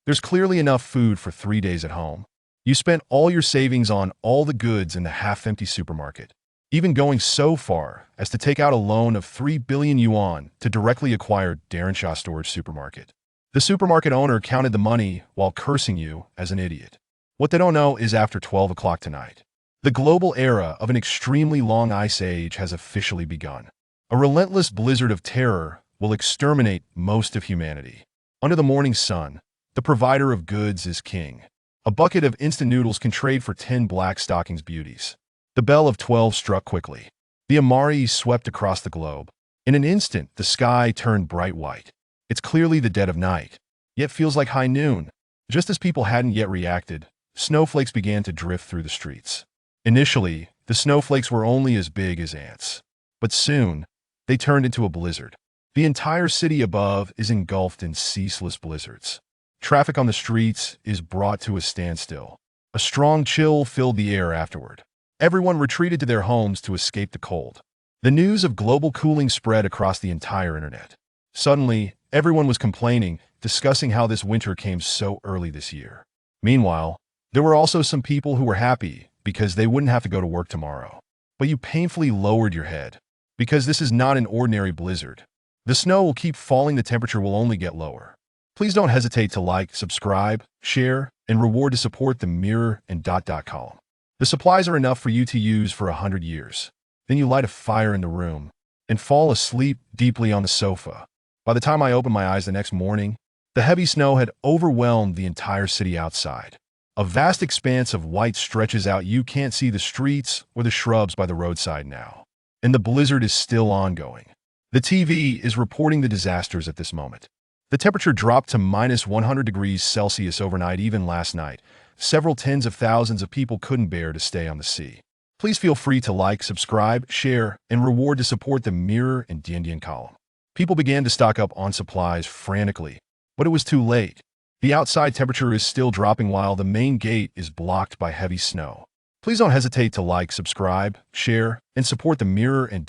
There's clearly enough food for 3 days at home. You spent all your savings on all the goods in the half-empty supermarket, even going so far as to take out a loan of 3 billion yuan to directly acquire Darrenshaw Storage Supermarket. The supermarket owner counted the money while cursing you as an idiot. What they don't know is after 12 o'clock tonight, the global era of an extremely long ice age has officially begun. A relentless blizzard of terror will exterminate most of humanity. Under the morning sun, the provider of goods is king. A bucket of instant noodles can trade for 10 black stockings beauties. The bell of 12 struck quickly. The Amari swept across the globe. In an instant, the sky turned bright white. It's clearly the dead of night, yet feels like high noon. Just as people hadn't yet reacted, snowflakes began to drift through the streets. Initially, the snowflakes were only as big as ants. But soon, they turned into a blizzard. The entire city above is engulfed in ceaseless blizzards. Traffic on the streets is brought to a standstill. A strong chill filled the air afterward. Everyone retreated to their homes to escape the cold. The news of global cooling spread across the entire internet. Suddenly, everyone was complaining, discussing how this winter came so early this year. Meanwhile, there were also some people who were happy because they wouldn't have to go to work tomorrow. But you painfully lowered your head, because this is not an ordinary blizzard. The snow will keep falling, the temperature will only get lower. Please don't hesitate to like, subscribe, share, and reward to support the Mirror and column. The supplies are enough for you to use for 100 years. Then you light a fire in the room and fall asleep deeply on the sofa. By the time I opened my eyes the next morning, the heavy snow had overwhelmed the entire city outside. A vast expanse of white stretches out. You can't see the streets or the shrubs by the roadside now. And the blizzard is still ongoing. The TV is reporting the disasters at this moment. The temperature dropped to minus 100 degrees Celsius overnight. Even last night, several tens of thousands of people couldn't bear to stay on the sea. Please feel free to like, subscribe, share, and reward to support the Mirror and column. People began to stock up on supplies frantically, but it was too late. The outside temperature is still dropping while the main gate is blocked by heavy snow. Please don't hesitate to like, subscribe, share, and support the Mirror and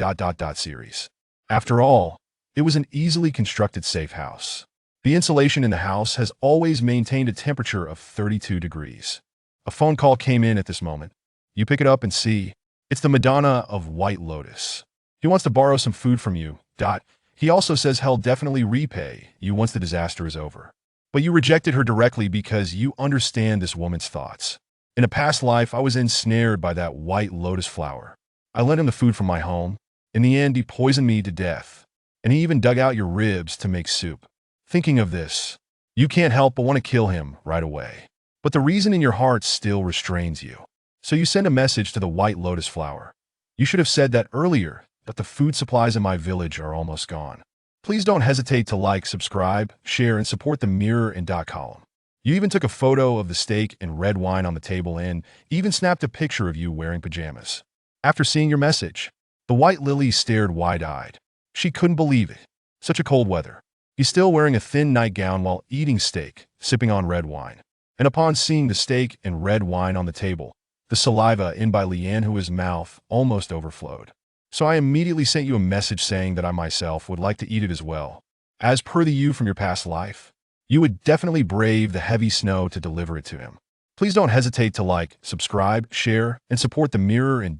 series. After all, it was an easily constructed safe house. The insulation in the house has always maintained a temperature of 32 degrees. A phone call came in at this moment. You pick it up and see, it's the Madonna of White Lotus. He wants to borrow some food from you. He also says he'll definitely repay you once the disaster is over. But you rejected her directly because you understand this woman's thoughts. In a past life, I was ensnared by that white lotus flower. I lent him the food from my home. In the end, he poisoned me to death. And he even dug out your ribs to make soup. Thinking of this, you can't help but want to kill him right away. But the reason in your heart still restrains you. So you send a message to the white lotus flower. You should have said that earlier, that the food supplies in my village are almost gone. Please don't hesitate to like, subscribe, share, and support the Mirror and column. You even took a photo of the steak and red wine on the table and even snapped a picture of you wearing pajamas. After seeing your message, the white lily stared wide-eyed. She couldn't believe it. Such a cold weather. He's still wearing a thin nightgown while eating steak, sipping on red wine. And upon seeing the steak and red wine on the table, the saliva in by Lian Hua's mouth almost overflowed. So I immediately sent you a message saying that I myself would like to eat it as well. As per the you from your past life, you would definitely brave the heavy snow to deliver it to him. Please don't hesitate to like, subscribe, share, and support the Mirror and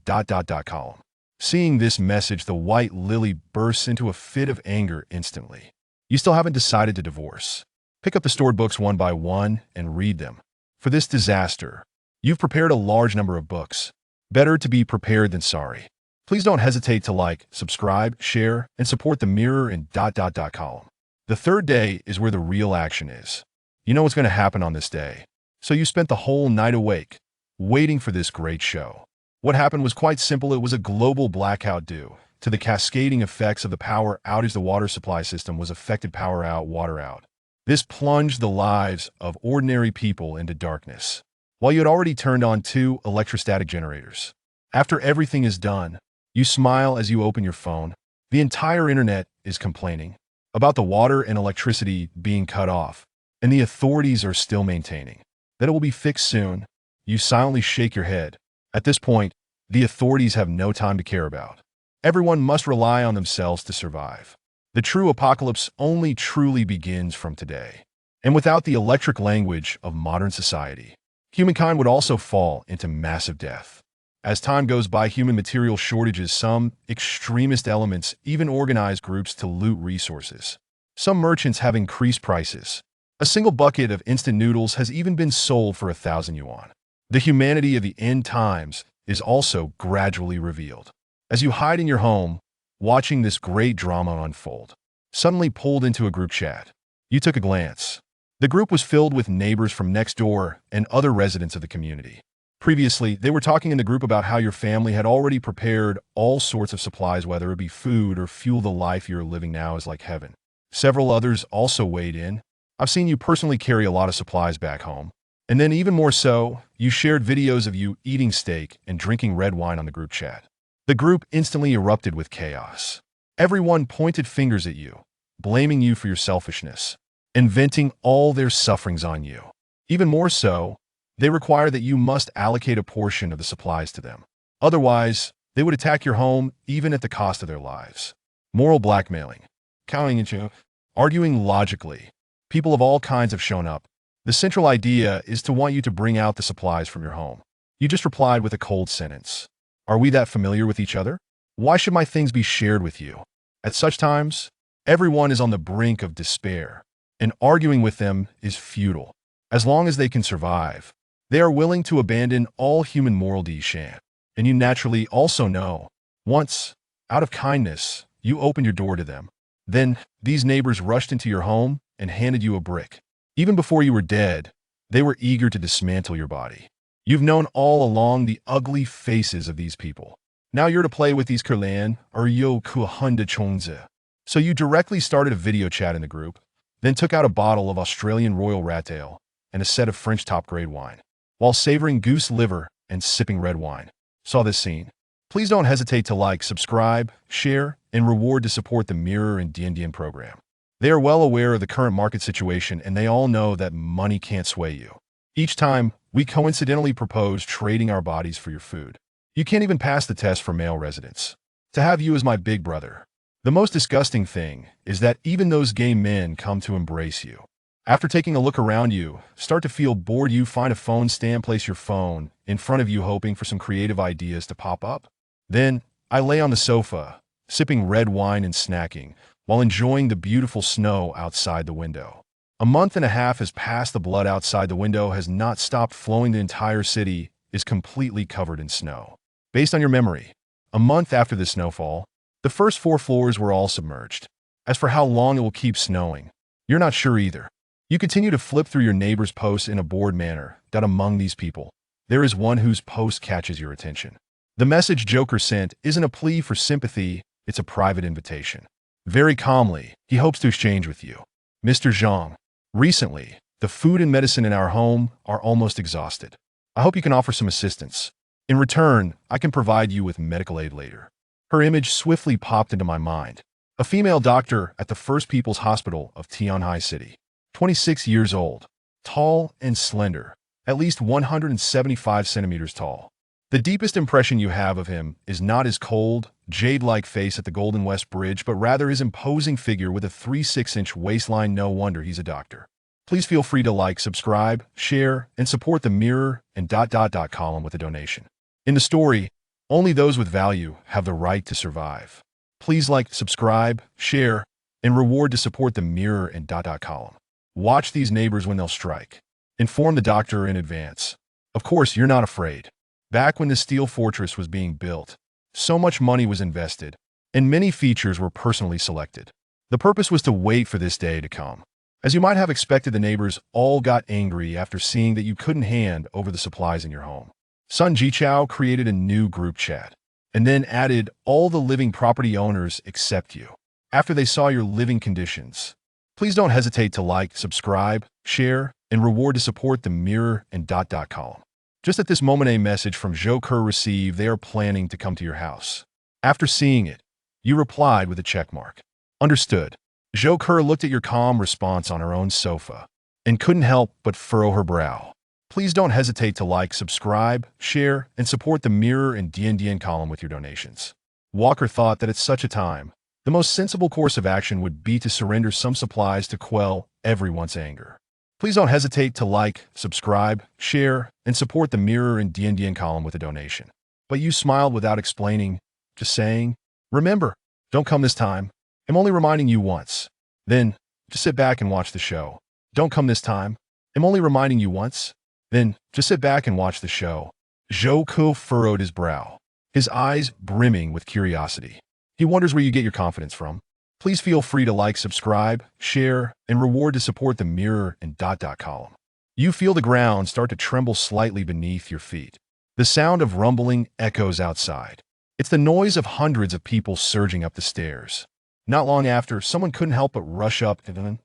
column. Seeing this message, the white lily bursts into a fit of anger instantly. You still haven't decided to divorce. Pick up the stored books one by one and read them. For this disaster, you've prepared a large number of books. Better to be prepared than sorry. Please don't hesitate to like, subscribe, share, and support the Mirror and column. The third day is where the real action is. You know what's going to happen on this day. So you spent the whole night awake, waiting for this great show. What happened was quite simple. It was a global blackout due to the cascading effects of the power outage. The water supply system was affected. Power out, water out. This plunged the lives of ordinary people into darkness, while you had already turned on 2 electrostatic generators. After everything is done, you smile as you open your phone. The entire internet is complaining about the water and electricity being cut off, and the authorities are still maintaining that it will be fixed soon. You silently shake your head. At this point, the authorities have no time to care about. Everyone must rely on themselves to survive. The true apocalypse only truly begins from today. And without the electric language of modern society, humankind would also fall into massive death. As time goes by, human material shortages, some extremist elements even organize groups to loot resources. Some merchants have increased prices. A single bucket of instant noodles has even been sold for 1,000 yuan. The humanity of the end times is also gradually revealed. As you hide in your home, watching this great drama unfold, suddenly pulled into a group chat. You took a glance. The group was filled with neighbors from next door and other residents of the community. Previously, they were talking in the group about how your family had already prepared all sorts of supplies, whether it be food or fuel. The life you're living now is like heaven. Several others also weighed in. I've seen you personally carry a lot of supplies back home. And then even more so, you shared videos of you eating steak and drinking red wine on the group chat. The group instantly erupted with chaos. Everyone pointed fingers at you, blaming you for your selfishness, and venting all their sufferings on you. Even more so, they require that you must allocate a portion of the supplies to them. Otherwise, they would attack your home even at the cost of their lives. Moral blackmailing. Counting into arguing logically. People of all kinds have shown up. The central idea is to want you to bring out the supplies from your home. You just replied with a cold sentence. Are we that familiar with each other? Why should my things be shared with you? At such times, everyone is on the brink of despair, and arguing with them is futile. As long as they can survive, they are willing to abandon all human moral shan. And you naturally also know, once, out of kindness, you opened your door to them. Then, these neighbors rushed into your home and handed you a brick. Even before you were dead, they were eager to dismantle your body. You've known all along the ugly faces of these people. Now you're to play with these Kurlan or Yo Kuhunda Chongzi. So you directly started a video chat in the group, then took out a bottle of Australian Royal Rat Ale and a set of French top-grade wine, while savoring goose liver and sipping red wine. Saw this scene? Please don't hesitate to like, subscribe, share, and reward to support the Mirror and DNDN program. They are well aware of the current market situation, and they all know that money can't sway you. Each time, we coincidentally propose trading our bodies for your food. You can't even pass the test for male residents. To have you as my big brother. The most disgusting thing is that even those gay men come to embrace you. After taking a look around you, start to feel bored, you find a phone stand, place your phone in front of you, hoping for some creative ideas to pop up. Then, I lay on the sofa, sipping red wine and snacking, while enjoying the beautiful snow outside the window. A month and a half has passed. The blood outside the window has not stopped flowing. The entire city is completely covered in snow. Based on your memory, a month after the snowfall, the first 4 floors were all submerged. As for how long it will keep snowing, you're not sure either. You continue to flip through your neighbor's posts in a bored manner. That among these people, there is one whose post catches your attention. The message Joker sent isn't a plea for sympathy, it's a private invitation. Very calmly, he hopes to exchange with you. Mr. Zhang, recently, the food and medicine in our home are almost exhausted. I hope you can offer some assistance. In return, I can provide you with medical aid later. Her image swiftly popped into my mind. A female doctor at the First People's Hospital of Tianhai City. 26 years old, tall and slender, at least 175 centimeters tall. The deepest impression you have of him is not his cold, jade-like face at the Golden West Bridge, but rather his imposing figure with a 3/6-inch waistline. No wonder he's a doctor. Please feel free to like, subscribe, share, and support the Mirror and ... column with a donation. In the story, only those with value have the right to survive. Please like, subscribe, share, and reward to support the Mirror and ... column. Watch these neighbors when they'll strike. Inform the doctor in advance. Of course, you're not afraid. Back when the steel fortress was being built, so much money was invested, and many features were personally selected. The purpose was to wait for this day to come. As you might have expected, the neighbors all got angry after seeing that you couldn't hand over the supplies in your home. Sun Jichao created a new group chat, and then added all the living property owners except you. After they saw your living conditions, please don't hesitate to like, subscribe, share, and reward to support the Mirror and ... column. Just at this moment, a message from Zhou Ke received. They are planning to come to your house. After seeing it, you replied with a checkmark. Understood. Zhou Ke looked at your calm response on her own sofa and couldn't help but furrow her brow. Please don't hesitate to like, subscribe, share, and support the Mirror and DNDN column with your donations. Walker thought that at such a time, the most sensible course of action would be to surrender some supplies to quell everyone's anger. Please don't hesitate to like, subscribe, share, and support the Mirror and DNDN column with a donation. But you smiled without explaining, just saying, "Remember, don't come this time. I'm only reminding you once." Then, just sit back and watch the show. "Don't come this time. I'm only reminding you once." Then, just sit back and watch the show. Joku furrowed his brow, his eyes brimming with curiosity. He wonders where you get your confidence from. Please feel free to like, subscribe, share, and reward to support the Mirror and column. You feel the ground start to tremble slightly beneath your feet. The sound of rumbling echoes outside. It's the noise of hundreds of people surging up the stairs. Not long after, someone couldn't help but rush up and then,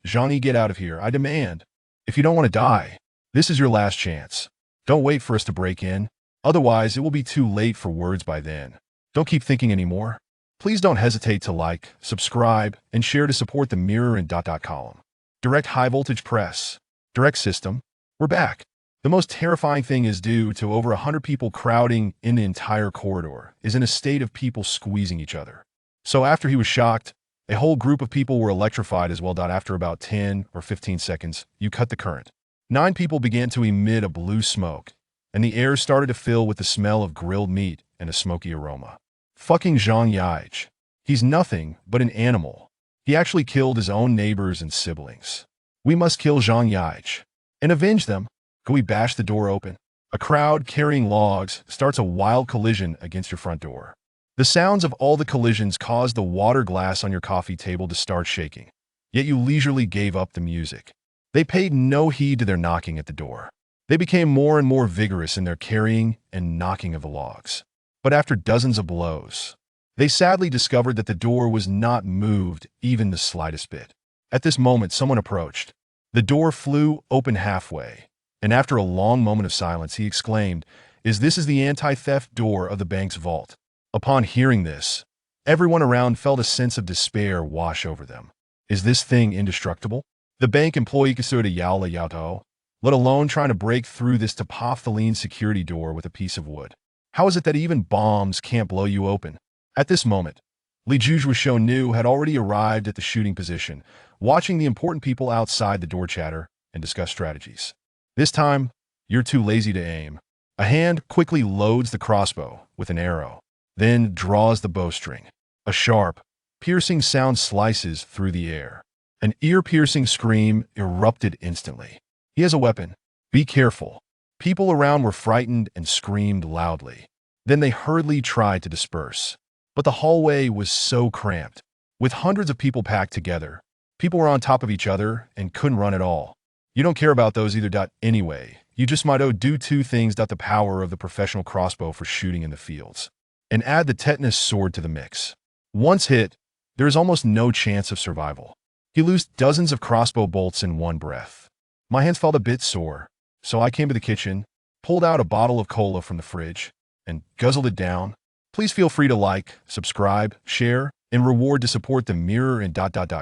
"Johnny, get out of here, I demand. If you don't want to die, this is your last chance. Don't wait for us to break in. Otherwise, it will be too late for words by then. Don't keep thinking anymore." Please don't hesitate to like, subscribe, and share to support the Mirror and column. Direct high voltage press. Direct system. We're back. The most terrifying thing is due to over 100 people crowding in the entire corridor is in a state of people squeezing each other. So after he was shocked, a whole group of people were electrified as well. After about 10 or 15 seconds, you cut the current. 9 people began to emit a blue smoke, and the air started to fill with the smell of grilled meat and a smoky aroma. Fucking Zhang Yaij. He's nothing but an animal. He actually killed his own neighbors and siblings. We must kill Zhang Yaij and avenge them. Can we bash the door open? A crowd carrying logs starts a wild collision against your front door. The sounds of all the collisions caused the water glass on your coffee table to start shaking. Yet you leisurely gave up the music. They paid no heed to their knocking at the door. They became more and more vigorous in their carrying and knocking of the logs. But after dozens of blows, they sadly discovered that the door was not moved even the slightest bit. At this moment, someone approached. The door flew open halfway, and after a long moment of silence, he exclaimed, This is the anti-theft door of the bank's vault." Upon hearing this, everyone around felt a sense of despair wash over them. Is this thing indestructible? The bank employee could yell yato, let alone trying to break through this tapophthalene security door with a piece of wood. How is it that even bombs can't blow you open? At this moment, Li Jujuishou Nu had already arrived at the shooting position, watching the important people outside the door chatter and discuss strategies. This time, you're too lazy to aim. A hand quickly loads the crossbow with an arrow, then draws the bowstring. A sharp, piercing sound slices through the air. An ear-piercing scream erupted instantly. He has a weapon. Be careful. People around were frightened and screamed loudly. Then they hurriedly tried to disperse. But the hallway was so cramped. With hundreds of people packed together, people were on top of each other and couldn't run at all. You don't care about those either. Anyway, you just might do 2 things. The power of the professional crossbow for shooting in the fields. And add the tetanus sword to the mix. Once hit, there is almost no chance of survival. He loosed dozens of crossbow bolts in one breath. My hands felt a bit sore. So I came to the kitchen, pulled out a bottle of cola from the fridge, and guzzled it down. Please feel free to like, subscribe, share, and reward to support the Mirror and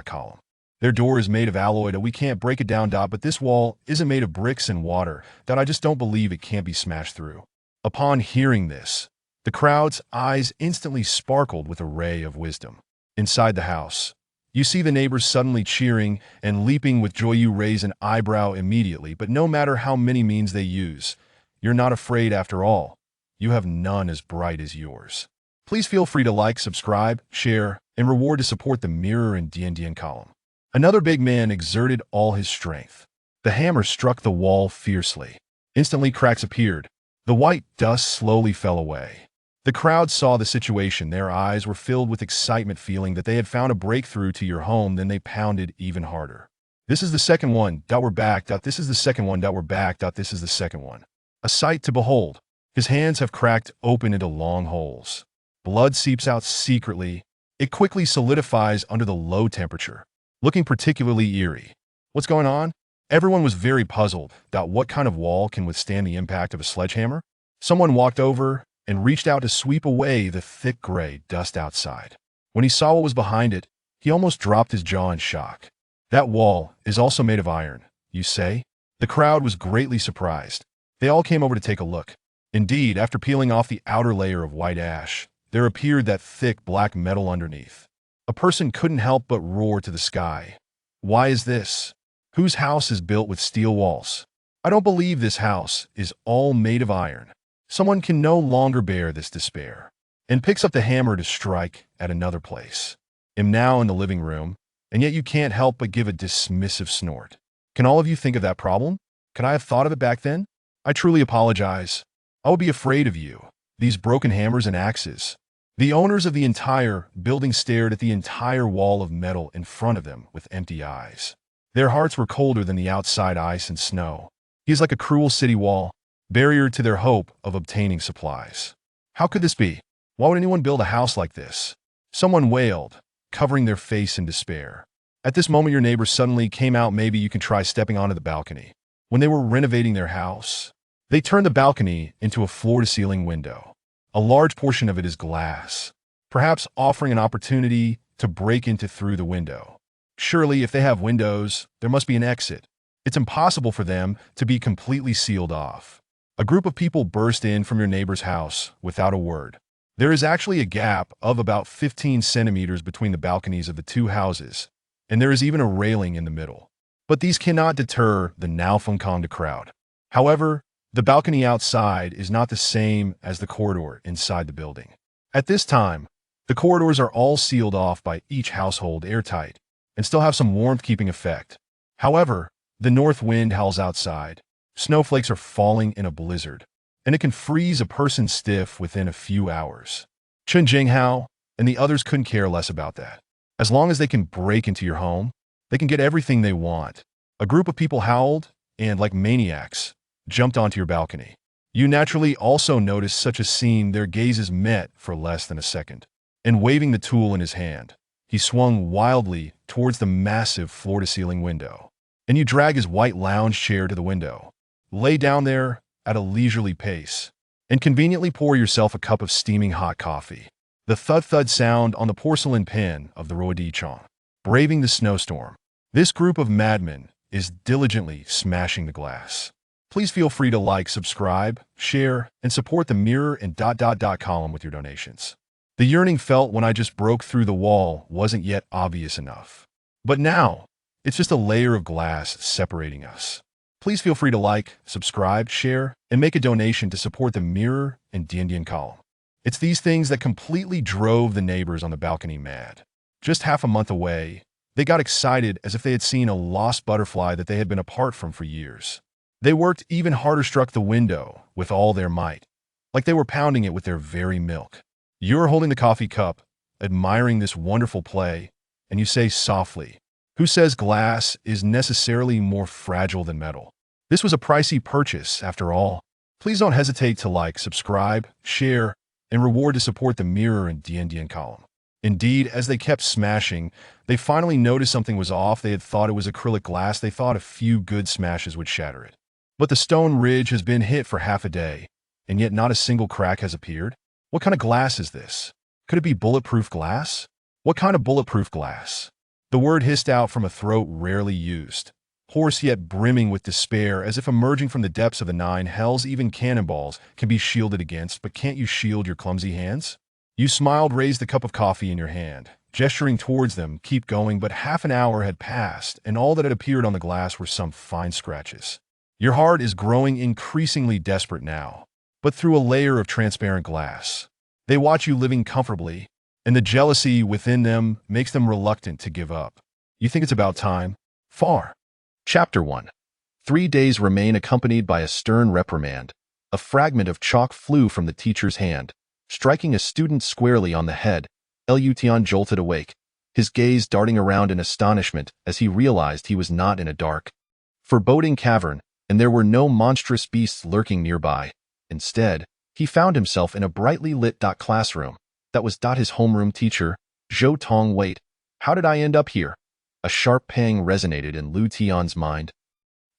column. Their door is made of alloy that we can't break it down. But this wall isn't made of bricks and water that I just don't believe it can't be smashed through. Upon hearing this, the crowd's eyes instantly sparkled with a ray of wisdom. Inside the house, you see the neighbors suddenly cheering and leaping with joy. You raise an eyebrow immediately, but no matter how many means they use, you're not afraid after all. You have none as bright as yours. Please feel free to like, subscribe, share, and reward to support the Mirror and DNDN column. Another big man exerted all his strength. The hammer struck the wall fiercely. Instantly cracks appeared. The white dust slowly fell away. The crowd saw the situation. Their eyes were filled with excitement, feeling that they had found a breakthrough to your home. Then they pounded even harder. This is the second one. We're back. This is the second one. We're back. This is the second one. A sight to behold. His hands have cracked open into long holes. Blood seeps out secretly. It quickly solidifies under the low temperature, looking particularly eerie. What's going on? Everyone was very puzzled. What kind of wall can withstand the impact of a sledgehammer? Someone walked over and reached out to sweep away the thick gray dust outside. When he saw what was behind it, he almost dropped his jaw in shock. That wall is also made of iron, you say? The crowd was greatly surprised. They all came over to take a look. Indeed, after peeling off the outer layer of white ash, there appeared that thick black metal underneath. A person couldn't help but roar to the sky. Why is this? Whose house is built with steel walls? I don't believe this house is all made of iron. Someone can no longer bear this despair and picks up the hammer to strike at another place. Am now in the living room, and yet you can't help but give a dismissive snort. Can all of you think of that problem? Could I have thought of it back then? I truly apologize. I would be afraid of you, these broken hammers and axes. The owners of the entire building stared at the entire wall of metal in front of them with empty eyes. Their hearts were colder than the outside ice and snow. He is like a cruel city wall, barrier to their hope of obtaining supplies. How could this be? Why would anyone build a house like this? Someone wailed, covering their face in despair. At this moment, your neighbor suddenly came out. Maybe you can try stepping onto the balcony. When they were renovating their house, they turned the balcony into a floor-to-ceiling window. A large portion of it is glass, perhaps offering an opportunity to break into through the window. Surely, if they have windows, there must be an exit. It's impossible for them to be completely sealed off. A group of people burst in from your neighbor's house without a word. There is actually a gap of about 15 centimeters between the balconies of the two houses, and there is even a railing in the middle. But these cannot deter the now Fungkongda crowd. However, the balcony outside is not the same as the corridor inside the building. At this time, the corridors are all sealed off by each household airtight and still have some warmth-keeping effect. However, the north wind howls outside. Snowflakes are falling in a blizzard, and it can freeze a person stiff within a few hours. Chun Jinghao and the others couldn't care less about that. As long as they can break into your home, they can get everything they want. A group of people howled and, like maniacs, jumped onto your balcony. You naturally also noticed such a scene. Their gazes met for less than a second. And waving the tool in his hand, he swung wildly towards the massive floor-to-ceiling window. And you drag his white lounge chair to the window. Lay down there at a leisurely pace, and conveniently pour yourself a cup of steaming hot coffee. The thud-thud sound on the porcelain pan of the Roadichon. Braving the snowstorm, this group of madmen is diligently smashing the glass. Please feel free to like, subscribe, share, and support the Mirror and ... column with your donations. The yearning felt when I just broke through the wall wasn't yet obvious enough. But now, it's just a layer of glass separating us. Please feel free to like, subscribe, share, and make a donation to support the Mirror and column. It's these things that completely drove the neighbors on the balcony mad. Just half a month away, they got excited as if they had seen a lost butterfly that they had been apart from for years. They worked even harder, struck the window with all their might, like they were pounding it with their very milk. You're holding the coffee cup, admiring this wonderful play, and you say softly, "Who says glass is necessarily more fragile than metal?" This was a pricey purchase, after all. Please don't hesitate to like, subscribe, share, and reward to support the Mirror and column. Indeed, as they kept smashing, they finally noticed something was off. They had thought it was acrylic glass. They thought a few good smashes would shatter it. But the stone ridge has been hit for half a day, and yet not a single crack has appeared. What kind of glass is this? Could it be bulletproof glass? What kind of bulletproof glass? The word hissed out from a throat rarely used, hoarse yet brimming with despair, as if emerging from the depths of the nine hells. Even cannonballs can be shielded against, but can't you shield your clumsy hands? You smiled, raised the cup of coffee in your hand, gesturing towards them. Keep going, but half an hour had passed, and all that had appeared on the glass were some fine scratches. Your heart is growing increasingly desperate now, but through a layer of transparent glass. They watch you living comfortably, and the jealousy within them makes them reluctant to give up. You think it's about time? Far. Chapter 1. 3 days remain, accompanied by a stern reprimand. A fragment of chalk flew from the teacher's hand, striking a student squarely on the head. Lutian jolted awake, his gaze darting around in astonishment as he realized he was not in a dark, foreboding cavern, and there were no monstrous beasts lurking nearby. Instead, he found himself in a brightly lit classroom. That was his homeroom teacher, Zhou Tong. Wait, how did I end up here? A sharp pang resonated in Lu Tian's mind.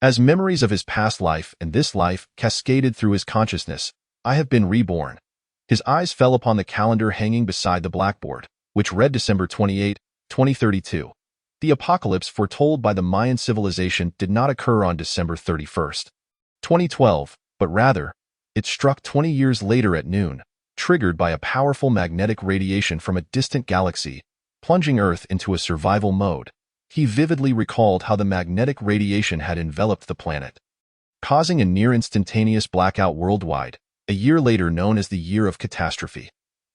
As memories of his past life and this life cascaded through his consciousness, I have been reborn. His eyes fell upon the calendar hanging beside the blackboard, which read December 28, 2032. The apocalypse foretold by the Mayan civilization did not occur on December 31st, 2012, but rather, it struck 20 years later at noon, triggered by a powerful magnetic radiation from a distant galaxy, plunging Earth into a survival mode. He vividly recalled how the magnetic radiation had enveloped the planet, causing a near-instantaneous blackout worldwide, a year later known as the Year of Catastrophe.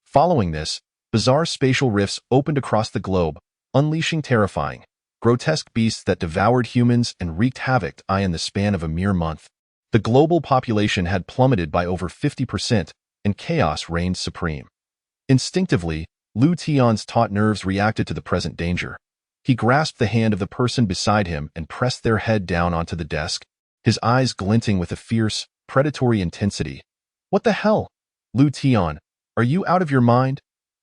Following this, bizarre spatial rifts opened across the globe, unleashing terrifying, grotesque beasts that devoured humans and wreaked havoc in the span of a mere month. The global population had plummeted by over 50%, and chaos reigned supreme. Instinctively, Lu Tian's taut nerves reacted to the present danger. He grasped the hand of the person beside him and pressed their head down onto the desk, his eyes glinting with a fierce, predatory intensity. "What the hell? Lu Tian, are you out of your mind?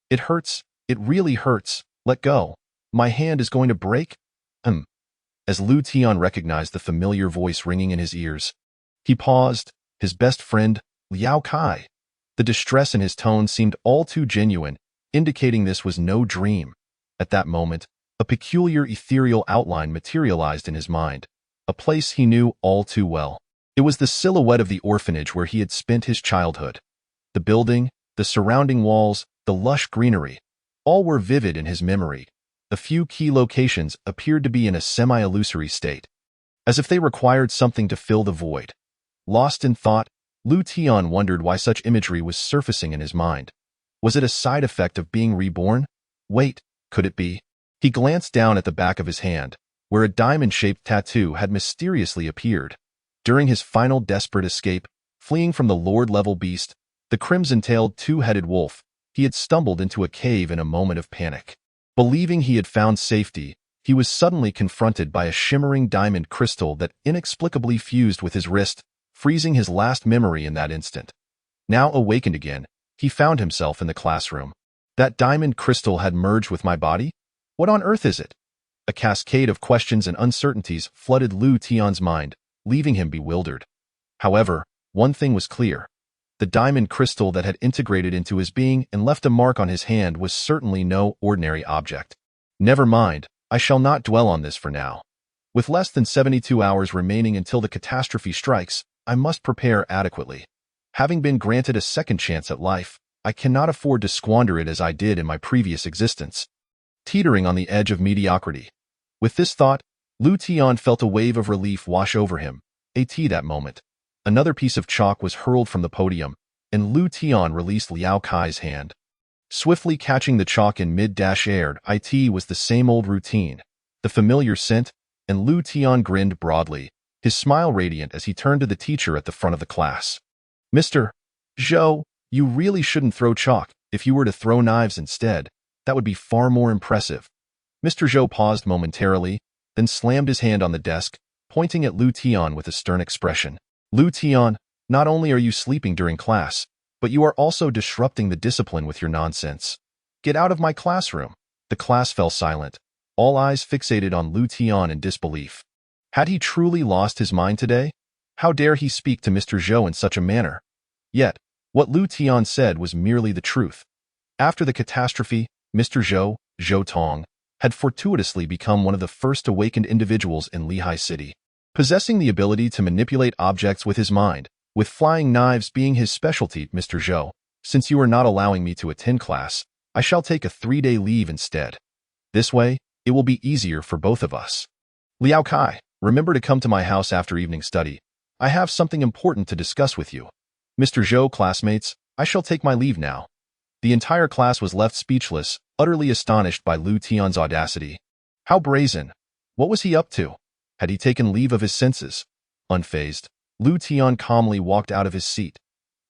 It hurts. It really hurts. Let go. My hand is going to break." As Lu Tian recognized the familiar voice ringing in his ears, he paused. His best friend, Liao Kai. The distress in his tone seemed all too genuine, indicating this was no dream. At that moment, a peculiar ethereal outline materialized in his mind, a place he knew all too well. It was the silhouette of the orphanage where he had spent his childhood. The building, the surrounding walls, the lush greenery, all were vivid in his memory. A few key locations appeared to be in a semi-illusory state, as if they required something to fill the void. Lost in thought, Lu Tian wondered why such imagery was surfacing in his mind. Was it a side effect of being reborn? Wait, could it be? He glanced down at the back of his hand, where a diamond-shaped tattoo had mysteriously appeared. During his final desperate escape, fleeing from the Lord-level beast, the crimson-tailed two-headed wolf, he had stumbled into a cave in a moment of panic. Believing he had found safety, he was suddenly confronted by a shimmering diamond crystal that inexplicably fused with his wrist, freezing his last memory in that instant. Now awakened again, he found himself in the classroom. That diamond crystal had merged with my body? What on earth is it? A cascade of questions and uncertainties flooded Lu Tian's mind, leaving him bewildered. However, one thing was clear. The diamond crystal that had integrated into his being and left a mark on his hand was certainly no ordinary object. Never mind, I shall not dwell on this for now. With less than 72 hours remaining until the catastrophe strikes, I must prepare adequately. Having been granted a second chance at life, I cannot afford to squander it as I did in my previous existence, teetering on the edge of mediocrity. With this thought, Lu Tian felt a wave of relief wash over him. That moment, another piece of chalk was hurled from the podium, and Lu Tian released Liao Kai's hand. Swiftly catching the chalk in mid-air, it was the same old routine, the familiar scent, and Lu Tian grinned broadly, his smile radiant as he turned to the teacher at the front of the class. "Mr. Zhou, you really shouldn't throw chalk. If you were to throw knives instead, that would be far more impressive." Mr. Zhou paused momentarily, then slammed his hand on the desk, pointing at Lu Tian with a stern expression. "Lu Tian, not only are you sleeping during class, but you are also disrupting the discipline with your nonsense. Get out of my classroom." The class fell silent, all eyes fixated on Lu Tian in disbelief. Had he truly lost his mind today? How dare he speak to Mr. Zhou in such a manner? Yet, what Lu Tian said was merely the truth. After the catastrophe, Mr. Zhou Tong, had fortuitously become one of the first awakened individuals in Lehigh City, possessing the ability to manipulate objects with his mind, with flying knives being his specialty. "Mr. Zhou, since you are not allowing me to attend class, I shall take a 3-day leave instead. This way, it will be easier for both of us. Liao Kai, remember to come to my house after evening study. I have something important to discuss with you." "Mr. Zhou, classmates, I shall take my leave now." The entire class was left speechless, utterly astonished by Lu Tian's audacity. How brazen! What was he up to? Had he taken leave of his senses? Unfazed, Lu Tian calmly walked out of his seat.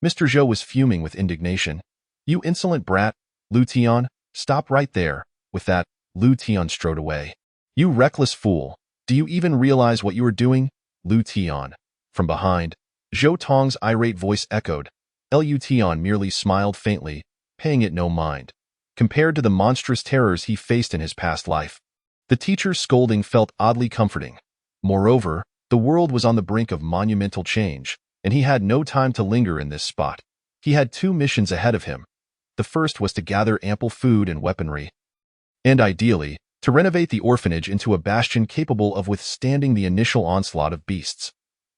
Mr. Zhou was fuming with indignation. "You insolent brat, Lu Tian, stop right there." With that, Lu Tian strode away. "You reckless fool, do you even realize what you are doing?" Lu Tian. From behind, Zhou Tong's irate voice echoed. Lu Tian merely smiled faintly, paying it no mind. Compared to the monstrous terrors he faced in his past life, the teacher's scolding felt oddly comforting. Moreover, the world was on the brink of monumental change, and he had no time to linger in this spot. He had 2 missions ahead of him. The first was to gather ample food and weaponry, and ideally, to renovate the orphanage into a bastion capable of withstanding the initial onslaught of beasts.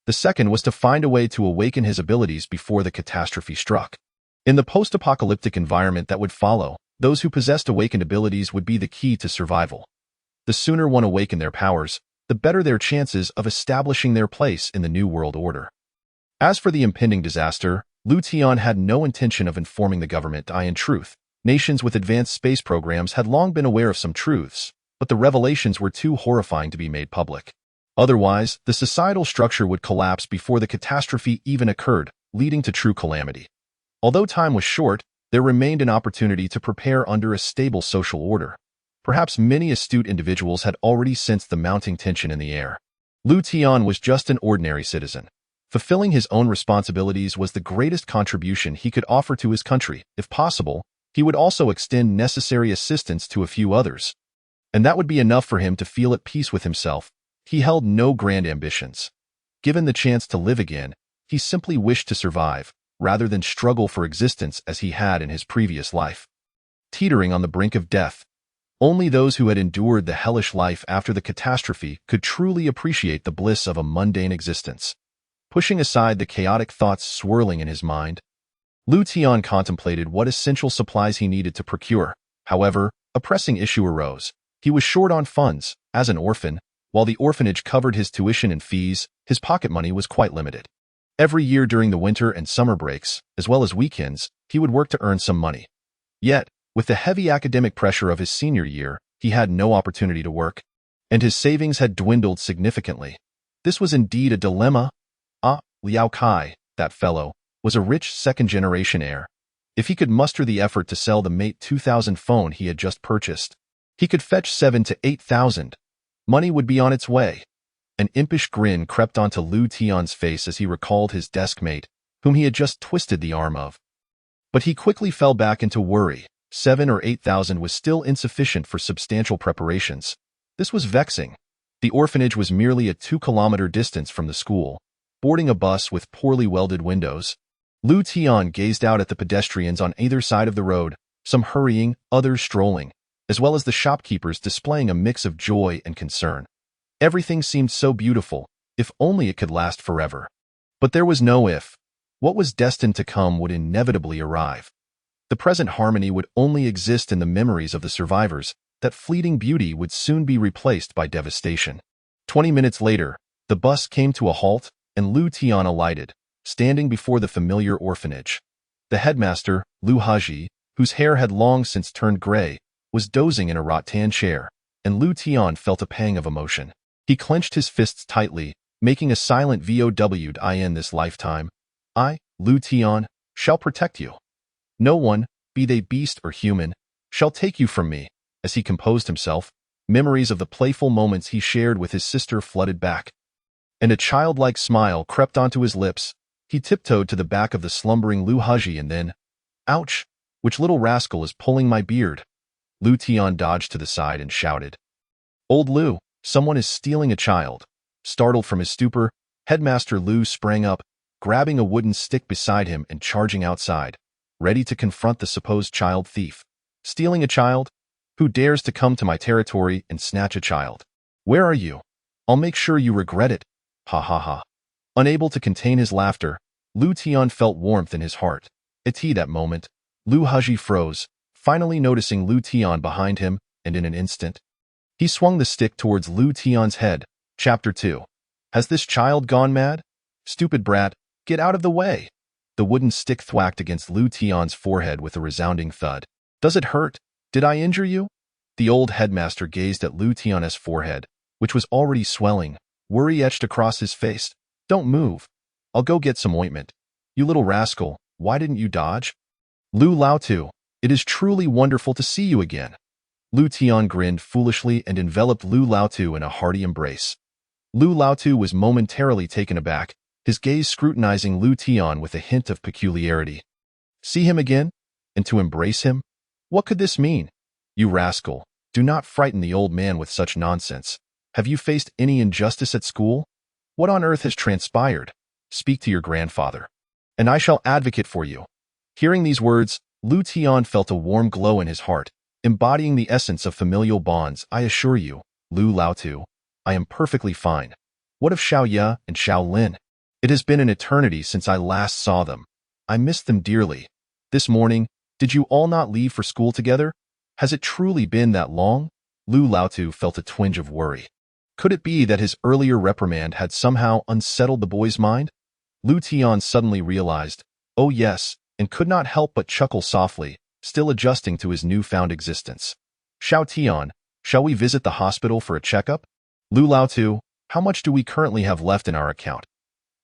The second was to find a way to awaken his abilities before the catastrophe struck. In the post-apocalyptic environment that would follow, those who possessed awakened abilities would be the key to survival. The sooner one awaken their powers, the better their chances of establishing their place in the New World Order. As for the impending disaster, Lu Tian had no intention of informing the government. In truth, nations with advanced space programs had long been aware of some truths, but the revelations were too horrifying to be made public. Otherwise, the societal structure would collapse before the catastrophe even occurred, leading to true calamity. Although time was short, there remained an opportunity to prepare under a stable social order. Perhaps many astute individuals had already sensed the mounting tension in the air. Lu Tian was just an ordinary citizen. Fulfilling his own responsibilities was the greatest contribution he could offer to his country. If possible, he would also extend necessary assistance to a few others. And that would be enough for him to feel at peace with himself. He held no grand ambitions. Given the chance to live again, he simply wished to survive, rather than struggle for existence as he had in his previous life. Teetering on the brink of death, only those who had endured the hellish life after the catastrophe could truly appreciate the bliss of a mundane existence. Pushing aside the chaotic thoughts swirling in his mind, Lu Tian contemplated what essential supplies he needed to procure. However, a pressing issue arose. He was short on funds. As an orphan, while the orphanage covered his tuition and fees, his pocket money was quite limited. Every year during the winter and summer breaks, as well as weekends, he would work to earn some money. Yet, with the heavy academic pressure of his senior year, he had no opportunity to work, and his savings had dwindled significantly. This was indeed a dilemma. Liao Kai, that fellow, was a rich second-generation heir. If he could muster the effort to sell the Mate 2000 phone he had just purchased, he could fetch 7,000 to 8,000. Money would be on its way. An impish grin crept onto Lu Tian's face as he recalled his desk mate, whom he had just twisted the arm of. But he quickly fell back into worry. 7,000 or 8,000 was still insufficient for substantial preparations. This was vexing. The orphanage was merely a 2-kilometer distance from the school. Boarding a bus with poorly welded windows, Lu Tian gazed out at the pedestrians on either side of the road, some hurrying, others strolling, as well as the shopkeepers displaying a mix of joy and concern. Everything seemed so beautiful, if only it could last forever. But there was no if. What was destined to come would inevitably arrive. The present harmony would only exist in the memories of the survivors. That fleeting beauty would soon be replaced by devastation. 20 minutes later, the bus came to a halt, and Lu Tian alighted, standing before the familiar orphanage. The headmaster, Lu Haji, whose hair had long since turned gray, was dozing in a rattan chair, and Lu Tian felt a pang of emotion. He clenched his fists tightly, making a silent VOW in this lifetime. I, Lu Tian, shall protect you. No one, be they beast or human, shall take you from me. As he composed himself, memories of the playful moments he shared with his sister flooded back, and a childlike smile crept onto his lips. He tiptoed to the back of the slumbering Lu Haji and then, "Ouch! Which little rascal is pulling my beard?" Lu Tian dodged to the side and shouted, "Old Lu, someone is stealing a child." Startled from his stupor, Headmaster Lu sprang up, grabbing a wooden stick beside him and charging outside, ready to confront the supposed child thief. "Stealing a child? Who dares to come to my territory and snatch a child? Where are you? I'll make sure you regret it." Ha ha ha. Unable to contain his laughter, Lu Tian felt warmth in his heart. At that moment, Lu Haji froze, finally noticing Lu Tian behind him, and in an instant, he swung the stick towards Lu Tian's head. Chapter 2. Has this child gone mad? Stupid brat, get out of the way. The wooden stick thwacked against Lu Tian's forehead with a resounding thud. Does it hurt? Did I injure you? The old headmaster gazed at Lu Tian's forehead, which was already swelling, worry etched across his face. Don't move. I'll go get some ointment. You little rascal, why didn't you dodge? Lu Laotu, it is truly wonderful to see you again. Lu Tian grinned foolishly and enveloped Lu Laotu in a hearty embrace. Lu Laotu was momentarily taken aback, his gaze scrutinizing Lu Tian with a hint of peculiarity. See him again? And to embrace him? What could this mean? You rascal, do not frighten the old man with such nonsense. Have you faced any injustice at school? What on earth has transpired? Speak to your grandfather, and I shall advocate for you. Hearing these words, Lu Tian felt a warm glow in his heart, embodying the essence of familial bonds. I assure you, Lu Laotu, I am perfectly fine. What of Xiao Ye and Xiao Lin? It has been an eternity since I last saw them. I miss them dearly. This morning, did you all not leave for school together? Has it truly been that long? Lu Laotu felt a twinge of worry. Could it be that his earlier reprimand had somehow unsettled the boy's mind? Lu Tian suddenly realized, oh yes, and could not help but chuckle softly, still adjusting to his newfound existence. Xiao Tian, shall we visit the hospital for a checkup? Lu Laotu, how much do we currently have left in our account?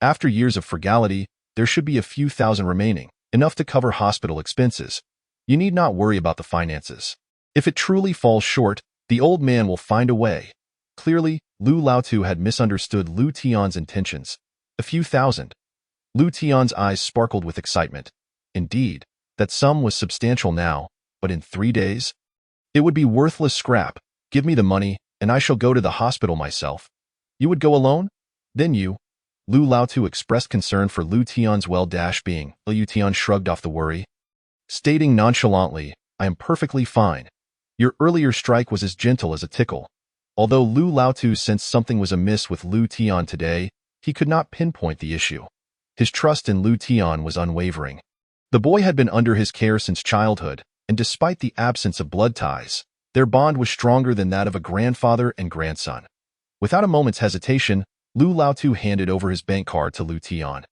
After years of frugality, there should be a few thousand remaining, enough to cover hospital expenses. You need not worry about the finances. If it truly falls short, the old man will find a way. Clearly, Lu Laotu had misunderstood Lu Tian's intentions. A few thousand. Lu Tian's eyes sparkled with excitement. Indeed, that sum was substantial now, but in 3 days? It would be worthless scrap. Give me the money, and I shall go to the hospital myself. You would go alone? Then you. Lu Laotu expressed concern for Lu Tian's well-being. Lu Tian shrugged off the worry, stating nonchalantly, I am perfectly fine. Your earlier strike was as gentle as a tickle. Although Lu Laotu sensed something was amiss with Lu Tian today, he could not pinpoint the issue. His trust in Lu Tian was unwavering. The boy had been under his care since childhood, and despite the absence of blood ties, their bond was stronger than that of a grandfather and grandson. Without a moment's hesitation, Lu Laotu handed over his bank card to Lu Tian.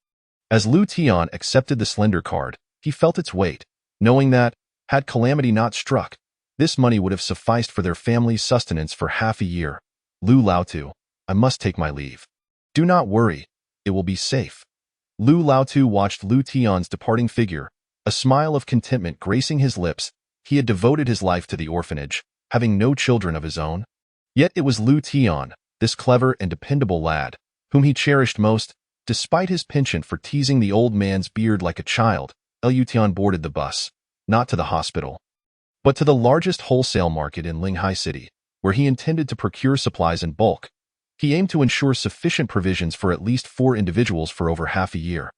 As Lu Tian accepted the slender card, he felt its weight, knowing that, had calamity not struck, this money would have sufficed for their family's sustenance for half a year. Lu Laotu, I must take my leave. Do not worry, it will be safe. Lu Laotu watched Lu Tian's departing figure, a smile of contentment gracing his lips. He had devoted his life to the orphanage, having no children of his own. Yet it was Lu Tian, this clever and dependable lad, whom he cherished most, despite his penchant for teasing the old man's beard like a child. Lu Tian boarded the bus, not to the hospital, but to the largest wholesale market in Linghai City, where he intended to procure supplies in bulk. He aimed to ensure sufficient provisions for at least 4 individuals for over half a year.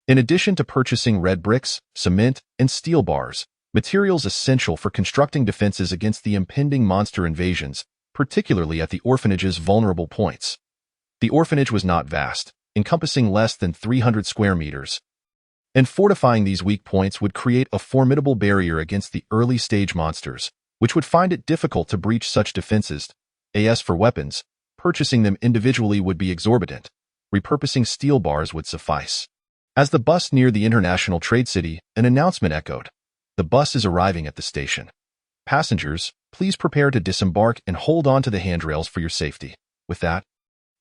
In addition to purchasing red bricks, cement, and steel bars, materials essential for constructing defenses against the impending monster invasions, particularly at the orphanage's vulnerable points. The orphanage was not vast, encompassing less than 300 square meters, and fortifying these weak points would create a formidable barrier against the early-stage monsters, which would find it difficult to breach such defenses. As for weapons, purchasing them individually would be exorbitant. Repurposing steel bars would suffice. As the bus neared the international trade city, an announcement echoed. The bus is arriving at the station. Passengers, please prepare to disembark and hold on to the handrails for your safety. With that,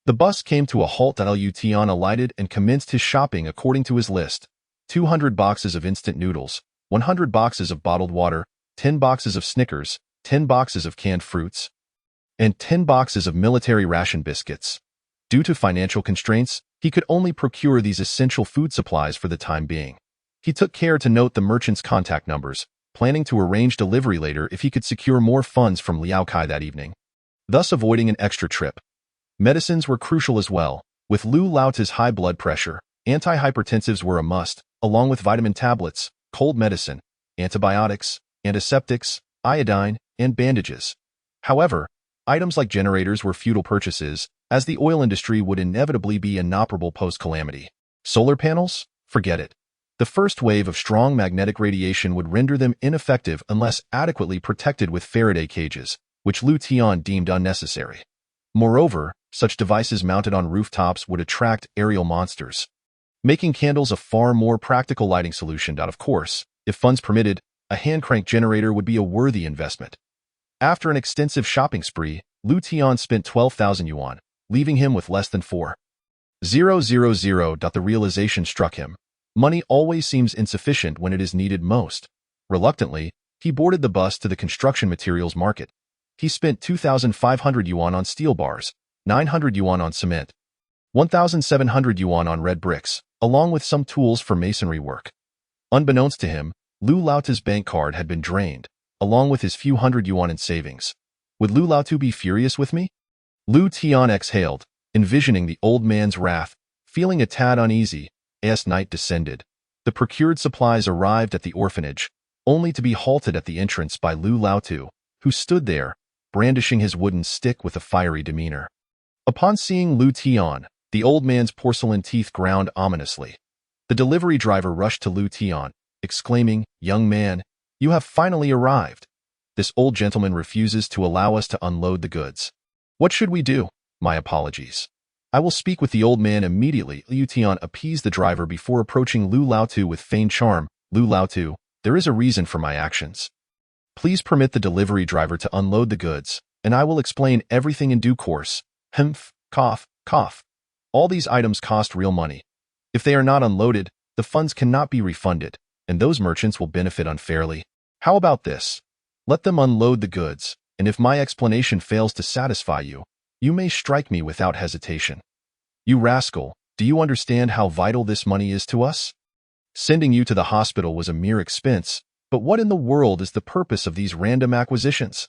the bus came to a halt. Lu Tian alighted and commenced his shopping according to his list. 200 boxes of instant noodles, 100 boxes of bottled water, 10 boxes of Snickers, 10 boxes of canned fruits, and 10 boxes of military ration biscuits. Due to financial constraints, he could only procure these essential food supplies for the time being. He took care to note the merchant's contact numbers, planning to arrange delivery later if he could secure more funds from Liao Kai that evening, thus avoiding an extra trip. Medicines were crucial as well. With Lu Laotu's high blood pressure, antihypertensives were a must, along with vitamin tablets, cold medicine, antibiotics, antiseptics, iodine, and bandages. However, items like generators were futile purchases, as the oil industry would inevitably be inoperable post-calamity. Solar panels? Forget it. The first wave of strong magnetic radiation would render them ineffective unless adequately protected with Faraday cages, which Lu Tian deemed unnecessary. Moreover, such devices mounted on rooftops would attract aerial monsters, making candles a far more practical lighting solution. Of course, if funds permitted, a hand-crank generator would be a worthy investment. After an extensive shopping spree, Lu Tian spent 12,000 yuan, leaving him with less than 4,000. The realization struck him. Money always seems insufficient when it is needed most. Reluctantly, he boarded the bus to the construction materials market. He spent 2,500 yuan on steel bars, 900 yuan on cement, 1,700 yuan on red bricks, along with some tools for masonry work. Unbeknownst to him, Lu Laotu's bank card had been drained, along with his few hundred yuan in savings. Would Lu Laotu be furious with me? Lu Tian exhaled, envisioning the old man's wrath. Feeling a tad uneasy, as night descended, the procured supplies arrived at the orphanage, only to be halted at the entrance by Lu Laotu, who stood there, brandishing his wooden stick with a fiery demeanor. Upon seeing Lu Tian, the old man's porcelain teeth ground ominously. The delivery driver rushed to Lu Tian, exclaiming, "Young man, you have finally arrived. This old gentleman refuses to allow us to unload the goods. What should we do? My apologies. I will speak with the old man immediately. Liu Tian appeased the driver before approaching Lu Laotu with feigned charm. Lu Laotu, there is a reason for my actions. Please permit the delivery driver to unload the goods, and I will explain everything in due course. Humph, cough, cough. All these items cost real money. If they are not unloaded, the funds cannot be refunded, and those merchants will benefit unfairly. How about this? Let them unload the goods, and if my explanation fails to satisfy you, you may strike me without hesitation. You rascal, do you understand how vital this money is to us? Sending you to the hospital was a mere expense, but what in the world is the purpose of these random acquisitions?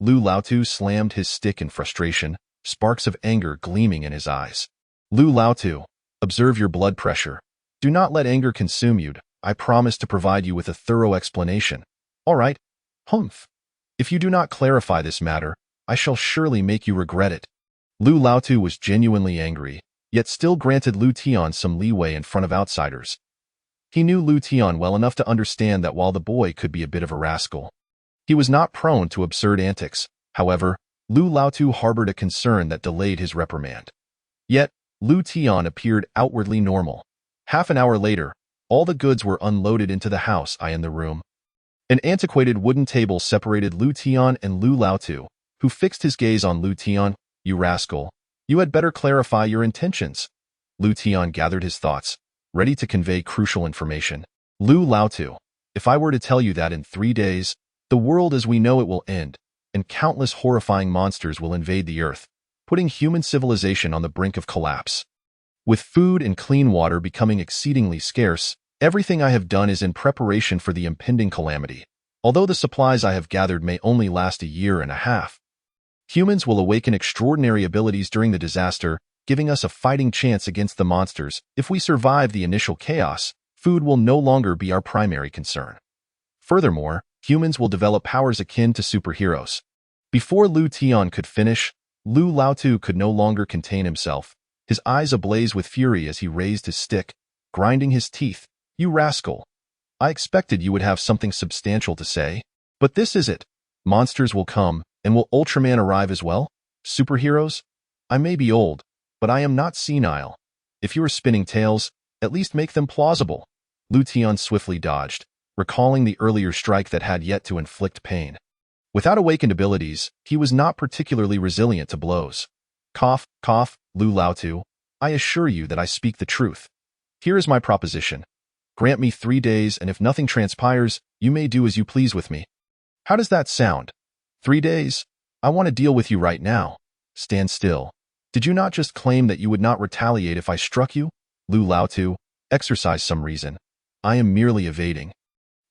Lu Laotu slammed his stick in frustration, sparks of anger gleaming in his eyes. Lu Laotu, observe your blood pressure. Do not let anger consume you. I promise to provide you with a thorough explanation. All right? Humph. If you do not clarify this matter, I shall surely make you regret it. Lu Laotu was genuinely angry, yet still granted Lu Tian some leeway in front of outsiders. He knew Lu Tian well enough to understand that while the boy could be a bit of a rascal, he was not prone to absurd antics. However, Lu Laotu harbored a concern that delayed his reprimand. Yet, Lu Tian appeared outwardly normal. Half an hour later, all the goods were unloaded into the house in the room. An antiquated wooden table separated Lu Tian and Lu Laotu, who fixed his gaze on Lu Tian. You rascal, you had better clarify your intentions. Lu Tian gathered his thoughts, ready to convey crucial information. Lu Laotu, if I were to tell you that in 3 days, the world as we know it will end, and countless horrifying monsters will invade the earth, putting human civilization on the brink of collapse. With food and clean water becoming exceedingly scarce, everything I have done is in preparation for the impending calamity. Although the supplies I have gathered may only last a year and a half, humans will awaken extraordinary abilities during the disaster, giving us a fighting chance against the monsters. If we survive the initial chaos, food will no longer be our primary concern. Furthermore, humans will develop powers akin to superheroes. Before Lu Tian could finish, Lu Laotu could no longer contain himself, his eyes ablaze with fury as he raised his stick, grinding his teeth. You rascal! I expected you would have something substantial to say. But this is it. Monsters will come, and will Ultraman arrive as well? Superheroes? I may be old, but I am not senile. If you are spinning tales, at least make them plausible. Lu Tian swiftly dodged, recalling the earlier strike that had yet to inflict pain. Without awakened abilities, he was not particularly resilient to blows. Cough, cough, Lu Laotu, I assure you that I speak the truth. Here is my proposition. Grant me 3 days, and if nothing transpires, you may do as you please with me. How does that sound? 3 days? I want to deal with you right now. Stand still. Did you not just claim that you would not retaliate if I struck you? Lu Laotu, exercise some reason. I am merely evading.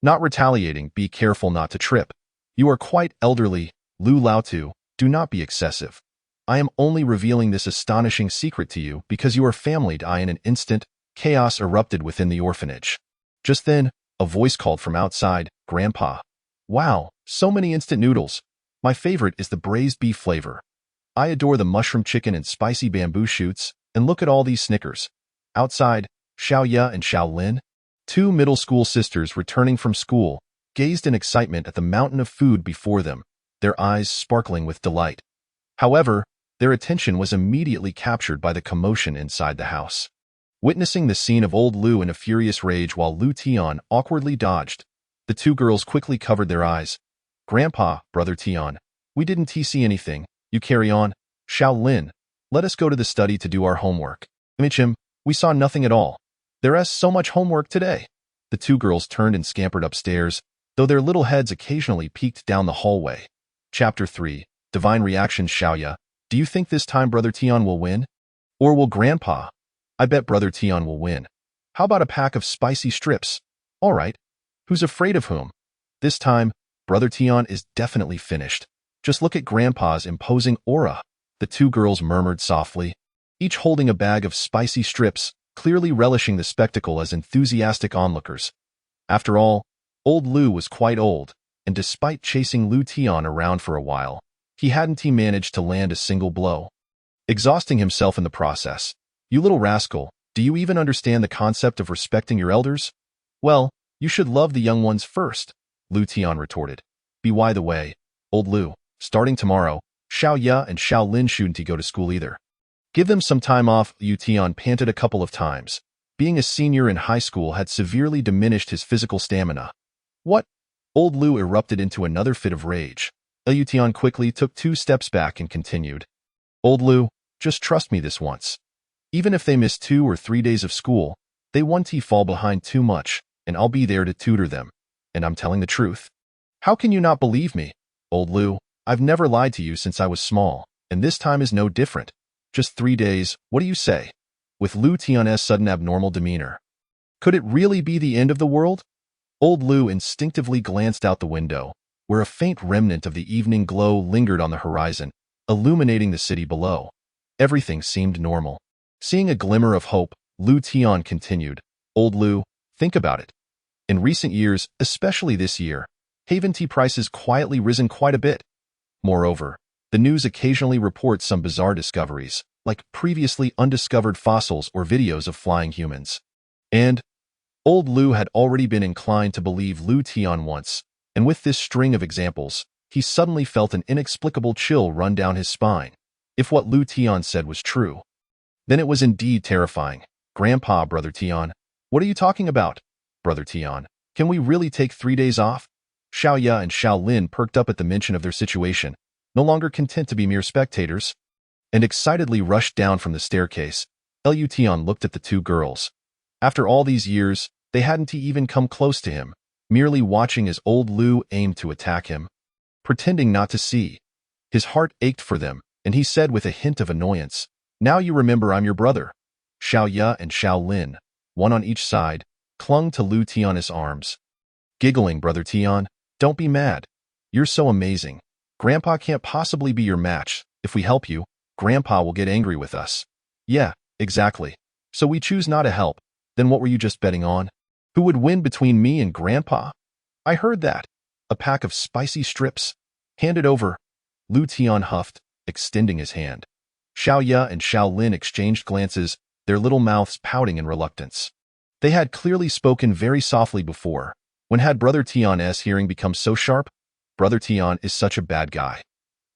Not retaliating, be careful not to trip. You are quite elderly, Lu Laotu, do not be excessive. I am only revealing this astonishing secret to you because you are family to I in an instant. Chaos erupted within the orphanage. Just then, a voice called from outside, Grandpa. Wow, so many instant noodles. My favorite is the braised beef flavor. I adore the mushroom chicken and spicy bamboo shoots, and look at all these Snickers. Outside, Xiaoya and Xiaolin, 2 middle school sisters returning from school, gazed in excitement at the mountain of food before them, their eyes sparkling with delight. However, their attention was immediately captured by the commotion inside the house. Witnessing the scene of old Lu in a furious rage while Lu Tian awkwardly dodged, the 2 girls quickly covered their eyes. Grandpa, Brother Tian, we didn't see anything. You carry on. Xiaolin, let us go to the study to do our homework. Michim, we saw nothing at all. There is so much homework today. The 2 girls turned and scampered upstairs, though their little heads occasionally peeked down the hallway. Chapter 3, Divine Reactions. Xiaoya, do you think this time Brother Tian will win? Or will Grandpa? I bet Brother Tian will win. How about a pack of spicy strips? All right. Who's afraid of whom? This time, Brother Tian is definitely finished. Just look at Grandpa's imposing aura. The 2 girls murmured softly, each holding a bag of spicy strips, clearly relishing the spectacle as enthusiastic onlookers. After all, old Lu was quite old, and despite chasing Lu Tian around for a while, he hadn't managed to land a single blow, exhausting himself in the process. You little rascal, do you even understand the concept of respecting your elders? Well, you should love the young ones first, Lu Tian retorted. By the way, old Lu, starting tomorrow, Xiao Ya and Xiao Lin shouldn't go to school either. Give them some time off. Liu Tian panted a couple of times. Being a senior in high school had severely diminished his physical stamina. What? Old Lu erupted into another fit of rage. Liu Tian quickly took 2 steps back and continued. Old Lu, just trust me this once. Even if they miss 2 or 3 days of school, they won't fall behind too much, and I'll be there to tutor them. And I'm telling the truth. How can you not believe me? Old Lu, I've never lied to you since I was small, and this time is no different. Just 3 days, what do you say? With Liu Tian's sudden abnormal demeanor. Could it really be the end of the world? Old Lu instinctively glanced out the window, where a faint remnant of the evening glow lingered on the horizon, illuminating the city below. Everything seemed normal. Seeing a glimmer of hope, Liu Tian continued, Old Lu, think about it. In recent years, especially this year, Haven tea prices quietly risen quite a bit. Moreover, the news occasionally reports some bizarre discoveries, like previously undiscovered fossils or videos of flying humans. And Old Lu had already been inclined to believe Liu Tian once, and with this string of examples, he suddenly felt an inexplicable chill run down his spine. If what Liu Tian said was true, then it was indeed terrifying. Grandpa, Brother Tian, what are you talking about? Brother Tian, can we really take 3 days off? Xiao Ya and Xiao Lin perked up at the mention of their situation, no longer content to be mere spectators, and excitedly rushed down from the staircase. Liu Tian looked at the 2 girls. After all these years, they hadn't even come close to him, merely watching as old Lu aimed to attack him. Pretending not to see. His heart ached for them, and he said with a hint of annoyance, Now you remember I'm your brother. Xiao Ya and Xiao Lin, one on each side, clung to Liu Tian's arms. Giggling, Brother Tian, don't be mad. You're so amazing. Grandpa can't possibly be your match. If we help you, Grandpa will get angry with us. Yeah, exactly. So we choose not to help. Then what were you just betting on? Who would win between me and Grandpa? I heard that. A pack of spicy strips. Hand it over. Liu Tian huffed, extending his hand. Xiao Ya and Xiao Lin exchanged glances, their little mouths pouting in reluctance. They had clearly spoken very softly before. When had Brother Tian's hearing become so sharp? Brother Tian is such a bad guy.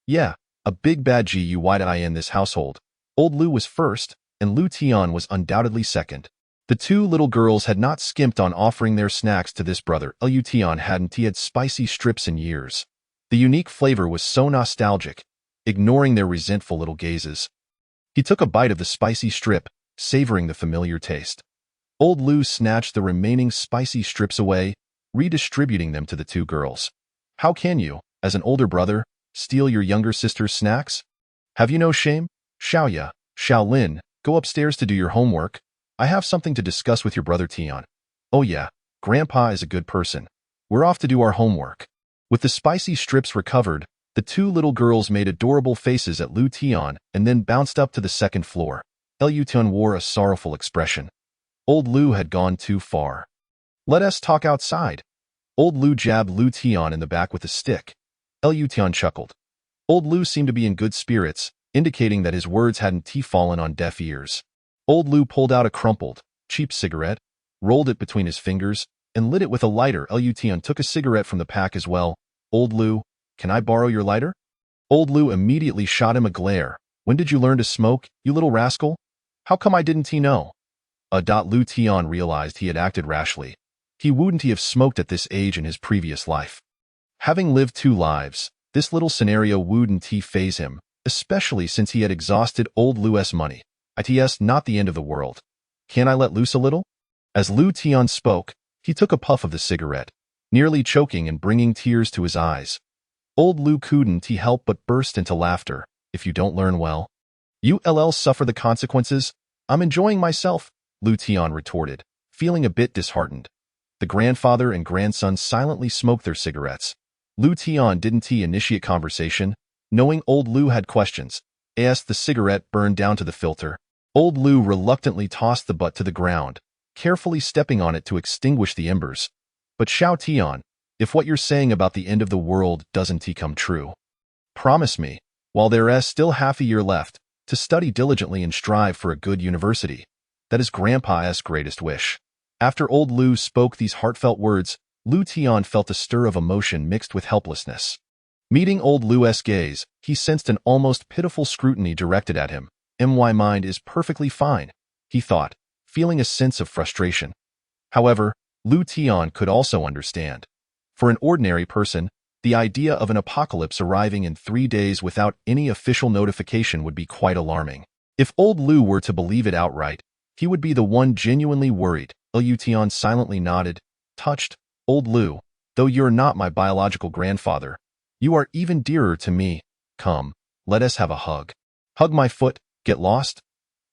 Yeah, a big bad guy in this household. Old Lu was first, and Liu Tian was undoubtedly second. The 2 little girls had not skimped on offering their snacks to this brother. Liu Tian hadn't had spicy strips in years. The unique flavor was so nostalgic, ignoring their resentful little gazes. He took a bite of the spicy strip, savoring the familiar taste. Old Lu snatched the remaining spicy strips away, redistributing them to the 2 girls. How can you, as an older brother, steal your younger sister's snacks? Have you no shame? Xiao Ya, Xiao Lin, go upstairs to do your homework. I have something to discuss with your brother Tian. Oh yeah, Grandpa is a good person. We're off to do our homework. With the spicy strips recovered, the 2 little girls made adorable faces at Liu Tian and then bounced up to the 2nd floor. Liu Tian wore a sorrowful expression. Old Lu had gone too far. Let us talk outside. Old Lu jabbed Liu Tian in the back with a stick. Liu Tian chuckled. Old Lu seemed to be in good spirits, indicating that his words hadn't fallen on deaf ears. Old Lu pulled out a crumpled, cheap cigarette, rolled it between his fingers, and lit it with a lighter. Liu Tian took a cigarette from the pack as well. Old Lu, can I borrow your lighter? Old Lu immediately shot him a glare. When did you learn to smoke, you little rascal? How come I didn't know? Liu Tian realized he had acted rashly. He wouldn't have smoked at this age in his previous life. Having lived 2 lives, this little scenario wouldn't faze him, especially since he had exhausted old Lu's money. It's not the end of the world. Can I let loose a little? As Liu Tian spoke, he took a puff of the cigarette, nearly choking and bringing tears to his eyes. Old Lu couldn't help but burst into laughter. If you don't learn well, you'll suffer the consequences. I'm enjoying myself, Liu Tian retorted, feeling a bit disheartened. The grandfather and grandson silently smoked their cigarettes. Liu Tian didn't initiate conversation, knowing old Lu had questions. As the cigarette burned down to the filter, old Lu reluctantly tossed the butt to the ground, carefully stepping on it to extinguish the embers. But Xiao Tian, if what you're saying about the end of the world doesn't come true, promise me, while there's still half a year left, to study diligently and strive for a good university. That is Grandpa's greatest wish. After old Lu spoke these heartfelt words, Lu Tian felt a stir of emotion mixed with helplessness. Meeting old Lu's gaze, he sensed an almost pitiful scrutiny directed at him. My mind is perfectly fine, he thought, feeling a sense of frustration. However, Lu Tian could also understand. For an ordinary person, the idea of an apocalypse arriving in 3 days without any official notification would be quite alarming. If old Lu were to believe it outright, he would be the one genuinely worried. Lu Tian silently nodded, touched. Old Lu, though you're not my biological grandfather, you are even dearer to me. Come, let us have a hug. Hug my foot, get lost?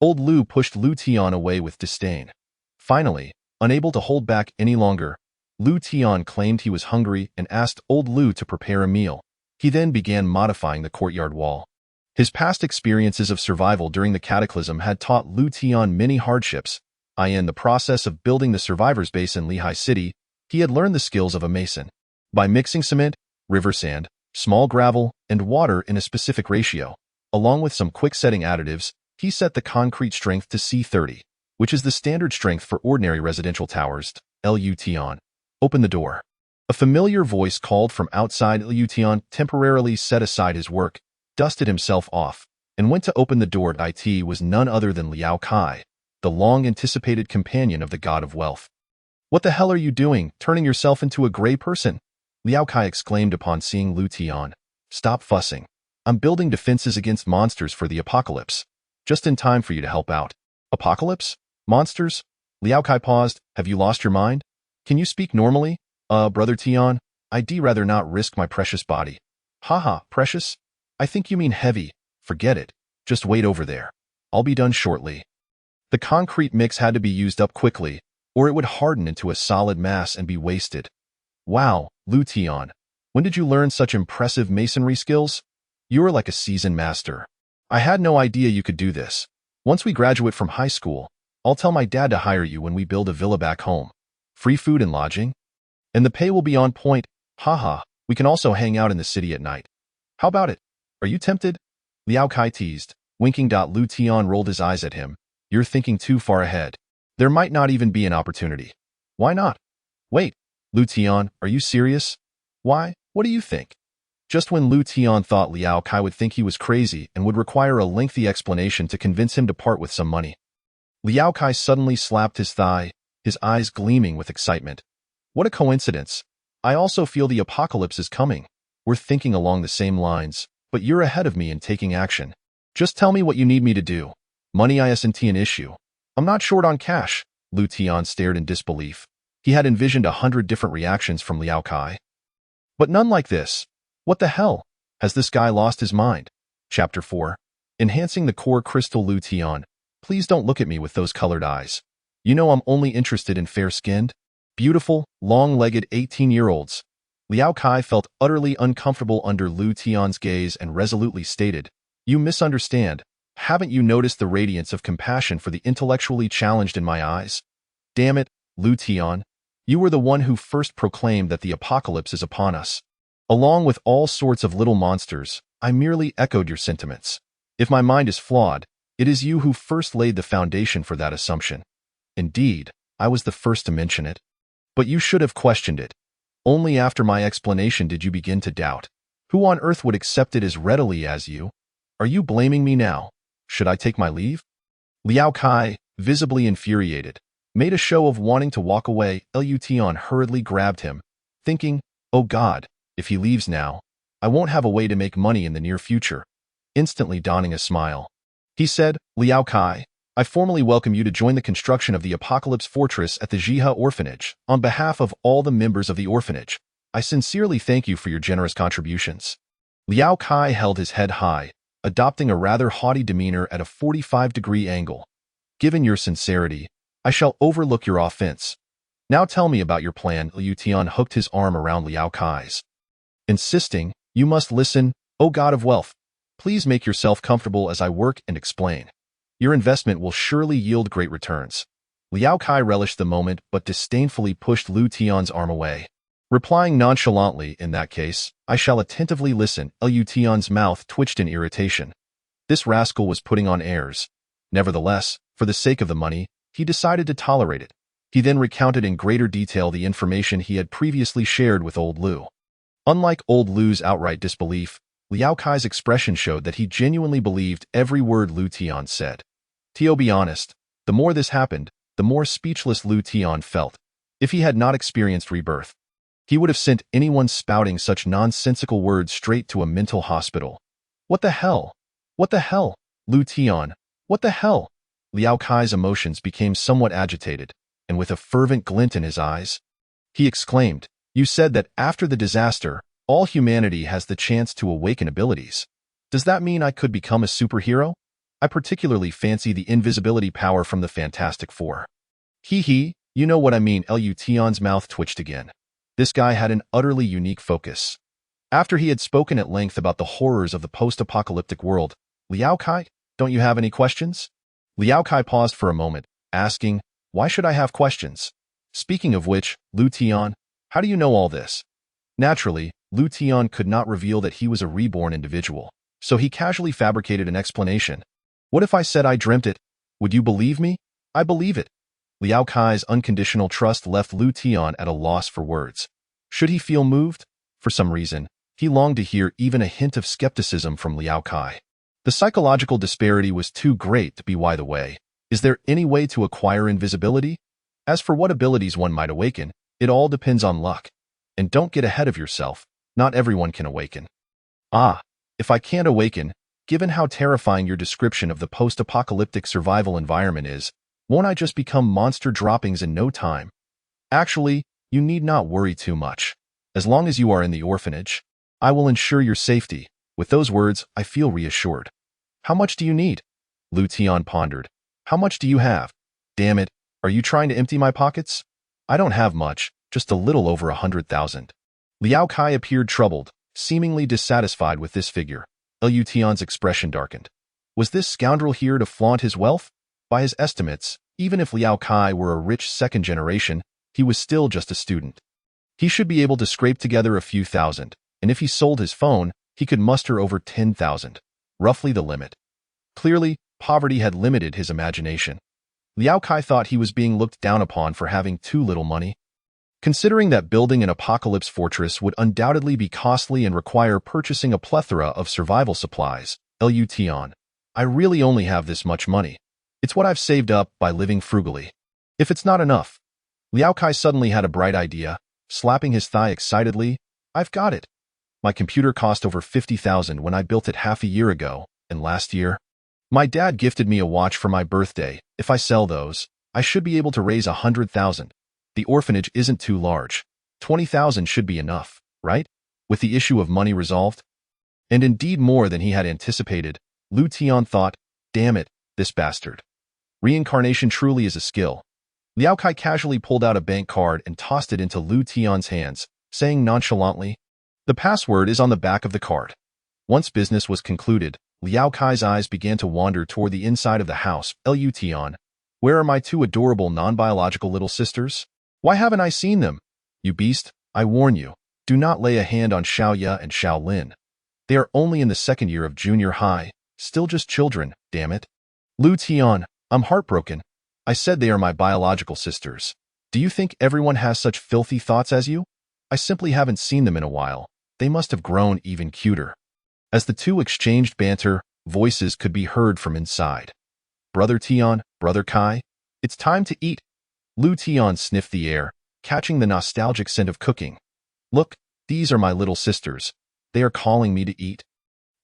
Old Lu pushed Lu Tian away with disdain. Finally, unable to hold back any longer, Lu Tian claimed he was hungry and asked old Lu to prepare a meal. He then began modifying the courtyard wall. His past experiences of survival during the cataclysm had taught Lu Tian many hardships. In the process of building the survivors' base in Lehigh City, he had learned the skills of a mason. By mixing cement, river sand, small gravel, and water in a specific ratio, along with some quick-setting additives, he set the concrete strength to C30, which is the standard strength for ordinary residential towers. Lu Tian, open the door. A familiar voice called from outside. Lu Tian temporarily set aside his work, dusted himself off, and went to open the door. It was none other than Liao Kai, the long-anticipated companion of the god of wealth. What the hell are you doing, turning yourself into a gray person? Liao Kai exclaimed upon seeing Lu Tian. Stop fussing. I'm building defenses against monsters for the apocalypse. Just in time for you to help out. Apocalypse? Monsters? Liao Kai paused. Have you lost your mind? Can you speak normally? Brother Tian, I'd rather not risk my precious body. Haha, precious? I think you mean heavy. Forget it. Just wait over there. I'll be done shortly. The concrete mix had to be used up quickly, or it would harden into a solid mass and be wasted. Wow, Lu Tian, when did you learn such impressive masonry skills? You are like a seasoned master. I had no idea you could do this. Once we graduate from high school, I'll tell my dad to hire you when we build a villa back home. Free food and lodging? And the pay will be on point. Haha, we can also hang out in the city at night. How about it? Are you tempted? Liao Kai teased, winking. Lu Tian rolled his eyes at him. You're thinking too far ahead. There might not even be an opportunity. Why not? Wait, Lu Tian, are you serious? Why? What do you think? Just when Lu Tian thought Liao Kai would think he was crazy and would require a lengthy explanation to convince him to part with some money, Liao Kai suddenly slapped his thigh, his eyes gleaming with excitement. What a coincidence. I also feel the apocalypse is coming. We're thinking along the same lines, but you're ahead of me in taking action. Just tell me what you need me to do. Money isn't an issue. I'm not short on cash. Lu Tian stared in disbelief. He had envisioned 100 different reactions from Liao Kai, but none like this. What the hell? Has this guy lost his mind? Chapter 4. Enhancing the core crystal. Lu Tian, please don't look at me with those colored eyes. You know I'm only interested in fair-skinned, beautiful, long-legged 18-year-olds. Liao Kai felt utterly uncomfortable under Lu Tian's gaze and resolutely stated, You misunderstand. Haven't you noticed the radiance of compassion for the intellectually challenged in my eyes? Damn it, Lu Tian. You were the one who first proclaimed that the apocalypse is upon us. Along with all sorts of little monsters, I merely echoed your sentiments. If my mind is flawed, it is you who first laid the foundation for that assumption. Indeed, I was the first to mention it. But you should have questioned it. Only after my explanation did you begin to doubt. Who on earth would accept it as readily as you? Are you blaming me now? Should I take my leave? Liao Kai, visibly infuriated, made a show of wanting to walk away. Lu Tian hurriedly grabbed him, thinking, Oh God, if he leaves now, I won't have a way to make money in the near future. Instantly donning a smile, he said, Liao Kai, I formally welcome you to join the construction of the Apocalypse Fortress at the Jiha Orphanage. On behalf of all the members of the orphanage, I sincerely thank you for your generous contributions. Liao Kai held his head high, adopting a rather haughty demeanor at a 45-degree angle. Given your sincerity, I shall overlook your offense. Now tell me about your plan. Lu Tian hooked his arm around Liao Kai's, insisting, You must listen, O God of wealth. Please make yourself comfortable as I work and explain. Your investment will surely yield great returns. Liao Kai relished the moment but disdainfully pushed Lu Tian's arm away, replying nonchalantly, In that case, I shall attentively listen. Lu Tian's mouth twitched in irritation. This rascal was putting on airs. Nevertheless, for the sake of the money, he decided to tolerate it. He then recounted in greater detail the information he had previously shared with old Lu. Unlike old Lu's outright disbelief, Liao Kai's expression showed that he genuinely believed every word Lu Tian said. To be honest, the more this happened, the more speechless Lu Tian felt. If he had not experienced rebirth, he would have sent anyone spouting such nonsensical words straight to a mental hospital. What the hell? What the hell? Lu Tian, what the hell? Liao Kai's emotions became somewhat agitated, and with a fervent glint in his eyes, he exclaimed, "You said that after the disaster, all humanity has the chance to awaken abilities. Does that mean I could become a superhero? I particularly fancy the invisibility power from the Fantastic Four." Hee, you know what I mean. Lu Tian's mouth twitched again. This guy had an utterly unique focus. After he had spoken at length about the horrors of the post-apocalyptic world, "Liao Kai, don't you have any questions?" Liao Kai paused for a moment, asking, "Why should I have questions? Speaking of which, Lu Tian, how do you know all this?" Naturally, Lu Tian could not reveal that he was a reborn individual, so he casually fabricated an explanation. "What if I said I dreamt it? Would you believe me?" "I believe it." Liao Kai's unconditional trust left Lu Tian at a loss for words. Should he feel moved? For some reason, he longed to hear even a hint of skepticism from Liao Kai. The psychological disparity was too great to be by the way. Is there any way to acquire invisibility? As for what abilities one might awaken, it all depends on luck. And don't get ahead of yourself, not everyone can awaken. Ah, if I can't awaken, given how terrifying your description of the post-apocalyptic survival environment is, won't I just become monster droppings in no time? Actually, you need not worry too much. As long as you are in the orphanage, I will ensure your safety. With those words, I feel reassured. How much do you need? Lu Tian pondered. How much do you have? Damn it, are you trying to empty my pockets? I don't have much, just a little over 100,000. Liao Kai appeared troubled, seemingly dissatisfied with this figure. Lu Tian's expression darkened. Was this scoundrel here to flaunt his wealth? By his estimates, even if Liao Kai were a rich second generation, he was still just a student. He should be able to scrape together a few thousand, and if he sold his phone, he could muster over 10,000, roughly the limit. Clearly, poverty had limited his imagination. Liao Kai thought he was being looked down upon for having too little money. Considering that building an apocalypse fortress would undoubtedly be costly and require purchasing a plethora of survival supplies, Lu Tian, I really only have this much money. It's what I've saved up by living frugally. If it's not enough. Liao Kai suddenly had a bright idea, slapping his thigh excitedly. I've got it. My computer cost over 50,000 when I built it half a year ago, and last year, my dad gifted me a watch for my birthday. If I sell those, I should be able to raise 100,000. The orphanage isn't too large. 20,000 should be enough, right? With the issue of money resolved? And indeed more than he had anticipated, Lu Tian thought, damn it, this bastard. Reincarnation truly is a skill. Liao Kai casually pulled out a bank card and tossed it into Lu Tian's hands, saying nonchalantly, the password is on the back of the card. Once business was concluded, Liao Kai's eyes began to wander toward the inside of the house. Lu Tian, where are my two adorable non-biological little sisters? Why haven't I seen them? You beast, I warn you, do not lay a hand on Xiaoya and Xiaolin. They are only in the second year of junior high, still just children, damn it. Lu Tian, I'm heartbroken. I said they are my biological sisters. Do you think everyone has such filthy thoughts as you? I simply haven't seen them in a while. They must have grown even cuter. As the two exchanged banter, voices could be heard from inside. Brother Tian, Brother Kai, it's time to eat. Lu Tian sniffed the air, catching the nostalgic scent of cooking. Look, these are my little sisters. They are calling me to eat.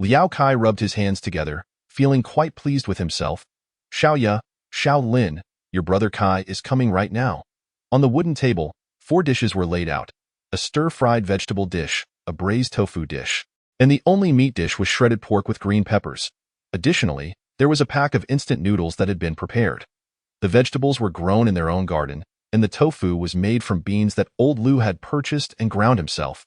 Liao Kai rubbed his hands together, feeling quite pleased with himself. Xiaoya, Xiaolin, your brother Kai is coming right now. On the wooden table, 4 dishes were laid out. A stir-fried vegetable dish, a braised tofu dish, and the only meat dish was shredded pork with green peppers. Additionally, there was a pack of instant noodles that had been prepared. The vegetables were grown in their own garden, and the tofu was made from beans that old Lu had purchased and ground himself.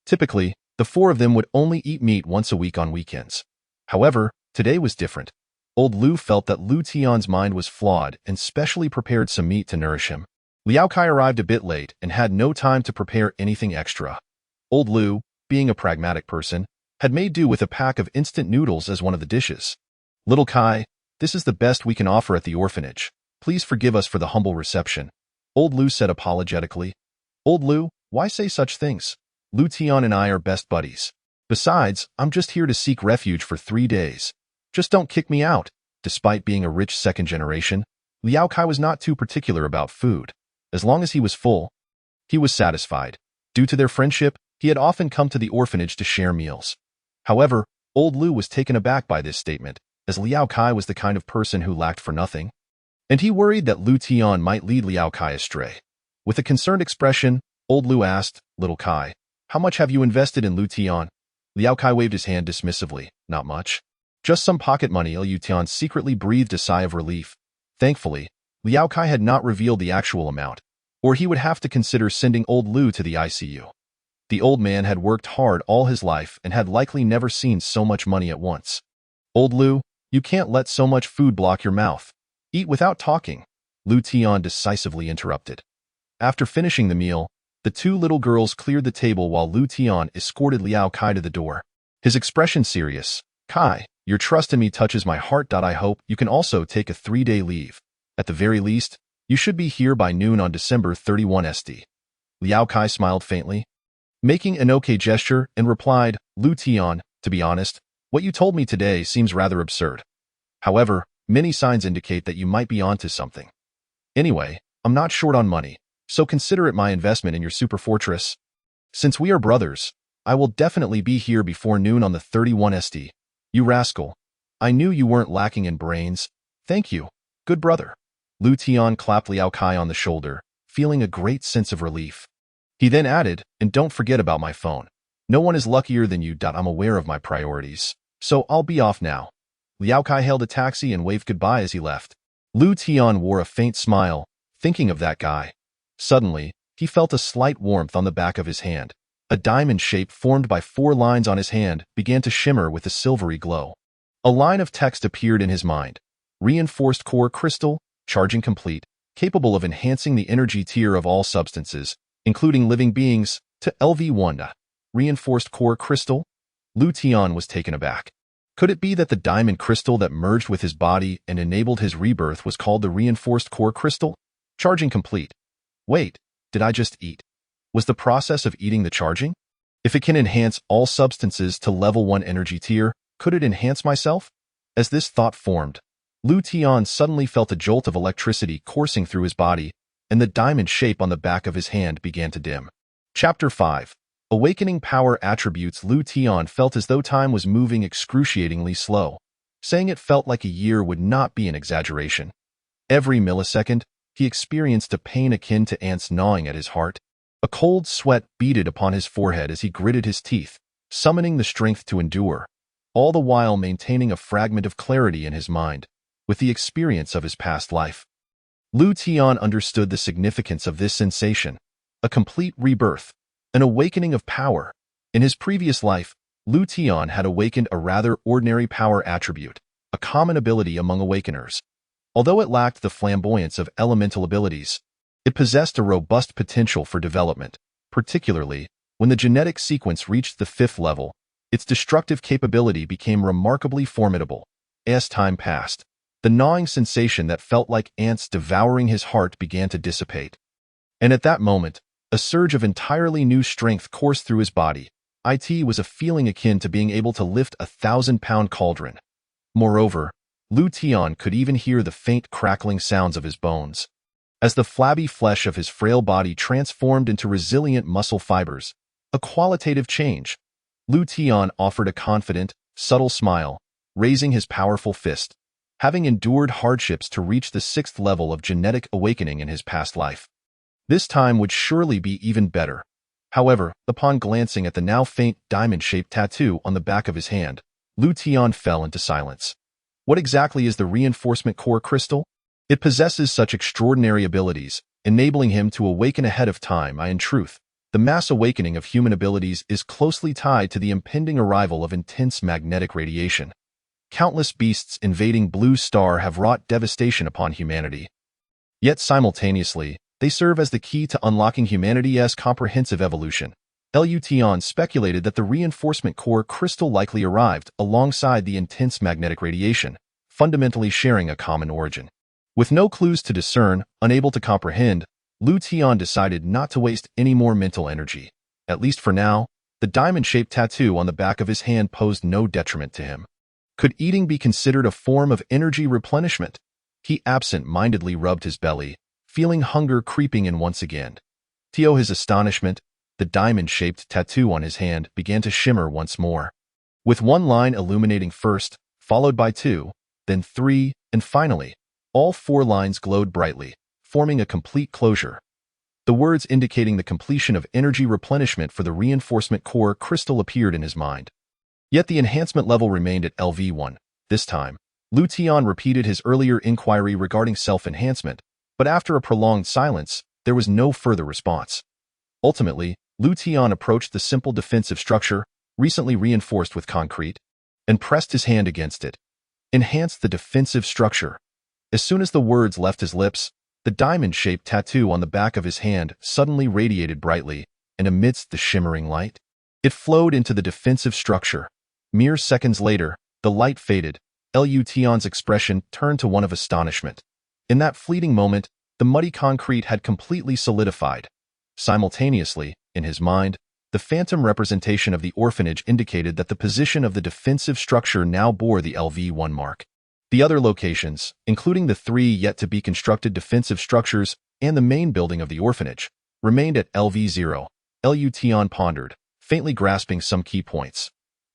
Typically, the 4 of them would only eat meat once a week on weekends. However, today was different. Old Lu felt that Lu Tian's mind was flawed and specially prepared some meat to nourish him. Liao Kai arrived a bit late and had no time to prepare anything extra. Old Lu, being a pragmatic person, had made do with a pack of instant noodles as one of the dishes. Little Kai, this is the best we can offer at the orphanage. Please forgive us for the humble reception. Old Lu said apologetically. Old Lu, why say such things? Lu Tian and I are best buddies. Besides, I'm just here to seek refuge for 3 days. Just don't kick me out. Despite being a rich second generation, Liao Kai was not too particular about food. As long as he was full, he was satisfied. Due to their friendship, he had often come to the orphanage to share meals. However, Old Lu was taken aback by this statement, as Liao Kai was the kind of person who lacked for nothing. And he worried that Lu Tian might lead Liao Kai astray. With a concerned expression, Old Lu asked, Little Kai, how much have you invested in Lu Tian? Liao Kai waved his hand dismissively. Not much. Just some pocket money. Lu Tian secretly breathed a sigh of relief. Thankfully, Liao Kai had not revealed the actual amount, or he would have to consider sending Old Lu to the ICU. The old man had worked hard all his life and had likely never seen so much money at once. Old Lu, you can't let so much food block your mouth. Eat without talking, Lu Tian decisively interrupted. After finishing the meal, the two little girls cleared the table while Lu Tian escorted Liao Kai to the door. His expression serious. Kai, your trust in me touches my heart. I hope you can also take a 3-day leave. At the very least, you should be here by noon on December 31 ST. Liao Kai smiled faintly, making an okay gesture, and replied, Lu Tian, to be honest, what you told me today seems rather absurd. However, many signs indicate that you might be onto something. Anyway, I'm not short on money, so consider it my investment in your super fortress. Since we are brothers, I will definitely be here before noon on the 31 ST. You rascal. I knew you weren't lacking in brains. Thank you, good brother. Lu Tian clapped Liao Kai on the shoulder, feeling a great sense of relief. He then added, and don't forget about my phone. No one is luckier than you. I'm aware of my priorities, so I'll be off now. Liao Kai hailed a taxi and waved goodbye as he left. Lu Tian wore a faint smile, thinking of that guy. Suddenly, he felt a slight warmth on the back of his hand. A diamond shape formed by 4 lines on his hand began to shimmer with a silvery glow. A line of text appeared in his mind. Reinforced core crystal, charging complete, capable of enhancing the energy tier of all substances, including living beings, to LV1. Reinforced core crystal? Lu Tian was taken aback. Could it be that the diamond crystal that merged with his body and enabled his rebirth was called the reinforced core crystal? Charging complete. Wait, did I just eat? Was the process of eating the charging? If it can enhance all substances to level 1 energy tier, could it enhance myself? As this thought formed, Lu Tian suddenly felt a jolt of electricity coursing through his body, and the diamond shape on the back of his hand began to dim. Chapter 5. Awakening Power Attributes. Lu Tian felt as though time was moving excruciatingly slow. Saying it felt like a year would not be an exaggeration. Every millisecond, he experienced a pain akin to ants gnawing at his heart. A cold sweat beaded upon his forehead as he gritted his teeth, summoning the strength to endure, all the while maintaining a fragment of clarity in his mind, with the experience of his past life. Lu Tian understood the significance of this sensation, a complete rebirth, an awakening of power. In his previous life, Lu Tian had awakened a rather ordinary power attribute, a common ability among awakeners. Although it lacked the flamboyance of elemental abilities, it possessed a robust potential for development, particularly when the genetic sequence reached the 5th level. Its destructive capability became remarkably formidable. As time passed, the gnawing sensation that felt like ants devouring his heart began to dissipate. And at that moment, a surge of entirely new strength coursed through his body. It was a feeling akin to being able to lift a 1,000-pound cauldron. Moreover, Lu Tian could even hear the faint crackling sounds of his bones. As the flabby flesh of his frail body transformed into resilient muscle fibers, a qualitative change. Lu Tian offered a confident, subtle smile, raising his powerful fist, having endured hardships to reach the 6th level of genetic awakening in his past life. This time would surely be even better. However, upon glancing at the now faint diamond-shaped tattoo on the back of his hand, Lu Tian fell into silence. What exactly is the reinforcement core crystal? It possesses such extraordinary abilities, enabling him to awaken ahead of time. In truth, the mass awakening of human abilities is closely tied to the impending arrival of intense magnetic radiation. Countless beasts invading Blue Star have wrought devastation upon humanity. Yet simultaneously, they serve as the key to unlocking humanity's comprehensive evolution. Lu Tian speculated that the reinforcement core crystal likely arrived alongside the intense magnetic radiation, fundamentally sharing a common origin. With no clues to discern, unable to comprehend, Lu Tian decided not to waste any more mental energy. At least for now, the diamond-shaped tattoo on the back of his hand posed no detriment to him. Could eating be considered a form of energy replenishment? He absent-mindedly rubbed his belly, feeling hunger creeping in once again. To his astonishment, the diamond-shaped tattoo on his hand began to shimmer once more, with one line illuminating first, followed by two, then three, and finally, all four lines glowed brightly, forming a complete closure. The words indicating the completion of energy replenishment for the reinforcement core crystal appeared in his mind. Yet the enhancement level remained at LV1. This time, Lu Tian repeated his earlier inquiry regarding self-enhancement, but after a prolonged silence, there was no further response. Ultimately, Lu Tian approached the simple defensive structure, recently reinforced with concrete, and pressed his hand against it. Enhance the defensive structure. As soon as the words left his lips, the diamond-shaped tattoo on the back of his hand suddenly radiated brightly, and amidst the shimmering light, it flowed into the defensive structure. Mere seconds later, the light faded. Lu Tian's expression turned to one of astonishment. In that fleeting moment, the muddy concrete had completely solidified. Simultaneously, in his mind, the phantom representation of the orphanage indicated that the position of the defensive structure now bore the LV1 mark. The other locations, including the three yet-to-be-constructed defensive structures and the main building of the orphanage, remained at LV0. Lu Tian pondered, faintly grasping some key points.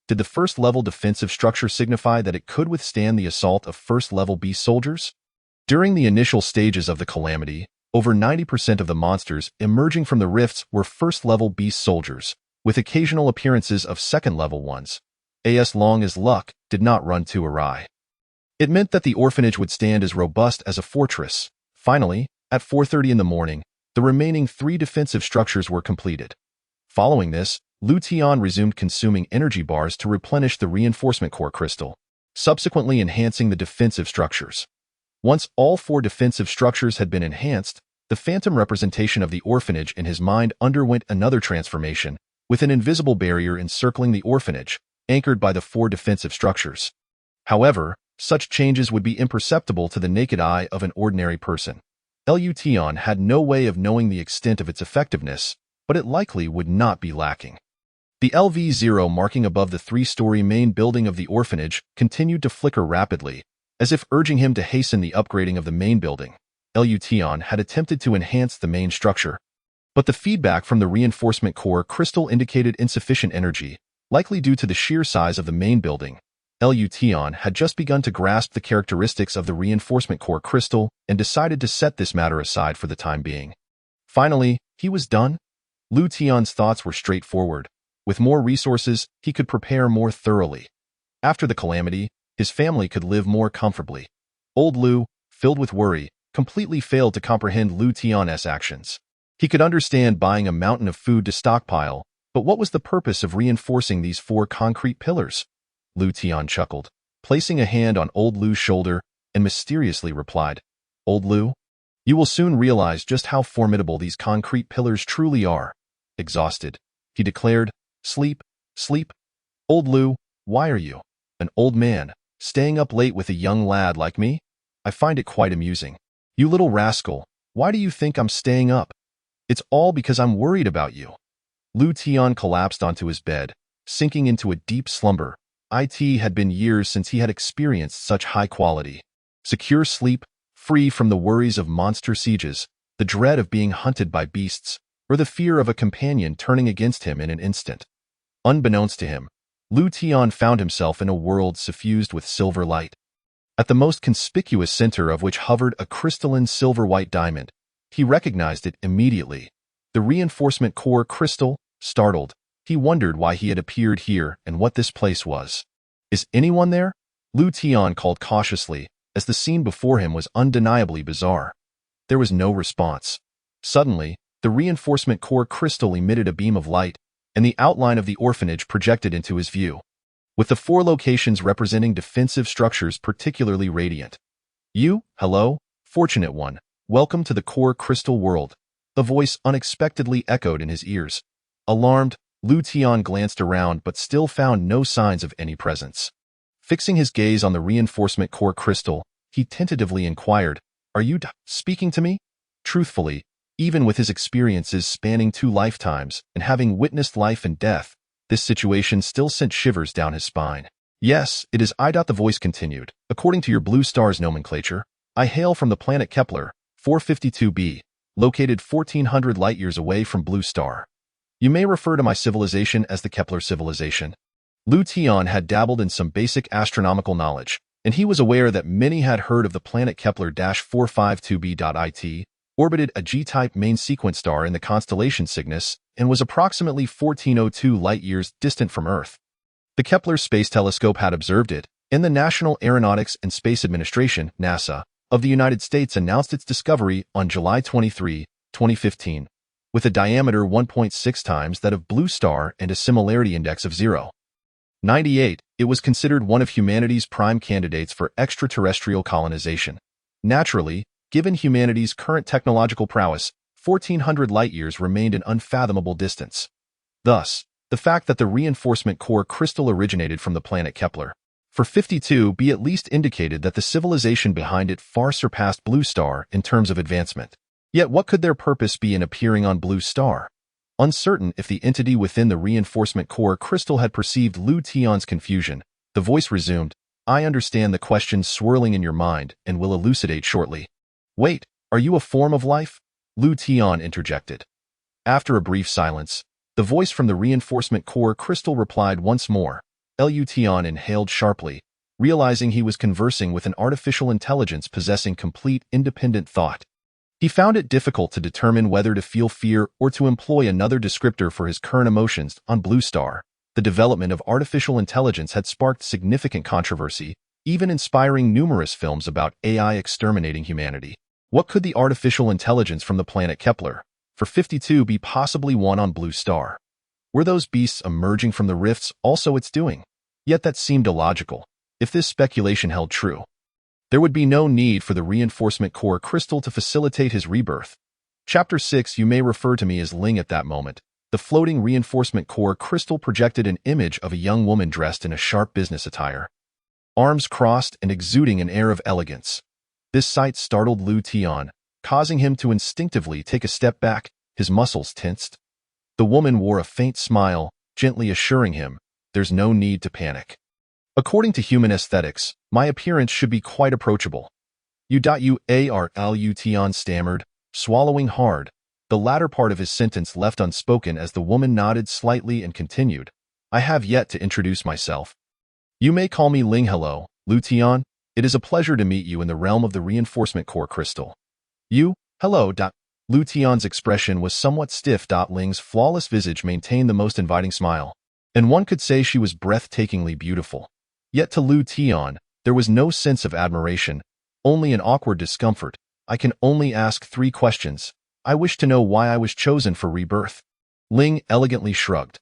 Did the first-level defensive structure signify that it could withstand the assault of first-level beast soldiers? During the initial stages of the calamity, over 90% of the monsters emerging from the rifts were first-level beast soldiers, with occasional appearances of second-level ones. As long as luck did not run too awry. It meant that the orphanage would stand as robust as a fortress. Finally, at 4:30 in the morning, the remaining three defensive structures were completed. Following this, Lu Tian resumed consuming energy bars to replenish the reinforcement core crystal, subsequently enhancing the defensive structures. Once all four defensive structures had been enhanced, the phantom representation of the orphanage in his mind underwent another transformation, with an invisible barrier encircling the orphanage, anchored by the four defensive structures. However, such changes would be imperceptible to the naked eye of an ordinary person. Lu Tian had no way of knowing the extent of its effectiveness, but it likely would not be lacking. The LV0 marking above the three-story main building of the orphanage continued to flicker rapidly, as if urging him to hasten the upgrading of the main building. Lu Tian had attempted to enhance the main structure, but the feedback from the reinforcement core crystal indicated insufficient energy, likely due to the sheer size of the main building. Lu Tian had just begun to grasp the characteristics of the reinforcement core crystal and decided to set this matter aside for the time being. Finally, he was done. Lu Tian's thoughts were straightforward. With more resources, he could prepare more thoroughly. After the calamity, his family could live more comfortably. Old Lu, filled with worry, completely failed to comprehend Lu Tian's actions. He could understand buying a mountain of food to stockpile, but what was the purpose of reinforcing these four concrete pillars? Lu Tian chuckled, placing a hand on Old Lu's shoulder, and mysteriously replied, "Old Lu, you will soon realize just how formidable these concrete pillars truly are." Exhausted, he declared, "Sleep, sleep. Old Lu, why are you, an old man, staying up late with a young lad like me? I find it quite amusing. You little rascal, why do you think I'm staying up? It's all because I'm worried about you." Lu Tian collapsed onto his bed, sinking into a deep slumber. It had been years since he had experienced such high-quality, secure sleep, free from the worries of monster sieges, the dread of being hunted by beasts, or the fear of a companion turning against him in an instant. Unbeknownst to him, Lu Tian found himself in a world suffused with silver light, at the most conspicuous center of which hovered a crystalline silver-white diamond. He recognized it immediately. The reinforcement core crystal. Startled, he wondered why he had appeared here and what this place was. "Is anyone there?" Lu Tian called cautiously, as the scene before him was undeniably bizarre. There was no response. Suddenly, the reinforcement core crystal emitted a beam of light, and the outline of the orphanage projected into his view, with the four locations representing defensive structures particularly radiant. Hello, fortunate one, welcome to the core crystal world," a voice unexpectedly echoed in his ears. Alarmed, Lu Tian glanced around but still found no signs of any presence. Fixing his gaze on the reinforcement core crystal, he tentatively inquired, "Are you speaking to me?" Truthfully, Even with his experiences spanning 2 lifetimes and having witnessed life and death, this situation still sent shivers down his spine. Yes, it is I. The voice continued. According to your blue star's nomenclature, I hail from the planet Kepler, 452b, located 1400 light-years away from Blue Star. You may refer to my civilization as the Kepler civilization. Lu Tian had dabbled in some basic astronomical knowledge, and he was aware that many had heard of the planet Kepler-452b.it, orbited a G-type main sequence star in the constellation Cygnus, and was approximately 1402 light-years distant from Earth. The Kepler Space Telescope had observed it, and the National Aeronautics and Space Administration, NASA, of the United States announced its discovery on July 23, 2015, with a diameter 1.6 times that of Blue Star and a similarity index of 0.98. It was considered one of humanity's prime candidates for extraterrestrial colonization. Naturally, given humanity's current technological prowess, 1400 light-years remained an unfathomable distance. Thus, the fact that the reinforcement core crystal originated from the planet Kepler, 452b, at least indicated that the civilization behind it far surpassed Blue Star in terms of advancement. Yet what could their purpose be in appearing on Blue Star? Uncertain if the entity within the reinforcement core crystal had perceived Lu Tian's confusion, the voice resumed, I understand the questions swirling in your mind and will elucidate shortly. Wait, are you a form of life? Lu Tian interjected. After a brief silence, the voice from the reinforcement core crystal replied once more. Lu Tian inhaled sharply, realizing he was conversing with an artificial intelligence possessing complete independent thought. He found it difficult to determine whether to feel fear or to employ another descriptor for his current emotions. On Blue Star, the development of artificial intelligence had sparked significant controversy, even inspiring numerous films about AI exterminating humanity. What could the artificial intelligence from the planet Kepler, 452b, possibly want on Blue Star? Were those beasts emerging from the rifts also its doing? Yet that seemed illogical. If this speculation held true, there would be no need for the reinforcement core crystal to facilitate his rebirth. Chapter 6. You may refer to me as Ling. At that moment, the floating reinforcement core crystal projected an image of a young woman dressed in a sharp business attire, arms crossed and exuding an air of elegance. This sight startled Lu Tian, causing him to instinctively take a step back, his muscles tensed. The woman wore a faint smile, gently assuring him, there's no need to panic. According to human aesthetics, my appearance should be quite approachable. Lu Tian stammered, swallowing hard, the latter part of his sentence left unspoken as the woman nodded slightly and continued, I have yet to introduce myself. You may call me Ling. Hello, Lu Tian. It is a pleasure to meet you in the realm of the reinforcement core crystal. Hello. Lu Tian's expression was somewhat stiff. Ling's flawless visage maintained the most inviting smile, and one could say she was breathtakingly beautiful. Yet to Lu Tian, there was no sense of admiration, only an awkward discomfort. I can only ask 3 questions. I wish to know why I was chosen for rebirth. Ling elegantly shrugged.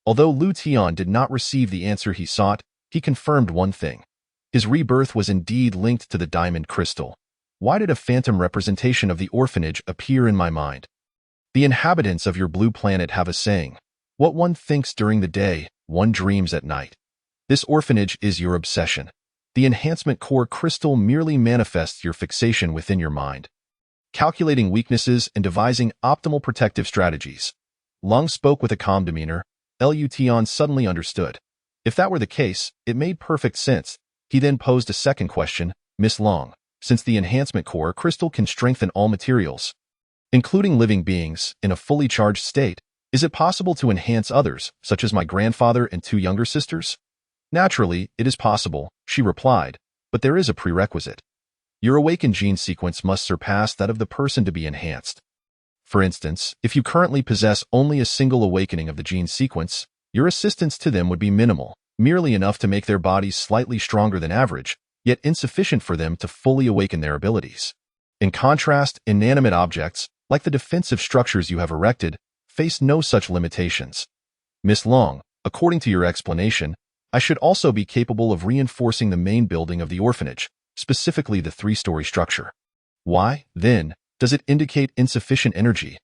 Although Lu Tian did not receive the answer he sought, he confirmed one thing. His rebirth was indeed linked to the diamond crystal. Why did a phantom representation of the orphanage appear in my mind? The inhabitants of your blue planet have a saying. What one thinks during the day, one dreams at night. This orphanage is your obsession. The enhancement core crystal merely manifests your fixation within your mind. Calculating weaknesses and devising optimal protective strategies. Lung spoke with a calm demeanor. Lu Tian suddenly understood. If that were the case, it made perfect sense. He then posed a second question, Miss Long, since the enhancement core crystal can strengthen all materials, including living beings, in a fully charged state, is it possible to enhance others, such as my grandfather and 2 younger sisters? Naturally, it is possible, she replied, but there is a prerequisite. Your awakened gene sequence must surpass that of the person to be enhanced. For instance, if you currently possess only a single awakening of the gene sequence, your assistance to them would be minimal, merely enough to make their bodies slightly stronger than average, yet insufficient for them to fully awaken their abilities. In contrast, inanimate objects, like the defensive structures you have erected, face no such limitations. Miss Long, according to your explanation, I should also be capable of reinforcing the main building of the orphanage, specifically the 3-story structure. Why, then, does it indicate insufficient energy?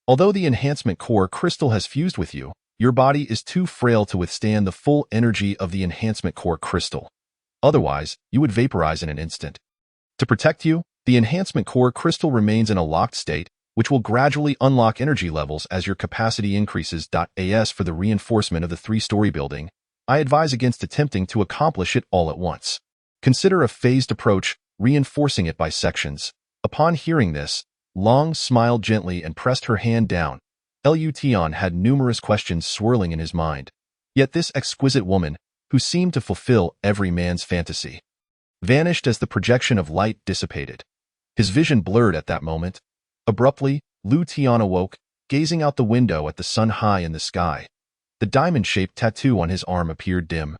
Although the enhancement core crystal has fused with you, your body is too frail to withstand the full energy of the enhancement core crystal. Otherwise, you would vaporize in an instant. To protect you, the enhancement core crystal remains in a locked state, which will gradually unlock energy levels as your capacity increases. As for the reinforcement of the 3-story building, I advise against attempting to accomplish it all at once. Consider a phased approach, reinforcing it by sections. Upon hearing this, Long smiled gently and pressed her hand down. Lution had numerous questions swirling in his mind. Yet this exquisite woman, who seemed to fulfill every man's fantasy, vanished as the projection of light dissipated. His vision blurred at that moment. Abruptly, Lu Tian awoke, gazing out the window at the sun high in the sky. The diamond-shaped tattoo on his arm appeared dim,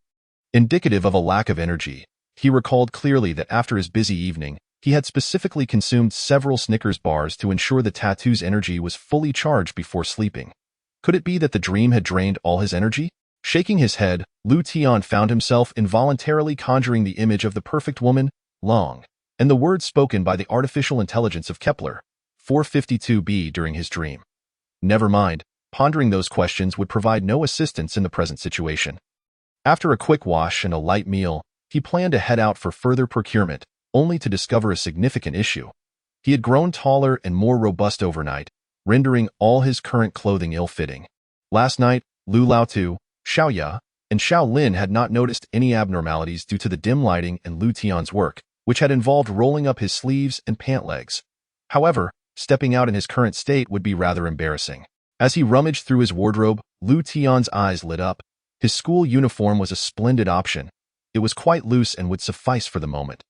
indicative of a lack of energy. He recalled clearly that after his busy evening, he had specifically consumed several Snickers bars to ensure the tattoo's energy was fully charged before sleeping. Could it be that the dream had drained all his energy? Shaking his head, Lu Tian found himself involuntarily conjuring the image of the perfect woman, Long, and the words spoken by the artificial intelligence of Kepler 452b during his dream. Never mind, pondering those questions would provide no assistance in the present situation. After a quick wash and a light meal, he planned to head out for further procurement, only to discover a significant issue. He had grown taller and more robust overnight, rendering all his current clothing ill-fitting. Last night, Lu Laotu, Xiao Ya, and Xiao Lin had not noticed any abnormalities due to the dim lighting and Lu Tian's work, which had involved rolling up his sleeves and pant legs. However, stepping out in his current state would be rather embarrassing. As he rummaged through his wardrobe, Lu Tian's eyes lit up. His school uniform was a splendid option. It was quite loose and would suffice for the moment.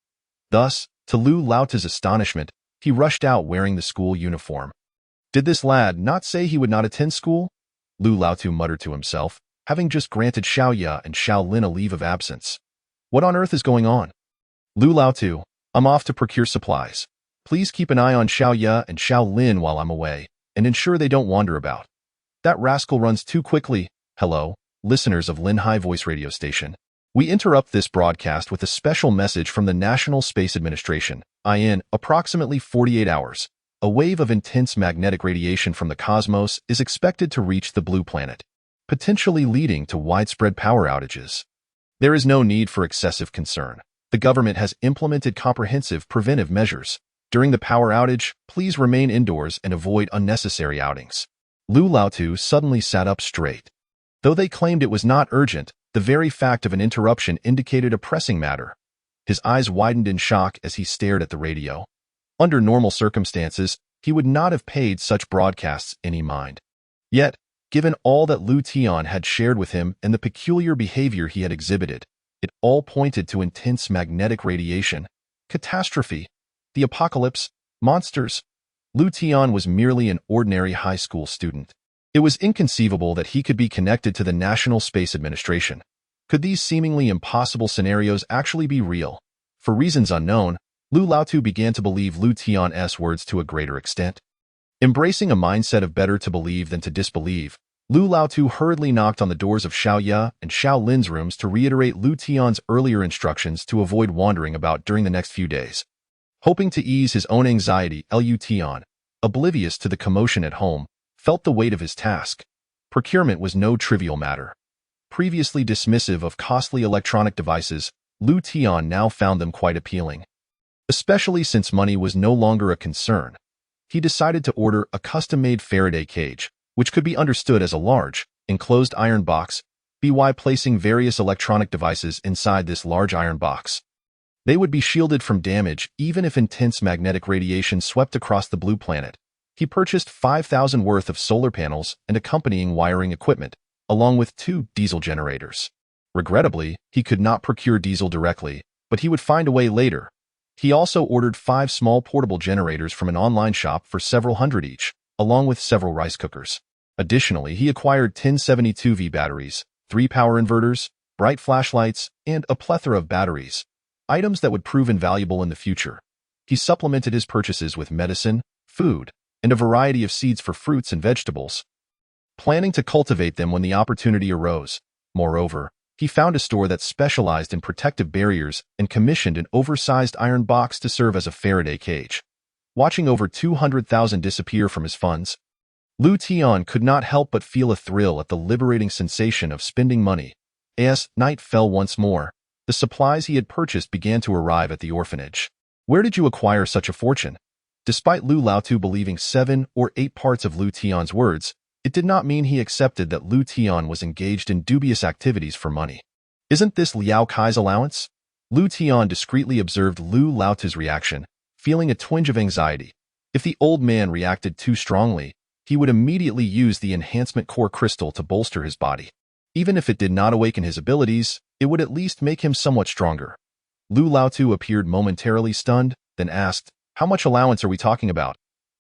Thus, to Lu Laotu's astonishment, he rushed out wearing the school uniform. Did this lad not say he would not attend school? Lu Laotu muttered to himself, having just granted Xiao Ya and Xiao Lin a leave of absence. What on earth is going on? Lu Laotu, I'm off to procure supplies. Please keep an eye on Xiao Ya and Xiao Lin while I'm away, and ensure they don't wander about. That rascal runs too quickly. Hello, listeners of Lin Hai Voice Radio Station. We interrupt this broadcast with a special message from the National Space Administration. In approximately 48 hours, a wave of intense magnetic radiation from the cosmos is expected to reach the blue planet, potentially leading to widespread power outages. There is no need for excessive concern. The government has implemented comprehensive preventive measures. During the power outage, please remain indoors and avoid unnecessary outings. Lu Laotu suddenly sat up straight. Though they claimed it was not urgent, the very fact of an interruption indicated a pressing matter. His eyes widened in shock as he stared at the radio. Under normal circumstances, he would not have paid such broadcasts any mind. Yet, given all that Lu Tian had shared with him and the peculiar behavior he had exhibited, it all pointed to intense magnetic radiation, catastrophe, the apocalypse, monsters. Lu Tian was merely an ordinary high school student. It was inconceivable that he could be connected to the National Space Administration. Could these seemingly impossible scenarios actually be real? For reasons unknown, Lu Laotu began to believe Lu Tian's words to a greater extent. Embracing a mindset of better to believe than to disbelieve, Lu Laotu hurriedly knocked on the doors of Xiao Ya and Xiao Lin's rooms to reiterate Lu Tian's earlier instructions to avoid wandering about during the next few days. Hoping to ease his own anxiety, Lu Tian, oblivious to the commotion at home, felt the weight of his task. Procurement was no trivial matter. Previously dismissive of costly electronic devices, Lu Tian now found them quite appealing. Especially since money was no longer a concern. He decided to order a custom-made Faraday cage, which could be understood as a large, enclosed iron box, by placing various electronic devices inside this large iron box. They would be shielded from damage even if intense magnetic radiation swept across the blue planet. He purchased 5,000 worth of solar panels and accompanying wiring equipment, along with 2 diesel generators. Regrettably, he could not procure diesel directly, but he would find a way later. He also ordered 5 small portable generators from an online shop for several hundred each, along with several rice cookers. Additionally, he acquired 10 72V batteries, 3 power inverters, bright flashlights, and a plethora of batteries, items that would prove invaluable in the future. He supplemented his purchases with medicine, food, and a variety of seeds for fruits and vegetables, planning to cultivate them when the opportunity arose. Moreover, he found a store that specialized in protective barriers and commissioned an oversized iron box to serve as a Faraday cage. Watching over 200,000 disappear from his funds, Lu Tian could not help but feel a thrill at the liberating sensation of spending money. As night fell once more, the supplies he had purchased began to arrive at the orphanage. Where did you acquire such a fortune? Despite Lu Laotu believing 7 or 8 parts of Lu Tian's words, it did not mean he accepted that Lu Tian was engaged in dubious activities for money. Isn't this Liao Kai's allowance? Lu Tian discreetly observed Lu Laotu's reaction, feeling a twinge of anxiety. If the old man reacted too strongly, he would immediately use the enhancement core crystal to bolster his body. Even if it did not awaken his abilities, it would at least make him somewhat stronger. Lu Laotu appeared momentarily stunned, then asked, "How much allowance are we talking about?"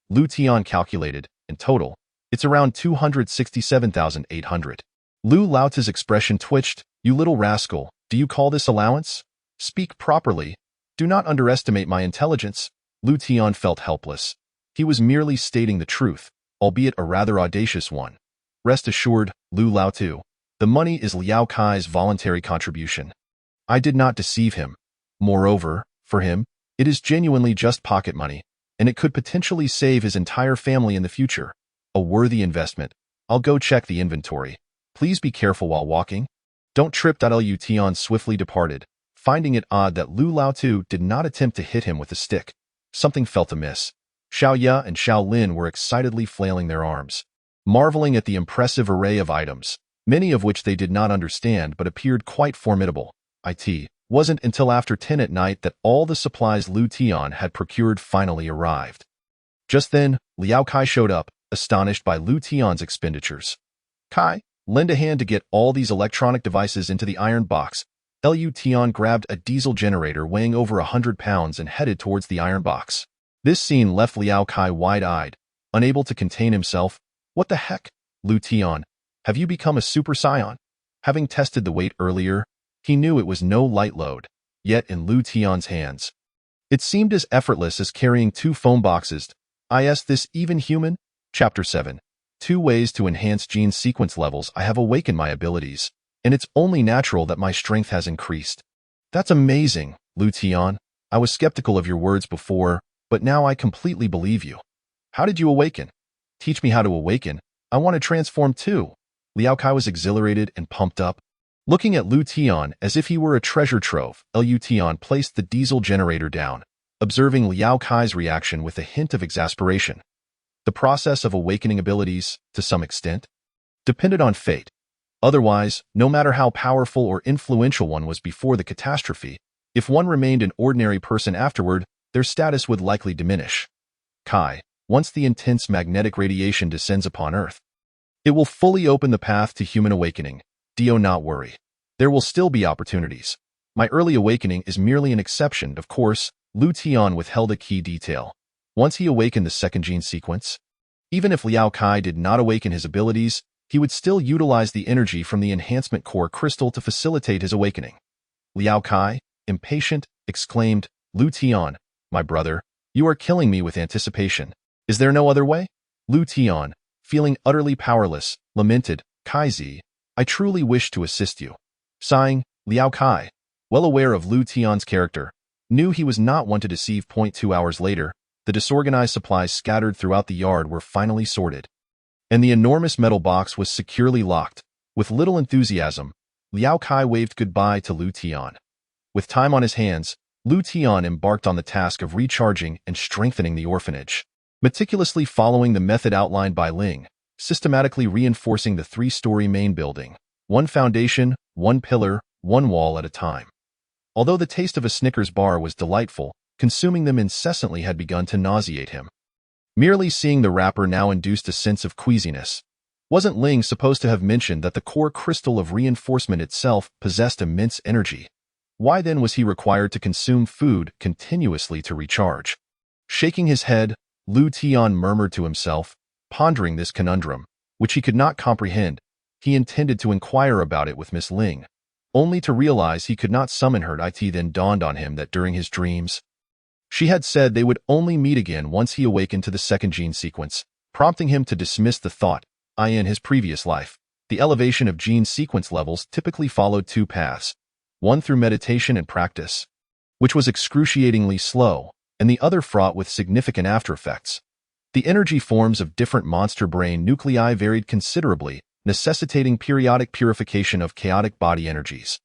Lu Tian calculated, in total, it's around 267,800. Lu Laotu's expression twitched. "You little rascal, do you call this allowance? Speak properly. Do not underestimate my intelligence." Lu Tian felt helpless. He was merely stating the truth, albeit a rather audacious one. "Rest assured, Lu Laotu, the money is Liao Kai's voluntary contribution. I did not deceive him. Moreover, for him, it is genuinely just pocket money, and it could potentially save his entire family in the future. A worthy investment. I'll go check the inventory. Please be careful while walking. Don't trip." Lu Tian swiftly departed, finding it odd that Lu Laotu did not attempt to hit him with a stick. Something felt amiss. Xiao Ye and Xiao Lin were excitedly flailing their arms, marveling at the impressive array of items, many of which they did not understand but appeared quite formidable. It wasn't until after 10 at night that all the supplies Lu Tian had procured finally arrived. Just then, Liao Kai showed up, astonished by Lu Tian's expenditures. "Kai, lend a hand to get all these electronic devices into the iron box." Lu Tian grabbed a diesel generator weighing over 100 pounds and headed towards the iron box. This scene left Liao Kai wide-eyed, unable to contain himself. "What the heck? Lu Tian, have you become a super scion?" Having tested the weight earlier, he knew it was no light load, yet in Lu Tian's hands, it seemed as effortless as carrying 2 foam boxes. Is this even human? Chapter 7. 2 ways to enhance gene sequence levels. I have awakened my abilities, and it's only natural that my strength has increased. That's amazing, Lu Tian. I was skeptical of your words before, but now I completely believe you. How did you awaken? Teach me how to awaken. I want to transform too. Liao Kai was exhilarated and pumped up. Looking at Lu Tian as if he were a treasure trove, Lu Tian placed the diesel generator down, observing Liao Kai's reaction with a hint of exasperation. The process of awakening abilities, to some extent, depended on fate. Otherwise, no matter how powerful or influential one was before the catastrophe, if one remained an ordinary person afterward, their status would likely diminish. Kai, once the intense magnetic radiation descends upon Earth, it will fully open the path to human awakening. Do not worry. There will still be opportunities. My early awakening is merely an exception, of course. Lu Tian withheld a key detail. Once he awakened the second gene sequence, even if Liao Kai did not awaken his abilities, he would still utilize the energy from the enhancement core crystal to facilitate his awakening. Liao Kai, impatient, exclaimed, Lu Tian, my brother, you are killing me with anticipation. Is there no other way? Lu Tian, feeling utterly powerless, lamented, Kaizi, I truly wish to assist you. Sighing, Liao Kai, well aware of Lu Tian's character, knew he was not one to deceive. 2 hours later, the disorganized supplies scattered throughout the yard were finally sorted, and the enormous metal box was securely locked. With little enthusiasm, Liao Kai waved goodbye to Lu Tian. With time on his hands, Lu Tian embarked on the task of recharging and strengthening the orphanage, meticulously following the method outlined by Ling, systematically reinforcing the 3-story main building, one foundation, one pillar, one wall at a time. Although the taste of a Snickers bar was delightful, consuming them incessantly had begun to nauseate him. Merely seeing the wrapper now induced a sense of queasiness. Wasn't Ling supposed to have mentioned that the core crystal of reinforcement itself possessed immense energy? Why then was he required to consume food continuously to recharge? Shaking his head, Lu Tian murmured to himself, pondering this conundrum, which he could not comprehend. He intended to inquire about it with Miss Ling, only to realize he could not summon her. It then dawned on him that during his dreams, she had said they would only meet again once he awakened to the second gene sequence, prompting him to dismiss the thought. In his previous life, the elevation of gene sequence levels typically followed 2 paths, one through meditation and practice, which was excruciatingly slow, and the other fraught with significant aftereffects. The energy forms of different monster brain nuclei varied considerably, necessitating periodic purification of chaotic body energies.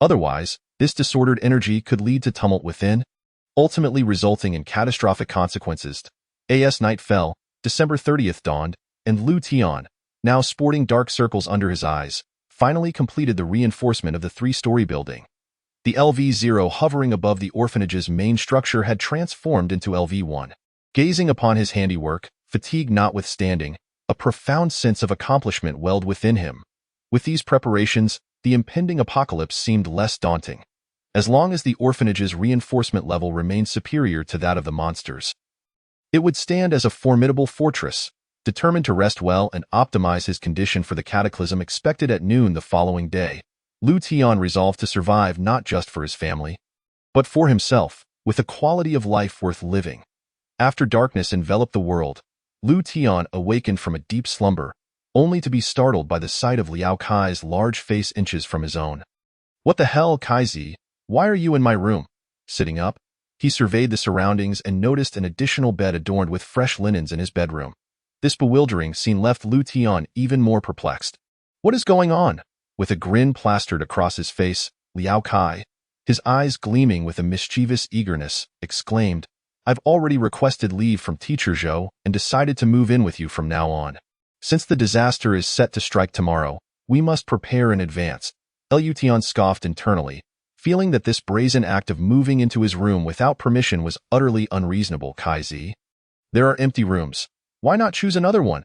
Otherwise, this disordered energy could lead to tumult within, ultimately resulting in catastrophic consequences. As night fell, December 30th dawned, and Lu Tian, now sporting dark circles under his eyes, finally completed the reinforcement of the three-story building. The LV-0 hovering above the orphanage's main structure had transformed into LV-1. Gazing upon his handiwork, fatigue notwithstanding, a profound sense of accomplishment welled within him. With these preparations, the impending apocalypse seemed less daunting. As long as the orphanage's reinforcement level remained superior to that of the monsters, it would stand as a formidable fortress, determined to rest well and optimize his condition for the cataclysm expected at noon the following day. Lu Tian resolved to survive not just for his family, but for himself, with a quality of life worth living. After darkness enveloped the world, Lu Tian awakened from a deep slumber, only to be startled by the sight of Liao Kai's large face inches from his own. "What the hell, Kaizi? Why are you in my room?" Sitting up, he surveyed the surroundings and noticed an additional bed adorned with fresh linens in his bedroom. This bewildering scene left Lu Tian even more perplexed. "What is going on?" With a grin plastered across his face, Liao Kai, his eyes gleaming with a mischievous eagerness, exclaimed, "I've already requested leave from Teacher Zhou and decided to move in with you from now on. Since the disaster is set to strike tomorrow, we must prepare in advance." Lu Tian scoffed internally, feeling that this brazen act of moving into his room without permission was utterly unreasonable. "Kaizi, there are empty rooms. Why not choose another one?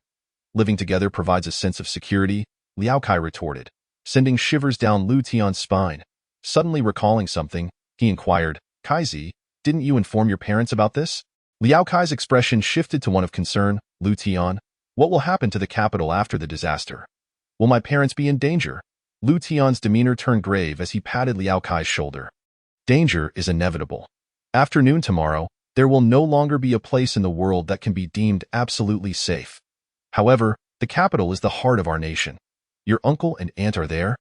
Living together provides a sense of security," Liao Kai retorted, sending shivers down Lu Tian's spine. Suddenly recalling something, he inquired, "Kaizi, didn't you inform your parents about this?" Liao Kai's expression shifted to one of concern. "Lu Tian, what will happen to the capital after the disaster? Will my parents be in danger?" Lu Tian's demeanor turned grave as he patted Liao Kai's shoulder. "Danger is inevitable. After noon tomorrow, there will no longer be a place in the world that can be deemed absolutely safe. However, the capital is the heart of our nation. Your uncle and aunt are there,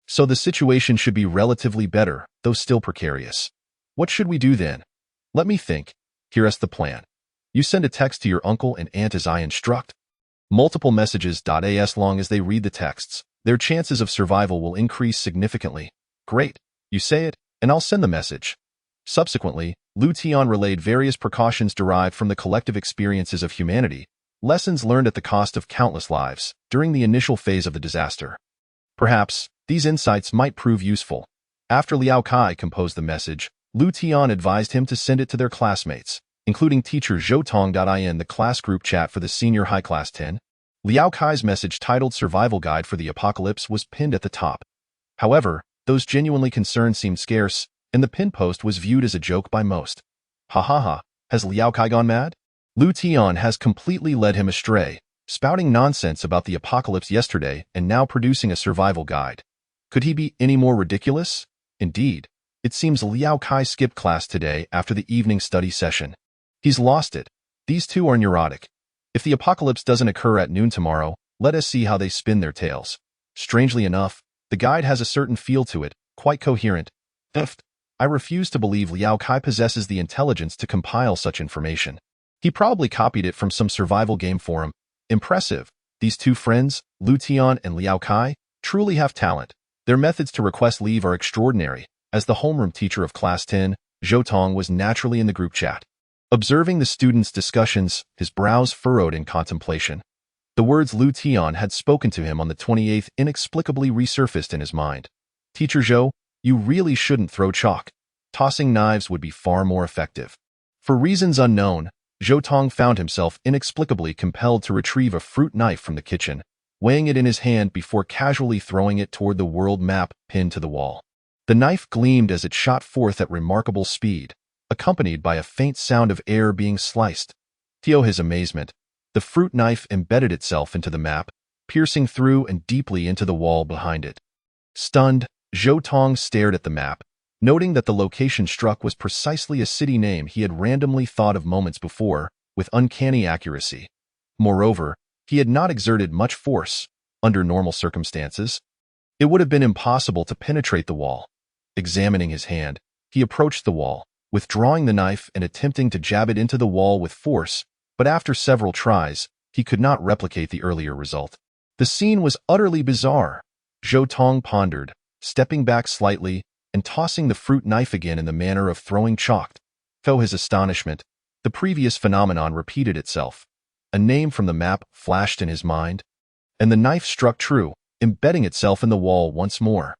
so the situation should be relatively better, though still precarious. What should we do then? Let me think. Here's the plan. You send a text to your uncle and aunt as I instruct. Multiple messages. As long as they read the texts, their chances of survival will increase significantly." "Great. You say it, and I'll send the message." Subsequently, Lu Tian relayed various precautions derived from the collective experiences of humanity, lessons learned at the cost of countless lives during the initial phase of the disaster. Perhaps these insights might prove useful. After Liao Kai composed the message, Lu Tian advised him to send it to their classmates, including teacher Zhou Tong. In the class group chat for the senior high class 10, Liao Kai's message titled Survival Guide for the Apocalypse was pinned at the top. However, those genuinely concerned seemed scarce, and the pin post was viewed as a joke by most. "Ha ha ha, has Liao Kai gone mad? Lu Tian has completely led him astray, spouting nonsense about the apocalypse yesterday and now producing a survival guide. Could he be any more ridiculous? Indeed, it seems Liao Kai skipped class today after the evening study session. He's lost it. These two are neurotic. If the apocalypse doesn't occur at noon tomorrow, let us see how they spin their tales." Strangely enough, the guide has a certain feel to it, quite coherent. I refuse to believe Liao Kai possesses the intelligence to compile such information. He probably copied it from some survival game forum. Impressive. These two friends, Lu Tian and Liao Kai, truly have talent. Their methods to request leave are extraordinary. As the homeroom teacher of Class 10, Zhou Tong was naturally in the group chat. Observing the students' discussions, his brows furrowed in contemplation. The words Lu Tian had spoken to him on the 28th inexplicably resurfaced in his mind. "Teacher Zhou, you really shouldn't throw chalk. Tossing knives would be far more effective." For reasons unknown, Zhou Tong found himself inexplicably compelled to retrieve a fruit knife from the kitchen, weighing it in his hand before casually throwing it toward the world map pinned to the wall. The knife gleamed as it shot forth at remarkable speed, accompanied by a faint sound of air being sliced. To his amazement, the fruit knife embedded itself into the map, piercing through and deeply into the wall behind it. Stunned, Zhou Tong stared at the map, noting that the location struck was precisely a city name he had randomly thought of moments before, with uncanny accuracy. Moreover, he had not exerted much force. Under normal circumstances, it would have been impossible to penetrate the wall. Examining his hand, he approached the wall, withdrawing the knife and attempting to jab it into the wall with force, but after several tries, he could not replicate the earlier result. The scene was utterly bizarre. Zhou Tong pondered, stepping back slightly and tossing the fruit knife again in the manner of throwing chalk. To his astonishment, the previous phenomenon repeated itself. A name from the map flashed in his mind, and the knife struck true, embedding itself in the wall once more.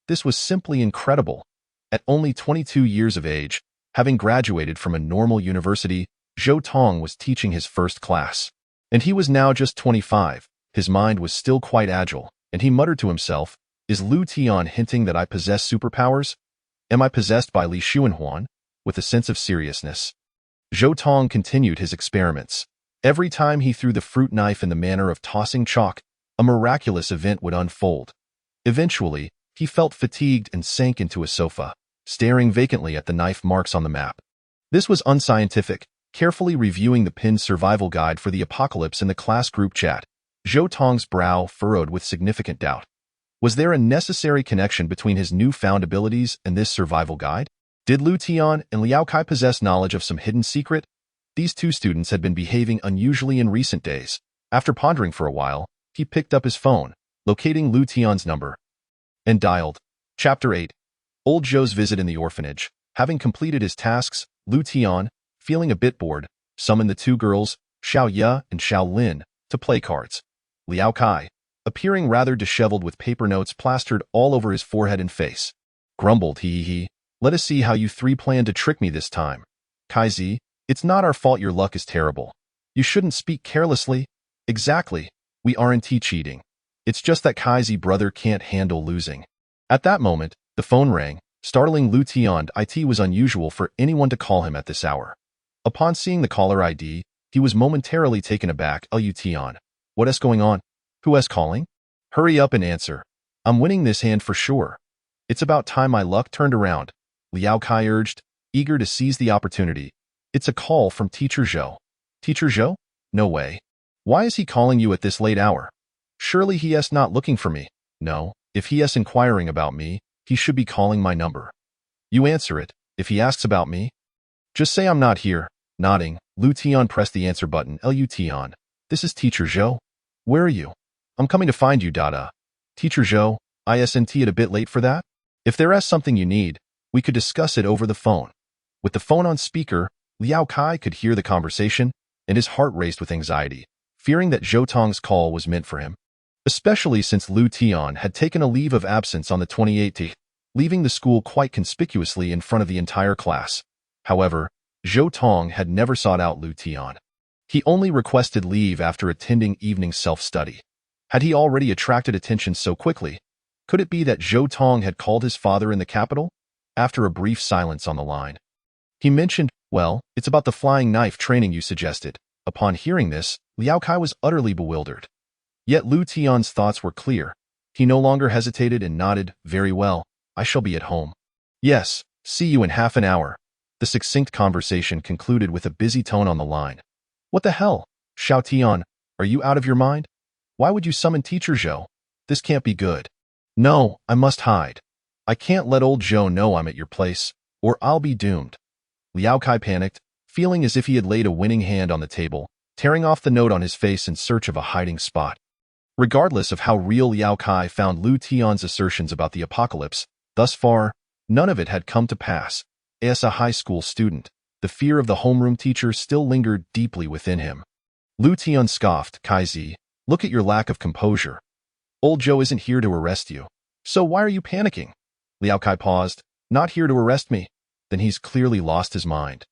This was simply incredible. At only 22 years of age, having graduated from a normal university, Zhou Tong was teaching his first class. And he was now just 25. His mind was still quite agile, and he muttered to himself, "Is Lu Tian hinting that I possess superpowers? Am I possessed by Li Xuanhuan?" With a sense of seriousness, Zhou Tong continued his experiments. Every time he threw the fruit knife in the manner of tossing chalk, a miraculous event would unfold. Eventually, he felt fatigued and sank into a sofa, staring vacantly at the knife marks on the map. This was unscientific. Carefully reviewing the pinned survival guide for the apocalypse in the class group chat, Zhou Tong's brow furrowed with significant doubt. Was there a necessary connection between his newfound abilities and this survival guide? Did Lu Tian and Liao Kai possess knowledge of some hidden secret? These two students had been behaving unusually in recent days. After pondering for a while, he picked up his phone, locating Lu Tian's number, and dialed. Chapter 8. Old Zhou's visit in the orphanage. Having completed his tasks, Lu Tian, feeling a bit bored, summoned the two girls, Xiao Ye and Xiao Lin, to play cards. Liao Kai, appearing rather disheveled with paper notes plastered all over his forehead and face, grumbled, "He. Let us see how you three plan to trick me this time. Kaizi, it's not our fault your luck is terrible. You shouldn't speak carelessly." "Exactly. We aren't cheating. It's just that Kaizi brother can't handle losing." At that moment, the phone rang, startling Lu Tian. It was unusual for anyone to call him at this hour. Upon seeing the caller ID, he was momentarily taken aback. "Lu Tian. What is going on? Who is calling? Hurry up and answer. I'm winning this hand for sure. It's about time my luck turned around," Liao Kai urged, eager to seize the opportunity. "It's a call from Teacher Zhou." "Teacher Zhou? No way. Why is he calling you at this late hour? Surely he is not looking for me." "No, if he is inquiring about me, he should be calling my number." "You answer it. If he asks about me, just say I'm not here." Nodding, Lu Tian pressed the answer button. "Lu Tian, this is Teacher Zhou. Where are you?" "I'm coming to find you, Dada." "Teacher Zhou, isn't it a bit late for that? If there is something you need, we could discuss it over the phone." With the phone on speaker, Liao Kai could hear the conversation, and his heart raced with anxiety, fearing that Zhou Tong's call was meant for him. Especially since Lu Tian had taken a leave of absence on the 28th, leaving the school quite conspicuously in front of the entire class. However, Zhou Tong had never sought out Lu Tian. He only requested leave after attending evening self-study. Had he already attracted attention so quickly? Could it be that Zhou Tong had called his father in the capital? After a brief silence on the line, he mentioned, "Well, it's about the flying knife training you suggested." Upon hearing this, Liao Kai was utterly bewildered. Yet Lu Tian's thoughts were clear. He no longer hesitated and nodded, "Very well, I shall be at home." "Yes, see you in half an hour." The succinct conversation concluded with a busy tone on the line. "What the hell? Xiao Tian, are you out of your mind? Why would you summon Teacher Zhou? This can't be good." "No, I must hide. I can't let old Zhou know I'm at your place, or I'll be doomed." Liao Kai panicked, feeling as if he had laid a winning hand on the table, tearing off the note on his face in search of a hiding spot. Regardless of how real Liao Kai found Lu Tian's assertions about the apocalypse, thus far, none of it had come to pass. As a high school student, the fear of the homeroom teacher still lingered deeply within him. Lu Tian scoffed, "Kaizi, look at your lack of composure. Old Zhou isn't here to arrest you. So why are you panicking?" Liao Kai paused. "Not here to arrest me? Then he's clearly lost his mind.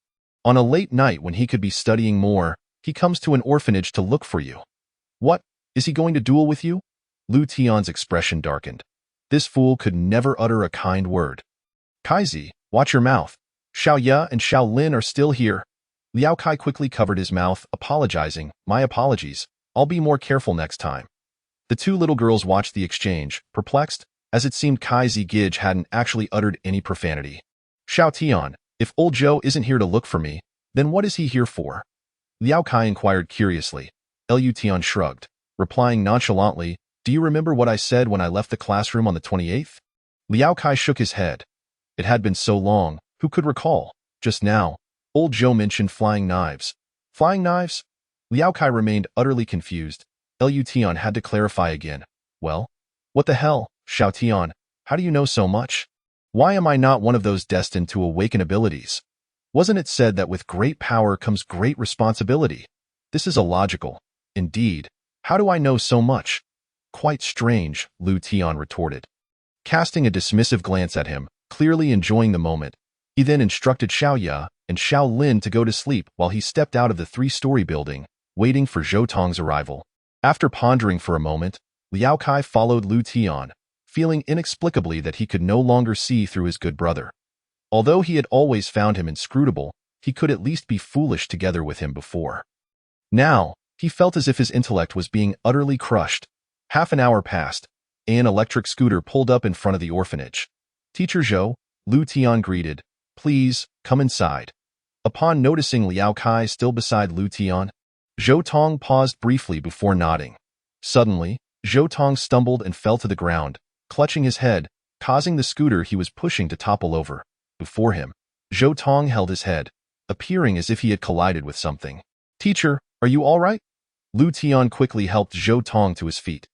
On a late night when he could be studying more, he comes to an orphanage to look for you. What? Is he going to duel with you?" Lu Tian's expression darkened. This fool could never utter a kind word. "Kaizi, watch your mouth. Xiao Ye and Xiao Lin are still here." Liao Kai quickly covered his mouth, apologizing. "My apologies. I'll be more careful next time." The two little girls watched the exchange, perplexed, as it seemed Kaizi Gij hadn't actually uttered any profanity. "Xiao Tian, if old Zhou isn't here to look for me, then what is he here for?" Liao Kai inquired curiously. Lu Tian shrugged, replying nonchalantly, "Do you remember what I said when I left the classroom on the 28th? Liao Kai shook his head. It had been so long, who could recall? Just now, old Zhou mentioned flying knives. Flying knives? Liao Kai remained utterly confused. Lu Tian had to clarify again. "Well, what the hell, Xiao Tian, how do you know so much? Why am I not one of those destined to awaken abilities? Wasn't it said that with great power comes great responsibility? This is illogical. Indeed. How do I know so much? Quite strange, Lu Tian retorted. Casting a dismissive glance at him, clearly enjoying the moment, he then instructed Xiao Ya and Xiao Lin to go to sleep while he stepped out of the three-story building, waiting for Zhou Tong's arrival. After pondering for a moment, Liao Kai followed Lu Tian, feeling inexplicably that he could no longer see through his good brother. Although he had always found him inscrutable, he could at least be foolish together with him before. Now, he felt as if his intellect was being utterly crushed. Half an hour passed. An electric scooter pulled up in front of the orphanage. Teacher Zhou, Lu Tian greeted. Please, come inside. Upon noticing Liao Kai still beside Lu Tian, Zhou Tong paused briefly before nodding. Suddenly, Zhou Tong stumbled and fell to the ground, clutching his head, causing the scooter he was pushing to topple over. Before him, Zhou Tong held his head, appearing as if he had collided with something. Teacher, are you all right? Lu Tian quickly helped Zhou Tong to his feet.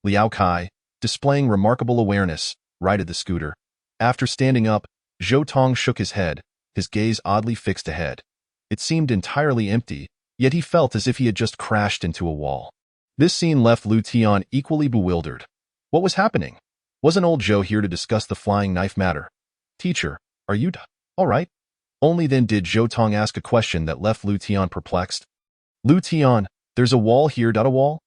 Liao Kai, displaying remarkable awareness, righted the scooter. After standing up, Zhou Tong shook his head, his gaze oddly fixed ahead. It seemed entirely empty, yet he felt as if he had just crashed into a wall. This scene left Lu Tian equally bewildered. What was happening? Wasn't old Zhou here to discuss the flying knife matter? Teacher, are you all right? Only then did Zhou Tong ask a question that left Lu Tian perplexed. Lu Tian, there's a wall here. A wall?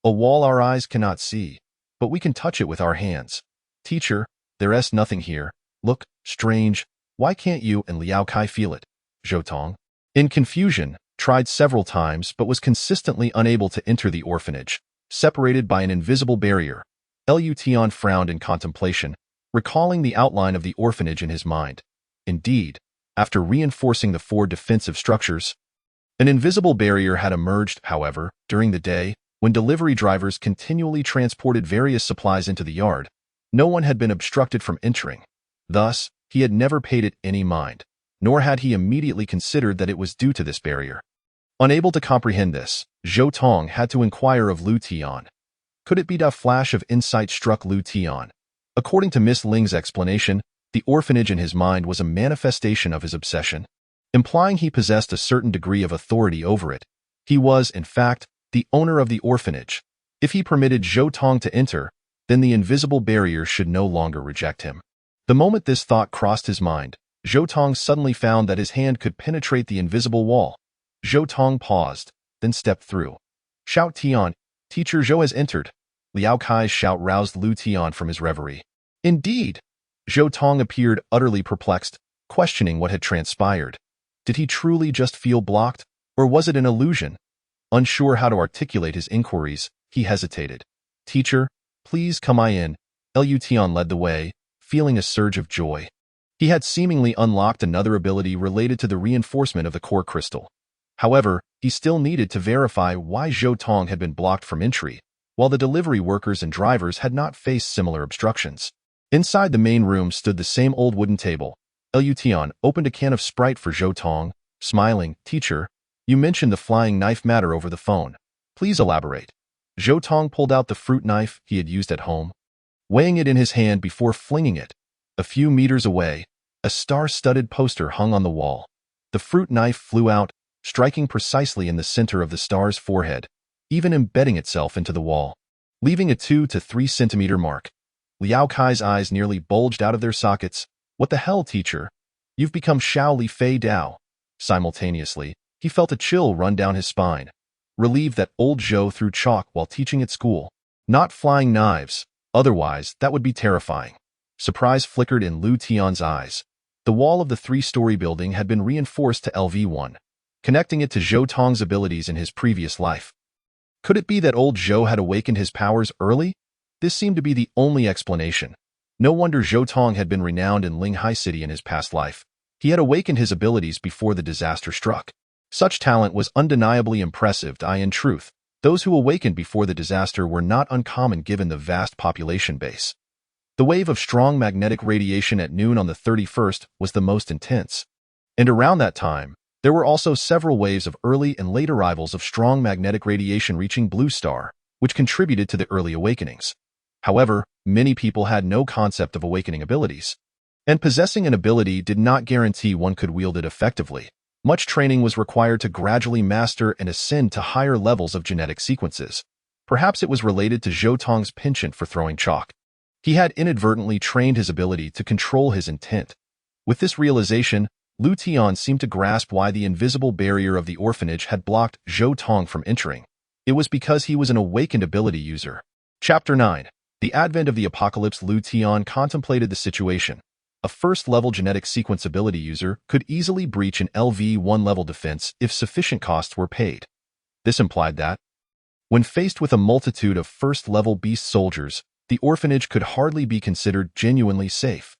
A wall our eyes cannot see, but we can touch it with our hands. Teacher, there's nothing here. Look, strange. Why can't you and Liao Kai feel it? Zhou Tong, in confusion, tried several times but was consistently unable to enter the orphanage, separated by an invisible barrier. Lu Tian frowned in contemplation, recalling the outline of the orphanage in his mind. Indeed, after reinforcing the 4 defensive structures, an invisible barrier had emerged. However, during the day, when delivery drivers continually transported various supplies into the yard, no one had been obstructed from entering. Thus, he had never paid it any mind, nor had he immediately considered that it was due to this barrier. Unable to comprehend this, Zhou Tong had to inquire of Lu Tian. Could it be? A flash of insight struck Lu Tian. According to Miss Ling's explanation, the orphanage in his mind was a manifestation of his obsession, implying he possessed a certain degree of authority over it. He was, in fact, the owner of the orphanage. If he permitted Zhou Tong to enter, then the invisible barrier should no longer reject him. The moment this thought crossed his mind, Zhou Tong suddenly found that his hand could penetrate the invisible wall. Zhou Tong paused, then stepped through. Shout Tian, Teacher Zhou has entered. Liao Kai's shout roused Lu Tian from his reverie. Indeed! Zhou Tong appeared utterly perplexed, questioning what had transpired. Did he truly just feel blocked, or was it an illusion? Unsure how to articulate his inquiries, he hesitated. Teacher, please come in. Lu Tian led the way, feeling a surge of joy. He had seemingly unlocked another ability related to the reinforcement of the core crystal. However, he still needed to verify why Zhou Tong had been blocked from entry, while the delivery workers and drivers had not faced similar obstructions. Inside the main room stood the same old wooden table. Lu Tian opened a can of Sprite for Zhou Tong, smiling. Teacher, you mentioned the flying knife matter over the phone. Please elaborate. Zhou Tong pulled out the fruit knife he had used at home, weighing it in his hand before flinging it. A few meters away, a star-studded poster hung on the wall. The fruit knife flew out, striking precisely in the center of the star's forehead, even embedding itself into the wall, leaving a 2 to 3 centimeter mark. Liao Kai's eyes nearly bulged out of their sockets. What the hell, teacher? You've become Xiao Li Fei Dao. Simultaneously, he felt a chill run down his spine, relieved that old Zhou threw chalk while teaching at school, not flying knives. Otherwise, that would be terrifying. Surprise flickered in Lu Tian's eyes. The wall of the 3-story building had been reinforced to LV1, connecting it to Zhou Tong's abilities in his previous life. Could it be that old Zhou had awakened his powers early? This seemed to be the only explanation. No wonder Zhou Tong had been renowned in Linghai City in his past life. He had awakened his abilities before the disaster struck. Such talent was undeniably impressive. In truth, those who awakened before the disaster were not uncommon given the vast population base. The wave of strong magnetic radiation at noon on the 31st was the most intense. And around that time, there were also several waves of early and late arrivals of strong magnetic radiation reaching Blue Star, which contributed to the early awakenings. However, many people had no concept of awakening abilities. And possessing an ability did not guarantee one could wield it effectively. Much training was required to gradually master and ascend to higher levels of genetic sequences. Perhaps it was related to Zhou Tong's penchant for throwing chalk. He had inadvertently trained his ability to control his intent. With this realization, Lu Tian seemed to grasp why the invisible barrier of the orphanage had blocked Zhou Tong from entering. It was because he was an awakened ability user. Chapter 9. The Advent of the Apocalypse. Lu Tian contemplated the situation. A first-level genetic sequence ability user could easily breach an LV-1 level defense if sufficient costs were paid. This implied that, when faced with a multitude of first-level beast soldiers, the orphanage could hardly be considered genuinely safe.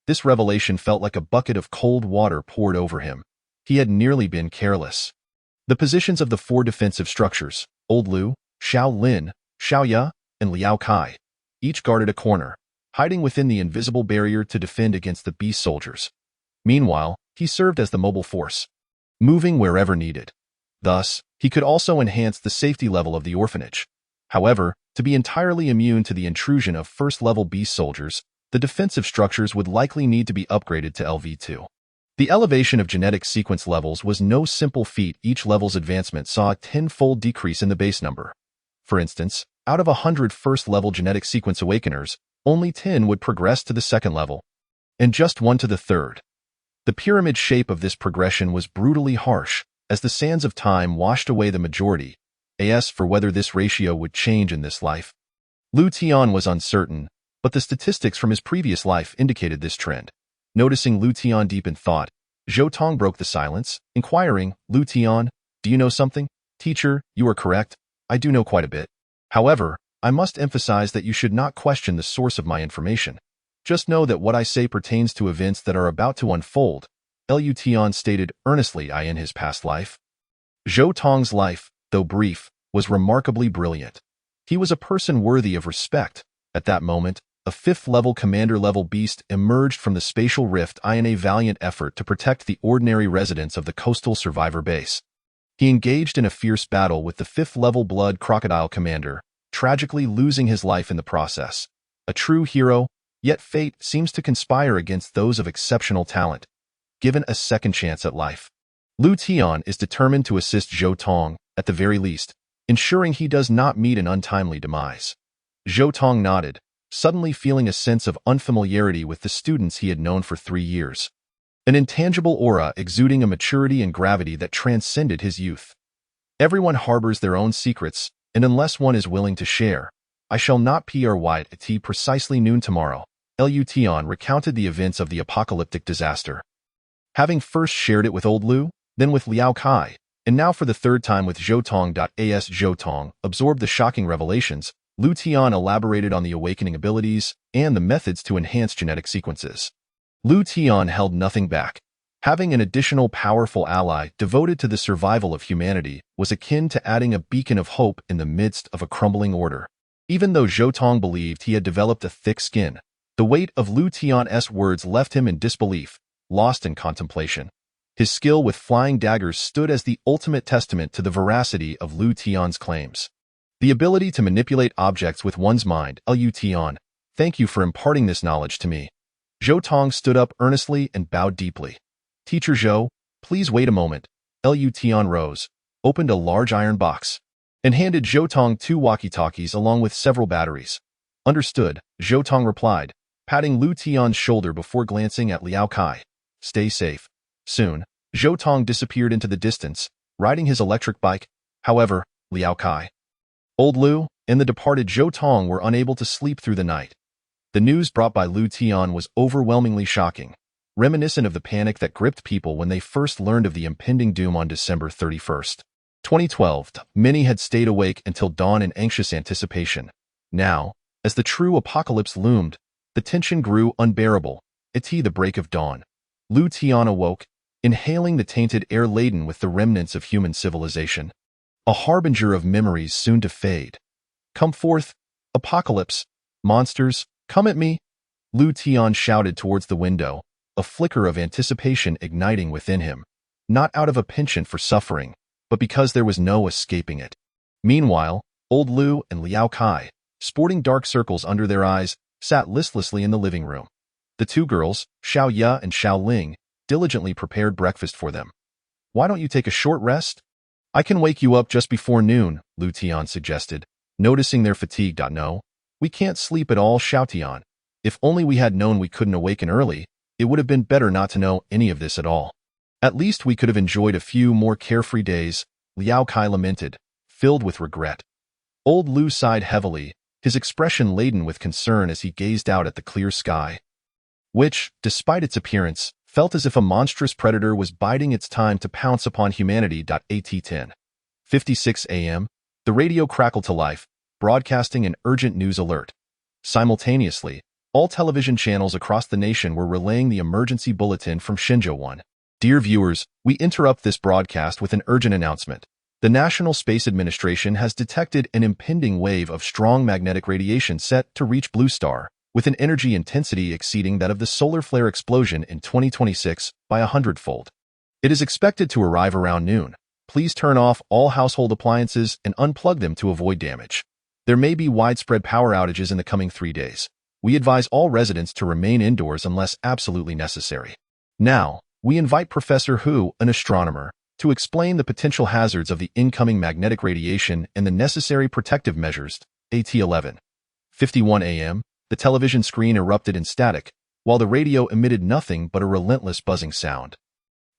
This revelation felt like a bucket of cold water poured over him. He had nearly been careless. The positions of the four defensive structures, Old Lu, Xiao Lin, Xiao Ya, and Liao Kai, each guarded a corner, hiding within the invisible barrier to defend against the beast soldiers. Meanwhile, he served as the mobile force, moving wherever needed. Thus, he could also enhance the safety level of the orphanage. However, to be entirely immune to the intrusion of first-level beast soldiers, the defensive structures would likely need to be upgraded to LV2. The elevation of genetic sequence levels was no simple feat. Each level's advancement saw a 10-fold decrease in the base number. For instance, out of 100 first-level genetic sequence awakeners, only 10 would progress to the second level, and just 1 to the third. The pyramid shape of this progression was brutally harsh, as the sands of time washed away the majority. As for whether this ratio would change in this life, Lu Tian was uncertain, but the statistics from his previous life indicated this trend. Noticing Lu Tian deep in thought, Zhou Tong broke the silence, inquiring, "Lu Tian, do you know something?" "Teacher, you are correct. I do know quite a bit. However, I must emphasize that you should not question the source of my information. Just know that what I say pertains to events that are about to unfold," Lu Tian stated earnestly. In his past life, Zhou Tong's life, though brief, was remarkably brilliant. He was a person worthy of respect. At that moment, a fifth-level commander-level beast emerged from the spatial rift in a valiant effort to protect the ordinary residents of the coastal survivor base. He engaged in a fierce battle with the fifth-level blood crocodile commander, tragically losing his life in the process. A true hero, yet fate seems to conspire against those of exceptional talent, given a second chance at life. Lu Tian is determined to assist Zhou Tong, at the very least, ensuring he does not meet an untimely demise. Zhou Tong nodded, suddenly feeling a sense of unfamiliarity with the students he had known for 3 years. An intangible aura exuding a maturity and gravity that transcended his youth. Everyone harbors their own secrets, and unless one is willing to share, I shall not pry at precisely noon tomorrow. Lu Tian recounted the events of the apocalyptic disaster. Having first shared it with Old Lu, then with Liao Kai, and now for the third time with Zhou Tong. As Zhou Tong absorbed the shocking revelations, Lu Tian elaborated on the awakening abilities and the methods to enhance genetic sequences. Lu Tian held nothing back. Having an additional powerful ally devoted to the survival of humanity was akin to adding a beacon of hope in the midst of a crumbling order. Even though Zhou Tong believed he had developed a thick skin, the weight of Lu Tian's words left him in disbelief, lost in contemplation. His skill with flying daggers stood as the ultimate testament to the veracity of Lu Tian's claims. The ability to manipulate objects with one's mind. Lu Tian, thank you for imparting this knowledge to me. Zhou Tong stood up earnestly and bowed deeply. Teacher Zhou, please wait a moment. Lu Tian rose, opened a large iron box, and handed Zhou Tong 2 walkie-talkies along with several batteries. Understood, Zhou Tong replied, patting Lu Tian's shoulder before glancing at Liao Kai. Stay safe. Soon, Zhou Tong disappeared into the distance, riding his electric bike. However, Liao Kai, Old Lu, and the departed Zhou Tong were unable to sleep through the night. The news brought by Lu Tian was overwhelmingly shocking, reminiscent of the panic that gripped people when they first learned of the impending doom on December 31, 2012. Many had stayed awake until dawn in anxious anticipation. Now, as the true apocalypse loomed, the tension grew unbearable. At the break of dawn, Lu Tian awoke, inhaling the tainted air laden with the remnants of human civilization. A harbinger of memories soon to fade. Come forth, apocalypse, monsters, come at me, Lu Tian shouted towards the window, a flicker of anticipation igniting within him, not out of a penchant for suffering, but because there was no escaping it. Meanwhile, Old Lu and Liao Kai, sporting dark circles under their eyes, sat listlessly in the living room. The two girls, Xiao Ya and Xiao Ling, diligently prepared breakfast for them. "Why don't you take a short rest?" "I can wake you up just before noon," Lu Tian suggested, noticing their fatigue. "No, we can't sleep at all," Xiao Tian. "If only we had known we couldn't awaken early, it would have been better not to know any of this at all. At least we could have enjoyed a few more carefree days," Liao Kai lamented, filled with regret. Old Lu sighed heavily, his expression laden with concern as he gazed out at the clear sky, which, despite its appearance, felt as if a monstrous predator was biding its time to pounce upon humanity. At 10:56 a.m., the radio crackled to life, broadcasting an urgent news alert. Simultaneously, all television channels across the nation were relaying the emergency bulletin from Shenzhou 1. "Dear viewers, we interrupt this broadcast with an urgent announcement. The National Space Administration has detected an impending wave of strong magnetic radiation set to reach Blue Star, with an energy intensity exceeding that of the solar flare explosion in 2026 by 100-fold. It is expected to arrive around noon. Please turn off all household appliances and unplug them to avoid damage. There may be widespread power outages in the coming 3 days. We advise all residents to remain indoors unless absolutely necessary." Now, we invite Professor Hu, an astronomer, to explain the potential hazards of the incoming magnetic radiation and the necessary protective measures. At 11:51 a.m., the television screen erupted in static, while the radio emitted nothing but a relentless buzzing sound.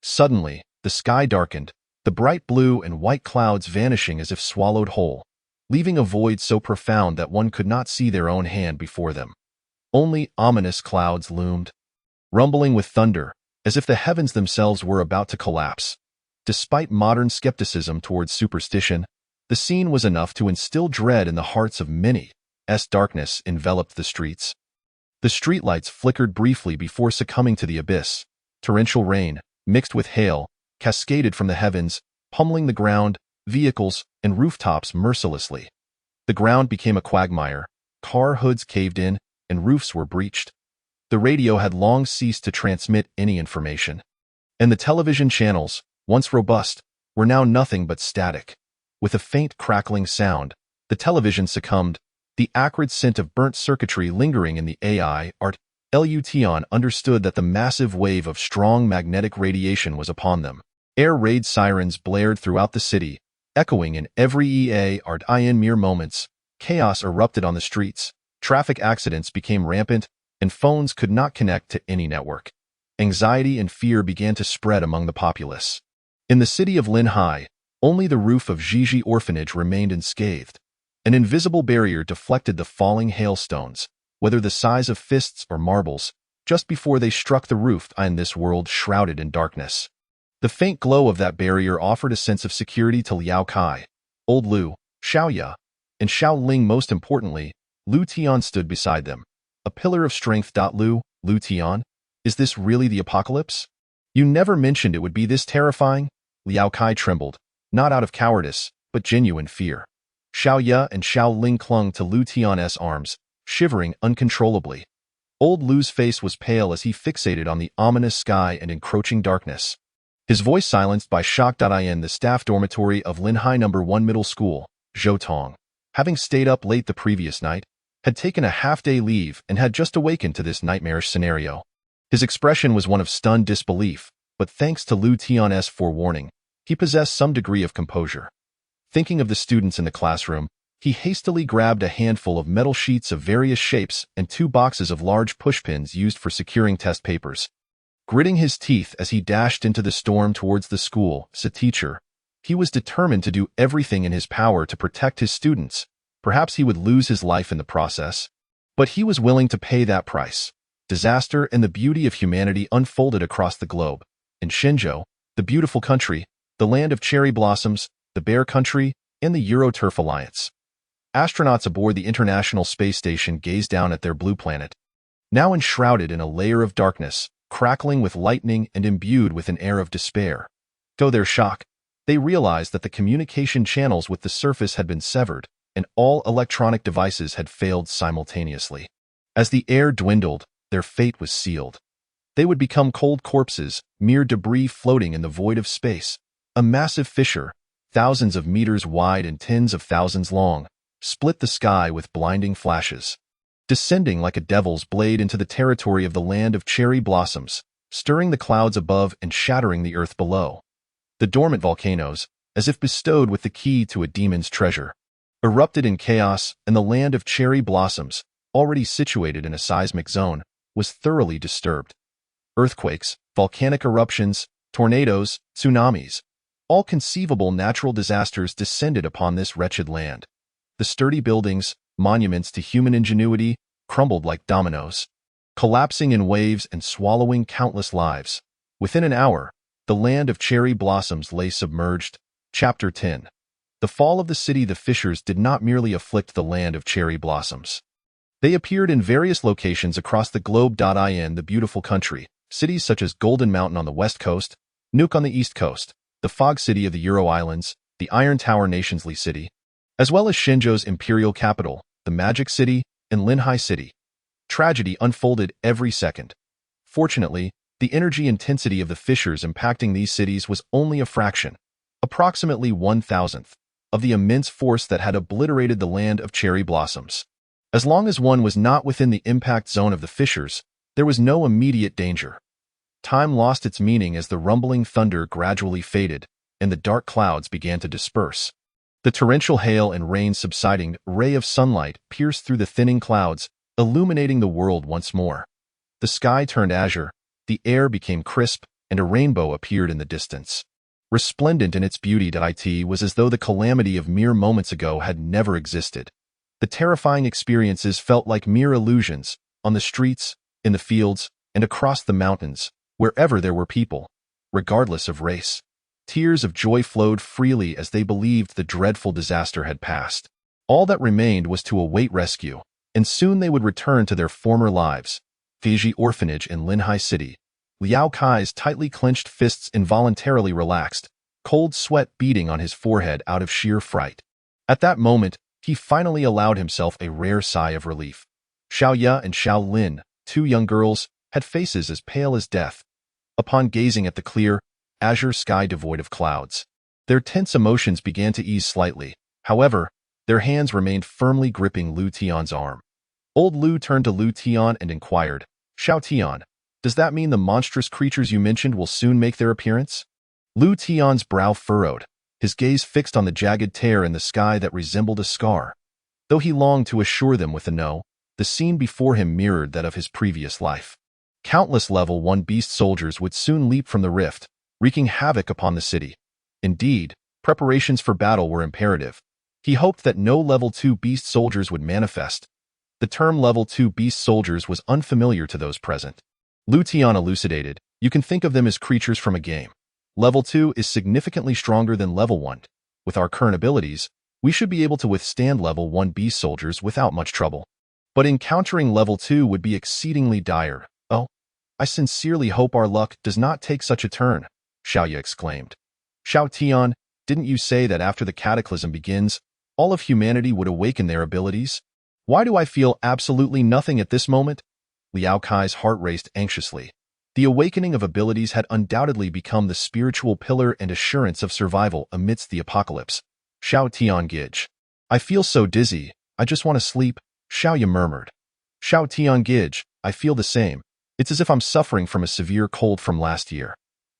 Suddenly, the sky darkened, the bright blue and white clouds vanishing as if swallowed whole, leaving a void so profound that one could not see their own hand before them. Only ominous clouds loomed, rumbling with thunder, as if the heavens themselves were about to collapse. Despite modern skepticism towards superstition, the scene was enough to instill dread in the hearts of many, as darkness enveloped the streets. The streetlights flickered briefly before succumbing to the abyss. Torrential rain, mixed with hail, cascaded from the heavens, pummeling the ground, vehicles, and rooftops mercilessly. The ground became a quagmire, car hoods caved in, and roofs were breached. The radio had long ceased to transmit any information, and the television channels, once robust, were now nothing but static. With a faint crackling sound, the television succumbed, the acrid scent of burnt circuitry lingering in the art. Lu Tian understood that the massive wave of strong magnetic radiation was upon them. Air raid sirens blared throughout the city, echoing in every art. In mere moments, chaos erupted on the streets, traffic accidents became rampant, and phones could not connect to any network. Anxiety and fear began to spread among the populace. In the city of Linhai, only the roof of Jiji Orphanage remained unscathed. An invisible barrier deflected the falling hailstones, whether the size of fists or marbles, just before they struck the roof in this world shrouded in darkness. The faint glow of that barrier offered a sense of security to Liao Kai, Old Lu, Xiao Ya, and Xiao Ling. Most importantly, Lu Tian stood beside them, a pillar of strength. Lu Tian, is this really the apocalypse? You never mentioned it would be this terrifying. Liao Kai trembled, not out of cowardice, but genuine fear. Xiao Ya and Xiao Ling clung to Lu Tian's arms, shivering uncontrollably. Old Lu's face was pale as he fixated on the ominous sky and encroaching darkness. His voice silenced by shock. In the staff dormitory of Linhai No. 1 Middle School, Zhou Tong, having stayed up late the previous night, had taken a half-day leave and had just awakened to this nightmarish scenario. His expression was one of stunned disbelief, but thanks to Lu Tian's forewarning, he possessed some degree of composure. Thinking of the students in the classroom, he hastily grabbed a handful of metal sheets of various shapes and 2 boxes of large pushpins used for securing test papers. Gritting his teeth as he dashed into the storm towards the school, as a teacher, he was determined to do everything in his power to protect his students. Perhaps he would lose his life in the process, but he was willing to pay that price. Disaster and the beauty of humanity unfolded across the globe. In Shenzhou, the beautiful country, the land of cherry blossoms, the Bear Country, and the Euro-Turf Alliance. Astronauts aboard the International Space Station gazed down at their blue planet, now enshrouded in a layer of darkness, crackling with lightning and imbued with an air of despair. To their shock, they realized that the communication channels with the surface had been severed, and all electronic devices had failed simultaneously. As the air dwindled, their fate was sealed. They would become cold corpses, mere debris floating in the void of space. A massive fissure, thousands of meters wide and tens of thousands long, split the sky with blinding flashes. descending like a devil's blade into the territory of the land of cherry blossoms, stirring the clouds above and shattering the earth below. The dormant volcanoes, as if bestowed with the key to a demon's treasure, erupted in chaos, and the land of cherry blossoms, already situated in a seismic zone, was thoroughly disturbed. Earthquakes, volcanic eruptions, tornadoes, tsunamis, all conceivable natural disasters descended upon this wretched land. The sturdy buildings, monuments to human ingenuity, crumbled like dominoes, collapsing in waves and swallowing countless lives. Within an hour, the land of cherry blossoms lay submerged. Chapter 10. The fall of the city. The fissures did not merely afflict the land of cherry blossoms. They appeared in various locations across the globe. In the beautiful country, cities such as Golden Mountain on the west coast, Nuuk on the east coast, the Fog City of the Euro Islands, the Iron Tower Nationsly City, as well as Shinjo's imperial capital, the Magic City, and Linhai City. Tragedy unfolded every second. Fortunately, the energy intensity of the fissures impacting these cities was only a fraction, approximately 1,000th, of the immense force that had obliterated the land of cherry blossoms. As long as one was not within the impact zone of the fissures, there was no immediate danger. Time lost its meaning as the rumbling thunder gradually faded, and the dark clouds began to disperse. The torrential hail and rain subsiding, a ray of sunlight pierced through the thinning clouds, illuminating the world once more. The sky turned azure, the air became crisp, and a rainbow appeared in the distance. Resplendent in its beauty, it was as though the calamity of mere moments ago had never existed. The terrifying experiences felt like mere illusions, on the streets, in the fields, and across the mountains, wherever there were people, regardless of race. Tears of joy flowed freely as they believed the dreadful disaster had passed. All that remained was to await rescue, and soon they would return to their former lives. Fiji Orphanage in Linhai City. Liao Kai's tightly clenched fists involuntarily relaxed, cold sweat beading on his forehead out of sheer fright. At that moment, he finally allowed himself a rare sigh of relief. Xiao Ya and Xiao Lin, two young girls, had faces as pale as death. Upon gazing at the clear, azure sky devoid of clouds, their tense emotions began to ease slightly. However, their hands remained firmly gripping Lu Tian's arm. Old Lu turned to Lu Tian and inquired, "Xiao Tian, does that mean the monstrous creatures you mentioned will soon make their appearance?" Lu Tian's brow furrowed, his gaze fixed on the jagged tear in the sky that resembled a scar. Though he longed to assure them with a no, the scene before him mirrored that of his previous life. Countless Level 1 beast soldiers would soon leap from the rift, wreaking havoc upon the city. Indeed, preparations for battle were imperative. He hoped that no Level 2 beast soldiers would manifest. The term Level 2 beast soldiers was unfamiliar to those present. Lu Tian elucidated, "You can think of them as creatures from a game. Level 2 is significantly stronger than Level 1. With our current abilities, we should be able to withstand Level 1 beast soldiers without much trouble. But encountering Level 2 would be exceedingly dire. Oh, I sincerely hope our luck does not take such a turn," Xiaoya exclaimed. "Xiao Tian, didn't you say that after the cataclysm begins, all of humanity would awaken their abilities? Why do I feel absolutely nothing at this moment?" Liao Kai's heart raced anxiously. The awakening of abilities had undoubtedly become the spiritual pillar and assurance of survival amidst the apocalypse. Xiao Tian Gij. "I feel so dizzy, I just want to sleep," Xiaoya murmured. "Xiao Tian Gij, I feel the same. It's as if I'm suffering from a severe cold from last year.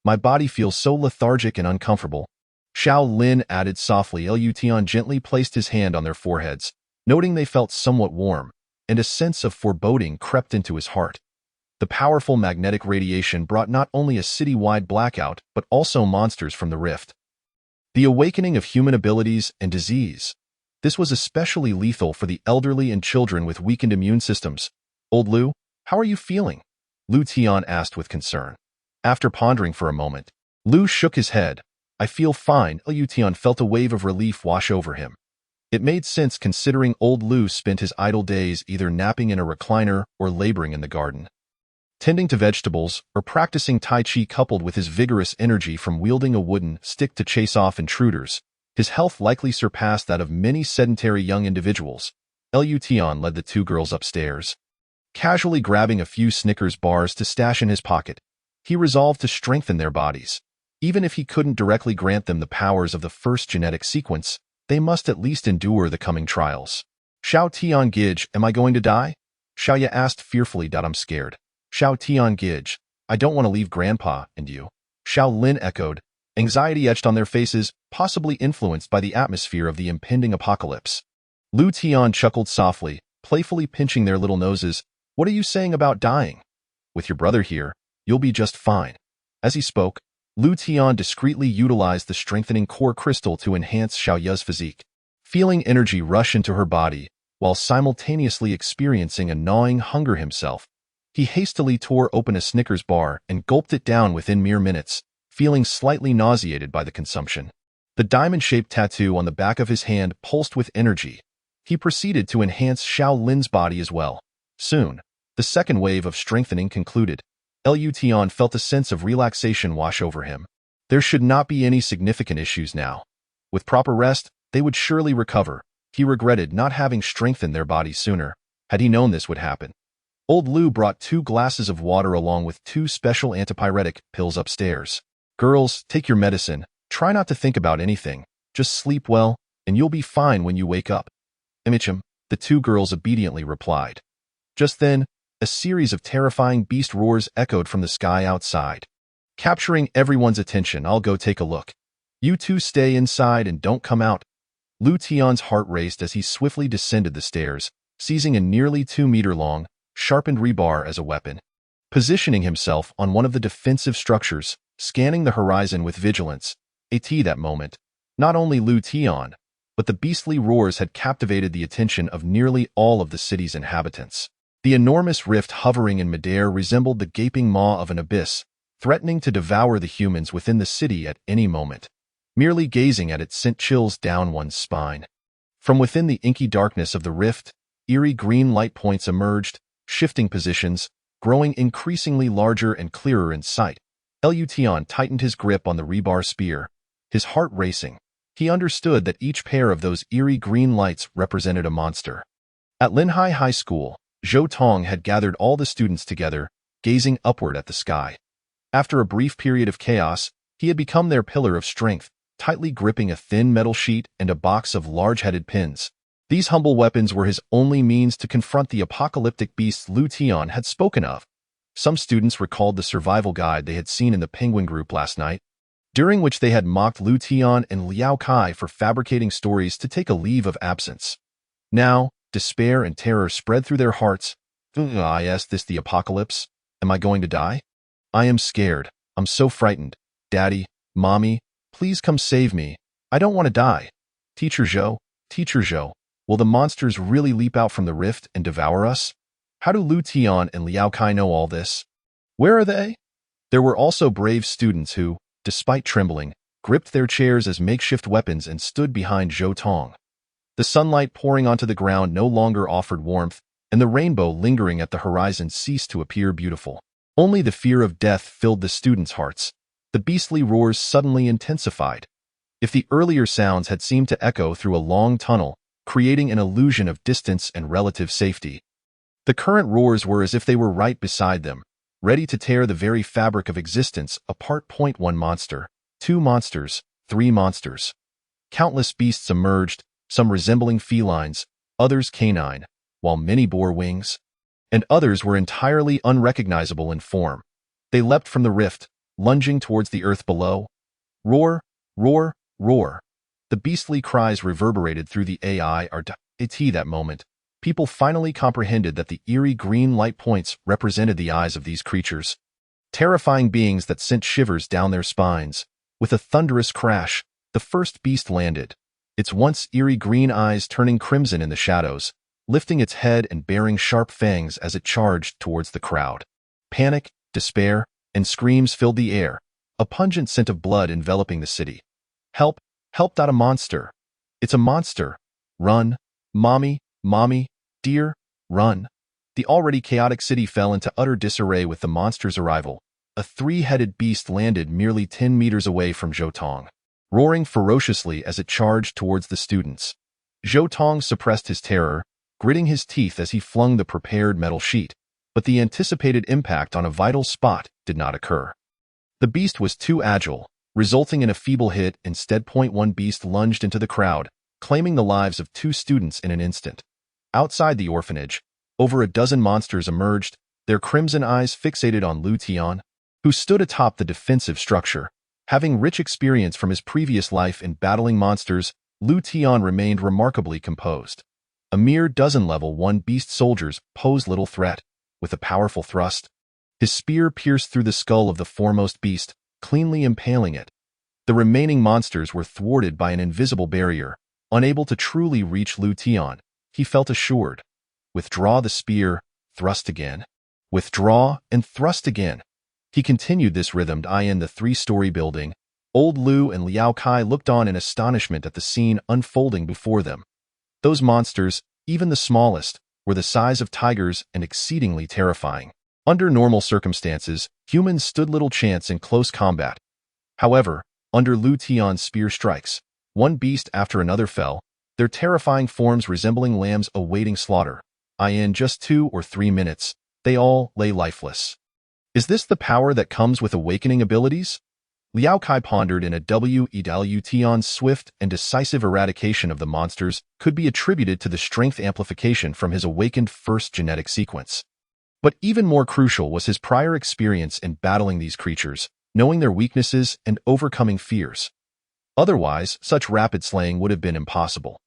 My body feels so lethargic and uncomfortable." Xiao Lin added softly. Lu Tian gently placed his hand on their foreheads, noting they felt somewhat warm, and a sense of foreboding crept into his heart. The powerful magnetic radiation brought not only a city-wide blackout, but also monsters from the rift. The awakening of human abilities and disease. This was especially lethal for the elderly and children with weakened immune systems. "Old Lu, how are you feeling?" Lu Tian asked with concern. After pondering for a moment, Lu shook his head. "I feel fine." Lu Tian felt a wave of relief wash over him. It made sense considering old Lu spent his idle days either napping in a recliner or laboring in the garden, tending to vegetables or practicing Tai Chi. Coupled with his vigorous energy from wielding a wooden stick to chase off intruders, his health likely surpassed that of many sedentary young individuals. Lu Tian led the two girls upstairs. Casually grabbing a few Snickers bars to stash in his pocket, he resolved to strengthen their bodies. Even if he couldn't directly grant them the powers of the first genetic sequence, they must at least endure the coming trials. "Xiao Tian Gij, am I going to die?" Xiaoya asked fearfully. I'm scared. Xiao Tian Gij, I don't want to leave Grandpa and you. Xiao Lin echoed, anxiety etched on their faces, possibly influenced by the atmosphere of the impending apocalypse. Lu Tian chuckled softly, playfully pinching their little noses. What are you saying about dying? With your brother here, you'll be just fine. As he spoke, Lu Tian discreetly utilized the strengthening core crystal to enhance Xiaoya's physique. Feeling energy rush into her body, while simultaneously experiencing a gnawing hunger himself, he hastily tore open a Snickers bar and gulped it down within mere minutes, feeling slightly nauseated by the consumption. The diamond-shaped tattoo on the back of his hand pulsed with energy. He proceeded to enhance Xiao Lin's body as well. Soon, the second wave of strengthening concluded. Lu Tian felt a sense of relaxation wash over him. There should not be any significant issues now. With proper rest, they would surely recover. He regretted not having strengthened their bodies sooner. Had he known this would happen. Old Lu brought 2 glasses of water along with 2 special antipyretic pills upstairs. Girls, take your medicine. Try not to think about anything. Just sleep well, and you'll be fine when you wake up. Imicham, the 2 girls obediently replied. Just then, a series of terrifying beast roars echoed from the sky outside. Capturing everyone's attention, I'll go take a look. You 2 stay inside and don't come out. Lu Tian's heart raced as he swiftly descended the stairs, seizing a nearly 2-meter-long, sharpened rebar as a weapon. Positioning himself on one of the defensive structures, scanning the horizon with vigilance, that moment, not only Lu Tian, but the beastly roars had captivated the attention of nearly all of the city's inhabitants. The enormous rift hovering in midair resembled the gaping maw of an abyss, threatening to devour the humans within the city at any moment. Merely gazing at it sent chills down one's spine. From within the inky darkness of the rift, eerie green light points emerged, shifting positions, growing increasingly larger and clearer in sight. Lu Tian tightened his grip on the rebar spear, his heart racing. He understood that each pair of those eerie green lights represented a monster. At Linhai High School, Zhou Tong had gathered all the students together, gazing upward at the sky. After a brief period of chaos, he had become their pillar of strength, tightly gripping a thin metal sheet and a box of large-headed pins. These humble weapons were his only means to confront the apocalyptic beasts Lu Tian had spoken of. Some students recalled the survival guide they had seen in the Penguin Group last night, during which they had mocked Lu Tian and Liao Kai for fabricating stories to take a leave of absence. Now, despair and terror spread through their hearts. Is this the apocalypse? Am I going to die? I am scared. I'm so frightened. Daddy, Mommy, please come save me. I don't want to die. Teacher Zhou, will the monsters really leap out from the rift and devour us? How do Lu Tian and Liao Kai know all this? Where are they? There were also brave students who, despite trembling, gripped their chairs as makeshift weapons and stood behind Zhou Tong. The sunlight pouring onto the ground no longer offered warmth, and the rainbow lingering at the horizon ceased to appear beautiful. Only the fear of death filled the students' hearts. The beastly roars suddenly intensified. If the earlier sounds had seemed to echo through a long tunnel, creating an illusion of distance and relative safety, the current roars were as if they were right beside them, ready to tear the very fabric of existence apart. 1 monster, 2 monsters, 3 monsters. Countless beasts emerged, some resembling felines, others canine, while many bore wings, and others were entirely unrecognizable in form. They leapt from the rift, lunging towards the earth below. Roar, roar, roar. The beastly cries reverberated through the that moment. People finally comprehended that the eerie green light points represented the eyes of these creatures. Terrifying beings that sent shivers down their spines. With a thunderous crash, the first beast landed, its once eerie green eyes turning crimson in the shadows, lifting its head and baring sharp fangs as it charged towards the crowd. Panic, despair, and screams filled the air, a pungent scent of blood enveloping the city. Help! Help! A monster! It's a monster! Run! Mommy! Mommy! Dear! Run! The already chaotic city fell into utter disarray with the monster's arrival. A 3-headed beast landed merely 10 meters away from Zhou Tong, roaring ferociously as it charged towards the students. Zhou Tong suppressed his terror, gritting his teeth as he flung the prepared metal sheet, but the anticipated impact on a vital spot did not occur. The beast was too agile, resulting in a feeble hit. Instead, 1 beast lunged into the crowd, claiming the lives of 2 students in an instant. Outside the orphanage, over a dozen monsters emerged, their crimson eyes fixated on Lu Tian, who stood atop the defensive structure. Having rich experience from his previous life in battling monsters, Lu Tian remained remarkably composed. A mere dozen level 1 beast soldiers posed little threat. With a powerful thrust, his spear pierced through the skull of the foremost beast, cleanly impaling it. The remaining monsters were thwarted by an invisible barrier, unable to truly reach Lu Tian. He felt assured. Withdraw the spear, thrust again. Withdraw and thrust again. He continued this rhythmed eye in the 3-story building. Old Lu and Liao Kai looked on in astonishment at the scene unfolding before them. Those monsters, even the smallest, were the size of tigers and exceedingly terrifying. Under normal circumstances, humans stood little chance in close combat. However, under Lu Tian's spear strikes, one beast after another fell, their terrifying forms resembling lambs awaiting slaughter. In just 2 or 3 minutes, they all lay lifeless. Is this the power that comes with awakening abilities? Liao Kai pondered in a Lu Tian's swift and decisive eradication of the monsters could be attributed to the strength amplification from his awakened first genetic sequence. But even more crucial was his prior experience in battling these creatures, knowing their weaknesses and overcoming fears. Otherwise, such rapid slaying would have been impossible.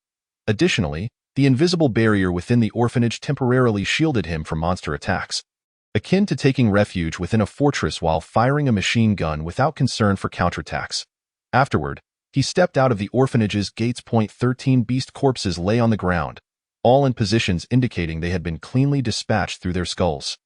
Additionally, the invisible barrier within the orphanage temporarily shielded him from monster attacks, akin to taking refuge within a fortress while firing a machine gun without concern for counterattacks. Afterward, he stepped out of the orphanage's gates. 13 beast corpses lay on the ground, all in positions indicating they had been cleanly dispatched through their skulls.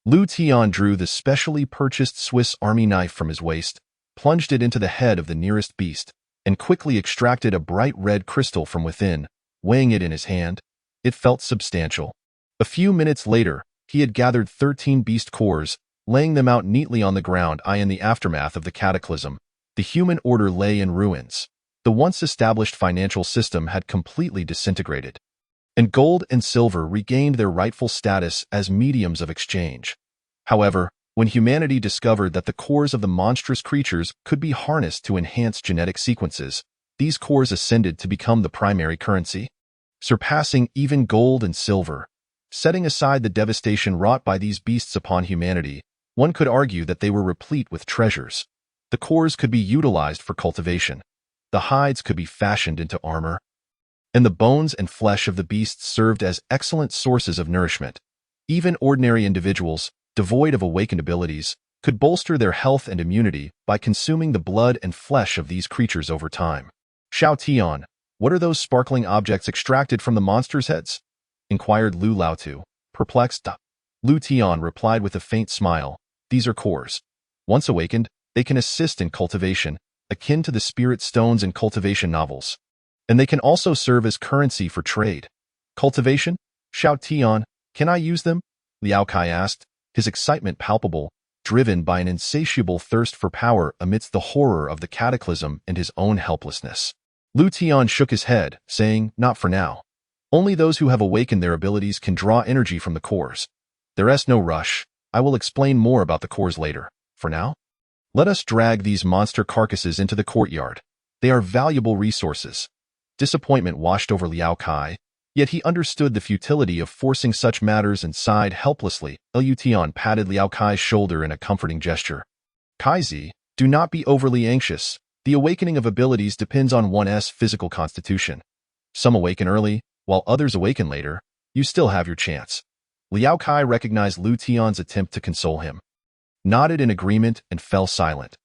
Lu Tian drew the specially purchased Swiss Army knife from his waist, plunged it into the head of the nearest beast, and quickly extracted a bright red crystal from within. Weighing it in his hand, it felt substantial. A few minutes later, he had gathered 13 beast cores, laying them out neatly on the ground. In the aftermath of the cataclysm, the human order lay in ruins. The once established financial system had completely disintegrated, and gold and silver regained their rightful status as mediums of exchange. However, when humanity discovered that the cores of the monstrous creatures could be harnessed to enhance genetic sequences, these cores ascended to become the primary currency, surpassing even gold and silver. Setting aside the devastation wrought by these beasts upon humanity, one could argue that they were replete with treasures. The cores could be utilized for cultivation, the hides could be fashioned into armor, and the bones and flesh of the beasts served as excellent sources of nourishment. Even ordinary individuals, devoid of awakened abilities, could bolster their health and immunity by consuming the blood and flesh of these creatures over time. Xiao Tian, what are those sparkling objects extracted from the monsters' heads? Inquired Lu Laotu, perplexed. Lu Tian replied with a faint smile, these are cores. Once awakened, they can assist in cultivation, akin to the spirit stones in cultivation novels. And they can also serve as currency for trade. Cultivation? Xiao Tian, can I use them? Liao Kai asked, his excitement palpable, driven by an insatiable thirst for power amidst the horror of the cataclysm and his own helplessness. Lu Tian shook his head, saying, not for now. Only those who have awakened their abilities can draw energy from the cores. There's no rush. I will explain more about the cores later. For now, let us drag these monster carcasses into the courtyard. They are valuable resources. Disappointment washed over Liao Kai, yet he understood the futility of forcing such matters and sighed helplessly. Lu Tian patted Liao Kai's shoulder in a comforting gesture. Kaizi, do not be overly anxious. The awakening of abilities depends on one's physical constitution. Some awaken early, while others awaken later. You still have your chance. Liao Kai recognized Lu Tian's attempt to console him, nodded in agreement, and fell silent.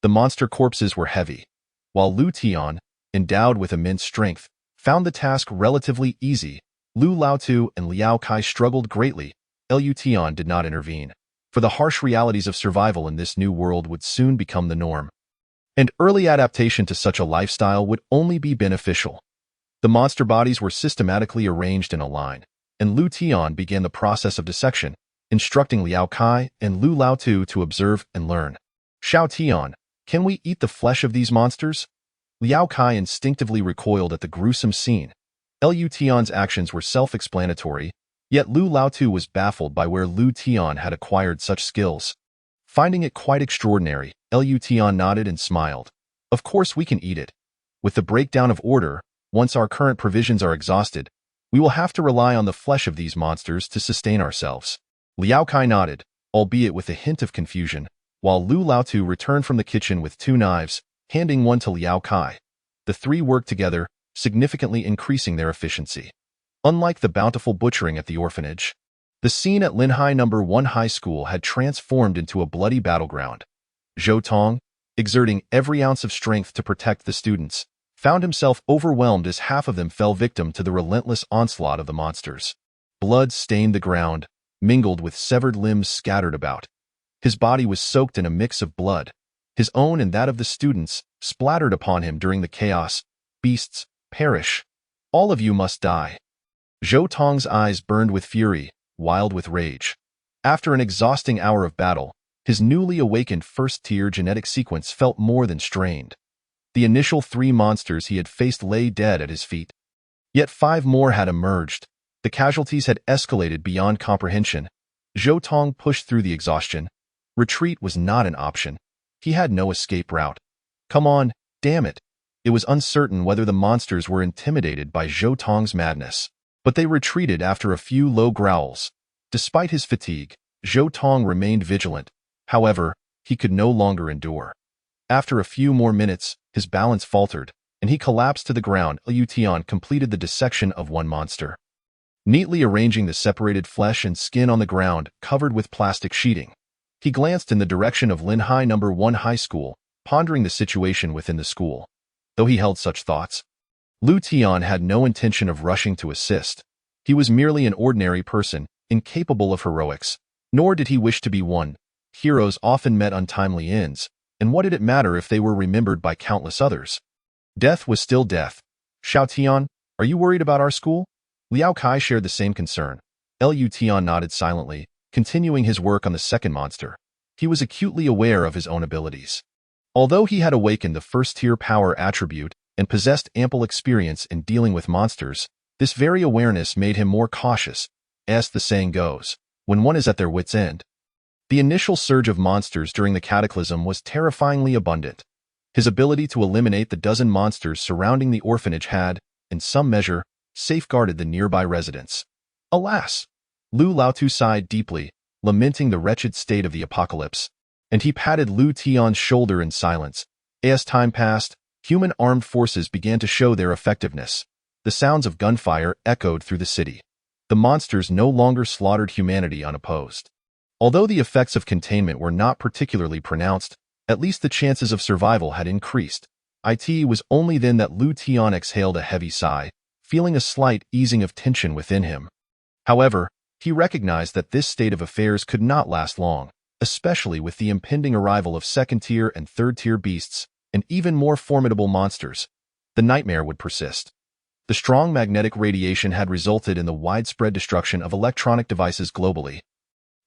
The monster corpses were heavy, while Lu Tian, endowed with immense strength, found the task relatively easy. Lu Laotu and Liao Kai struggled greatly. Lu Tian did not intervene, for the harsh realities of survival in this new world would soon become the norm, and early adaptation to such a lifestyle would only be beneficial. The monster bodies were systematically arranged in a line, and Lu Tian began the process of dissection, instructing Liao Kai and Lu Laotu to observe and learn. Xiao Tian, can we eat the flesh of these monsters? Liao Kai instinctively recoiled at the gruesome scene. Lu Tian's actions were self-explanatory, yet Lu Laotu was baffled by where Lu Tian had acquired such skills. Finding it quite extraordinary, Lu Tian nodded and smiled. Of course we can eat it. With the breakdown of order, once our current provisions are exhausted, We will have to rely on the flesh of these monsters to sustain ourselves. Liao Kai nodded, albeit with a hint of confusion, while Lu Laotu returned from the kitchen with 2 knives, handing one to Liao Kai. The 3 worked together, significantly increasing their efficiency. Unlike the bountiful butchering at the orphanage, the scene at Linhai No. 1 High School had transformed into a bloody battleground. Zhou Tong, exerting every ounce of strength to protect the students, found himself overwhelmed as half of them fell victim to the relentless onslaught of the monsters. Blood stained the ground, mingled with severed limbs scattered about. His body was soaked in a mix of blood, his own and that of the students, splattered upon him during the chaos. Beasts, perish. All of you must die. Zhou Tong's eyes burned with fury, wild with rage. After an exhausting hour of battle, his newly awakened first-tier genetic sequence felt more than strained. The initial 3 monsters he had faced lay dead at his feet. Yet 5 more had emerged. The casualties had escalated beyond comprehension. Zhou Tong pushed through the exhaustion. Retreat was not an option. He had no escape route. Come on, damn it. It was uncertain whether the monsters were intimidated by Zhou Tong's madness, but they retreated after a few low growls. Despite his fatigue, Zhou Tong remained vigilant. However, he could no longer endure. After a few more minutes, his balance faltered, and he collapsed to the ground. Liu Tian completed the dissection of 1 monster, neatly arranging the separated flesh and skin on the ground, covered with plastic sheeting. He glanced in the direction of Linhai No. 1 High School, pondering the situation within the school. Though he held such thoughts, Liu Tian had no intention of rushing to assist. He was merely an ordinary person, incapable of heroics, nor did he wish to be one. Heroes often met untimely ends, and what did it matter if they were remembered by countless others? Death was still death. Xiao Tian, are you worried about our school? Liao Kai shared the same concern. Liu Tian nodded silently, continuing his work on the 2nd monster. He was acutely aware of his own abilities. Although he had awakened the first-tier power attribute and possessed ample experience in dealing with monsters, this very awareness made him more cautious, as the saying goes, when one is at their wit's end. The initial surge of monsters during the cataclysm was terrifyingly abundant. His ability to eliminate the dozen monsters surrounding the orphanage had, in some measure, safeguarded the nearby residents. Alas! Lu Laotu sighed deeply, lamenting the wretched state of the apocalypse, and he patted Liu Tian's shoulder in silence. As time passed, human armed forces began to show their effectiveness. The sounds of gunfire echoed through the city. The monsters no longer slaughtered humanity unopposed. Although the effects of containment were not particularly pronounced, at least the chances of survival had increased. It was only then that Liu Tian exhaled a heavy sigh, feeling a slight easing of tension within him. However, he recognized that this state of affairs could not last long, especially with the impending arrival of 2nd-tier and 3rd-tier beasts, and even more formidable monsters. The nightmare would persist. The strong magnetic radiation had resulted in the widespread destruction of electronic devices globally,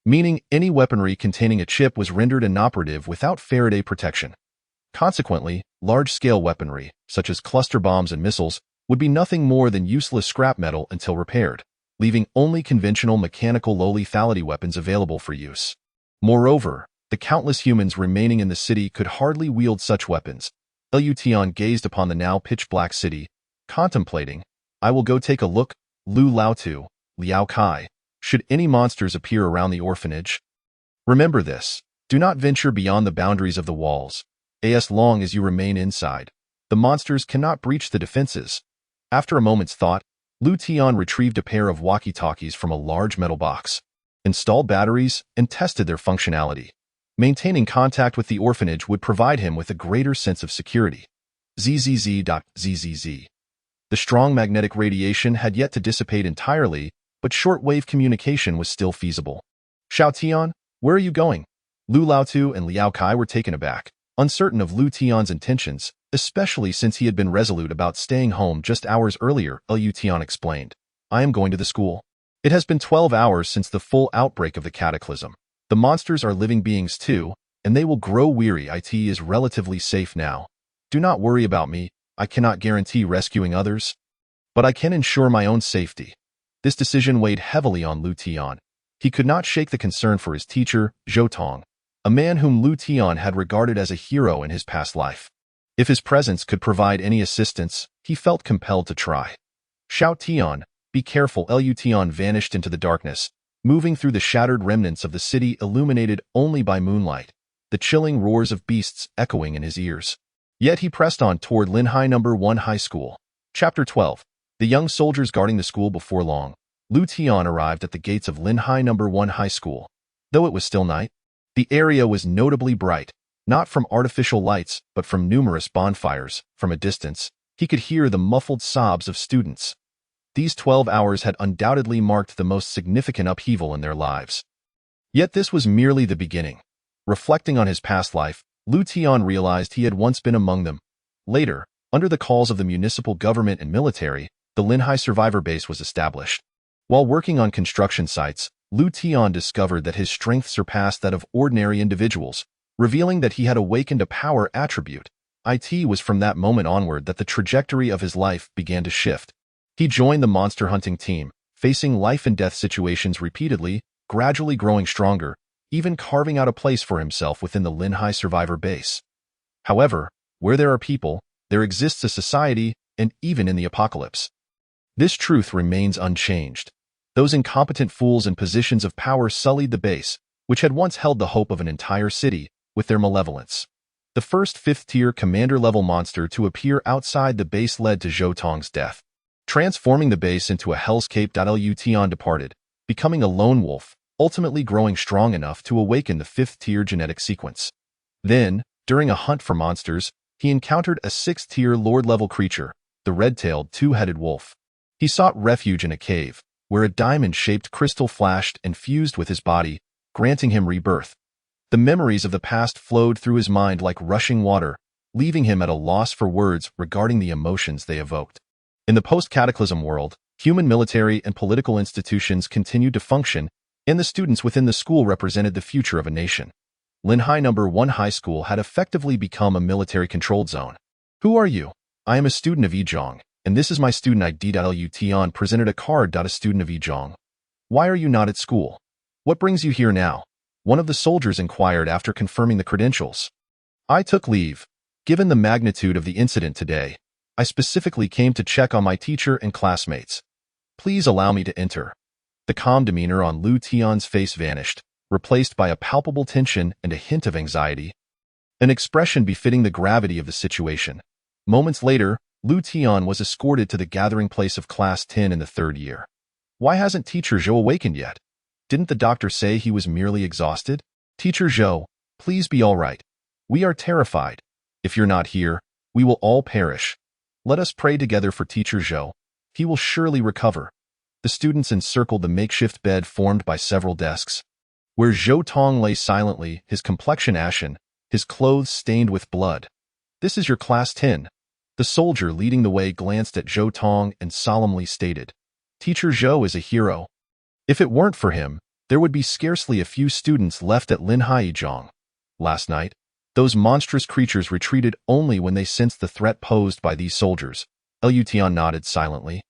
meaning any weaponry containing a chip was rendered inoperative without Faraday protection. Consequently, large-scale weaponry, such as cluster bombs and missiles, would be nothing more than useless scrap metal until repaired, leaving only conventional mechanical low-lethality weapons available for use. Moreover, the countless humans remaining in the city could hardly wield such weapons. Liu Tian gazed upon the now pitch-black city, contemplating, I will go take a look. Lu Laotu, Liao Kai, should any monsters appear around the orphanage? Remember this, do not venture beyond the boundaries of the walls. As long as you remain inside, the monsters cannot breach the defenses. After a moment's thought, Liu Tian retrieved a pair of walkie-talkies from a large metal box, installed batteries, and tested their functionality. Maintaining contact with the orphanage would provide him with a greater sense of security. ZZZ. The strong magnetic radiation had yet to dissipate entirely, but shortwave communication was still feasible. Xiao Tian, where are you going? Lu Laotu and Liao Kai were taken aback, uncertain of Liu Tian's intentions, especially since he had been resolute about staying home just hours earlier. Liu Tian explained, I am going to the school. It has been 12 hours since the full outbreak of the cataclysm. The monsters are living beings too, and they will grow weary. It is relatively safe now. Do not worry about me. I cannot guarantee rescuing others, but I can ensure my own safety. This decision weighed heavily on Liu Tian. He could not shake the concern for his teacher, Zhou Tong, a man whom Liu Tian had regarded as a hero in his past life. If his presence could provide any assistance, he felt compelled to try. Xiao Tian, Be careful, Lution vanished into the darkness, moving through the shattered remnants of the city illuminated only by moonlight, the chilling roars of beasts echoing in his ears. Yet he pressed on toward Linhai No. 1 High School. Chapter 12. The young soldiers guarding the school. Before long, Lution arrived at the gates of Linhai No. 1 High School. Though it was still night, the area was notably bright, not from artificial lights, but from numerous bonfires. From a distance, he could hear the muffled sobs of students. These 12 hours had undoubtedly marked the most significant upheaval in their lives. Yet this was merely the beginning. Reflecting on his past life, Lution realized he had once been among them. Later, under the calls of the municipal government and military, the Linhai Survivor Base was established. While working on construction sites, Lution discovered that his strength surpassed that of ordinary individuals, revealing that he had awakened a power attribute. It was from that moment onward that the trajectory of his life began to shift. He joined the monster hunting team, facing life-and-death situations repeatedly, gradually growing stronger, even carving out a place for himself within the Linhai Survivor Base. However, where there are people, there exists a society, and even in the apocalypse. This truth remains unchanged. Those incompetent fools in positions of power sullied the base, which had once held the hope of an entire city, with their malevolence. The first fifth-tier commander-level monster to appear outside the base led to Zhou Tong's death, transforming the base into a hellscape. Lution departed, becoming a lone wolf, ultimately growing strong enough to awaken the fifth-tier genetic sequence. Then, during a hunt for monsters, he encountered a sixth-tier lord-level creature, the red-tailed two-headed wolf. He sought refuge in a cave, where a diamond-shaped crystal flashed and fused with his body, granting him rebirth. The memories of the past flowed through his mind like rushing water, leaving him at a loss for words regarding the emotions they evoked. In the post-cataclysm world, human military and political institutions continued to function, and the students within the school represented the future of a nation. Linhai No. 1 High School had effectively become a military-controlled zone. Who are you? I am a student of Yizhong, and this is my student ID. Lution presented a card. A student of Yizhong. Why are you not at school? What brings you here now? One of the soldiers inquired after confirming the credentials. I took leave. Given the magnitude of the incident today, I specifically came to check on my teacher and classmates. Please allow me to enter. The calm demeanor on Lution's face vanished, replaced by a palpable tension and a hint of anxiety, an expression befitting the gravity of the situation. Moments later, Lution was escorted to the gathering place of Class 10 in the third year. Why hasn't Teacher Zhou awakened yet? Didn't the doctor say he was merely exhausted? Teacher Zhou, please be all right. We are terrified. If you're not here, we will all perish. Let us pray together for Teacher Zhou. He will surely recover. The students encircled the makeshift bed formed by several desks, where Zhou Tong lay silently, his complexion ashen, his clothes stained with blood. This is your Class 10. The soldier leading the way glanced at Zhou Tong and solemnly stated, Teacher Zhou is a hero. If it weren't for him, there would be scarcely a few students left at Linhai Yizhong. Last night, those monstrous creatures retreated only when they sensed the threat posed by these soldiers. Lution nodded silently,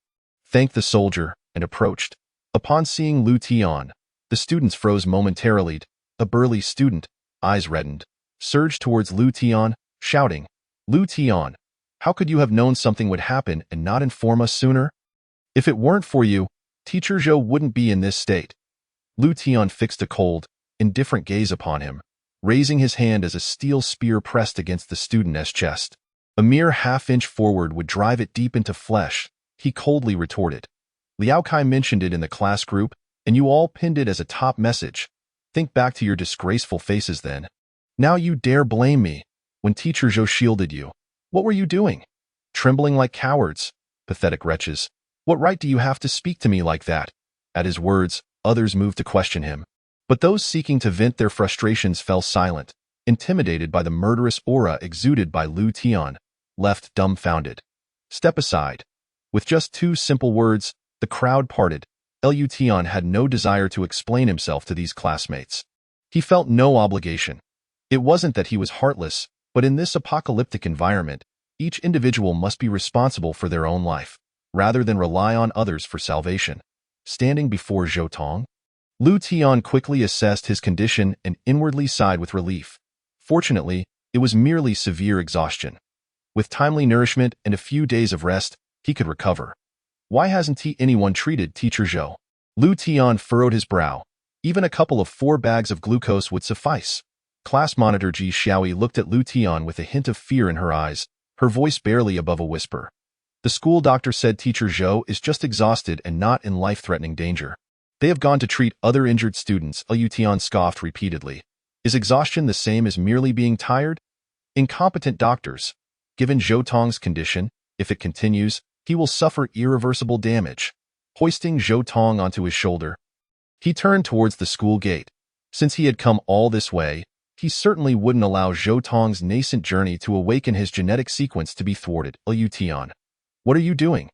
thanked the soldier, and approached. Upon seeing Lution, the students froze momentarily. A burly student, eyes reddened, surged towards Lution, shouting, Lution, how could you have known something would happen and not inform us sooner? If it weren't for you, Teacher Zhou wouldn't be in this state. Lution fixed a cold, indifferent gaze upon him, raising his hand as a steel spear pressed against the student's chest. A mere half-inch forward would drive it deep into flesh, he coldly retorted. Liao Kai mentioned it in the class group, and you all pinned it as a top message. Think back to your disgraceful faces then. Now you dare blame me. When Teacher Zhou shielded you, what were you doing? Trembling like cowards. Pathetic wretches. What right do you have to speak to me like that? At his words, others moved to question him. But those seeking to vent their frustrations fell silent, intimidated by the murderous aura exuded by Lution, left dumbfounded. Step aside. With just two simple words, the crowd parted. Lution had no desire to explain himself to these classmates. He felt no obligation. It wasn't that he was heartless, but in this apocalyptic environment, each individual must be responsible for their own life, rather than rely on others for salvation. Standing before Zhou Tong, Lution quickly assessed his condition and inwardly sighed with relief. Fortunately, it was merely severe exhaustion. With timely nourishment and a few days of rest, he could recover. Why hasn't anyone treated Teacher Zhou? Lu Tian furrowed his brow. Even a couple of 4 bags of glucose would suffice. Class monitor Ji Xiaoyi looked at Lu Tian with a hint of fear in her eyes, her voice barely above a whisper. The school doctor said Teacher Zhou is just exhausted and not in life-threatening danger. They have gone to treat other injured students, Lu Tian scoffed repeatedly. Is exhaustion the same as merely being tired? Incompetent doctors. Given Zhou Tong's condition, if it continues, he will suffer irreversible damage. Hoisting Zhou Tong onto his shoulder, he turned towards the school gate. Since he had come all this way, he certainly wouldn't allow Zhou Tong's nascent journey to awaken his genetic sequence to be thwarted. Lu Tian, what are you doing?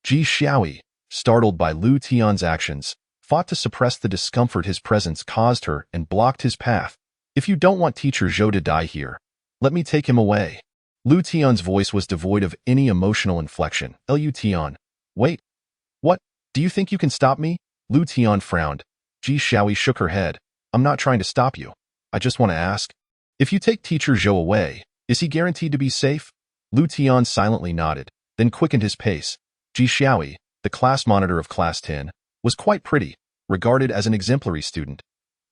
Ji Xiaoyi, startled by Lu Tian's actions, fought to suppress the discomfort his presence caused her and blocked his path. If you don't want Teacher Zhou to die here, let me take him away. Lu Tian's voice was devoid of any emotional inflection. Lu Tian, wait. What? Do you think you can stop me? Lu Tian frowned. Ji Xiaoyi shook her head. I'm not trying to stop you. I just want to ask. If you take Teacher Zhou away, is he guaranteed to be safe? Lu Tian silently nodded, then quickened his pace. Ji Xiaoyi, the class monitor of Class 10, was quite pretty, regarded as an exemplary student.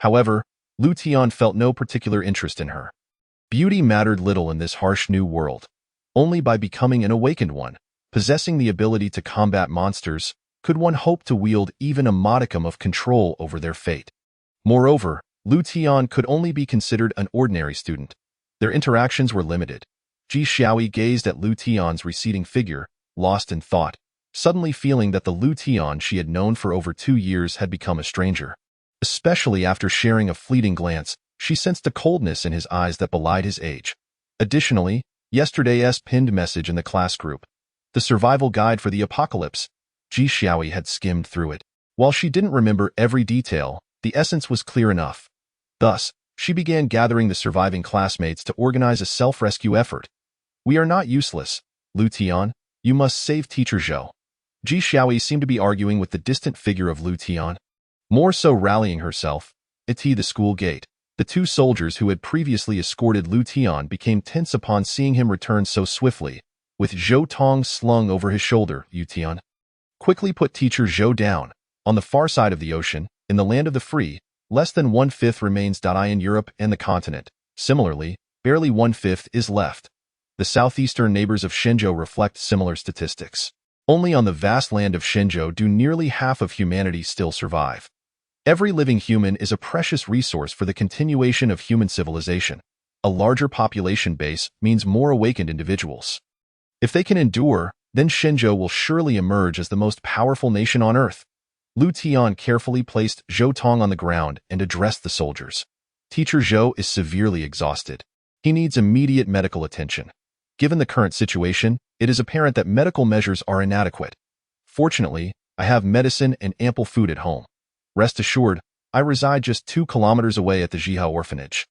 However, Lu Tian felt no particular interest in her. Beauty mattered little in this harsh new world. Only by becoming an awakened one, possessing the ability to combat monsters, could one hope to wield even a modicum of control over their fate. Moreover, Lu Tian could only be considered an ordinary student. Their interactions were limited. Ji Xiaoyi gazed at Lu Tian's receding figure, lost in thought, suddenly feeling that the Lu Tian she had known for over 2 years had become a stranger. Especially after sharing a fleeting glance, she sensed a coldness in his eyes that belied his age. Additionally, yesterday's pinned message in the class group, the survival guide for the apocalypse, Ji Xiaoyi had skimmed through it. While she didn't remember every detail, the essence was clear enough. Thus, she began gathering the surviving classmates to organize a self-rescue effort. We are not useless, Lu Tian. You must save Teacher Zhou. Ji Xiaoyi seemed to be arguing with the distant figure of Lu Tian. More so rallying herself, at the school gate. The 2 soldiers who had previously escorted Lu Tian became tense upon seeing him return so swiftly, with Zhou Tong slung over his shoulder. Lu Tian, quickly put Teacher Zhou down. On the far side of the ocean, in the land of the free, less than 1/5 remains. In Europe and the continent. Similarly, barely 1/5 is left. The southeastern neighbors of Shenzhou reflect similar statistics. Only on the vast land of Shenzhou do nearly half of humanity still survive. Every living human is a precious resource for the continuation of human civilization. A larger population base means more awakened individuals. If they can endure, then Shenzhou will surely emerge as the most powerful nation on Earth. Lu Tian carefully placed Zhou Tong on the ground and addressed the soldiers. Teacher Zhou is severely exhausted. He needs immediate medical attention. Given the current situation, it is apparent that medical measures are inadequate. Fortunately, I have medicine and ample food at home. Rest assured, I reside just 2 kilometers away at the Zhiha orphanage.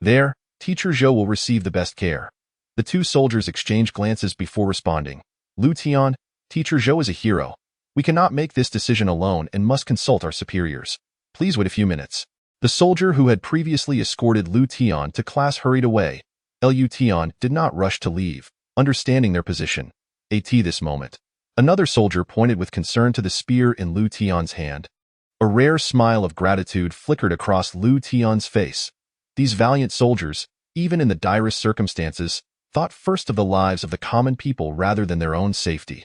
There, Teacher Zhou will receive the best care. The 2 soldiers exchanged glances before responding. Lu Tian, Teacher Zhou is a hero. We cannot make this decision alone and must consult our superiors. Please wait a few minutes. The soldier who had previously escorted Lu Tian to class hurried away. Lu Tian did not rush to leave, understanding their position. At this moment, another soldier pointed with concern to the spear in Lu Tian's hand. A rare smile of gratitude flickered across Lu Tian's face. These valiant soldiers, even in the direst circumstances, thought first of the lives of the common people rather than their own safety.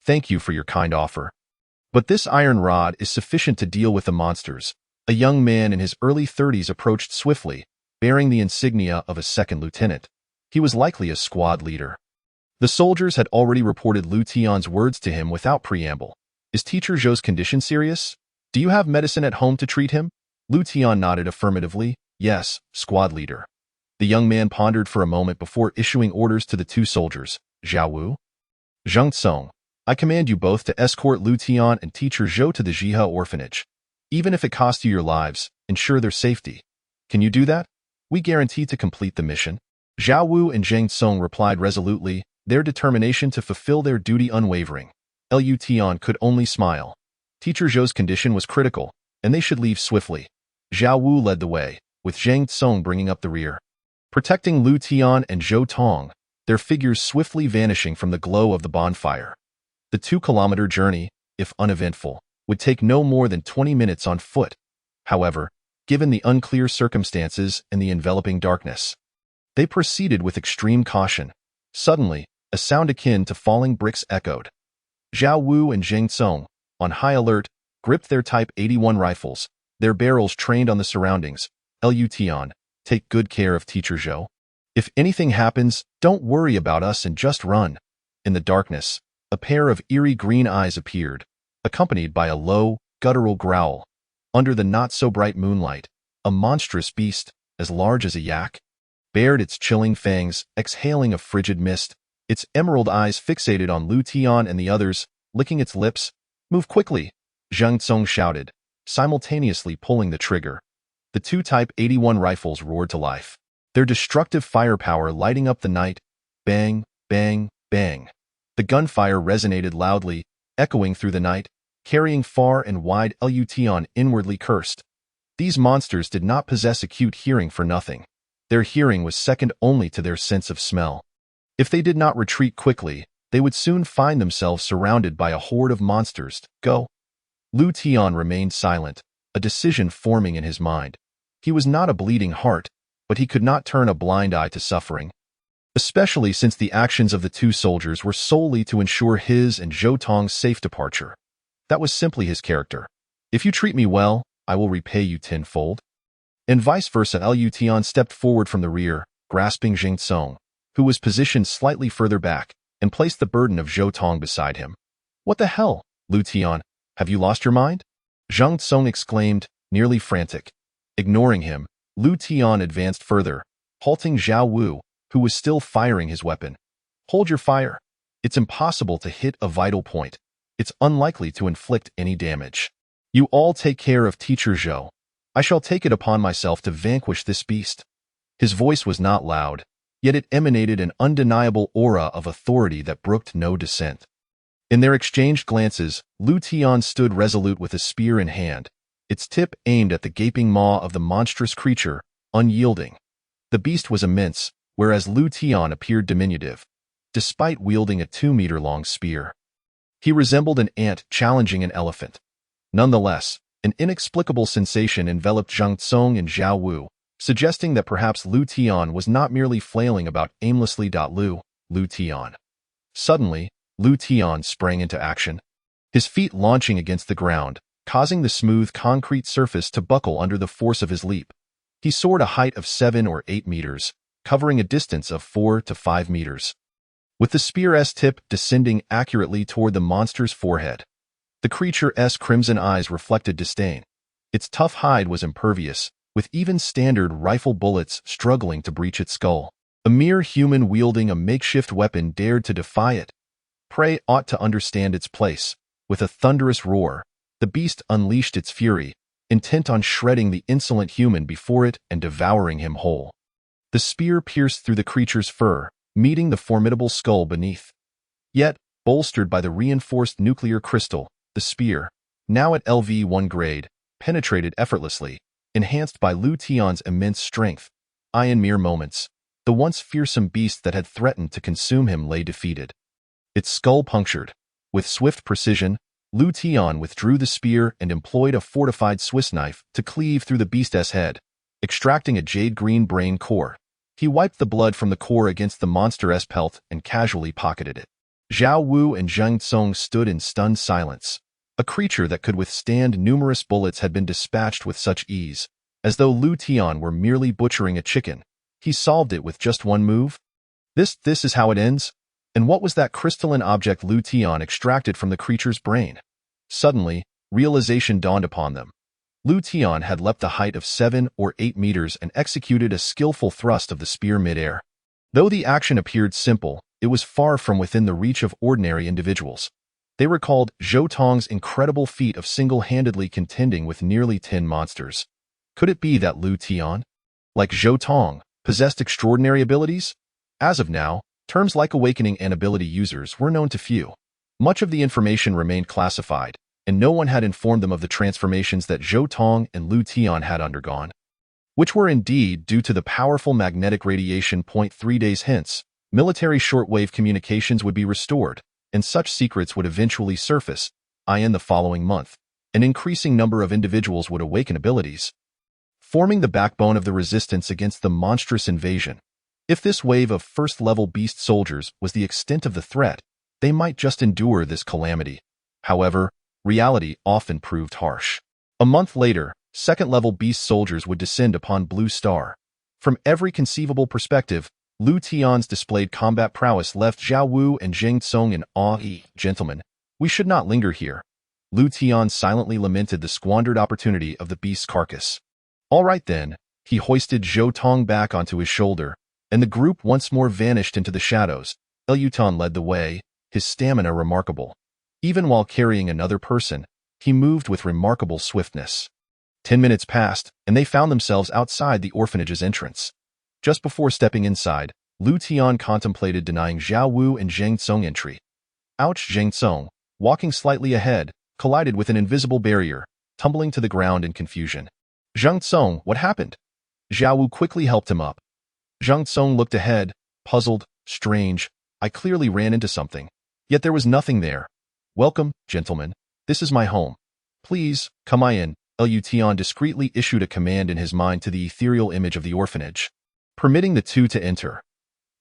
Thank you for your kind offer. But this iron rod is sufficient to deal with the monsters. A young man in his early 30s approached swiftly, bearing the insignia of a second lieutenant. He was likely a squad leader. The soldiers had already reported Lu Tian's words to him without preamble. Is Teacher Zhou's condition serious? Do you have medicine at home to treat him? Lu Tian nodded affirmatively. Yes, squad leader. The young man pondered for a moment before issuing orders to the 2 soldiers. Zhao Wu, Zheng Song, I command you both to escort Lu Tian and Teacher Zhou to the Zhiha orphanage. Even if it costs you your lives, ensure their safety. Can you do that? We guarantee to complete the mission. Zhao Wu and Zheng Song replied resolutely, their determination to fulfill their duty unwavering. Lu Tian could only smile. Teacher Zhou's condition was critical, and they should leave swiftly. Zhao Wu led the way, with Zheng Song bringing up the rear. Protecting Lu Tian and Zhou Tong, their figures swiftly vanishing from the glow of the bonfire. The 2-kilometer journey, if uneventful, would take no more than 20 minutes on foot. However, given the unclear circumstances and the enveloping darkness, they proceeded with extreme caution. Suddenly, a sound akin to falling bricks echoed. Zhao Wu and Zheng Tsong, on high alert, gripped their Type 81 rifles, their barrels trained on the surroundings. Lu Tian, take good care of Teacher Zhou. If anything happens, don't worry about us and just run. In the darkness, a pair of eerie green eyes appeared, accompanied by a low, guttural growl. Under the not-so-bright moonlight, a monstrous beast, as large as a yak, bared its chilling fangs, exhaling a frigid mist, its emerald eyes fixated on Lu Tian and the others, licking its lips. Move quickly, Zheng Tsong shouted, simultaneously pulling the trigger. The 2 Type 81 rifles roared to life, their destructive firepower lighting up the night. Bang, bang, bang. The gunfire resonated loudly, echoing through the night, carrying far and wide. Lu Tian inwardly cursed. These monsters did not possess acute hearing for nothing. Their hearing was second only to their sense of smell. If they did not retreat quickly, they would soon find themselves surrounded by a horde of monsters. Go. Lu Tian remained silent, a decision forming in his mind. He was not a bleeding heart, but he could not turn a blind eye to suffering, especially since the actions of the 2 soldiers were solely to ensure his and Zhou Tong's safe departure. That was simply his character. If you treat me well, I will repay you tenfold. And vice versa. Lu Tian stepped forward from the rear, grasping Zheng Tsong, who was positioned slightly further back, and placed the burden of Zhou Tong beside him. What the hell, Lu Tian? Have you lost your mind? Zheng Tsong exclaimed, nearly frantic. Ignoring him, Lu Tian advanced further, halting Zhao Wu, who was still firing his weapon. Hold your fire. It's impossible to hit a vital point. It's unlikely to inflict any damage. You all take care of Teacher Zhou. I shall take it upon myself to vanquish this beast. His voice was not loud, yet it emanated an undeniable aura of authority that brooked no dissent. In their exchanged glances, Lu Tian stood resolute with a spear in hand, its tip aimed at the gaping maw of the monstrous creature, unyielding. The beast was immense, whereas Lu Tian appeared diminutive, despite wielding a 2-meter-long spear. He resembled an ant challenging an elephant. Nonetheless, an inexplicable sensation enveloped Zheng Tsong and Zhao Wu, suggesting that perhaps Lu Tian was not merely flailing about aimlessly. Lu Tian. Suddenly, Lu Tian sprang into action, his feet launching against the ground, causing the smooth concrete surface to buckle under the force of his leap. He soared a height of 7 or 8 meters, covering a distance of 4 to 5 meters, with the spear's tip descending accurately toward the monster's forehead. The creature's crimson eyes reflected disdain. Its tough hide was impervious, with even standard rifle bullets struggling to breach its skull. A mere human wielding a makeshift weapon dared to defy it. Prey ought to understand its place. With a thunderous roar, the beast unleashed its fury, intent on shredding the insolent human before it and devouring him whole. The spear pierced through the creature's fur, meeting the formidable skull beneath. Yet, bolstered by the reinforced nuclear crystal, the spear, now at LV1 grade, penetrated effortlessly, enhanced by Lu Tian's immense strength. In mere moments, the once fearsome beast that had threatened to consume him lay defeated, its skull punctured. With swift precision, Lu Tian withdrew the spear and employed a fortified Swiss knife to cleave through the beast's head, extracting a jade-green brain core. He wiped the blood from the core against the monster's pelt and casually pocketed it. Zhao Wu and Zheng Tsong stood in stunned silence. A creature that could withstand numerous bullets had been dispatched with such ease, as though Lu Tian were merely butchering a chicken. He solved it with just one move? This is how it ends? And what was that crystalline object Lu Tian extracted from the creature's brain? Suddenly, realization dawned upon them. Lu Tian had leapt a height of 7 or 8 meters and executed a skillful thrust of the spear midair. Though the action appeared simple, it was far from within the reach of ordinary individuals. They recalled Zhou Tong's incredible feat of single-handedly contending with nearly 10 monsters. Could it be that Lu Tian, like Zhou Tong, possessed extraordinary abilities? As of now, terms like awakening and ability users were known to few. Much of the information remained classified, and no one had informed them of the transformations that Zhou Tong and Lu Tian had undergone, which were indeed due to the powerful magnetic radiation. 3 days hence, military shortwave communications would be restored, and such secrets would eventually surface, in the following month. An increasing number of individuals would awaken abilities, forming the backbone of the resistance against the monstrous invasion. If this wave of first-level beast soldiers was the extent of the threat, they might just endure this calamity. However, reality often proved harsh. A month later, second-level beast soldiers would descend upon Blue Star. From every conceivable perspective, Lu Tian's displayed combat prowess left Zhao Wu and Zheng Tsong in awe. Gentlemen, we should not linger here. Lu Tian silently lamented the squandered opportunity of the beast's carcass. All right then, he hoisted Zhou Tong back onto his shoulder, and the group once more vanished into the shadows. Lutan led the way, his stamina remarkable. Even while carrying another person, he moved with remarkable swiftness. 10 minutes passed, and they found themselves outside the orphanage's entrance. Just before stepping inside, Lu Tian contemplated denying Zhao Wu and Zheng Tsong entry. Ouch! Zheng Tsong, walking slightly ahead, collided with an invisible barrier, tumbling to the ground in confusion. Zheng Tsong, what happened? Zhao Wu quickly helped him up. Zheng Tsong looked ahead, puzzled, strange. I clearly ran into something. Yet there was nothing there. Welcome, gentlemen. This is my home. Please, come in. Lu Tian discreetly issued a command in his mind to the ethereal image of the orphanage, permitting the two to enter.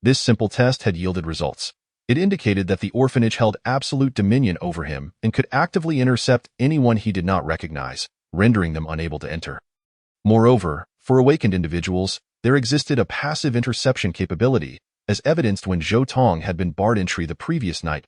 This simple test had yielded results. It indicated that the orphanage held absolute dominion over him and could actively intercept anyone he did not recognize, rendering them unable to enter. Moreover, for awakened individuals, there existed a passive interception capability, as evidenced when Zhou Tong had been barred entry the previous night.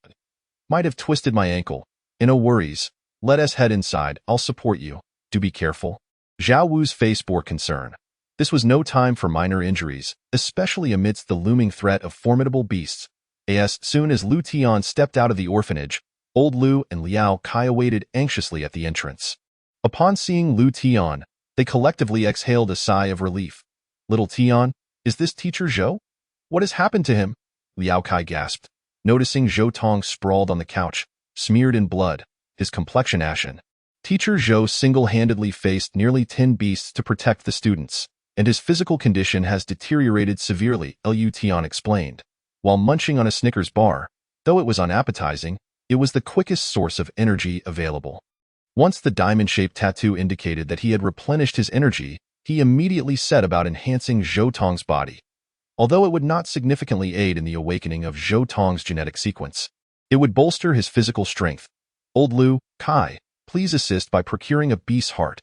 Might have twisted my ankle. No worries. Let us head inside. I'll support you. Do be careful. Zhao Wu's face bore concern. This was no time for minor injuries, especially amidst the looming threat of formidable beasts. As soon as Lu Tian stepped out of the orphanage, Old Lu and Liao Kai awaited anxiously at the entrance. Upon seeing Lu Tian, they collectively exhaled a sigh of relief. Little Tian, is this teacher Zhou? What has happened to him? Liao Kai gasped, noticing Zhou Tong sprawled on the couch, smeared in blood, his complexion ashen. Teacher Zhou single-handedly faced nearly 10 beasts to protect the students, and his physical condition has deteriorated severely, Lu Tian explained. While munching on a Snickers bar, though it was unappetizing, it was the quickest source of energy available. Once the diamond-shaped tattoo indicated that he had replenished his energy, he immediately set about enhancing Zhou Tong's body. Although it would not significantly aid in the awakening of Zhou Tong's genetic sequence, it would bolster his physical strength. Old Lu, Kai, please assist by procuring a beast's heart.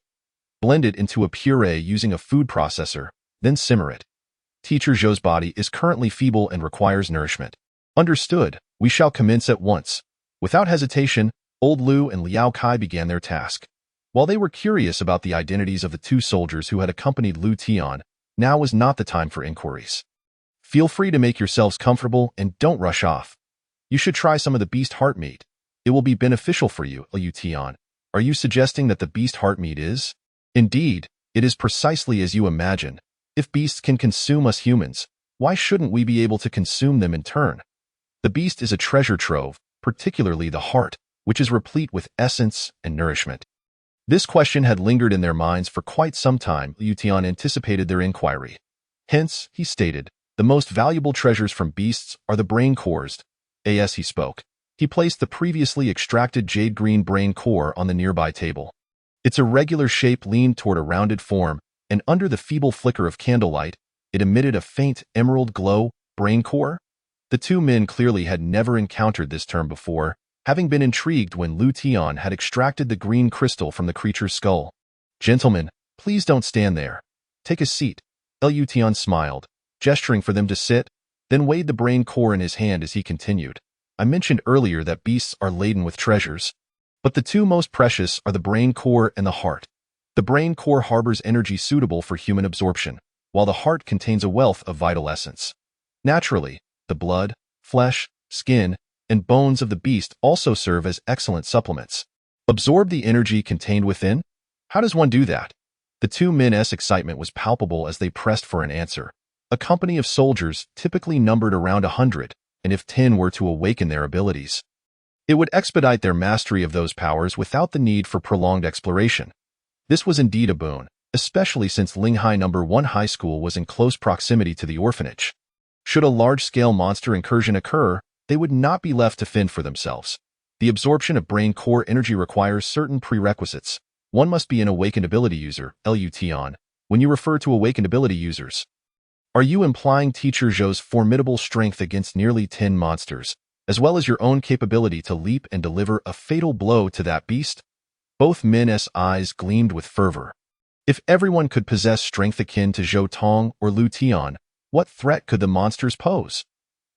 Blend it into a puree using a food processor, then simmer it. Teacher Zhou's body is currently feeble and requires nourishment. Understood, we shall commence at once. Without hesitation, Old Lu and Liao Kai began their task. While they were curious about the identities of the two soldiers who had accompanied Lu Tian, now was not the time for inquiries. Feel free to make yourselves comfortable and don't rush off. You should try some of the beast heart meat. It will be beneficial for you, Lu Tian. Are you suggesting that the beast heart meat is? Indeed, it is precisely as you imagine. If beasts can consume us humans, why shouldn't we be able to consume them in turn? The beast is a treasure trove, particularly the heart, which is replete with essence and nourishment. This question had lingered in their minds for quite some time. Lu Tian anticipated their inquiry. Hence, he stated, the most valuable treasures from beasts are the brain cores. As he spoke, he placed the previously extracted jade green brain core on the nearby table. Its irregular shape leaned toward a rounded form, and under the feeble flicker of candlelight, it emitted a faint emerald glow. Brain core? The two men clearly had never encountered this term before, having been intrigued when Lu Tian had extracted the green crystal from the creature's skull. Gentlemen, please don't stand there. Take a seat. Lu Tian smiled, gesturing for them to sit, then weighed the brain core in his hand as he continued. I mentioned earlier that beasts are laden with treasures, but the two most precious are the brain core and the heart. The brain core harbors energy suitable for human absorption, while the heart contains a wealth of vital essence. Naturally, the blood, flesh, skin, and bones of the beast also serve as excellent supplements. Absorb the energy contained within? How does one do that? The two men's excitement was palpable as they pressed for an answer. A company of soldiers typically numbered around 100, and if 10 were to awaken their abilities, it would expedite their mastery of those powers without the need for prolonged exploration. This was indeed a boon, especially since Linghai No. 1 High School was in close proximity to the orphanage. Should a large-scale monster incursion occur, they would not be left to fend for themselves. The absorption of brain core energy requires certain prerequisites. One must be an awakened ability user, LUT-ON. When you refer to awakened ability users, are you implying Teacher Zhou's formidable strength against nearly 10 monsters, as well as your own capability to leap and deliver a fatal blow to that beast? Both men's eyes gleamed with fervor. If everyone could possess strength akin to Zhou Tong or Lu Tian, what threat could the monsters pose?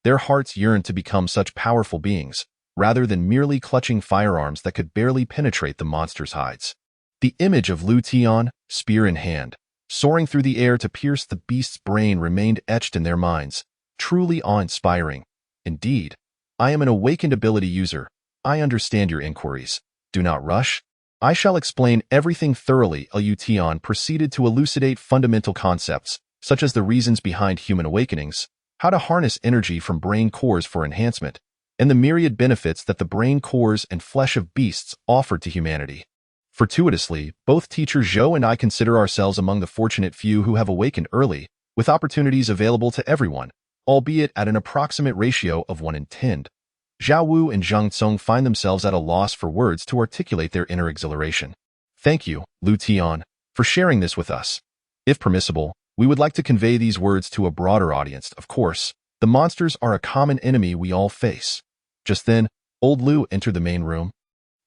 Their hearts yearned to become such powerful beings, rather than merely clutching firearms that could barely penetrate the monsters' hides. The image of Lu Tian, spear in hand, soaring through the air to pierce the beast's brain remained etched in their minds, truly awe-inspiring. Indeed, I am an awakened ability user. I understand your inquiries. Do not rush. I shall explain everything thoroughly. Lu Tian proceeded to elucidate fundamental concepts, such as the reasons behind human awakenings, how to harness energy from brain cores for enhancement, and the myriad benefits that the brain cores and flesh of beasts offered to humanity. Fortuitously, both Teacher Zhou and I consider ourselves among the fortunate few who have awakened early, with opportunities available to everyone, albeit at an approximate ratio of 1 in 10. Zhao Wu and Zhang Tsong find themselves at a loss for words to articulate their inner exhilaration. Thank you, Lu Tian, for sharing this with us. If permissible, we would like to convey these words to a broader audience. Of course, the monsters are a common enemy we all face. Just then, old Lu entered the main room,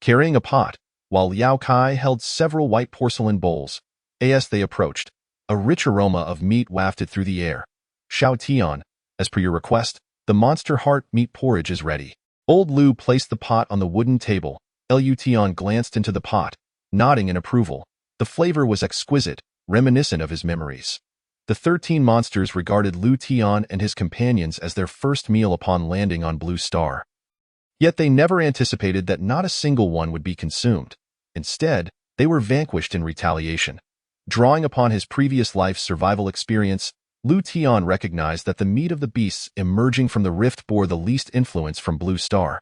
carrying a pot, while Liao Kai held several white porcelain bowls. As they approached, a rich aroma of meat wafted through the air. Xiao Tian, as per your request, the monster heart meat porridge is ready. Old Lu placed the pot on the wooden table. Lu Tian glanced into the pot, nodding in approval. The flavor was exquisite, reminiscent of his memories. The 13 monsters regarded Lu Tian and his companions as their first meal upon landing on Blue Star. Yet they never anticipated that not a single one would be consumed. Instead, they were vanquished in retaliation. Drawing upon his previous life's survival experience, Lu Tian recognized that the meat of the beasts emerging from the rift bore the least influence from Blue Star,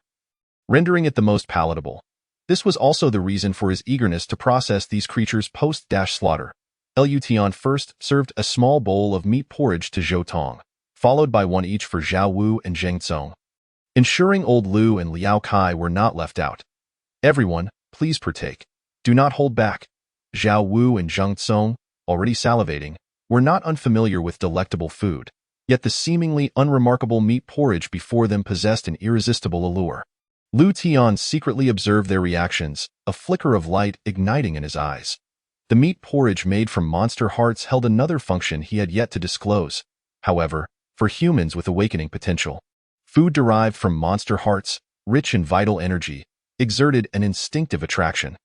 rendering it the most palatable. This was also the reason for his eagerness to process these creatures post-slaughter. Lu Tian first served a small bowl of meat porridge to Zhou Tong, followed by one each for Zhao Wu and Zhang Tsong, ensuring old Lu and Liao Kai were not left out. Everyone, please partake. Do not hold back. Zhao Wu and Zhang Tsong, already salivating, were not unfamiliar with delectable food, yet the seemingly unremarkable meat porridge before them possessed an irresistible allure. Lu Tian secretly observed their reactions, a flicker of light igniting in his eyes. The meat porridge made from monster hearts held another function he had yet to disclose. However, for humans with awakening potential, food derived from monster hearts, rich in vital energy, exerted an instinctive attraction.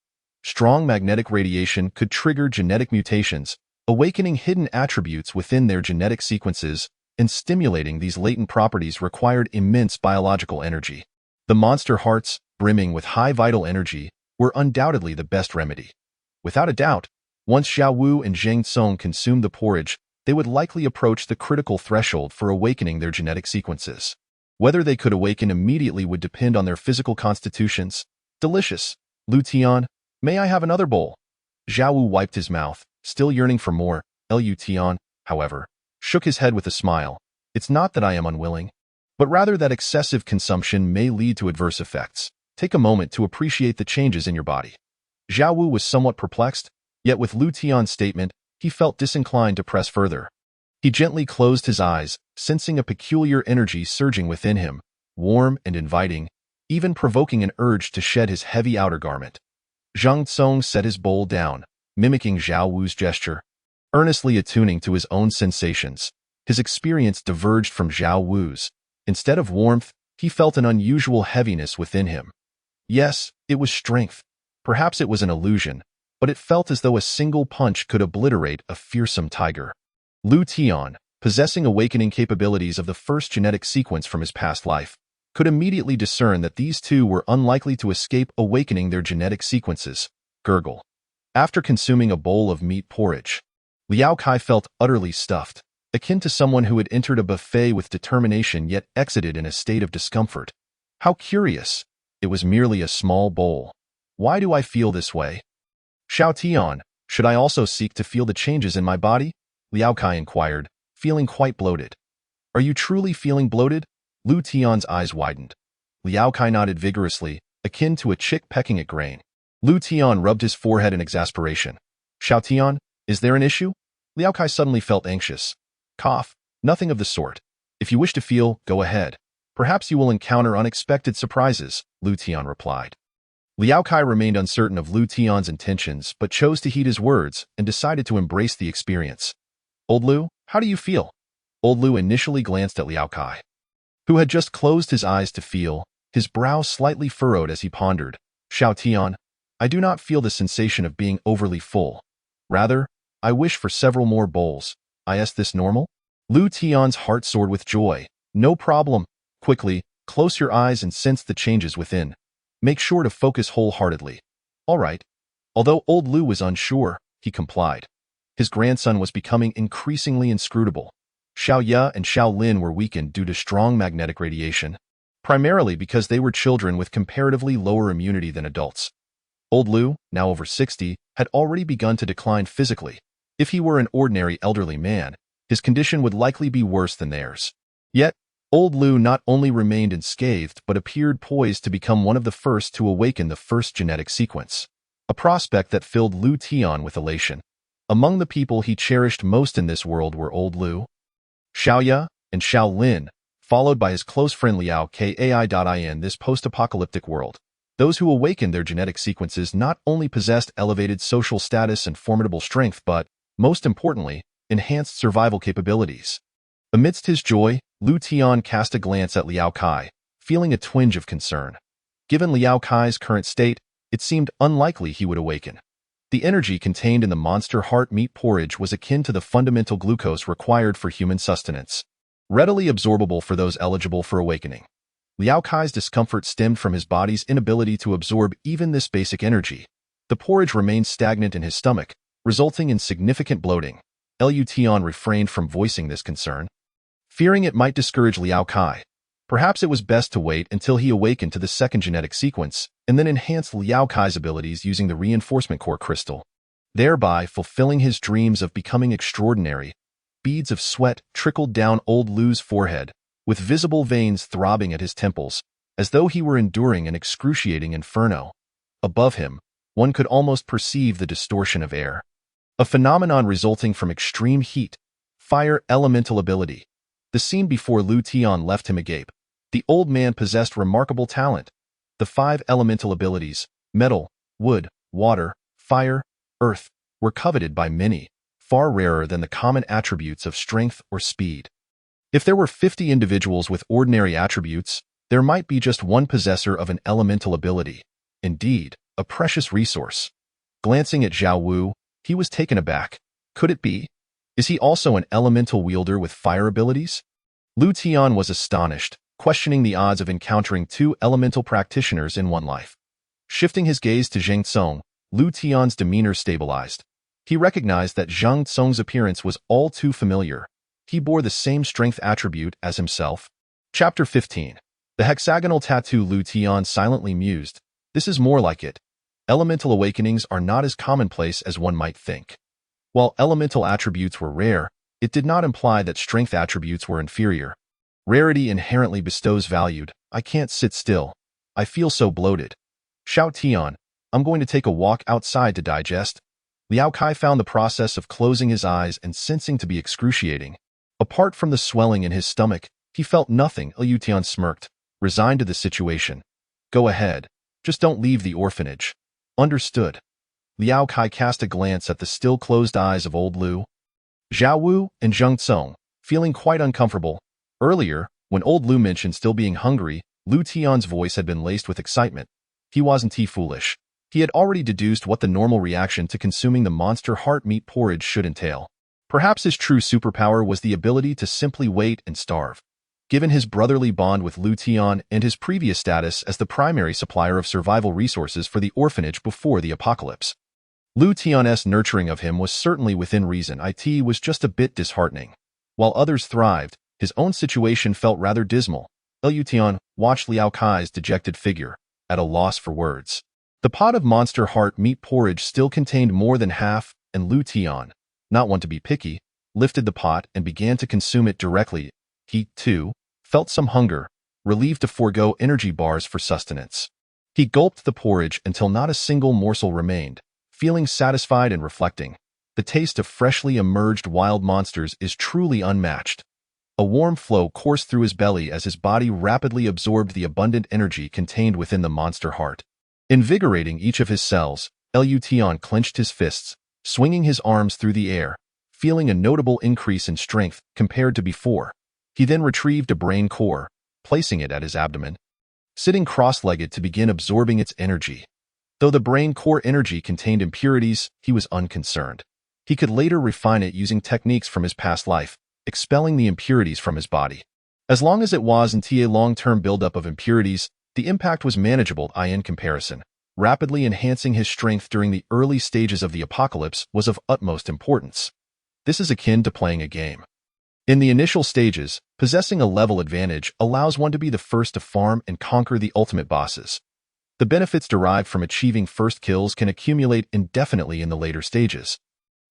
Strong magnetic radiation could trigger genetic mutations, awakening hidden attributes within their genetic sequences, and stimulating these latent properties required immense biological energy. The monster hearts, brimming with high vital energy, were undoubtedly the best remedy. Without a doubt, once Xiao Wu and Zhang Tsong consumed the porridge, they would likely approach the critical threshold for awakening their genetic sequences. Whether they could awaken immediately would depend on their physical constitutions. Delicious. Lu Tian, may I have another bowl? Zhao Wu wiped his mouth, still yearning for more. Lu Tian, however, shook his head with a smile. It's not that I am unwilling, but rather that excessive consumption may lead to adverse effects. Take a moment to appreciate the changes in your body. Zhao Wu was somewhat perplexed, yet with Lu Tian's statement, he felt disinclined to press further. He gently closed his eyes, sensing a peculiar energy surging within him, warm and inviting, even provoking an urge to shed his heavy outer garment. Zhang Tsong set his bowl down, mimicking Zhao Wu's gesture, earnestly attuning to his own sensations. His experience diverged from Zhao Wu's. Instead of warmth, he felt an unusual heaviness within him. Yes, it was strength. Perhaps it was an illusion, but it felt as though a single punch could obliterate a fearsome tiger. Lu Tian, possessing awakening capabilities of the first genetic sequence from his past life, could immediately discern that these two were unlikely to escape awakening their genetic sequences. Gurgle. After consuming a bowl of meat porridge, Liao Kai felt utterly stuffed, akin to someone who had entered a buffet with determination yet exited in a state of discomfort. How curious. It was merely a small bowl. Why do I feel this way? Xiao Tian, should I also seek to feel the changes in my body? Liao Kai inquired, feeling quite bloated. Are you truly feeling bloated? Lu Tian's eyes widened. Liao Kai nodded vigorously, akin to a chick pecking at grain. Lu Tian rubbed his forehead in exasperation. Xiao Tian, is there an issue? Liao Kai suddenly felt anxious. Cough. Nothing of the sort. If you wish to feel, go ahead. Perhaps you will encounter unexpected surprises, Lu Tian replied. Liao Kai remained uncertain of Lu Tian's intentions, but chose to heed his words and decided to embrace the experience. Old Lu, how do you feel? Old Lu initially glanced at Liao Kai, who had just closed his eyes to feel, his brow slightly furrowed as he pondered. Xiao Tian, I do not feel the sensation of being overly full. Rather, I wish for several more bowls. Is this normal? Lu Tian's heart soared with joy. No problem. Quickly, close your eyes and sense the changes within. Make sure to focus wholeheartedly. All right. Although old Lu was unsure, he complied. His grandson was becoming increasingly inscrutable. Xiao Ye and Xiao Lin were weakened due to strong magnetic radiation, primarily because they were children with comparatively lower immunity than adults. Old Lu, now over 60, had already begun to decline physically. If he were an ordinary elderly man, his condition would likely be worse than theirs. Yet, Old Lu not only remained unscathed but appeared poised to become one of the first to awaken the first genetic sequence, a prospect that filled Lu Tian with elation. Among the people he cherished most in this world were Old Lu, Xiao Ye, and Xiao Lin, followed by his close friend Liao Kai. In this post-apocalyptic world, those who awakened their genetic sequences not only possessed elevated social status and formidable strength but, most importantly, enhanced survival capabilities. Amidst his joy, Lu Tian cast a glance at Liao Kai, feeling a twinge of concern. Given Liao Kai's current state, it seemed unlikely he would awaken. The energy contained in the monster heart meat porridge was akin to the fundamental glucose required for human sustenance, readily absorbable for those eligible for awakening. Liao Kai's discomfort stemmed from his body's inability to absorb even this basic energy. The porridge remained stagnant in his stomach, resulting in significant bloating. Lu Tian refrained from voicing this concern, fearing it might discourage Liao Kai. Perhaps it was best to wait until he awakened to the second genetic sequence and then enhance Liao Kai's abilities using the reinforcement core crystal, thereby fulfilling his dreams of becoming extraordinary. Beads of sweat trickled down old Lu's forehead, with visible veins throbbing at his temples, as though he were enduring an excruciating inferno. Above him, one could almost perceive the distortion of air, a phenomenon resulting from extreme heat, fire elemental ability. The scene before Lu Tian left him agape. The old man possessed remarkable talent. The 5 elemental abilities, metal, wood, water, fire, earth, were coveted by many, far rarer than the common attributes of strength or speed. If there were 50 individuals with ordinary attributes, there might be just one possessor of an elemental ability. Indeed, a precious resource. Glancing at Zhao Wu, he was taken aback. Could it be? Is he also an elemental wielder with fire abilities? Lu Tian was astonished, questioning the odds of encountering 2 elemental practitioners in one life. Shifting his gaze to Zhang Tsong, Lu Tian's demeanor stabilized. He recognized that Zhang Tsong's appearance was all too familiar. He bore the same strength attribute as himself. Chapter 15. The hexagonal tattoo. Lu Tian silently mused. This is more like it. Elemental awakenings are not as commonplace as one might think. While elemental attributes were rare, it did not imply that strength attributes were inferior. Rarity inherently bestows value. I can't sit still. I feel so bloated. Xiao Tian, I'm going to take a walk outside to digest. Liao Kai found the process of closing his eyes and sensing to be excruciating. Apart from the swelling in his stomach, he felt nothing. Lu Tian smirked, resigned to the situation. Go ahead. Just don't leave the orphanage. Understood. Liao Kai cast a glance at the still closed eyes of old Lu, Zhao Wu, and Zhang Tsong, feeling quite uncomfortable. Earlier, when old Lu mentioned still being hungry, Lu Tian's voice had been laced with excitement. He wasn't foolish. He had already deduced what the normal reaction to consuming the monster heart meat porridge should entail. Perhaps his true superpower was the ability to simply wait and starve. Given his brotherly bond with Lu Tian and his previous status as the primary supplier of survival resources for the orphanage before the apocalypse, Lu Tian's nurturing of him was certainly within reason. It was just a bit disheartening. While others thrived, his own situation felt rather dismal. Lu Tian watched Liao Kai's dejected figure, at a loss for words. The pot of monster heart meat porridge still contained more than half, and Lu Tian, not one to be picky, lifted the pot and began to consume it directly. He, too, felt some hunger, relieved to forego energy bars for sustenance. He gulped the porridge until not a single morsel remained, feeling satisfied and reflecting. The taste of freshly emerged wild monsters is truly unmatched. A warm flow coursed through his belly as his body rapidly absorbed the abundant energy contained within the monster heart. Invigorating each of his cells, Lution clenched his fists, swinging his arms through the air, feeling a notable increase in strength compared to before. He then retrieved a brain core, placing it at his abdomen, sitting cross-legged to begin absorbing its energy. Though the brain core energy contained impurities, he was unconcerned. He could later refine it using techniques from his past life, expelling the impurities from his body. As long as it wasn't a long-term buildup of impurities, the impact was manageable in comparison. Rapidly enhancing his strength during the early stages of the apocalypse was of utmost importance. This is akin to playing a game. In the initial stages, possessing a level advantage allows one to be the first to farm and conquer the ultimate bosses. The benefits derived from achieving first kills can accumulate indefinitely in the later stages,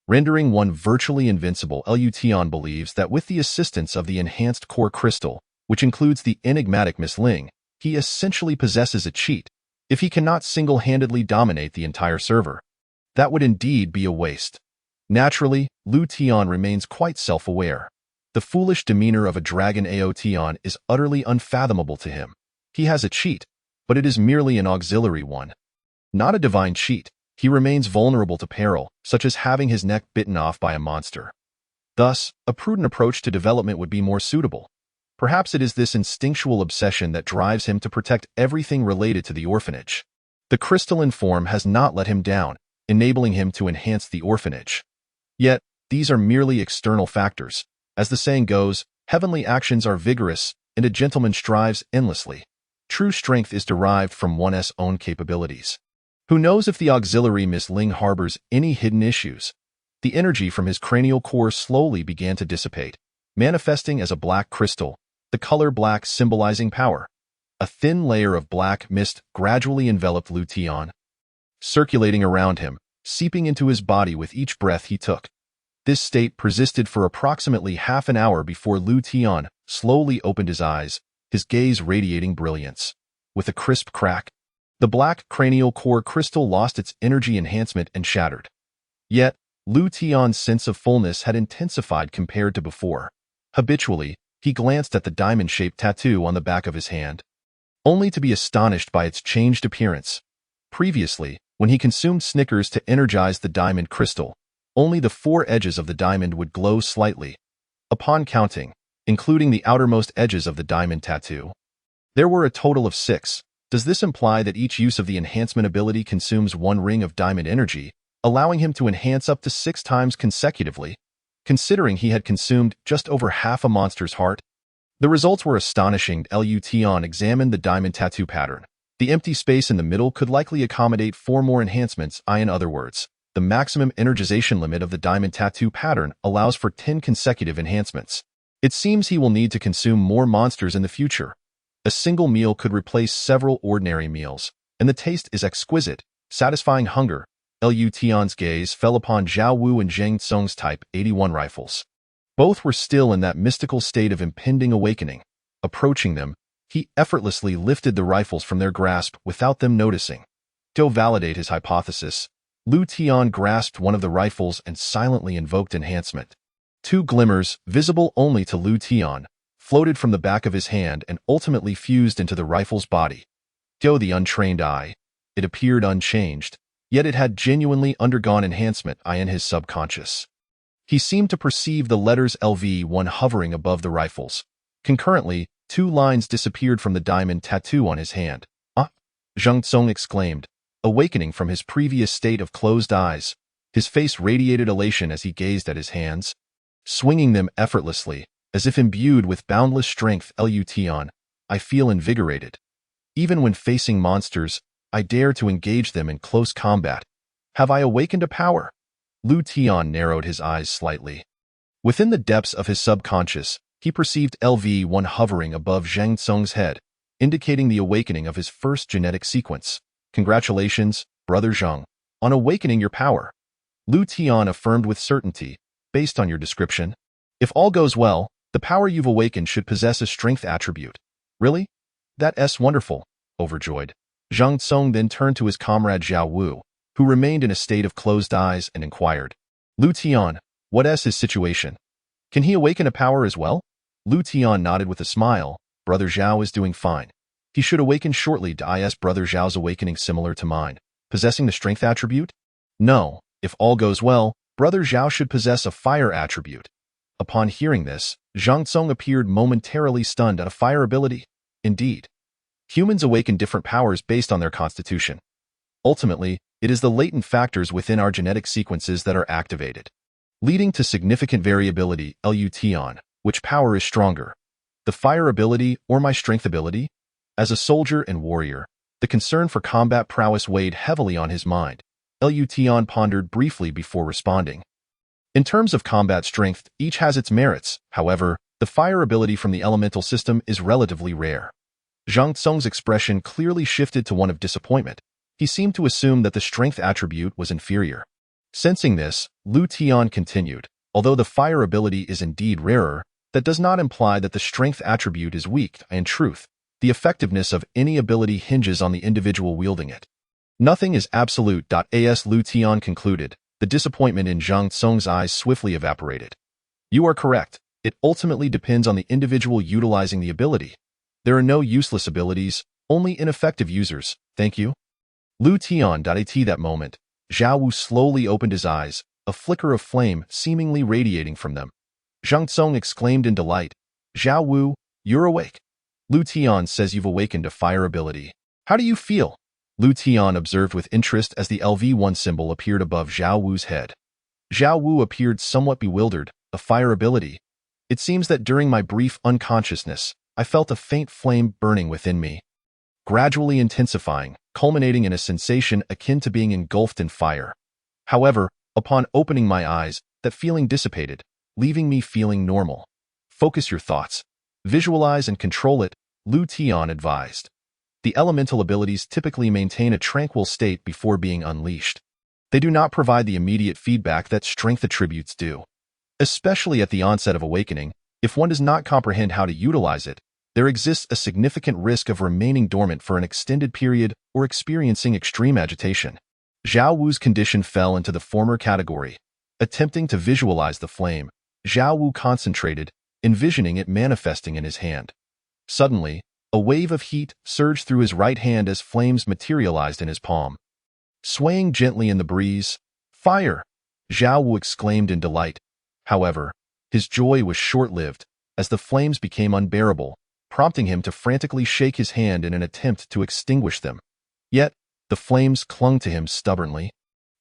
rendering one virtually invincible. Lution believes that with the assistance of the enhanced core crystal, which includes the enigmatic Miss Ling, he essentially possesses a cheat. If he cannot single-handedly dominate the entire server, that would indeed be a waste. Naturally, Lution remains quite self-aware. The foolish demeanor of a dragon Aotion is utterly unfathomable to him. He has a cheat, but it is merely an auxiliary one, not a divine cheat. He remains vulnerable to peril, such as having his neck bitten off by a monster. Thus, a prudent approach to development would be more suitable. Perhaps it is this instinctual obsession that drives him to protect everything related to the orphanage. The crystalline form has not let him down, enabling him to enhance the orphanage. Yet, these are merely external factors. As the saying goes, heavenly actions are vigorous, and a gentleman strives endlessly. True strength is derived from one's own capabilities. Who knows if the auxiliary Miss Ling harbors any hidden issues? The energy from his cranial core slowly began to dissipate, manifesting as a black crystal, the color black symbolizing power. A thin layer of black mist gradually enveloped Lution, circulating around him, seeping into his body with each breath he took. This state persisted for approximately half an hour before Lution slowly opened his eyes, his gaze radiating brilliance. With a crisp crack, the black cranial core crystal lost its energy enhancement and shattered. Yet, Lution's sense of fullness had intensified compared to before. Habitually, he glanced at the diamond-shaped tattoo on the back of his hand, only to be astonished by its changed appearance. Previously, when he consumed Snickers to energize the diamond crystal, only the 4 edges of the diamond would glow slightly. Upon counting, including the outermost edges of the diamond tattoo, there were a total of 6. Does this imply that each use of the enhancement ability consumes 1 ring of diamond energy, allowing him to enhance up to 6 times consecutively? Considering he had consumed just over half a monster's heart, the results were astonishing. Lution examined the diamond tattoo pattern. The empty space in the middle could likely accommodate 4 more enhancements. In other words, the maximum energization limit of the diamond tattoo pattern allows for 10 consecutive enhancements. It seems he will need to consume more monsters in the future. A single meal could replace several ordinary meals, and the taste is exquisite, satisfying hunger. Lution's gaze fell upon Zhao Wu and Zhang Tsung's Type 81 rifles. Both were still in that mystical state of impending awakening. Approaching them, he effortlessly lifted the rifles from their grasp without them noticing. To validate his hypothesis, Lution grasped one of the rifles and silently invoked enhancement. 2 glimmers, visible only to Lution, floated from the back of his hand and ultimately fused into the rifle's body. To the untrained eye, it appeared unchanged, yet it had genuinely undergone enhancement in his subconscious. He seemed to perceive the letters LV1 hovering above the rifles. Concurrently, 2 lines disappeared from the diamond tattoo on his hand. Ah! Zhang Tsung exclaimed, awakening from his previous state of closed eyes. His face radiated elation as he gazed at his hands, swinging them effortlessly, as if imbued with boundless strength. Lution, I feel invigorated. Even when facing monsters, I dare to engage them in close combat. Have I awakened a power? Lution narrowed his eyes slightly. Within the depths of his subconscious, he perceived LV1 hovering above Zhang Tsung's head, indicating the awakening of his first genetic sequence. Congratulations, Brother Zhang, on awakening your power. Lution affirmed with certainty, based on your description. If all goes well, the power you've awakened should possess a strength attribute. Really? That's wonderful. Overjoyed, Zhang Tsong then turned to his comrade Zhao Wu, who remained in a state of closed eyes, and inquired, Lu Tian, what's his situation? Can he awaken a power as well? Lu Tian nodded with a smile. Brother Zhao is doing fine. He should awaken shortly. Is Brother Zhao's awakening similar to mine, possessing the strength attribute? No, if all goes well, Brother Zhao should possess a fire attribute. Upon hearing this, Zhang Tsong appeared momentarily stunned at a fire ability. Indeed, humans awaken different powers based on their constitution. Ultimately, it is the latent factors within our genetic sequences that are activated, leading to significant variability. Lution, which power is stronger, the fire ability or my strength ability? As a soldier and warrior, the concern for combat prowess weighed heavily on his mind. Lution pondered briefly before responding. In terms of combat strength, each has its merits. However, the fire ability from the elemental system is relatively rare. Zhang Tsong's expression clearly shifted to one of disappointment. He seemed to assume that the strength attribute was inferior. Sensing this, Lu Tian continued, although the fire ability is indeed rarer, that does not imply that the strength attribute is weak. In truth, the effectiveness of any ability hinges on the individual wielding it. Nothing is absolute. As Lu Tian concluded, the disappointment in Zhang Tsong's eyes swiftly evaporated. You are correct. It ultimately depends on the individual utilizing the ability. There are no useless abilities, only ineffective users. Thank you. Lu Tian. At that moment, Zhao Wu slowly opened his eyes, a flicker of flame seemingly radiating from them. Zhang Tsong exclaimed in delight, Zhao Wu, you're awake. Lu Tian says you've awakened a fire ability. How do you feel? Lu Tian observed with interest as the LV1 symbol appeared above Zhao Wu's head. Zhao Wu appeared somewhat bewildered. A fire ability? It seems that during my brief unconsciousness, I felt a faint flame burning within me, gradually intensifying, culminating in a sensation akin to being engulfed in fire. However, upon opening my eyes, that feeling dissipated, leaving me feeling normal. Focus your thoughts. Visualize and control it, Lu Tian advised. The elemental abilities typically maintain a tranquil state before being unleashed. They do not provide the immediate feedback that strength attributes do. Especially at the onset of awakening, if one does not comprehend how to utilize it, there exists a significant risk of remaining dormant for an extended period or experiencing extreme agitation. Zhao Wu's condition fell into the former category. Attempting to visualize the flame, Zhao Wu concentrated, envisioning it manifesting in his hand. Suddenly, a wave of heat surged through his right hand as flames materialized in his palm. Swaying gently in the breeze, fire! Zhao Wu exclaimed in delight. However, his joy was short-lived, as the flames became unbearable, prompting him to frantically shake his hand in an attempt to extinguish them. Yet, the flames clung to him stubbornly,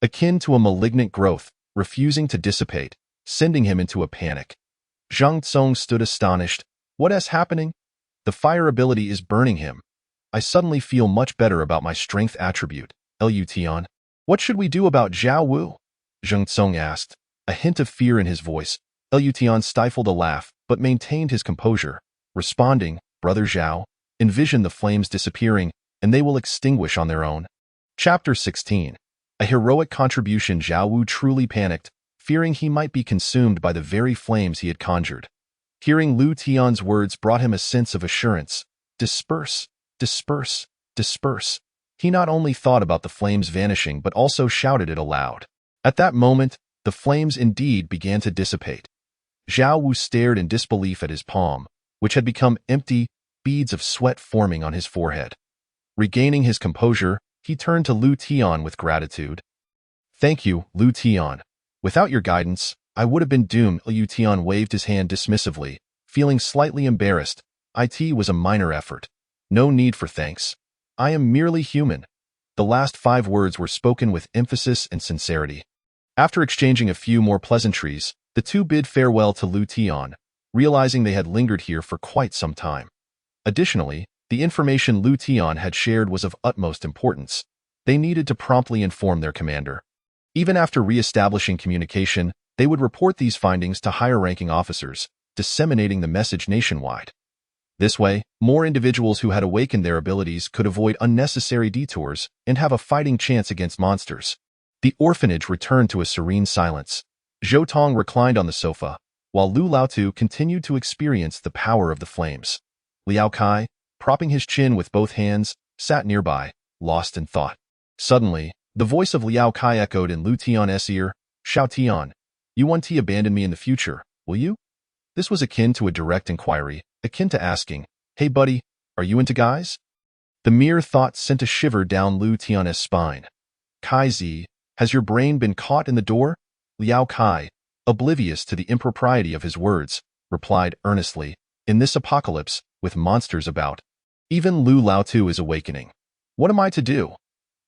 akin to a malignant growth, refusing to dissipate, sending him into a panic. Zhang Tsong stood astonished. What's happening? The fire ability is burning him. I suddenly feel much better about my strength attribute. Lution. What should we do about Zhao Wu? Zhang Tsong asked, a hint of fear in his voice. Lution stifled a laugh, but maintained his composure, responding, Brother Zhao, envision the flames disappearing, and they will extinguish on their own. Chapter 16. A heroic contribution. Zhao Wu truly panicked, fearing he might be consumed by the very flames he had conjured. Hearing Lu Tian's words brought him a sense of assurance. Disperse, disperse, disperse. He not only thought about the flames vanishing but also shouted it aloud. At that moment, the flames indeed began to dissipate. Zhao Wu stared in disbelief at his palm, which had become empty, beads of sweat forming on his forehead. Regaining his composure, he turned to Lu Tian with gratitude. Thank you, Lu Tian. Without your guidance, I would have been doomed. Lu Tian waved his hand dismissively, feeling slightly embarrassed. It was a minor effort. No need for thanks. I am merely human. The last 5 words were spoken with emphasis and sincerity. After exchanging a few more pleasantries, the two bid farewell to Lu Tian, realizing they had lingered here for quite some time. Additionally, the information Lu Tian had shared was of utmost importance. They needed to promptly inform their commander. Even after re-establishing communication, they would report these findings to higher-ranking officers, disseminating the message nationwide. This way, more individuals who had awakened their abilities could avoid unnecessary detours and have a fighting chance against monsters. The orphanage returned to a serene silence. Zhou Tong reclined on the sofa, while Lu Laotu continued to experience the power of the flames. Liao Kai, propping his chin with both hands, sat nearby, lost in thought. Suddenly, the voice of Liao Kai echoed in Lu Tian's ear. Xiao Tian, you won't abandon me in the future, will you? This was akin to a direct inquiry, akin to asking, hey buddy, are you into guys? The mere thought sent a shiver down Lu Tian's spine. Kai Zi, has your brain been caught in the door? Liao Kai, oblivious to the impropriety of his words, replied earnestly, in this apocalypse, with monsters about, even Lu Laotu is awakening. What am I to do?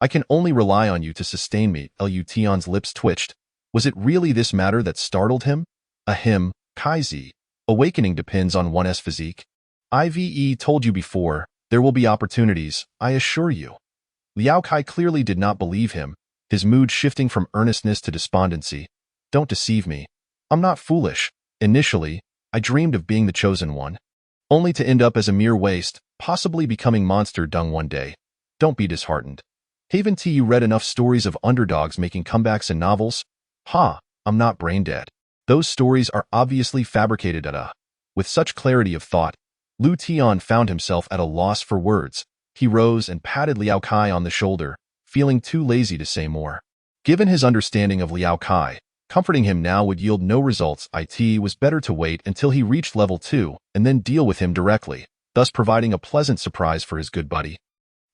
I can only rely on you to sustain me. Lu Tian's lips twitched. Was it really this matter that startled him? Ahem, Kai Zi, awakening depends on one's physique. Ive told you before, there will be opportunities, I assure you. Liao Kai clearly did not believe him, his mood shifting from earnestness to despondency. Don't deceive me. I'm not foolish. Initially, I dreamed of being the chosen one, only to end up as a mere waste, possibly becoming monster dung one day. Don't be disheartened. Haven't you read enough stories of underdogs making comebacks in novels? I'm not brain dead. Those stories are obviously fabricated. With such clarity of thought, Lu Tian found himself at a loss for words. He rose and patted Liao Kai on the shoulder, feeling too lazy to say more. Given his understanding of Liao Kai, comforting him now would yield no results. It was better to wait until he reached level 2 and then deal with him directly, thus providing a pleasant surprise for his good buddy.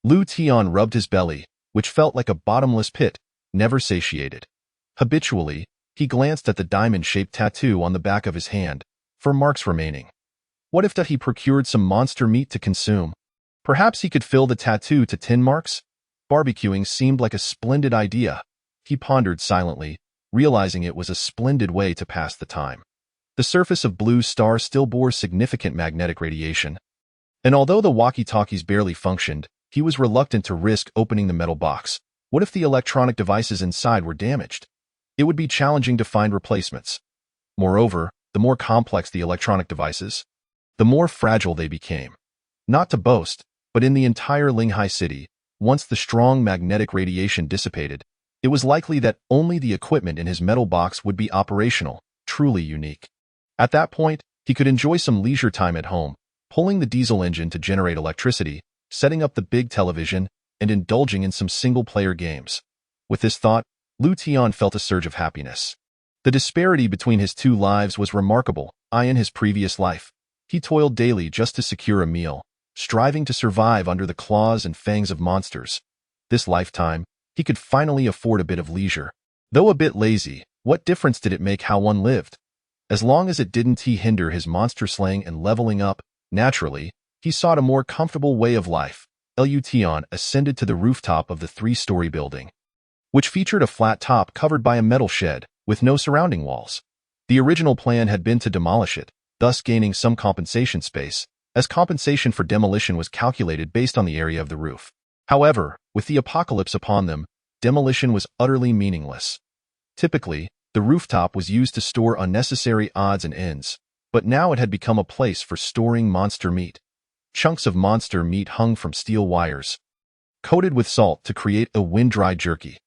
Lu Tian rubbed his belly, which felt like a bottomless pit, never satiated. Habitually, he glanced at the diamond-shaped tattoo on the back of his hand, for marks remaining. What if he procured some monster meat to consume? Perhaps he could fill the tattoo to 10 marks? Barbecuing seemed like a splendid idea. He pondered silently, realizing it was a splendid way to pass the time. The surface of Blue Star still bore significant magnetic radiation, and although the walkie-talkies barely functioned, he was reluctant to risk opening the metal box. What if the electronic devices inside were damaged? It would be challenging to find replacements. Moreover, the more complex the electronic devices, the more fragile they became. Not to boast, but in the entire Linghai city, once the strong magnetic radiation dissipated, it was likely that only the equipment in his metal box would be operational, truly unique. At that point, he could enjoy some leisure time at home, pulling the diesel engine to generate electricity, setting up the big television, and indulging in some single-player games. With this thought, Lu Tian felt a surge of happiness. The disparity between his two lives was remarkable. In his previous life, he toiled daily just to secure a meal, striving to survive under the claws and fangs of monsters. This lifetime, he could finally afford a bit of leisure. Though a bit lazy, what difference did it make how one lived? As long as it didn't hinder his monster slaying and leveling up, naturally, he sought a more comfortable way of life. Lu Tian ascended to the rooftop of the 3-story building, which featured a flat top covered by a metal shed, with no surrounding walls. The original plan had been to demolish it, thus gaining some compensation space, as compensation for demolition was calculated based on the area of the roof. However, with the apocalypse upon them, demolition was utterly meaningless. Typically, the rooftop was used to store unnecessary odds and ends, but now it had become a place for storing monster meat. Chunks of monster meat hung from steel wires, coated with salt to create a wind-dried jerky.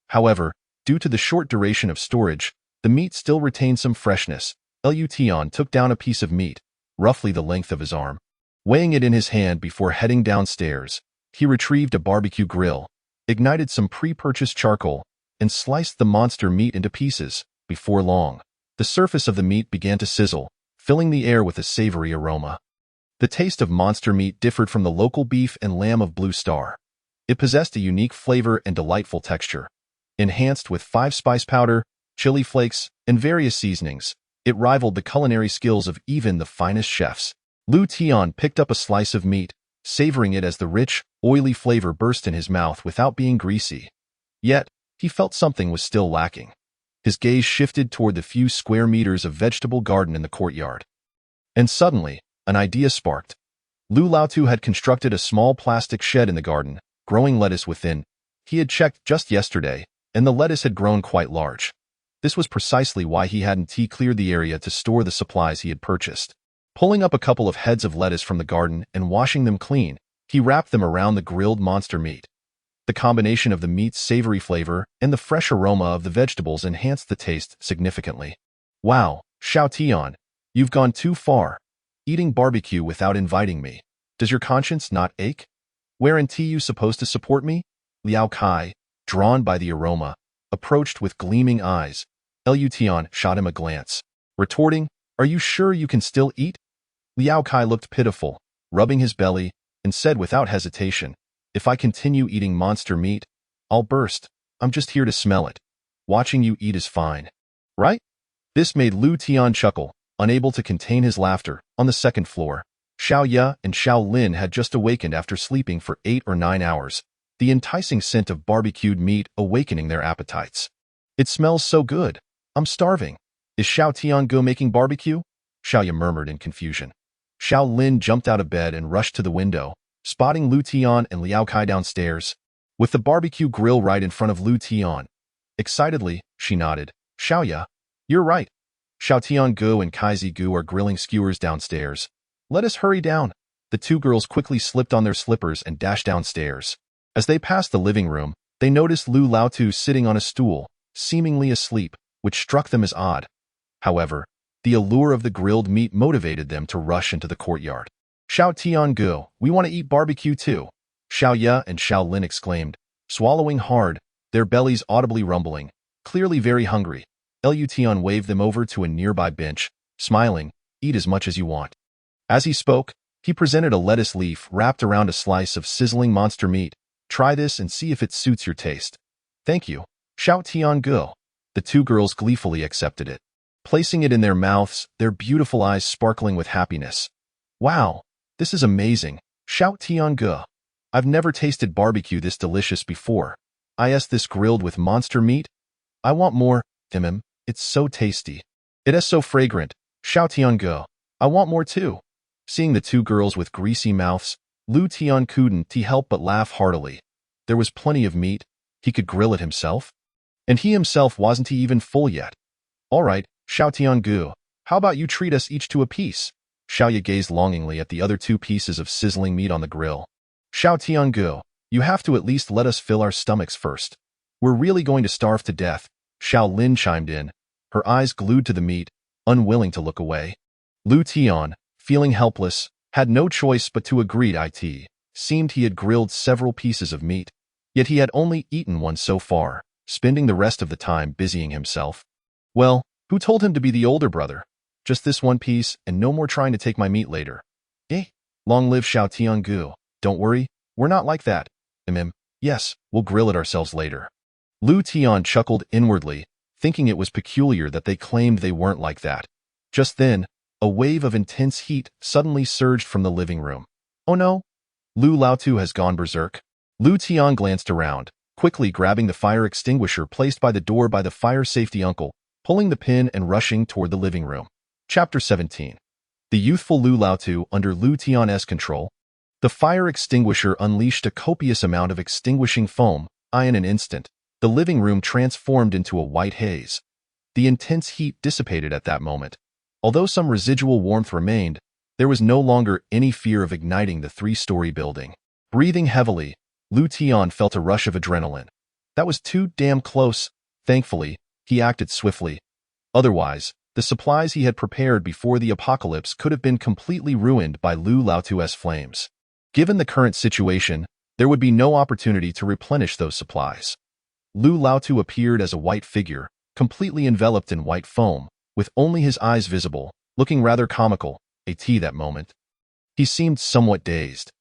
However, due to the short duration of storage, the meat still retained some freshness. Lu Tian took down a piece of meat, roughly the length of his arm. Weighing it in his hand before heading downstairs, he retrieved a barbecue grill, ignited some pre-purchased charcoal, and sliced the monster meat into pieces. Before long, the surface of the meat began to sizzle, filling the air with a savory aroma. The taste of monster meat differed from the local beef and lamb of Blue Star. It possessed a unique flavor and delightful texture. Enhanced with 5-spice powder, chili flakes, and various seasonings, it rivaled the culinary skills of even the finest chefs. Lu Tian picked up a slice of meat, savoring it as the rich, oily flavor burst in his mouth without being greasy. Yet, he felt something was still lacking. His gaze shifted toward the few square meters of vegetable garden in the courtyard. And suddenly, an idea sparked. Lu Laotu had constructed a small plastic shed in the garden, growing lettuce within. He had checked just yesterday, and the lettuce had grown quite large. This was precisely why he hadn't cleared the area to store the supplies he had purchased. Pulling up a couple of heads of lettuce from the garden and washing them clean, he wrapped them around the grilled monster meat. The combination of the meat's savory flavor and the fresh aroma of the vegetables enhanced the taste significantly. Wow, Xiao Tian, you've gone too far, eating barbecue without inviting me. Does your conscience not ache? Weren't you supposed to support me? Liao Kai, drawn by the aroma, approached with gleaming eyes. Lu Tian shot him a glance, retorting, "Are you sure you can still eat?" Liao Kai looked pitiful, rubbing his belly, and said without hesitation, "If I continue eating monster meat, I'll burst. I'm just here to smell it. Watching you eat is fine. Right?" This made Lu Tian chuckle, unable to contain his laughter. On the second floor, Xiao Ye and Xiao Lin had just awakened after sleeping for 8 or 9 hours, the enticing scent of barbecued meat awakening their appetites. "It smells so good. I'm starving. Is Xiao Tiange making barbecue?" Xiao Ye murmured in confusion. Xiao Lin jumped out of bed and rushed to the window, spotting Lu Tian and Liao Kai downstairs, with the barbecue grill right in front of Lu Tian. Excitedly, she nodded. "Xiao Ye, you're right. Xiao Tiange and Kai Zigu are grilling skewers downstairs. Let us hurry down." The two girls quickly slipped on their slippers and dashed downstairs. As they passed the living room, they noticed Lu Laotu sitting on a stool, seemingly asleep, which struck them as odd. However, the allure of the grilled meat motivated them to rush into the courtyard. "Xiao Tiange, we want to eat barbecue too," Xiao Ye and Xiao Lin exclaimed, swallowing hard, their bellies audibly rumbling, clearly very hungry. Lu Tian waved them over to a nearby bench, smiling, "Eat as much as you want." As he spoke, he presented a lettuce leaf wrapped around a slice of sizzling monster meat. "Try this and see if it suits your taste." "Thank you, Xiao Tiange." The two girls gleefully accepted it, placing it in their mouths, their beautiful eyes sparkling with happiness. "Wow, this is amazing, Xiao Tiange. I've never tasted barbecue this delicious before. This grilled with monster meat? I want more, it's so tasty. It is so fragrant, Xiao Tiange. I want more too." Seeing the two girls with greasy mouths, Lu Tian couldn't help but laugh heartily. There was plenty of meat, he could grill it himself. And he himself wasn't even full yet. "All right, Xiao Tiange, how about you treat us each to a piece?" Xiao Ye gazed longingly at the other 2 pieces of sizzling meat on the grill. "Xiao Tiange, you have to at least let us fill our stomachs first. We're really going to starve to death," Xiao Lin chimed in, her eyes glued to the meat, unwilling to look away. Lu Tian, feeling helpless, had no choice but to agree. It seemed he had grilled several pieces of meat, yet he had only eaten one so far, spending the rest of the time busying himself. "Well, who told him to be the older brother? Just this one piece and no more trying to take my meat later." Long live Xiao Tiange. Don't worry, we're not like that. Yes, we'll grill it ourselves later." Lu Tian chuckled inwardly, thinking it was peculiar that they claimed they weren't like that. Just then, a wave of intense heat suddenly surged from the living room. "Oh no, Lu Laotu has gone berserk." Lu Tian glanced around, quickly grabbing the fire extinguisher placed by the door by the fire safety uncle, pulling the pin and rushing toward the living room. Chapter 17. The youthful Lu Laotu under Lu Tian's control. The fire extinguisher unleashed a copious amount of extinguishing foam. In an instant, the living room transformed into a white haze. The intense heat dissipated at that moment. Although some residual warmth remained, there was no longer any fear of igniting the 3-story building. Breathing heavily, Lu Tian felt a rush of adrenaline. That was too damn close. Thankfully, he acted swiftly. Otherwise, the supplies he had prepared before the apocalypse could have been completely ruined by Lu Laotu's flames. Given the current situation, there would be no opportunity to replenish those supplies. Lu Laotu appeared as a white figure, completely enveloped in white foam, with only his eyes visible, looking rather comical, that moment. He seemed somewhat dazed.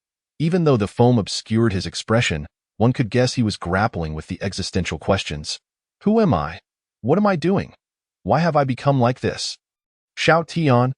Even though the foam obscured his expression, one could guess he was grappling with the existential questions. Who am I? What am I doing? Why have I become like this? Xiao Tian,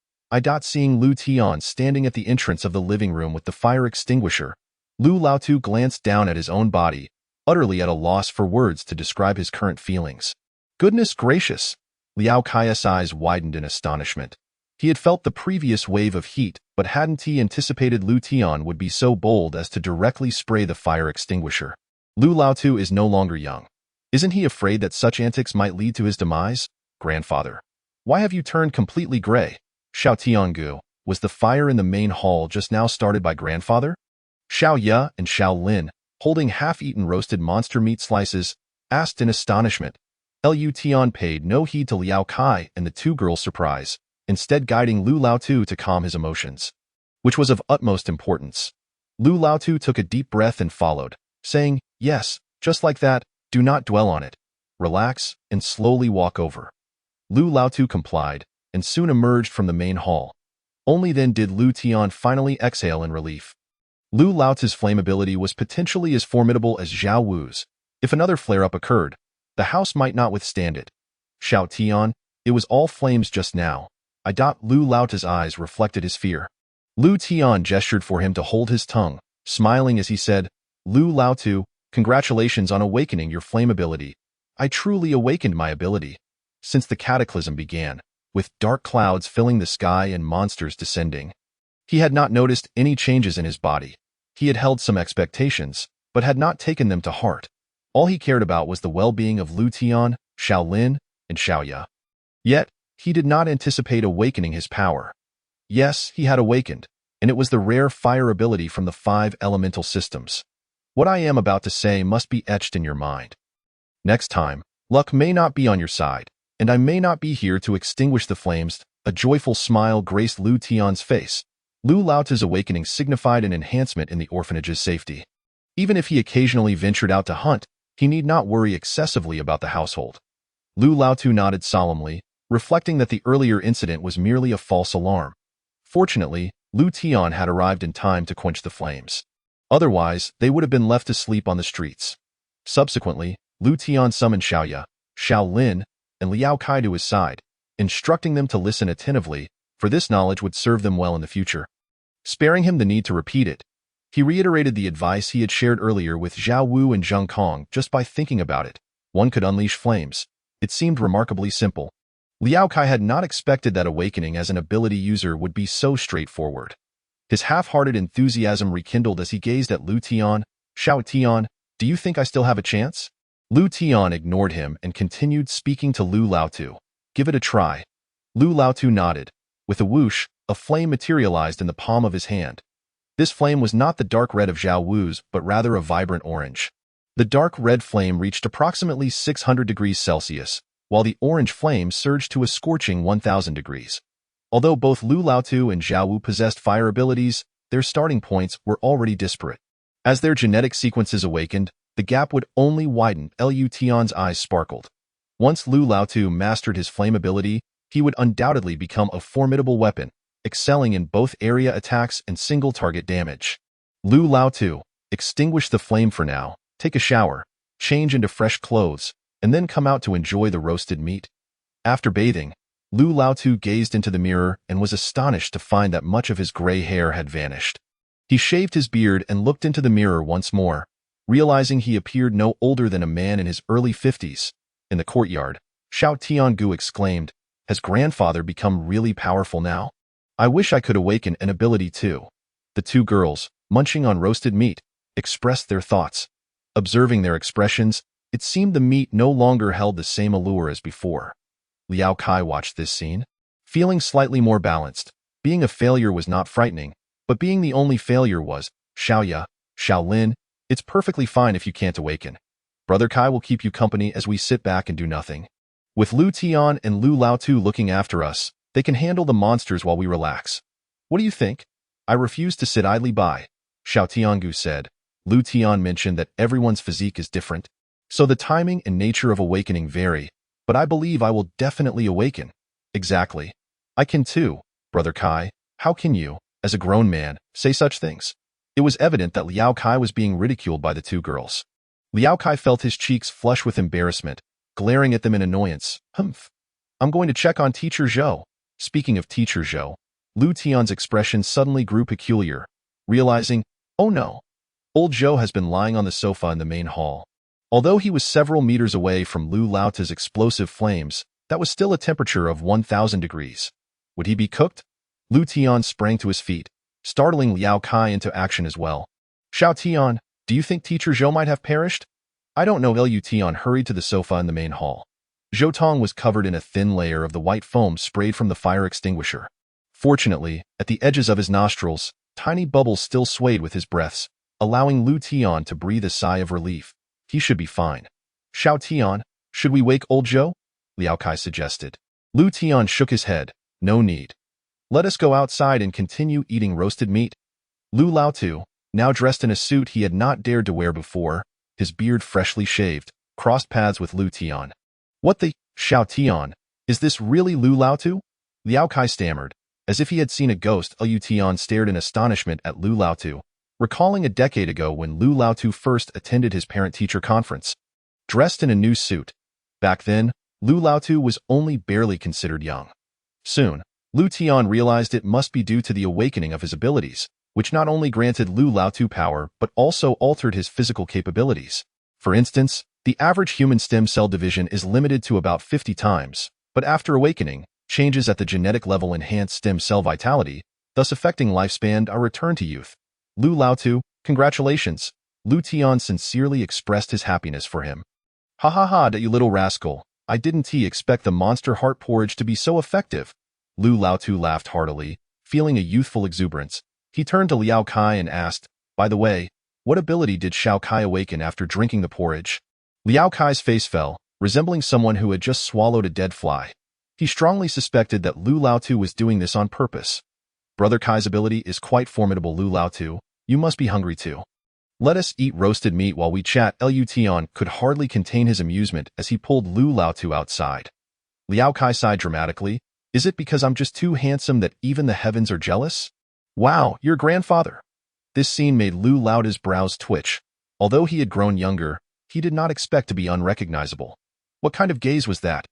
seeing Lu Tian standing at the entrance of the living room with the fire extinguisher, Lu Laotu glanced down at his own body, utterly at a loss for words to describe his current feelings. Goodness gracious! Liao Kai's eyes widened in astonishment. He had felt the previous wave of heat, but hadn't he anticipated Lu Tian would be so bold as to directly spray the fire extinguisher. Lu Laotu is no longer young. Isn't he afraid that such antics might lead to his demise? Grandfather, why have you turned completely gray? Xiao Tiange, was the fire in the main hall just now started by grandfather? Xiao Ye and Xiao Lin, holding half-eaten roasted monster meat slices, asked in astonishment. Lu Tian paid no heed to Liao Kai and the two girls' surprise, instead guiding Lu Laotu to calm his emotions. which was of utmost importance. Lu Laotu took a deep breath and followed, saying, "Yes, just like that, do not dwell on it. Relax and slowly walk over." Lu Laotu complied, and soon emerged from the main hall. Only then did Lu Tian finally exhale in relief. Lu Laotu's flammability was potentially as formidable as Zhao Wu's. If another flare-up occurred, the house might not withstand it. Xiao Tian, it was all flames just now. Lu Laotu's eyes reflected his fear. Lu Tian gestured for him to hold his tongue, smiling as he said, "Lu Laotu, congratulations on awakening your flammability. I truly awakened my ability." Since the cataclysm began, with dark clouds filling the sky and monsters descending, he had not noticed any changes in his body. He had held some expectations, but had not taken them to heart. All he cared about was the well-being of Lu Tian, Xiao Lin, and Xiaoya. Yet, he did not anticipate awakening his power. Yes, he had awakened, and it was the rare fire ability from the 5 elemental systems. What I am about to say must be etched in your mind. Next time, luck may not be on your side, and I may not be here to extinguish the flames. A joyful smile graced Lu Tian's face. Lu Laotu's awakening signified an enhancement in the orphanage's safety. Even if he occasionally ventured out to hunt, he need not worry excessively about the household. Lu Laotu nodded solemnly, reflecting that the earlier incident was merely a false alarm. Fortunately, Lu Tian had arrived in time to quench the flames. Otherwise, they would have been left to sleep on the streets. Subsequently, Lu Tian summoned Xiaoya, Xiao Lin, and Liao Kai to his side, instructing them to listen attentively, for this knowledge would serve them well in the future. Sparing him the need to repeat it, he reiterated the advice he had shared earlier with Zhao Wu and Zheng Kong. Just by thinking about it, one could unleash flames. It seemed remarkably simple. Liao Kai had not expected that awakening as an ability user would be so straightforward. His half-hearted enthusiasm rekindled as he gazed at Lu Tian. "Xiao Tian, do you think I still have a chance?" Lu Tian ignored him and continued speaking to Lu Laotu. "Give it a try." Lu Laotu nodded. With a whoosh, a flame materialized in the palm of his hand. This flame was not the dark red of Zhao Wu's, but rather a vibrant orange. The dark red flame reached approximately 600 degrees Celsius, while the orange flame surged to a scorching 1000 degrees. Although both Lu Laotu and Zhao Wu possessed fire abilities, their starting points were already disparate. As their genetic sequences awakened, the gap would only widen. Lu Tian's eyes sparkled. Once Lu Laotu mastered his flame ability, he would undoubtedly become a formidable weapon, excelling in both area attacks and single-target damage. Lu Laotu, extinguish the flame for now, take a shower, change into fresh clothes, and then come out to enjoy the roasted meat. After bathing, Lu Laotu gazed into the mirror and was astonished to find that much of his gray hair had vanished. He shaved his beard and looked into the mirror once more, realizing he appeared no older than a man in his early 50s. In the courtyard, Xiao Tiangu exclaimed, "Has grandfather become really powerful now? I wish I could awaken an ability too." The two girls, munching on roasted meat, expressed their thoughts. Observing their expressions, it seemed the meat no longer held the same allure as before. Liao Kai watched this scene, feeling slightly more balanced. Being a failure was not frightening, but being the only failure was. "Xiaoya, Xiao Lin, it's perfectly fine if you can't awaken. Brother Kai will keep you company as we sit back and do nothing. With Lu Tian and Lu Laotu looking after us, they can handle the monsters while we relax. What do you think?" "I refuse to sit idly by," Xiao Tiangu said. Lu Tian mentioned that everyone's physique is different, so the timing and nature of awakening vary, but I believe I will definitely awaken. "Exactly. I can too, Brother Kai. How can you, as a grown man, say such things?" It was evident that Liao Kai was being ridiculed by the two girls. Liao Kai felt his cheeks flush with embarrassment, glaring at them in annoyance. "Humph. I'm going to check on Teacher Zhou." Speaking of Teacher Zhou, Lu Tian's expression suddenly grew peculiar, realizing, oh no, old Zhou has been lying on the sofa in the main hall. Although he was several meters away from Lu Laotu's explosive flames, that was still a temperature of 1000 degrees. Would he be cooked? Lu Tian sprang to his feet, startling Liao Kai into action as well. "Xiao Tian, do you think Teacher Zhou might have perished?" "I don't know." Lu Tian hurried to the sofa in the main hall. Zhou Tong was covered in a thin layer of the white foam sprayed from the fire extinguisher. Fortunately, at the edges of his nostrils, tiny bubbles still swayed with his breaths, allowing Lu Tian to breathe a sigh of relief. He should be fine. "Xiao Tian, should we wake old Zhou?" Liao Kai suggested. Lu Tian shook his head. "No need. Let us go outside and continue eating roasted meat. Lu Laotu, now dressed in a suit he had not dared to wear before, his beard freshly shaved, crossed paths with Lu Tian. What the, Xiao Tian, is this really Lu Laotu? Liao Kai stammered. As if he had seen a ghost, Lu Tian stared in astonishment at Lu Laotu, recalling a decade ago when Lu Laotu first attended his parent-teacher conference. Dressed in a new suit. Back then, Lu Laotu was only barely considered young. Soon, Lu Tian realized it must be due to the awakening of his abilities, which not only granted Lu Laotu power but also altered his physical capabilities. For instance, the average human stem cell division is limited to about 50 times, but after awakening, changes at the genetic level enhance stem cell vitality, thus affecting lifespan or return to youth. Lu Laotu, congratulations. Lu Tian sincerely expressed his happiness for him. Ha ha ha, that you little rascal. I didn't expect the monster heart porridge to be so effective. Lu Laotu laughed heartily, feeling a youthful exuberance. He turned to Liao Kai and asked, by the way, what ability did Xiao Kai awaken after drinking the porridge? Liao Kai's face fell, resembling someone who had just swallowed a dead fly. He strongly suspected that Lu Laotu was doing this on purpose. Brother Kai's ability is quite formidable, Lu Laotu. You must be hungry too. Let us eat roasted meat while we chat. Lu Tian could hardly contain his amusement as he pulled Lu Laotu outside. Liao Kai sighed dramatically. Is it because I'm just too handsome that even the heavens are jealous? Wow, your grandfather. This scene made Lu Laotu's brows twitch. Although he had grown younger, he did not expect to be unrecognizable. What kind of gaze was that?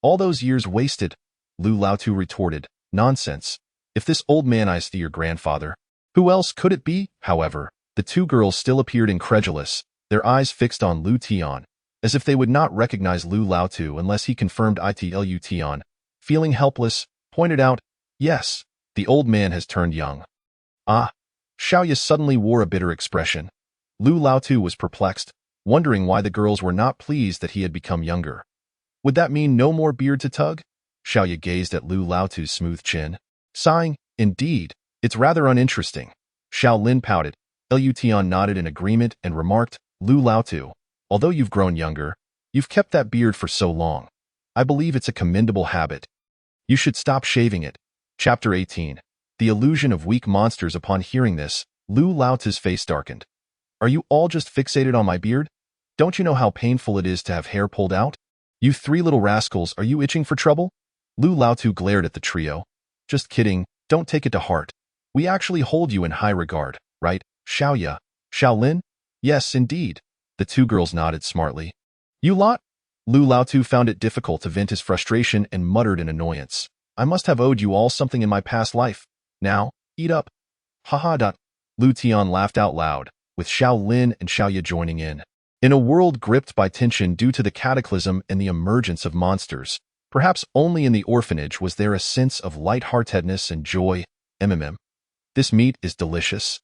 All those years wasted, Lu Laotu retorted. Nonsense. If this old man is your grandfather, who else could it be? However, the two girls still appeared incredulous, their eyes fixed on Lu Tian, as if they would not recognize Lu Laotu unless he confirmed it. Lu Tian, feeling helpless, pointed out, yes, the old man has turned young. Ah. Xiaoya suddenly wore a bitter expression. Lu Laotu was perplexed, wondering why the girls were not pleased that he had become younger. Would that mean no more beard to tug? Xiaoya gazed at Lu Laotu's smooth chin, sighing, indeed, it's rather uninteresting. Xiao Lin pouted. Lu Tian nodded in agreement and remarked, Lu Laotu, although you've grown younger, you've kept that beard for so long. I believe it's a commendable habit. You should stop shaving it. Chapter 18. The illusion of weak monsters. Upon hearing this, Lu Laotu's face darkened. Are you all just fixated on my beard? Don't you know how painful it is to have hair pulled out? You three little rascals, are you itching for trouble? Lu Laotu glared at the trio. Just kidding, don't take it to heart. We actually hold you in high regard, right, Xiaoya? Xiaolin? Yes, indeed. The two girls nodded smartly. You lot? Lu Laotu found it difficult to vent his frustration and muttered in annoyance. I must have owed you all something in my past life. Now, eat up. Ha. Lu Tian laughed out loud, with Xiao Lin and Xiaoya joining in. In a world gripped by tension due to the cataclysm and the emergence of monsters, perhaps only in the orphanage was there a sense of lightheartedness and joy. This meat is delicious.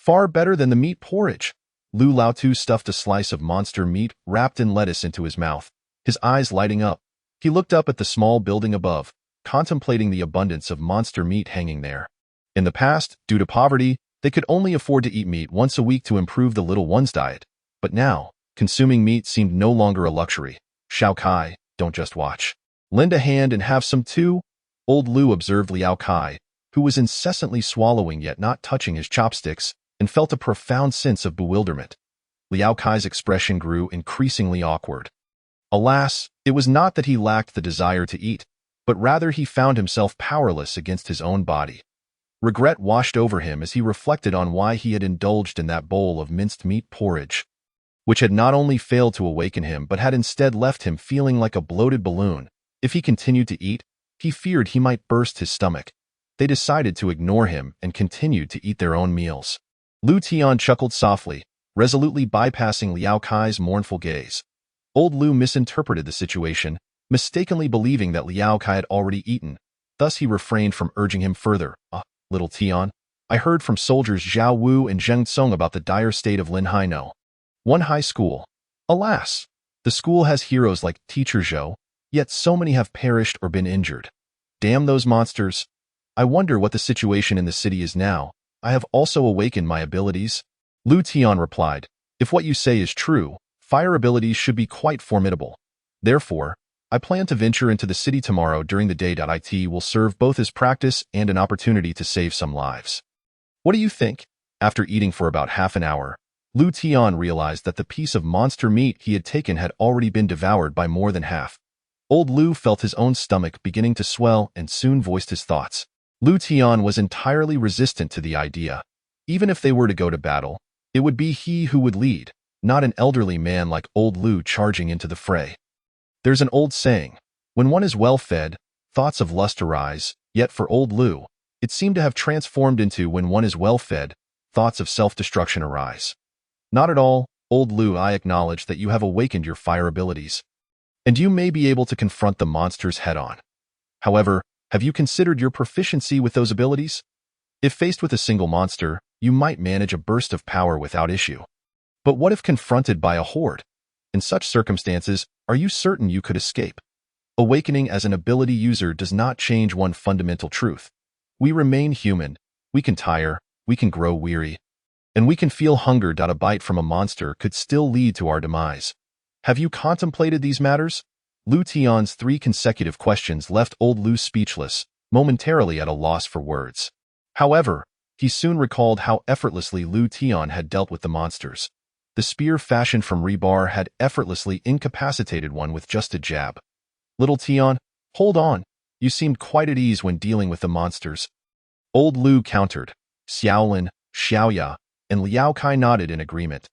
Far better than the meat porridge. Lu Laotu stuffed a slice of monster meat wrapped in lettuce into his mouth, his eyes lighting up. He looked up at the small building above, contemplating the abundance of monster meat hanging there. In the past, due to poverty, they could only afford to eat meat once a week to improve the little one's diet. But now, consuming meat seemed no longer a luxury. Xiao Kai, don't just watch. Lend a hand and have some too. Old Lu observed Liao Kai, who was incessantly swallowing yet not touching his chopsticks, and felt a profound sense of bewilderment. Liao Kai's expression grew increasingly awkward. Alas, it was not that he lacked the desire to eat, but rather he found himself powerless against his own body. Regret washed over him as he reflected on why he had indulged in that bowl of minced meat porridge, which had not only failed to awaken him but had instead left him feeling like a bloated balloon. If he continued to eat, he feared he might burst his stomach. They decided to ignore him and continued to eat their own meals. Lu Tian chuckled softly, resolutely bypassing Liao Kai's mournful gaze. Old Lu misinterpreted the situation, mistakenly believing that Liao Kai had already eaten. Thus he refrained from urging him further. Little Tian, I heard from soldiers Zhao Wu and Zheng Tsong about the dire state of Lin Haino. One high school. Alas, the school has heroes like Teacher Zhou, yet so many have perished or been injured. Damn those monsters. I wonder what the situation in the city is now. I have also awakened my abilities. Lu Tian replied, if what you say is true, fire abilities should be quite formidable. Therefore, I plan to venture into the city tomorrow during the day. It will serve both as practice and an opportunity to save some lives. What do you think? After eating for about half an hour, Lu Tian realized that the piece of monster meat he had taken had already been devoured by more than half. Old Lu felt his own stomach beginning to swell and soon voiced his thoughts. Lu Tian was entirely resistant to the idea. Even if they were to go to battle, it would be he who would lead, not an elderly man like Old Lu charging into the fray. There's an old saying, when one is well fed, thoughts of lust arise, yet for Old Lu, it seemed to have transformed into when one is well fed, thoughts of self-destruction arise. Not at all, Old Lu. I acknowledge that you have awakened your fire abilities, and you may be able to confront the monsters head-on. However, have you considered your proficiency with those abilities? If faced with a single monster, you might manage a burst of power without issue. But what if confronted by a horde? In such circumstances, are you certain you could escape? Awakening as an ability user does not change one fundamental truth. We remain human, we can tire, we can grow weary, and we can feel hunger. A bite from a monster could still lead to our demise. Have you contemplated these matters? Lu Tian's 3 consecutive questions left Old Lu speechless, momentarily at a loss for words. However, he soon recalled how effortlessly Lu Tian had dealt with the monsters. The spear fashioned from rebar had effortlessly incapacitated one with just a jab. Little Tian, hold on. You seemed quite at ease when dealing with the monsters. Old Lu countered. Xiaolin, Xiaoya, and Liao Kai nodded in agreement.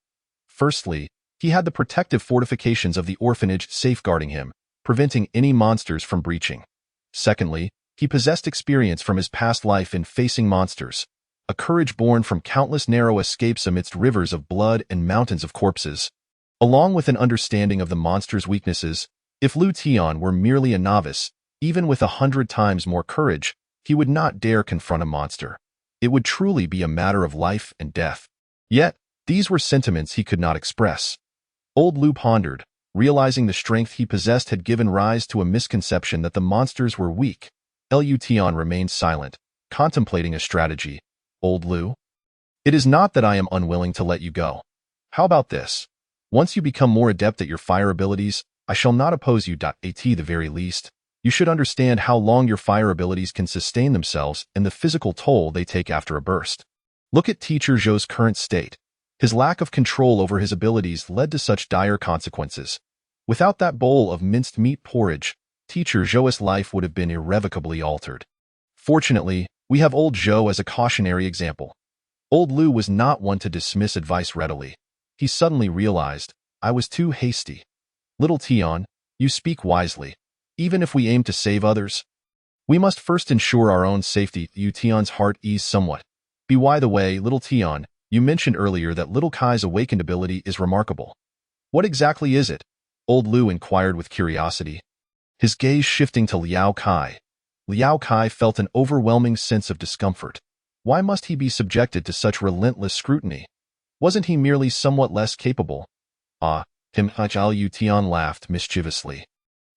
Firstly, he had the protective fortifications of the orphanage safeguarding him, preventing any monsters from breaching. Secondly, he possessed experience from his past life in facing monsters, a courage born from countless narrow escapes amidst rivers of blood and mountains of corpses. Along with an understanding of the monster's weaknesses, if Lu Tian were merely a novice, even with 100 times more courage, he would not dare confront a monster. It would truly be a matter of life and death. Yet, these were sentiments he could not express. Old Lu pondered, realizing the strength he possessed had given rise to a misconception that the monsters were weak. Lu Tian remained silent, contemplating a strategy. Old Lu? It is not that I am unwilling to let you go. How about this? Once you become more adept at your fire abilities, I shall not oppose you. At the very least, you should understand how long your fire abilities can sustain themselves and the physical toll they take after a burst. Look at Teacher Zhou's current state. His lack of control over his abilities led to such dire consequences. Without that bowl of minced meat porridge, Teacher Zhou's life would have been irrevocably altered. Fortunately, we have old Zhou as a cautionary example. Old Lu was not one to dismiss advice readily. He suddenly realized, I was too hasty. Little Tian, you speak wisely. Even if we aim to save others, we must first ensure our own safety. Yu Tian's heart eased somewhat. By the way, Little Tian, you mentioned earlier that Little Kai's awakened ability is remarkable. What exactly is it? Old Lu inquired with curiosity. His gaze shifting to Liao Kai. Liao Kai felt an overwhelming sense of discomfort. Why must he be subjected to such relentless scrutiny? Wasn't he merely somewhat less capable? Yu Tian laughed mischievously.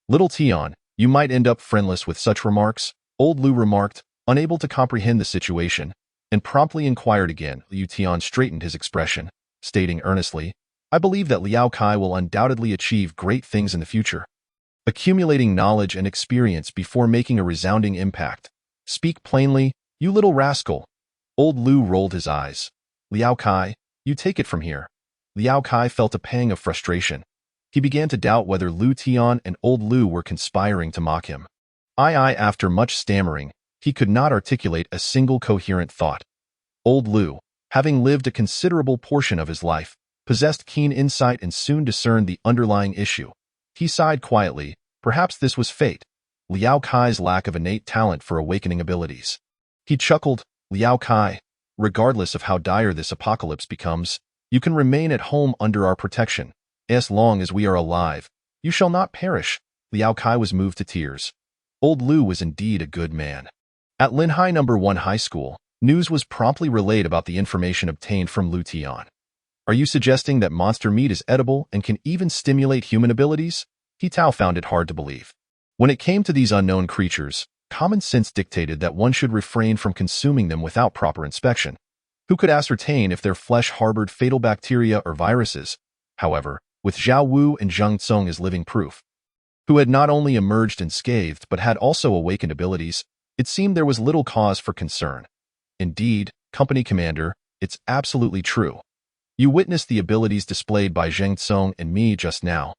Little Tian, you might end up friendless with such remarks, Old Lu remarked, unable to comprehend the situation, and promptly inquired again. Yu Tian straightened his expression, stating earnestly, I believe that Liao Kai will undoubtedly achieve great things in the future. Accumulating knowledge and experience before making a resounding impact. Speak plainly, you little rascal. Old Lu rolled his eyes. Liao Kai, you take it from here. Liao Kai felt a pang of frustration. He began to doubt whether Lu Tian and Old Lu were conspiring to mock him. After much stammering, he could not articulate a single coherent thought. Old Lu, having lived a considerable portion of his life, possessed keen insight and soon discerned the underlying issue. He sighed quietly, perhaps this was fate, Liao Kai's lack of innate talent for awakening abilities. He chuckled, Liao Kai, regardless of how dire this apocalypse becomes, you can remain at home under our protection. As long as we are alive, you shall not perish. Liao Kai was moved to tears. Old Lu was indeed a good man. At Linhai No. 1 High School, news was promptly relayed about the information obtained from Lu Tian. Are you suggesting that monster meat is edible and can even stimulate human abilities? He Tao found it hard to believe. When it came to these unknown creatures, common sense dictated that one should refrain from consuming them without proper inspection. Who could ascertain if their flesh harbored fatal bacteria or viruses? However, with Zhao Wu and Zhang Tsong as living proof, who had not only emerged unscathed but had also awakened abilities, it seemed there was little cause for concern. Indeed, Company Commander, it's absolutely true. You witnessed the abilities displayed by Zheng Tsong and me just now.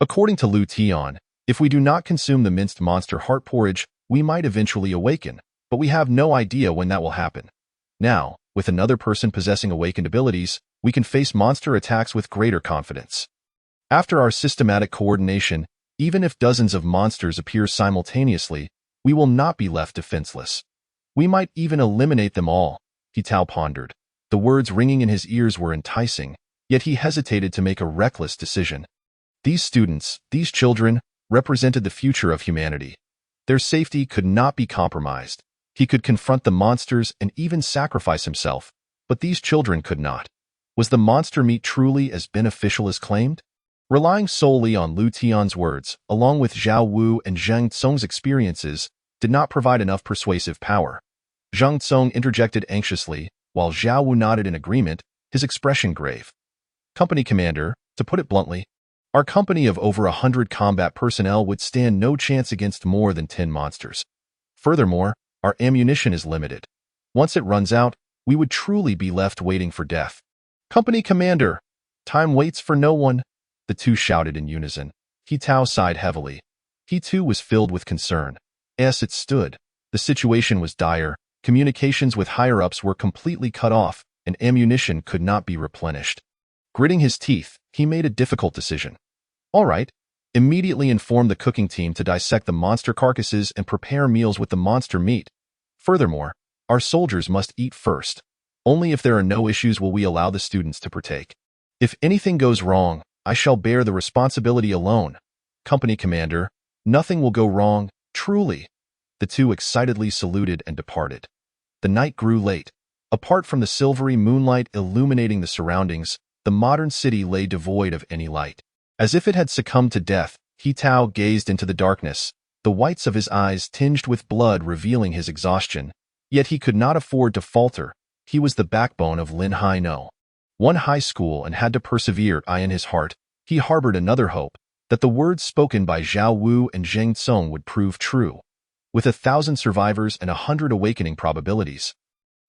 According to Lu Tian, if we do not consume the minced monster heart porridge, we might eventually awaken, but we have no idea when that will happen. Now, with another person possessing awakened abilities, we can face monster attacks with greater confidence. After our systematic coordination, even if dozens of monsters appear simultaneously, we will not be left defenseless. We might even eliminate them all, Hitao pondered. The words ringing in his ears were enticing, yet he hesitated to make a reckless decision. These students, these children, represented the future of humanity. Their safety could not be compromised. He could confront the monsters and even sacrifice himself, but these children could not. Was the monster meat truly as beneficial as claimed? Relying solely on Lu Tian's words, along with Zhao Wu and Zheng Tsong's experiences, did not provide enough persuasive power. Zheng Tsong interjected anxiously, while Zhao Wu nodded in agreement, his expression grave. Company Commander, to put it bluntly, our company of over 100 combat personnel would stand no chance against more than 10 monsters. Furthermore, our ammunition is limited. Once it runs out, we would truly be left waiting for death. Company Commander, time waits for no one, the two shouted in unison. Hitao sighed heavily. He too was filled with concern. As it stood, the situation was dire. Communications with higher-ups were completely cut off, and ammunition could not be replenished. Gritting his teeth, he made a difficult decision. All right, immediately inform the cooking team to dissect the monster carcasses and prepare meals with the monster meat. Furthermore, our soldiers must eat first. Only if there are no issues will we allow the students to partake. If anything goes wrong, I shall bear the responsibility alone. Company Commander, nothing will go wrong, truly. The two excitedly saluted and departed. The night grew late. Apart from the silvery moonlight illuminating the surroundings, the modern city lay devoid of any light. As if it had succumbed to death, Hitao gazed into the darkness, the whites of his eyes tinged with blood revealing his exhaustion. Yet he could not afford to falter. He was the backbone of Lin Hai No. One high school and had to persevere. In his heart, he harbored another hope, that the words spoken by Zhao Wu and Zheng Tsong would prove true. With 1,000 survivors and 100 awakening probabilities.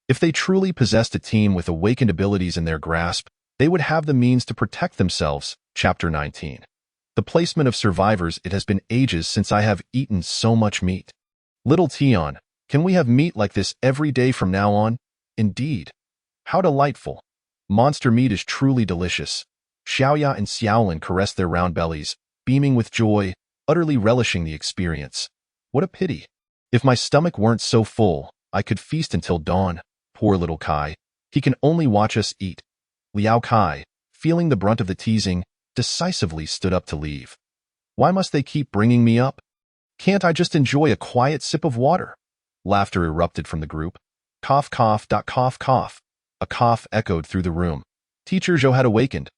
If they truly possessed a team with awakened abilities in their grasp, they would have the means to protect themselves. Chapter 19. The placement of survivors. It has been ages since I have eaten so much meat. Little Tian, can we have meat like this every day from now on? Indeed. How delightful. Monster meat is truly delicious. Xiaoya and Xiaolin caressed their round bellies, beaming with joy, utterly relishing the experience. What a pity. If my stomach weren't so full, I could feast until dawn. Poor little Kai. He can only watch us eat. Liao Kai, feeling the brunt of the teasing, decisively stood up to leave. Why must they keep bringing me up? Can't I just enjoy a quiet sip of water? Laughter erupted from the group. Cough, cough, cough, cough. A cough echoed through the room. Teacher Zhou had awakened.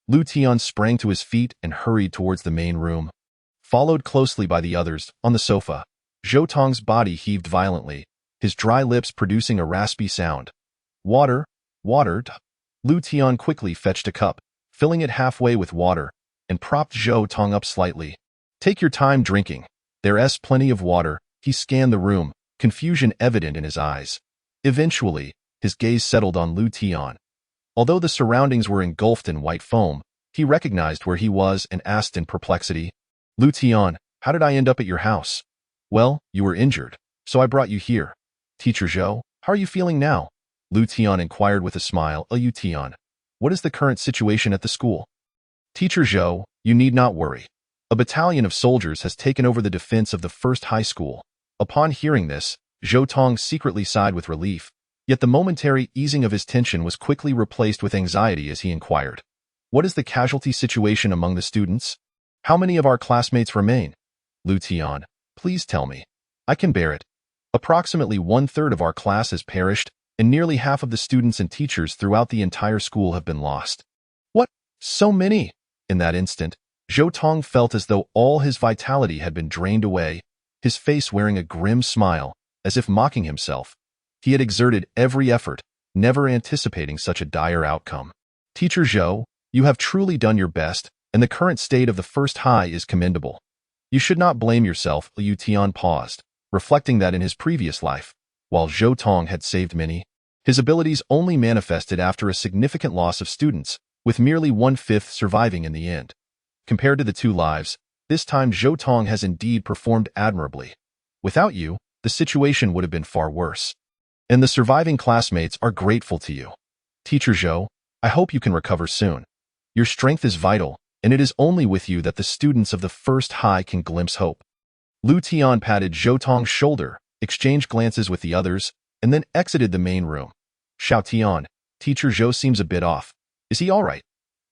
Lu Tian sprang to his feet and hurried towards the main room. Followed closely by the others, on the sofa, Zhou Tong's body heaved violently, his dry lips producing a raspy sound. Water, water. Lu Tian quickly fetched a cup, filling it halfway with water, and propped Zhou Tong up slightly. Take your time drinking. There's plenty of water. He scanned the room, confusion evident in his eyes. Eventually, his gaze settled on Lu Tian. Although the surroundings were engulfed in white foam, he recognized where he was and asked in perplexity, Lu Tian, how did I end up at your house? Well, you were injured, so I brought you here. Teacher Zhou, how are you feeling now? Lu Tian inquired with a smile. Lu Tian, what is the current situation at the school? Teacher Zhou, you need not worry. A battalion of soldiers has taken over the defense of the first high school. Upon hearing this, Zhou Tong secretly sighed with relief, yet the momentary easing of his tension was quickly replaced with anxiety as he inquired. What is the casualty situation among the students? How many of our classmates remain? Lu Tian, please tell me. I can bear it. Approximately 1/3 of our class has perished, and nearly half of the students and teachers throughout the entire school have been lost. What? So many? In that instant, Zhou Tong felt as though all his vitality had been drained away, his face wearing a grim smile, as if mocking himself. He had exerted every effort, never anticipating such a dire outcome. Teacher Zhou, you have truly done your best, and the current state of the first high is commendable. You should not blame yourself, Liu Tian paused, reflecting that in his previous life, while Zhou Tong had saved many, his abilities only manifested after a significant loss of students, with merely 1/5 surviving in the end. Compared to the two lives, this time Zhou Tong has indeed performed admirably. Without you, the situation would have been far worse. And the surviving classmates are grateful to you. Teacher Zhou, I hope you can recover soon. Your strength is vital, and it is only with you that the students of the first high can glimpse hope. Liu Tian patted Zhou Tong's shoulder, exchanged glances with the others, and then exited the main room. Xiao Tian, Teacher Zhou seems a bit off. Is he all right?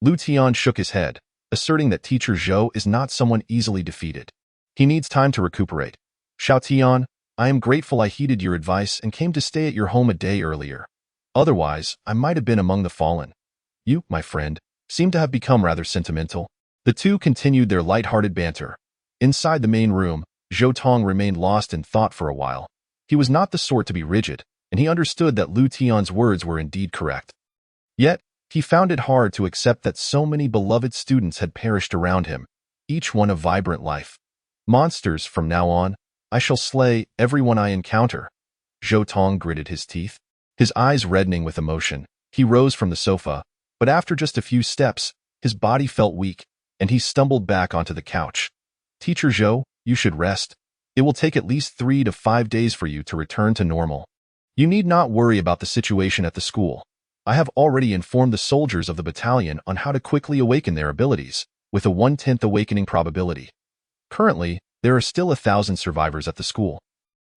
Liu Tian shook his head, asserting that Teacher Zhou is not someone easily defeated. He needs time to recuperate. Xiao Tian, I am grateful I heeded your advice and came to stay at your home a day earlier. Otherwise, I might have been among the fallen. You, my friend, seem to have become rather sentimental. The two continued their light-hearted banter. Inside the main room, Zhou Tong remained lost in thought for a while. He was not the sort to be rigid, and he understood that Liu Tian's words were indeed correct. Yet, he found it hard to accept that so many beloved students had perished around him, each one a vibrant life. Monsters, from now on, I shall slay everyone I encounter. Zhou Tong gritted his teeth, his eyes reddening with emotion. He rose from the sofa, but after just a few steps, his body felt weak, and he stumbled back onto the couch. Teacher Zhou, you should rest. It will take at least 3 to 5 days for you to return to normal. You need not worry about the situation at the school. I have already informed the soldiers of the battalion on how to quickly awaken their abilities, with a 1/10 awakening probability. Currently, there are still 1,000 survivors at the school.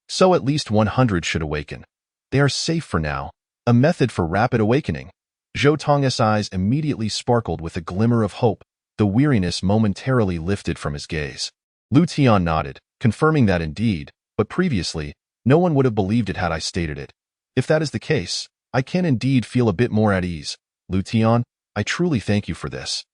So at least 100 should awaken. They are safe for now, a method for rapid awakening. Zhou Tong's eyes immediately sparkled with a glimmer of hope, the weariness momentarily lifted from his gaze. Liu Tian nodded, confirming that indeed, but previously, no one would have believed it had I stated it. If that is the case, I can indeed feel a bit more at ease. Liu Tian, I truly thank you for this.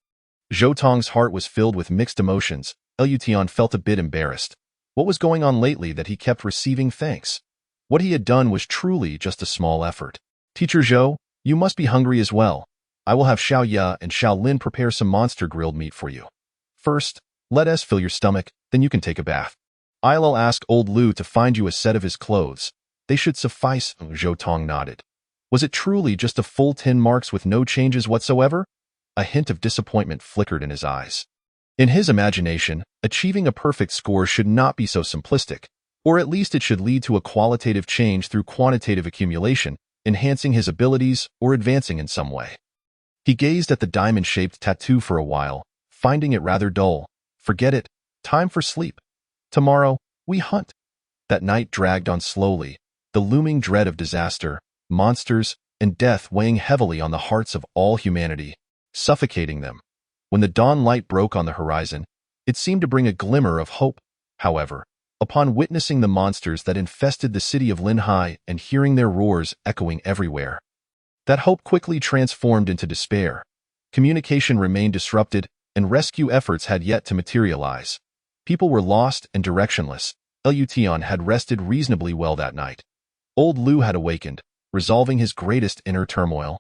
Zhou Tong's heart was filled with mixed emotions. Liu Tian felt a bit embarrassed. What was going on lately that he kept receiving thanks? What he had done was truly just a small effort. Teacher Zhou, you must be hungry as well. I will have Xiao Ye and Xiao Lin prepare some monster grilled meat for you. First, let us fill your stomach, then you can take a bath. I'll ask old Liu to find you a set of his clothes. They should suffice. Zhou Tong nodded. Was it truly just a full 10 marks with no changes whatsoever? A hint of disappointment flickered in his eyes. In his imagination, achieving a perfect score should not be so simplistic, or at least it should lead to a qualitative change through quantitative accumulation, enhancing his abilities or advancing in some way. He gazed at the diamond-shaped tattoo for a while, finding it rather dull. Forget it. Time for sleep. Tomorrow, we hunt. That night dragged on slowly, the looming dread of disaster, monsters, and death weighing heavily on the hearts of all humanity, suffocating them. When the dawn light broke on the horizon, it seemed to bring a glimmer of hope. However, upon witnessing the monsters that infested the city of Linhai and hearing their roars echoing everywhere, that hope quickly transformed into despair. Communication remained disrupted, and rescue efforts had yet to materialize. People were lost and directionless. Liu Tian had rested reasonably well that night. Old Liu had awakened, resolving his greatest inner turmoil,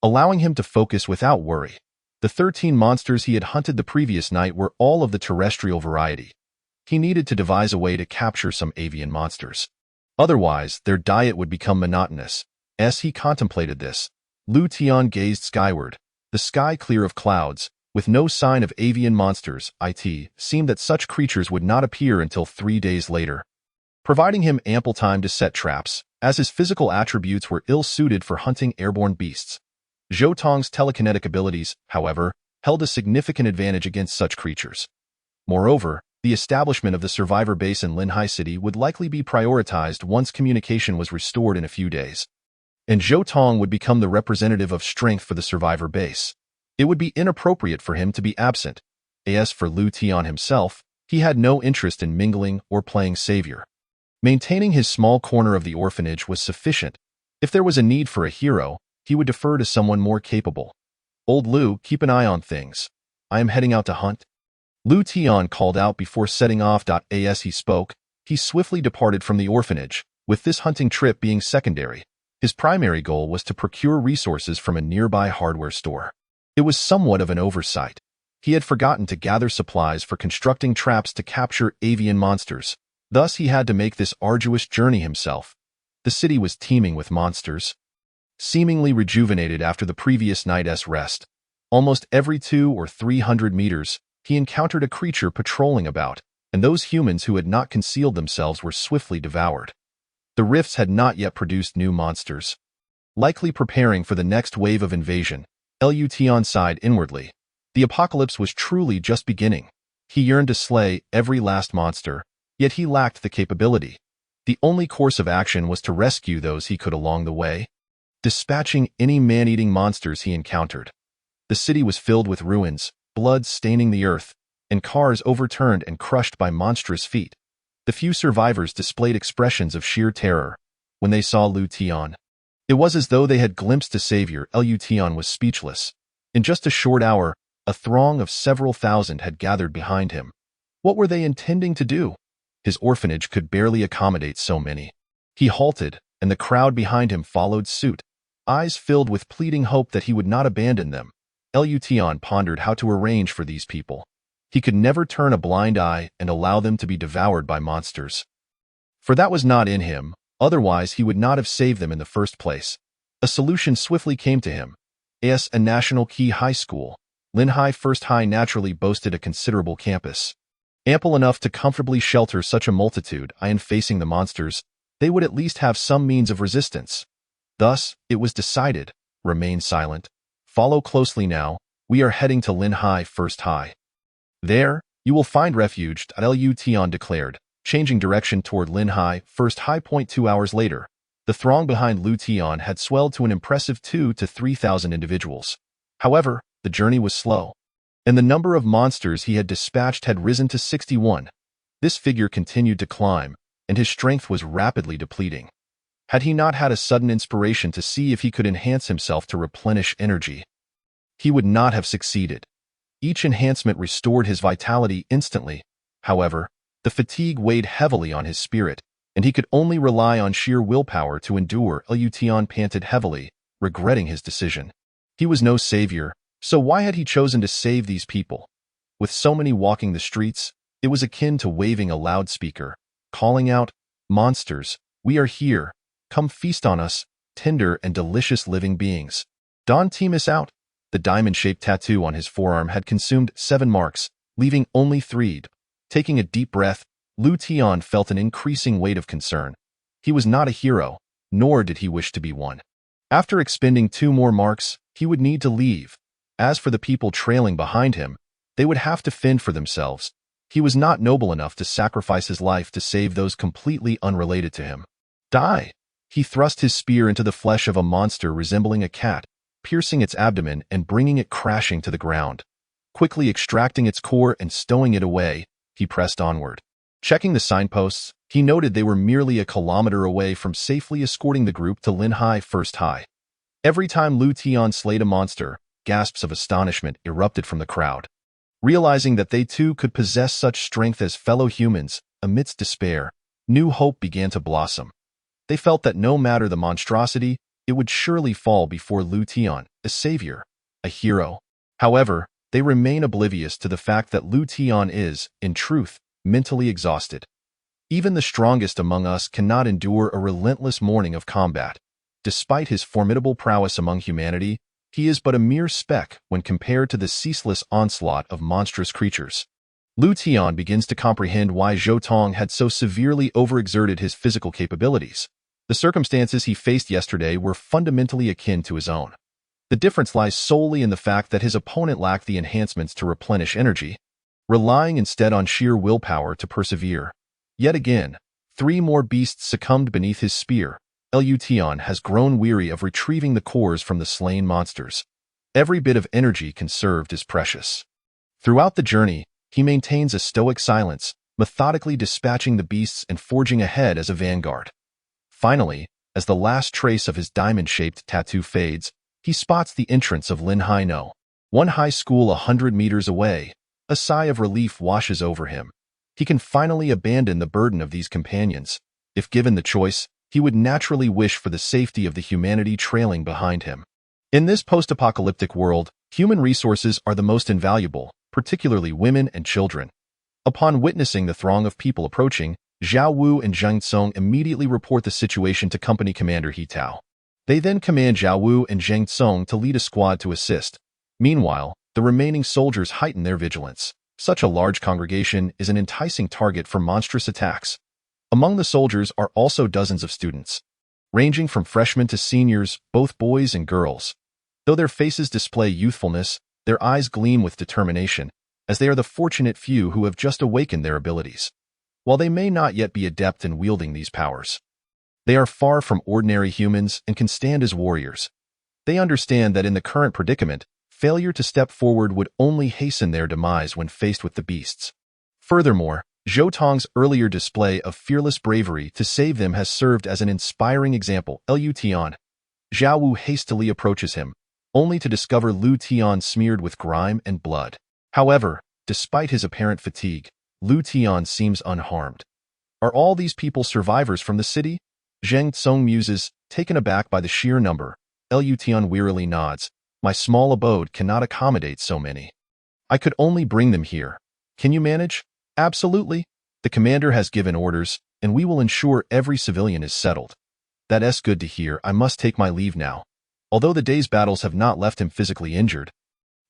allowing him to focus without worry. The 13 monsters he had hunted the previous night were all of the terrestrial variety. He needed to devise a way to capture some avian monsters. Otherwise, their diet would become monotonous. As he contemplated this, Liu Tian gazed skyward, the sky clear of clouds, with no sign of avian monsters. It seemed that such creatures would not appear until 3 days later, providing him ample time to set traps, as his physical attributes were ill-suited for hunting airborne beasts. Zhou Tong's telekinetic abilities, however, held a significant advantage against such creatures. Moreover, the establishment of the survivor base in Linhai City would likely be prioritized once communication was restored in a few days. And Zhou Tong would become the representative of strength for the survivor base. It would be inappropriate for him to be absent. As for Liu Tian himself, he had no interest in mingling or playing savior. Maintaining his small corner of the orphanage was sufficient. If there was a need for a hero, he would defer to someone more capable. Old Liu, keep an eye on things. I am heading out to hunt. Liu Tian called out before setting off. As he spoke, he swiftly departed from the orphanage, with this hunting trip being secondary. His primary goal was to procure resources from a nearby hardware store. It was somewhat of an oversight. He had forgotten to gather supplies for constructing traps to capture avian monsters. Thus, he had to make this arduous journey himself. The city was teeming with monsters, seemingly rejuvenated after the previous night's rest. Almost every 200 or 300 meters, he encountered a creature patrolling about, and those humans who had not concealed themselves were swiftly devoured. The rifts had not yet produced new monsters. Likely preparing for the next wave of invasion, Lution sighed inwardly. The apocalypse was truly just beginning. He yearned to slay every last monster, yet he lacked the capability. The only course of action was to rescue those he could along the way, dispatching any man-eating monsters he encountered. The city was filled with ruins, blood staining the earth, and cars overturned and crushed by monstrous feet. The few survivors displayed expressions of sheer terror when they saw Lution. It was as though they had glimpsed a savior. Lution was speechless. In just a short hour, a throng of several thousand had gathered behind him. What were they intending to do? His orphanage could barely accommodate so many. He halted, and the crowd behind him followed suit, eyes filled with pleading hope that he would not abandon them. Lution pondered how to arrange for these people. He could never turn a blind eye and allow them to be devoured by monsters. For that was not in him, otherwise he would not have saved them in the first place. A solution swiftly came to him. A National Key High School. Linhai First High naturally boasted a considerable campus, ample enough to comfortably shelter such a multitude, and facing the monsters, they would at least have some means of resistance. Thus, it was decided, remain silent. Follow closely now, we are heading to Linhai First High. There, you will find refuge, Lution declared, changing direction toward Linhai First High. 2 hours later, the throng behind Lution had swelled to an impressive 2,000 to 3,000 individuals. However, the journey was slow, and the number of monsters he had dispatched had risen to 61. This figure continued to climb, and his strength was rapidly depleting. Had he not had a sudden inspiration to see if he could enhance himself to replenish energy, he would not have succeeded. Each enhancement restored his vitality instantly. However, the fatigue weighed heavily on his spirit, and he could only rely on sheer willpower to endure. Lution panted heavily, regretting his decision. He was no savior, so why had he chosen to save these people? With so many walking the streets, it was akin to waving a loudspeaker, calling out, "Monsters, we are here. Come feast on us, tender and delicious living beings." Don Temis out. The diamond-shaped tattoo on his forearm had consumed 7 marks, leaving only 3. Taking a deep breath, Lution felt an increasing weight of concern. He was not a hero, nor did he wish to be one. After expending 2 more marks, he would need to leave. As for the people trailing behind him, they would have to fend for themselves. He was not noble enough to sacrifice his life to save those completely unrelated to him. Die! He thrust his spear into the flesh of a monster resembling a cat, piercing its abdomen and bringing it crashing to the ground. Quickly extracting its core and stowing it away, he pressed onward. Checking the signposts, he noted they were merely a kilometer away from safely escorting the group to Linhai First High. Every time Lution slayed a monster, gasps of astonishment erupted from the crowd. Realizing that they too could possess such strength as fellow humans, amidst despair, new hope began to blossom. They felt that no matter the monstrosity, it would surely fall before Lution, a savior, a hero. However, they remain oblivious to the fact that Lution is, in truth, mentally exhausted. Even the strongest among us cannot endure a relentless morning of combat. Despite his formidable prowess among humanity, he is but a mere speck when compared to the ceaseless onslaught of monstrous creatures. Lution begins to comprehend why Zhou had so severely overexerted his physical capabilities. The circumstances he faced yesterday were fundamentally akin to his own. The difference lies solely in the fact that his opponent lacked the enhancements to replenish energy, relying instead on sheer willpower to persevere. Yet again, 3 more beasts succumbed beneath his spear. Lution has grown weary of retrieving the cores from the slain monsters. Every bit of energy conserved is precious. Throughout the journey, he maintains a stoic silence, methodically dispatching the beasts and forging ahead as a vanguard. Finally, as the last trace of his diamond-shaped tattoo fades, he spots the entrance of Linhai No. 1 high school 100 meters away. A sigh of relief washes over him. He can finally abandon the burden of these companions. If given the choice, he would naturally wish for the safety of the humanity trailing behind him. In this post-apocalyptic world, human resources are the most invaluable, particularly women and children. Upon witnessing the throng of people approaching, Zhao Wu and Zhang Tsong immediately report the situation to Company Commander He Tao. They then command Zhao Wu and Zhang Tsong to lead a squad to assist. Meanwhile, the remaining soldiers heighten their vigilance. Such a large congregation is an enticing target for monstrous attacks. Among the soldiers are also dozens of students, ranging from freshmen to seniors, both boys and girls. Though their faces display youthfulness, their eyes gleam with determination, as they are the fortunate few who have just awakened their abilities. While they may not yet be adept in wielding these powers, they are far from ordinary humans and can stand as warriors. They understand that in the current predicament, failure to step forward would only hasten their demise when faced with the beasts. Furthermore, Zhou Tong's earlier display of fearless bravery to save them has served as an inspiring example. Lu Tian. Zhao Wu hastily approaches him, only to discover Lu Tian smeared with grime and blood. However, despite his apparent fatigue, Lu Tian seems unharmed. Are all these people survivors from the city? Zhang Tsong muses, taken aback by the sheer number. Lu Tian wearily nods. My small abode cannot accommodate so many. I could only bring them here. Can you manage? Absolutely. The commander has given orders, and we will ensure every civilian is settled. That's good to hear. I must take my leave now. Although the day's battles have not left him physically injured,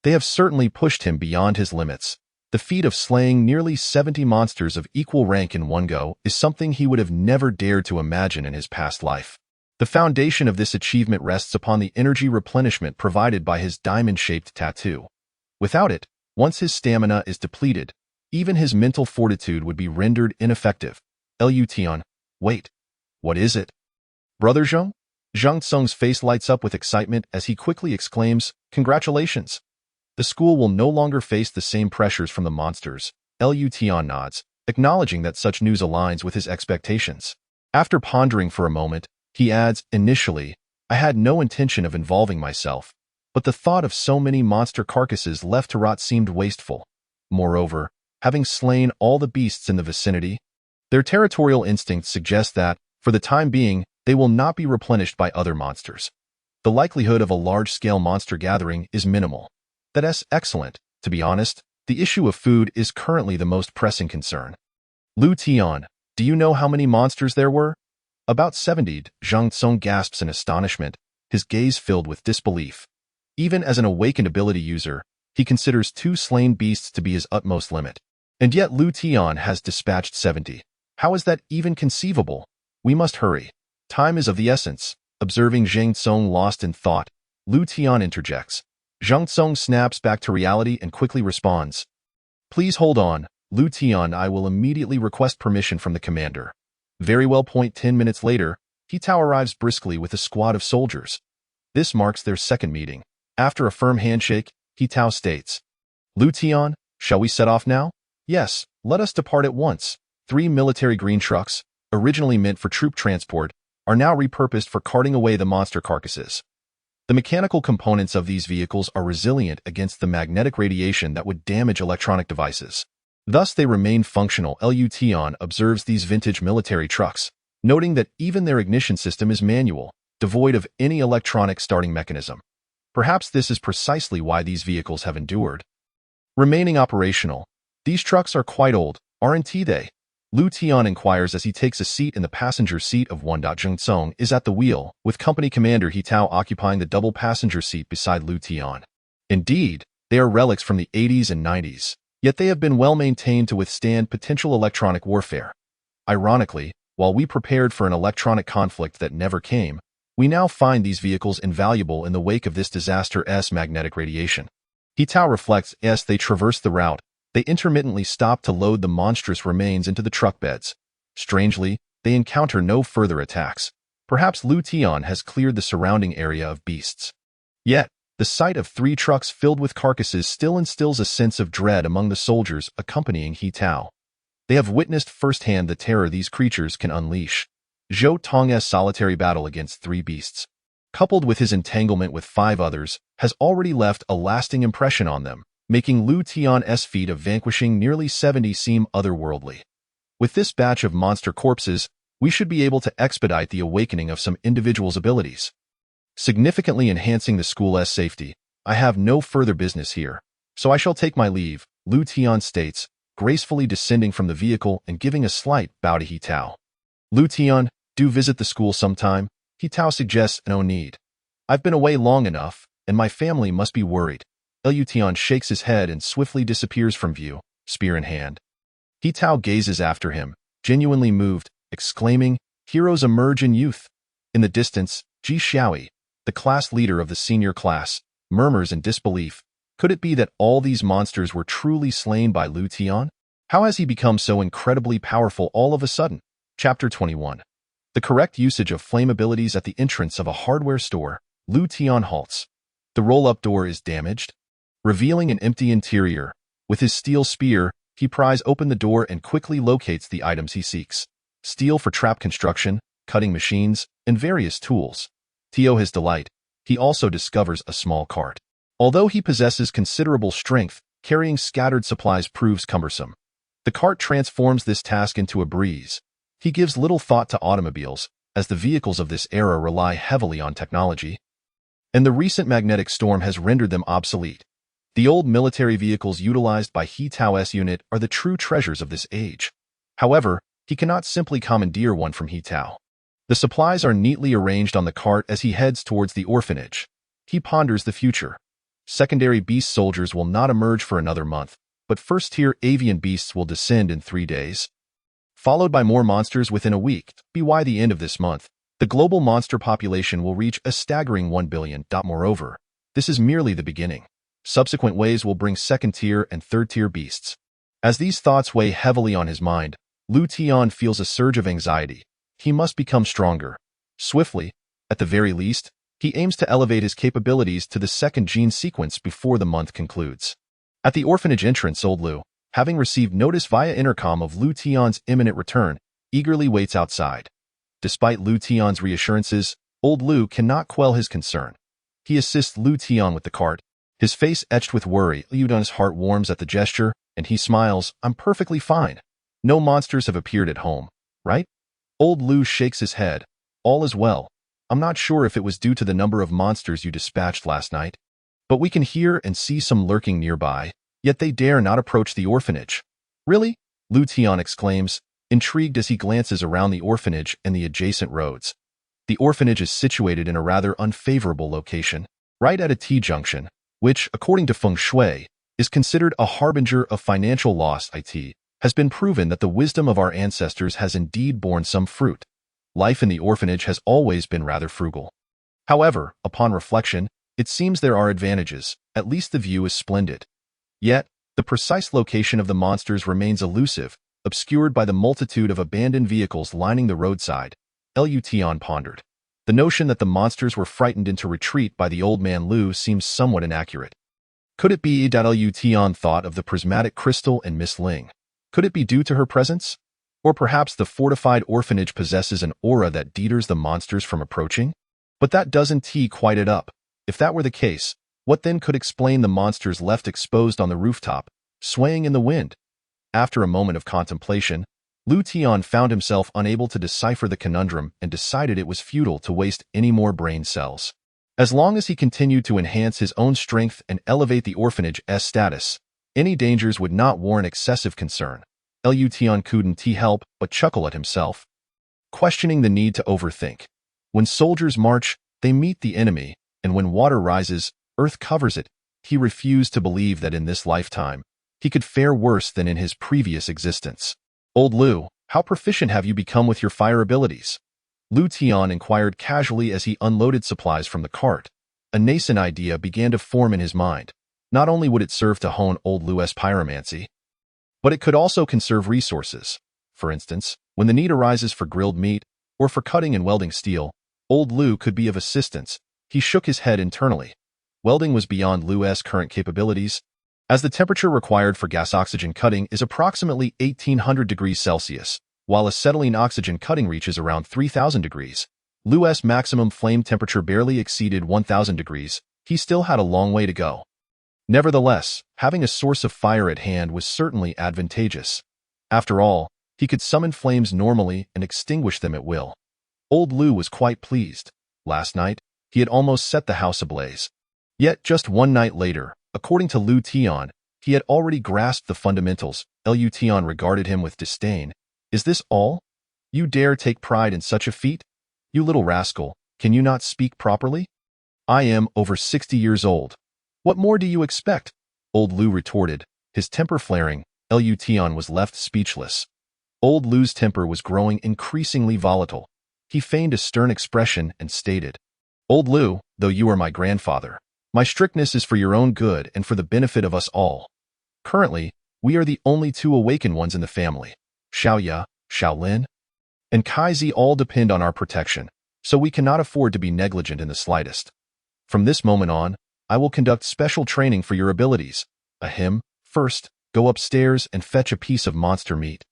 they have certainly pushed him beyond his limits. The feat of slaying nearly 70 monsters of equal rank in one go is something he would have never dared to imagine in his past life. The foundation of this achievement rests upon the energy replenishment provided by his diamond-shaped tattoo. Without it, once his stamina is depleted, even his mental fortitude would be rendered ineffective. Lu Tian, wait. What is it? Brother Zhang? Zhang Tsung's face lights up with excitement as he quickly exclaims, Congratulations! The school will no longer face the same pressures from the monsters. Lu Tian nods, acknowledging that such news aligns with his expectations. After pondering for a moment, he adds, Initially, I had no intention of involving myself, but the thought of so many monster carcasses left to rot seemed wasteful. Moreover, having slain all the beasts in the vicinity, their territorial instincts suggest that, for the time being, they will not be replenished by other monsters. The likelihood of a large-scale monster gathering is minimal. That's excellent. To be honest, the issue of food is currently the most pressing concern. Lu Tian, do you know how many monsters there were? About 70. Zhang Tsong gasps in astonishment, his gaze filled with disbelief. Even as an awakened ability user, he considers 2 slain beasts to be his utmost limit. And yet Lu Tian has dispatched 70. How is that even conceivable? We must hurry. Time is of the essence. Observing Zhang Tsong lost in thought, Lu Tian interjects. Zhang Tsong snaps back to reality and quickly responds. Please hold on, Lu Tian. I will immediately request permission from the commander. Very well. 10 minutes later, He Tao arrives briskly with a squad of soldiers. This marks their second meeting. After a firm handshake, He Tao states, Lu Tian, shall we set off now? Yes, let us depart at once. 3 military green trucks, originally meant for troop transport, are now repurposed for carting away the monster carcasses. The mechanical components of these vehicles are resilient against the magnetic radiation that would damage electronic devices. Thus they remain functional. Lu Tian observes these vintage military trucks, noting that even their ignition system is manual, devoid of any electronic starting mechanism. Perhaps this is precisely why these vehicles have endured. Remaining operational. These trucks are quite old, aren't they? Lu Tian inquires as he takes a seat in the passenger seat of one. Zhang Tsong is at the wheel, with Company Commander He Tao occupying the double passenger seat beside Lu Tian. Indeed, they are relics from the 80s and 90s, yet they have been well maintained to withstand potential electronic warfare. Ironically, while we prepared for an electronic conflict that never came, we now find these vehicles invaluable in the wake of this disaster's magnetic radiation. He Tao reflects as they traverse the route. They intermittently stop to load the monstrous remains into the truck beds. Strangely, they encounter no further attacks. Perhaps Lu Tian has cleared the surrounding area of beasts. Yet, the sight of 3 trucks filled with carcasses still instills a sense of dread among the soldiers accompanying He Tao. They have witnessed firsthand the terror these creatures can unleash. Zhou Tong's solitary battle against 3 beasts, coupled with his entanglement with 5 others, has already left a lasting impression on them, making Lu Tian's feat of vanquishing nearly 70 seem otherworldly. With this batch of monster corpses, we should be able to expedite the awakening of some individuals' abilities, significantly enhancing the school's safety. I have no further business here, so I shall take my leave. Lu Tian states, gracefully descending from the vehicle and giving a slight bow to He Tao. Lu Tian, do visit the school sometime, He Tao suggests. No need. I've been away long enough, and my family must be worried. Lu Tian shakes his head and swiftly disappears from view, spear in hand. He Tao gazes after him, genuinely moved, exclaiming, heroes emerge in youth. In the distance, Ji Xiaoi, the class leader of the senior class, murmurs in disbelief. Could it be that all these monsters were truly slain by Lu Tian? How has he become so incredibly powerful all of a sudden? Chapter 21. The correct usage of flame abilities at the entrance of a hardware store. Lu Tian halts. The roll-up door is damaged, revealing an empty interior. With his steel spear, he pries open the door and quickly locates the items he seeks. Steel for trap construction, cutting machines, and various tools. To his delight, he also discovers a small cart. Although he possesses considerable strength, carrying scattered supplies proves cumbersome. The cart transforms this task into a breeze. He gives little thought to automobiles, as the vehicles of this era rely heavily on technology, and the recent magnetic storm has rendered them obsolete. The old military vehicles utilized by He Tao's unit are the true treasures of this age. However, he cannot simply commandeer one from He Tao. The supplies are neatly arranged on the cart as he heads towards the orphanage. He ponders the future. Secondary beast soldiers will not emerge for another month, but first-tier avian beasts will descend in 3 days, followed by more monsters within a week. By the end of this month, the global monster population will reach a staggering 1 billion. Moreover, this is merely the beginning. Subsequent waves will bring second-tier and third-tier beasts. As these thoughts weigh heavily on his mind, Lu Tian feels a surge of anxiety. He must become stronger. Swiftly, at the very least, he aims to elevate his capabilities to the second gene sequence before the month concludes. At the orphanage entrance, old Lu, having received notice via intercom of Lu Tian's imminent return, eagerly waits outside. Despite Lu Tian's reassurances, old Lu cannot quell his concern. He assists Lu Tian with the cart, his face etched with worry. Lu Tian's heart warms at the gesture, and he smiles. I'm perfectly fine. No monsters have appeared at home, right? Old Lu shakes his head. All is well. I'm not sure if it was due to the number of monsters you dispatched last night, but we can hear and see some lurking nearby, yet they dare not approach the orphanage. Really? Lu Tian exclaims, intrigued as he glances around the orphanage and the adjacent roads. The orphanage is situated in a rather unfavorable location, right at a T-junction, which, according to feng shui, is considered a harbinger of financial loss. It has been proven that the wisdom of our ancestors has indeed borne some fruit. Life in the orphanage has always been rather frugal. However, upon reflection, it seems there are advantages. At least the view is splendid. Yet, the precise location of the monsters remains elusive, obscured by the multitude of abandoned vehicles lining the roadside. Lu Tian pondered. The notion that the monsters were frightened into retreat by the old man Lu seems somewhat inaccurate. Could it be that Lu Tian thought of the prismatic crystal and Miss Ling? Could it be due to her presence? Or perhaps the fortified orphanage possesses an aura that deters the monsters from approaching? But that doesn't quite it up. If that were the case, what then could explain the monsters left exposed on the rooftop, swaying in the wind? After a moment of contemplation, Lu Tian found himself unable to decipher the conundrum and decided it was futile to waste any more brain cells. As long as he continued to enhance his own strength and elevate the orphanage's status, any dangers would not warrant excessive concern. Lu Tian couldn't help but chuckle at himself, questioning the need to overthink. When soldiers march, they meet the enemy, and when water rises, earth covers it. He refused to believe that in this lifetime, he could fare worse than in his previous existence. Old Lu, how proficient have you become with your fire abilities? Lu Tian inquired casually as he unloaded supplies from the cart. A nascent idea began to form in his mind. Not only would it serve to hone old Lu's pyromancy, but it could also conserve resources. For instance, when the need arises for grilled meat, or for cutting and welding steel, old Lu could be of assistance. He shook his head internally. Welding was beyond Lu's current capabilities, as the temperature required for gas oxygen cutting is approximately 1800 degrees Celsius, while acetylene oxygen cutting reaches around 3000 degrees. Lu's maximum flame temperature barely exceeded 1000 degrees. He still had a long way to go. Nevertheless, having a source of fire at hand was certainly advantageous. After all, he could summon flames normally and extinguish them at will. Old Lu was quite pleased. Last night, he had almost set the house ablaze. Yet just one night later, according to Lu Tian, He had already grasped the fundamentals. Lution regarded him with disdain. Is this all? You dare take pride in such a feat? You little rascal, can you not speak properly? I am over 60 years old. What more do you expect? Old Lu retorted, his temper flaring. Lution was left speechless. Old Lu's temper was growing increasingly volatile. He feigned a stern expression and stated, Old Lu, though you are my grandfather, my strictness is for your own good and for the benefit of us all. Currently, we are the only two awakened ones in the family. Xiaoya, Xiaolin, and Kaizi all depend on our protection, so we cannot afford to be negligent in the slightest. From this moment on, I will conduct special training for your abilities. Ahem, first, go upstairs and fetch a piece of monster meat.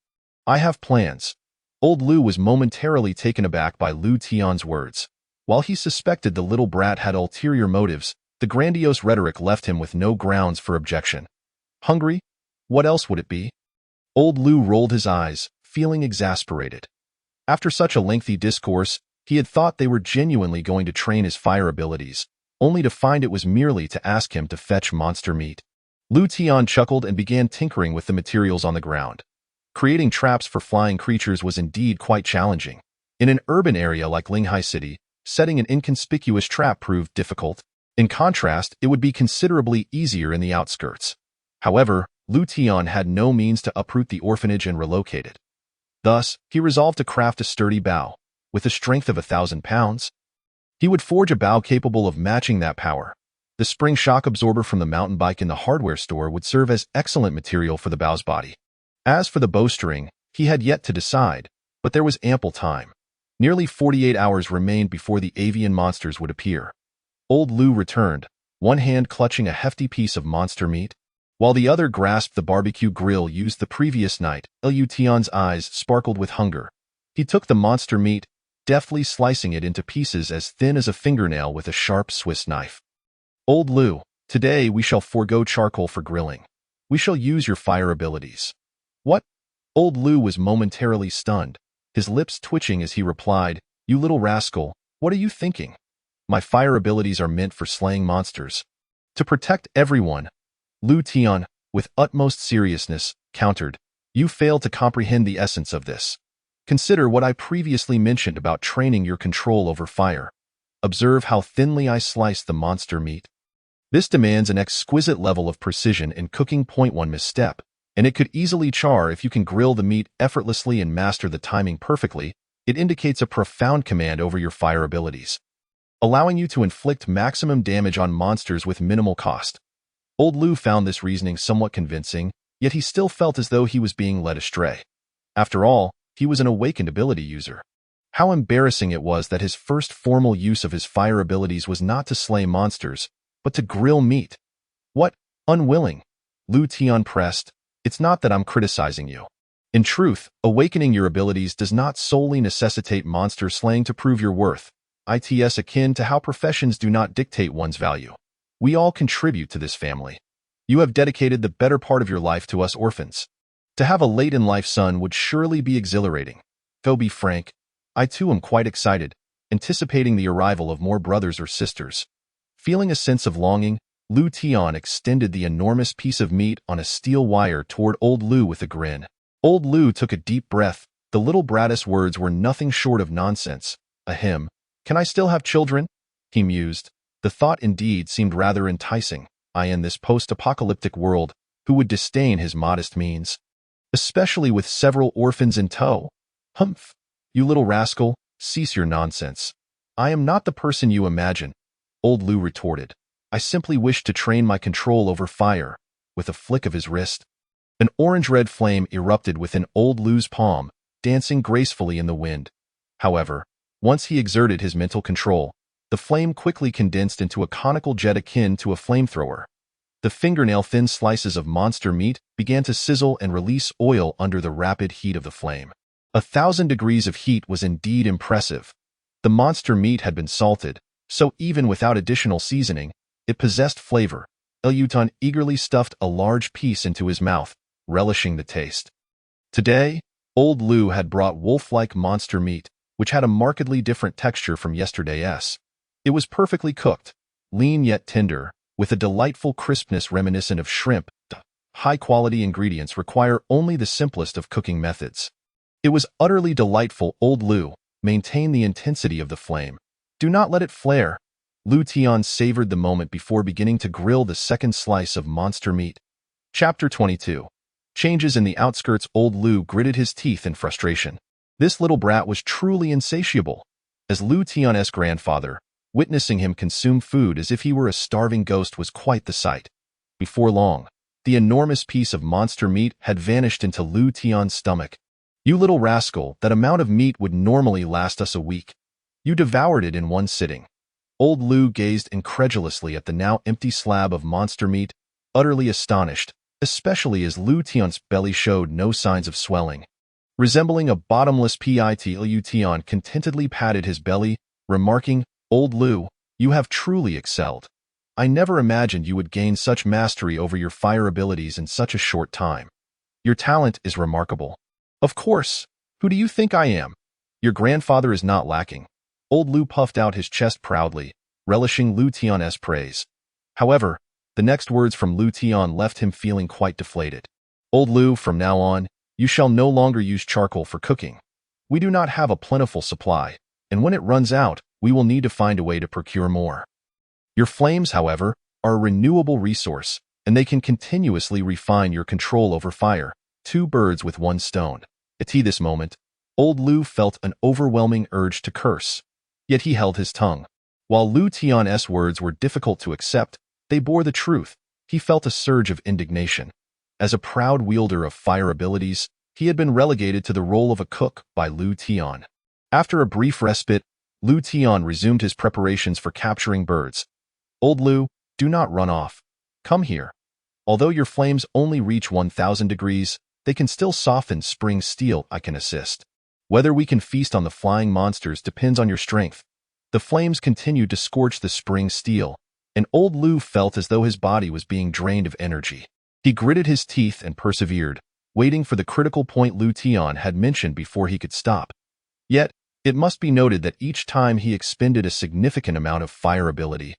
I have plans. Old Lu was momentarily taken aback by Lu Tian's words. While he suspected the little brat had ulterior motives, the grandiose rhetoric left him with no grounds for objection. Hungry? What else would it be? Old Lu rolled his eyes, feeling exasperated. After such a lengthy discourse, he had thought they were genuinely going to train his fire abilities, only to find it was merely to ask him to fetch monster meat. Lu Tian chuckled and began tinkering with the materials on the ground. Creating traps for flying creatures was indeed quite challenging. In an urban area like Linghai City, setting an inconspicuous trap proved difficult. In contrast, it would be considerably easier in the outskirts. However, Lu Tian had no means to uproot the orphanage and relocate it. Thus, he resolved to craft a sturdy bow. With the strength of 1,000 pounds, he would forge a bow capable of matching that power. The spring shock absorber from the mountain bike in the hardware store would serve as excellent material for the bow's body. As for the bowstring, he had yet to decide, but there was ample time. Nearly 48 hours remained before the avian monsters would appear. Old Lu returned, one hand clutching a hefty piece of monster meat, while the other grasped the barbecue grill used the previous night. Lution's eyes sparkled with hunger. He took the monster meat, deftly slicing it into pieces as thin as a fingernail with a sharp Swiss knife. Old Lu, today we shall forego charcoal for grilling. We shall use your fire abilities. What? Old Lu was momentarily stunned, his lips twitching as he replied, You little rascal, what are you thinking? My fire abilities are meant for slaying monsters. To protect everyone. Lu Tian, with utmost seriousness, countered, You fail to comprehend the essence of this. Consider what I previously mentioned about training your control over fire. Observe how thinly I slice the monster meat. This demands an exquisite level of precision in cooking. One misstep, and it could easily char. If you can grill the meat effortlessly and master the timing perfectly, it indicates a profound command over your fire abilities, allowing you to inflict maximum damage on monsters with minimal cost. Old Lu found this reasoning somewhat convincing, yet he still felt as though he was being led astray. After all, he was an awakened ability user. How embarrassing it was that his first formal use of his fire abilities was not to slay monsters, but to grill meat. What? Unwilling? Lu Tian pressed. It's not that I'm criticizing you. In truth, awakening your abilities does not solely necessitate monster slaying to prove your worth. It's akin to how professions do not dictate one's value. We all contribute to this family. You have dedicated the better part of your life to us orphans. To have a late-in-life son would surely be exhilarating. To be frank, I too am quite excited, anticipating the arrival of more brothers or sisters. Feeling a sense of longing, Lu Tian extended the enormous piece of meat on a steel wire toward Old Lu with a grin. Old Lu took a deep breath. The little brat's words were nothing short of nonsense. Ahem. Can I still have children? He mused. The thought indeed seemed rather enticing. In this post-apocalyptic world, who would disdain his modest means? Especially with several orphans in tow. Humph! You little rascal, cease your nonsense. I am not the person you imagine, Old Lu retorted. I simply wish to train my control over fire. With a flick of his wrist, an orange-red flame erupted within Old Lu's palm, dancing gracefully in the wind. However, once he exerted his mental control, the flame quickly condensed into a conical jet akin to a flamethrower. The fingernail-thin slices of monster meat began to sizzle and release oil under the rapid heat of the flame. 1,000 degrees of heat was indeed impressive. The monster meat had been salted, so even without additional seasoning, it possessed flavor. Lution eagerly stuffed a large piece into his mouth, relishing the taste. Today, Old Lu had brought wolf-like monster meat, which had a markedly different texture from yesterday's. It was perfectly cooked, lean yet tender, with a delightful crispness reminiscent of shrimp. high-quality ingredients require only the simplest of cooking methods. It was utterly delightful. Old Lu, maintain the intensity of the flame. Do not let it flare. Lu Tian savored the moment before beginning to grill the second slice of monster meat. Chapter 22. Changes in the outskirts. Old Lu gritted his teeth in frustration. This little brat was truly insatiable. As Lu Tian's grandfather, witnessing him consume food as if he were a starving ghost was quite the sight. Before long, the enormous piece of monster meat had vanished into Lu Tian's stomach. You little rascal, that amount of meat would normally last us a week. You devoured it in one sitting. Old Lu gazed incredulously at the now empty slab of monster meat, utterly astonished, especially as Lu Tian's belly showed no signs of swelling. Resembling a bottomless pit, Lu Tian contentedly patted his belly, remarking, "Old Lu, you have truly excelled. I never imagined you would gain such mastery over your fire abilities in such a short time. Your talent is remarkable." "Of course. Who do you think I am? Your grandfather is not lacking." Old Lu puffed out his chest proudly, relishing Lu Tian's praise. However, the next words from Lu Tian left him feeling quite deflated. "Old Lu, from now on, you shall no longer use charcoal for cooking. We do not have a plentiful supply, and when it runs out, we will need to find a way to procure more. Your flames, however, are a renewable resource, and they can continuously refine your control over fire. Two birds with one stone." At this moment, Old Lu felt an overwhelming urge to curse. Yet he held his tongue. While Lu Tian's words were difficult to accept, they bore the truth. He felt a surge of indignation. As a proud wielder of fire abilities, he had been relegated to the role of a cook by Lu Tian. After a brief respite, Lu Tian resumed his preparations for capturing birds. "Old Lu, do not run off. Come here. Although your flames only reach 1,000 degrees, they can still soften spring steel. I can assist. Whether we can feast on the flying monsters depends on your strength." The flames continued to scorch the spring steel, and Old Lu felt as though his body was being drained of energy. He gritted his teeth and persevered, waiting for the critical point Lu Tian had mentioned before he could stop. Yet, it must be noted that each time he expended a significant amount of fire ability.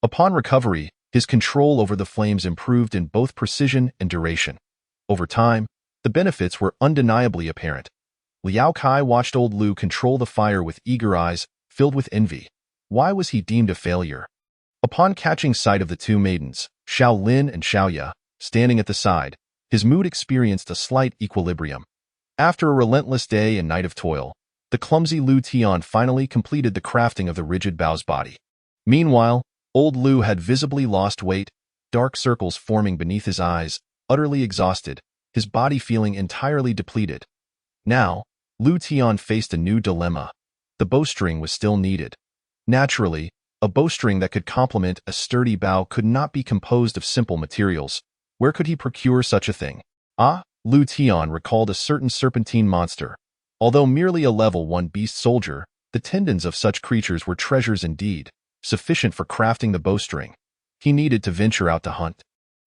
Upon recovery, his control over the flames improved in both precision and duration. Over time, the benefits were undeniably apparent. Liao Kai watched Old Lu control the fire with eager eyes, filled with envy. Why was he deemed a failure? Upon catching sight of the two maidens, Xiao Lin and Xiao Ya, standing at the side, his mood experienced a slight equilibrium. After a relentless day and night of toil, the clumsy Lu Tian finally completed the crafting of the rigid bow's body. Meanwhile, Old Lu had visibly lost weight, dark circles forming beneath his eyes, utterly exhausted, his body feeling entirely depleted. Now, Lu Tian faced a new dilemma. The bowstring was still needed. Naturally, a bowstring that could complement a sturdy bow could not be composed of simple materials. Where could he procure such a thing? Lu Tian recalled a certain serpentine monster. Although merely a level 1 beast soldier, the tendons of such creatures were treasures indeed, sufficient for crafting the bowstring. He needed to venture out to hunt.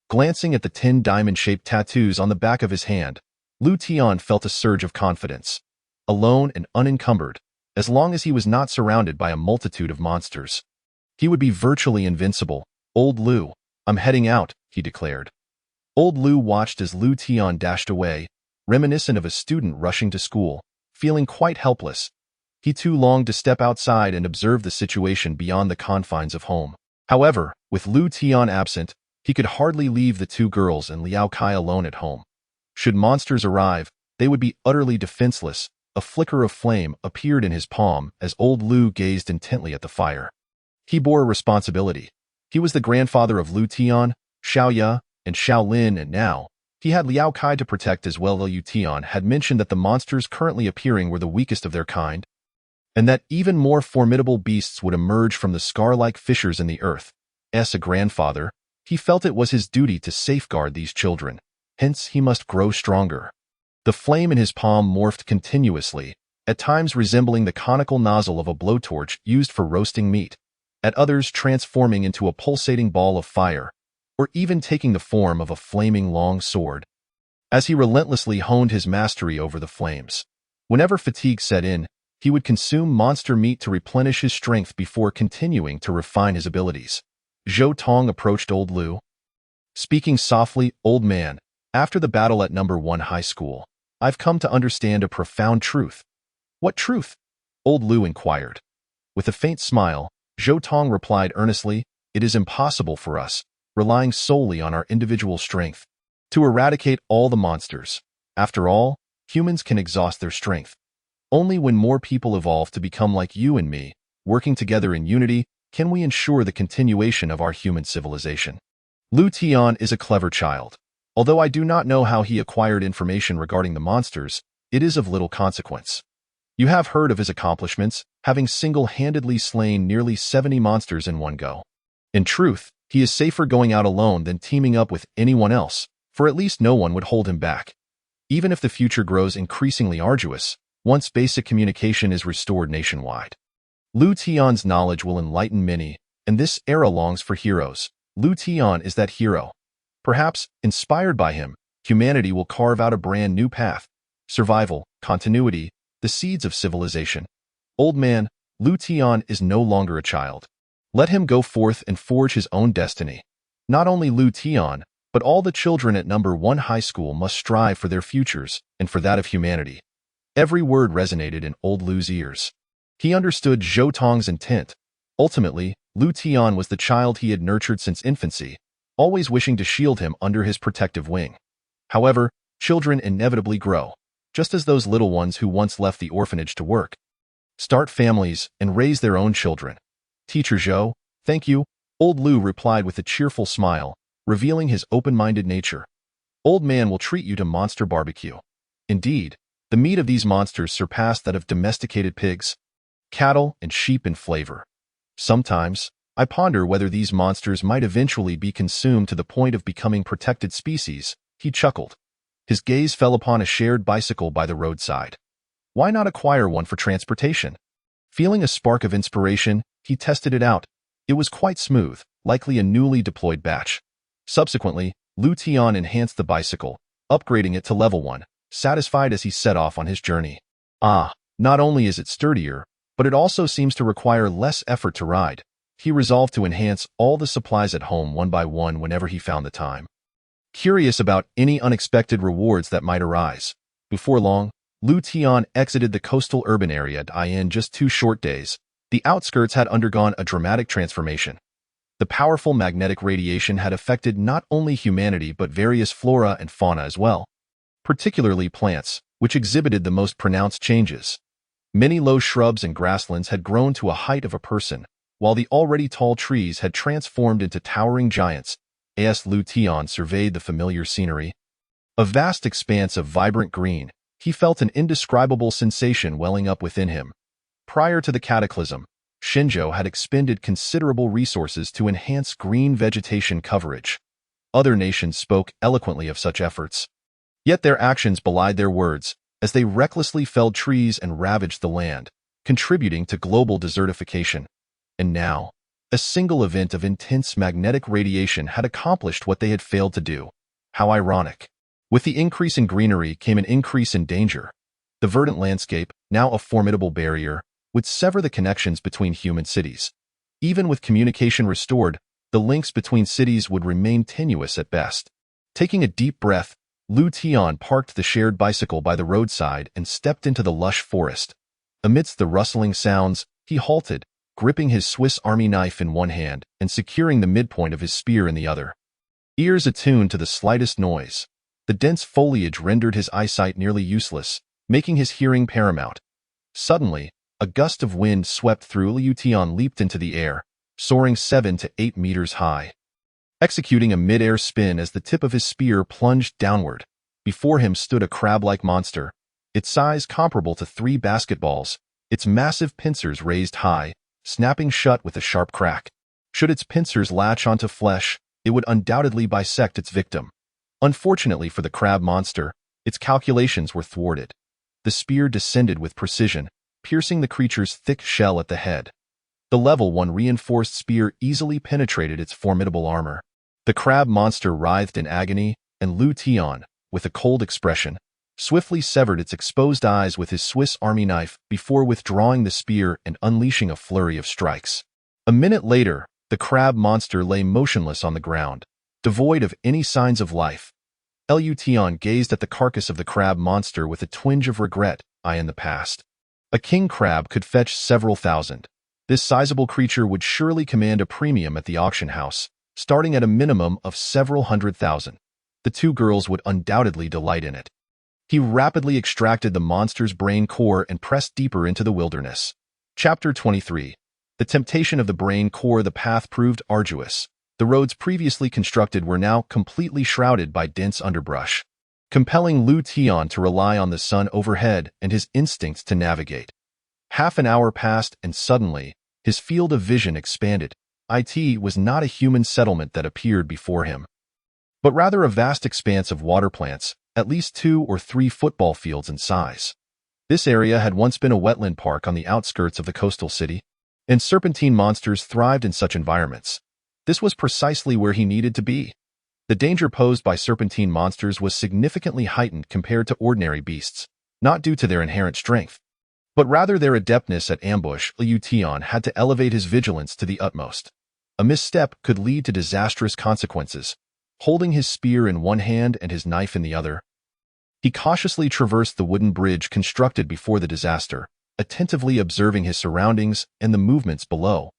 Glancing at the 10 diamond-shaped tattoos on the back of his hand, Lu Tian felt a surge of confidence. Alone and unencumbered, as long as he was not surrounded by a multitude of monsters, he would be virtually invincible. "Old Lu, I'm heading out," he declared. Old Lu watched as Lu Tian dashed away, reminiscent of a student rushing to school, feeling quite helpless. He too longed to step outside and observe the situation beyond the confines of home. However, with Lu Tian absent, he could hardly leave the two girls and Liao Kai alone at home. Should monsters arrive, they would be utterly defenseless. A flicker of flame appeared in his palm as Old Lu gazed intently at the fire. He bore a responsibility. He was the grandfather of Lu Tian, Xiao Ya, and Xiao Lin, and now, he had Liao Kai to protect as well. Lu Tian had mentioned that the monsters currently appearing were the weakest of their kind, and that even more formidable beasts would emerge from the scar-like fissures in the earth. As a grandfather, he felt it was his duty to safeguard these children. Hence, he must grow stronger. The flame in his palm morphed continuously, at times resembling the conical nozzle of a blowtorch used for roasting meat, at others transforming into a pulsating ball of fire, or even taking the form of a flaming long sword. As he relentlessly honed his mastery over the flames, whenever fatigue set in, he would consume monster meat to replenish his strength before continuing to refine his abilities. Zhou Tong approached Old Lu. Speaking softly, old man, after the battle at number 1 high school, I've come to understand a profound truth. What truth? Old Lu inquired. With a faint smile, Zhou Tong replied earnestly, it is impossible for us, relying solely on our individual strength, to eradicate all the monsters. After all, humans can exhaust their strength. Only when more people evolve to become like you and me, working together in unity, can we ensure the continuation of our human civilization. Lu Tian is a clever child. Although I do not know how he acquired information regarding the monsters, it is of little consequence. You have heard of his accomplishments, having single-handedly slain nearly 70 monsters in one go. In truth, he is safer going out alone than teaming up with anyone else, for at least no one would hold him back. Even if the future grows increasingly arduous, once basic communication is restored nationwide. Lu Tian's knowledge will enlighten many, and this era longs for heroes. Lu Tian is that hero. Perhaps, inspired by him, humanity will carve out a brand new path. Survival, continuity, the seeds of civilization. Old man, Lu Tian is no longer a child. Let him go forth and forge his own destiny. Not only Lu Tian, but all the children at number 1 high school must strive for their futures and for that of humanity. Every word resonated in old Lu's ears. He understood Zhou Tong's intent. Ultimately, Lu Tian was the child he had nurtured since infancy, always wishing to shield him under his protective wing. However, children inevitably grow, just as those little ones who once left the orphanage to work, start families, and raise their own children. Teacher Zhou, thank you, old Lu replied with a cheerful smile, revealing his open-minded nature. Old man will treat you to monster barbecue. Indeed, the meat of these monsters surpassed that of domesticated pigs, cattle, and sheep in flavor. Sometimes, I ponder whether these monsters might eventually be consumed to the point of becoming protected species, he chuckled. His gaze fell upon a shared bicycle by the roadside. Why not acquire one for transportation? Feeling a spark of inspiration, he tested it out. It was quite smooth, likely a newly deployed batch. Subsequently, Lu Tian enhanced the bicycle, upgrading it to level 1, satisfied as he set off on his journey. Not only is it sturdier, but it also seems to require less effort to ride. He resolved to enhance all the supplies at home one by one whenever he found the time. Curious about any unexpected rewards that might arise. Before long, Lu Tian exited the coastal urban area in just 2 short days. The outskirts had undergone a dramatic transformation. The powerful magnetic radiation had affected not only humanity but various flora and fauna as well, particularly plants, which exhibited the most pronounced changes. Many low shrubs and grasslands had grown to a height of a person, while the already tall trees had transformed into towering giants. As Lu Tian surveyed the familiar scenery, a vast expanse of vibrant green, he felt an indescribable sensation welling up within him. Prior to the cataclysm, Shenzhou had expended considerable resources to enhance green vegetation coverage. Other nations spoke eloquently of such efforts. Yet their actions belied their words, as they recklessly felled trees and ravaged the land, contributing to global desertification. And now, a single event of intense magnetic radiation had accomplished what they had failed to do. How ironic. With the increase in greenery came an increase in danger. The verdant landscape, now a formidable barrier, would sever the connections between human cities. Even with communication restored, the links between cities would remain tenuous at best. Taking a deep breath, Lu Tian parked the shared bicycle by the roadside and stepped into the lush forest. Amidst the rustling sounds, he halted, gripping his Swiss Army knife in one hand and securing the midpoint of his spear in the other. Ears attuned to the slightest noise, the dense foliage rendered his eyesight nearly useless, making his hearing paramount. Suddenly, a gust of wind swept through. Lu Tian leaped into the air, soaring 7 to 8 meters high. Executing a mid-air spin as the tip of his spear plunged downward, before him stood a crab-like monster, its size comparable to 3 basketballs, its massive pincers raised high, snapping shut with a sharp crack. Should its pincers latch onto flesh, it would undoubtedly bisect its victim. Unfortunately for the crab monster, its calculations were thwarted. The spear descended with precision, piercing the creature's thick shell at the head. The level 1 reinforced spear easily penetrated its formidable armor. The crab monster writhed in agony, and Lu Tian, with a cold expression, swiftly severed its exposed eyes with his Swiss Army knife before withdrawing the spear and unleashing a flurry of strikes. A minute later, the crab monster lay motionless on the ground, devoid of any signs of life. Lution gazed at the carcass of the crab monster with a twinge of regret. In the past, a king crab could fetch several thousand. This sizable creature would surely command a premium at the auction house, starting at a minimum of several 100,000. The two girls would undoubtedly delight in it. He rapidly extracted the monster's brain core and pressed deeper into the wilderness. Chapter 23. The temptation of the brain core. The path proved arduous. The roads previously constructed were now completely shrouded by dense underbrush, compelling Lution to rely on the sun overhead and his instincts to navigate. Half an hour passed, and suddenly, his field of vision expanded. It was not a human settlement that appeared before him, but rather a vast expanse of water plants, at least 2 or 3 football fields in size. This area had once been a wetland park on the outskirts of the coastal city, and serpentine monsters thrived in such environments. This was precisely where he needed to be. The danger posed by serpentine monsters was significantly heightened compared to ordinary beasts, not due to their inherent strength, but rather their adeptness at ambush. Lution had to elevate his vigilance to the utmost. A misstep could lead to disastrous consequences. Holding his spear in one hand and his knife in the other, he cautiously traversed the wooden bridge constructed before the disaster, attentively observing his surroundings and the movements below.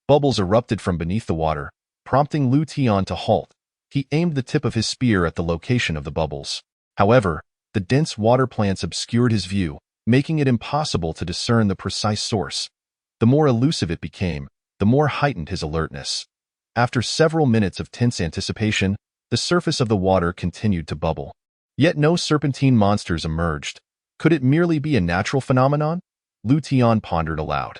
Bubbles erupted from beneath the water, prompting Lution to halt. He aimed the tip of his spear at the location of the bubbles. However, the dense water plants obscured his view, making it impossible to discern the precise source. The more elusive it became, the more heightened his alertness. After several minutes of tense anticipation, the surface of the water continued to bubble. Yet no serpentine monsters emerged. Could it merely be a natural phenomenon? Lution pondered aloud.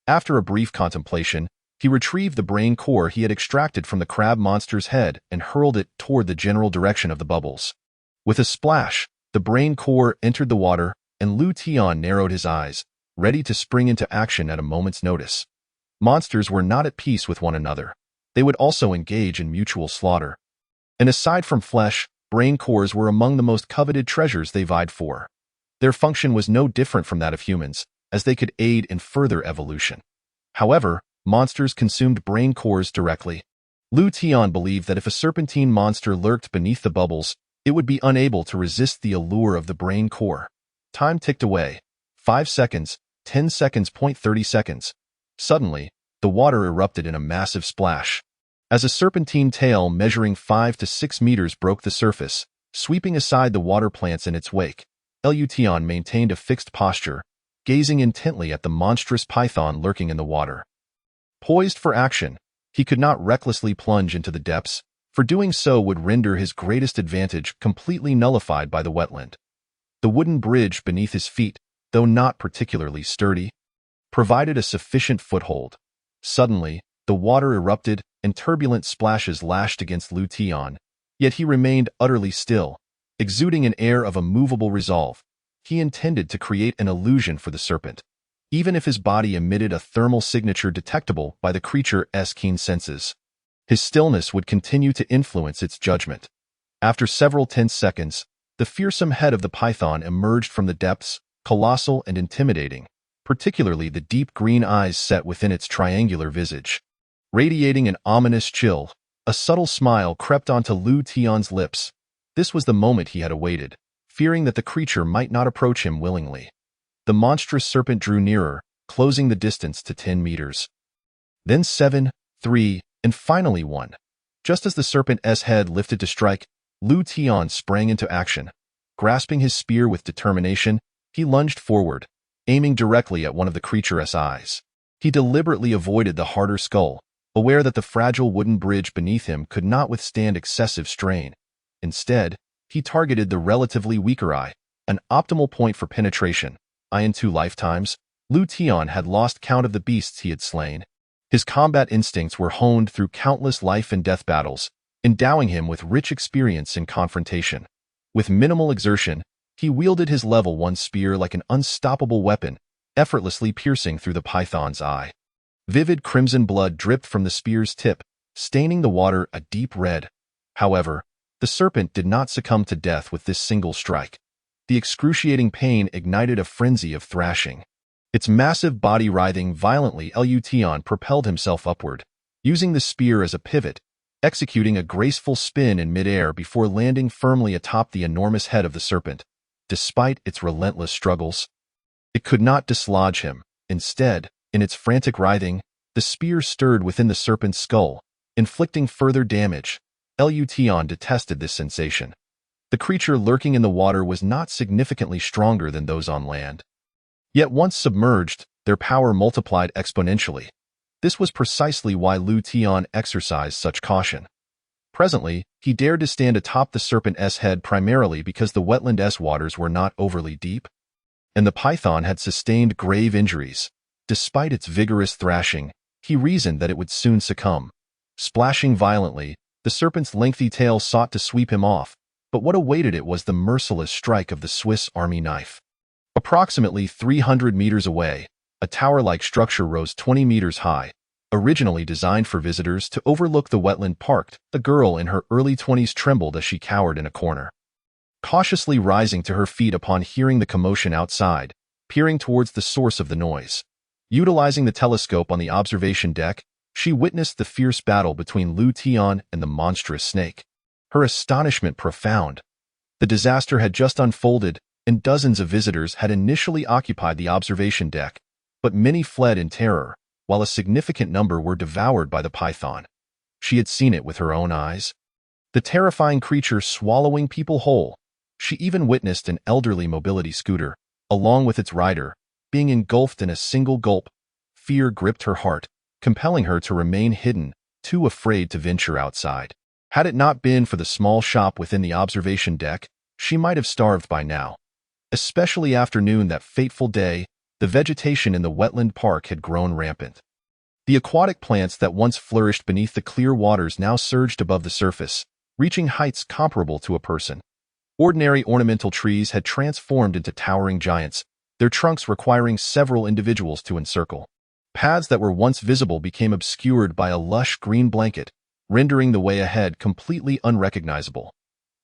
After a brief contemplation, he retrieved the brain core he had extracted from the crab monster's head and hurled it toward the general direction of the bubbles. With a splash, the brain core entered the water, and Lution narrowed his eyes, ready to spring into action at a moment's notice. Monsters were not at peace with one another. They would also engage in mutual slaughter. And aside from flesh, brain cores were among the most coveted treasures they vied for. Their function was no different from that of humans, as they could aid in further evolution. However, monsters consumed brain cores directly. Lution believed that if a serpentine monster lurked beneath the bubbles, it would be unable to resist the allure of the brain core. Time ticked away. 5 seconds, 10 seconds, 30 seconds. Suddenly, the water erupted in a massive splash. As a serpentine tail measuring 5 to 6 meters broke the surface, sweeping aside the water plants in its wake, Lution maintained a fixed posture, gazing intently at the monstrous python lurking in the water. Poised for action, he could not recklessly plunge into the depths, for doing so would render his greatest advantage completely nullified by the wetland. The wooden bridge beneath his feet, though not particularly sturdy, provided a sufficient foothold. Suddenly, the water erupted and turbulent splashes lashed against Lution, yet he remained utterly still, exuding an air of immovable resolve. He intended to create an illusion for the serpent, even if his body emitted a thermal signature detectable by the creature's keen senses. His stillness would continue to influence its judgment. After several tense seconds, the fearsome head of the python emerged from the depths, colossal and intimidating, particularly the deep green eyes set within its triangular visage. Radiating an ominous chill, a subtle smile crept onto Lution's lips. This was the moment he had awaited, fearing that the creature might not approach him willingly. The monstrous serpent drew nearer, closing the distance to 10 meters. Then 7, 3, and finally 1. Just as the serpent's head lifted to strike, Lution sprang into action. Grasping his spear with determination, he lunged forward, aiming directly at one of the creature's eyes. He deliberately avoided the harder skull, aware that the fragile wooden bridge beneath him could not withstand excessive strain. Instead, he targeted the relatively weaker eye, an optimal point for penetration. In 2 lifetimes, Lution had lost count of the beasts he had slain. His combat instincts were honed through countless life and death battles, endowing him with rich experience in confrontation. With minimal exertion, he wielded his level 1 spear like an unstoppable weapon, effortlessly piercing through the python's eye. Vivid crimson blood dripped from the spear's tip, staining the water a deep red. However, the serpent did not succumb to death with this single strike. The excruciating pain ignited a frenzy of thrashing. Its massive body writhing violently, Lution propelled himself upward. Using the spear as a pivot, executing a graceful spin in midair before landing firmly atop the enormous head of the serpent. Despite its relentless struggles, it could not dislodge him. Instead, in its frantic writhing, the spear stirred within the serpent's skull, inflicting further damage. Lution detested this sensation. The creature lurking in the water was not significantly stronger than those on land. Yet once submerged, their power multiplied exponentially. This was precisely why Lution exercised such caution. Presently, he dared to stand atop the serpent's head primarily because the wetland's waters were not overly deep, and the python had sustained grave injuries. Despite its vigorous thrashing, he reasoned that it would soon succumb. Splashing violently, the serpent's lengthy tail sought to sweep him off, but what awaited it was the merciless strike of the Swiss Army knife. Approximately 300 meters away, a tower-like structure rose 20 meters high. Originally designed for visitors to overlook the wetland park, a girl in her early 20s trembled as she cowered in a corner. Cautiously rising to her feet upon hearing the commotion outside, peering towards the source of the noise. Utilizing the telescope on the observation deck, she witnessed the fierce battle between Lution and the monstrous snake. Her astonishment profound. The disaster had just unfolded, and dozens of visitors had initially occupied the observation deck, but many fled in terror, while a significant number were devoured by the python. She had seen it with her own eyes. The terrifying creature swallowing people whole. She even witnessed an elderly mobility scooter, along with its rider, being engulfed in a single gulp. Fear gripped her heart, compelling her to remain hidden, too afraid to venture outside. Had it not been for the small shop within the observation deck, she might have starved by now. Especially after noon that fateful day, the vegetation in the wetland park had grown rampant. The aquatic plants that once flourished beneath the clear waters now surged above the surface, reaching heights comparable to a person. Ordinary ornamental trees had transformed into towering giants, their trunks requiring several individuals to encircle. Paths that were once visible became obscured by a lush green blanket, rendering the way ahead completely unrecognizable.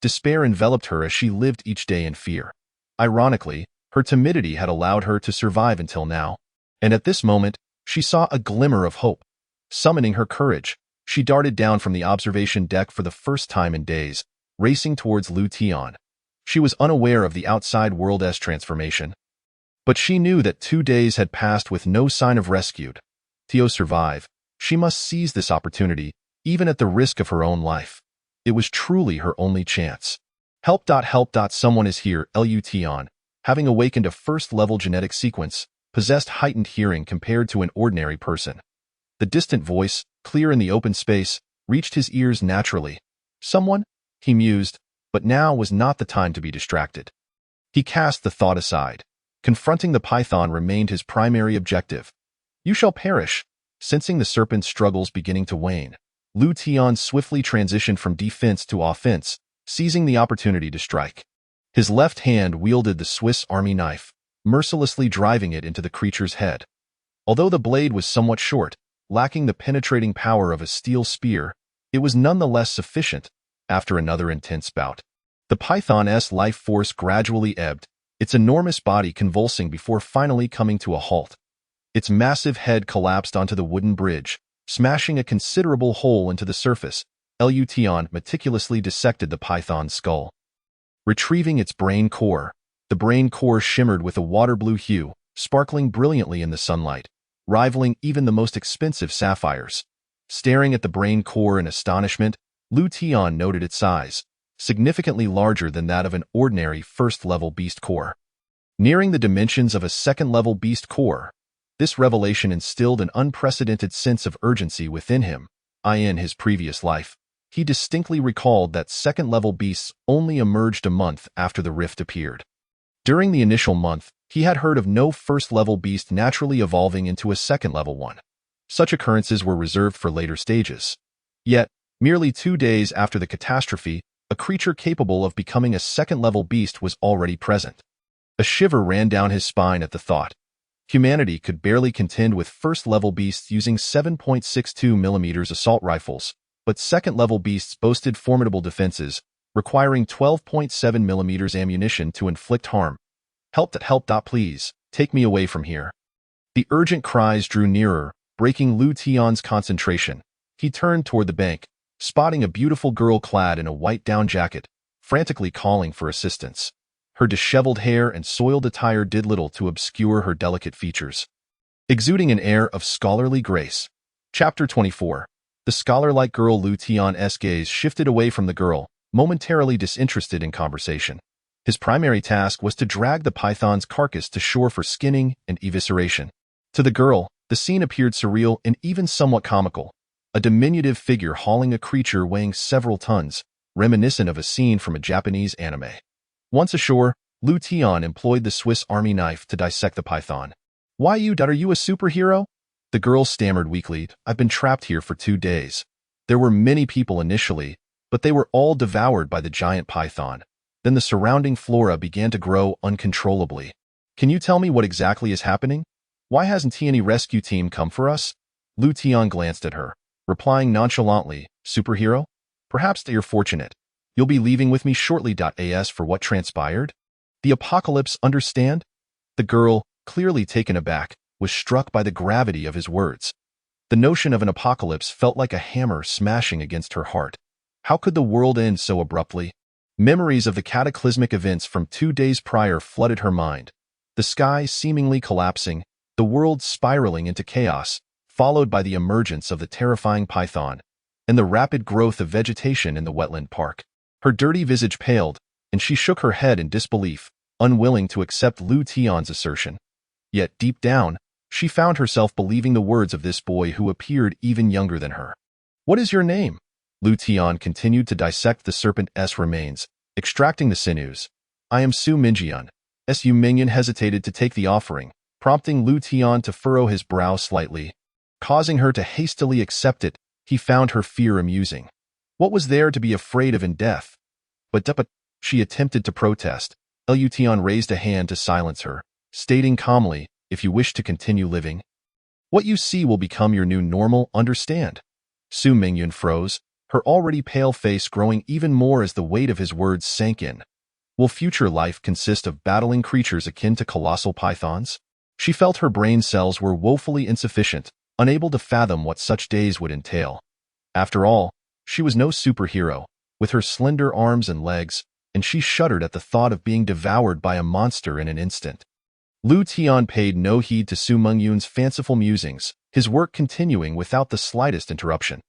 Despair enveloped her as she lived each day in fear. Ironically, her timidity had allowed her to survive until now, and at this moment, she saw a glimmer of hope. Summoning her courage, she darted down from the observation deck for the first time in days, racing towards Lution. She was unaware of the outside world's transformation, but she knew that 2 days had passed with no sign of rescue. To survive, she must seize this opportunity, even at the risk of her own life. It was truly her only chance. Help! Someone is here. Lution, having awakened a first-level genetic sequence, possessed heightened hearing compared to an ordinary person. The distant voice, clear in the open space, reached his ears naturally. Someone? He mused, but now was not the time to be distracted. He cast the thought aside. Confronting the python remained his primary objective. You shall perish. Sensing the serpent's struggles beginning to wane, Lution swiftly transitioned from defense to offense, seizing the opportunity to strike. His left hand wielded the Swiss Army knife, mercilessly driving it into the creature's head. Although the blade was somewhat short, lacking the penetrating power of a steel spear, it was nonetheless sufficient. After another intense bout, the python's life force gradually ebbed, its enormous body convulsing before finally coming to a halt. Its massive head collapsed onto the wooden bridge, smashing a considerable hole into the surface. Lution meticulously dissected the python's skull. Retrieving its brain core, the brain core shimmered with a water-blue hue, sparkling brilliantly in the sunlight, rivaling even the most expensive sapphires. Staring at the brain core in astonishment, Lution noted its size, significantly larger than that of an ordinary first-level beast core. Nearing the dimensions of a second-level beast core, this revelation instilled an unprecedented sense of urgency within him. In his previous life, he distinctly recalled that second-level beasts only emerged a month after the rift appeared. During the initial month, he had heard of no first-level beast naturally evolving into a second-level one. Such occurrences were reserved for later stages. Yet, merely 2 days after the catastrophe, a creature capable of becoming a second-level beast was already present. A shiver ran down his spine at the thought. Humanity could barely contend with first-level beasts using 7.62mm assault rifles, but second-level beasts boasted formidable defenses, requiring 12.7mm ammunition to inflict harm. Help! Please, take me away from here. The urgent cries drew nearer, breaking Lution's concentration. He turned toward the bank, spotting a beautiful girl clad in a white down jacket, frantically calling for assistance. Her disheveled hair and soiled attire did little to obscure her delicate features, exuding an air of scholarly grace. Chapter 24. The scholar-like girl. Lu Tian's gaze shifted away from the girl, momentarily disinterested in conversation. His primary task was to drag the python's carcass to shore for skinning and evisceration. To the girl, the scene appeared surreal and even somewhat comical. A diminutive figure hauling a creature weighing several tons, reminiscent of a scene from a Japanese anime. Once ashore, Lu Tian employed the Swiss Army knife to dissect the python. "Why are you a superhero?" The girl stammered weakly. "I've been trapped here for 2 days. There were many people initially, but they were all devoured by the giant python. Then the surrounding flora began to grow uncontrollably. Can you tell me what exactly is happening? Why hasn't any rescue team come for us?" Lu Tian glanced at her, replying nonchalantly, "Superhero? Perhaps you're fortunate. You'll be leaving with me shortly. As for what transpired? The apocalypse, understand?" The girl, clearly taken aback, was struck by the gravity of his words. The notion of an apocalypse felt like a hammer smashing against her heart. How could the world end so abruptly? Memories of the cataclysmic events from 2 days prior flooded her mind. The sky seemingly collapsing, the world spiraling into chaos, followed by the emergence of the terrifying python, and the rapid growth of vegetation in the wetland park. Her dirty visage paled, and she shook her head in disbelief, unwilling to accept Lu Tian's assertion. Yet deep down, she found herself believing the words of this boy who appeared even younger than her. "What is your name?" Lu Tian continued to dissect the serpent's remains, extracting the sinews. "I am Su Mingyun." Su Mingyun hesitated to take the offering, prompting Lu Tian to furrow his brow slightly. Causing her to hastily accept it, he found her fear amusing. What was there to be afraid of in death? But she attempted to protest. Lu Tian raised a hand to silence her, stating calmly, "If you wish to continue living, what you see will become your new normal, understand?" Su Mingyun froze, her already pale face growing even more as the weight of his words sank in. Will future life consist of battling creatures akin to colossal pythons? She felt her brain cells were woefully insufficient, unable to fathom what such days would entail. After all, she was no superhero, with her slender arms and legs, and she shuddered at the thought of being devoured by a monster in an instant. Lu Tian paid no heed to Su Mingyun's fanciful musings, his work continuing without the slightest interruption.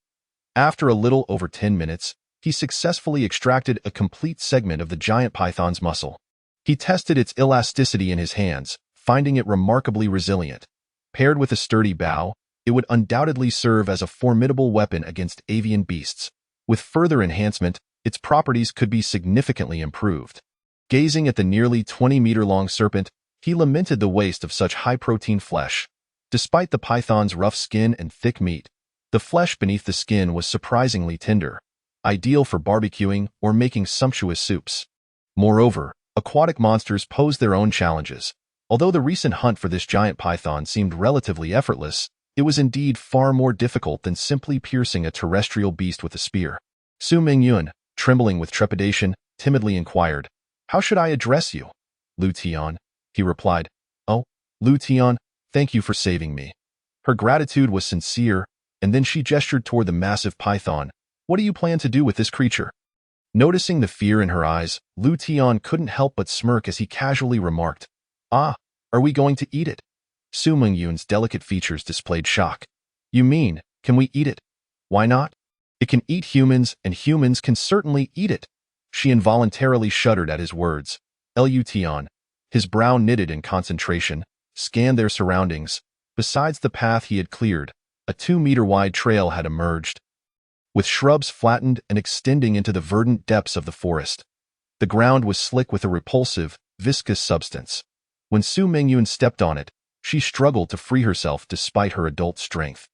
After a little over 10 minutes, he successfully extracted a complete segment of the giant python's muscle. He tested its elasticity in his hands, finding it remarkably resilient. Paired with a sturdy bow, it would undoubtedly serve as a formidable weapon against avian beasts. With further enhancement, its properties could be significantly improved. Gazing at the nearly 20-meter-long serpent, he lamented the waste of such high-protein flesh. Despite the python's rough skin and thick meat, the flesh beneath the skin was surprisingly tender, ideal for barbecuing or making sumptuous soups. Moreover, aquatic monsters posed their own challenges. Although the recent hunt for this giant python seemed relatively effortless, it was indeed far more difficult than simply piercing a terrestrial beast with a spear. Su Mingyun, trembling with trepidation, timidly inquired, "How should I address you?" "Lu Tian," he replied. "Oh, Lu Tian, thank you for saving me." Her gratitude was sincere, and then she gestured toward the massive python. "What do you plan to do with this creature?" Noticing the fear in her eyes, Lu Tian couldn't help but smirk as he casually remarked, "Ah, are we going to eat it?" Su Mingyun's delicate features displayed shock. "You mean, can we eat it? Why not? It can eat humans, and humans can certainly eat it." She involuntarily shuddered at his words. Lu Tian, his brow knitted in concentration, scanned their surroundings. Besides the path he had cleared, a 2-meter-wide trail had emerged, with shrubs flattened and extending into the verdant depths of the forest. The ground was slick with a repulsive, viscous substance. When Su Mingyun stepped on it, she struggled to free herself despite her adult strength.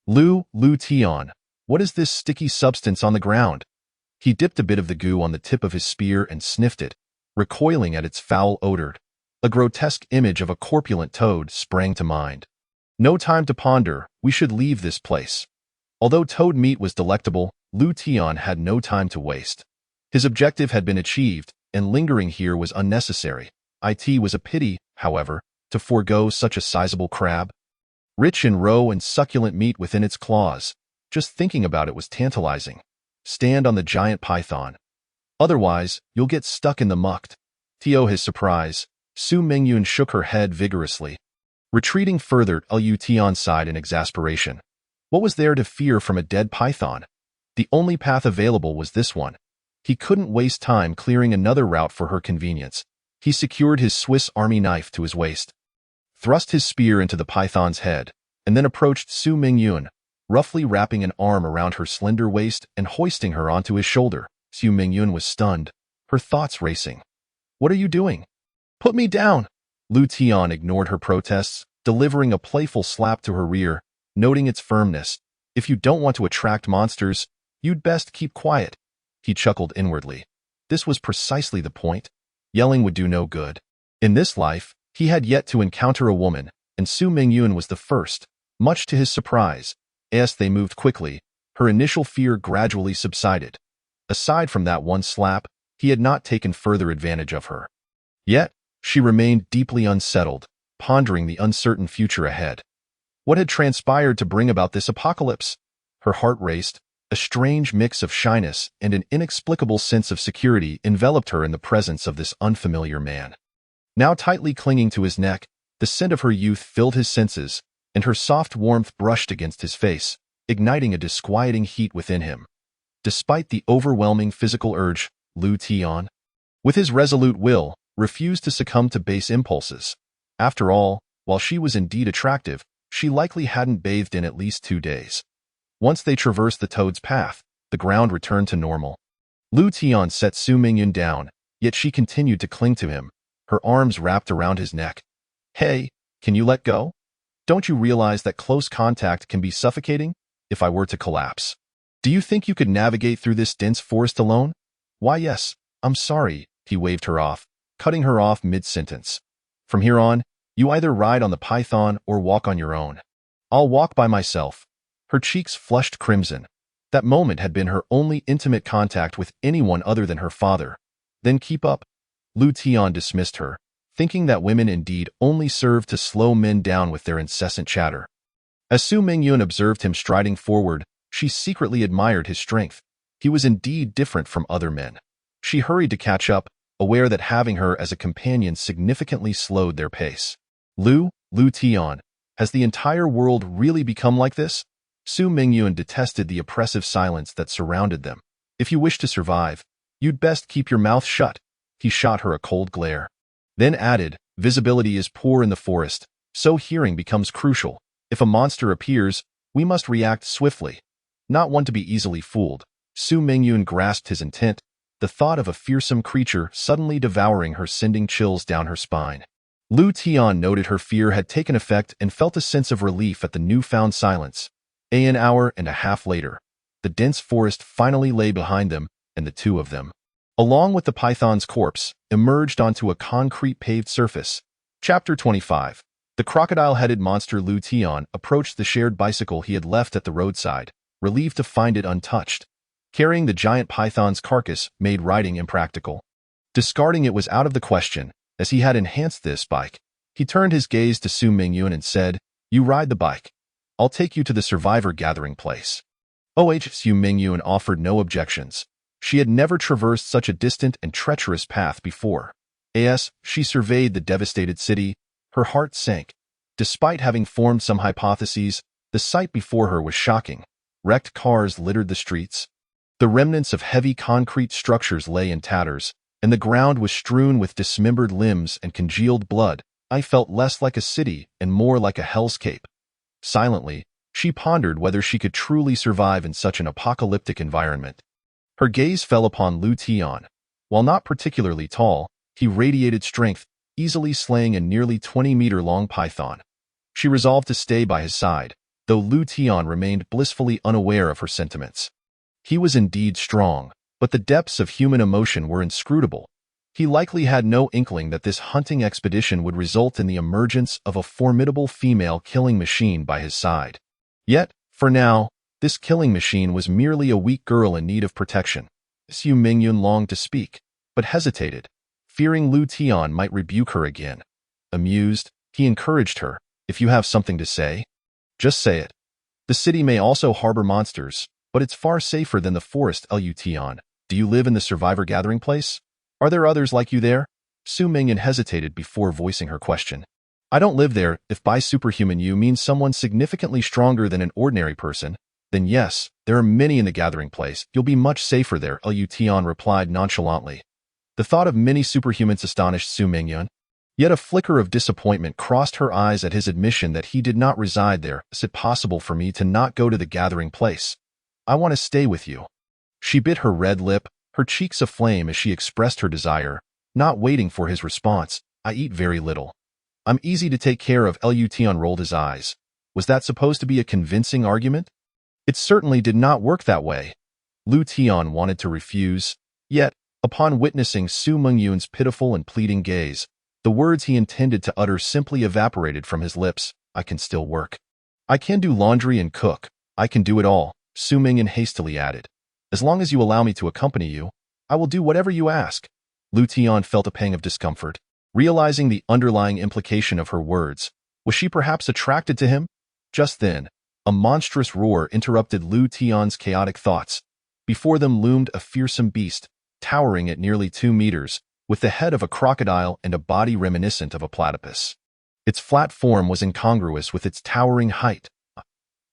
Lu Tian, what is this sticky substance on the ground?" He dipped a bit of the goo on the tip of his spear and sniffed it, recoiling at its foul odor. A grotesque image of a corpulent toad sprang to mind. No time to ponder, we should leave this place. Although toad meat was delectable, Lu Tian had no time to waste. His objective had been achieved, and lingering here was unnecessary. It was a pity, however, to forego such a sizable crab. Rich in roe and succulent meat within its claws, just thinking about it was tantalizing. stand on the giant python. Otherwise, you'll get stuck in the muck. To his surprise, Su Mingyun shook her head vigorously. Retreating further, Liu Tian sighed in exasperation. What was there to fear from a dead python? The only path available was this one. He couldn't waste time clearing another route for her convenience. He secured his Swiss Army knife to his waist, thrust his spear into the python's head, and then approached Su Mingyun, roughly wrapping an arm around her slender waist and hoisting her onto his shoulder. Su Mingyun was stunned, her thoughts racing. What are you doing? Put me down! Liu Tian ignored her protests, delivering a playful slap to her rear, noting its firmness. If you don't want to attract monsters, you'd best keep quiet. He chuckled inwardly. This was precisely the point. Yelling would do no good. In this life, he had yet to encounter a woman, and Su Mingyun was the first. Much to his surprise, as they moved quickly, her initial fear gradually subsided. Aside from that one slap, he had not taken further advantage of her. Yet, she remained deeply unsettled, pondering the uncertain future ahead. What had transpired to bring about this apocalypse? Her heart raced. A strange mix of shyness and an inexplicable sense of security enveloped her in the presence of this unfamiliar man. Now tightly clinging to his neck, the scent of her youth filled his senses, and her soft warmth brushed against his face, igniting a disquieting heat within him. Despite the overwhelming physical urge, Liu Tian, with his resolute will, refused to succumb to base impulses. After all, while she was indeed attractive, she likely hadn't bathed in at least 2 days. Once they traversed the toad's path, the ground returned to normal. Liu Tian set Su Mingyun down, yet she continued to cling to him, her arms wrapped around his neck. Hey, can you let go? Don't you realize that close contact can be suffocating? If I were to collapse, do you think you could navigate through this dense forest alone? Why yes, I'm sorry, he waved her off, cutting her off mid-sentence. From here on, you either ride on the python or walk on your own. I'll walk by myself. Her cheeks flushed crimson. That moment had been her only intimate contact with anyone other than her father. Then keep up. Liu Tian dismissed her, thinking that women indeed only served to slow men down with their incessant chatter. As Su Mingyun observed him striding forward, she secretly admired his strength. He was indeed different from other men. She hurried to catch up, aware that having her as a companion significantly slowed their pace. Liu Tian, has the entire world really become like this? Su Mingyun detested the oppressive silence that surrounded them. If you wish to survive, you'd best keep your mouth shut. He shot her a cold glare. Then added, visibility is poor in the forest, so hearing becomes crucial. If a monster appears, we must react swiftly. Not one to be easily fooled. Su Mingyun grasped his intent, the thought of a fearsome creature suddenly devouring her sending chills down her spine. Liu Tian noted her fear had taken effect and felt a sense of relief at the newfound silence. An hour and a half later, the dense forest finally lay behind them, and the two of them, along with the python's corpse, emerged onto a concrete-paved surface. Chapter 25. The crocodile-headed monster Liu Tian approached the shared bicycle he had left at the roadside, relieved to find it untouched. Carrying the giant python's carcass made riding impractical. Discarding it was out of the question, as he had enhanced this bike. He turned his gaze to Su Mingyun and said, "You ride the bike. I'll take you to the survivor gathering place." Su Mingyun offered no objections. She had never traversed such a distant and treacherous path before. As she surveyed the devastated city, her heart sank. Despite having formed some hypotheses, the sight before her was shocking. Wrecked cars littered the streets. The remnants of heavy concrete structures lay in tatters, and the ground was strewn with dismembered limbs and congealed blood. I felt less like a city and more like a hellscape. Silently, she pondered whether she could truly survive in such an apocalyptic environment. Her gaze fell upon Liu Tian. While not particularly tall, he radiated strength, easily slaying a nearly 20-meter-long python. She resolved to stay by his side, though Liu Tian remained blissfully unaware of her sentiments. He was indeed strong, but the depths of human emotion were inscrutable. He likely had no inkling that this hunting expedition would result in the emergence of a formidable female killing machine by his side. Yet, for now, this killing machine was merely a weak girl in need of protection. Su Mingyun longed to speak, but hesitated, fearing Liu Tian might rebuke her again. Amused, he encouraged her, "If you have something to say, just say it. The city may also harbor monsters, But it's far safer than the forest. Lution, do you live in the survivor gathering place? Are there others like you there? Su Mingyan hesitated before voicing her question. I don't live there. If by superhuman you mean someone significantly stronger than an ordinary person, then yes, there are many in the gathering place. You'll be much safer there, Lution replied nonchalantly. The thought of many superhumans astonished Su Mingyan. Yet a flicker of disappointment crossed her eyes at his admission that he did not reside there. Is it possible for me to not go to the gathering place? I want to stay with you. She bit her red lip, her cheeks aflame as she expressed her desire, not waiting for his response. I eat very little. I'm easy to take care of. Lution rolled his eyes. Was that supposed to be a convincing argument? It certainly did not work that way. Lution wanted to refuse, yet, upon witnessing Su Mingyan's pitiful and pleading gaze, the words he intended to utter simply evaporated from his lips. I can still work. I can do laundry and cook. I can do it all, Su Mingyan hastily added. As long as you allow me to accompany you, I will do whatever you ask. Lution felt a pang of discomfort, realizing the underlying implication of her words. Was she perhaps attracted to him? Just then, a monstrous roar interrupted Lution's chaotic thoughts. Before them loomed a fearsome beast, towering at nearly 2 meters, with the head of a crocodile and a body reminiscent of a platypus. Its flat form was incongruous with its towering height.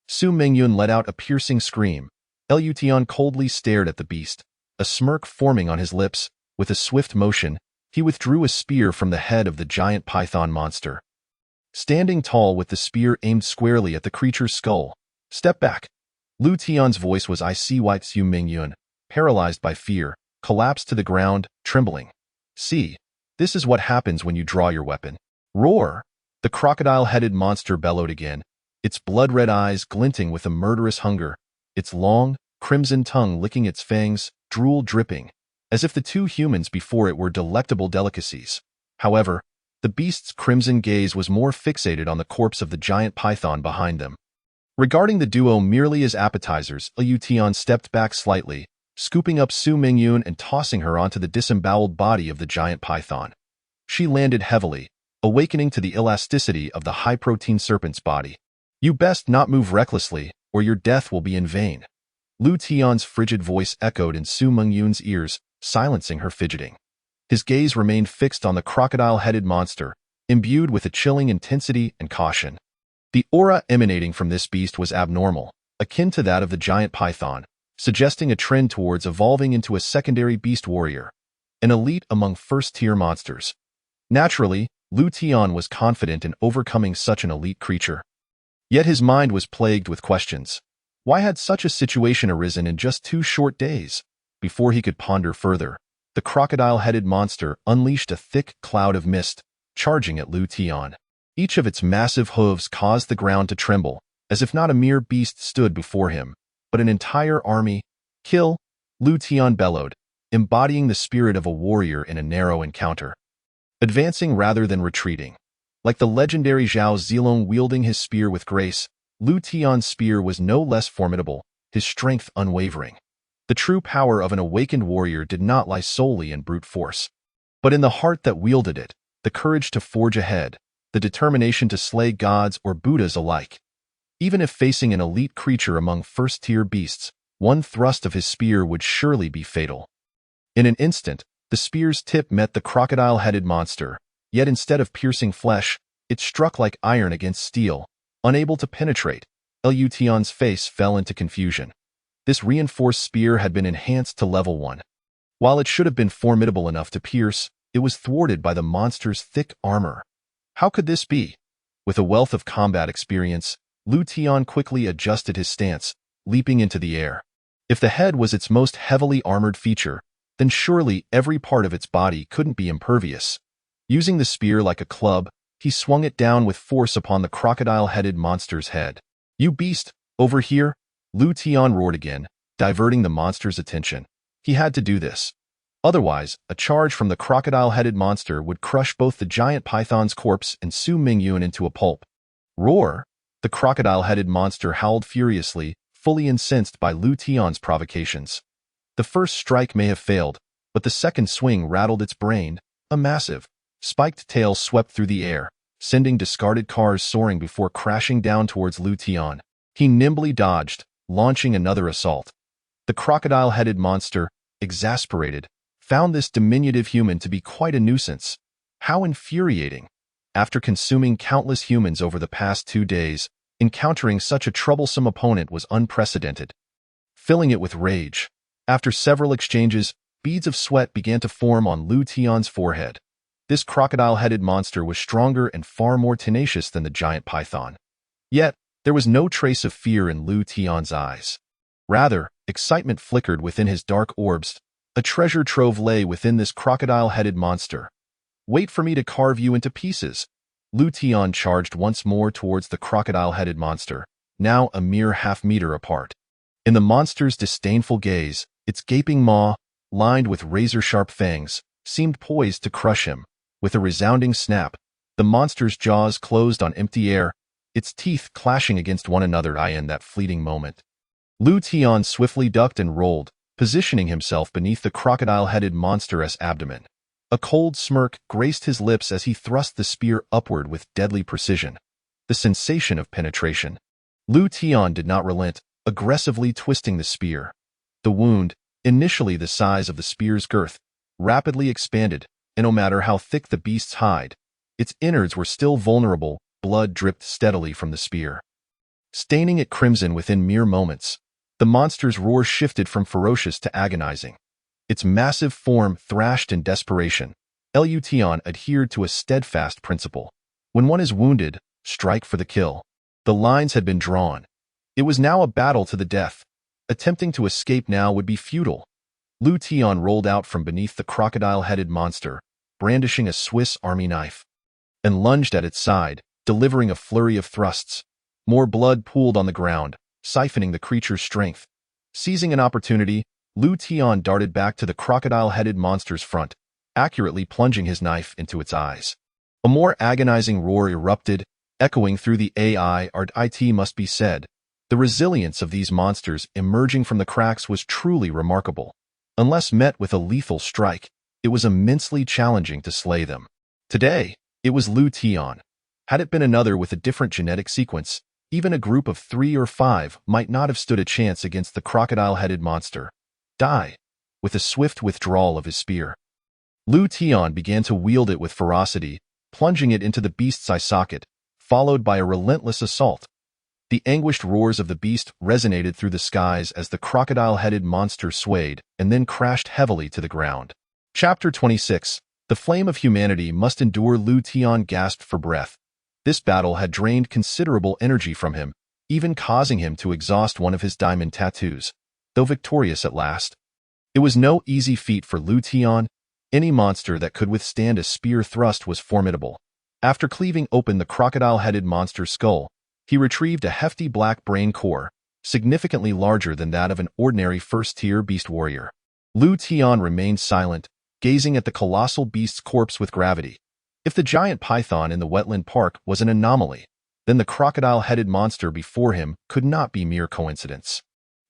Su Mingyan let out a piercing scream. Lution coldly stared at the beast, a smirk forming on his lips. With a swift motion, he withdrew a spear from the head of the giant python monster. Standing tall with the spear aimed squarely at the creature's skull. Step back. Lution's voice was icy white. Su Mingyan, paralyzed by fear, collapsed to the ground, trembling. See, this is what happens when you draw your weapon. Roar! The crocodile-headed monster bellowed again, its blood-red eyes glinting with a murderous hunger, its long, crimson tongue licking its fangs, drool dripping, as if the 2 humans before it were delectable delicacies. However, the beast's crimson gaze was more fixated on the corpse of the giant python behind them. Regarding the duo merely as appetizers, Lution stepped back slightly, scooping up Su Mingyan and tossing her onto the disemboweled body of the giant python. She landed heavily, awakening to the elasticity of the high-protein serpent's body. You best not move recklessly, or your death will be in vain. Lution's frigid voice echoed in Su Mingyan's ears, silencing her fidgeting. His gaze remained fixed on the crocodile-headed monster, imbued with a chilling intensity and caution. The aura emanating from this beast was abnormal, akin to that of the giant python, suggesting a trend towards evolving into a secondary beast warrior, an elite among first-tier monsters. Naturally, Lution was confident in overcoming such an elite creature. Yet his mind was plagued with questions. Why had such a situation arisen in just 2 short days? Before he could ponder further, the crocodile-headed monster unleashed a thick cloud of mist, charging at Lution. Each of its massive hooves caused the ground to tremble, as if not a mere beast stood before him, but an entire army. Kill! Lution bellowed, embodying the spirit of a warrior in a narrow encounter. Advancing rather than retreating. Like the legendary Zhao Zilong wielding his spear with grace, Lution's spear was no less formidable, his strength unwavering. The true power of an awakened warrior did not lie solely in brute force, but in the heart that wielded it, the courage to forge ahead, the determination to slay gods or Buddhas alike. Even if facing an elite creature among first-tier beasts, one thrust of his spear would surely be fatal. In an instant, the spear's tip met the crocodile-headed monster, yet instead of piercing flesh, it struck like iron against steel, unable to penetrate. Lution's face fell into confusion. This reinforced spear had been enhanced to level 1. While it should have been formidable enough to pierce, it was thwarted by the monster's thick armor. How could this be? With a wealth of combat experience, Lution quickly adjusted his stance, leaping into the air. If the head was its most heavily armored feature, then surely every part of its body couldn't be impervious. Using the spear like a club, he swung it down with force upon the crocodile-headed monster's head. You beast, over here! Lution roared again, diverting the monster's attention. He had to do this. Otherwise, a charge from the crocodile-headed monster would crush both the giant python's corpse and Su Mingyan into a pulp. Roar! The crocodile-headed monster howled furiously, fully incensed by Lution's provocations. The first strike may have failed, but the second swing rattled its brain. A massive, spiked tail swept through the air, sending discarded cars soaring before crashing down towards Lution. He nimbly dodged, launching another assault. The crocodile-headed monster, exasperated, found this diminutive human to be quite a nuisance. How infuriating! After consuming countless humans over the past 2 days, encountering such a troublesome opponent was unprecedented. Filling it with rage, after several exchanges, beads of sweat began to form on Lu Tian's forehead. This crocodile-headed monster was stronger and far more tenacious than the giant python. Yet, there was no trace of fear in Lu Tian's eyes. Rather, excitement flickered within his dark orbs. A treasure trove lay within this crocodile-headed monster. Wait for me to carve you into pieces. Lu Tian charged once more towards the crocodile-headed monster, now a mere half-meter apart. In the monster's disdainful gaze, its gaping maw, lined with razor-sharp fangs, seemed poised to crush him. With a resounding snap, the monster's jaws closed on empty air, its teeth clashing against one another in that fleeting moment. Lu Tian swiftly ducked and rolled, positioning himself beneath the crocodile-headed monster's abdomen. A cold smirk graced his lips as he thrust the spear upward with deadly precision. The sensation of penetration. Lu Tian did not relent, aggressively twisting the spear. The wound, initially the size of the spear's girth, rapidly expanded, and no matter how thick the beast's hide, its innards were still vulnerable. Blood dripped steadily from the spear, staining it crimson within mere moments. The monster's roar shifted from ferocious to agonizing. Its massive form thrashed in desperation. Lu Tian adhered to a steadfast principle. When one is wounded, strike for the kill. The lines had been drawn. It was now a battle to the death. Attempting to escape now would be futile. Lu Tian rolled out from beneath the crocodile-headed monster, brandishing a Swiss Army knife, and lunged at its side, delivering a flurry of thrusts. More blood pooled on the ground, siphoning the creature's strength. Seizing an opportunity, Lu Tian darted back to the crocodile-headed monster's front, accurately plunging his knife into its eyes. A more agonizing roar erupted, echoing through the IT must be said. The resilience of these monsters emerging from the cracks was truly remarkable. Unless met with a lethal strike, it was immensely challenging to slay them. Today, it was Lu Tian. Had it been another with a different genetic sequence, even a group of 3 or 5 might not have stood a chance against the crocodile-headed monster. Die! With a swift withdrawal of his spear, Lu Tian began to wield it with ferocity, plunging it into the beast's eye socket, followed by a relentless assault. The anguished roars of the beast resonated through the skies as the crocodile-headed monster swayed and then crashed heavily to the ground. Chapter 26. The flame of humanity must endure. Lu Tian gasped for breath. This battle had drained considerable energy from him, even causing him to exhaust one of his diamond tattoos. Though victorious at last, it was no easy feat for Lu Tian. Any monster that could withstand a spear thrust was formidable. After cleaving open the crocodile-headed monster's skull, he retrieved a hefty black brain core, significantly larger than that of an ordinary first-tier beast warrior. Lu Tian remained silent, gazing at the colossal beast's corpse with gravity. If the giant python in the wetland park was an anomaly, then the crocodile-headed monster before him could not be mere coincidence.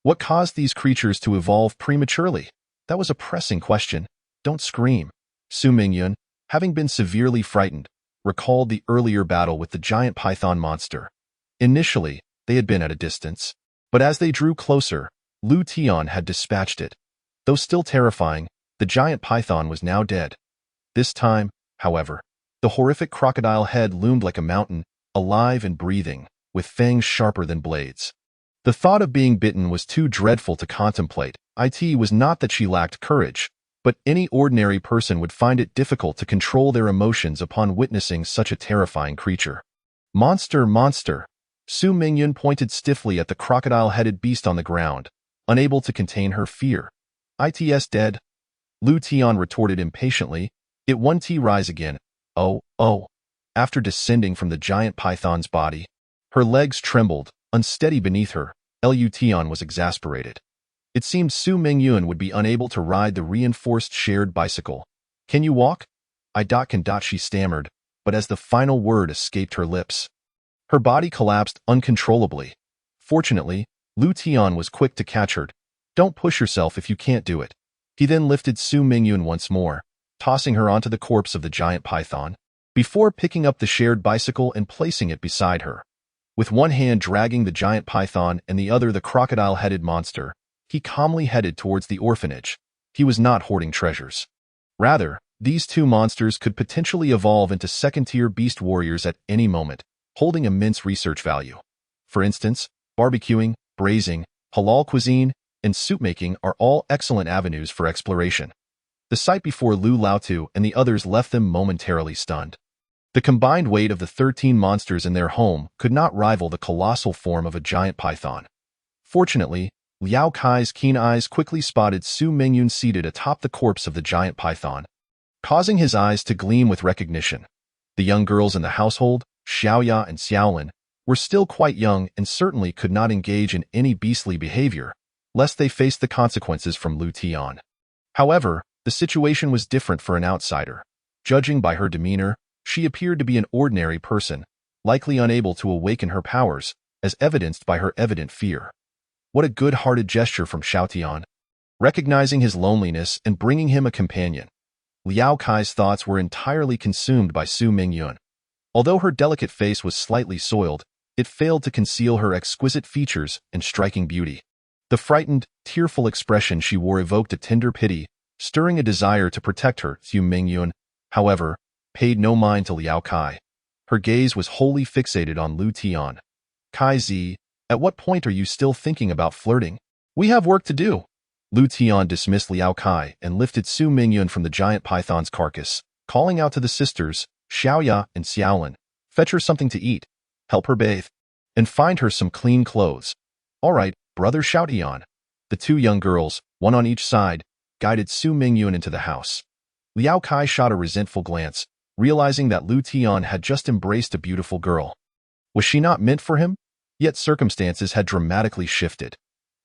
What caused these creatures to evolve prematurely? That was a pressing question. Don't scream. Su Mingyun, having been severely frightened, recalled the earlier battle with the giant python monster. Initially, they had been at a distance, but as they drew closer, Lu Tian had dispatched it. Though still terrifying, the giant python was now dead. This time, however, the horrific crocodile head loomed like a mountain, alive and breathing, with fangs sharper than blades. The thought of being bitten was too dreadful to contemplate. It was not that she lacked courage, but any ordinary person would find it difficult to control their emotions upon witnessing such a terrifying creature. Monster, monster! Su Mingyun pointed stiffly at the crocodile-headed beast on the ground, unable to contain her fear. It's dead? Lu Tian retorted impatiently. It won't rise again. Oh. After descending from the giant python's body, her legs trembled, unsteady beneath her. Lu Tian was exasperated. It seemed Su Mingyun would be unable to ride the reinforced shared bicycle. Can you walk? She stammered, but as the final word escaped her lips, her body collapsed uncontrollably. Fortunately, Lu Tian was quick to catch her. Don't push yourself if you can't do it. He then lifted Su Mingyun once more, tossing her onto the corpse of the giant python, before picking up the shared bicycle and placing it beside her. With one hand dragging the giant python and the other the crocodile-headed monster, he calmly headed towards the orphanage. He was not hoarding treasures. Rather, these two monsters could potentially evolve into second-tier beast warriors at any moment, holding immense research value. For instance, barbecuing, braising, halal cuisine, and soup-making are all excellent avenues for exploration. The sight before Lu Laotu and the others left them momentarily stunned. The combined weight of the 13 monsters in their home could not rival the colossal form of a giant python. Fortunately, Liao Kai's keen eyes quickly spotted Su Mingyun seated atop the corpse of the giant python, causing his eyes to gleam with recognition. The young girls in the household, Xiaoya and Xiaolin, were still quite young and certainly could not engage in any beastly behavior, lest they face the consequences from Lu Tian. However, the situation was different for an outsider. Judging by her demeanor, she appeared to be an ordinary person, likely unable to awaken her powers, as evidenced by her evident fear. What a good-hearted gesture from Xiaotian. Recognizing his loneliness and bringing him a companion, Liao Kai's thoughts were entirely consumed by Su Mingyun. Although her delicate face was slightly soiled, it failed to conceal her exquisite features and striking beauty. The frightened, tearful expression she wore evoked a tender pity, stirring a desire to protect her. Su Mingyun, however, paid no mind to Liao Kai. Her gaze was wholly fixated on Lu Tian. Kai Zi, at what point are you still thinking about flirting? We have work to do. Lu Tian dismissed Liao Kai and lifted Su Mingyun from the giant python's carcass, calling out to the sisters, Xiaoya and Xiaolin, fetch her something to eat, help her bathe, and find her some clean clothes. All right, brother Xiaotian. The two young girls, one on each side, guided Su Mingyun into the house. Liao Kai shot a resentful glance, realizing that Lu Tian had just embraced a beautiful girl. Was she not meant for him? Yet circumstances had dramatically shifted.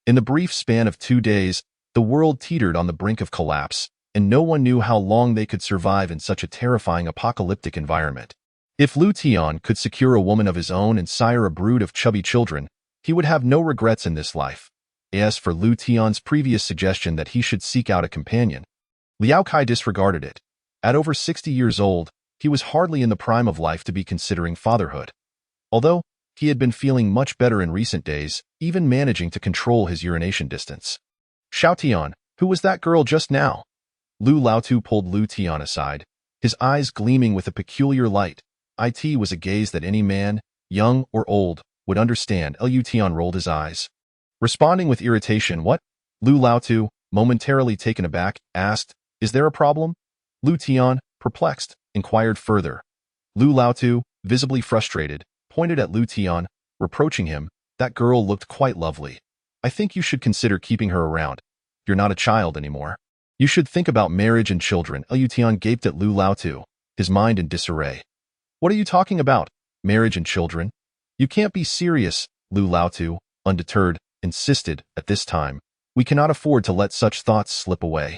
In the brief span of 2 days, the world teetered on the brink of collapse, and no one knew how long they could survive in such a terrifying apocalyptic environment. If Lu Tian could secure a woman of his own and sire a brood of chubby children, he would have no regrets in this life. As for Lu Tian's previous suggestion that he should seek out a companion, Liao Kai disregarded it. At over 60 years old, he was hardly in the prime of life to be considering fatherhood. Although he had been feeling much better in recent days, even managing to control his urination distance. Xiaotian, who was that girl just now? Lu Laotu pulled Lu Tian aside, his eyes gleaming with a peculiar light. It was a gaze that any man, young or old, would understand. Lu Tian rolled his eyes. Responding with irritation, what? Lu Laotu, momentarily taken aback, asked, is there a problem? Lu Tian, perplexed, inquired further. Lu Laotu, visibly frustrated, pointed at Lu Tian, reproaching him. That girl looked quite lovely. I think you should consider keeping her around. You're not a child anymore. You should think about marriage and children. Lu Tian gaped at Lu Laotu, his mind in disarray. What are you talking about? Marriage and children? You can't be serious, Lu Laotu, undeterred, insisted. At this time, we cannot afford to let such thoughts slip away.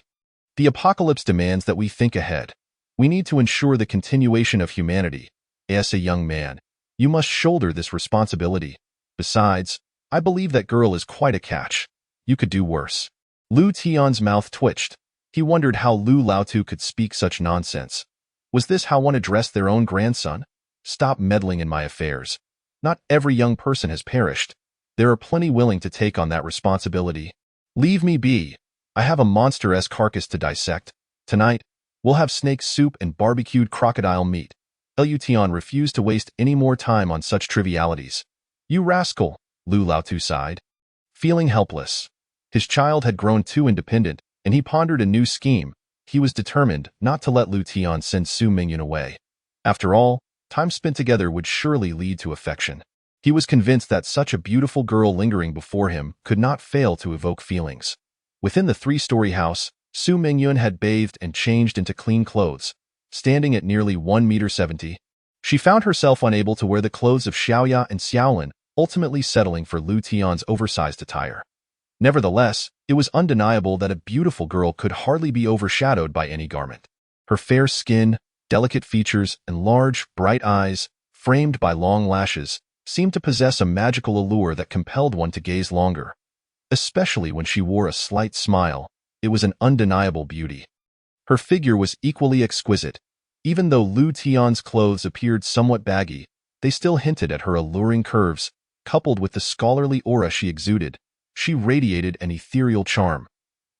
The apocalypse demands that we think ahead. We need to ensure the continuation of humanity. As a young man, you must shoulder this responsibility. Besides, I believe that girl is quite a catch. You could do worse. Lu Tian's mouth twitched. He wondered how Lu Laotu could speak such nonsense. Was this how one addressed their own grandson? Stop meddling in my affairs. Not every young person has perished. There are plenty willing to take on that responsibility. Leave me be. I have a monster-esque carcass to dissect. Tonight, we'll have snake soup and barbecued crocodile meat. Lu Tian refused to waste any more time on such trivialities. You rascal, Lu Laotu sighed. Feeling helpless. His child had grown too independent, and he pondered a new scheme. He was determined not to let Lu Tian send Su Mingyun away. After all, time spent together would surely lead to affection. He was convinced that such a beautiful girl lingering before him could not fail to evoke feelings. Within the 3-story house, Su Mingyun had bathed and changed into clean clothes. Standing at nearly 1.70 meters, she found herself unable to wear the clothes of Xiaoya and Xiaolin, ultimately settling for Lu Tian's oversized attire. Nevertheless, it was undeniable that a beautiful girl could hardly be overshadowed by any garment. Her fair skin, delicate features, and large, bright eyes, framed by long lashes, seemed to possess a magical allure that compelled one to gaze longer. Especially when she wore a slight smile, it was an undeniable beauty. Her figure was equally exquisite. Even though Lu Tian's clothes appeared somewhat baggy, they still hinted at her alluring curves, coupled with the scholarly aura she exuded. She radiated an ethereal charm.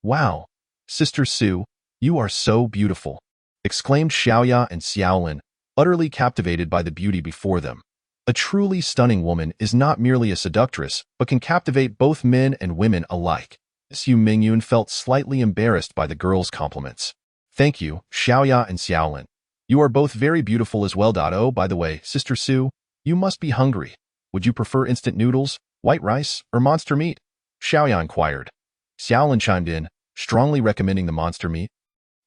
"Wow, Sister Su, you are so beautiful," exclaimed Xiaoya and Xiaolin, utterly captivated by the beauty before them. A truly stunning woman is not merely a seductress, but can captivate both men and women alike. Su Mingyun felt slightly embarrassed by the girls' compliments. "Thank you, Xiaoya and Xiaolin. You are both very beautiful as well. Oh, by the way, Sister Su, you must be hungry. Would you prefer instant noodles, white rice, or monster meat?" Xiaoya inquired. Xiaolin chimed in, strongly recommending the monster meat.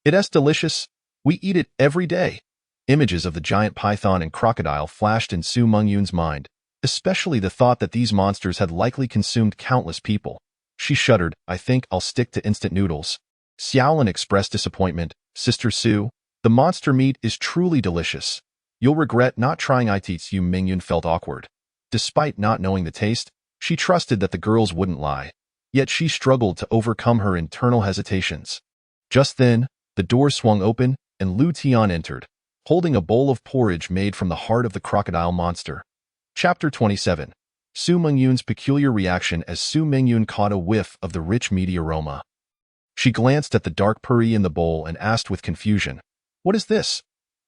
"It's delicious. We eat it every day." Images of the giant python and crocodile flashed in Su Mingyun's mind, especially the thought that these monsters had likely consumed countless people. She shuddered. "I think I'll stick to instant noodles." Xiaolin expressed disappointment. "Sister Su, the monster meat is truly delicious. You'll regret not trying it." Su Mingyun felt awkward. Despite not knowing the taste, she trusted that the girls wouldn't lie. Yet she struggled to overcome her internal hesitations. Just then, the door swung open, and Lu Tian entered, holding a bowl of porridge made from the heart of the crocodile monster. Chapter 27. Su Mingyun's peculiar reaction as Su Mingyun caught a whiff of the rich meaty aroma. She glanced at the dark puree in the bowl and asked with confusion, "What is this?"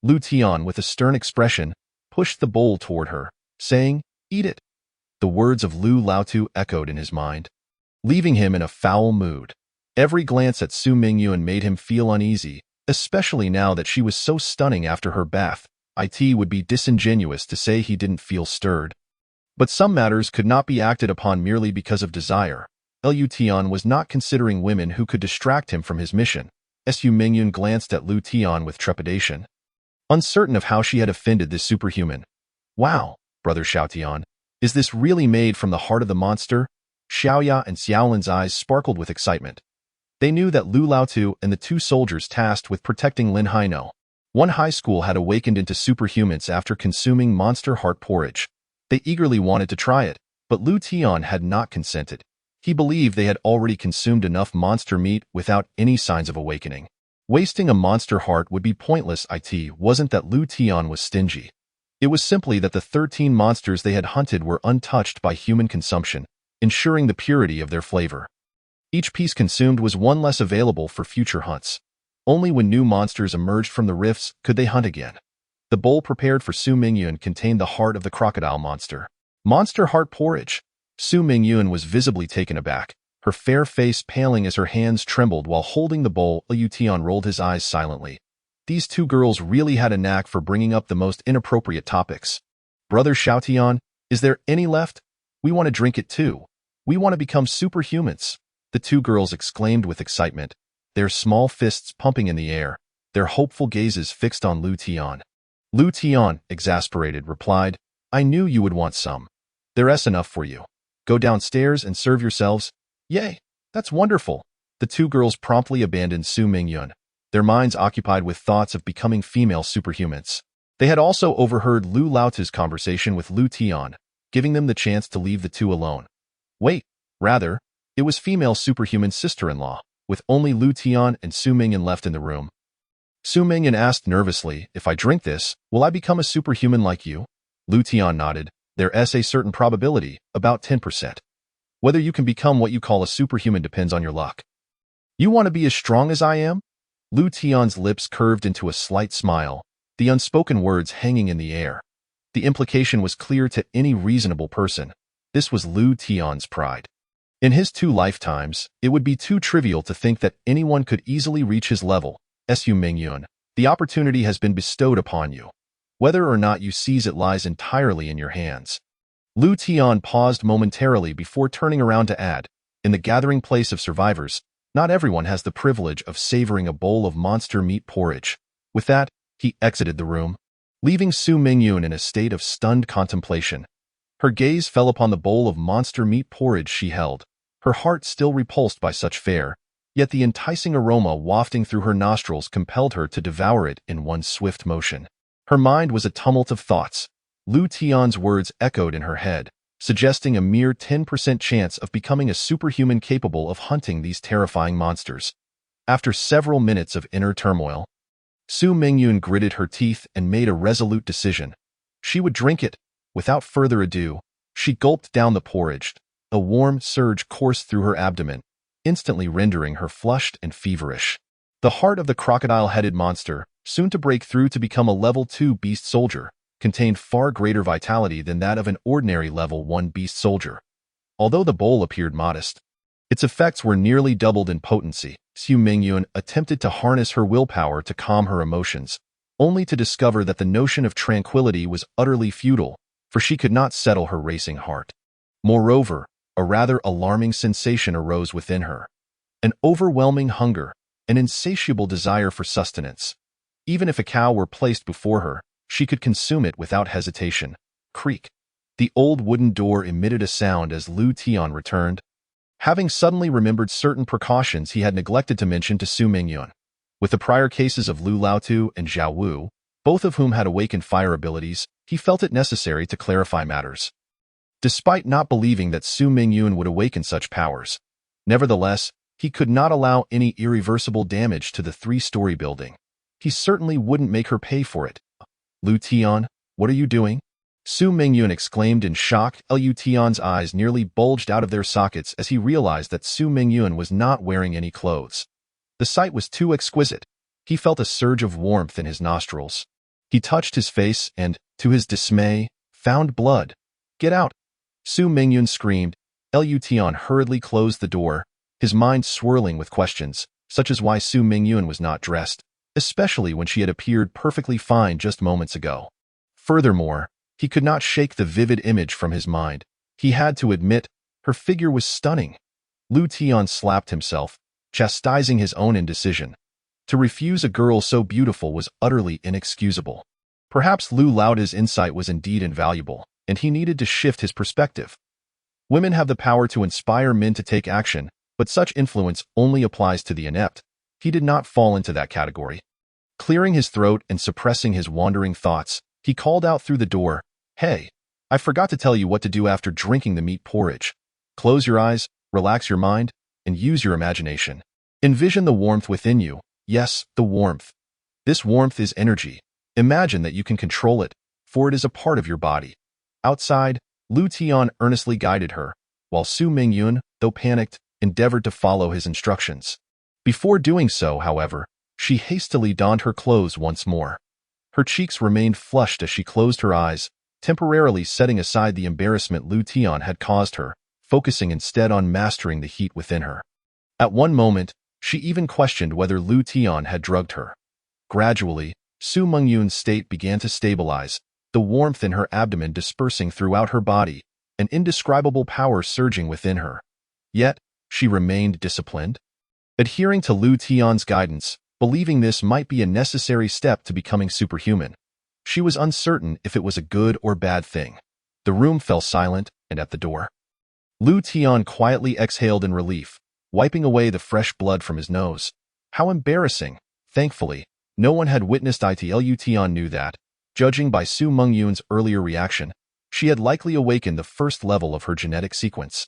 Lu Tian, with a stern expression, pushed the bowl toward her, saying, "Eat it." The words of Lu Laotu echoed in his mind, leaving him in a foul mood. Every glance at Su Mingyun made him feel uneasy, especially now that she was so stunning after her bath. It would be disingenuous to say he didn't feel stirred. But some matters could not be acted upon merely because of desire. Lu Tian was not considering women who could distract him from his mission. Su Mingyun glanced at Lu Tian with trepidation, uncertain of how she had offended this superhuman. "Wow, Brother Xiaotian, is this really made from the heart of the monster?" Xiaoya and Xiaolin's eyes sparkled with excitement. They knew that Lu Laotu and the two soldiers tasked with protecting Lin Haino, one high school, had awakened into superhumans after consuming monster heart porridge. They eagerly wanted to try it, but Lu Tian had not consented. He believed they had already consumed enough monster meat without any signs of awakening. Wasting a monster heart would be pointless. It wasn't that Lu Tian was stingy. It was simply that the 13 monsters they had hunted were untouched by human consumption, ensuring the purity of their flavor. Each piece consumed was one less available for future hunts. Only when new monsters emerged from the rifts could they hunt again. The bowl prepared for Su Mingyun contained the heart of the crocodile monster. Monster heart porridge. Su Mingyun was visibly taken aback, her fair face paling as her hands trembled while holding the bowl. Lu Tian rolled his eyes silently. These two girls really had a knack for bringing up the most inappropriate topics. "Brother Xiaotian, is there any left? We want to drink it too. We want to become superhumans," the two girls exclaimed with excitement, their small fists pumping in the air, their hopeful gazes fixed on Lu Tian. Lu Tian, exasperated, replied, "I knew you would want some. There's enough for you. Go downstairs and serve yourselves." "Yay, that's wonderful." The two girls promptly abandoned Su Mingyun, their minds occupied with thoughts of becoming female superhumans. They had also overheard Lu Laotu's conversation with Lu Tian, giving them the chance to leave the two alone. Wait, rather, it was female superhuman sister-in-law, with only Lu Tian and Su Mingyun left in the room. Su Mingyun asked nervously, "If I drink this, will I become a superhuman like you?" Lu Tian nodded. "There's a certain probability, about 10%. Whether you can become what you call a superhuman depends on your luck." "You want to be as strong as I am?" Lu Tian's lips curved into a slight smile, the unspoken words hanging in the air. The implication was clear to any reasonable person. This was Lu Tian's pride. In his 2 lifetimes, it would be too trivial to think that anyone could easily reach his level. Su Mingyun, the opportunity has been bestowed upon you. Whether or not you seize it lies entirely in your hands. Lu Tian paused momentarily before turning around to add, "In the gathering place of survivors, not everyone has the privilege of savoring a bowl of monster meat porridge." With that, he exited the room, leaving Su Mingyun in a state of stunned contemplation. Her gaze fell upon the bowl of monster meat porridge she held, her heart still repulsed by such fare, yet the enticing aroma wafting through her nostrils compelled her to devour it in one swift motion. Her mind was a tumult of thoughts. Lu Tian's words echoed in her head, suggesting a mere 10% chance of becoming a superhuman capable of hunting these terrifying monsters. After several minutes of inner turmoil, Su Mingyun gritted her teeth and made a resolute decision. She would drink it. Without further ado, she gulped down the porridge. A warm surge coursed through her abdomen, instantly rendering her flushed and feverish. The heart of the crocodile-headed monster, soon to break through to become a level 2 beast soldier, contained far greater vitality than that of an ordinary level 1 beast soldier. Although the bowl appeared modest, its effects were nearly doubled in potency. Su Mingyun attempted to harness her willpower to calm her emotions, only to discover that the notion of tranquility was utterly futile, for she could not settle her racing heart. Moreover, a rather alarming sensation arose within her. An overwhelming hunger, an insatiable desire for sustenance. Even if a cow were placed before her, she could consume it without hesitation. Creak. The old wooden door emitted a sound as Lu Tian returned, having suddenly remembered certain precautions he had neglected to mention to Su Mingyun. With the prior cases of Lu Laotu and Zhao Wu, both of whom had awakened fire abilities, he felt it necessary to clarify matters. Despite not believing that Su Mingyun would awaken such powers, nevertheless, he could not allow any irreversible damage to the 3-story building. He certainly wouldn't make her pay for it. Lu Tian, what are you doing? Su Mingyun exclaimed in shock. Lu Tian's eyes nearly bulged out of their sockets as he realized that Su Mingyun was not wearing any clothes. The sight was too exquisite. He felt a surge of warmth in his nostrils. He touched his face and, to his dismay, found blood. Get out! Su Mingyun screamed. Lu Tian hurriedly closed the door, his mind swirling with questions, such as why Su Mingyun was not dressed, especially when she had appeared perfectly fine just moments ago. Furthermore, he could not shake the vivid image from his mind. He had to admit, her figure was stunning. Lu Tian slapped himself, chastising his own indecision. To refuse a girl so beautiful was utterly inexcusable. Perhaps Lu Laoda's insight was indeed invaluable, and he needed to shift his perspective. Women have the power to inspire men to take action, but such influence only applies to the inept. He did not fall into that category. Clearing his throat and suppressing his wandering thoughts, he called out through the door, "Hey, I forgot to tell you what to do after drinking the meat porridge. Close your eyes, relax your mind, and use your imagination. Envision the warmth within you. Yes, the warmth. This warmth is energy. Imagine that you can control it, for it is a part of your body." Outside, Lu Tian earnestly guided her, while Su Mingyun, though panicked, endeavored to follow his instructions. Before doing so, however, she hastily donned her clothes once more. Her cheeks remained flushed as she closed her eyes, temporarily setting aside the embarrassment Lu Tian had caused her, focusing instead on mastering the heat within her. At one moment, she even questioned whether Lu Tian had drugged her. Gradually, Su Mingyun's state began to stabilize, the warmth in her abdomen dispersing throughout her body, an indescribable power surging within her. Yet, she remained disciplined. Adhering to Lu Tian's guidance, believing this might be a necessary step to becoming superhuman. She was uncertain if it was a good or bad thing. The room fell silent, and at the door, Lu Tian quietly exhaled in relief, wiping away the fresh blood from his nose. How embarrassing! Thankfully, no one had witnessed it. Lu Tian knew that, judging by Su Mingyun's earlier reaction, she had likely awakened the first level of her genetic sequence.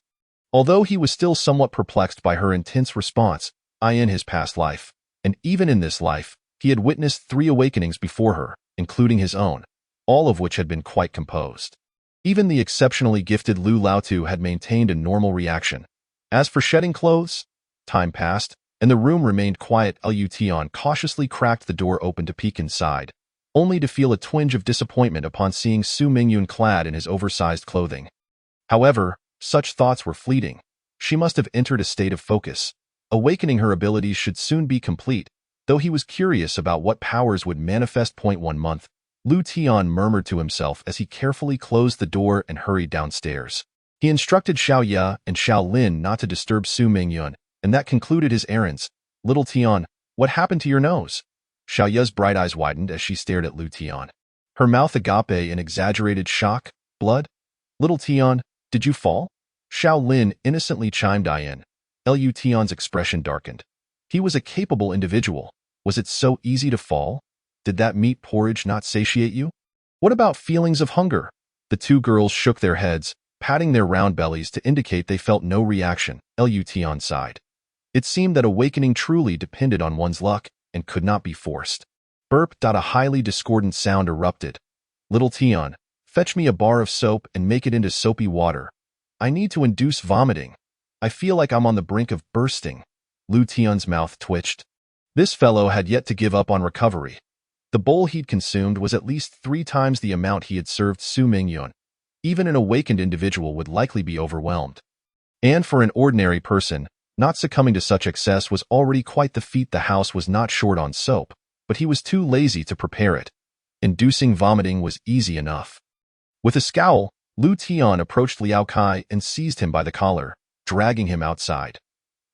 Although he was still somewhat perplexed by her intense response, in his past life, and even in this life, he had witnessed 3 awakenings before her, including his own, all of which had been quite composed. Even the exceptionally gifted Lu Laotu had maintained a normal reaction. As for shedding clothes, time passed, and the room remained quiet. Lu Tian cautiously cracked the door open to peek inside, only to feel a twinge of disappointment upon seeing Su Mingyun clad in his oversized clothing. However, such thoughts were fleeting. She must have entered a state of focus. Awakening her abilities should soon be complete, though he was curious about what powers would manifest. 1 month, Lu Tian murmured to himself as he carefully closed the door and hurried downstairs. He instructed Xiao Ye and Xiao Lin not to disturb Su Mingyun, and that concluded his errands. "Little Tian, what happened to your nose?" Xiao Ye's bright eyes widened as she stared at Lu Tian. Her mouth agape in exaggerated shock. "Blood? Little Tian, did you fall?" Xiao Lin innocently chimed in. Lu Tian's expression darkened. He was a capable individual. Was it so easy to fall? Did that meat porridge not satiate you? What about feelings of hunger? The 2 girls shook their heads, patting their round bellies to indicate they felt no reaction. Lu Tian sighed. It seemed that awakening truly depended on one's luck and could not be forced. Burp. A highly discordant sound erupted. "Little Tian, Fetch me a bar of soap and make it into soapy water. I need to induce vomiting. I feel like I'm on the brink of bursting. Lu Tian's mouth twitched. This fellow had yet to give up on recovery. The bowl he'd consumed was at least 3 times the amount he had served Su Mingyun. Even an awakened individual would likely be overwhelmed. And for an ordinary person, not succumbing to such excess was already quite the feat. The house was not short on soap, but he was too lazy to prepare it. Inducing vomiting was easy enough. With a scowl, Lu Tian approached Liao Kai and seized him by the collar, dragging him outside.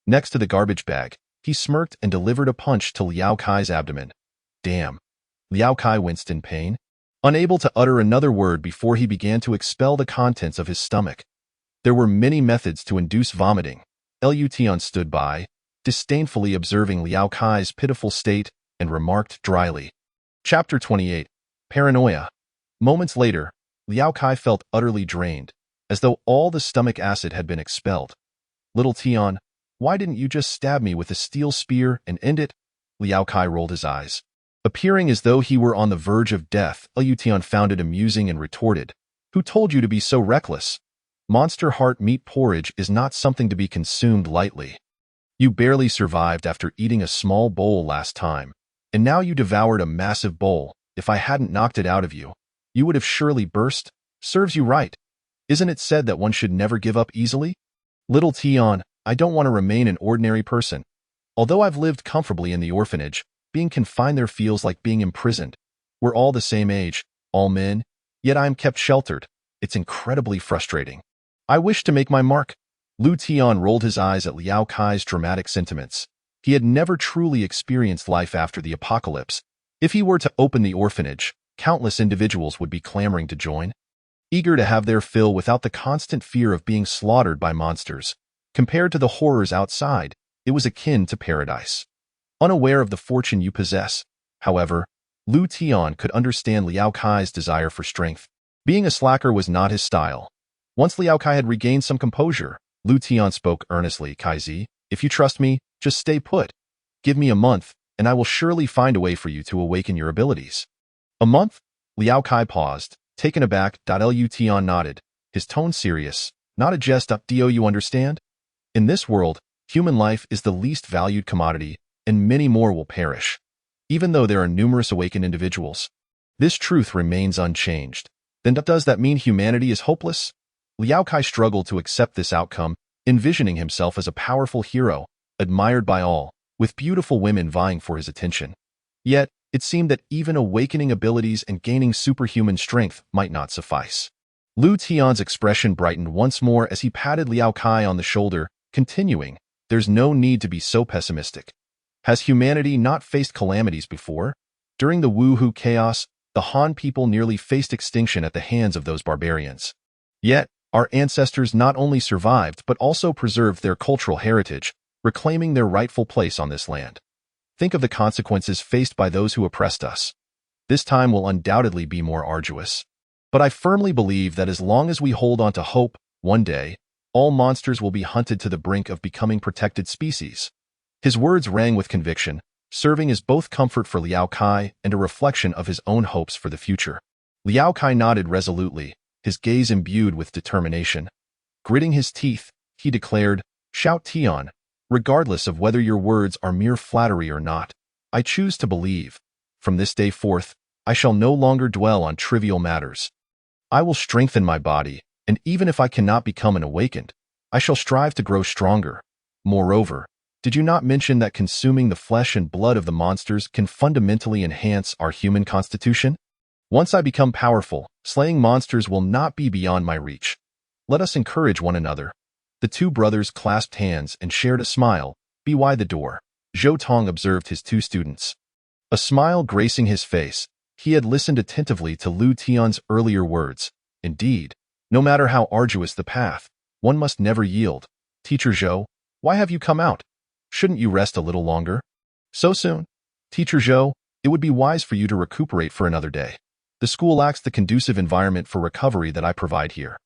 Next to the garbage bag, he smirked and delivered a punch to Liao Kai's abdomen. Damn. Liao Kai winced in pain, unable to utter another word before he began to expel the contents of his stomach. There were many methods to induce vomiting. Lu Tian stood by, disdainfully observing Liao Kai's pitiful state, and remarked dryly. Chapter 28. Paranoia. Moments later, Liao Kai felt utterly drained, as though all the stomach acid had been expelled. Little Tian, why didn't you just stab me with a steel spear and end it? Liao Kai rolled his eyes. Appearing as though he were on the verge of death, Lu Tian found it amusing and retorted. Who told you to be so reckless? Monster heart meat porridge is not something to be consumed lightly. You barely survived after eating a small bowl last time, and now you devoured a massive bowl. If I hadn't knocked it out of you, you would have surely burst. Serves you right. Isn't it said that one should never give up easily? Little Tian, I don't want to remain an ordinary person. Although I've lived comfortably in the orphanage, being confined there feels like being imprisoned. We're all the same age, all men, yet I am kept sheltered. It's incredibly frustrating. I wish to make my mark. Lu Tian rolled his eyes at Liao Kai's dramatic sentiments. He had never truly experienced life after the apocalypse. If he were to open the orphanage, countless individuals would be clamoring to join, eager to have their fill without the constant fear of being slaughtered by monsters. Compared to the horrors outside, it was akin to paradise. Unaware of the fortune you possess, however, Lu Tian could understand Liao Kai's desire for strength. Being a slacker was not his style. Once Liao Kai had regained some composure, Lu Tian spoke earnestly. Kaizi, if you trust me, just stay put. Give me a month, and I will surely find a way for you to awaken your abilities. A month? Liao Kai paused, taken aback. Lu Tian nodded, his tone serious. Not a jest. Do you understand? In this world, human life is the least valued commodity, and many more will perish. Even though there are numerous awakened individuals, this truth remains unchanged. Then does that mean humanity is hopeless? Liao Kai struggled to accept this outcome, envisioning himself as a powerful hero, admired by all, with beautiful women vying for his attention. Yet, it seemed that even awakening abilities and gaining superhuman strength might not suffice. Lu Tian's expression brightened once more as he patted Liao Kai on the shoulder, continuing, there's no need to be so pessimistic. Has humanity not faced calamities before? During the Wuhu chaos, the Han people nearly faced extinction at the hands of those barbarians. Yet, our ancestors not only survived but also preserved their cultural heritage, reclaiming their rightful place on this land. Think of the consequences faced by those who oppressed us. This time will undoubtedly be more arduous. But I firmly believe that as long as we hold on to hope, one day, all monsters will be hunted to the brink of becoming protected species. His words rang with conviction, serving as both comfort for Liao Kai and a reflection of his own hopes for the future. Liao Kai nodded resolutely, his gaze imbued with determination. Gritting his teeth, he declared, Shout Tian, regardless of whether your words are mere flattery or not, I choose to believe. From this day forth, I shall no longer dwell on trivial matters. I will strengthen my body, and even if I cannot become an awakened, I shall strive to grow stronger. Moreover, did you not mention that consuming the flesh and blood of the monsters can fundamentally enhance our human constitution? Once I become powerful, slaying monsters will not be beyond my reach. Let us encourage one another. The two brothers clasped hands and shared a smile. By the door, Zhou Tong observed his 2 students. A smile gracing his face, he had listened attentively to Lu Tian's earlier words. Indeed, no matter how arduous the path, one must never yield. Teacher Zhou, why have you come out? Shouldn't you rest a little longer? So soon? Teacher Zhou, it would be wise for you to recuperate for another day. The school lacks the conducive environment for recovery that I provide here.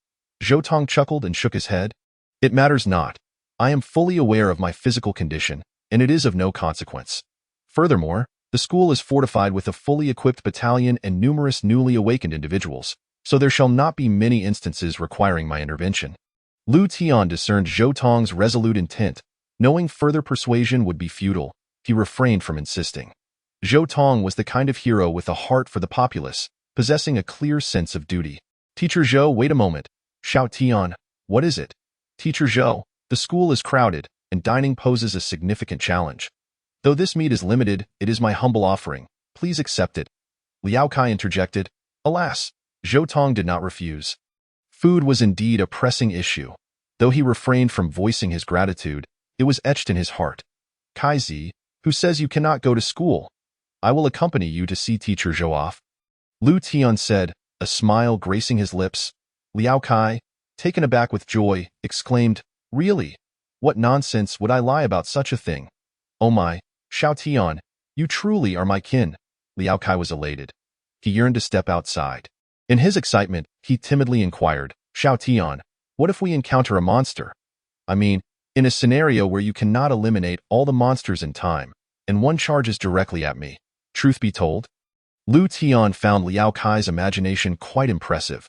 Zhou Tong chuckled and shook his head. It matters not. I am fully aware of my physical condition, and it is of no consequence. Furthermore, the school is fortified with a fully equipped battalion and numerous newly awakened individuals. so there shall not be many instances requiring my intervention. Lu Tian discerned Zhou Tong's resolute intent. Knowing further persuasion would be futile, he refrained from insisting. Zhou Tong was the kind of hero with a heart for the populace, possessing a clear sense of duty. Teacher Zhou, wait a moment. Shout Tian, what is it? Teacher Zhou, the school is crowded, and dining poses a significant challenge. Though this meat is limited, it is my humble offering. Please accept it. Liao Kai interjected. Alas, Zhou Tong did not refuse. Food was indeed a pressing issue. Though he refrained from voicing his gratitude, it was etched in his heart. Kai Zi, who says you cannot go to school? I will accompany you to see Teacher Zhou off. Lu Tian said, a smile gracing his lips. Liao Kai, taken aback with joy, exclaimed, Really? What nonsense would I lie about such a thing? Oh my, Xiao Tian, you truly are my kin. Liao Kai was elated. He yearned to step outside. In his excitement, he timidly inquired, Xiao Tian, what if we encounter a monster? I mean, in a scenario where you cannot eliminate all the monsters in time, and one charges directly at me. Truth be told, Lu Tian found Liao Kai's imagination quite impressive.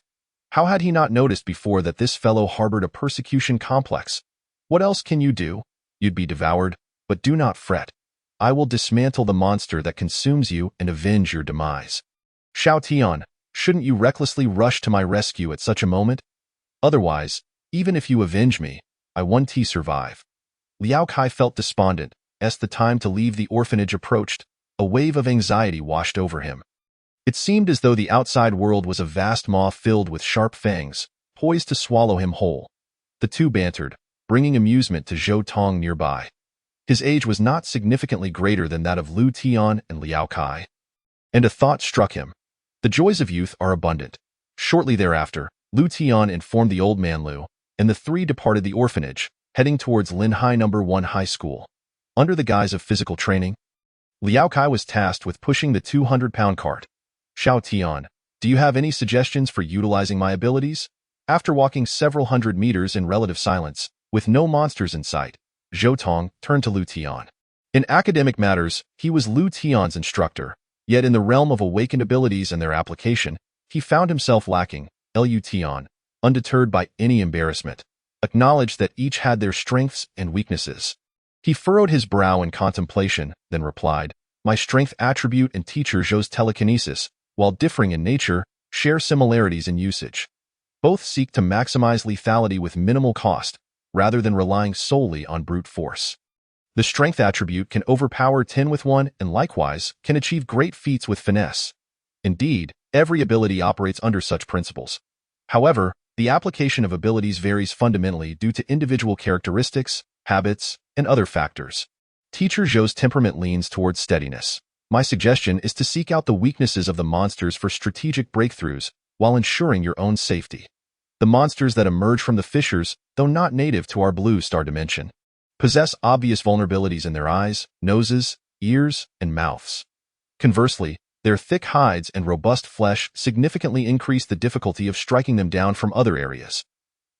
How had he not noticed before that this fellow harbored a persecution complex? What else can you do? You'd be devoured, but do not fret. I will dismantle the monster that consumes you and avenge your demise. Xiao Tian, shouldn't you recklessly rush to my rescue at such a moment? Otherwise, even if you avenge me, I won't survive. Liao Kai felt despondent as the time to leave the orphanage approached. A wave of anxiety washed over him. It seemed as though the outside world was a vast maw filled with sharp fangs, poised to swallow him whole. The two bantered, bringing amusement to Zhou Tong nearby. His age was not significantly greater than that of Lu Tian and Liao Kai. And a thought struck him. The joys of youth are abundant. Shortly thereafter, Lu Tian informed the old man Lu, and the three departed the orphanage, heading towards Linhai No. 1 High School. Under the guise of physical training, Liao Kai was tasked with pushing the 200-pound cart. Xiao Tian, do you have any suggestions for utilizing my abilities? After walking several hundred meters in relative silence, with no monsters in sight, Zhou Tong turned to Lu Tian. In academic matters, he was Lu Tian's instructor, yet in the realm of awakened abilities and their application, he found himself lacking. Lu Tian, undeterred by any embarrassment, acknowledged that each had their strengths and weaknesses. He furrowed his brow in contemplation, then replied, My strength attribute and teacher Zhou's telekinesis, while differing in nature, share similarities in usage. Both seek to maximize lethality with minimal cost, rather than relying solely on brute force. The strength attribute can overpower 10 with 1 and likewise can achieve great feats with finesse. Indeed, every ability operates under such principles. However, the application of abilities varies fundamentally due to individual characteristics, habits, and other factors. Teacher Zhou's temperament leans towards steadiness. My suggestion is to seek out the weaknesses of the monsters for strategic breakthroughs while ensuring your own safety. The monsters that emerge from the fissures, though not native to our blue star dimension, possess obvious vulnerabilities in their eyes, noses, ears, and mouths. Conversely, their thick hides and robust flesh significantly increase the difficulty of striking them down from other areas.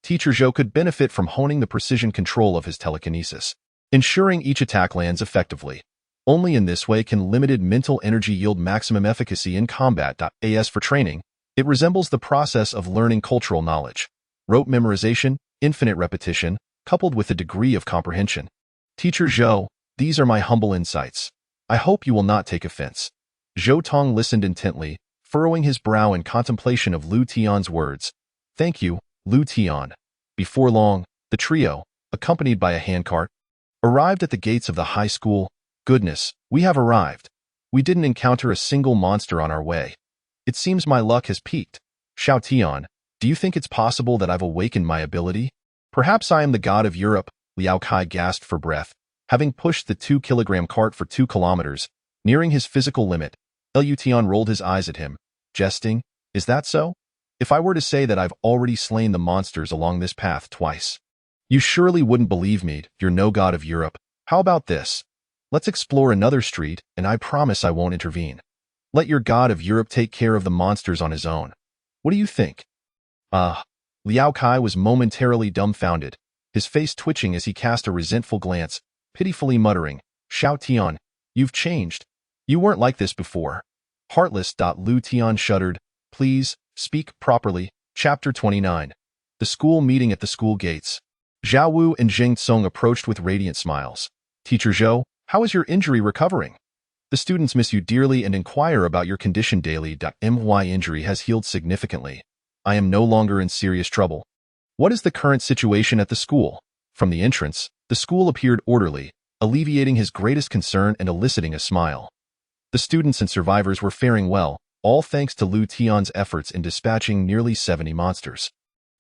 Teacher Zhou could benefit from honing the precision control of his telekinesis, ensuring each attack lands effectively. Only in this way can limited mental energy yield maximum efficacy in combat. As for training, it resembles the process of learning cultural knowledge. Rote memorization, infinite repetition, coupled with a degree of comprehension. Teacher Zhou, these are my humble insights. I hope you will not take offense. Zhou Tong listened intently, furrowing his brow in contemplation of Lu Tian's words. Thank you, Lu Tian. Before long, the trio, accompanied by a handcart, arrived at the gates of the high school. Goodness, we have arrived. We didn't encounter a single monster on our way. It seems my luck has peaked. Xiao Tian, do you think it's possible that I've awakened my ability? Perhaps I am the god of Europe, Liao Kai gasped for breath, having pushed the 2-kilogram cart for 2 kilometers, nearing his physical limit. Lu Tian rolled his eyes at him, jesting, Is that so? If I were to say that I've already slain the monsters along this path twice, you surely wouldn't believe me. You're no god of Europe. How about this? Let's explore another street, and I promise I won't intervene. Let your god of Europe take care of the monsters on his own. What do you think? Liao Kai was momentarily dumbfounded, his face twitching as he cast a resentful glance, pitifully muttering, Xiao Tian, you've changed. You weren't like this before. Heartless. Lu Tian shuddered. Please, Speak properly. Chapter 29. The school meeting at the school gates. Zhao Wu and Zheng Tsong approached with radiant smiles. Teacher Zhou, how is your injury recovering? The students miss you dearly and inquire about your condition daily. My injury has healed significantly. I am no longer in serious trouble. What is the current situation at the school? From the entrance, the school appeared orderly, alleviating his greatest concern and eliciting a smile. The students and survivors were faring well, all thanks to Lu Tian's efforts in dispatching nearly 70 monsters.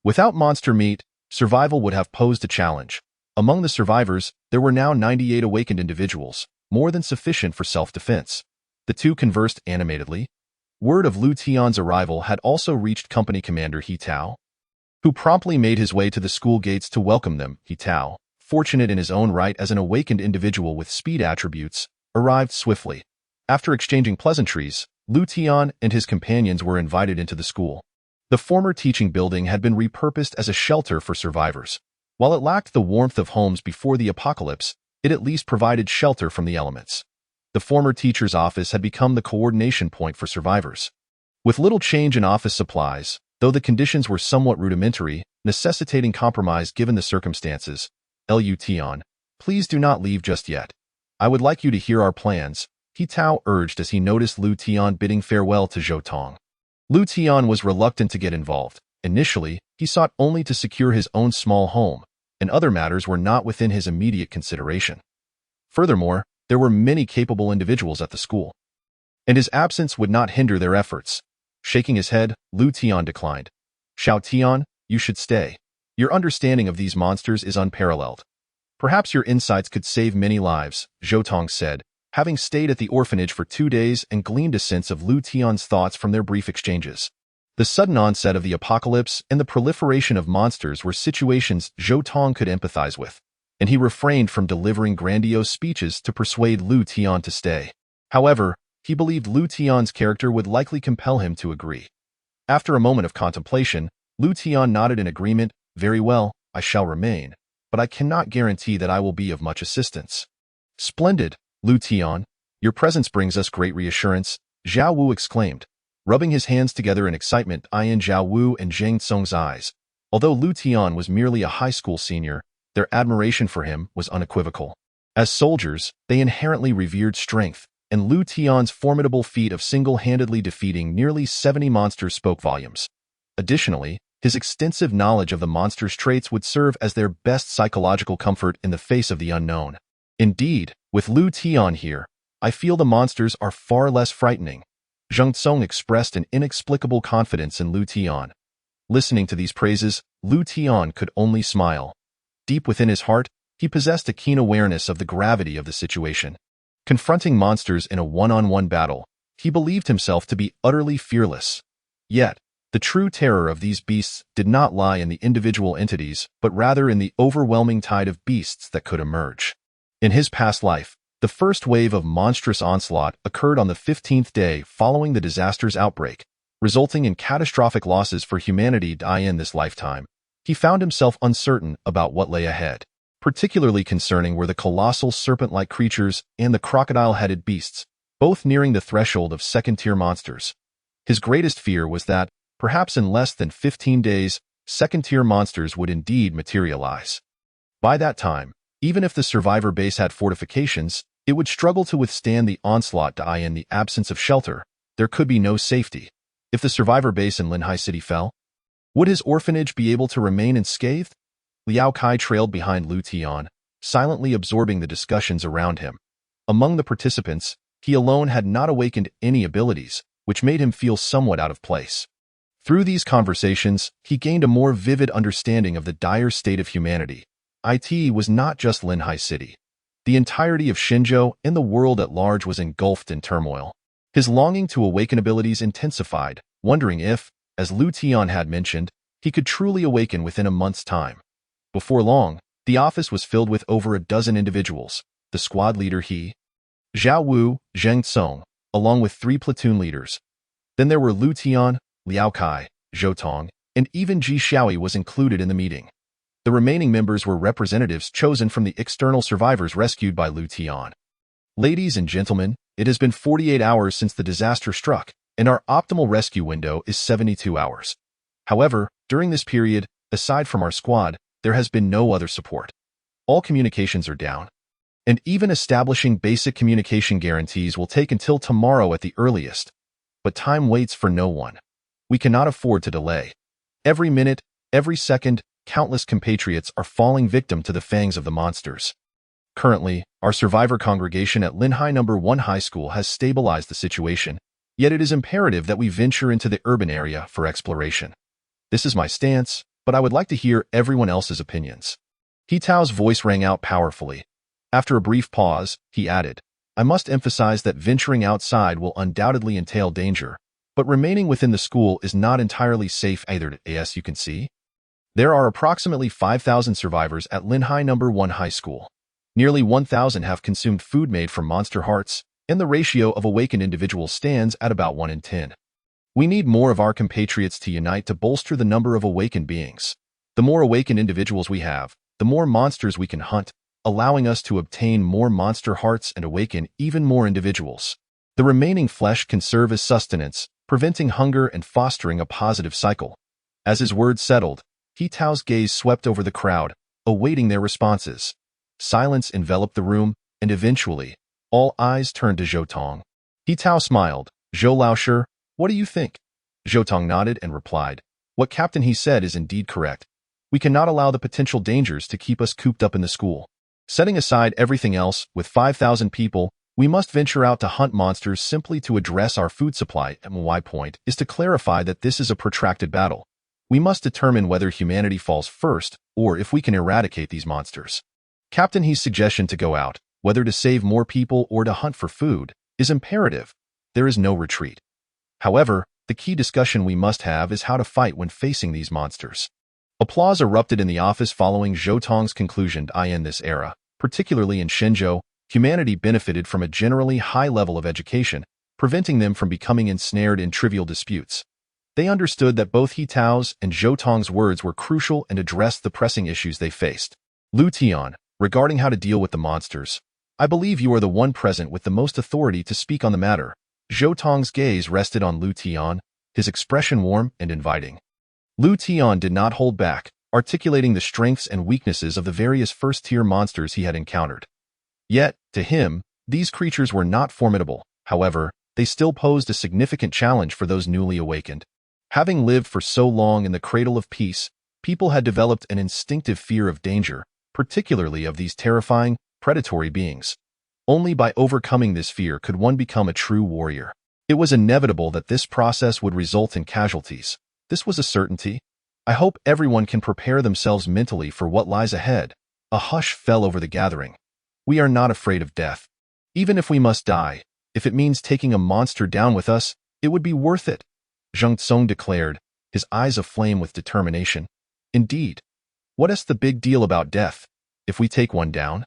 Without monster meat, survival would have posed a challenge. Among the survivors, there were now 98 awakened individuals, more than sufficient for self-defense. The two conversed animatedly. Word of Lu Tian's arrival had also reached Company Commander He Tao, who promptly made his way to the school gates to welcome them. He Tao, fortunate in his own right as an awakened individual with speed attributes, arrived swiftly. After exchanging pleasantries, Lu Tian and his companions were invited into the school. The former teaching building had been repurposed as a shelter for survivors. While it lacked the warmth of homes before the apocalypse, it at least provided shelter from the elements. The former teacher's office had become the coordination point for survivors. With little change in office supplies, though the conditions were somewhat rudimentary, necessitating compromise given the circumstances, Lu Tian, please do not leave just yet. I would like you to hear our plans, He Tao urged as he noticed Lu Tian bidding farewell to Zhou Tong. Lu Tian was reluctant to get involved. Initially, he sought only to secure his own small home, and other matters were not within his immediate consideration. Furthermore, there were many capable individuals at the school, and his absence would not hinder their efforts. Shaking his head, Lu Tian declined. Xiao Tian, you should stay. Your understanding of these monsters is unparalleled. Perhaps your insights could save many lives, Zhou Tong said, having stayed at the orphanage for 2 days and gleaned a sense of Lu Tian's thoughts from their brief exchanges. The sudden onset of the apocalypse and the proliferation of monsters were situations Zhou Tong could empathize with, and he refrained from delivering grandiose speeches to persuade Lu Tian to stay. However, he believed Lu Tian's character would likely compel him to agree. After a moment of contemplation, Lu Tian nodded in agreement. Very well, I shall remain, but I cannot guarantee that I will be of much assistance. Splendid, Lu Tian. Your presence brings us great reassurance, Zhao Wu exclaimed, rubbing his hands together in excitement. In Zhao Wu and Zheng Tsong's eyes, although Lu Tian was merely a high school senior, their admiration for him was unequivocal. As soldiers, they inherently revered strength, and Lu Tian's formidable feat of single-handedly defeating nearly 70 monsters spoke volumes. Additionally, his extensive knowledge of the monsters' traits would serve as their best psychological comfort in the face of the unknown. Indeed, with Lu Tian here, I feel the monsters are far less frightening. Zheng Tsong expressed an inexplicable confidence in Lu Tian. Listening to these praises, Lu Tian could only smile. Deep within his heart, he possessed a keen awareness of the gravity of the situation. Confronting monsters in a one-on-one battle, he believed himself to be utterly fearless. Yet, the true terror of these beasts did not lie in the individual entities, but rather in the overwhelming tide of beasts that could emerge. In his past life, the first wave of monstrous onslaught occurred on the 15th day following the disaster's outbreak, resulting in catastrophic losses for humanity. In this lifetime, he found himself uncertain about what lay ahead. Particularly concerning were the colossal serpent-like creatures and the crocodile-headed beasts, both nearing the threshold of second-tier monsters. His greatest fear was that, perhaps in less than 15 days, second-tier monsters would indeed materialize. By that time, even if the survivor base had fortifications, it would struggle to withstand the onslaught. In the absence of shelter, there could be no safety. If the survivor base in Linhai City fell, would his orphanage be able to remain unscathed? Liao Kai trailed behind Lu Tian, silently absorbing the discussions around him. Among the participants, he alone had not awakened any abilities, which made him feel somewhat out of place. Through these conversations, he gained a more vivid understanding of the dire state of humanity. It was not just Linhai City. The entirety of Xinzhou and the world at large was engulfed in turmoil. His longing to awaken abilities intensified, wondering if, as Lu Tian had mentioned, he could truly awaken within a month's time. Before long, the office was filled with over a dozen individuals, the squad leader Zhao Wu, Zheng Tsong, along with 3 platoon leaders. Then there were Lu Tian, Liao Kai, Zhou Tong, and even Ji Xiaoi was included in the meeting. The remaining members were representatives chosen from the external survivors rescued by Lu Tian. Ladies and gentlemen, it has been 48 hours since the disaster struck, and our optimal rescue window is 72 hours. However, during this period, aside from our squad, there has been no other support. All communications are down. And even establishing basic communication guarantees will take until tomorrow at the earliest. But time waits for no one. We cannot afford to delay. Every minute, every second, countless compatriots are falling victim to the fangs of the monsters. Currently, our survivor congregation at Linhai No. 1 High School has stabilized the situation, yet it is imperative that we venture into the urban area for exploration. This is my stance, but I would like to hear everyone else's opinions. He Tao's voice rang out powerfully. After a brief pause, he added, I must emphasize that venturing outside will undoubtedly entail danger, but remaining within the school is not entirely safe either. As you can see, there are approximately 5,000 survivors at Linhai No. 1 High School. Nearly 1,000 have consumed food made from monster hearts, and the ratio of awakened individuals stands at about 1 in 10. We need more of our compatriots to unite to bolster the number of awakened beings. The more awakened individuals we have, the more monsters we can hunt, allowing us to obtain more monster hearts and awaken even more individuals. The remaining flesh can serve as sustenance, preventing hunger and fostering a positive cycle. As his words settled, He Tao's gaze swept over the crowd, awaiting their responses. Silence enveloped the room, and eventually, all eyes turned to Zhou Tong. He Tao smiled. Zhou Laoshi, what do you think? Zhou Tong nodded and replied, what Captain He said is indeed correct. We cannot allow the potential dangers to keep us cooped up in the school. Setting aside everything else, with 5,000 people, we must venture out to hunt monsters simply to address our food supply. My point is to clarify that this is a protracted battle. We must determine whether humanity falls first, or if we can eradicate these monsters. Captain He's suggestion to go out, whether to save more people or to hunt for food, is imperative. There is no retreat. However, the key discussion we must have is how to fight when facing these monsters. Applause erupted in the office following Zhou Tong's conclusion. In this era, particularly in Shenzhou, humanity benefited from a generally high level of education, preventing them from becoming ensnared in trivial disputes. They understood that both He Tao's and Zhou Tong's words were crucial and addressed the pressing issues they faced. Lu Tian, regarding how to deal with the monsters, I believe you are the one present with the most authority to speak on the matter. Zhou Tong's gaze rested on Lu Tian, his expression warm and inviting. Lu Tian did not hold back, articulating the strengths and weaknesses of the various first-tier monsters he had encountered. Yet, to him, these creatures were not formidable. However, they still posed a significant challenge for those newly awakened. Having lived for so long in the cradle of peace, people had developed an instinctive fear of danger, particularly of these terrifying, predatory beings. Only by overcoming this fear could one become a true warrior. It was inevitable that this process would result in casualties. This was a certainty. I hope everyone can prepare themselves mentally for what lies ahead. A hush fell over the gathering. We are not afraid of death. Even if we must die, if it means taking a monster down with us, it would be worth it, Zheng Tsong declared, his eyes aflame with determination. Indeed. What is the big deal about death? If we take one down,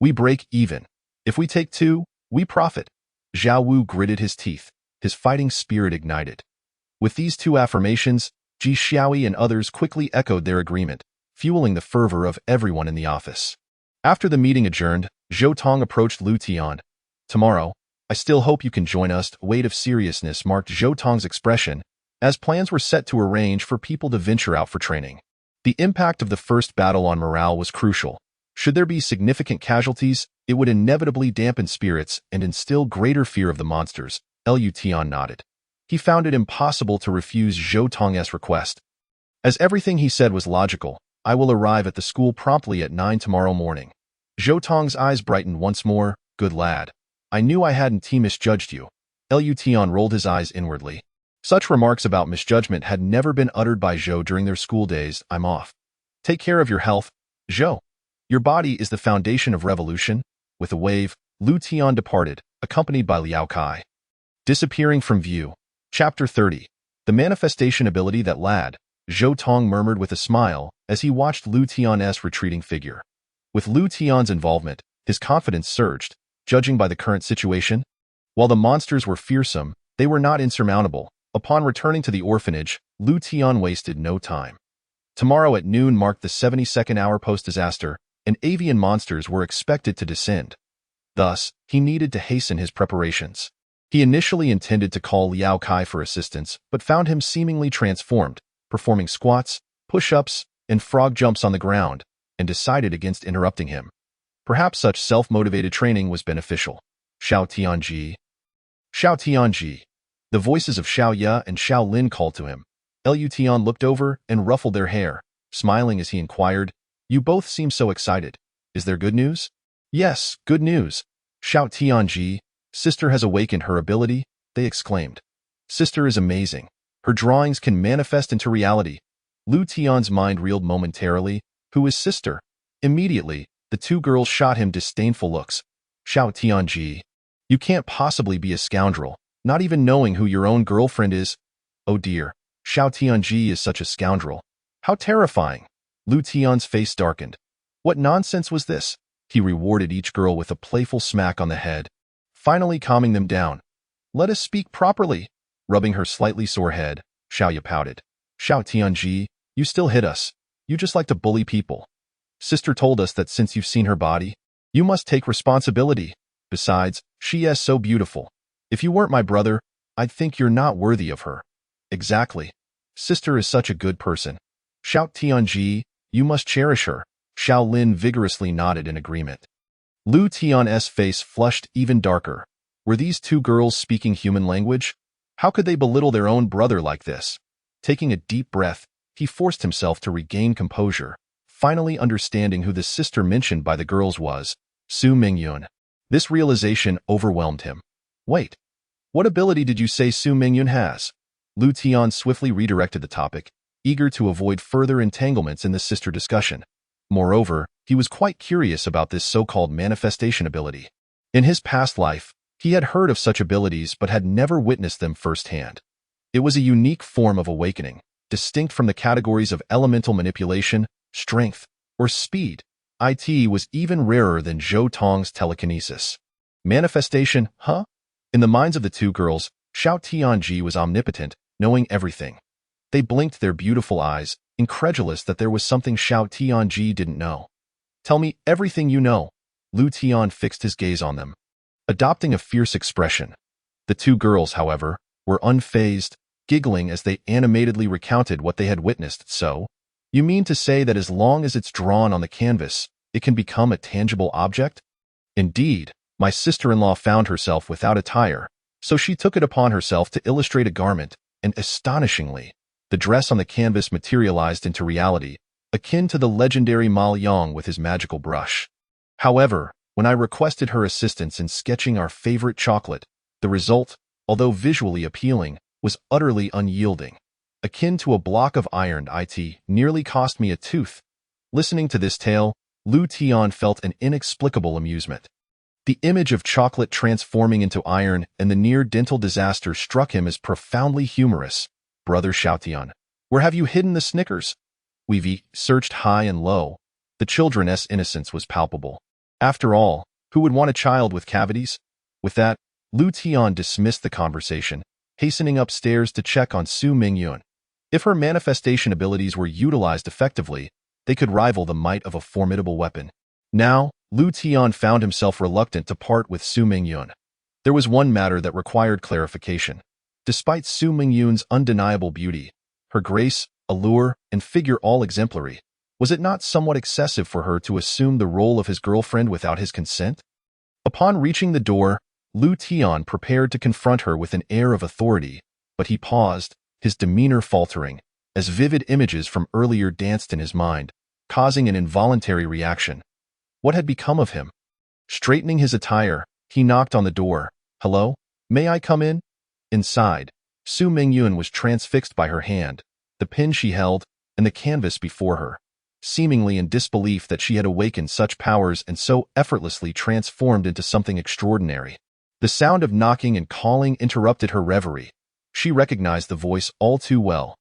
we break even. If we take two, we profit. Zhao Wu gritted his teeth, his fighting spirit ignited. With these two affirmations, Ji Xiaoyi and others quickly echoed their agreement, fueling the fervor of everyone in the office. After the meeting adjourned, Zhou Tong approached Lu Tian. Tomorrow, I still hope you can join us. A weight of seriousness marked Zhou Tong's expression, as plans were set to arrange for people to venture out for training. The impact of the first battle on morale was crucial. Should there be significant casualties, it would inevitably dampen spirits and instill greater fear of the monsters. Lu Tian nodded. He found it impossible to refuse Zhou Tong's request. As everything he said was logical, I will arrive at the school promptly at 9 tomorrow morning. Zhou Tong's eyes brightened once more. Good lad. I knew I hadn't misjudged you. Lu Tian rolled his eyes inwardly. Such remarks about misjudgment had never been uttered by Zhou during their school days. I'm off. Take care of your health, Zhou. Your body is the foundation of revolution. With a wave, Lu Tian departed, accompanied by Liao Kai. Disappearing from view. Chapter 30. The manifestation ability that lad, Zhou Tong murmured with a smile as he watched Lu Tian's retreating figure. With Lu Tian's involvement, his confidence surged, judging by the current situation. While the monsters were fearsome, they were not insurmountable. Upon returning to the orphanage, Lu Tian wasted no time. Tomorrow at noon marked the 72nd hour post-disaster, and avian monsters were expected to descend. Thus, he needed to hasten his preparations. He initially intended to call Liao Kai for assistance, but found him seemingly transformed, performing squats, push-ups, and frog jumps on the ground, and decided against interrupting him. Perhaps such self-motivated training was beneficial. Xiao Tianji. Xiao Tianji. The voices of Xiao Ye and Xiao Lin called to him. Lu Tian looked over and ruffled their hair, smiling as he inquired, "You both seem so excited. Is there good news?" "Yes, good news. Xiao Tianji, sister has awakened her ability," they exclaimed. "Sister is amazing. Her drawings can manifest into reality." Lu Tian's mind reeled momentarily. Who is sister? Immediately, the two girls shot him disdainful looks. "Xiao Tianji, you can't possibly be a scoundrel, not even knowing who your own girlfriend is." "Oh dear, Xiao Tianji is such a scoundrel. How terrifying." Lu Tian's face darkened. What nonsense was this? He rewarded each girl with a playful smack on the head, finally calming them down. "Let us speak properly." Rubbing her slightly sore head, Xiao Ye pouted. "Xiao Tianji, you still hit us. You just like to bully people. Sister told us that since you've seen her body, you must take responsibility. Besides, she is so beautiful. If you weren't my brother, I'd think you're not worthy of her." "Exactly. Sister is such a good person. Xiao Tianji, you must cherish her." Xiao Lin vigorously nodded in agreement. Lu Tian's face flushed even darker. Were these two girls speaking human language? How could they belittle their own brother like this? Taking a deep breath, he forced himself to regain composure, finally understanding who the sister mentioned by the girls was, Su Mingyun. This realization overwhelmed him. "Wait, what ability did you say Su Mingyun has?" Lu Tian swiftly redirected the topic, eager to avoid further entanglements in the sister discussion. Moreover, he was quite curious about this so-called manifestation ability. In his past life, he had heard of such abilities but had never witnessed them firsthand. It was a unique form of awakening, distinct from the categories of elemental manipulation, strength, or speed. It was even rarer than Zhou Tong's telekinesis. Manifestation, huh? In the minds of the two girls, Xiao Tianji was omnipotent, knowing everything. They blinked their beautiful eyes, incredulous that there was something Xiao Tianji didn't know. "Tell me everything you know." Lu Tian fixed his gaze on them, adopting a fierce expression. The two girls, however, were unfazed, giggling as they animatedly recounted what they had witnessed. "So, you mean to say that as long as it's drawn on the canvas, it can become a tangible object?" "Indeed, my sister-in-law found herself without attire, so she took it upon herself to illustrate a garment, and astonishingly, the dress on the canvas materialized into reality, akin to the legendary Ma Liang with his magical brush. However, when I requested her assistance in sketching our favorite chocolate, the result, although visually appealing, was utterly unyielding. Akin to a block of iron, it nearly cost me a tooth." Listening to this tale, Lu Tian felt an inexplicable amusement. The image of chocolate transforming into iron and the near-dental disaster struck him as profoundly humorous. "Brother Xiaotian, where have you hidden the Snickers?" We've searched high and low. The children's innocence was palpable. After all, who would want a child with cavities? With that, Lu Tian dismissed the conversation, hastening upstairs to check on Su Mingyun. If her manifestation abilities were utilized effectively, they could rival the might of a formidable weapon. Now, Lu Tian found himself reluctant to part with Su Mingyun. There was one matter that required clarification. Despite Su Mingyun's undeniable beauty, her grace, allure, and figure all exemplary, was it not somewhat excessive for her to assume the role of his girlfriend without his consent? Upon reaching the door, Lu Tian prepared to confront her with an air of authority, but he paused, his demeanor faltering, as vivid images from earlier danced in his mind, causing an involuntary reaction. What had become of him? Straightening his attire, he knocked on the door. "Hello? May I come in?" Inside, Su Mingyun was transfixed by her hand, the pin she held, and the canvas before her, seemingly in disbelief that she had awakened such powers and so effortlessly transformed into something extraordinary. The sound of knocking and calling interrupted her reverie. She recognized the voice all too well.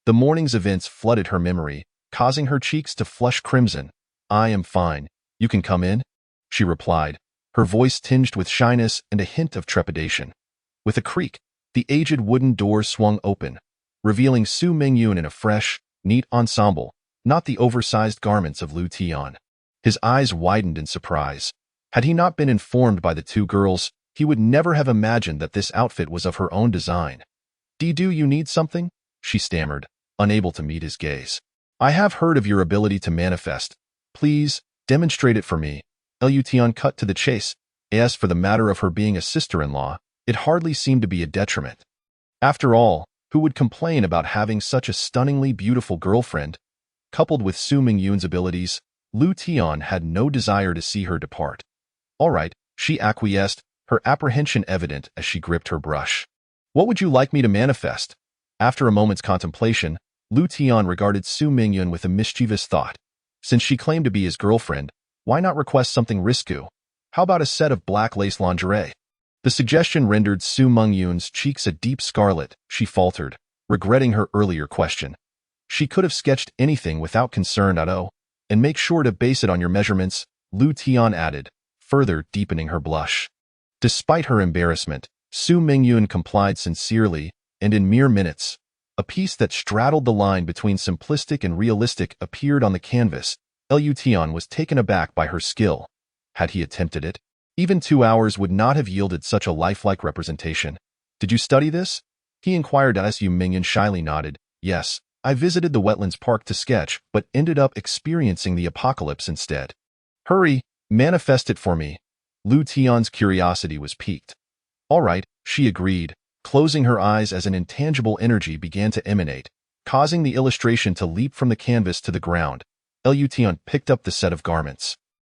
The morning's events flooded her memory, causing her cheeks to flush crimson. "I am fine. You can come in," she replied, her voice tinged with shyness and a hint of trepidation. With a creak, the aged wooden door swung open, revealing Su Mingyun in a fresh, neat ensemble, not the oversized garments of Lu Tian. His eyes widened in surprise. Had he not been informed by the two girls, He would never have imagined that this outfit was of her own design. "Do you need something?" she stammered, unable to meet his gaze. "I have heard of your ability to manifest. Please, demonstrate it for me." Lution cut to the chase. As for the matter of her being a sister-in-law, it hardly seemed to be a detriment. After all, who would complain about having such a stunningly beautiful girlfriend? Coupled with Su Mingyun's abilities, Lu Tian had no desire to see her depart. "All right," she acquiesced, her apprehension evident as she gripped her brush. "What would you like me to manifest?" After a moment's contemplation, Lu Tian regarded Su Mingyun with a mischievous thought. Since she claimed to be his girlfriend, why not request something risque? How about a set of black lace lingerie? The suggestion rendered Su Mingyun's cheeks a deep scarlet. She faltered, regretting her earlier question. She could have sketched anything without concern at all, and make sure to base it on your measurements, Lu Tian added, further deepening her blush. Despite her embarrassment, Su Mingyun complied sincerely, and in mere minutes, a piece that straddled the line between simplistic and realistic appeared on the canvas. Lution was taken aback by her skill. Had he attempted it, even 2 hours would not have yielded such a lifelike representation. "Did you study this?" he inquired as Su Mingyun shyly nodded. "Yes, I visited the wetlands park to sketch, but ended up experiencing the apocalypse instead." "Hurry, manifest it for me." Lu Tian's curiosity was piqued. "All right," she agreed, closing her eyes as an intangible energy began to emanate, causing the illustration to leap from the canvas to the ground. Lution picked up the set of garments.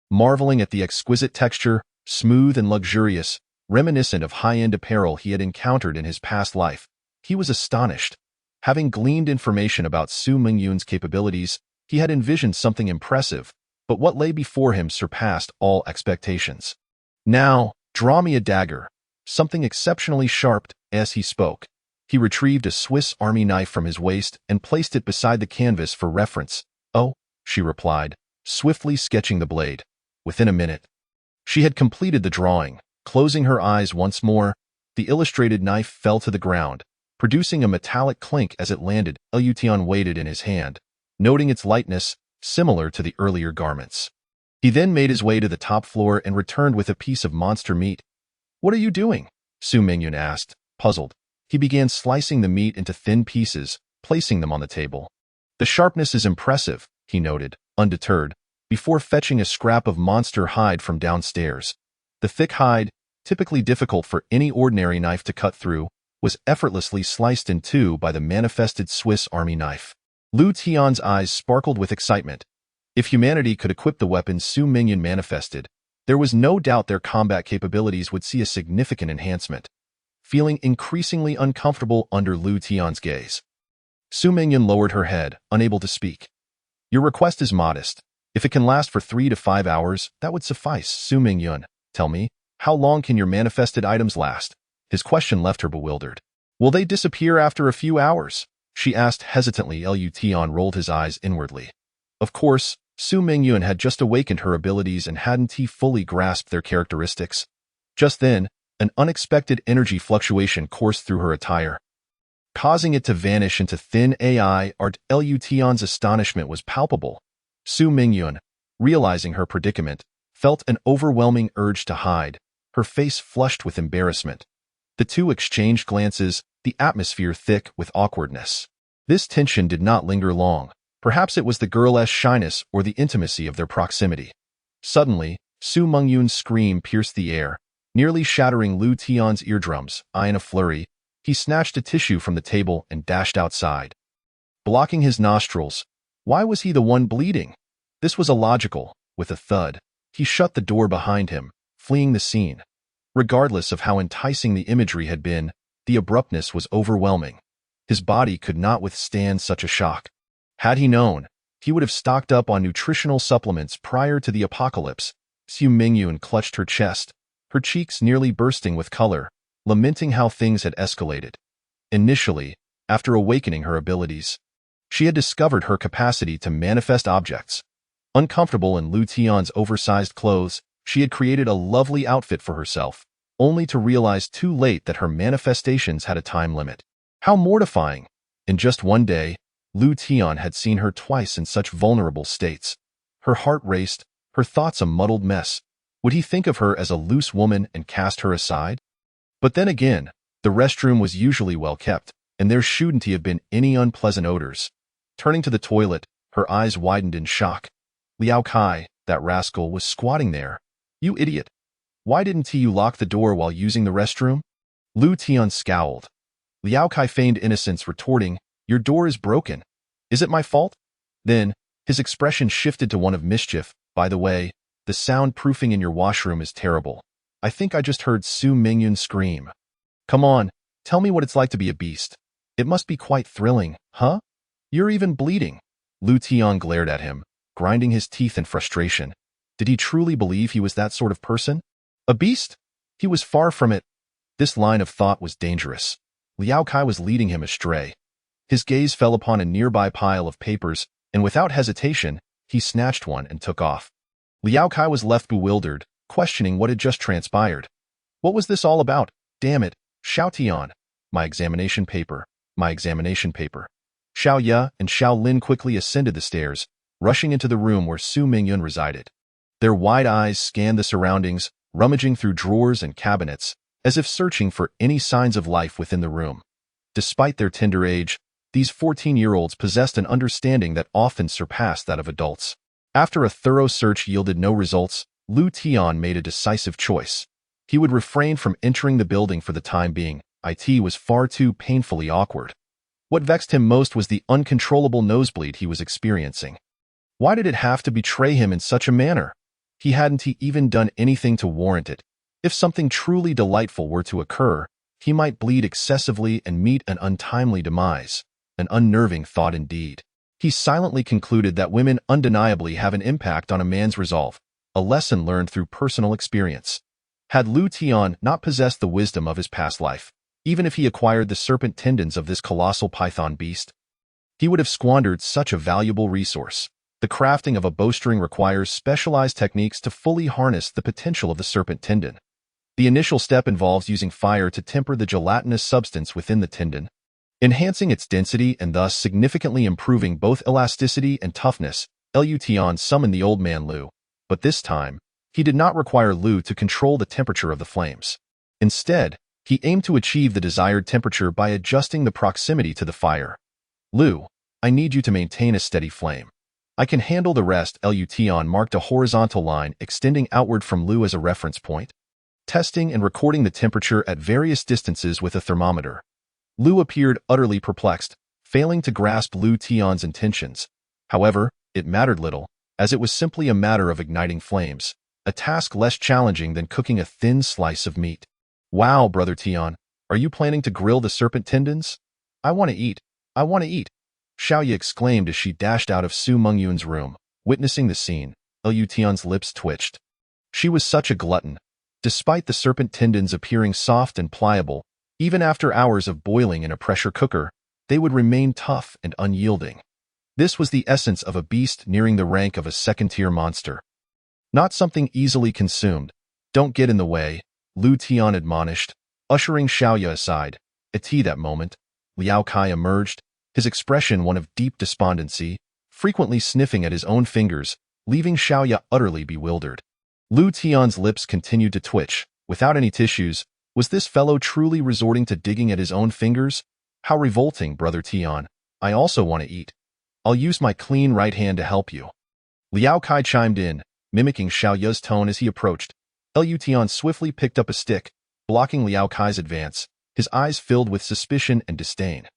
Marveling at the exquisite texture, smooth and luxurious, reminiscent of high-end apparel he had encountered in his past life, he was astonished. Having gleaned information about Su Mingyun's capabilities, he had envisioned something impressive, but what lay before him surpassed all expectations. "Now, draw me a dagger." Something exceptionally sharp. As he spoke, he retrieved a Swiss Army knife from his waist and placed it beside the canvas for reference. "Oh," she replied, swiftly sketching the blade. Within a minute, she had completed the drawing. Closing her eyes once more, the illustrated knife fell to the ground, producing a metallic clink as it landed. Lution weighed it in his hand, noting its lightness, similar to the earlier garments. He then made his way to the top floor and returned with a piece of monster meat. "What are you doing?" Su Mingyun asked, puzzled. He began slicing the meat into thin pieces, placing them on the table. "The sharpness is impressive," he noted, undeterred, before fetching a scrap of monster hide from downstairs. The thick hide, typically difficult for any ordinary knife to cut through, was effortlessly sliced in two by the manifested Swiss Army knife. Lu Tian's eyes sparkled with excitement. If humanity could equip the weapons Su Mingyun manifested, there was no doubt their combat capabilities would see a significant enhancement. Feeling increasingly uncomfortable under Lu Tian's gaze, Su Mingyun lowered her head, unable to speak. "Your request is modest. If it can last for 3 to 5 hours, that would suffice." "Su Mingyun, tell me, how long can your manifested items last?" His question left her bewildered. "Will they disappear after a few hours?" she asked hesitantly. Lution rolled his eyes inwardly. Of course, Su Mingyun had just awakened her abilities and hadn't he fully grasped their characteristics. Just then, an unexpected energy fluctuation coursed through her attire, causing it to vanish into thin AI art. Lution's astonishment was palpable. Su Mingyun, realizing her predicament, felt an overwhelming urge to hide, her face flushed with embarrassment. The two exchanged glances, the atmosphere thick with awkwardness. This tension did not linger long. Perhaps it was the girl's shyness or the intimacy of their proximity. Suddenly, Su Mingyun's scream pierced the air, nearly shattering Lu Tian's eardrums. In a flurry, he snatched a tissue from the table and dashed outside, blocking his nostrils. Why was he the one bleeding? This was illogical. With a thud, he shut the door behind him, fleeing the scene. Regardless of how enticing the imagery had been, the abruptness was overwhelming. His body could not withstand such a shock. Had he known, he would have stocked up on nutritional supplements prior to the apocalypse. Su Mingyun clutched her chest, her cheeks nearly bursting with color, lamenting how things had escalated. Initially, after awakening her abilities, she had discovered her capacity to manifest objects. Uncomfortable in Lu Tian's oversized clothes, she had created a lovely outfit for herself, only to realize too late that her manifestations had a time limit. How mortifying! In just one day, Lu Tian had seen her twice in such vulnerable states. Her heart raced, her thoughts a muddled mess. Would he think of her as a loose woman and cast her aside? But then again, the restroom was usually well kept, and there shouldn't have been any unpleasant odors. Turning to the toilet, her eyes widened in shock. Liao Kai, that rascal, was squatting there. You idiot. Why didn't you lock the door while using the restroom? Lu Tian scowled. Liao Kai feigned innocence, retorting, Your door is broken. Is it my fault? Then, his expression shifted to one of mischief. By the way, the soundproofing in your washroom is terrible. I think I just heard Su Mingyun scream. Come on, tell me what it's like to be a beast. It must be quite thrilling, huh? You're even bleeding. Lu Tian glared at him, grinding his teeth in frustration. Did he truly believe he was that sort of person? A beast? He was far from it. This line of thought was dangerous. Liao Kai was leading him astray. His gaze fell upon a nearby pile of papers, and without hesitation, he snatched one and took off. Liao Kai was left bewildered, questioning what had just transpired. What was this all about? Damn it, Xiao Tian. My examination paper. My examination paper. Xiao Ye and Xiao Lin quickly ascended the stairs, rushing into the room where Su Mingyun resided. Their wide eyes scanned the surroundings, rummaging through drawers and cabinets, as if searching for any signs of life within the room. Despite their tender age, these 14-year-olds possessed an understanding that often surpassed that of adults. After a thorough search yielded no results, Lu Tian made a decisive choice. He would refrain from entering the building for the time being. It was far too painfully awkward. What vexed him most was the uncontrollable nosebleed he was experiencing. Why did it have to betray him in such a manner? He hadn't even done anything to warrant it. If something truly delightful were to occur, he might bleed excessively and meet an untimely demise. An unnerving thought indeed. He silently concluded that women undeniably have an impact on a man's resolve, a lesson learned through personal experience. Had Lu Tian not possessed the wisdom of his past life, even if he acquired the serpent tendons of this colossal python beast, he would have squandered such a valuable resource. The crafting of a bowstring requires specialized techniques to fully harness the potential of the serpent tendon. The initial step involves using fire to temper the gelatinous substance within the tendon, enhancing its density and thus significantly improving both elasticity and toughness. Lu Tian summoned the old man Lu, but this time, he did not require Lu to control the temperature of the flames. Instead, he aimed to achieve the desired temperature by adjusting the proximity to the fire. Lu, I need you to maintain a steady flame. I can handle the rest. Lu Tian marked a horizontal line extending outward from Lu as a reference point, testing and recording the temperature at various distances with a thermometer. Lu appeared utterly perplexed, failing to grasp Lu Tian's intentions. However, it mattered little, as it was simply a matter of igniting flames, a task less challenging than cooking a thin slice of meat. Wow, Brother Tian, are you planning to grill the serpent tendons? I want to eat. I want to eat. Xiao Ye exclaimed as she dashed out of Su Mingyun's room. Witnessing the scene, Lu Tian's lips twitched. She was such a glutton. Despite the serpent tendons appearing soft and pliable, even after hours of boiling in a pressure cooker, they would remain tough and unyielding. This was the essence of a beast nearing the rank of a second-tier monster. Not something easily consumed. Don't get in the way, Lu Tian admonished, ushering Xiao Ye aside. At that moment, Liao Kai emerged, his expression one of deep despondency, frequently sniffing at his own fingers, leaving Xiao Ye utterly bewildered. Lu Tian's lips continued to twitch. Without any tissues, was this fellow truly resorting to digging at his own fingers? How revolting, Brother Tian. I also want to eat. I'll use my clean right hand to help you. Liao Kai chimed in, mimicking Xiao Ye's tone as he approached. Lu Tian swiftly picked up a stick, blocking Liao Kai's advance, his eyes filled with suspicion and disdain.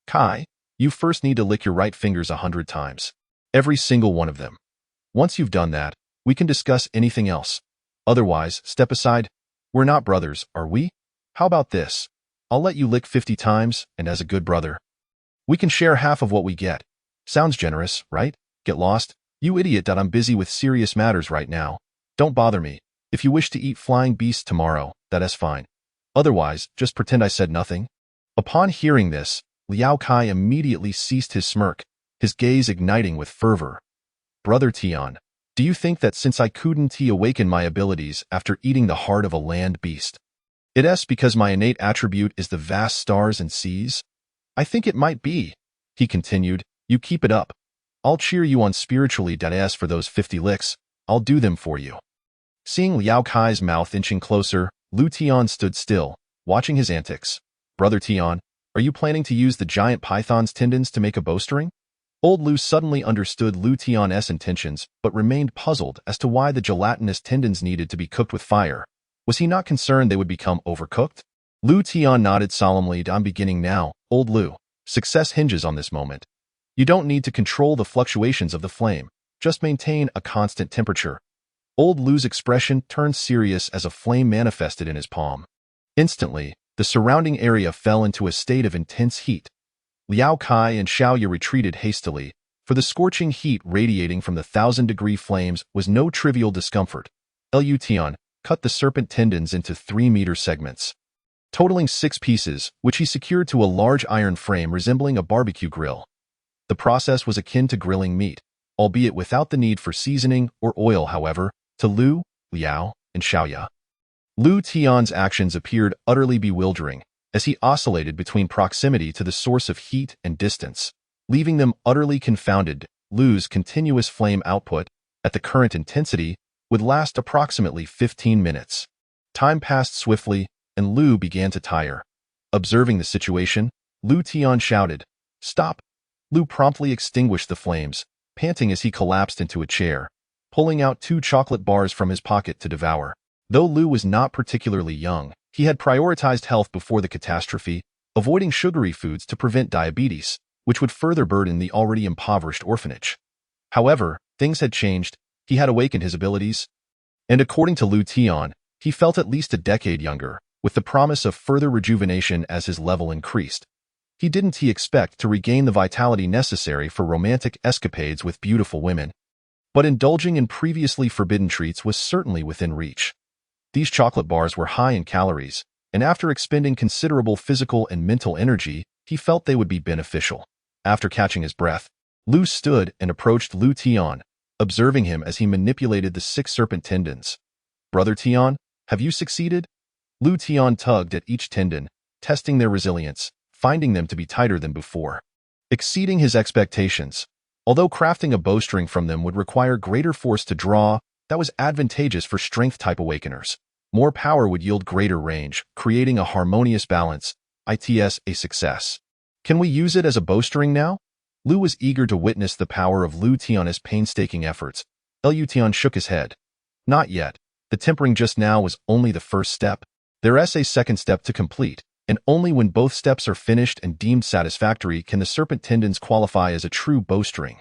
Kai, you first need to lick your right fingers 100 times. Every single one of them. Once you've done that, we can discuss anything else. Otherwise, step aside. We're not brothers, are we? How about this? I'll let you lick 50 times, and as a good brother, we can share half of what we get. Sounds generous, right? Get lost? You idiot, that I'm busy with serious matters right now. Don't bother me. If you wish to eat flying beasts tomorrow, that is fine. Otherwise, just pretend I said nothing. Upon hearing this, Liao Kai immediately ceased his smirk, his gaze igniting with fervor. Brother Tian, do you think that since I couldn't awaken my abilities after eating the heart of a land beast, it's because my innate attribute is the vast stars and seas? I think it might be, he continued. You keep it up. I'll cheer you on spiritually. As for those 50 licks, I'll do them for you. Seeing Liao Kai's mouth inching closer, Lu Tian stood still, watching his antics. Brother Tian, are you planning to use the giant python's tendons to make a bowstring? Old Lu suddenly understood Lu Tian's intentions, but remained puzzled as to why the gelatinous tendons needed to be cooked with fire. Was he not concerned they would become overcooked? Lu Tian nodded solemnly. I'm beginning now, old Lu. Success hinges on this moment. You don't need to control the fluctuations of the flame. Just maintain a constant temperature. Old Lu's expression turned serious as a flame manifested in his palm. Instantly, the surrounding area fell into a state of intense heat. Liao Kai and Xiaoya retreated hastily, for the scorching heat radiating from the 1,000-degree flames was no trivial discomfort. Lu Tian cut the serpent tendons into 3-meter segments, totaling 6 pieces, which he secured to a large iron frame resembling a barbecue grill. The process was akin to grilling meat, albeit without the need for seasoning or oil. However, to Lu, Liao, and Xiaoya, Lu Tian's actions appeared utterly bewildering, as he oscillated between proximity to the source of heat and distance, leaving them utterly confounded. Lu's continuous flame output, at the current intensity, would last approximately 15 minutes. Time passed swiftly, and Lu began to tire. Observing the situation, Lu Tian shouted, "Stop!" Lu promptly extinguished the flames, panting as he collapsed into a chair, pulling out 2 chocolate bars from his pocket to devour. Though Lu was not particularly young, he had prioritized health before the catastrophe, avoiding sugary foods to prevent diabetes, which would further burden the already impoverished orphanage. However, things had changed. He had awakened his abilities, and according to Lu Tian, he felt at least a decade younger, with the promise of further rejuvenation as his level increased. Didn't he expect to regain the vitality necessary for romantic escapades with beautiful women? But indulging in previously forbidden treats was certainly within reach. These chocolate bars were high in calories, and after expending considerable physical and mental energy, he felt they would be beneficial. After catching his breath, Lu stood and approached Lu Tian, observing him as he manipulated the 6 serpent tendons. Brother Tian, have you succeeded? Lu Tian tugged at each tendon, testing their resilience, finding them to be tighter than before, exceeding his expectations. Although crafting a bowstring from them would require greater force to draw, that was advantageous for strength-type awakeners. More power would yield greater range, creating a harmonious balance. It's a success. Can we use it as a bowstring now? Lu was eager to witness the power of Lu Tian's painstaking efforts. Lu Tian shook his head. Not yet. The tempering just now was only the first step. There's a second step to complete, and only when both steps are finished and deemed satisfactory can the serpent tendons qualify as a true bowstring.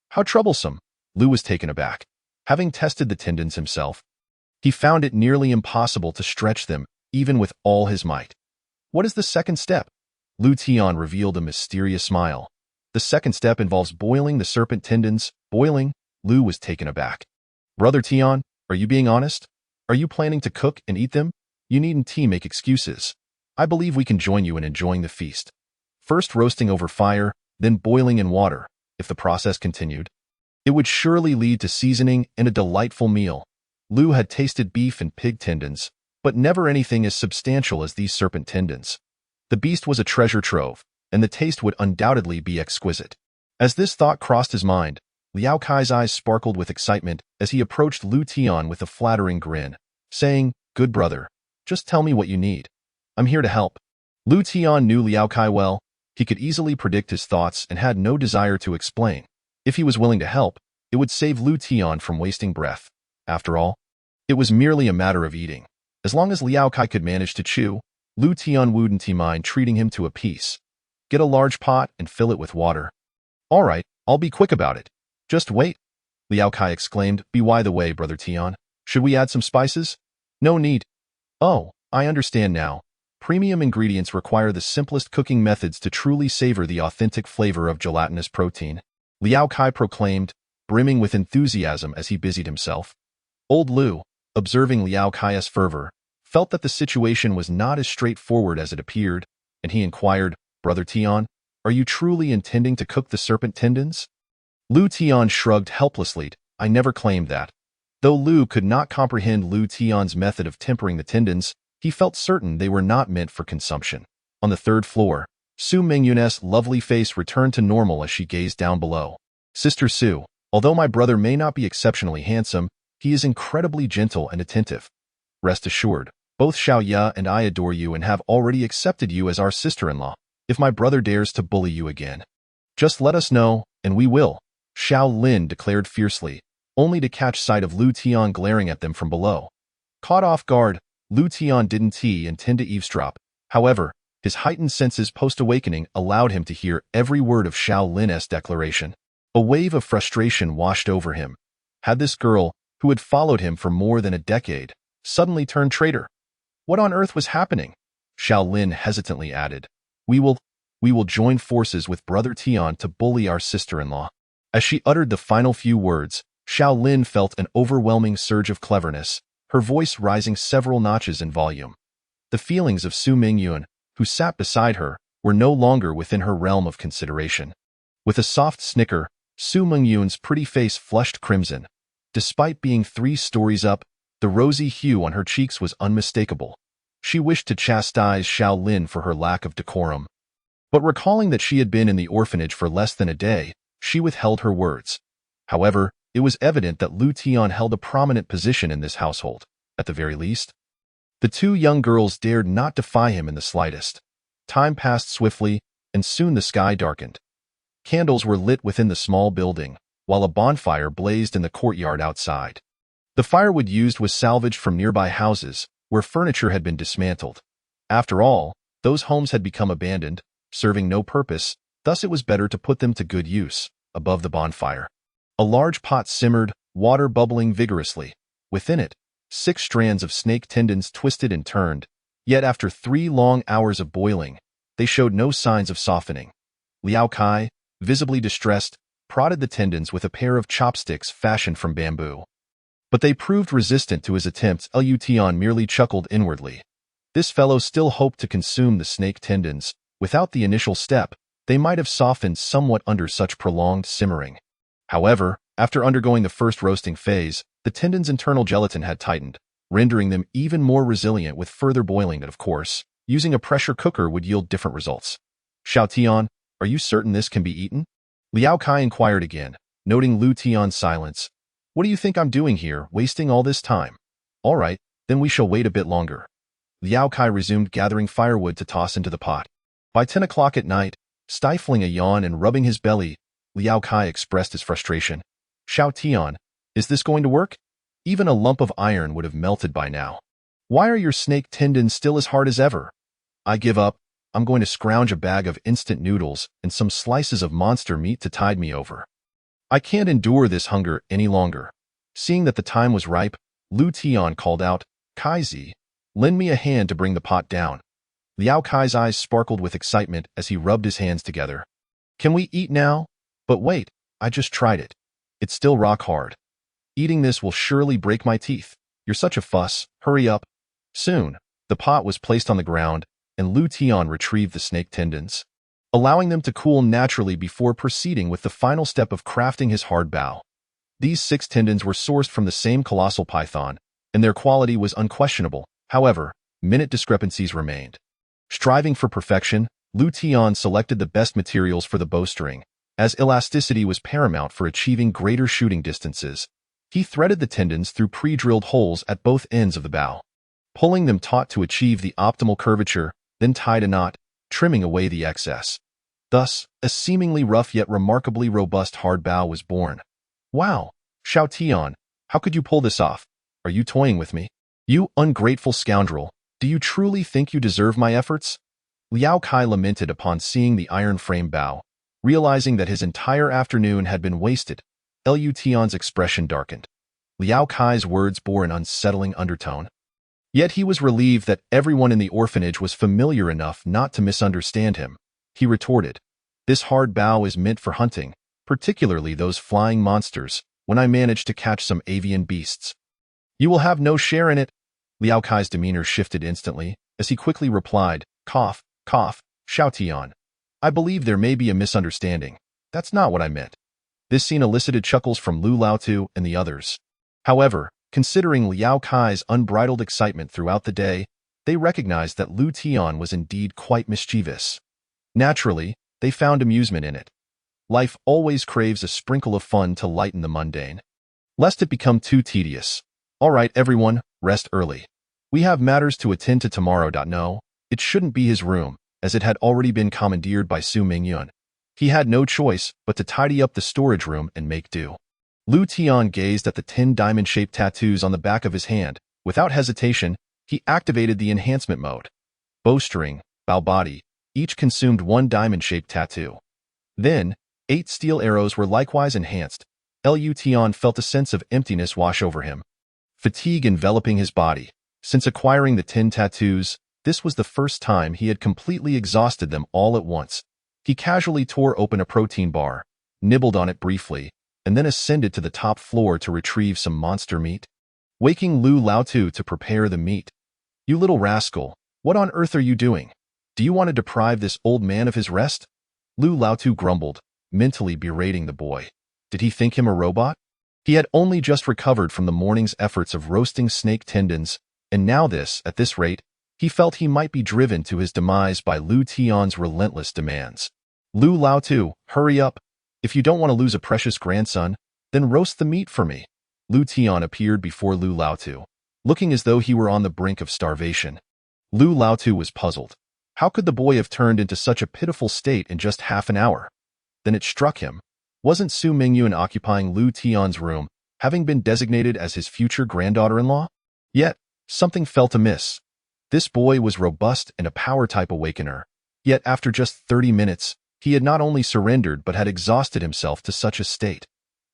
How troublesome! Lu was taken aback. Having tested the tendons himself, he found it nearly impossible to stretch them, even with all his might. What is the second step? Lu Tian revealed a mysterious smile. The second step involves boiling the serpent tendons. Boiling? Lu was taken aback. Brother Tian, are you being honest? Are you planning to cook and eat them? You needn't make excuses. I believe we can join you in enjoying the feast. First roasting over fire, then boiling in water. If the process continued, it would surely lead to seasoning and a delightful meal. Lu had tasted beef and pig tendons, but never anything as substantial as these serpent tendons. The beast was a treasure trove, and the taste would undoubtedly be exquisite. As this thought crossed his mind, Liao Kai's eyes sparkled with excitement as he approached Lu Tian with a flattering grin, saying, "Good brother, just tell me what you need. I'm here to help." Lu Tian knew Liao Kai well. He could easily predict his thoughts and had no desire to explain. If he was willing to help, it would save Lu Tian from wasting breath. After all, it was merely a matter of eating. As long as Liao Kai could manage to chew, Lu Tian wouldn't mind treating him to a piece. Get a large pot and fill it with water. All right, I'll be quick about it. Just wait, Liao Kai exclaimed. By the way, Brother Tian, should we add some spices? No need. Oh, I understand now. Premium ingredients require the simplest cooking methods to truly savor the authentic flavor of gelatinous protein, Liao Kai proclaimed, brimming with enthusiasm as he busied himself. Old Lu, observing Liao Kai's fervor, felt that the situation was not as straightforward as it appeared, and he inquired, Brother Tian, are you truly intending to cook the serpent tendons? Lu Tian shrugged helplessly. I never claimed that. Though Lu could not comprehend Lu Tian's method of tempering the tendons, he felt certain they were not meant for consumption. On the 3rd floor, Su Mingyun's lovely face returned to normal as she gazed down below. Sister Su, although my brother may not be exceptionally handsome, He is incredibly gentle and attentive. Rest assured, both Xiao Ya and I adore you and have already accepted you as our sister-in-law. If my brother dares to bully you again, just let us know, and we will, Xiao Lin declared fiercely, only to catch sight of Lu Tian glaring at them from below. Caught off guard, Lu Tian didn't intend to eavesdrop. However, his heightened senses post-awakening allowed him to hear every word of Xiao Lin's declaration. A wave of frustration washed over him. Had this girl, who had followed him for more than a decade, suddenly turned traitor? What on earth was happening? Xiao Lin hesitantly added. We will join forces with Brother Tian to bully our sister-in-law. As she uttered the final few words, Xiao Lin felt an overwhelming surge of cleverness, her voice rising several notches in volume. The feelings of Su Mingyun, who sat beside her, were no longer within her realm of consideration. With a soft snicker, Su Mingyun's pretty face flushed crimson. Despite being 3 stories up, the rosy hue on her cheeks was unmistakable. She wished to chastise Xiao Lin for her lack of decorum. But recalling that she had been in the orphanage for less than a day, she withheld her words. However, it was evident that Lu Tian held a prominent position in this household, at the very least. The 2 young girls dared not defy him in the slightest. Time passed swiftly, and soon the sky darkened. Candles were lit within the small building, while a bonfire blazed in the courtyard outside. The firewood used was salvaged from nearby houses, where furniture had been dismantled. After all, those homes had become abandoned, serving no purpose, thus it was better to put them to good use. Above the bonfire, a large pot simmered, water bubbling vigorously. Within it, 6 strands of snake tendons twisted and turned, yet after 3 long hours of boiling, they showed no signs of softening. Liao Kai, visibly distressed, prodded the tendons with a pair of chopsticks fashioned from bamboo. But they proved resistant to his attempts. Lu Tian merely chuckled inwardly. This fellow still hoped to consume the snake tendons. Without the initial step, they might have softened somewhat under such prolonged simmering. However, after undergoing the first roasting phase, the tendons' internal gelatin had tightened, rendering them even more resilient with further boiling that, of course, using a pressure cooker would yield different results. Xiao Tian, are you certain this can be eaten? Liao Kai inquired again, noting Lu Tian's silence. What do you think I'm doing here, wasting all this time? All right, then we shall wait a bit longer. Liao Kai resumed gathering firewood to toss into the pot. By 10 o'clock at night, stifling a yawn and rubbing his belly, Liao Kai expressed his frustration. Xiao Tian, is this going to work? Even a lump of iron would have melted by now. Why are your snake tendons still as hard as ever? I give up. I'm going to scrounge a bag of instant noodles and some slices of monster meat to tide me over. I can't endure this hunger any longer. Seeing that the time was ripe, Lu Tian called out, Kaizi, lend me a hand to bring the pot down. Liao Kai's eyes sparkled with excitement as he rubbed his hands together. Can we eat now? But wait, I just tried it. It's still rock hard. Eating this will surely break my teeth. You're such a fuss. Hurry up. Soon, the pot was placed on the ground, and Lu Tian retrieved the snake tendons, allowing them to cool naturally before proceeding with the final step of crafting his hard bao. These 6 tendons were sourced from the same colossal python, and their quality was unquestionable. However, minute discrepancies remained. Striving for perfection, Lu Tian selected the best materials for the bowstring, as elasticity was paramount for achieving greater shooting distances. He threaded the tendons through pre-drilled holes at both ends of the bow, pulling them taut to achieve the optimal curvature, then tied a knot, trimming away the excess. Thus, a seemingly rough yet remarkably robust hard bow was born. Wow, Xiao Tian, how could you pull this off? Are you toying with me? You ungrateful scoundrel, do you truly think you deserve my efforts? Liao Kai lamented upon seeing the iron frame bow, realizing that his entire afternoon had been wasted. Lu Tian's expression darkened. Liao Kai's words bore an unsettling undertone. Yet he was relieved that everyone in the orphanage was familiar enough not to misunderstand him. He retorted, This hard bow is meant for hunting, particularly those flying monsters, when I manage to catch some avian beasts. You will have no share in it. Liao Kai's demeanor shifted instantly, as he quickly replied, Cough, cough, Xiao Tian. I believe there may be a misunderstanding. That's not what I meant. This scene elicited chuckles from Lu Laotu and the others. However, considering Liao Kai's unbridled excitement throughout the day, they recognized that Lu Tian was indeed quite mischievous. Naturally, they found amusement in it. Life always craves a sprinkle of fun to lighten the mundane. lest it become too tedious. All right, everyone, rest early. We have matters to attend to tomorrow. No, it shouldn't be his room, as it had already been commandeered by Su Mingyun. He had no choice but to tidy up the storage room and make do. Lu Tian gazed at the 10 diamond-shaped tattoos on the back of his hand. Without hesitation, he activated the enhancement mode. Bowstring, bow body, each consumed 1 diamond-shaped tattoo. Then, 8 steel arrows were likewise enhanced. Lu Tian felt a sense of emptiness wash over him. Fatigue enveloping his body. Since acquiring the 10 tattoos, this was the first time he had completely exhausted them all at once. He casually tore open a protein bar, nibbled on it briefly, and then ascended to the top floor to retrieve some monster meat. Waking Lu Laotu to prepare the meat. You little rascal, what on earth are you doing? Do you want to deprive this old man of his rest? Lu Laotu grumbled, mentally berating the boy. Did he think him a robot? He had only just recovered from the morning's efforts of roasting snake tendons, and now at this rate, he felt he might be driven to his demise by Lu Tian's relentless demands. Lu Laotu, hurry up. If you don't want to lose a precious grandson, then roast the meat for me. Lu Tian appeared before Lu Laotu, looking as though he were on the brink of starvation. Lu Laotu was puzzled. How could the boy have turned into such a pitiful state in just half an hour? Then it struck him. Wasn't Su Mingyun occupying Lu Tian's room, having been designated as his future granddaughter-in-law? Yet, something felt amiss. This boy was robust and a power-type awakener. Yet after just 30 minutes, he had not only surrendered but had exhausted himself to such a state.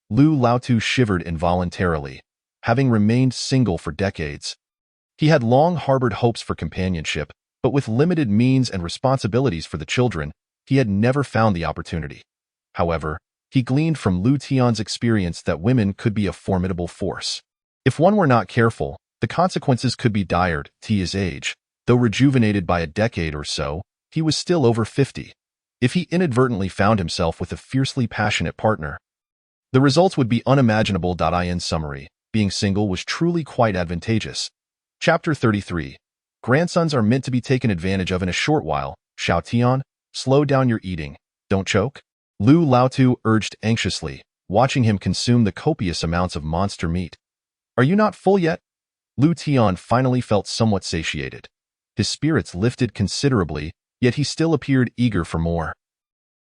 Lu Laotu shivered involuntarily, having remained single for decades. He had long harbored hopes for companionship, but with limited means and responsibilities for the children, he had never found the opportunity. However, he gleaned from Lu Tian's experience that women could be a formidable force. If one were not careful, the consequences could be dire. At his age, though rejuvenated by a decade or so, he was still over 50. If he inadvertently found himself with a fiercely passionate partner, the results would be unimaginable. In summary, being single was truly quite advantageous. Chapter 33. Grandsons are meant to be taken advantage of in a short while. Xiao Tian, slow down your eating. Don't choke. Lu Laotu urged anxiously, watching him consume the copious amounts of monster meat. Are you not full yet? Lu Tian finally felt somewhat satiated. His spirits lifted considerably, yet he still appeared eager for more.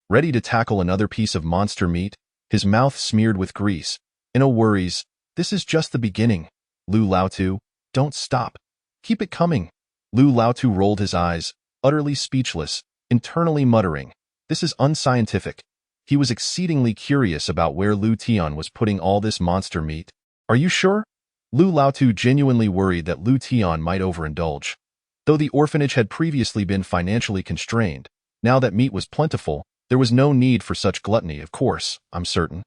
Ready to tackle another piece of monster meat, his mouth smeared with grease. No worries, this is just the beginning. Lu Laotu, don't stop. Keep it coming. Lu Laotu rolled his eyes, utterly speechless, internally muttering, this is unscientific. He was exceedingly curious about where Lu Tian was putting all this monster meat. Are you sure? Lu Laotu genuinely worried that Lu Tian might overindulge. Though the orphanage had previously been financially constrained, now that meat was plentiful, there was no need for such gluttony, of course, I'm certain.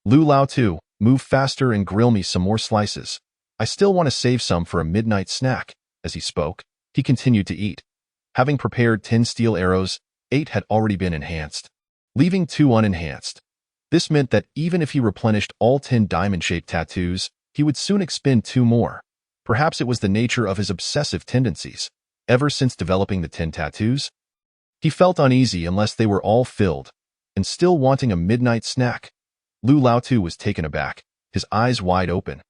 Lu Laotu, move faster and grill me some more slices. I still want to save some for a midnight snack. As he spoke, he continued to eat. Having prepared 10 steel arrows, 8 had already been enhanced, leaving 2 unenhanced. This meant that even if he replenished all 10 diamond-shaped tattoos, he would soon expend 2 more. Perhaps it was the nature of his obsessive tendencies. Ever since developing the 10 tattoos, he felt uneasy unless they were all filled, and still wanting a midnight snack. Lu Laotu was taken aback, his eyes wide open.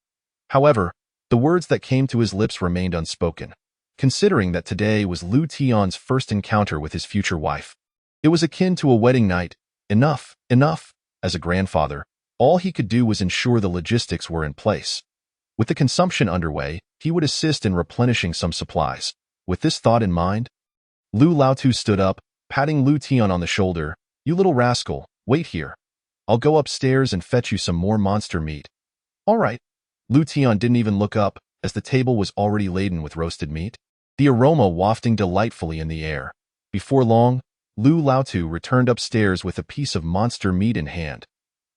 However, the words that came to his lips remained unspoken, considering that today was Lu Tian's first encounter with his future wife. It was akin to a wedding night. Enough, enough. As a grandfather, all he could do was ensure the logistics were in place. With the consumption underway, he would assist in replenishing some supplies. With this thought in mind, Lu Laotu stood up, patting Lu Tian on the shoulder. You little rascal, wait here. I'll go upstairs and fetch you some more monster meat. All right. Lu Tian didn't even look up, as the table was already laden with roasted meat, the aroma wafting delightfully in the air. Before long, Lu Laotu returned upstairs with a piece of monster meat in hand.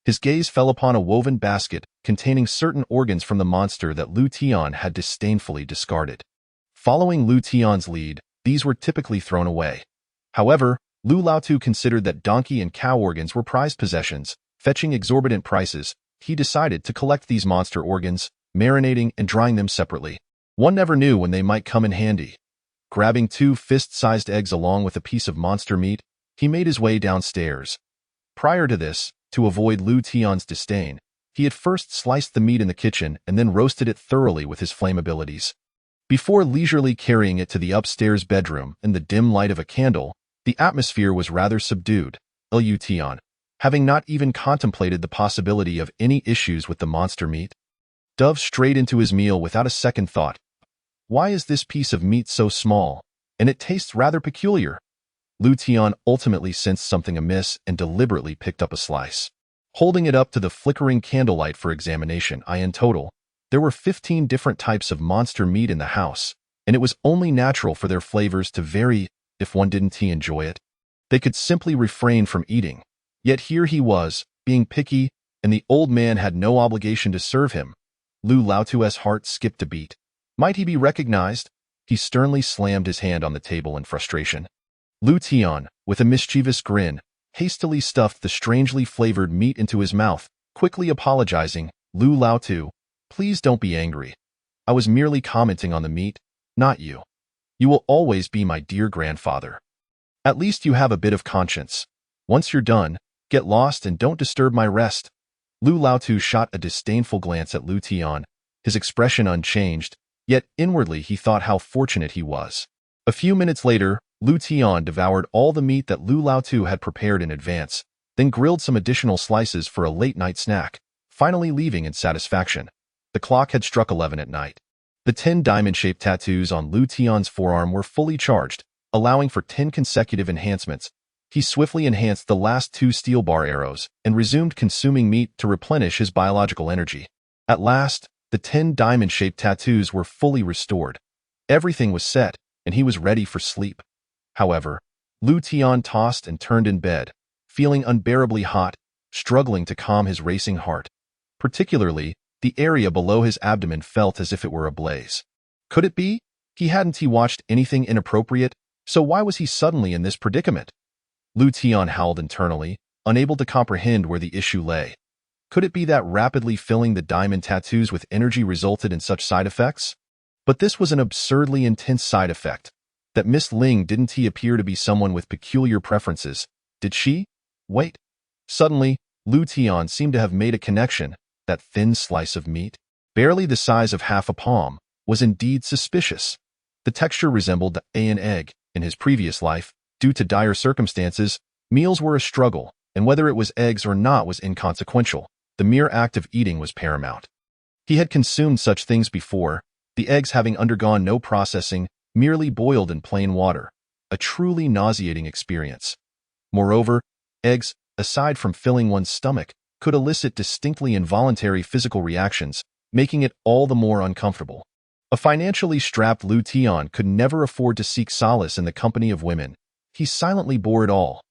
His gaze fell upon a woven basket containing certain organs from the monster that Lu Tian had disdainfully discarded. Following Lu Tian's lead, these were typically thrown away. However, Lu Laotu considered that donkey and cow organs were prized possessions. Fetching exorbitant prices, he decided to collect these monster organs, marinating and drying them separately. One never knew when they might come in handy. Grabbing 2 fist-sized eggs along with a piece of monster meat, he made his way downstairs. Prior to this, to avoid Lu Tian's disdain, He had first sliced the meat in the kitchen and then roasted it thoroughly with his flame abilities. Before leisurely carrying it to the upstairs bedroom in the dim light of a candle, the atmosphere was rather subdued, Lution, having not even contemplated the possibility of any issues with the monster meat. Dove straight into his meal without a second thought. Why is this piece of meat so small? And it tastes rather peculiar. Lution ultimately sensed something amiss and deliberately picked up a slice. Holding it up to the flickering candlelight for examination, in total, there were 15 different types of monster meat in the house, and it was only natural for their flavors to vary if one didn't enjoy it. They could simply refrain from eating. Yet here he was, being picky, and the old man had no obligation to serve him. Lu Laotu's heart skipped a beat. Might he be recognized? He sternly slammed his hand on the table in frustration. Lution, with a mischievous grin, hastily stuffed the strangely flavored meat into his mouth, quickly apologizing. Lu Laotu, please don't be angry. I was merely commenting on the meat, not you. You will always be my dear grandfather. At least you have a bit of conscience. Once you're done, get lost and don't disturb my rest. Lu Laotu shot a disdainful glance at Lution, his expression unchanged, yet inwardly he thought how fortunate he was. A few minutes later, Lution devoured all the meat that Lu Laotu had prepared in advance, then grilled some additional slices for a late-night snack, finally leaving in satisfaction. The clock had struck 11 at night. The 10 diamond-shaped tattoos on Lution's forearm were fully charged, allowing for 10 consecutive enhancements. He swiftly enhanced the last 2 steel bar arrows and resumed consuming meat to replenish his biological energy. At last, the 10 diamond-shaped tattoos were fully restored. Everything was set, and he was ready for sleep. However, Lution tossed and turned in bed, feeling unbearably hot, struggling to calm his racing heart. Particularly, the area below his abdomen felt as if it were ablaze. Could it be? He watched anything inappropriate, so why was he suddenly in this predicament? Lution howled internally, unable to comprehend where the issue lay. Could it be that rapidly filling the diamond tattoos with energy resulted in such side effects? But this was an absurdly intense side effect. That Miss Ling didn't appear to be someone with peculiar preferences, did she? Wait. Suddenly, Lution seemed to have made a connection. That thin slice of meat, barely the size of half a palm, was indeed suspicious. The texture resembled an egg. In his previous life, due to dire circumstances, meals were a struggle, and whether it was eggs or not was inconsequential. The mere act of eating was paramount. He had consumed such things before, the eggs having undergone no processing, merely boiled in plain water, a truly nauseating experience. Moreover, eggs, aside from filling one's stomach, could elicit distinctly involuntary physical reactions, making it all the more uncomfortable. A financially strapped Lution could never afford to seek solace in the company of women. He silently bore it all.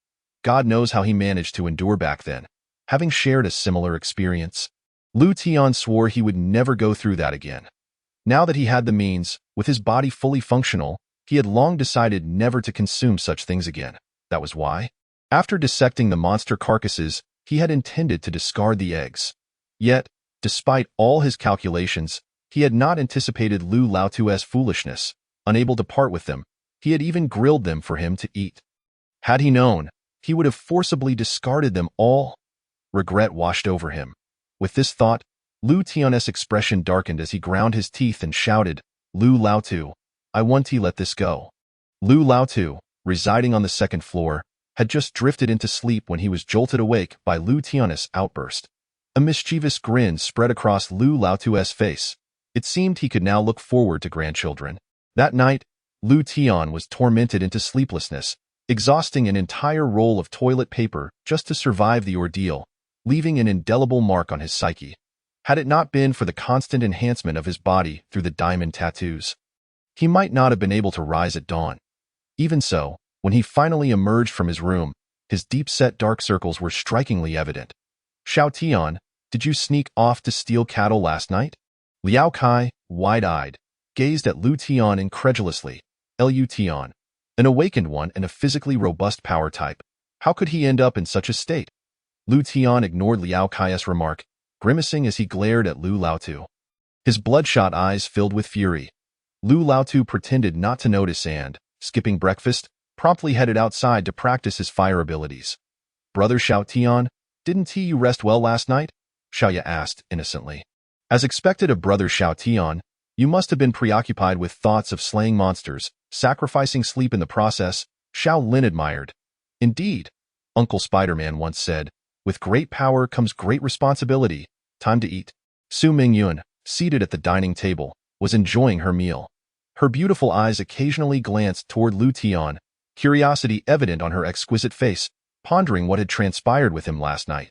God knows how he managed to endure back then, having shared a similar experience. Lution swore he would never go through that again. Now that he had the means, with his body fully functional, he had long decided never to consume such things again. That was why. After dissecting the monster carcasses, he had intended to discard the eggs. Yet, despite all his calculations, he had not anticipated Lu Laotu's foolishness. Unable to part with them, he had even grilled them for him to eat. Had he known, he would have forcibly discarded them all. Regret washed over him. With this thought, Lution's expression darkened as he ground his teeth and shouted, Lu Laotu, I want to let this go. Lu Laotu, residing on the second floor, had just drifted into sleep when he was jolted awake by Lution's outburst. A mischievous grin spread across Lu Laotu's face. It seemed he could now look forward to grandchildren. That night, Lution was tormented into sleeplessness, exhausting an entire roll of toilet paper just to survive the ordeal, leaving an indelible mark on his psyche. Had it not been for the constant enhancement of his body through the diamond tattoos, he might not have been able to rise at dawn. Even so, when he finally emerged from his room, his deep-set dark circles were strikingly evident. Xiao Tian, did you sneak off to steal cattle last night? Liao Kai, wide-eyed, gazed at Lution incredulously. Lution, an awakened one and a physically robust power type. How could he end up in such a state? Lution ignored Liao Kai's remark, grimacing as he glared at Lu Laotu. His bloodshot eyes filled with fury. Lu Laotu pretended not to notice and, skipping breakfast, promptly headed outside to practice his fire abilities. Brother Xiao Tian, didn't you rest well last night? Xiaoya asked innocently. As expected of brother Xiao Tian, you must have been preoccupied with thoughts of slaying monsters, sacrificing sleep in the process, Xiao Lin admired. Indeed, Uncle Spider-Man once said, with great power comes great responsibility. Time to eat. Su Mingyun, seated at the dining table, was enjoying her meal. Her beautiful eyes occasionally glanced toward Lu Tian, curiosity evident on her exquisite face, pondering what had transpired with him last night.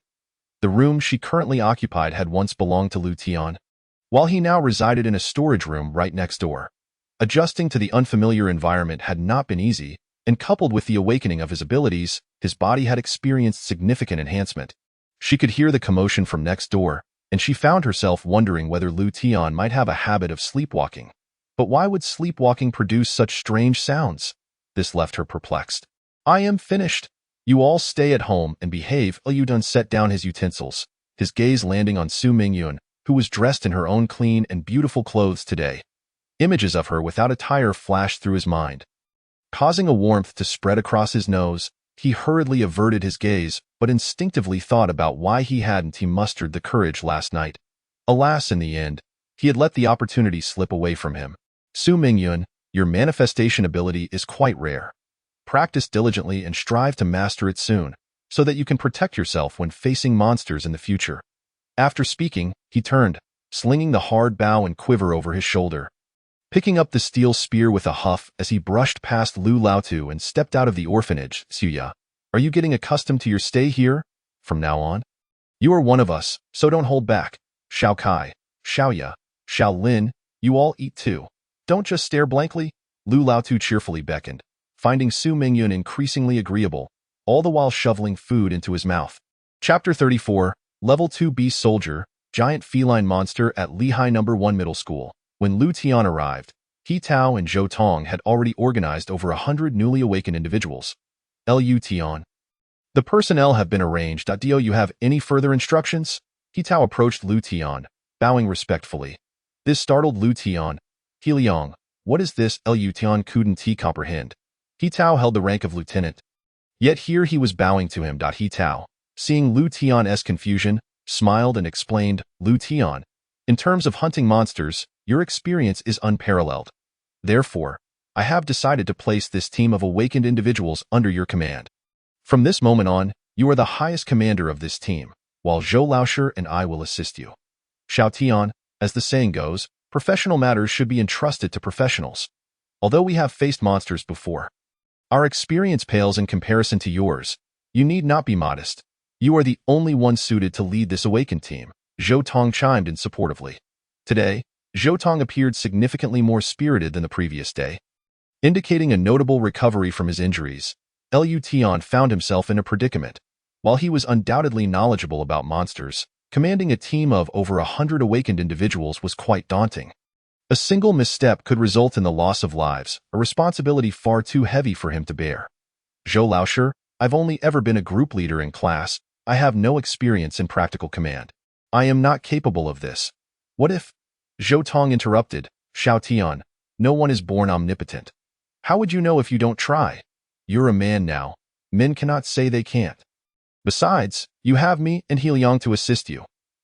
The room she currently occupied had once belonged to Lu Tian, while he now resided in a storage room right next door. Adjusting to the unfamiliar environment had not been easy, and coupled with the awakening of his abilities, his body had experienced significant enhancement. She could hear the commotion from next door, and she found herself wondering whether Lu Tian might have a habit of sleepwalking. But why would sleepwalking produce such strange sounds? This left her perplexed. I am finished. You all stay at home and behave. Liu Dun set down his utensils, his gaze landing on Su Mingyun, who was dressed in her own clean and beautiful clothes today. Images of her without attire flashed through his mind. Causing a warmth to spread across his nose, he hurriedly averted his gaze, but instinctively thought about why he hadn't mustered the courage last night. Alas, in the end, he had let the opportunity slip away from him. Su Mingyun, your manifestation ability is quite rare. Practice diligently and strive to master it soon, so that you can protect yourself when facing monsters in the future. After speaking, he turned, slinging the hard bow and quiver over his shoulder. Picking up the steel spear with a huff as he brushed past Lu Laotu and stepped out of the orphanage, Suya, are you getting accustomed to your stay here? From now on? You are one of us, so don't hold back. Xiao Kai, Xiaoya, Xiao Lin, you all eat too. Don't just stare blankly. Lu Laotu cheerfully beckoned, finding Su Mingyun increasingly agreeable, all the while shoveling food into his mouth. Chapter 34, Level 2 Beast Soldier, Giant Feline Monster at Lehigh No. 1 Middle School. When Lu Tian arrived, He Tao and Zhou Tong had already organized over 100 newly awakened individuals. Lu Tian. The personnel have been arranged. Do you have any further instructions? He Tao approached Lu Tian, bowing respectfully. This startled Lu Tian. He Liang, what is this? Lu Tian couldn't comprehend. He Tao held the rank of lieutenant. Yet here he was bowing to him. He Tao, seeing Lu Tian's confusion, smiled and explained, Lu Tian, in terms of hunting monsters, your experience is unparalleled. Therefore, I have decided to place this team of awakened individuals under your command. From this moment on, you are the highest commander of this team, while Zhou Laosher and I will assist you. Xiao Tian, as the saying goes, professional matters should be entrusted to professionals. Although we have faced monsters before, our experience pales in comparison to yours. You need not be modest. You are the only one suited to lead this awakened team. Zhou Tong chimed in supportively. Today, Zhou Tong appeared significantly more spirited than the previous day. Indicating a notable recovery from his injuries, Lu Tian found himself in a predicament. While he was undoubtedly knowledgeable about monsters, commanding a team of over 100 awakened individuals was quite daunting. A single misstep could result in the loss of lives, a responsibility far too heavy for him to bear. Zhou Laosher, I've only ever been a group leader in class. I have no experience in practical command. I am not capable of this. What if? Zhou Tong interrupted, Xiao Tian, no one is born omnipotent. How would you know if you don't try? You're a man now. Men cannot say they can't. Besides, you have me and He Liang to assist you.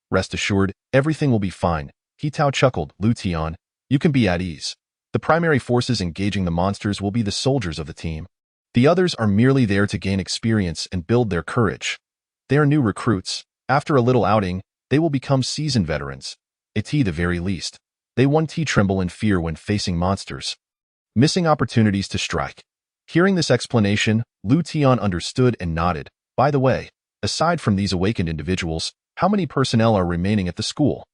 Rest assured, everything will be fine. He Tao chuckled, Lu Tian, you can be at ease. The primary forces engaging the monsters will be the soldiers of the team. The others are merely there to gain experience and build their courage. They are new recruits. After a little outing, they will become seasoned veterans. At the very least, they won't tremble in fear when facing monsters. Missing opportunities to strike. Hearing this explanation, Lu Tian understood and nodded. By the way, aside from these awakened individuals, how many personnel are remaining at the school?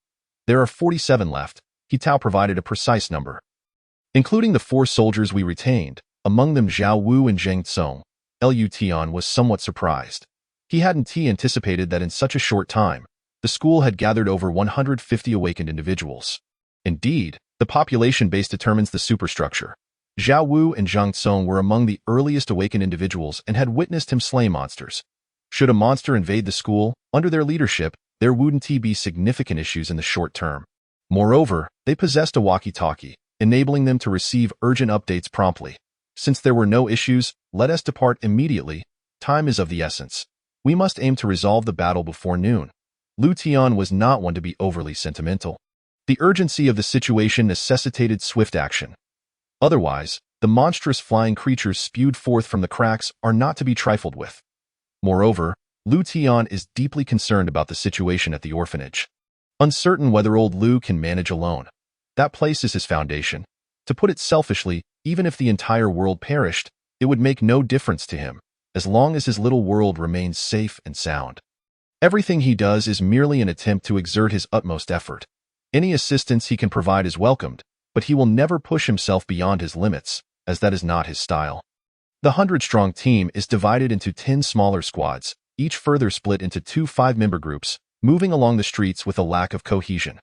There are 47 left. He Tao provided a precise number. Including the 4 soldiers we retained, among them Zhao Wu and Zheng Tsong, Lu Tian was somewhat surprised. He hadn't anticipated that in such a short time, the school had gathered over 150 awakened individuals. Indeed, the population base determines the superstructure. Zhao Wu and Zhang Tsong were among the earliest awakened individuals and had witnessed him slay monsters. Should a monster invade the school, under their leadership, there wouldn't be significant issues in the short term. Moreover, they possessed a walkie-talkie, enabling them to receive urgent updates promptly. Since there were no issues, let us depart immediately. Time is of the essence. We must aim to resolve the battle before noon. Lu Tian was not one to be overly sentimental. The urgency of the situation necessitated swift action. Otherwise, the monstrous flying creatures spewed forth from the cracks are not to be trifled with. Moreover, Lu Tian is deeply concerned about the situation at the orphanage. Uncertain whether old Lu can manage alone. That place is his foundation. To put it selfishly, even if the entire world perished, it would make no difference to him, as long as his little world remains safe and sound. Everything he does is merely an attempt to exert his utmost effort. Any assistance he can provide is welcomed, but he will never push himself beyond his limits, as that is not his style. The 100-strong team is divided into 10 smaller squads, each further split into 2 5-member groups, moving along the streets with a lack of cohesion.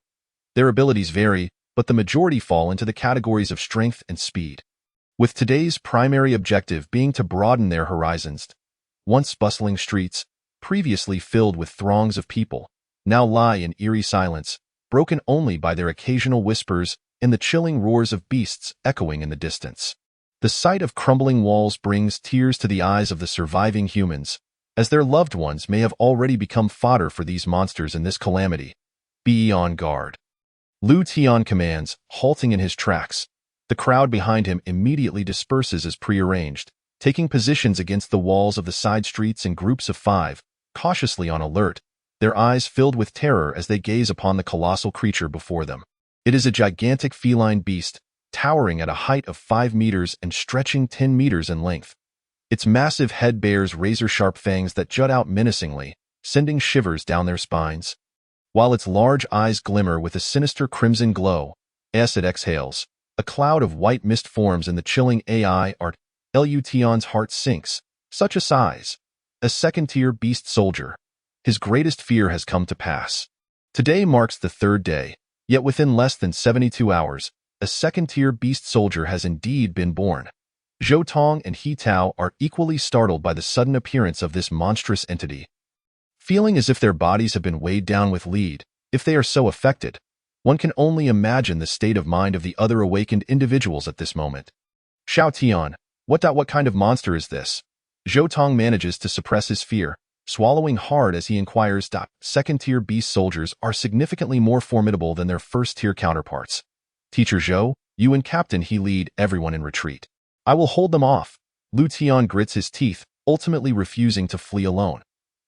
Their abilities vary, but the majority fall into the categories of strength and speed. With today's primary objective being to broaden their horizons, once bustling streets, previously filled with throngs of people, now lie in eerie silence, broken only by their occasional whispers and the chilling roars of beasts echoing in the distance. The sight of crumbling walls brings tears to the eyes of the surviving humans, as their loved ones may have already become fodder for these monsters in this calamity. Be on guard. Lu Tian commands, halting in his tracks. The crowd behind him immediately disperses as prearranged, taking positions against the walls of the side streets in groups of 5, cautiously on alert, their eyes filled with terror as they gaze upon the colossal creature before them. It is a gigantic feline beast, towering at a height of 5 meters and stretching 10 meters in length. Its massive head bears razor-sharp fangs that jut out menacingly, sending shivers down their spines. While its large eyes glimmer with a sinister crimson glow, as it exhales, a cloud of white mist forms in the chilling AI art. Lu Tian's heart sinks. Such a size. A second-tier beast soldier. His greatest fear has come to pass. Today marks the 3rd day, yet within less than 72 hours, a second-tier beast soldier has indeed been born. Zhou Tong and He Tao are equally startled by the sudden appearance of this monstrous entity. Feeling as if their bodies have been weighed down with lead, if they are so affected, one can only imagine the state of mind of the other awakened individuals at this moment. Xiao Tian, what kind of monster is this? Zhou Tong manages to suppress his fear, swallowing hard as he inquires. Second-tier beast soldiers are significantly more formidable than their first-tier counterparts. Teacher Zhou, you and Captain He lead everyone in retreat. I will hold them off. Lu Tian grits his teeth, ultimately refusing to flee alone.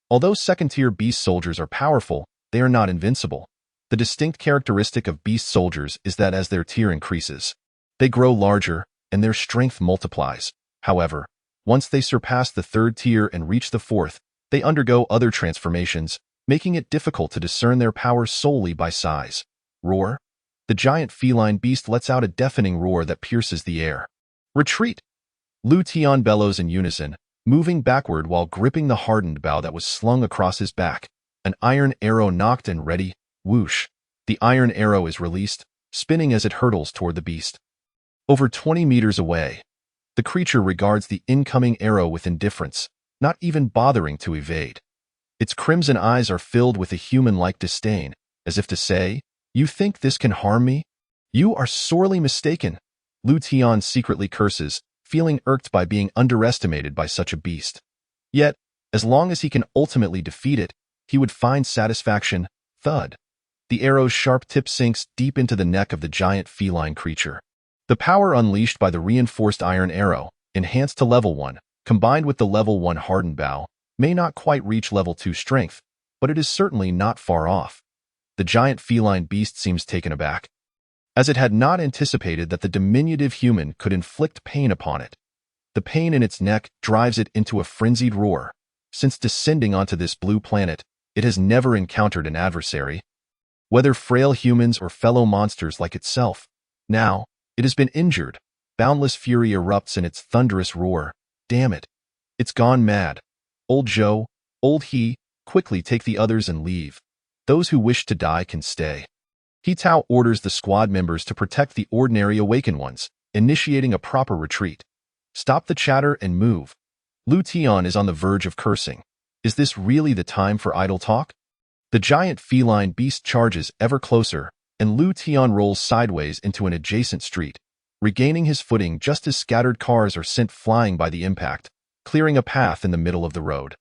Although second-tier beast soldiers are powerful, they are not invincible. The distinct characteristic of beast soldiers is that as their tier increases, they grow larger, and their strength multiplies. However, once they surpass the 3rd tier and reach the 4th, they undergo other transformations, making it difficult to discern their power solely by size. Roar. The giant feline beast lets out a deafening roar that pierces the air. Retreat! Lu Tian bellows in unison, moving backward while gripping the hardened bow that was slung across his back. An iron arrow knocked and ready. Whoosh. The iron arrow is released, spinning as it hurtles toward the beast. Over 20 meters away, the creature regards the incoming arrow with indifference, not even bothering to evade. Its crimson eyes are filled with a human-like disdain, as if to say, "You think this can harm me? You are sorely mistaken." Lu Tian secretly curses, feeling irked by being underestimated by such a beast. Yet, as long as he can ultimately defeat it, he would find satisfaction. Thud. The arrow's sharp tip sinks deep into the neck of the giant feline creature. The power unleashed by the reinforced iron arrow, enhanced to level 1, combined with the level 1 hardened bow, may not quite reach level 2 strength, but it is certainly not far off. The giant feline beast seems taken aback, as it had not anticipated that the diminutive human could inflict pain upon it. The pain in its neck drives it into a frenzied roar. Since descending onto this blue planet, it has never encountered an adversary, whether frail humans or fellow monsters like itself. Now, it has been injured. Boundless fury erupts in its thunderous roar. Damn it. It's gone mad. Old Zhou, old He, quickly take the others and leave. Those who wish to die can stay. He Tao orders the squad members to protect the ordinary awakened ones, initiating a proper retreat. Stop the chatter and move. Lu Tian is on the verge of cursing. Is this really the time for idle talk? The giant feline beast charges ever closer, and Lu Tian rolls sideways into an adjacent street, regaining his footing just as scattered cars are sent flying by the impact, clearing a path in the middle of the road.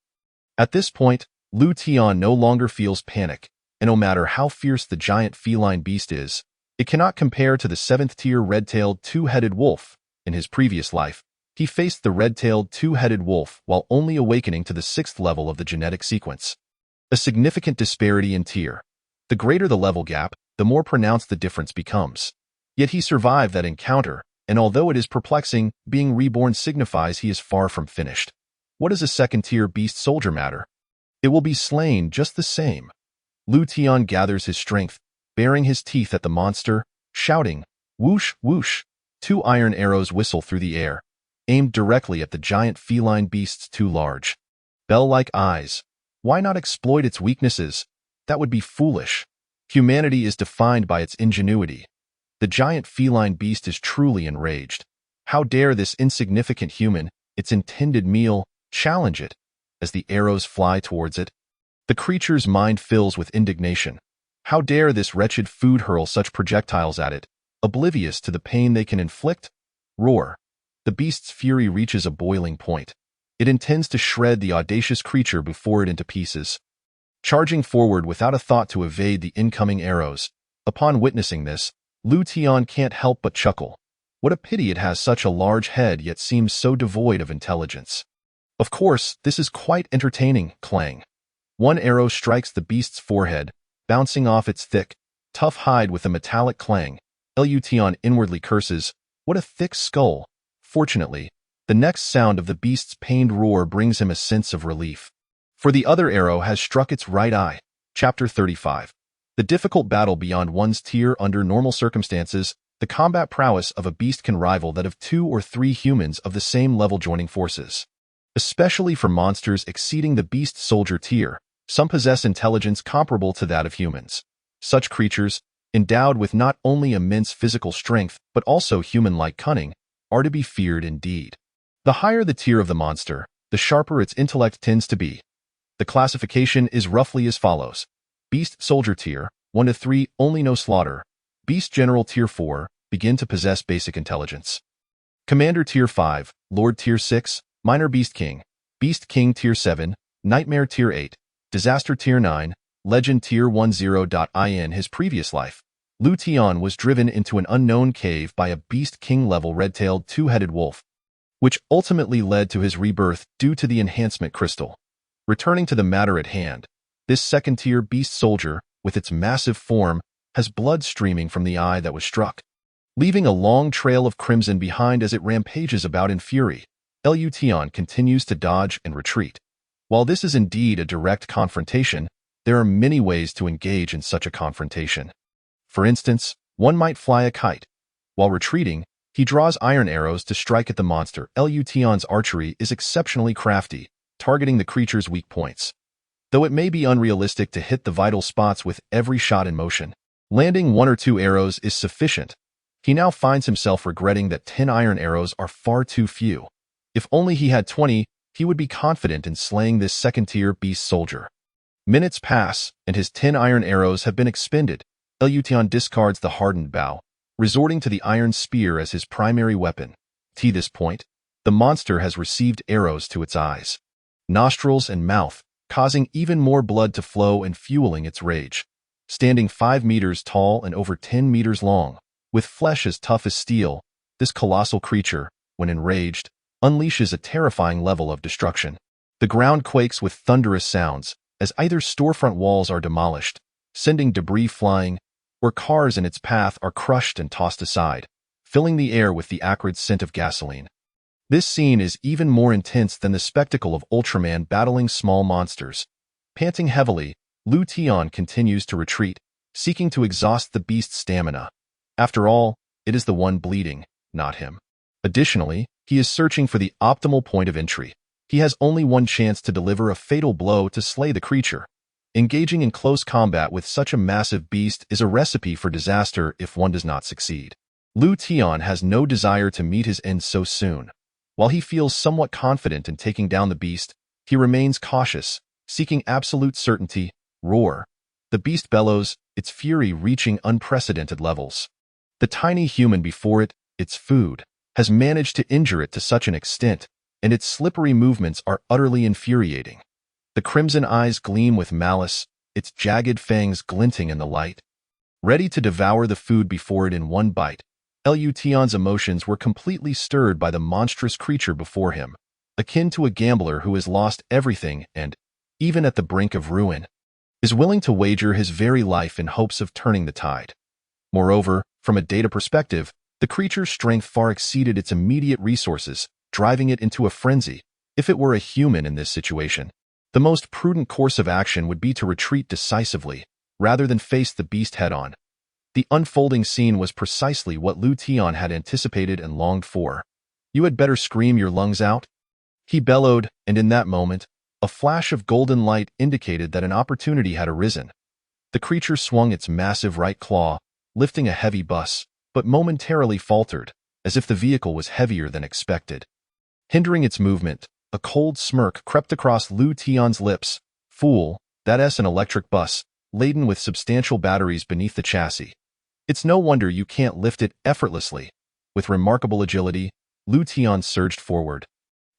At this point, Lu Tian no longer feels panic. and no matter how fierce the giant feline beast is, it cannot compare to the 7th-tier red-tailed two-headed wolf. In his previous life, he faced the red-tailed two-headed wolf while only awakening to the 6th level of the genetic sequence. A significant disparity in tier. The greater the level gap, the more pronounced the difference becomes. Yet he survived that encounter, and although it is perplexing, being reborn signifies he is far from finished. What does a 2nd-tier beast soldier matter? It will be slain just the same. Lu Tian gathers his strength, baring his teeth at the monster, shouting, "Whoosh, whoosh!" 2 iron arrows whistle through the air, aimed directly at the giant feline beast's 2 large, bell-like eyes. Why not exploit its weaknesses? That would be foolish. Humanity is defined by its ingenuity. The giant feline beast is truly enraged. How dare this insignificant human, its intended meal, challenge it? As the arrows fly towards it, the creature's mind fills with indignation. How dare this wretched food hurl such projectiles at it, oblivious to the pain they can inflict? Roar. The beast's fury reaches a boiling point. It intends to shred the audacious creature before it into pieces. Charging forward without a thought to evade the incoming arrows, upon witnessing this, Lu Tian can't help but chuckle. What a pity it has such a large head yet seems so devoid of intelligence. Of course, this is quite entertaining. Clang. 1 arrow strikes the beast's forehead, bouncing off its thick, tough hide with a metallic clang. Lu Tian inwardly curses, "What a thick skull." Fortunately, the next sound of the beast's pained roar brings him a sense of relief. For the other arrow has struck its right eye. Chapter 35. The difficult battle beyond one's tier under normal circumstances, the combat prowess of a beast can rival that of 2 or 3 humans of the same level joining forces. Especially for monsters exceeding the beast soldier tier, some possess intelligence comparable to that of humans. Such creatures, endowed with not only immense physical strength but also human-like cunning, are to be feared indeed. The higher the tier of the monster, the sharper its intellect tends to be. The classification is roughly as follows. Beast Soldier Tier, 1 to 3, only no slaughter. Beast General Tier 4, begin to possess basic intelligence. Commander Tier 5, Lord Tier 6, Minor Beast King. Beast King Tier 7, Nightmare Tier 8, Disaster Tier 9, Legend Tier 10. In his previous life, Lu Tian was driven into an unknown cave by a Beast King-level red-tailed two-headed wolf, which ultimately led to his rebirth due to the enhancement crystal. Returning to the matter at hand, this 2nd-tier beast soldier, with its massive form, has blood streaming from the eye that was struck, leaving a long trail of crimson behind as it rampages about in fury. Lu Tian continues to dodge and retreat. While this is indeed a direct confrontation, there are many ways to engage in such a confrontation. For instance, one might fly a kite. While retreating, he draws iron arrows to strike at the monster. Lu Tian's archery is exceptionally crafty, targeting the creature's weak points. Though it may be unrealistic to hit the vital spots with every shot in motion, landing 1 or 2 arrows is sufficient. He now finds himself regretting that 10 iron arrows are far too few. If only he had 20, he would be confident in slaying this 2nd-tier beast soldier. Minutes pass, and his 10 iron arrows have been expended. Lu Tian discards the hardened bow, resorting to the iron spear as his primary weapon. To this point, the monster has received arrows to its eyes, nostrils, and mouth, causing even more blood to flow and fueling its rage. Standing 5 meters tall and over 10 meters long, with flesh as tough as steel, this colossal creature, when enraged, unleashes a terrifying level of destruction. The ground quakes with thunderous sounds as either storefront walls are demolished, sending debris flying, or cars in its path are crushed and tossed aside, filling the air with the acrid scent of gasoline. This scene is even more intense than the spectacle of Ultraman battling small monsters. Panting heavily, Lu Tian continues to retreat, seeking to exhaust the beast's stamina. After all, it is the one bleeding, not him. Additionally, he is searching for the optimal point of entry. He has only one chance to deliver a fatal blow to slay the creature. Engaging in close combat with such a massive beast is a recipe for disaster if one does not succeed. Lu Tian has no desire to meet his end so soon. While he feels somewhat confident in taking down the beast, he remains cautious, seeking absolute certainty. Roar. The beast bellows, its fury reaching unprecedented levels. The tiny human before it, its food, has managed to injure it to such an extent, and its slippery movements are utterly infuriating. The crimson eyes gleam with malice, its jagged fangs glinting in the light. Ready to devour the food before it in one bite, Lution's emotions were completely stirred by the monstrous creature before him, akin to a gambler who has lost everything and, even at the brink of ruin, is willing to wager his very life in hopes of turning the tide. Moreover, from a data perspective, the creature's strength far exceeded its immediate resources, driving it into a frenzy. If it were a human in this situation, the most prudent course of action would be to retreat decisively, rather than face the beast head-on. The unfolding scene was precisely what Lution had anticipated and longed for. "You had better scream your lungs out," he bellowed, and in that moment, a flash of golden light indicated that an opportunity had arisen. The creature swung its massive right claw, lifting a heavy bus, but momentarily faltered, as if the vehicle was heavier than expected. Hindering its movement, a cold smirk crept across Lution's lips. "Fool, that's an electric bus, laden with substantial batteries beneath the chassis. It's no wonder you can't lift it effortlessly." With remarkable agility, Lution surged forward.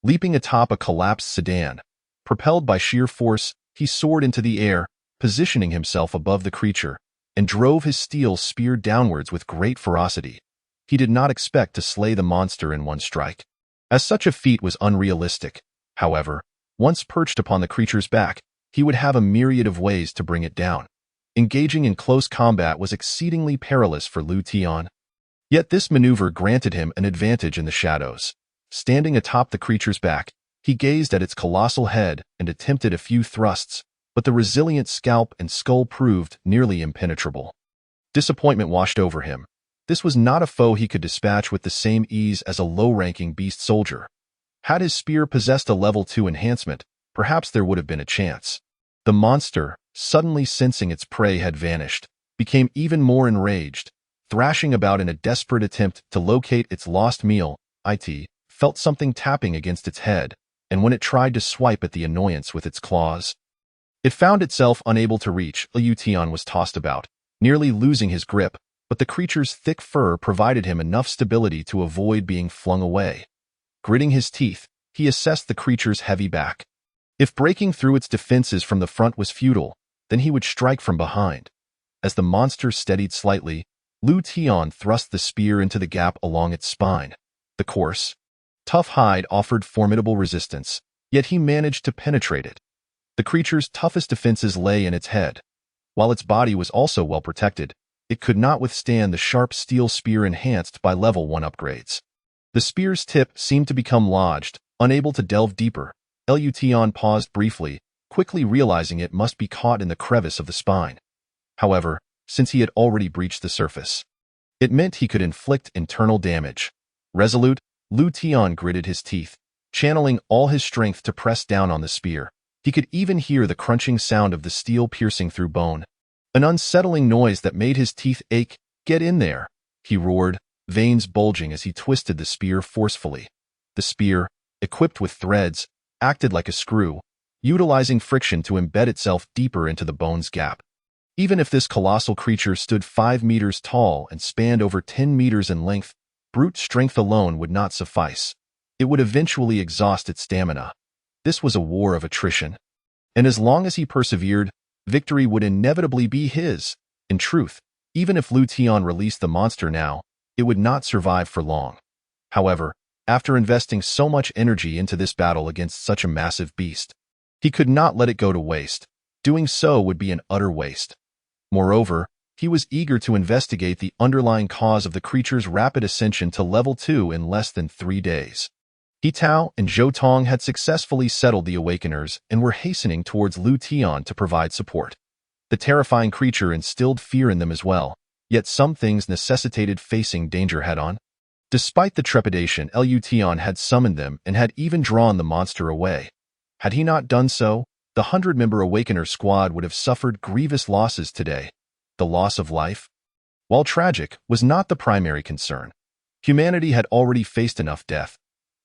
Leaping atop a collapsed sedan, propelled by sheer force, he soared into the air, positioning himself above the creature, and drove his steel spear downwards with great ferocity. He did not expect to slay the monster in one strike, as such a feat was unrealistic. However, once perched upon the creature's back, he would have a myriad of ways to bring it down. Engaging in close combat was exceedingly perilous for Lution. Yet this maneuver granted him an advantage in the shadows. Standing atop the creature's back, he gazed at its colossal head and attempted a few thrusts, but the resilient scalp and skull proved nearly impenetrable. Disappointment washed over him. This was not a foe he could dispatch with the same ease as a low-ranking beast soldier. Had his spear possessed a level 2 enhancement, perhaps there would have been a chance. The monster, suddenly sensing its prey had vanished, became even more enraged, thrashing about in a desperate attempt to locate its lost meal. It felt something tapping against its head, and when it tried to swipe at the annoyance with its claws, it found itself unable to reach. Lution was tossed about, nearly losing his grip, but the creature's thick fur provided him enough stability to avoid being flung away. Gritting his teeth, he assessed the creature's heavy back. If breaking through its defenses from the front was futile, then he would strike from behind. As the monster steadied slightly, Lution thrust the spear into the gap along its spine. The coarse, tough hide offered formidable resistance, yet he managed to penetrate it. The creature's toughest defenses lay in its head. While its body was also well protected, it could not withstand the sharp steel spear enhanced by level 1 upgrades. The spear's tip seemed to become lodged, unable to delve deeper. Lution paused briefly, quickly realizing it must be caught in the crevice of the spine. However, since he had already breached the surface, it meant he could inflict internal damage. Resolute, Lution gritted his teeth, channeling all his strength to press down on the spear. He could even hear the crunching sound of the steel piercing through bone, an unsettling noise that made his teeth ache. "Get in there," he roared, veins bulging as he twisted the spear forcefully. The spear, equipped with threads, acted like a screw, utilizing friction to embed itself deeper into the bone's gap. Even if this colossal creature stood 5 meters tall and spanned over 10 meters in length, brute strength alone would not suffice. It would eventually exhaust its stamina. This was a war of attrition. And as long as he persevered, victory would inevitably be his. In truth, even if Lution released the monster now, it would not survive for long. However, after investing so much energy into this battle against such a massive beast, he could not let it go to waste. Doing so would be an utter waste. Moreover, he was eager to investigate the underlying cause of the creature's rapid ascension to level 2 in less than 3 days. He Tao and Zhou Tong had successfully settled the Awakeners and were hastening towards Lution to provide support. The terrifying creature instilled fear in them as well, yet some things necessitated facing danger head-on. Despite the trepidation, Lution had summoned them and had even drawn the monster away. Had he not done so, the 100-member Awakener squad would have suffered grievous losses today. The loss of life, while tragic, was not the primary concern. Humanity had already faced enough death.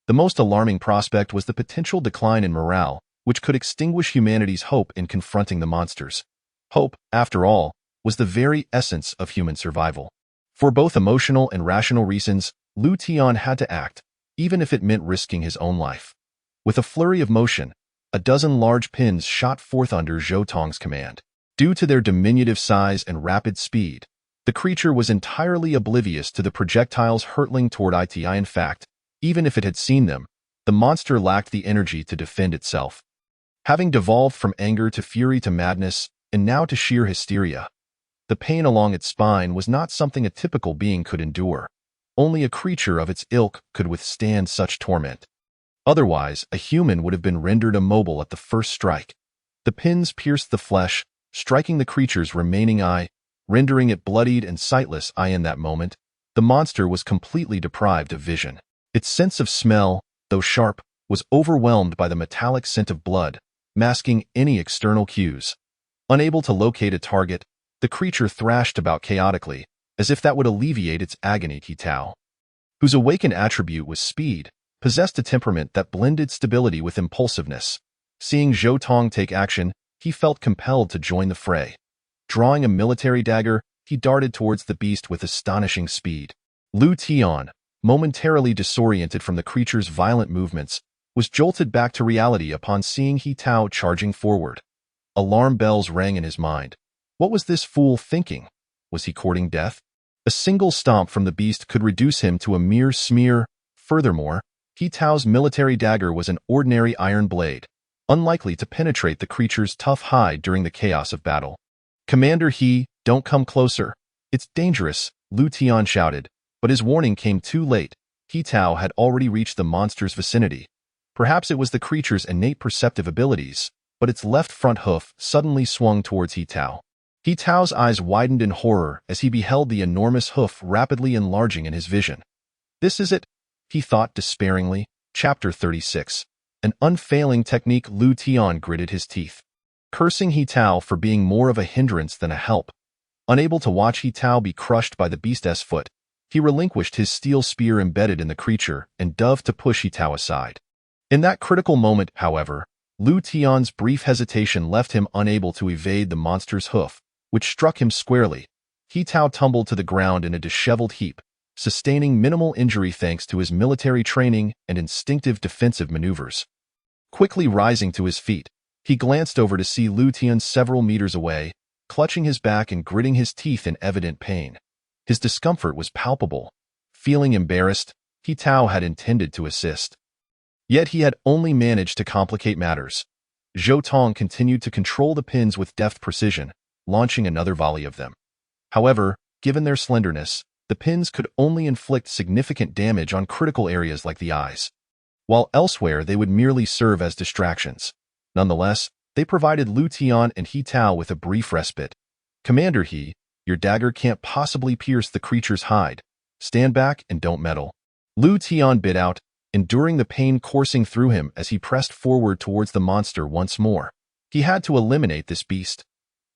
The most alarming prospect was the potential decline in morale, which could extinguish humanity's hope in confronting the monsters. Hope, after all, was the very essence of human survival. For both emotional and rational reasons, Lution had to act, even if it meant risking his own life. With a flurry of motion, a dozen large pins shot forth under Zhou Tong's command. Due to their diminutive size and rapid speed, the creature was entirely oblivious to the projectiles hurtling toward it. In fact, even if it had seen them, the monster lacked the energy to defend itself. Having devolved from anger to fury to madness, and now to sheer hysteria, the pain along its spine was not something a typical being could endure. Only a creature of its ilk could withstand such torment. Otherwise, a human would have been rendered immobile at the first strike. The pins pierced the flesh, striking the creature's remaining eye, rendering it bloodied and sightless. In that moment, the monster was completely deprived of vision. Its sense of smell, though sharp, was overwhelmed by the metallic scent of blood, masking any external cues. Unable to locate a target, the creature thrashed about chaotically, as if that would alleviate its agony. Tao, whose awakened attribute was speed, possessed a temperament that blended stability with impulsiveness. Seeing Zhou Tong take action, he felt compelled to join the fray. Drawing a military dagger, he darted towards the beast with astonishing speed. Lu Tian, momentarily disoriented from the creature's violent movements, was jolted back to reality upon seeing He Tao charging forward. Alarm bells rang in his mind. What was this fool thinking? Was he courting death? A single stomp from the beast could reduce him to a mere smear. Furthermore, He Tao's military dagger was an ordinary iron blade, unlikely to penetrate the creature's tough hide during the chaos of battle. "Commander He, don't come closer. It's dangerous," Lu Tian shouted, but his warning came too late. He Tao had already reached the monster's vicinity. Perhaps it was the creature's innate perceptive abilities, but its left front hoof suddenly swung towards He Tao. He Tao's eyes widened in horror as he beheld the enormous hoof rapidly enlarging in his vision. "This is it," he thought despairingly. Chapter 36. An unfailing technique. Lu Tian gritted his teeth, cursing He Tao for being more of a hindrance than a help. Unable to watch He Tao be crushed by the beast's foot, he relinquished his steel spear embedded in the creature and dove to push He Tao aside. In that critical moment, however, Lu Tian's brief hesitation left him unable to evade the monster's hoof, which struck him squarely. He Tao tumbled to the ground in a disheveled heap, sustaining minimal injury thanks to his military training and instinctive defensive maneuvers. Quickly rising to his feet, he glanced over to see Lu Tian several meters away, clutching his back and gritting his teeth in evident pain. His discomfort was palpable. Feeling embarrassed, He Tao had intended to assist. Yet he had only managed to complicate matters. Zhou Tong continued to control the pins with deft precision, launching another volley of them. However, given their slenderness, the pins could only inflict significant damage on critical areas like the eyes, while elsewhere they would merely serve as distractions. Nonetheless, they provided Lu Tian and He Tao with a brief respite. "Commander He, your dagger can't possibly pierce the creature's hide. Stand back and don't meddle," Lu Tian bit out, enduring the pain coursing through him as he pressed forward towards the monster once more. He had to eliminate this beast.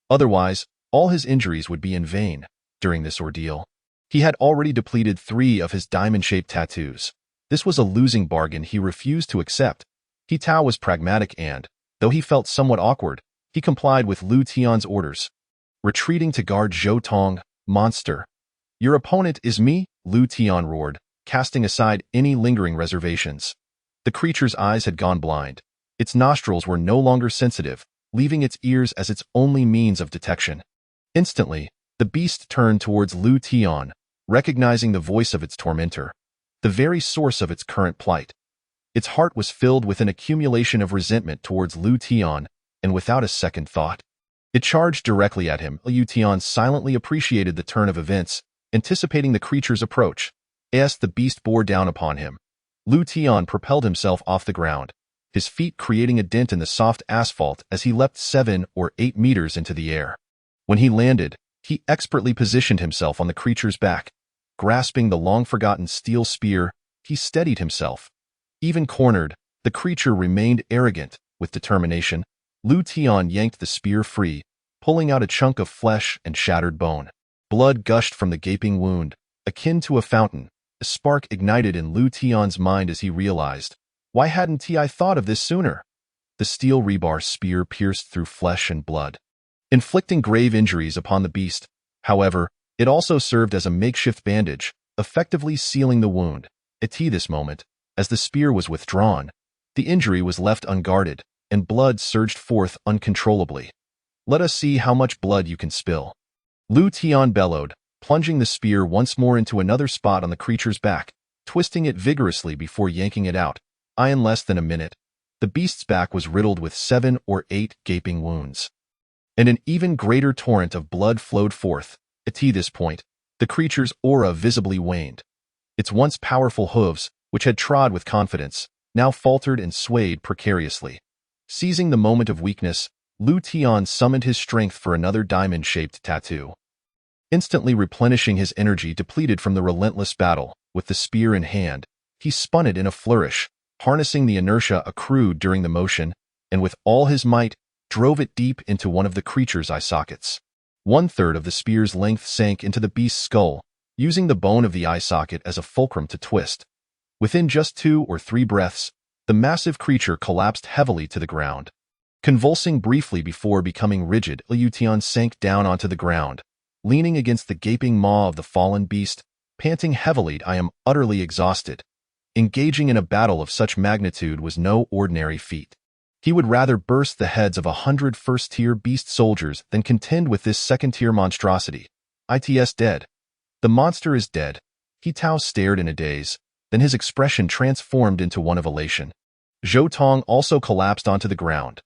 Otherwise, all his injuries would be in vain. During this ordeal, he had already depleted 3 of his diamond-shaped tattoos. This was a losing bargain he refused to accept. He Tao was pragmatic and, though he felt somewhat awkward, he complied with Lu Tian's orders. Retreating to guard Zhou Tong, "Monster, your opponent is me," Lu Tian roared, casting aside any lingering reservations. The creature's eyes had gone blind. Its nostrils were no longer sensitive, leaving its ears as its only means of detection. Instantly, the beast turned towards Lu Tian, recognizing the voice of its tormentor, the very source of its current plight. Its heart was filled with an accumulation of resentment towards Lu Tian, and without a second thought, it charged directly at him. Lu Tian silently appreciated the turn of events, anticipating the creature's approach. As the beast bore down upon him, Lu Tian propelled himself off the ground, his feet creating a dent in the soft asphalt as he leapt 7 or 8 meters into the air. When he landed, he expertly positioned himself on the creature's back. Grasping the long-forgotten steel spear, he steadied himself. Even cornered, the creature remained arrogant. With determination, Lu Tian yanked the spear free, pulling out a chunk of flesh and shattered bone. Blood gushed from the gaping wound, akin to a fountain. A spark ignited in Lu Tian's mind as he realized, why hadn't I thought of this sooner? The steel rebar spear pierced through flesh and blood, inflicting grave injuries upon the beast. However, it also served as a makeshift bandage, effectively sealing the wound. At this moment, as the spear was withdrawn, the injury was left unguarded, and blood surged forth uncontrollably. Let us see how much blood you can spill. Lu Tian bellowed, plunging the spear once more into another spot on the creature's back, twisting it vigorously before yanking it out. In less than a minute, the beast's back was riddled with 7 or 8 gaping wounds. And an even greater torrent of blood flowed forth. At this point, the creature's aura visibly waned. Its once powerful hooves, which had trod with confidence, now faltered and swayed precariously. Seizing the moment of weakness, Lu Tian summoned his strength for another diamond-shaped tattoo. Instantly replenishing his energy depleted from the relentless battle, with the spear in hand, he spun it in a flourish, harnessing the inertia accrued during the motion, and with all his might, drove it deep into one of the creature's eye sockets. 1/3 of the spear's length sank into the beast's skull, using the bone of the eye socket as a fulcrum to twist. Within just 2 or 3 breaths, the massive creature collapsed heavily to the ground. Convulsing briefly before becoming rigid, Lu Tian sank down onto the ground, leaning against the gaping maw of the fallen beast, panting heavily. I am utterly exhausted. Engaging in a battle of such magnitude was no ordinary feat. He would rather burst the heads of 100 first-tier beast soldiers than contend with this second-tier monstrosity. It's dead. The monster is dead. He Tao stared in a daze, then his expression transformed into one of elation. Zhou Tong also collapsed onto the ground.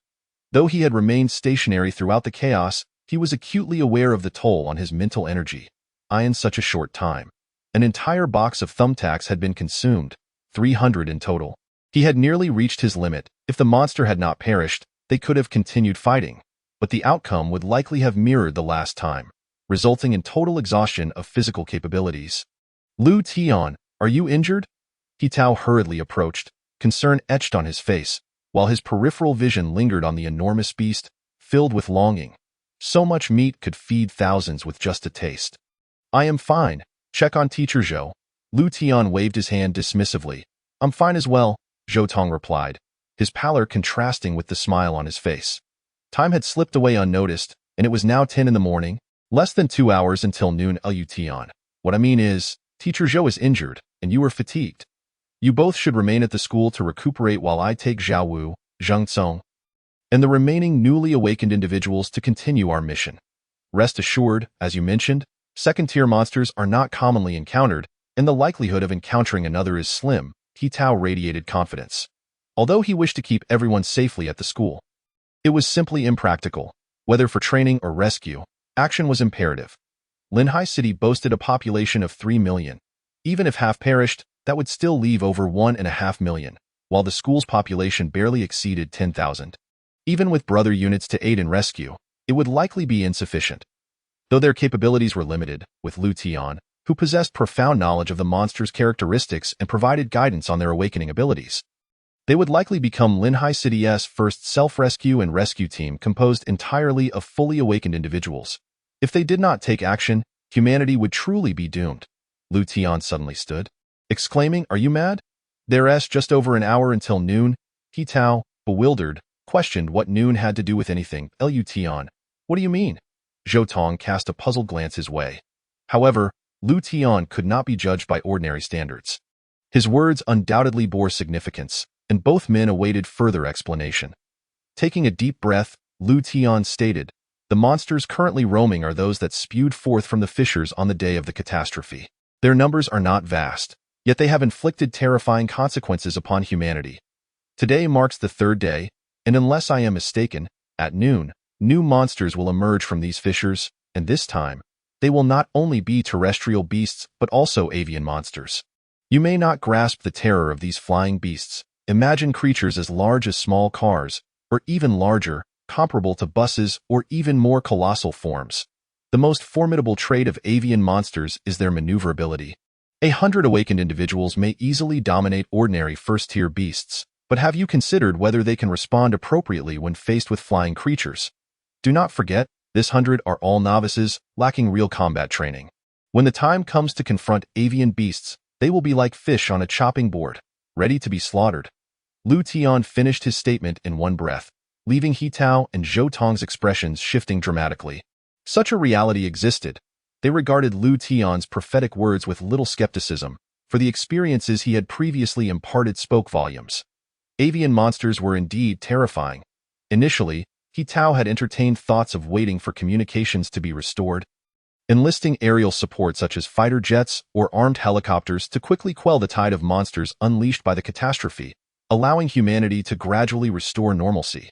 Though he had remained stationary throughout the chaos, he was acutely aware of the toll on his mental energy. In such a short time, an entire box of thumbtacks had been consumed, 300 in total. He had nearly reached his limit. If the monster had not perished, they could have continued fighting, but the outcome would likely have mirrored the last time, resulting in total exhaustion of physical capabilities. Lu Tian, are you injured? He Tao hurriedly approached, concern etched on his face, while his peripheral vision lingered on the enormous beast, filled with longing. So much meat could feed thousands with just a taste. I am fine. Check on Teacher Zhou. Lu Tian waved his hand dismissively. I'm fine as well, Zhou Tong replied, his pallor contrasting with the smile on his face. Time had slipped away unnoticed, and it was now 10 in the morning, less than 2 hours until noon. Lu Tian. What I mean is, Teacher Zhou is injured, and you are fatigued. You both should remain at the school to recuperate while I take Zhao Wu, Zheng Cong, and the remaining newly awakened individuals to continue our mission. Rest assured, as you mentioned, second-tier monsters are not commonly encountered, and the likelihood of encountering another is slim. He Tao radiated confidence. Although he wished to keep everyone safely at the school, it was simply impractical. Whether for training or rescue, action was imperative. Linhai City boasted a population of 3 million. Even if half perished, that would still leave over 1.5 million, while the school's population barely exceeded 10,000. Even with brother units to aid in rescue, it would likely be insufficient. Though their capabilities were limited, with Lu Tian, who possessed profound knowledge of the monster's characteristics and provided guidance on their awakening abilities, they would likely become Linhai City's first self-rescue and rescue team composed entirely of fully awakened individuals. If they did not take action, humanity would truly be doomed. Lu Tian suddenly stood, exclaiming, "Are you mad? There's just over an hour until noon." He Tao, bewildered, questioned what noon had to do with anything. Lu Tian, what do you mean? Zhou Tong cast a puzzled glance his way. However, Lu Tian could not be judged by ordinary standards. His words undoubtedly bore significance, and both men awaited further explanation. Taking a deep breath, Lu Tian stated, "The monsters currently roaming are those that spewed forth from the fissures on the day of the catastrophe. Their numbers are not vast, yet they have inflicted terrifying consequences upon humanity. Today marks the 3rd day, and unless I am mistaken, at noon, new monsters will emerge from these fissures, and this time, they will not only be terrestrial beasts but also avian monsters. You may not grasp the terror of these flying beasts. Imagine creatures as large as small cars, or even larger, comparable to buses or even more colossal forms. The most formidable trait of avian monsters is their maneuverability. 100 awakened individuals may easily dominate ordinary first-tier beasts, but have you considered whether they can respond appropriately when faced with flying creatures? Do not forget, this 100 are all novices, lacking real combat training. When the time comes to confront avian beasts, they will be like fish on a chopping board, ready to be slaughtered." Lu Tian finished his statement in one breath, leaving He Tao and Zhou Tong's expressions shifting dramatically. Such a reality existed. They regarded Lu Tian's prophetic words with little skepticism, for the experiences he had previously imparted spoke volumes. Avian monsters were indeed terrifying. Initially, He Tao had entertained thoughts of waiting for communications to be restored, enlisting aerial support such as fighter jets or armed helicopters to quickly quell the tide of monsters unleashed by the catastrophe, allowing humanity to gradually restore normalcy.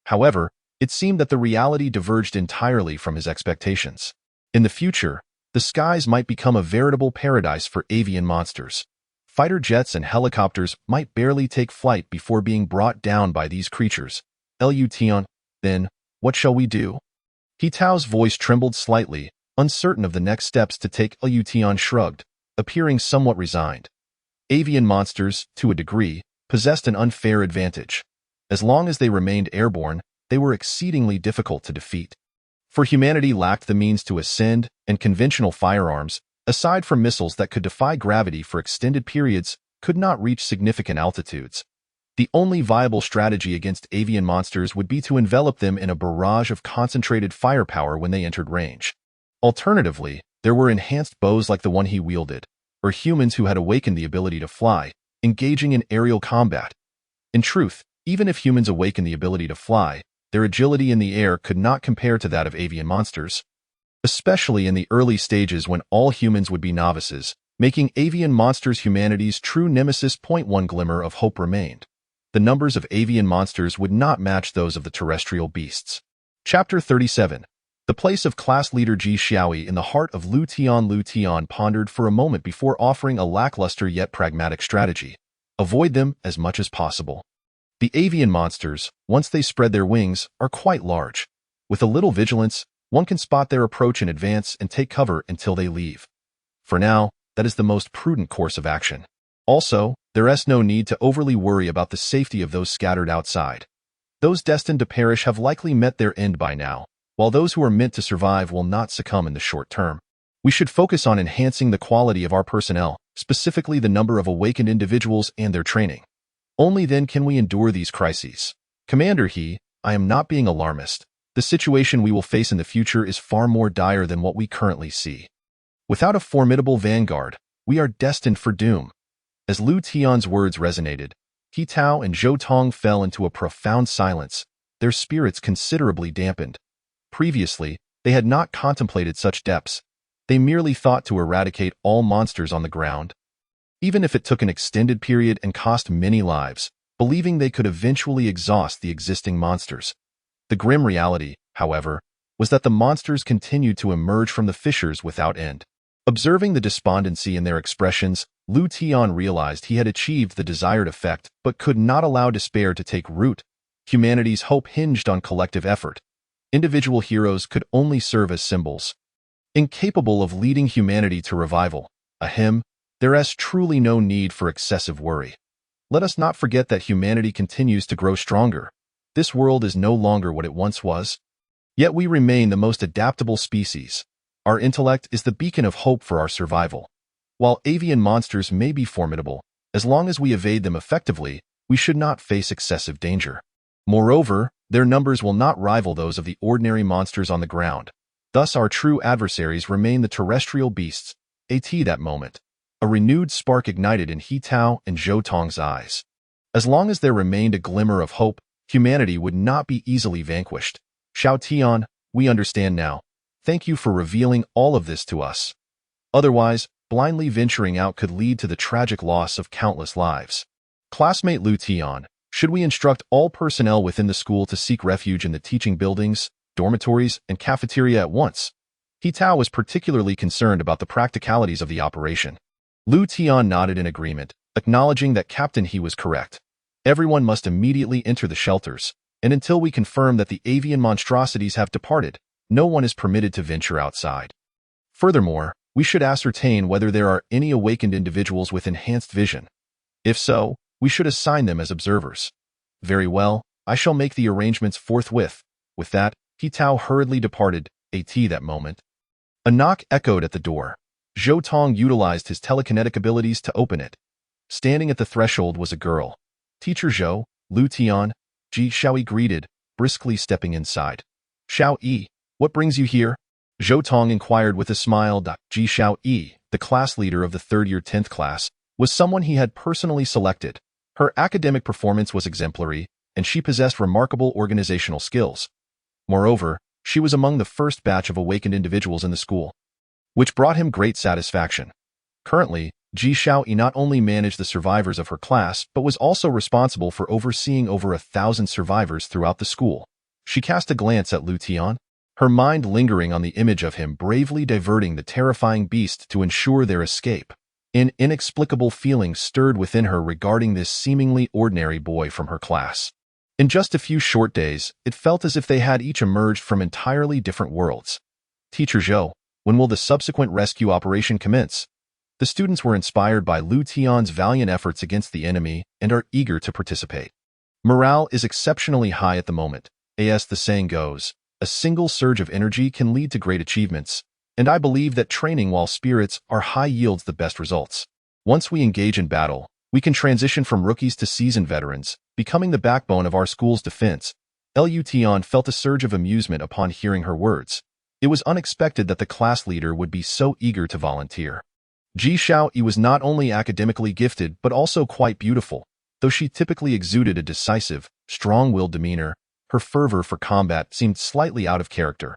However, it seemed that the reality diverged entirely from his expectations. In the future, the skies might become a veritable paradise for avian monsters. Fighter jets and helicopters might barely take flight before being brought down by these creatures. Lution, then, what shall we do? He Tao's voice trembled slightly, uncertain of the next steps to take. Lution shrugged, appearing somewhat resigned. Avian monsters, to a degree, possessed an unfair advantage. As long as they remained airborne, they were exceedingly difficult to defeat. For humanity lacked the means to ascend, and conventional firearms, aside from missiles that could defy gravity for extended periods, could not reach significant altitudes. The only viable strategy against avian monsters would be to envelop them in a barrage of concentrated firepower when they entered range. Alternatively, there were enhanced bows like the one he wielded, or humans who had awakened the ability to fly, engaging in aerial combat. In truth, even if humans awaken the ability to fly, their agility in the air could not compare to that of avian monsters, especially in the early stages when all humans would be novices, making avian monsters humanity's true nemesis. One glimmer of hope remained. The numbers of avian monsters would not match those of the terrestrial beasts. Chapter 37. The place of class leader Ji Xiaoyi in the heart of Lu Tian. Lu Tian pondered for a moment before offering a lackluster yet pragmatic strategy. Avoid them as much as possible. The avian monsters, once they spread their wings, are quite large. With a little vigilance, one can spot their approach in advance and take cover until they leave. For now, that is the most prudent course of action. Also, there is no need to overly worry about the safety of those scattered outside. Those destined to perish have likely met their end by now, while those who are meant to survive will not succumb in the short term. We should focus on enhancing the quality of our personnel, specifically the number of awakened individuals and their training. Only then can we endure these crises. Commander He, I am not being alarmist. The situation we will face in the future is far more dire than what we currently see. Without a formidable vanguard, we are destined for doom. As Lu Tian's words resonated, He Tao and Zhou Tong fell into a profound silence, their spirits considerably dampened. Previously, they had not contemplated such depths. They merely thought to eradicate all monsters on the ground, even if it took an extended period and cost many lives, believing they could eventually exhaust the existing monsters. The grim reality, however, was that the monsters continued to emerge from the fissures without end. Observing the despondency in their expressions, Lu Tian realized he had achieved the desired effect but could not allow despair to take root. Humanity's hope hinged on collective effort. Individual heroes could only serve as symbols, incapable of leading humanity to revival. Ahem, there is truly no need for excessive worry. Let us not forget that humanity continues to grow stronger. This world is no longer what it once was. Yet we remain the most adaptable species. Our intellect is the beacon of hope for our survival. While avian monsters may be formidable, as long as we evade them effectively, we should not face excessive danger. Moreover, their numbers will not rival those of the ordinary monsters on the ground. Thus our true adversaries remain the terrestrial beasts. At that moment, a renewed spark ignited in He Tao and Zhou Tong's eyes. As long as there remained a glimmer of hope, humanity would not be easily vanquished. Xiao Tian, we understand now. Thank you for revealing all of this to us. Otherwise, blindly venturing out could lead to the tragic loss of countless lives. Classmate Lu Tian, should we instruct all personnel within the school to seek refuge in the teaching buildings, dormitories, and cafeteria at once? He Tao was particularly concerned about the practicalities of the operation. Lu Tian nodded in agreement, acknowledging that Captain He was correct. Everyone must immediately enter the shelters, and until we confirm that the avian monstrosities have departed, no one is permitted to venture outside. Furthermore, we should ascertain whether there are any awakened individuals with enhanced vision. If so, we should assign them as observers. Very well, I shall make the arrangements forthwith. With that, He Tao hurriedly departed. At that moment, a knock echoed at the door. Zhou Tong utilized his telekinetic abilities to open it. Standing at the threshold was a girl. Teacher Zhou, Lu Tian, Ji Xiaoyi greeted, briskly stepping inside. Xiaoyi, what brings you here? Zhou Tong inquired with a smile. Ji Xiaoyi, the class leader of the third-year 10th class, was someone he had personally selected. Her academic performance was exemplary, and she possessed remarkable organizational skills. Moreover, she was among the first batch of awakened individuals in the school, which brought him great satisfaction. Currently, Ji Xiaoyi not only managed the survivors of her class, but was also responsible for overseeing over 1,000 survivors throughout the school. She cast a glance at Lu Tian, her mind lingering on the image of him bravely diverting the terrifying beast to ensure their escape. An inexplicable feeling stirred within her regarding this seemingly ordinary boy from her class. In just a few short days, it felt as if they had each emerged from entirely different worlds. Teacher Zhou, when will the subsequent rescue operation commence? The students were inspired by Lu Tian's valiant efforts against the enemy and are eager to participate. Morale is exceptionally high at the moment. As the saying goes, a single surge of energy can lead to great achievements, and I believe that training while spirits are high yields the best results. Once we engage in battle, we can transition from rookies to seasoned veterans, becoming the backbone of our school's defense. Lu Tian felt a surge of amusement upon hearing her words. It was unexpected that the class leader would be so eager to volunteer. Ji Xiaoyi was not only academically gifted but also quite beautiful. Though she typically exuded a decisive, strong-willed demeanor, her fervor for combat seemed slightly out of character.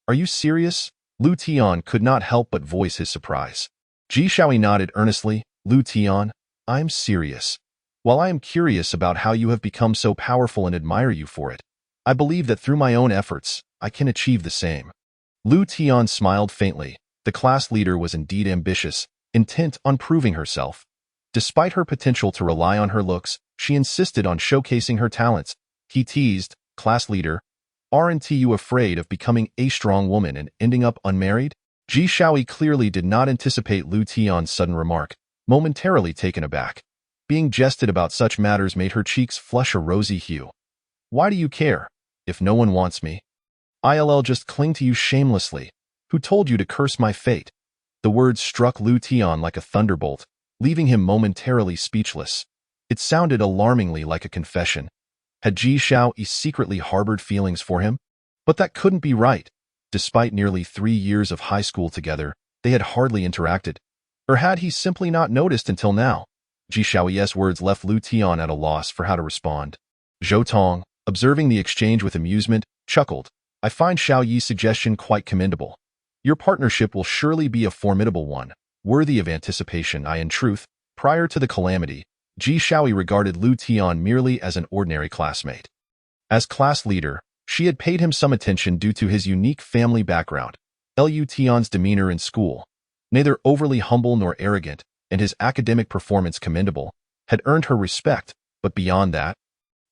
"Are you serious?" Lu Tian could not help but voice his surprise. Ji Xiaoyi nodded earnestly. "Lu Tian, I'm serious. While I am curious about how you have become so powerful and admire you for it, I believe that through my own efforts, I can achieve the same." Lu Tian smiled faintly. The class leader was indeed ambitious, intent on proving herself. Despite her potential to rely on her looks, she insisted on showcasing her talents. He teased, "Class leader, aren't you afraid of becoming a strong woman and ending up unmarried?" Ji Xiaoyi clearly did not anticipate Lu Tian's sudden remark, momentarily taken aback. Being jested about such matters made her cheeks flush a rosy hue. "Why do you care? If no one wants me, I'll just cling to you shamelessly. Who told you to curse my fate?" The words struck Lu Tian like a thunderbolt, leaving him momentarily speechless. It sounded alarmingly like a confession. Had Ji Xiaoyi secretly harbored feelings for him? But that couldn't be right. Despite nearly 3 years of high school together, they had hardly interacted. Or had he simply not noticed until now? Ji Xiaoyi's words left Lu Tian at a loss for how to respond. Zhou Tong, observing the exchange with amusement, chuckled. "I find Xiaoyi's suggestion quite commendable. Your partnership will surely be a formidable one, worthy of anticipation." In truth, prior to the calamity, Ji Xiaoyi regarded Lu Tian merely as an ordinary classmate. As class leader, she had paid him some attention due to his unique family background. Lu Tian's demeanor in school, neither overly humble nor arrogant, and his academic performance commendable, had earned her respect, but beyond that,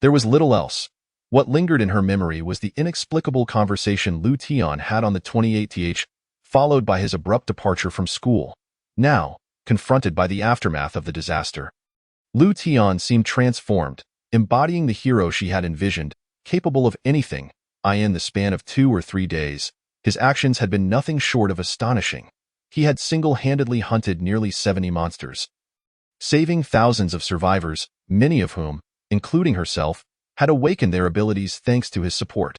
there was little else. What lingered in her memory was the inexplicable conversation Lu Tian had on the 28th, followed by his abrupt departure from school. Now, confronted by the aftermath of the disaster, Lu Tian seemed transformed, embodying the hero she had envisioned, capable of anything. In the span of 2 or 3 days, his actions had been nothing short of astonishing. He had single-handedly hunted nearly 70 monsters, saving thousands of survivors, many of whom, including herself, had awakened their abilities thanks to his support.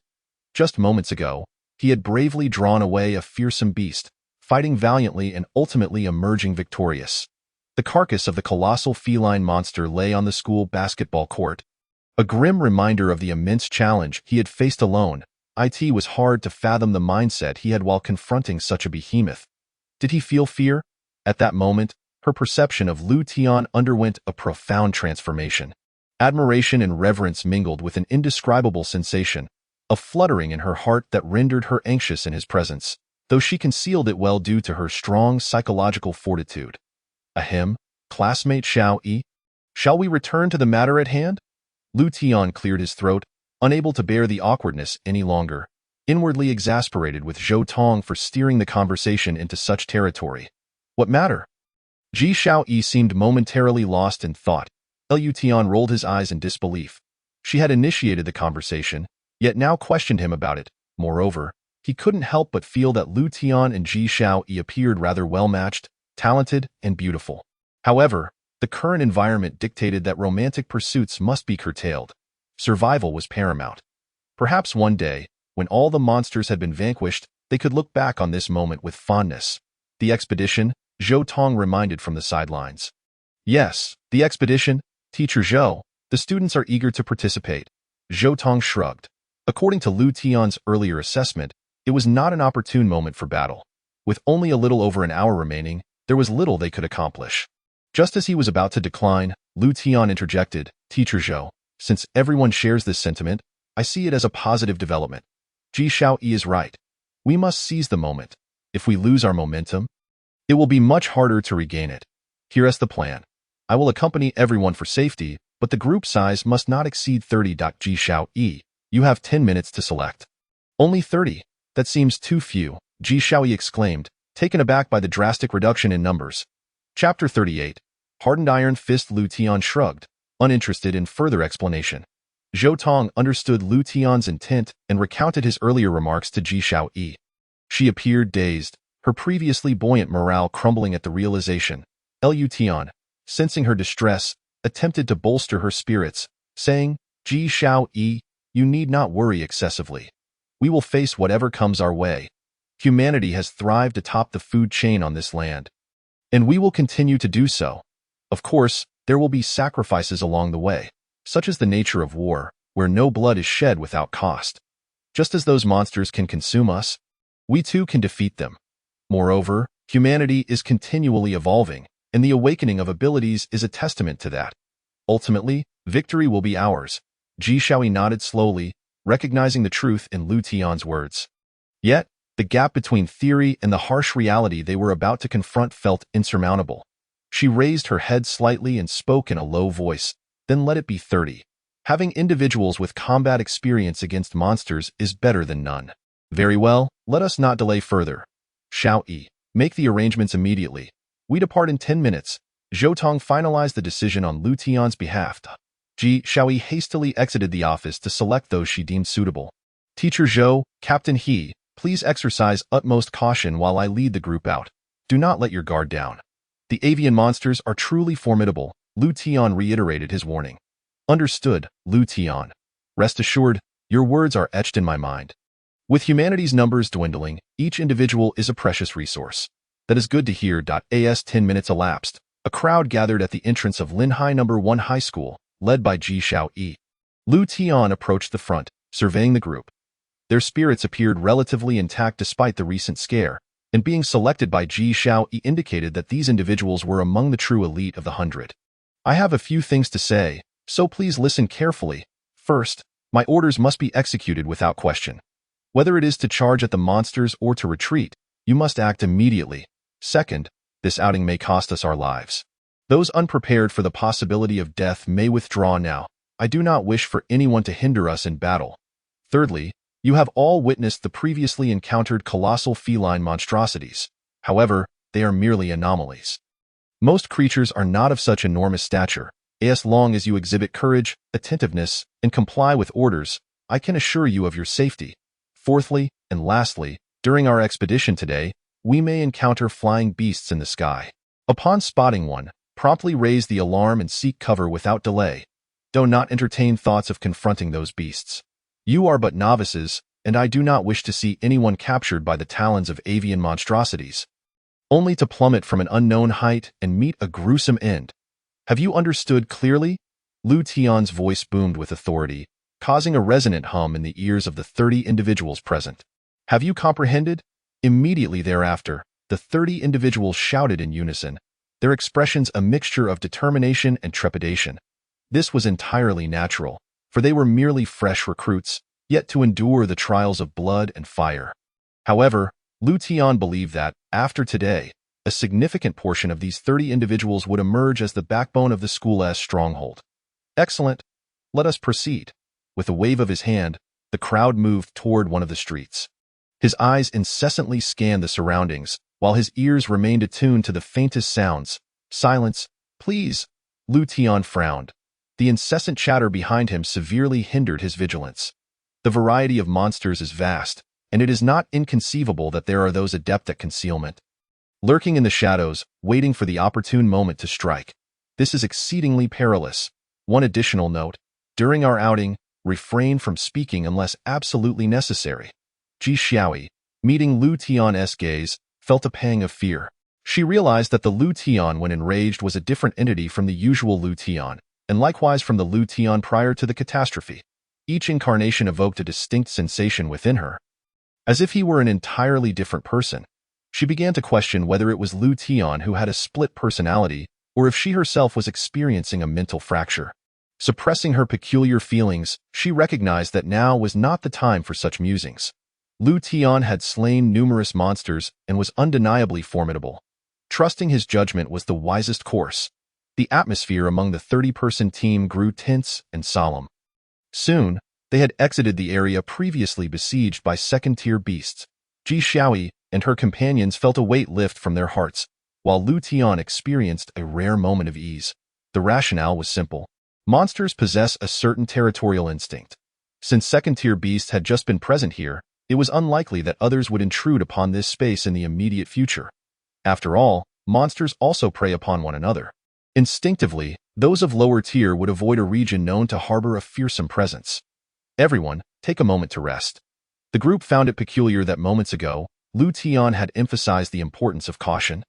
Just moments ago, he had bravely drawn away a fearsome beast, fighting valiantly and ultimately emerging victorious. The carcass of the colossal feline monster lay on the school basketball court, a grim reminder of the immense challenge he had faced alone. It was hard to fathom the mindset he had while confronting such a behemoth. Did he feel fear? At that moment, her perception of Lu Tian underwent a profound transformation. Admiration and reverence mingled with an indescribable sensation, a fluttering in her heart that rendered her anxious in his presence, though she concealed it well due to her strong psychological fortitude. Ahem, classmate Xiaoyi, shall we return to the matter at hand? Lu Tian cleared his throat, unable to bear the awkwardness any longer, inwardly exasperated with Zhou Tong for steering the conversation into such territory. What matter? Ji Xiaoyi seemed momentarily lost in thought. Lu Tian rolled his eyes in disbelief. She had initiated the conversation, yet now questioned him about it. Moreover, he couldn't help but feel that Lu Tian and Ji Xiaoyi appeared rather well-matched, talented, and beautiful. However, the current environment dictated that romantic pursuits must be curtailed. Survival was paramount. Perhaps one day, when all the monsters had been vanquished, they could look back on this moment with fondness. The expedition, Zhou Tong reminded from the sidelines. Yes, the expedition, Teacher Zhou. The students are eager to participate. Zhou Tong shrugged. According to Lu Tian's earlier assessment, it was not an opportune moment for battle. With only a little over an hour remaining, there was little they could accomplish. Just as he was about to decline, Lu Tian interjected, "Teacher Zhou, since everyone shares this sentiment, I see it as a positive development. Ji Shaoyi is right. We must seize the moment. If we lose our momentum, it will be much harder to regain it. Here is the plan. I will accompany everyone for safety, but the group size must not exceed 30. Ji Shaoyi, you have 10 minutes to select." "Only 30? That seems too few," Ji Shaoyi exclaimed, taken aback by the drastic reduction in numbers. Chapter 38. Hardened Iron Fist. Lu Tian shrugged, uninterested in further explanation. Zhou Tong understood Lu Tian's intent and recounted his earlier remarks to Ji Shaoyi. She appeared dazed, her previously buoyant morale crumbling at the realization. Lu Tian, sensing her distress, attempted to bolster her spirits, saying, "Ji Shaoyi, you need not worry excessively. We will face whatever comes our way. Humanity has thrived atop the food chain on this land, and we will continue to do so. Of course, there will be sacrifices along the way, such as the nature of war, where no blood is shed without cost. Just as those monsters can consume us, we too can defeat them. Moreover, humanity is continually evolving, and the awakening of abilities is a testament to that. Ultimately, victory will be ours." Ji Shaoyi nodded slowly, recognizing the truth in Lu Tian's words. Yet, the gap between theory and the harsh reality they were about to confront felt insurmountable. She raised her head slightly and spoke in a low voice, "Then let it be 30. Having individuals with combat experience against monsters is better than none. Very well, let us not delay further. Shaoyi, make the arrangements immediately. We depart in 10 minutes. Zhou Tong finalized the decision on Lu Tian's behalf. Ji Shaoyi hastily exited the office to select those she deemed suitable. "Teacher Zhou, Captain He, please exercise utmost caution while I lead the group out. Do not let your guard down. The avian monsters are truly formidable," Lu Tian reiterated his warning. "Understood, Lu Tian. Rest assured, your words are etched in my mind. With humanity's numbers dwindling, each individual is a precious resource." "That is good to hear." As 10 minutes elapsed, a crowd gathered at the entrance of Linhai No. 1 High School, led by Ji Shaoyi. Lu Tian approached the front, surveying the group. Their spirits appeared relatively intact despite the recent scare, and being selected by Ji Shaoyi indicated that these individuals were among the true elite of the 100. "I have a few things to say, so please listen carefully. First, my orders must be executed without question. Whether it is to charge at the monsters or to retreat, you must act immediately. Second, this outing may cost us our lives. Those unprepared for the possibility of death may withdraw now. I do not wish for anyone to hinder us in battle. Thirdly, you have all witnessed the previously encountered colossal feline monstrosities. However, they are merely anomalies. Most creatures are not of such enormous stature. As long as you exhibit courage, attentiveness, and comply with orders, I can assure you of your safety. Fourthly, and lastly, during our expedition today, we may encounter flying beasts in the sky. Upon spotting one, promptly raise the alarm and seek cover without delay. Do not entertain thoughts of confronting those beasts. You are but novices, and I do not wish to see anyone captured by the talons of avian monstrosities, only to plummet from an unknown height and meet a gruesome end. Have you understood clearly?" Lu Tian's voice boomed with authority, causing a resonant hum in the ears of the 30 individuals present. "Have you comprehended?" Immediately thereafter, the 30 individuals shouted in unison, their expressions a mixture of determination and trepidation. This was entirely natural, for they were merely fresh recruits, yet to endure the trials of blood and fire. However, Lu Tian believed that, after today, a significant portion of these 30 individuals would emerge as the backbone of the school's stronghold. "Excellent. Let us proceed." With a wave of his hand, the crowd moved toward one of the streets. His eyes incessantly scanned the surroundings, while his ears remained attuned to the faintest sounds. "Silence, please." Lu Tian frowned. The incessant chatter behind him severely hindered his vigilance. The variety of monsters is vast, and it is not inconceivable that there are those adept at concealment, lurking in the shadows, waiting for the opportune moment to strike. This is exceedingly perilous. One additional note: during our outing, refrain from speaking unless absolutely necessary. Ji Shaoyi, meeting Lu Tian's gaze, felt a pang of fear. She realized that the Lu Tian when enraged was a different entity from the usual Lu Tian, and likewise from the Lu Tian prior to the catastrophe. Each incarnation evoked a distinct sensation within her. As if he were an entirely different person, she began to question whether it was Lu Tian who had a split personality or if she herself was experiencing a mental fracture. Suppressing her peculiar feelings, she recognized that now was not the time for such musings. Lu Tian had slain numerous monsters and was undeniably formidable. Trusting his judgment was the wisest course. The atmosphere among the 30-person team grew tense and solemn. Soon, they had exited the area previously besieged by second-tier beasts. Ji Xiaoyi and her companions felt a weight lift from their hearts, while Lu Tian experienced a rare moment of ease. The rationale was simple. Monsters possess a certain territorial instinct. Since second-tier beasts had just been present here, it was unlikely that others would intrude upon this space in the immediate future. After all, monsters also prey upon one another. Instinctively, those of lower tier would avoid a region known to harbor a fearsome presence. Everyone, take a moment to rest. The group found it peculiar that moments ago, Lu Tian had emphasized the importance of caution.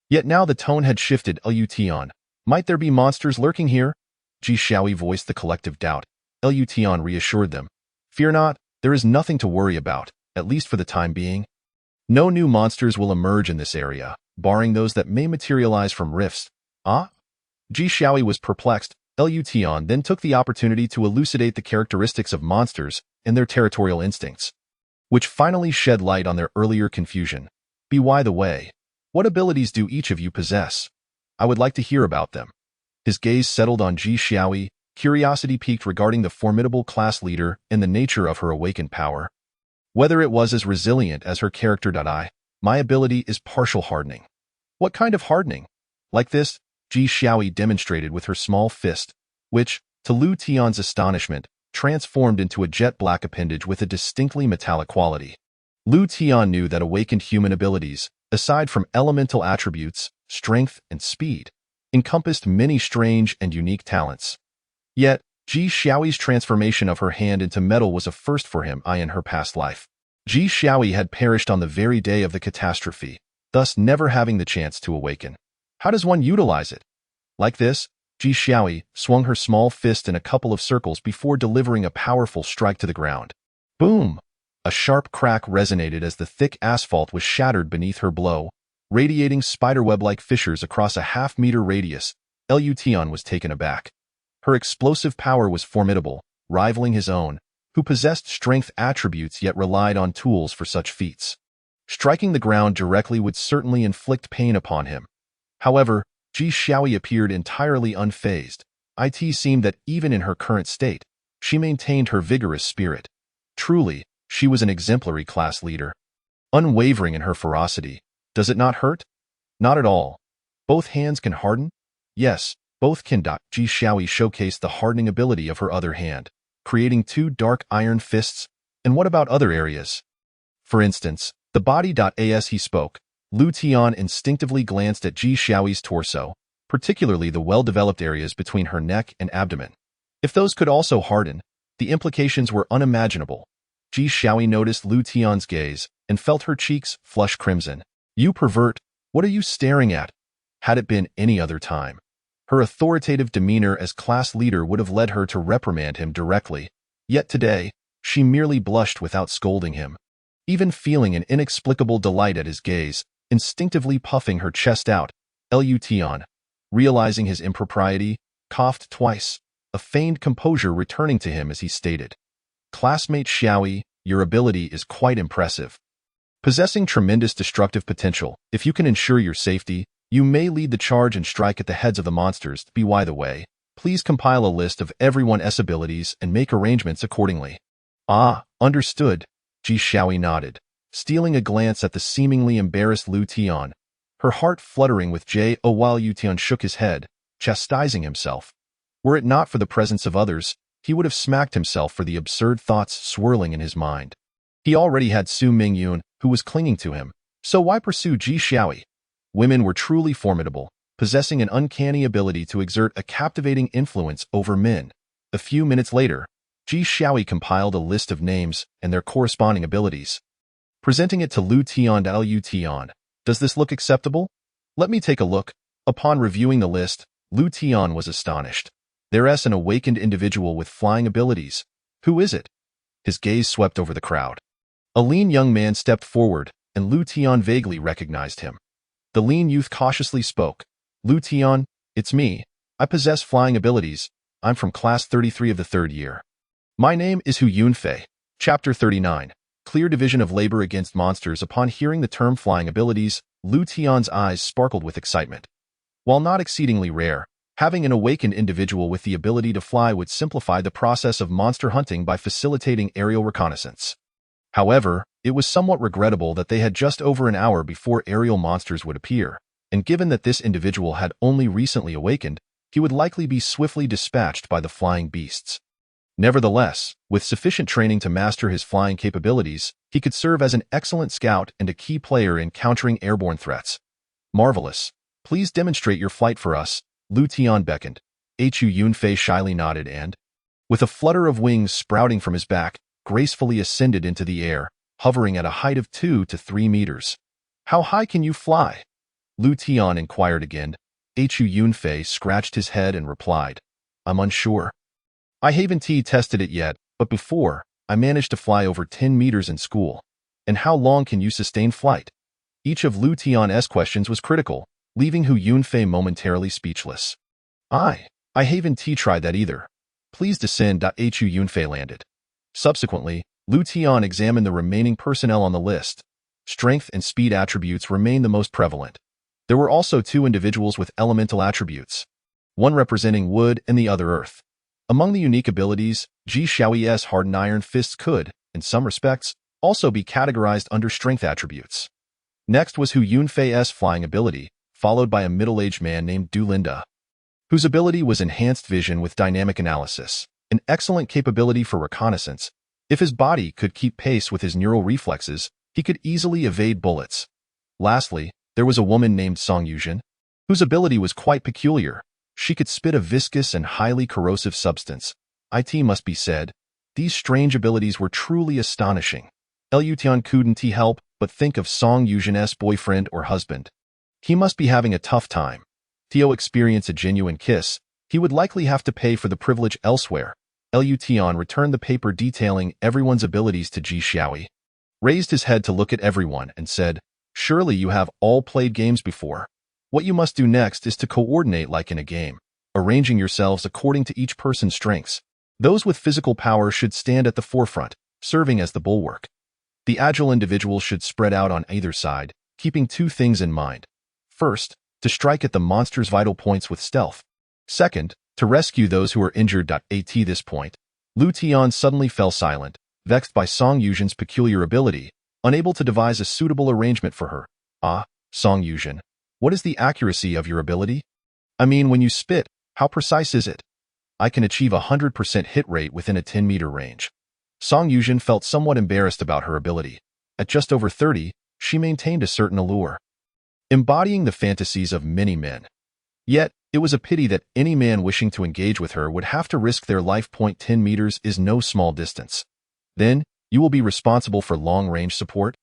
Yet now the tone had shifted. Lu Tian, might there be monsters lurking here? Ji Xiaoyi voiced the collective doubt. Lu Tian reassured them. Fear not, there is nothing to worry about, at least for the time being. No new monsters will emerge in this area, barring those that may materialize from rifts. Ah? Ji Xiaoyi was perplexed. Lu Tian then took the opportunity to elucidate the characteristics of monsters and their territorial instincts, which finally shed light on their earlier confusion. By the way, what abilities do each of you possess? I would like to hear about them. His gaze settled on Ji Xiaoyi, curiosity piqued regarding the formidable class leader and the nature of her awakened power. Whether it was as resilient as her character. My ability is partial hardening. What kind of hardening? Like this, Ji Xiaoyi demonstrated with her small fist, which, to Lu Tian's astonishment, transformed into a jet-black appendage with a distinctly metallic quality. Lu Tian knew that awakened human abilities, aside from elemental attributes, strength, and speed, encompassed many strange and unique talents. Yet, Ji Xiaoyi's transformation of her hand into metal was a first for him in her past life. Ji Xiaoyi had perished on the very day of the catastrophe, thus never having the chance to awaken. How does one utilize it? Like this, Ji Xiaoyi swung her small fist in a couple of circles before delivering a powerful strike to the ground. Boom! A sharp crack resonated as the thick asphalt was shattered beneath her blow, radiating spiderweb-like fissures across a half-meter radius. Lu Tian was taken aback. Her explosive power was formidable, rivaling his own, who possessed strength attributes yet relied on tools for such feats. Striking the ground directly would certainly inflict pain upon him. However, Ji Xiaoyi appeared entirely unfazed. It seemed that even in her current state, she maintained her vigorous spirit. Truly, she was an exemplary class leader. Unwavering in her ferocity. Does it not hurt? Not at all. Both hands can harden? Yes, both can. Ji Xiaoyi showcased the hardening ability of her other hand, creating two dark iron fists. And what about other areas? For instance, the body. As he spoke, Lu Tian instinctively glanced at Ji Xiaoyi's torso, particularly the well-developed areas between her neck and abdomen. If those could also harden, the implications were unimaginable. Ji Xiaoyi noticed Lu Tian's gaze and felt her cheeks flush crimson. You pervert, what are you staring at? Had it been any other time, her authoritative demeanor as class leader would have led her to reprimand him directly. Yet today, she merely blushed without scolding him. Even feeling an inexplicable delight at his gaze, instinctively puffing her chest out, Lu Tian, realizing his impropriety, coughed twice, a feigned composure returning to him as he stated, Classmate Xiaoyi, your ability is quite impressive. Possessing tremendous destructive potential, if you can ensure your safety, you may lead the charge and strike at the heads of the monsters. By the way, please compile a list of everyone's abilities and make arrangements accordingly. Ah, understood, Ji Xiaoyi nodded, stealing a glance at the seemingly embarrassed Lu Tian, her heart fluttering with joy while Lu Tian shook his head, chastising himself. Were it not for the presence of others, he would have smacked himself for the absurd thoughts swirling in his mind. He already had Su Mingyun, who was clinging to him, so why pursue Ji Xiaoyi? Women were truly formidable, possessing an uncanny ability to exert a captivating influence over men. A few minutes later, Ji Xiaoyi compiled a list of names and their corresponding abilities. Presenting it to Lu Tian. Lu Tian, does this look acceptable? Let me take a look. Upon reviewing the list, Lu Tian was astonished. There's an awakened individual with flying abilities. Who is it? His gaze swept over the crowd. A lean young man stepped forward, and Lu Tian vaguely recognized him. The lean youth cautiously spoke. Lu Tian, it's me. I possess flying abilities. I'm from class 33 of the 3rd year. My name is Hu Yunfei. Chapter 39. Clear division of labor against monsters. Upon hearing the term flying abilities, Lu Tian's eyes sparkled with excitement. While not exceedingly rare, having an awakened individual with the ability to fly would simplify the process of monster hunting by facilitating aerial reconnaissance. However, it was somewhat regrettable that they had just over an hour before aerial monsters would appear, and given that this individual had only recently awakened, he would likely be swiftly dispatched by the flying beasts. Nevertheless, with sufficient training to master his flying capabilities, he could serve as an excellent scout and a key player in countering airborne threats. Marvelous. Please demonstrate your flight for us, Lu Tian beckoned. Hu Yunfei shyly nodded and, with a flutter of wings sprouting from his back, gracefully ascended into the air, hovering at a height of 2 to 3 meters. How high can you fly? Lu Tian inquired again. Hu Yunfei scratched his head and replied, I'm unsure. I haven't tested it yet, but before, I managed to fly over 10 meters in school. And how long can you sustain flight? Each of Lu Tian's questions was critical, leaving Hu Yunfei momentarily speechless. I haven't tried that either. Please descend. Hu Yunfei landed. Subsequently, Lu Tian examined the remaining personnel on the list. Strength and speed attributes remained the most prevalent. There were also 2 individuals with elemental attributes, one representing wood and the other earth. Among the unique abilities, Ji Xiaoyi's hardened iron fists could, in some respects, also be categorized under strength attributes. Next was Hu Yunfei's flying ability, followed by a middle-aged man named Buildinga, whose ability was enhanced vision with dynamic analysis, an excellent capability for reconnaissance. If his body could keep pace with his neural reflexes, he could easily evade bullets. Lastly, there was a woman named Song Yuzhen, whose ability was quite peculiar. She could spit a viscous and highly corrosive substance. It must be said, these strange abilities were truly astonishing. Lu Tian couldn't help but think of Song Yuzhen's boyfriend or husband. He must be having a tough time. To experience a genuine kiss, he would likely have to pay for the privilege elsewhere. Lu Tian returned the paper detailing everyone's abilities to Ji Xiaoyi, raised his head to look at everyone, and said, Surely you have all played games before. What you must do next is to coordinate like in a game, arranging yourselves according to each person's strengths. Those with physical power should stand at the forefront, serving as the bulwark. The agile individuals should spread out on either side, keeping 2 things in mind. First, to strike at the monster's vital points with stealth. Second, to rescue those who are injured. At this point, Lu Tian suddenly fell silent, vexed by Song Yuzhen's peculiar ability, unable to devise a suitable arrangement for her. Song Yuzhen, what is the accuracy of your ability? I mean, when you spit, how precise is it? I can achieve a 100% hit rate within a 10-meter range. Song Yuzhen felt somewhat embarrassed about her ability. At just over 30, she maintained a certain allure, embodying the fantasies of many men. Yet, it was a pity that any man wishing to engage with her would have to risk their life. 10 meters is no small distance. Then, you will be responsible for long-range support?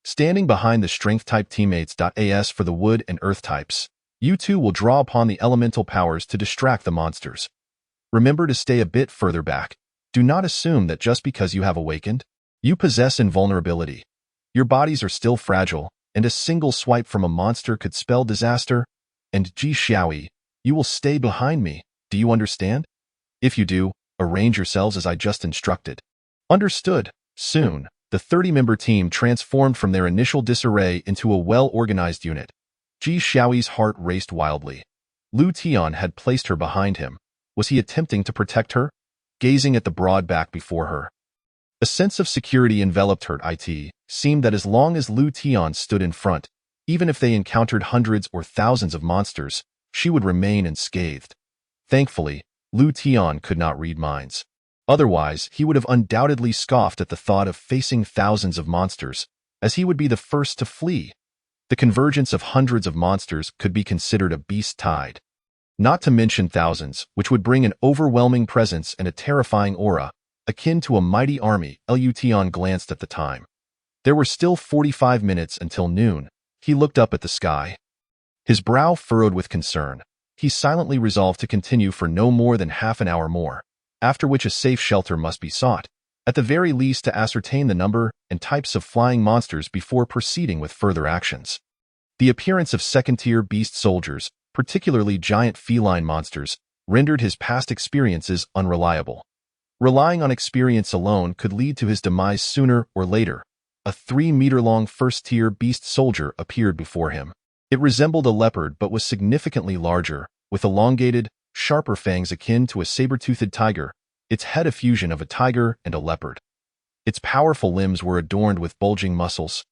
Standing behind the strength-type teammates. As for the wood and earth types, you 2 will draw upon the elemental powers to distract the monsters. Remember to stay a bit further back. Do not assume that just because you have awakened, you possess invulnerability. Your bodies are still fragile, and a single swipe from a monster could spell disaster. And Ji Xiaoyi, you will stay behind me. Do you understand? If you do, arrange yourselves as I just instructed. Understood. Soon, the 30-member team transformed from their initial disarray into a well-organized unit. Ji Xiaoyi's heart raced wildly. Lu Tian had placed her behind him. Was he attempting to protect her? Gazing at the broad back before her, a sense of security enveloped her. It seemed that as long as Lu Tian stood in front, even if they encountered hundreds or thousands of monsters, she would remain unscathed. Thankfully, Lu Tian could not read minds. Otherwise, he would have undoubtedly scoffed at the thought of facing thousands of monsters, as he would be the first to flee. The convergence of hundreds of monsters could be considered a beast tide. Not to mention thousands, which would bring an overwhelming presence and a terrifying aura, akin to a mighty army. Lu Tian glanced at the time. There were still 45 minutes until noon. He looked up at the sky, his brow furrowed with concern. He silently resolved to continue for no more than half an hour more. after which a safe shelter must be sought, at the very least to ascertain the number and types of flying monsters before proceeding with further actions. The appearance of second-tier beast soldiers, particularly giant feline monsters, rendered his past experiences unreliable. Relying on experience alone could lead to his demise sooner or later. A 3-meter-long first-tier beast soldier appeared before him. It resembled a leopard but was significantly larger, with elongated, sharper fangs akin to a saber-toothed tiger, its head a fusion of a tiger and a leopard. Its powerful limbs were adorned with bulging muscles.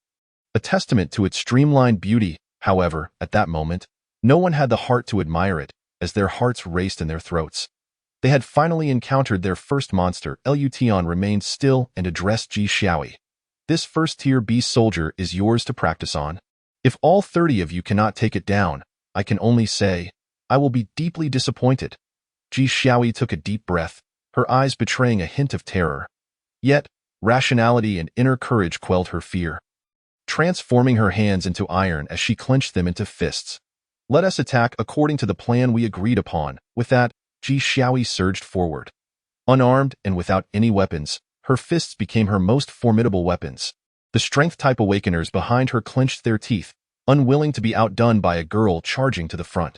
A testament to its streamlined beauty, however, at that moment, no one had the heart to admire it, as their hearts raced in their throats. They had finally encountered their first monster. Lution remained still and addressed Ji Xiaoyi. This first-tier beast soldier is yours to practice on. If all 30 of you cannot take it down, I can only say, I will be deeply disappointed. Ji Xiaoyi took a deep breath, her eyes betraying a hint of terror. Yet, rationality and inner courage quelled her fear, transforming her hands into iron as she clenched them into fists. Let us attack according to the plan we agreed upon. With that, Ji Xiaoyi surged forward. Unarmed and without any weapons, her fists became her most formidable weapons. The strength-type awakeners behind her clenched their teeth, unwilling to be outdone by a girl charging to the front.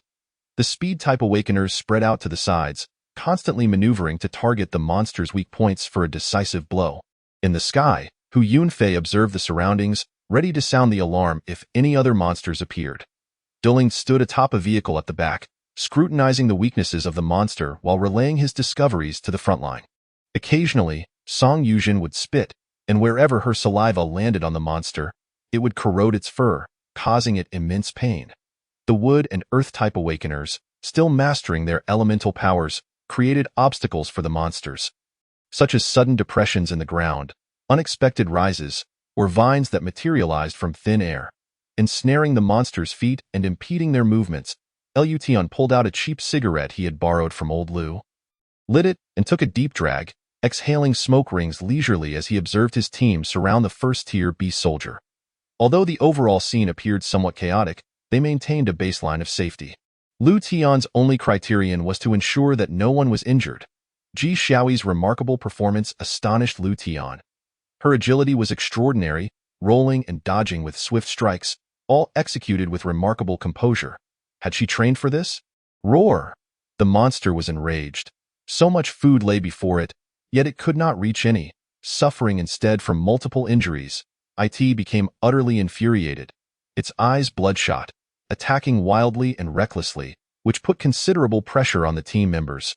The speed-type awakeners spread out to the sides, constantly maneuvering to target the monster's weak points for a decisive blow. In the sky, Hu Yunfei observed the surroundings, ready to sound the alarm if any other monsters appeared. Duling stood atop a vehicle at the back, scrutinizing the weaknesses of the monster while relaying his discoveries to the front line. Occasionally, Song Yuzhen would spit, and wherever her saliva landed on the monster, it would corrode its fur, causing it immense pain. The wood and earth-type awakeners, still mastering their elemental powers, created obstacles for the monsters, such as sudden depressions in the ground, unexpected rises, or vines that materialized from thin air, ensnaring the monster's feet and impeding their movements. Lution pulled out a cheap cigarette he had borrowed from old Lu, lit it, and took a deep drag, exhaling smoke rings leisurely as he observed his team surround the first-tier beast soldier. Although the overall scene appeared somewhat chaotic, they maintained a baseline of safety. Lu Tian's only criterion was to ensure that no one was injured. Ji Xiaoyi's remarkable performance astonished Lu Tian. Her agility was extraordinary, rolling and dodging with swift strikes, all executed with remarkable composure. Had she trained for this? Roar! The monster was enraged. So much food lay before it, yet it could not reach any, suffering instead from multiple injuries. It became utterly infuriated, its eyes bloodshot, attacking wildly and recklessly, which put considerable pressure on the team members,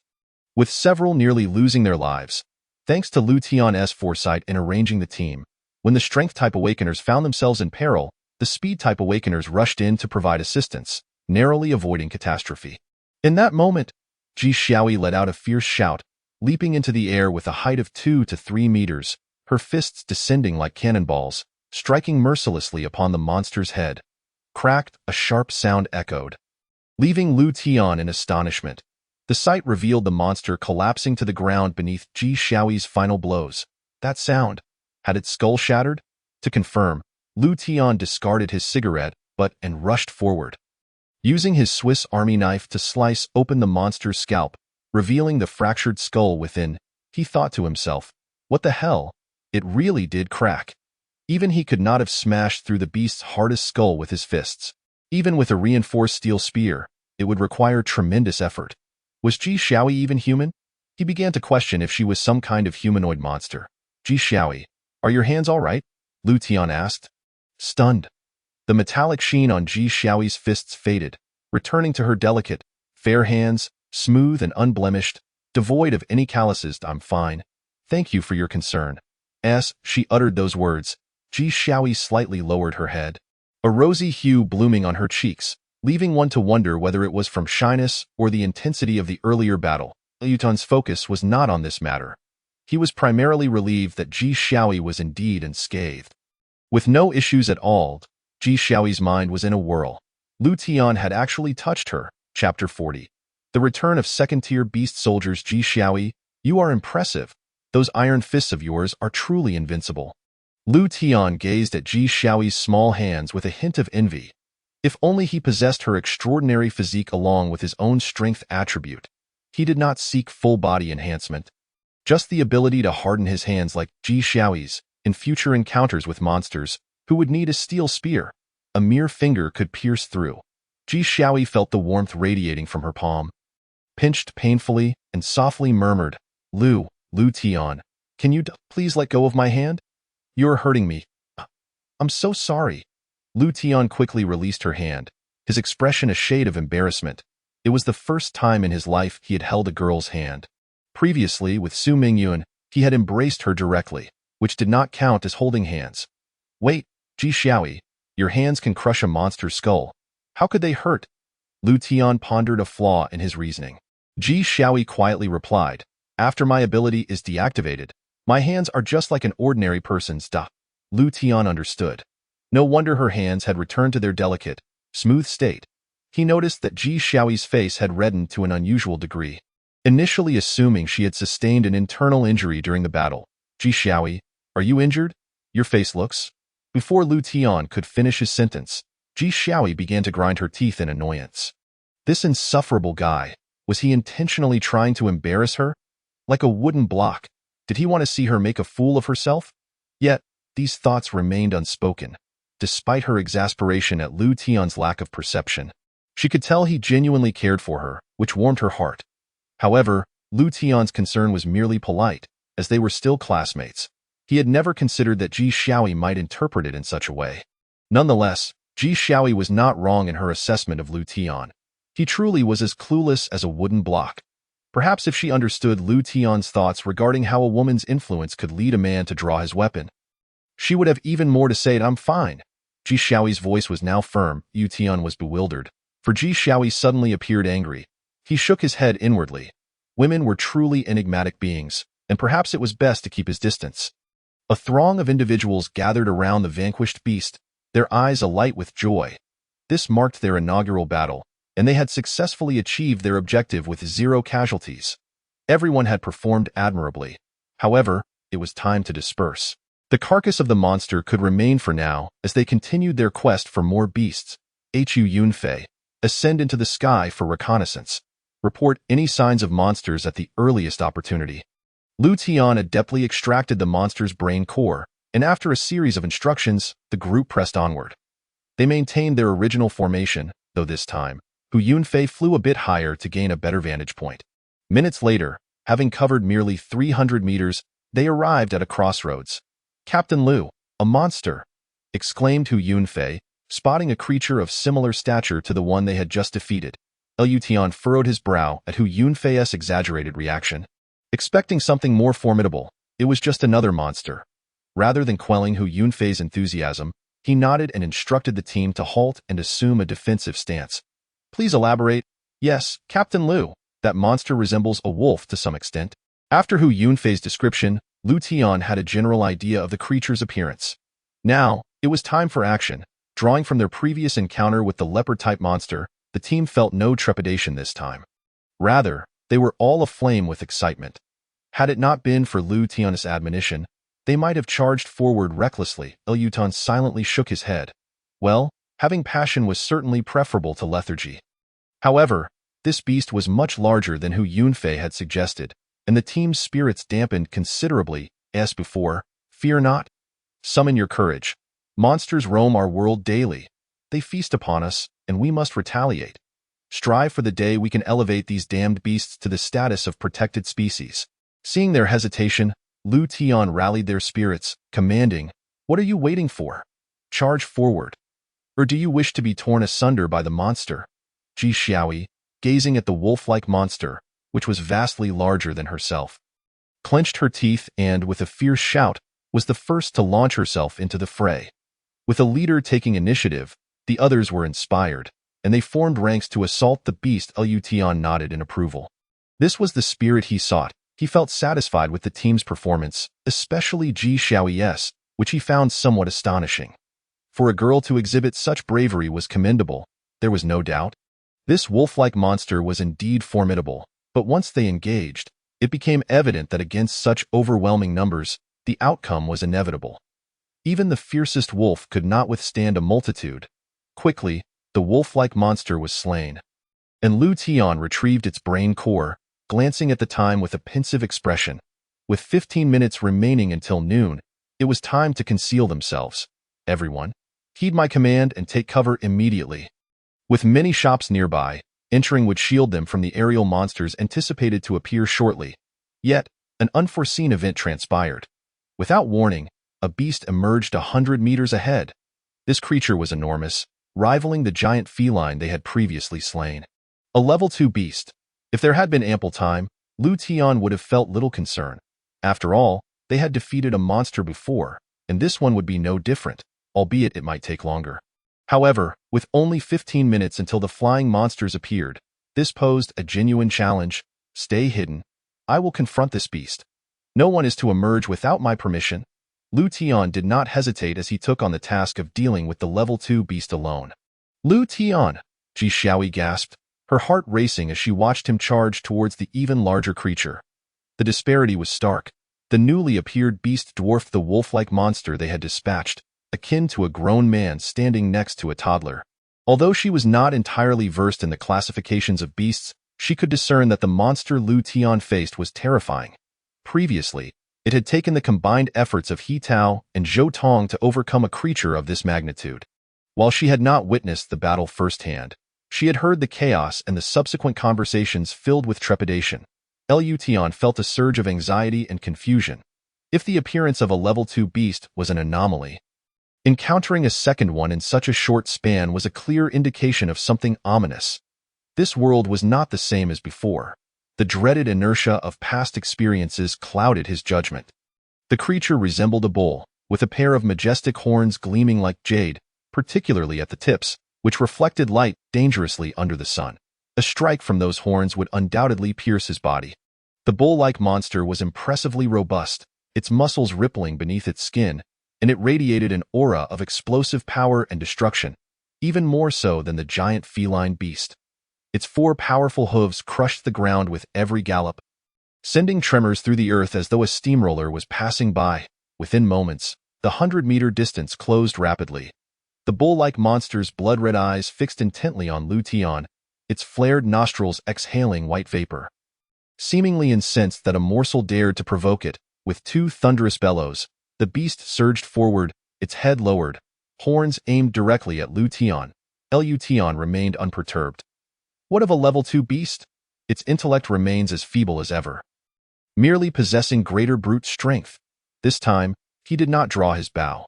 with several nearly losing their lives. Thanks to Lu Tian's foresight in arranging the team, when the strength-type awakeners found themselves in peril, the speed-type awakeners rushed in to provide assistance, narrowly avoiding catastrophe. In that moment, Ji Xiaoyi let out a fierce shout, leaping into the air with a height of 2 to 3 meters, her fists descending like cannonballs, striking mercilessly upon the monster's head. Cracked, a sharp sound echoed, leaving Lu Tian in astonishment. The sight revealed the monster collapsing to the ground beneath Ji Xiaoyi's final blows. That sound. Had its skull shattered? To confirm, Lu Tian discarded his cigarette and rushed forward, using his Swiss Army knife to slice open the monster's scalp, revealing the fractured skull within. He thought to himself, what the hell? It really did crack. Even he could not have smashed through the beast's hardest skull with his fists. Even with a reinforced steel spear, it would require tremendous effort. Was Ji Xiaoyi even human? He began to question if she was some kind of humanoid monster. Ji Xiaoyi, are your hands all right? Lu Tian asked. Stunned. The metallic sheen on Ji Xiaoyi's fists faded, returning to her delicate, fair hands, smooth and unblemished, devoid of any calluses. I'm fine. Thank you for your concern. As she uttered those words, Ji Xiaoyi slightly lowered her head, a rosy hue blooming on her cheeks, leaving one to wonder whether it was from shyness or the intensity of the earlier battle. Luton's focus was not on this matter. He was primarily relieved that Ji Xiaoyi was indeed unscathed. With no issues at all, Ji Xiaoyi's mind was in a whirl. Lu Tian had actually touched her. Chapter 40. The return of second-tier beast soldiers. Ji Xiaoyi, you are impressive. Those iron fists of yours are truly invincible. Lu Tian gazed at Ji Xiaoyi's small hands with a hint of envy. If only he possessed her extraordinary physique along with his own strength attribute. He did not seek full-body enhancement, Just the ability to harden his hands like Ji Xiaoyi's in future encounters with monsters who would need a steel spear. A mere finger could pierce through. Ji Xiaoyi felt the warmth radiating from her palm, pinched painfully, and softly murmured, Lu Tian, can you please let go of my hand? You're hurting me. I'm so sorry. Lu Tian quickly released her hand, his expression a shade of embarrassment. It was the first time in his life he had held a girl's hand. Previously, with Su Mingyun, he had embraced her directly, which did not count as holding hands. Wait, Ji Xiaoyi, your hands can crush a monster's skull. How could they hurt? Lu Tian pondered a flaw in his reasoning. Ji Xiaoyi quietly replied, after my ability is deactivated, my hands are just like an ordinary person's. Lu Tian understood. No wonder her hands had returned to their delicate, smooth state. He noticed that Ji Xiaoyi's face had reddened to an unusual degree. Initially assuming she had sustained an internal injury during the battle, Ji Xiaoyi, are you injured? Your face looks. Before Lu Tian could finish his sentence, Ji Xiaoyi began to grind her teeth in annoyance. This insufferable guy, was he intentionally trying to embarrass her? Like a wooden block, did he want to see her make a fool of herself? Yet, these thoughts remained unspoken, despite her exasperation at Lu Tian's lack of perception. She could tell he genuinely cared for her, which warmed her heart. However, Lu Tian's concern was merely polite, as they were still classmates. He had never considered that Ji Xiaoyi might interpret it in such a way. Nonetheless, Ji Xiaoyi was not wrong in her assessment of Lu Tian. He truly was as clueless as a wooden block. Perhaps if she understood Lu Tian's thoughts regarding how a woman's influence could lead a man to draw his weapon, she would have even more to say. I'm fine. Ji Xiaoyi's voice was now firm. Lu Tian was bewildered, for Ji Xiaoyi suddenly appeared angry. He shook his head inwardly. Women were truly enigmatic beings, and perhaps it was best to keep his distance. A throng of individuals gathered around the vanquished beast, their eyes alight with joy. This marked their inaugural battle, and they had successfully achieved their objective with 0 casualties. Everyone had performed admirably. However, it was time to disperse. The carcass of the monster could remain for now as they continued their quest for more beasts. Hu Yunfei, ascend into the sky for reconnaissance. Report any signs of monsters at the earliest opportunity. Lu Tian adeptly extracted the monster's brain core, and after a series of instructions, the group pressed onward. They maintained their original formation, though this time, Hu Yunfei flew a bit higher to gain a better vantage point. Minutes later, having covered merely 300 meters, they arrived at a crossroads. Captain Lu, a monster! Exclaimed Hu Yunfei, spotting a creature of similar stature to the one they had just defeated. Lu Tian furrowed his brow at Hu Yunfei's exaggerated reaction. Expecting something more formidable, it was just another monster. Rather than quelling Hu Yunfei's enthusiasm, he nodded and instructed the team to halt and assume a defensive stance. Please elaborate. Yes, Captain Lu, that monster resembles a wolf to some extent. After Hu Yunfei's description, Lu Tian had a general idea of the creature's appearance. Now, it was time for action. Drawing from their previous encounter with the leopard-type monster, the team felt no trepidation this time. Rather, they were all aflame with excitement. Had it not been for Lu Tian's admonition, they might have charged forward recklessly. Lu Tian silently shook his head. Well, having passion was certainly preferable to lethargy. However, this beast was much larger than Hu Yunfei had suggested, and the team's spirits dampened considerably. As before, fear not. Summon your courage. Monsters roam our world daily. They feast upon us, and we must retaliate. Strive for the day we can elevate these damned beasts to the status of protected species. Seeing their hesitation, Lu Tian rallied their spirits, commanding, What are you waiting for? Charge forward. Or do you wish to be torn asunder by the monster? Ji Xiaoyi, gazing at the wolf-like monster, which was vastly larger than herself, clenched her teeth and, with a fierce shout, was the first to launch herself into the fray. With a leader taking initiative, the others were inspired, and they formed ranks to assault the beast. Lu Tian nodded in approval. This was the spirit he sought. He felt satisfied with the team's performance, especially Ji Xiaoyi's, which he found somewhat astonishing. For a girl to exhibit such bravery was commendable, there was no doubt. This wolf-like monster was indeed formidable, but once they engaged, it became evident that against such overwhelming numbers, the outcome was inevitable. Even the fiercest wolf could not withstand a multitude. Quickly, the wolf-like monster was slain, and Lu Tian retrieved its brain core, glancing at the time with a pensive expression. With 15 minutes remaining until noon, it was time to conceal themselves. Everyone, heed my command and take cover immediately. With many shops nearby, entering would shield them from the aerial monsters anticipated to appear shortly. Yet, an unforeseen event transpired. Without warning, a beast emerged 100 meters ahead. This creature was enormous, rivaling the giant feline they had previously slain. A level 2 beast. If there had been ample time, Lu Tian would have felt little concern. After all, they had defeated a monster before, and this one would be no different, albeit it might take longer. However, with only 15 minutes until the flying monsters appeared, this posed a genuine challenge. Stay hidden. I will confront this beast. No one is to emerge without my permission. Lu Tian did not hesitate as he took on the task of dealing with the level 2 beast alone. Lu Tian, Ji Xiaoyi gasped, her heart racing as she watched him charge towards the even larger creature. The disparity was stark. The newly appeared beast dwarfed the wolf-like monster they had dispatched, akin to a grown man standing next to a toddler. Although she was not entirely versed in the classifications of beasts, she could discern that the monster Lu Tian faced was terrifying. Previously, it had taken the combined efforts of He Tao and Zhou Tong to overcome a creature of this magnitude. While she had not witnessed the battle firsthand, she had heard the chaos and the subsequent conversations filled with trepidation. Lu Tian felt a surge of anxiety and confusion. If the appearance of a level 2 beast was an anomaly, encountering a second one in such a short span was a clear indication of something ominous. This world was not the same as before. The dreaded inertia of past experiences clouded his judgment. The creature resembled a bull, with a pair of majestic horns gleaming like jade, particularly at the tips, which reflected light dangerously under the sun. A strike from those horns would undoubtedly pierce his body. The bull-like monster was impressively robust, its muscles rippling beneath its skin, and it radiated an aura of explosive power and destruction, even more so than the giant feline beast. Its 4 powerful hooves crushed the ground with every gallop, sending tremors through the earth as though a steamroller was passing by. Within moments, the 100-meter distance closed rapidly. The bull-like monster's blood-red eyes fixed intently on Lu Tian, its flared nostrils exhaling white vapor. Seemingly incensed that a morsel dared to provoke it, with 2 thunderous bellows, the beast surged forward, its head lowered, horns aimed directly at Lu Tian. Lu Tian remained unperturbed. What of a level 2 beast? Its intellect remains as feeble as ever, merely possessing greater brute strength. This time, he did not draw his bow.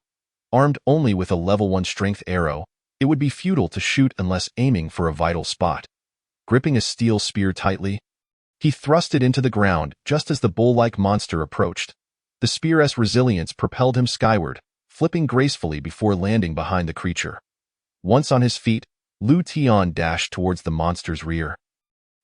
Armed only with a level 1 strength arrow, it would be futile to shoot unless aiming for a vital spot. Gripping a steel spear tightly, he thrust it into the ground just as the bull-like monster approached. The spear's resilience propelled him skyward, flipping gracefully before landing behind the creature. Once on his feet, Lu Tian dashed towards the monster's rear.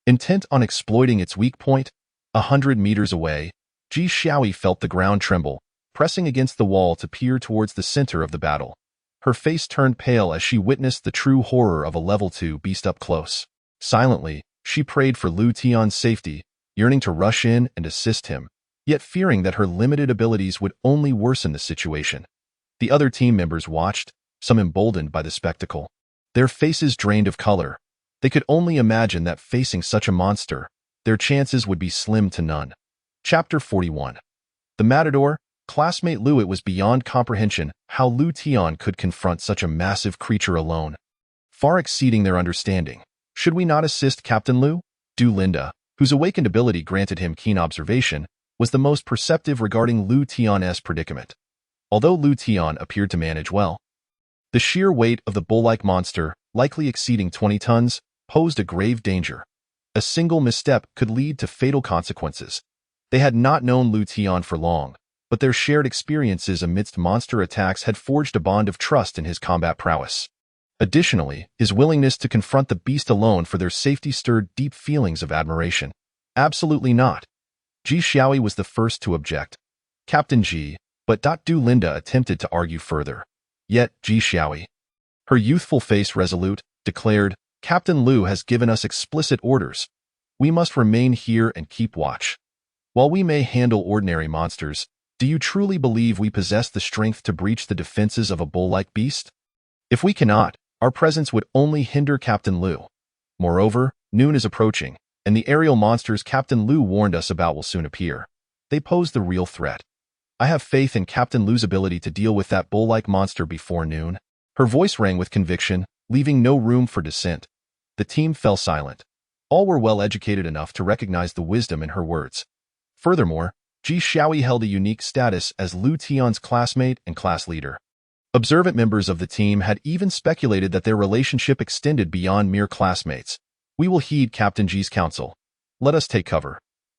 Intent on exploiting its weak point, 100 meters away, Ji Xiaoyi felt the ground tremble, pressing against the wall to peer towards the center of the battle. Her face turned pale as she witnessed the true horror of a level 2 beast up close. Silently, she prayed for Lu Tian's safety, yearning to rush in and assist him, yet fearing that her limited abilities would only worsen the situation. The other team members watched, some emboldened by the spectacle. Their faces drained of color. They could only imagine that facing such a monster, their chances would be slim to none. Chapter 41. The Matador, classmate Lu. It was beyond comprehension how Lu Tian could confront such a massive creature alone, far exceeding their understanding. Should we not assist Captain Lu? Linda, whose awakened ability granted him keen observation, was the most perceptive regarding Lu Tian's predicament. Although Lu Tian appeared to manage well, the sheer weight of the bull-like monster, likely exceeding 20 tons, posed a grave danger. A single misstep could lead to fatal consequences. They had not known Lu Tian for long, but their shared experiences amidst monster attacks had forged a bond of trust in his combat prowess. Additionally, his willingness to confront the beast alone for their safety stirred deep feelings of admiration. Absolutely not. Ji Xiaoyi was the first to object. Captain Ji, but Linda attempted to argue further. Yet, Ji Xiaoyi, her youthful face resolute, declared, Captain Lu has given us explicit orders. We must remain here and keep watch. While we may handle ordinary monsters, do you truly believe we possess the strength to breach the defenses of a bull-like beast? If we cannot, our presence would only hinder Captain Lu. Moreover, noon is approaching, and the aerial monsters Captain Lu warned us about will soon appear. they pose the real threat. I have faith in Captain Lu's ability to deal with that bull-like monster before noon. Her voice rang with conviction, leaving no room for dissent. The team fell silent. All were well-educated enough to recognize the wisdom in her words. Furthermore, Ji Xiaoyi held a unique status as Lu Tian's classmate and class leader. Observant members of the team had even speculated that their relationship extended beyond mere classmates. We will heed Captain Ji's counsel. Let us take cover.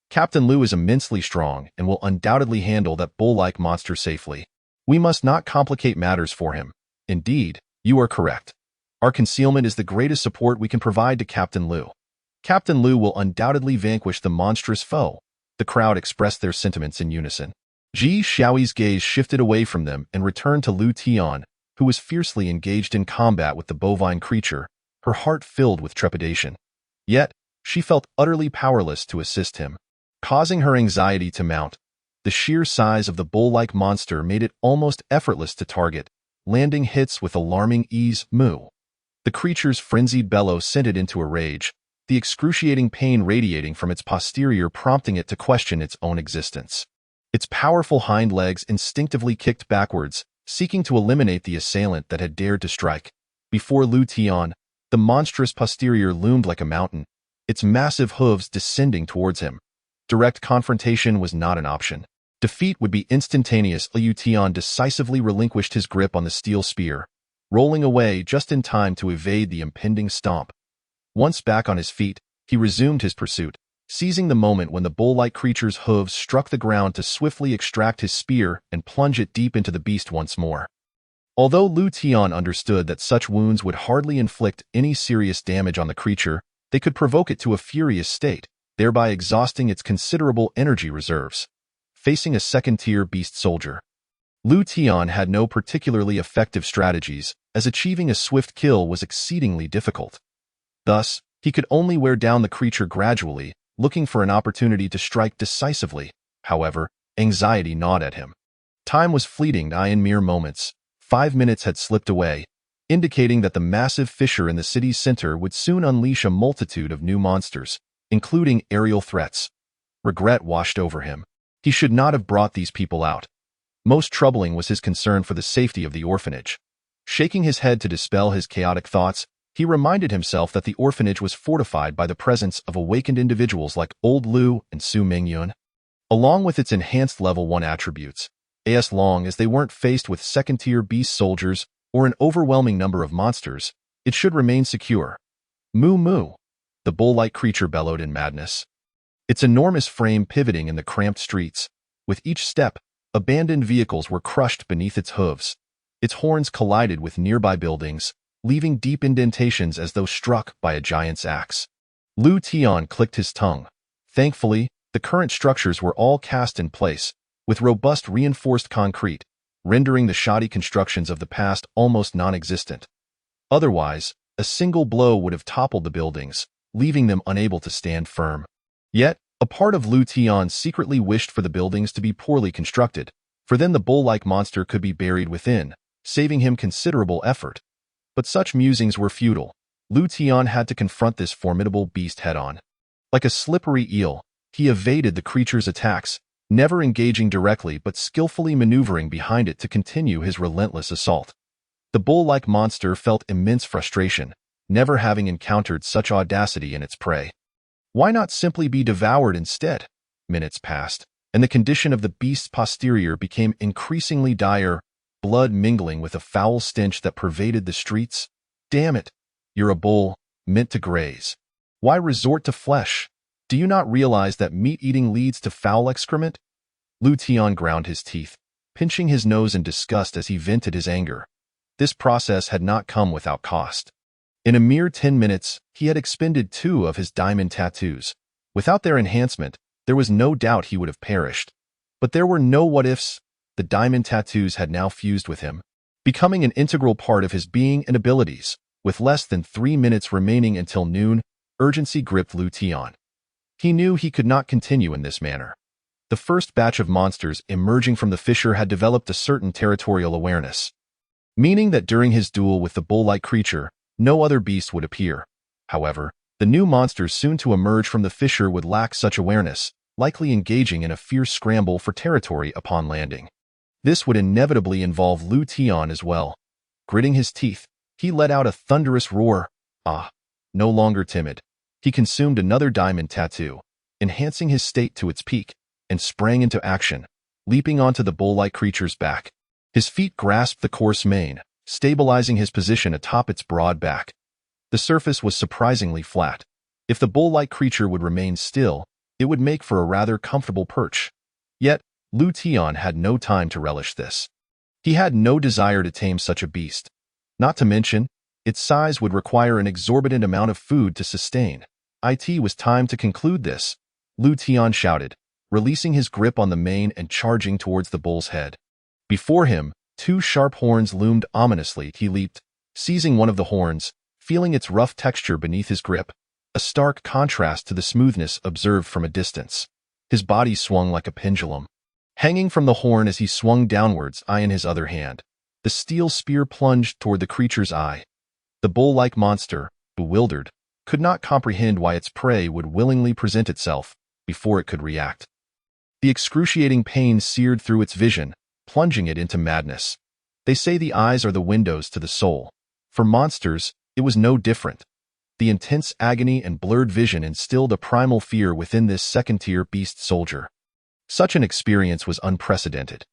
Captain Lu is immensely strong and will undoubtedly handle that bull-like monster safely. We must not complicate matters for him. Indeed, you are correct. Our concealment is the greatest support we can provide to Captain Lu. Captain Lu will undoubtedly vanquish the monstrous foe. The crowd expressed their sentiments in unison. Ji Xiaoyi's gaze shifted away from them and returned to Lu Tian, who was fiercely engaged in combat with the bovine creature, her heart filled with trepidation. Yet, she felt utterly powerless to assist him, causing her anxiety to mount. The sheer size of the bull-like monster made it almost effortless to target, landing hits with alarming ease. Moo. The creature's frenzied bellow sent it into a rage, the excruciating pain radiating from its posterior prompting it to question its own existence. Its powerful hind legs instinctively kicked backwards, seeking to eliminate the assailant that had dared to strike. Before Lu Tian, the monstrous posterior loomed like a mountain, its massive hooves descending towards him. Direct confrontation was not an option. Defeat would be instantaneous. Lu Tian decisively relinquished his grip on the steel spear, rolling away just in time to evade the impending stomp. Once back on his feet, he resumed his pursuit, seizing the moment when the bull-like creature's hooves struck the ground to swiftly extract his spear and plunge it deep into the beast once more. Although Lu Tian understood that such wounds would hardly inflict any serious damage on the creature, they could provoke it to a furious state, thereby exhausting its considerable energy reserves. Facing a second-tier beast soldier, Lu Tian had no particularly effective strategies, as achieving a swift kill was exceedingly difficult. Thus, he could only wear down the creature gradually, looking for an opportunity to strike decisively. However, anxiety gnawed at him. Time was fleeting. In mere moments, 5 minutes had slipped away, indicating that the massive fissure in the city's center would soon unleash a multitude of new monsters, including aerial threats. Regret washed over him. He should not have brought these people out. Most troubling was his concern for the safety of the orphanage. Shaking his head to dispel his chaotic thoughts, he reminded himself that the orphanage was fortified by the presence of awakened individuals like Old Lu and Su Mingyun. Along with its enhanced level 1 attributes, as long as they weren't faced with second-tier beast soldiers or an overwhelming number of monsters, it should remain secure. Moo moo, the bull-like creature bellowed in madness. Its enormous frame pivoting in the cramped streets. With each step, abandoned vehicles were crushed beneath its hooves. Its horns collided with nearby buildings, leaving deep indentations as though struck by a giant's axe. Lu Tian clicked his tongue. Thankfully, the current structures were all cast in place, with robust reinforced concrete, rendering the shoddy constructions of the past almost non-existent. Otherwise, a single blow would have toppled the buildings, leaving them unable to stand firm. Yet, a part of Lu Tian secretly wished for the buildings to be poorly constructed, for then the bull-like monster could be buried within, saving him considerable effort. But such musings were futile. Lu Tian had to confront this formidable beast head-on. Like a slippery eel, he evaded the creature's attacks, never engaging directly but skillfully maneuvering behind it to continue his relentless assault. The bull-like monster felt immense frustration, never having encountered such audacity in its prey. Why not simply be devoured instead? Minutes passed, and the condition of the beast's posterior became increasingly dire, blood mingling with a foul stench that pervaded the streets. Damn it! You're a bull, meant to graze. Why resort to flesh? Do you not realize that meat-eating leads to foul excrement? Lu Tian ground his teeth, pinching his nose in disgust as he vented his anger. This process had not come without cost. In a mere 10 minutes, he had expended 2 of his diamond tattoos. Without their enhancement, there was no doubt he would have perished. But there were no what-ifs. The diamond tattoos had now fused with him, becoming an integral part of his being and abilities. With less than 3 minutes remaining until noon, urgency gripped Lu Tian. He knew he could not continue in this manner. The first batch of monsters emerging from the fissure had developed a certain territorial awareness, meaning that during his duel with the bull-like creature, no other beast would appear. However, the new monsters soon to emerge from the fissure would lack such awareness, likely engaging in a fierce scramble for territory upon landing. This would inevitably involve Lu Tian as well. Gritting his teeth, he let out a thunderous roar. No longer timid. He consumed another diamond tattoo, enhancing his state to its peak, and sprang into action, leaping onto the bull-like creature's back. His feet grasped the coarse mane, stabilizing his position atop its broad back. The surface was surprisingly flat. If the bull-like creature would remain still, it would make for a rather comfortable perch. Yet, Lu Tian had no time to relish this. He had no desire to tame such a beast. Not to mention, its size would require an exorbitant amount of food to sustain. It was time to conclude this, Lu Tian shouted, releasing his grip on the mane and charging towards the bull's head. Before him, two sharp horns loomed ominously. He leaped, seizing one of the horns, feeling its rough texture beneath his grip, a stark contrast to the smoothness observed from a distance. His body swung like a pendulum. Hanging from the horn as he swung downwards, eye in his other hand, the steel spear plunged toward the creature's eye. The bull-like monster, bewildered, could not comprehend why its prey would willingly present itself before it could react. The excruciating pain seared through its vision, plunging it into madness. They say the eyes are the windows to the soul. For monsters, it was no different. The intense agony and blurred vision instilled a primal fear within this second-tier beast soldier. Such an experience was unprecedented.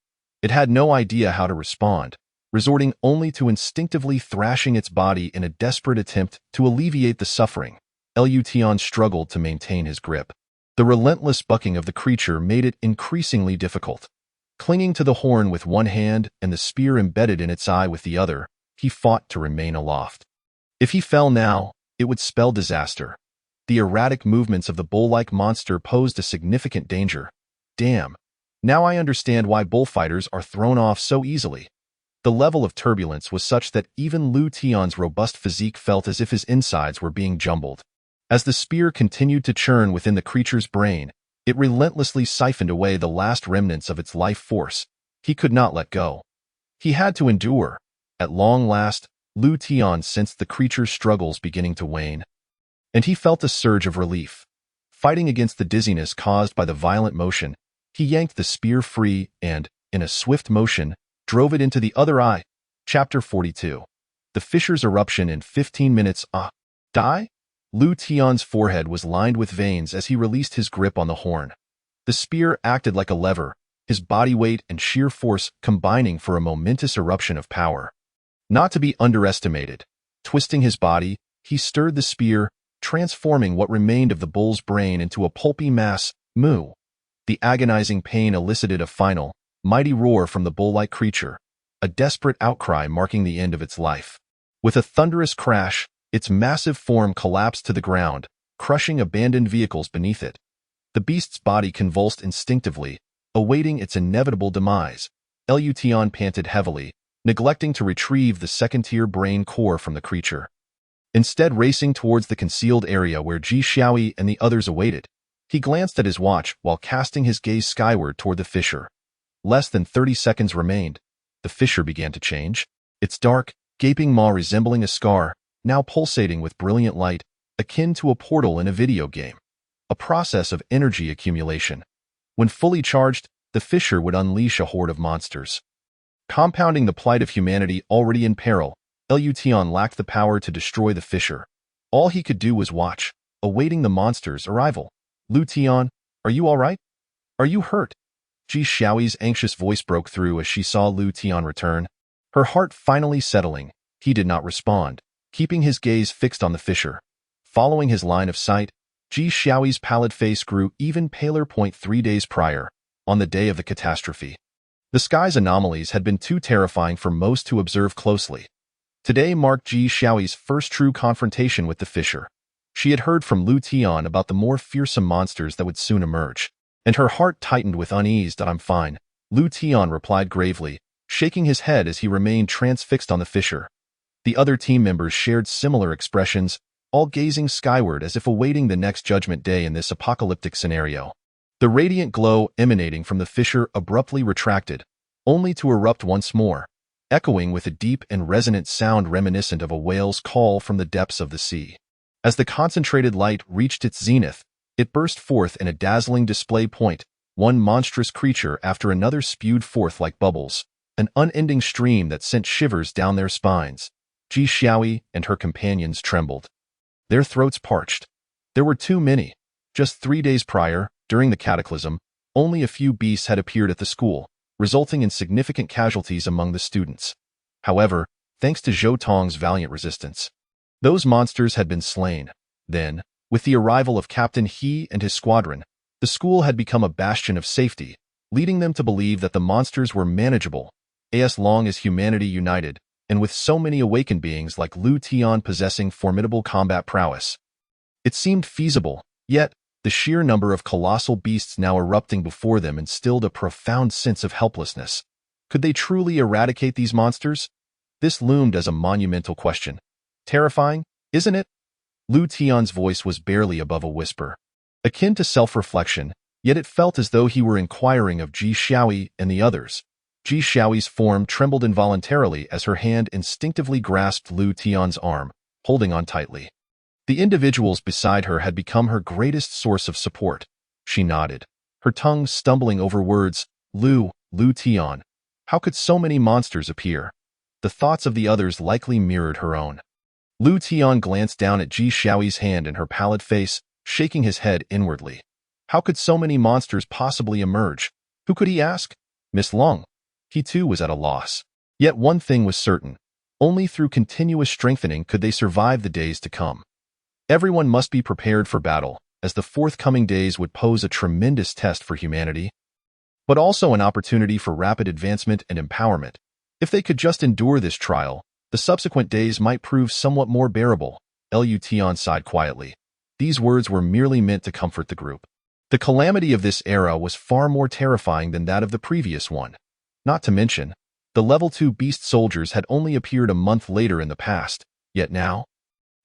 It had no idea how to respond, resorting only to instinctively thrashing its body in a desperate attempt to alleviate the suffering. Lu Tian struggled to maintain his grip. The relentless bucking of the creature made it increasingly difficult. Clinging to the horn with one hand and the spear embedded in its eye with the other, he fought to remain aloft. If he fell now, it would spell disaster. The erratic movements of the bull-like monster posed a significant danger. Damn. Now I understand why bullfighters are thrown off so easily. The level of turbulence was such that even Lu Tian's robust physique felt as if his insides were being jumbled. As the spear continued to churn within the creature's brain, it relentlessly siphoned away the last remnants of its life force. He could not let go. He had to endure. At long last, Lu Tian sensed the creature's struggles beginning to wane, and he felt a surge of relief. Fighting against the dizziness caused by the violent motion, he yanked the spear free and, in a swift motion, drove it into the other eye. Chapter 42. The Fisher's Eruption in 15 minutes. Die? Lu Tian's forehead was lined with veins as he released his grip on the horn. The spear acted like a lever, his body weight and sheer force combining for a momentous eruption of power. Not to be underestimated. Twisting his body, he stirred the spear, transforming what remained of the bull's brain into a pulpy mass. Moo. The agonizing pain elicited a final, mighty roar from the bull-like creature, a desperate outcry marking the end of its life. With a thunderous crash, its massive form collapsed to the ground, crushing abandoned vehicles beneath it. The beast's body convulsed instinctively, awaiting its inevitable demise. Lu Tian panted heavily, neglecting to retrieve the second-tier brain core from the creature. Instead racing towards the concealed area where Ji Xiaoyi and the others awaited, he glanced at his watch while casting his gaze skyward toward the fissure. Less than 30 seconds remained. The fissure began to change, its dark, gaping maw resembling a scar, now pulsating with brilliant light, akin to a portal in a video game. A process of energy accumulation. When fully charged, the fissure would unleash a horde of monsters. Compounding the plight of humanity already in peril, Lu Tian lacked the power to destroy the fissure. All he could do was watch, awaiting the monster's arrival. Lu Tian, are you all right? Are you hurt? Ji Xiaoyi's anxious voice broke through as she saw Lu Tian return. Her heart finally settling, he did not respond, keeping his gaze fixed on the fissure. Following his line of sight, Ji Xiaoyi's pallid face grew even paler. 3 days prior, on the day of the catastrophe. The sky's anomalies had been too terrifying for most to observe closely. Today marked Ji Xiaoyi's first true confrontation with the fissure. She had heard from Lu Tian about the more fearsome monsters that would soon emerge, and her heart tightened with unease. I'm fine, Lu Tian replied gravely, shaking his head as he remained transfixed on the fissure. The other team members shared similar expressions, all gazing skyward as if awaiting the next judgment day in this apocalyptic scenario. The radiant glow emanating from the fissure abruptly retracted, only to erupt once more, echoing with a deep and resonant sound reminiscent of a whale's call from the depths of the sea. As the concentrated light reached its zenith, It burst forth in a dazzling display point. One monstrous creature after another spewed forth like bubbles, an unending stream that sent shivers down their spines. Ji Xiaoyi and her companions trembled. Their throats parched. There were too many. Just 3 days prior, during the cataclysm, only a few beasts had appeared at the school, resulting in significant casualties among the students. However, thanks to Zhou Tong's valiant resistance, those monsters had been slain. Then, with the arrival of Captain He and his squadron, the school had become a bastion of safety, leading them to believe that the monsters were manageable, as long as humanity united, and with so many awakened beings like Lu Tian possessing formidable combat prowess. It seemed feasible, yet the sheer number of colossal beasts now erupting before them instilled a profound sense of helplessness. Could they truly eradicate these monsters? This loomed as a monumental question. Terrifying, isn't it? Lu Tian's voice was barely above a whisper, akin to self-reflection, yet it felt as though he were inquiring of Ji Xiaoyi and the others. Ji Xiaoyi's form trembled involuntarily as her hand instinctively grasped Lu Tian's arm, holding on tightly. The individuals beside her had become her greatest source of support. She nodded, her tongue stumbling over words. Lu Tian. How could so many monsters appear? The thoughts of the others likely mirrored her own. Lu Tian glanced down at Ji Xiaoyi's hand and her pallid face, shaking his head inwardly. How could so many monsters possibly emerge? Who could he ask? Miss Long. He too was at a loss. Yet one thing was certain. Only through continuous strengthening could they survive the days to come. Everyone must be prepared for battle, as the forthcoming days would pose a tremendous test for humanity, but also an opportunity for rapid advancement and empowerment. If they could just endure this trial, the subsequent days might prove somewhat more bearable. Lu Tian sighed quietly. These words were merely meant to comfort the group. The calamity of this era was far more terrifying than that of the previous one. Not to mention, the level 2 beast soldiers had only appeared a month later in the past, yet now,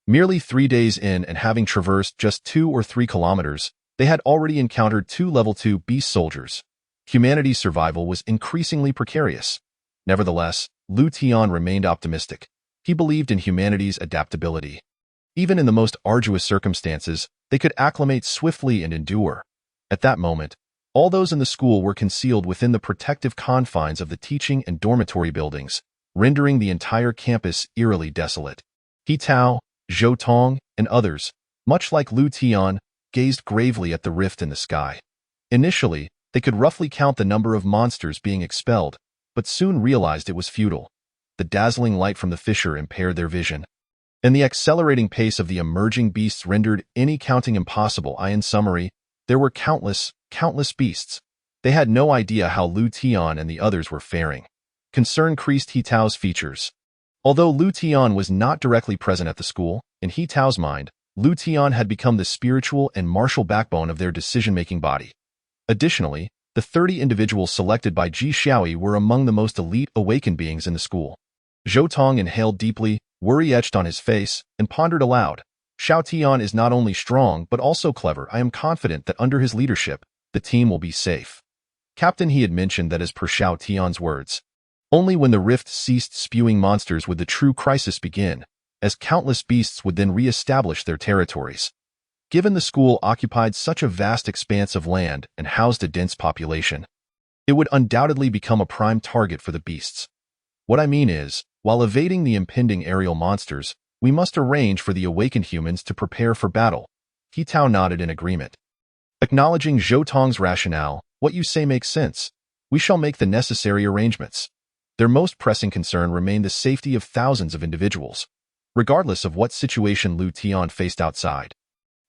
merely 3 days in and having traversed just 2 or 3 kilometers, they had already encountered 2 level 2 beast soldiers. Humanity's survival was increasingly precarious. Nevertheless, Lu Tian remained optimistic. He believed in humanity's adaptability. Even in the most arduous circumstances, they could acclimate swiftly and endure. At that moment, all those in the school were concealed within the protective confines of the teaching and dormitory buildings, rendering the entire campus eerily desolate. He Tao, Zhou Tong, and others, much like Lu Tian, gazed gravely at the rift in the sky. Initially, they could roughly count the number of monsters being expelled, but soon realized it was futile. The dazzling light from the fissure impaired their vision, and the accelerating pace of the emerging beasts rendered any counting impossible. In summary, there were countless beasts. They had no idea how Lu Tian and the others were faring. Concern creased He Tao's features. Although Lu Tian was not directly present at the school, in He Tao's mind, Lu Tian had become the spiritual and martial backbone of their decision-making body. Additionally, the 30 individuals selected by Ji Xiaoyi were among the most elite awakened beings in the school. Zhou Tong inhaled deeply, worry etched on his face, and pondered aloud. Xiao Tian is not only strong but also clever. I am confident that under his leadership, the team will be safe. Captain He had mentioned that as per Xiao Tian's words, only when the rift ceased spewing monsters would the true crisis begin, as countless beasts would then re-establish their territories. Given the school occupied such a vast expanse of land and housed a dense population, it would undoubtedly become a prime target for the beasts. What I mean is, while evading the impending aerial monsters, we must arrange for the awakened humans to prepare for battle. He Tao nodded in agreement. Acknowledging Zhou Tong's rationale, what you say makes sense. We shall make the necessary arrangements. Their most pressing concern remained the safety of thousands of individuals, regardless of what situation Lu Tian faced outside.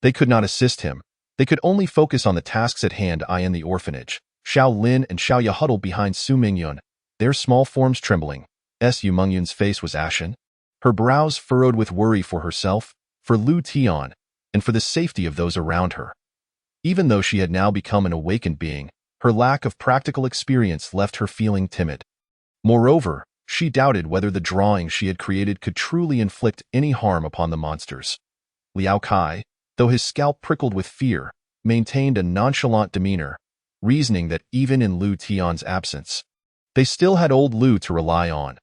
They could not assist him. They could only focus on the tasks at hand. In the orphanage, Xiao Lin and Xiao Ya huddled behind Su Mingyun, their small forms trembling. Yu Mengyun's face was ashen, her brows furrowed with worry for herself, for Lu Tian, and for the safety of those around her. Even though she had now become an awakened being, her lack of practical experience left her feeling timid. Moreover, she doubted whether the drawing she had created could truly inflict any harm upon the monsters. Liao Kai, though his scalp prickled with fear, maintained a nonchalant demeanor, reasoning that even in Lu Tian's absence, they still had old Lu to rely on.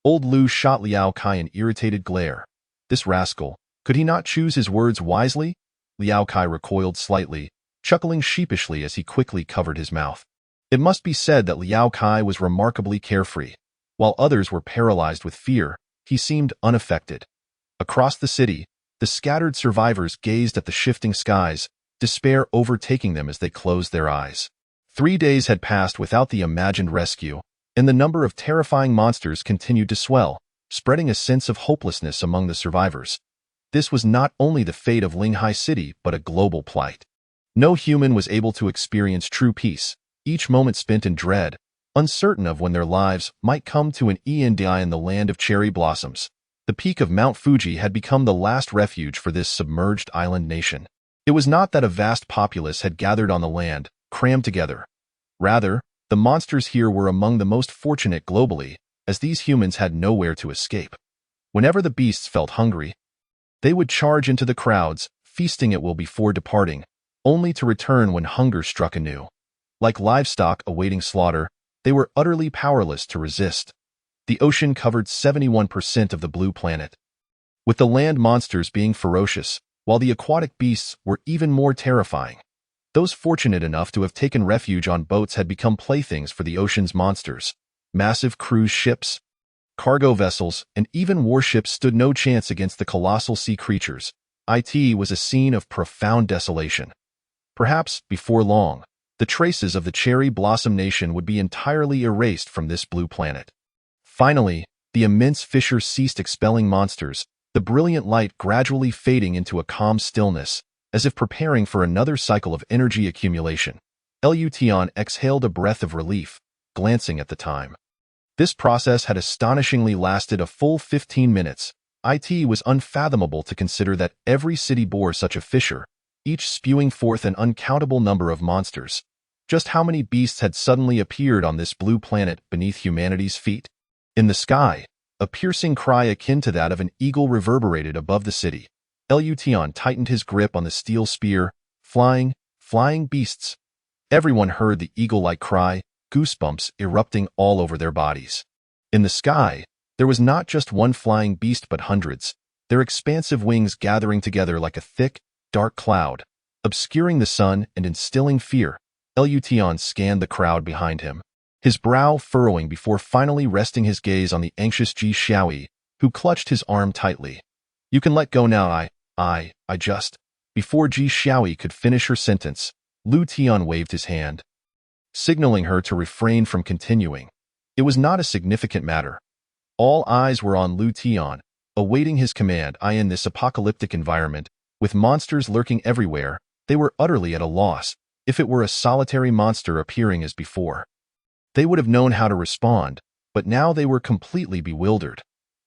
Old Lu shot Liao Kai an irritated glare. This rascal, could he not choose his words wisely? Liao Kai recoiled slightly, chuckling sheepishly as he quickly covered his mouth. It must be said that Liao Kai was remarkably carefree. While others were paralyzed with fear, he seemed unaffected. Across the city, the scattered survivors gazed at the shifting skies, despair overtaking them as they closed their eyes. 3 days had passed without the imagined rescue, and the number of terrifying monsters continued to swell, spreading a sense of hopelessness among the survivors. This was not only the fate of Linghai City, but a global plight. No human was able to experience true peace, each moment spent in dread, uncertain of when their lives might come to an end in the land of cherry blossoms. The peak of Mount Fuji had become the last refuge for this submerged island nation. It was not that a vast populace had gathered on the land, crammed together. Rather, the monsters here were among the most fortunate globally, as these humans had nowhere to escape. Whenever the beasts felt hungry, they would charge into the crowds, feasting at will before departing, only to return when hunger struck anew. Like livestock awaiting slaughter, they were utterly powerless to resist. The ocean covered 71% of the blue planet, with the land monsters being ferocious, while the aquatic beasts were even more terrifying. Those fortunate enough to have taken refuge on boats had become playthings for the ocean's monsters. Massive cruise ships, cargo vessels, and even warships stood no chance against the colossal sea creatures. It was a scene of profound desolation. Perhaps, before long, the traces of the cherry blossom nation would be entirely erased from this blue planet. Finally, the immense fissure ceased expelling monsters, the brilliant light gradually fading into a calm stillness, as if preparing for another cycle of energy accumulation. Lution exhaled a breath of relief, glancing at the time. This process had astonishingly lasted a full 15 minutes. It was unfathomable to consider that every city bore such a fissure, each spewing forth an uncountable number of monsters. Just how many beasts had suddenly appeared on this blue planet beneath humanity's feet? In the sky, a piercing cry akin to that of an eagle reverberated above the city. Lution tightened his grip on the steel spear. Flying beasts. Everyone heard the eagle-like cry, goosebumps erupting all over their bodies. In the sky, there was not just one flying beast but hundreds, their expansive wings gathering together like a thick, dark cloud, obscuring the sun and instilling fear. Lution scanned the crowd behind him, his brow furrowing before finally resting his gaze on the anxious Ji Xiaoyi, who clutched his arm tightly. "You can let go now, I just..." Before Ji Xiaoyi could finish her sentence, Lu Tian waved his hand, signaling her to refrain from continuing. It was not a significant matter. All eyes were on Lu Tian, awaiting his command. In this apocalyptic environment, with monsters lurking everywhere, they were utterly at a loss. If it were a solitary monster appearing as before, they would have known how to respond, but now they were completely bewildered.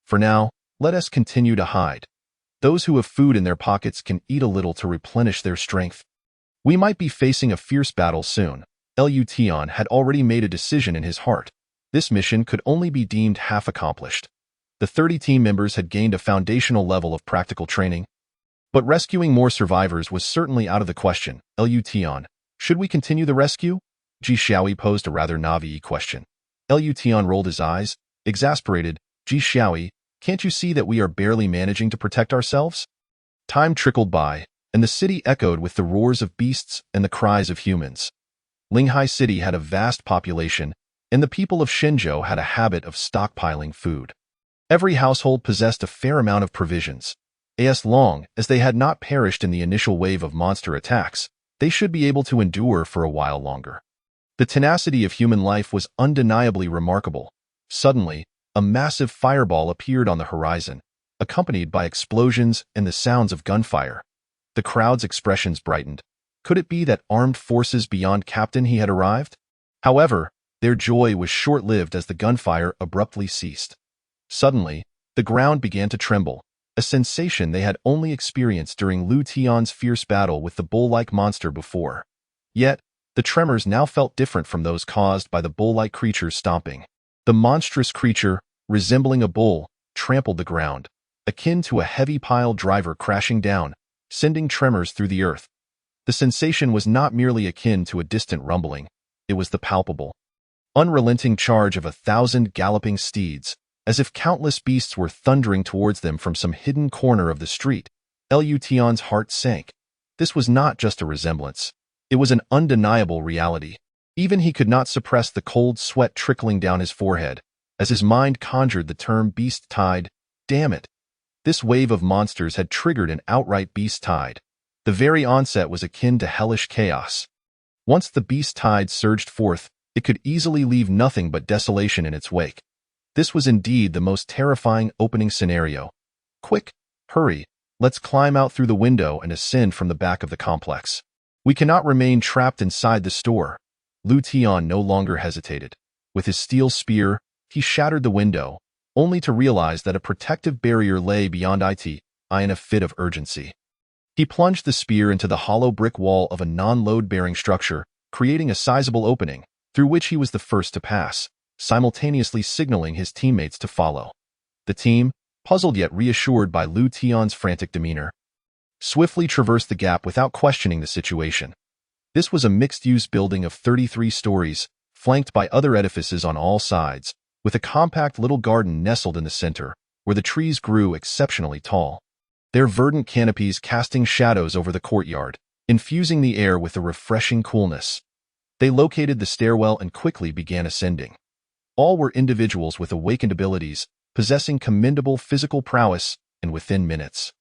For now, let us continue to hide. Those who have food in their pockets can eat a little to replenish their strength. We might be facing a fierce battle soon. Lution had already made a decision in his heart. This mission could only be deemed half accomplished. The 30 team members had gained a foundational level of practical training, but rescuing more survivors was certainly out of the question. Lution, should we continue the rescue? Ji Xiaoyi posed a rather naive question. Lution rolled his eyes, exasperated. Ji Xiaoyi, can't you see that we are barely managing to protect ourselves? Time trickled by, and the city echoed with the roars of beasts and the cries of humans. Linghai City had a vast population, and the people of Shenzhou had a habit of stockpiling food. Every household possessed a fair amount of provisions. As long as they had not perished in the initial wave of monster attacks, they should be able to endure for a while longer. The tenacity of human life was undeniably remarkable. Suddenly, a massive fireball appeared on the horizon, accompanied by explosions and the sounds of gunfire. The crowd's expressions brightened. Could it be that armed forces beyond Captain he had arrived? However, their joy was short-lived as the gunfire abruptly ceased. Suddenly, the ground began to tremble, a sensation they had only experienced during Lu Tian's fierce battle with the bull-like monster before. Yet, the tremors now felt different from those caused by the bull-like creature stomping. The monstrous creature, resembling a bull, trampled the ground, akin to a heavy pile driver crashing down, sending tremors through the earth. The sensation was not merely akin to a distant rumbling, it was the palpable, unrelenting charge of 1,000 galloping steeds, as if countless beasts were thundering towards them from some hidden corner of the street. Lution's heart sank. this was not just a resemblance. It was an undeniable reality. Even he could not suppress the cold sweat trickling down his forehead, as his mind conjured the term beast tide. Damn it! This wave of monsters had triggered an outright beast tide. The very onset was akin to hellish chaos. Once the beast tide surged forth, it could easily leave nothing but desolation in its wake. This was indeed the most terrifying opening scenario. Quick, hurry, let's climb out through the window and ascend from the back of the complex. We cannot remain trapped inside the store. Lu Tian no longer hesitated. With his steel spear, he shattered the window, only to realize that a protective barrier lay beyond it, in a fit of urgency. He plunged the spear into the hollow brick wall of a non-load-bearing structure, creating a sizable opening, through which he was the first to pass, simultaneously signaling his teammates to follow. The team, puzzled yet reassured by Lu Tian's frantic demeanor, swiftly traversed the gap without questioning the situation. This was a mixed-use building of 33 stories, flanked by other edifices on all sides, with a compact little garden nestled in the center, where the trees grew exceptionally tall. Their verdant canopies casting shadows over the courtyard, infusing the air with a refreshing coolness. They located the stairwell and quickly began ascending. All were individuals with awakened abilities, possessing commendable physical prowess, and within minutes.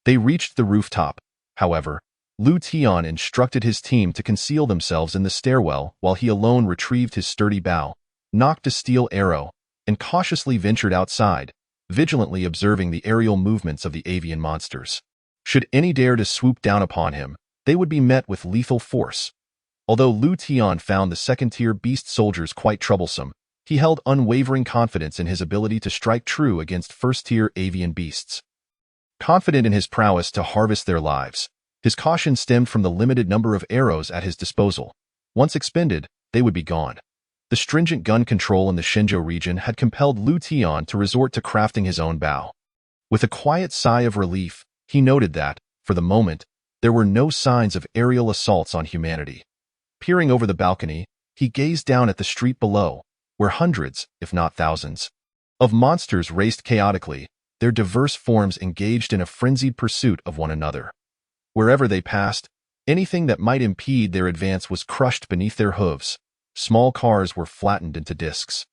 They reached the rooftop. However, Lu Tian instructed his team to conceal themselves in the stairwell while he alone retrieved his sturdy bow, nocked a steel arrow, and cautiously ventured outside, vigilantly observing the aerial movements of the avian monsters. Should any dare to swoop down upon him, they would be met with lethal force. Although Lu Tian found the second-tier beast soldiers quite troublesome, he held unwavering confidence in his ability to strike true against first-tier avian beasts. Confident in his prowess to harvest their lives, his caution stemmed from the limited number of arrows at his disposal. Once expended, they would be gone. The stringent gun control in the Shenzhou region had compelled Lu Tian to resort to crafting his own bow. With a quiet sigh of relief, he noted that, for the moment, there were no signs of aerial assaults on humanity. Peering over the balcony, he gazed down at the street below, where hundreds, if not thousands, of monsters raced chaotically, their diverse forms engaged in a frenzied pursuit of one another. Wherever they passed, anything that might impede their advance was crushed beneath their hooves. Small cars were flattened into discs,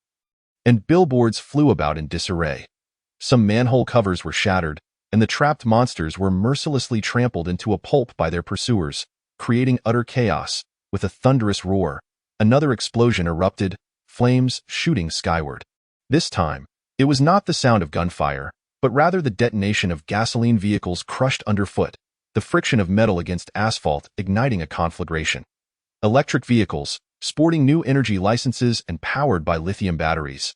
and billboards flew about in disarray. Some manhole covers were shattered, and the trapped monsters were mercilessly trampled into a pulp by their pursuers, creating utter chaos. With a thunderous roar, another explosion erupted, flames shooting skyward. This time, it was not the sound of gunfire, but rather the detonation of gasoline vehicles crushed underfoot, the friction of metal against asphalt igniting a conflagration. Electric vehicles, sporting new energy licenses and powered by lithium batteries,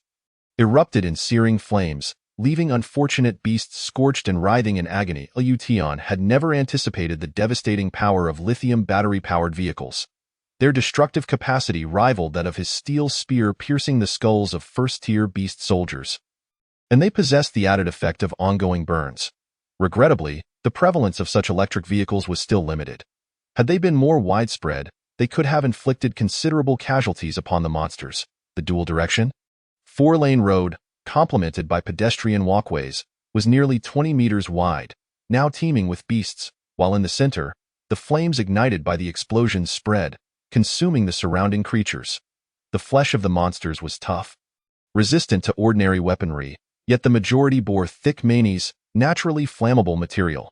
erupted in searing flames, leaving unfortunate beasts scorched and writhing in agony. Lu Tian had never anticipated the devastating power of lithium battery-powered vehicles. Their destructive capacity rivaled that of his steel spear piercing the skulls of first-tier beast soldiers. And they possessed the added effect of ongoing burns. Regrettably, the prevalence of such electric vehicles was still limited. Had they been more widespread, they could have inflicted considerable casualties upon the monsters. The dual direction, four-lane road, complemented by pedestrian walkways, was nearly 20 meters wide, now teeming with beasts, while in the center, the flames ignited by the explosions spread, consuming the surrounding creatures. The flesh of the monsters was tough, resistant to ordinary weaponry, yet the majority bore thick mannies, naturally flammable material.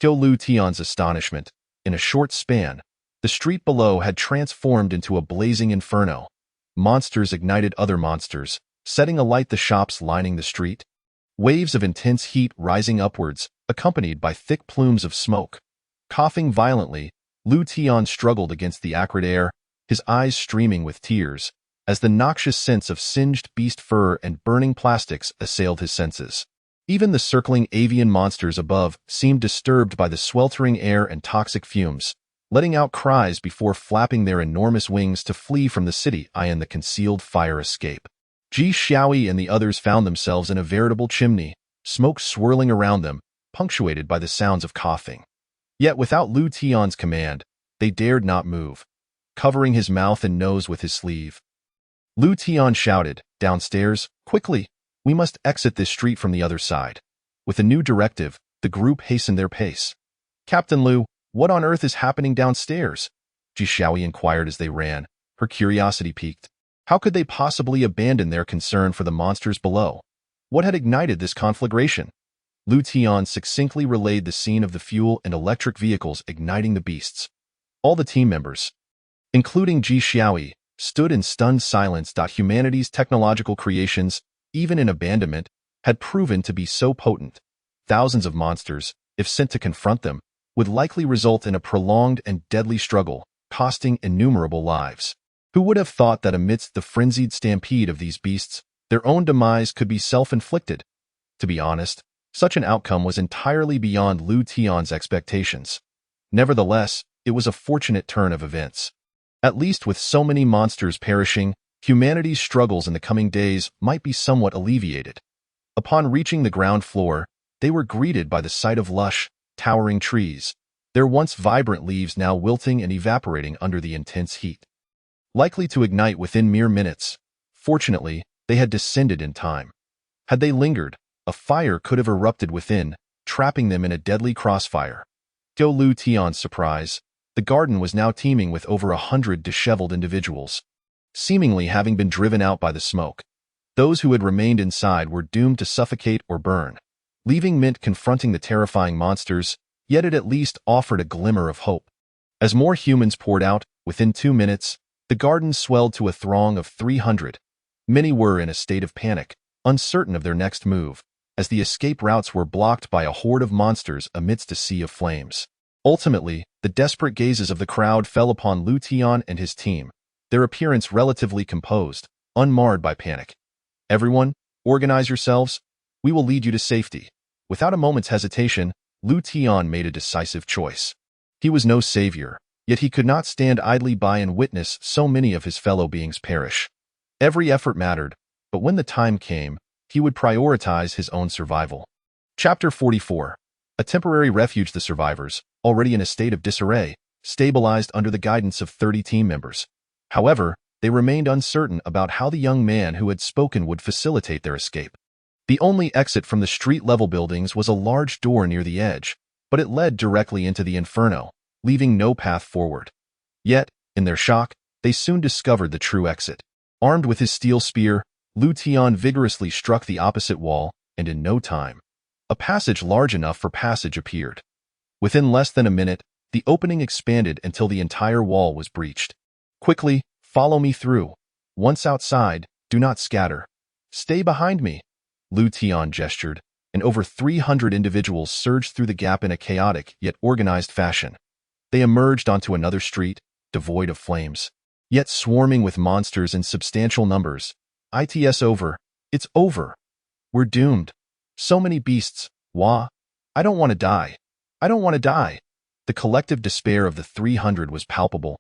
To Lu Tian's astonishment, in a short span, the street below had transformed into a blazing inferno. Monsters ignited other monsters, setting alight the shops lining the street. Waves of intense heat rising upwards, accompanied by thick plumes of smoke. Coughing violently, Lu Tian struggled against the acrid air, his eyes streaming with tears, as the noxious scents of singed beast fur and burning plastics assailed his senses. Even the circling avian monsters above seemed disturbed by the sweltering air and toxic fumes, letting out cries before flapping their enormous wings to flee from the city in the concealed fire escape. Ji Xiaoi and the others found themselves in a veritable chimney, smoke swirling around them, punctuated by the sounds of coughing. Yet without Lu Tian's command, they dared not move, covering his mouth and nose with his sleeve. Lu Tian shouted, "Downstairs, quickly! We must exit this street from the other side." With a new directive, the group hastened their pace. "Captain Lu, What on earth is happening downstairs? Ji Xiaoyi inquired as they ran, her curiosity piqued. How could they possibly abandon their concern for the monsters below? What had ignited this conflagration? Lu Tian succinctly relayed the scene of the fuel and electric vehicles igniting the beasts. All the team members, including Ji Xiaoyi, stood in stunned silence. Humanity's technological creations, even in abandonment, had proven to be so potent. Thousands of monsters, if sent to confront them, would likely result in a prolonged and deadly struggle, costing innumerable lives. Who would have thought that amidst the frenzied stampede of these beasts, their own demise could be self-inflicted? To be honest, such an outcome was entirely beyond Lu Tian's expectations. Nevertheless, it was a fortunate turn of events. At least with so many monsters perishing, humanity's struggles in the coming days might be somewhat alleviated. Upon reaching the ground floor, they were greeted by the sight of lush, towering trees, their once vibrant leaves now wilting and evaporating under the intense heat. Likely to ignite within mere minutes, fortunately, they had descended in time. Had they lingered, a fire could have erupted within, trapping them in a deadly crossfire. To Lu Tian's surprise, the garden was now teeming with over 100 disheveled individuals, seemingly having been driven out by the smoke. Those who had remained inside were doomed to suffocate or burn, leaving Mint confronting the terrifying monsters, yet it at least offered a glimmer of hope. As more humans poured out, within 2 minutes, the garden swelled to a throng of 300. Many were in a state of panic, uncertain of their next move, as the escape routes were blocked by a horde of monsters amidst a sea of flames. Ultimately, the desperate gazes of the crowd fell upon Lu Tian and his team, their appearance relatively composed, unmarred by panic. Everyone, organize yourselves. We will lead you to safety. Without a moment's hesitation, Lu Tian made a decisive choice. He was no savior, yet he could not stand idly by and witness so many of his fellow beings perish. Every effort mattered, but when the time came, he would prioritize his own survival. Chapter 44. A temporary refuge. The survivors, already in a state of disarray, stabilized under the guidance of 30 team members. However, they remained uncertain about how the young man who had spoken would facilitate their escape. The only exit from the street-level buildings was a large door near the edge, but it led directly into the inferno, leaving no path forward. Yet, in their shock, they soon discovered the true exit. Armed with his steel spear, Lu Tian vigorously struck the opposite wall, and in no time, a passage large enough for passage appeared. Within less than a minute, the opening expanded until the entire wall was breached. Quickly, follow me through. Once outside, do not scatter. Stay behind me. Lu Tian gestured, and over 300 individuals surged through the gap in a chaotic yet organized fashion. They emerged onto another street, devoid of flames, yet swarming with monsters in substantial numbers. It's over. It's over. We're doomed. So many beasts. Wah. I don't want to die. I don't want to die. The collective despair of the 300 was palpable.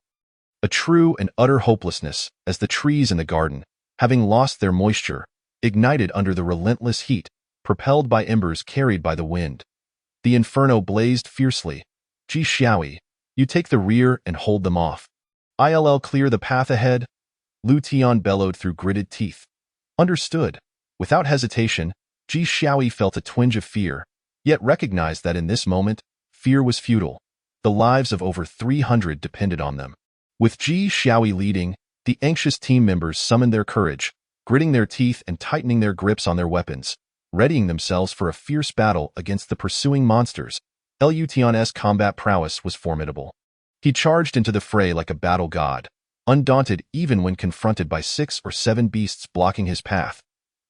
A true and utter hopelessness, as the trees in the garden, having lost their moisture, ignited under the relentless heat, propelled by embers carried by the wind. The inferno blazed fiercely. Ji Xiaoyi, you take the rear and hold them off. I'll clear the path ahead. Lu Tian bellowed through gritted teeth. Understood. Without hesitation, Ji Xiaoyi felt a twinge of fear, yet recognized that in this moment, fear was futile. The lives of over 300 depended on them. With Ji Xiaoyi leading, the anxious team members summoned their courage, gritting their teeth and tightening their grips on their weapons, readying themselves for a fierce battle against the pursuing monsters. Lu Tian's combat prowess was formidable. He charged into the fray like a battle god, undaunted even when confronted by 6 or 7 beasts blocking his path.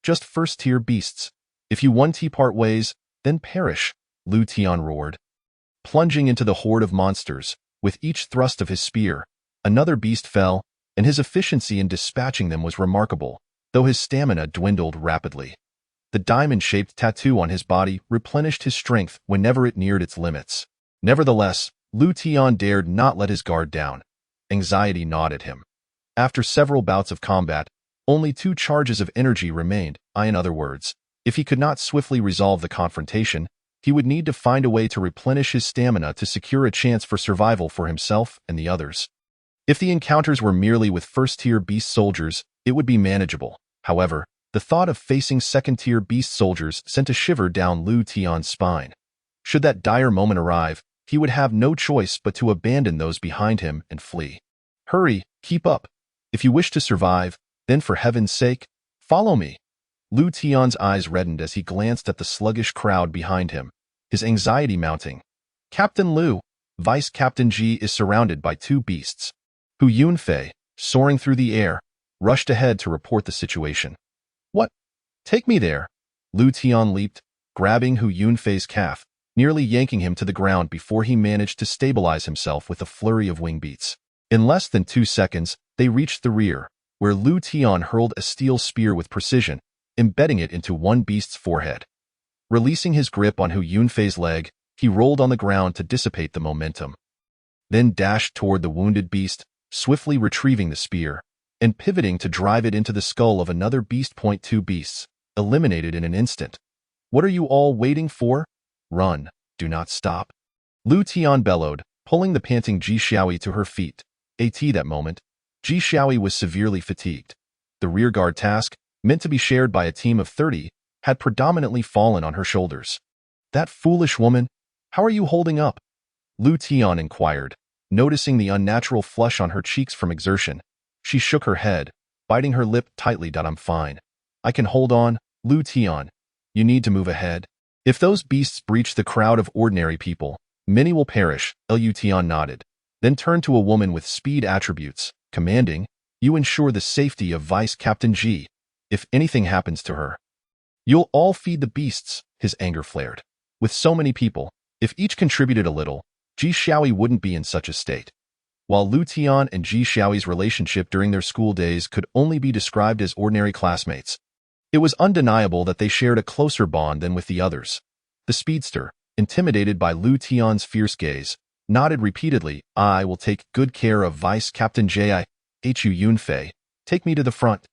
Just first-tier beasts. If you 1T part ways, then perish, Lu Tian roared. Plunging into the horde of monsters, with each thrust of his spear, another beast fell, and his efficiency in dispatching them was remarkable, though his stamina dwindled rapidly. The diamond-shaped tattoo on his body replenished his strength whenever it neared its limits. Nevertheless, Lu Tian dared not let his guard down. Anxiety gnawed at him. After several bouts of combat, only 2 charges of energy remained. In other words, if he could not swiftly resolve the confrontation, he would need to find a way to replenish his stamina to secure a chance for survival for himself and the others. If the encounters were merely with first-tier beast soldiers, it would be manageable. However, the thought of facing second-tier beast soldiers sent a shiver down Lu Tian's spine. Should that dire moment arrive, he would have no choice but to abandon those behind him and flee. Hurry, keep up. If you wish to survive, then for heaven's sake, follow me. Lu Tian's eyes reddened as he glanced at the sluggish crowd behind him, his anxiety mounting. Captain Lu, Vice Captain Ji is surrounded by two beasts. Hu Yunfei, soaring through the air, rushed ahead to report the situation. What? Take me there. Lu Tian leaped, grabbing Hu Yunfei's calf, nearly yanking him to the ground before he managed to stabilize himself with a flurry of wing beats. In less than 2 seconds, they reached the rear, where Lu Tian hurled a steel spear with precision, embedding it into one beast's forehead. Releasing his grip on Hu Yunfei's leg, he rolled on the ground to dissipate the momentum. Then dashed toward the wounded beast, swiftly retrieving the spear, and pivoting to drive it into the skull of another beast. 2 beasts, eliminated in an instant. What are you all waiting for? Run, do not stop. Lu Tian bellowed, pulling the panting Ji Xiaoyi to her feet. At that moment, Ji Xiaoyi was severely fatigued. The rearguard task, meant to be shared by a team of 30, had predominantly fallen on her shoulders. That foolish woman, how are you holding up? Lu Tian inquired, noticing the unnatural flush on her cheeks from exertion. She shook her head, biting her lip tightly. I'm fine. I can hold on, Lu Tian. You need to move ahead. If those beasts breach the crowd of ordinary people, many will perish. Lu Tian nodded, then turned to a woman with speed attributes, commanding, you ensure the safety of Vice Captain Ji. If anything happens to her, you'll all feed the beasts. His anger flared. With so many people, if each contributed a little, Ji Xiaoyi wouldn't be in such a state. While Lu Tian and Ji Xiaoyi's relationship during their school days could only be described as ordinary classmates, it was undeniable that they shared a closer bond than with the others. The speedster, intimidated by Lu Tian's fierce gaze, nodded repeatedly. I will take good care of Vice Captain Ji. Hu Yunfei, take me to the front.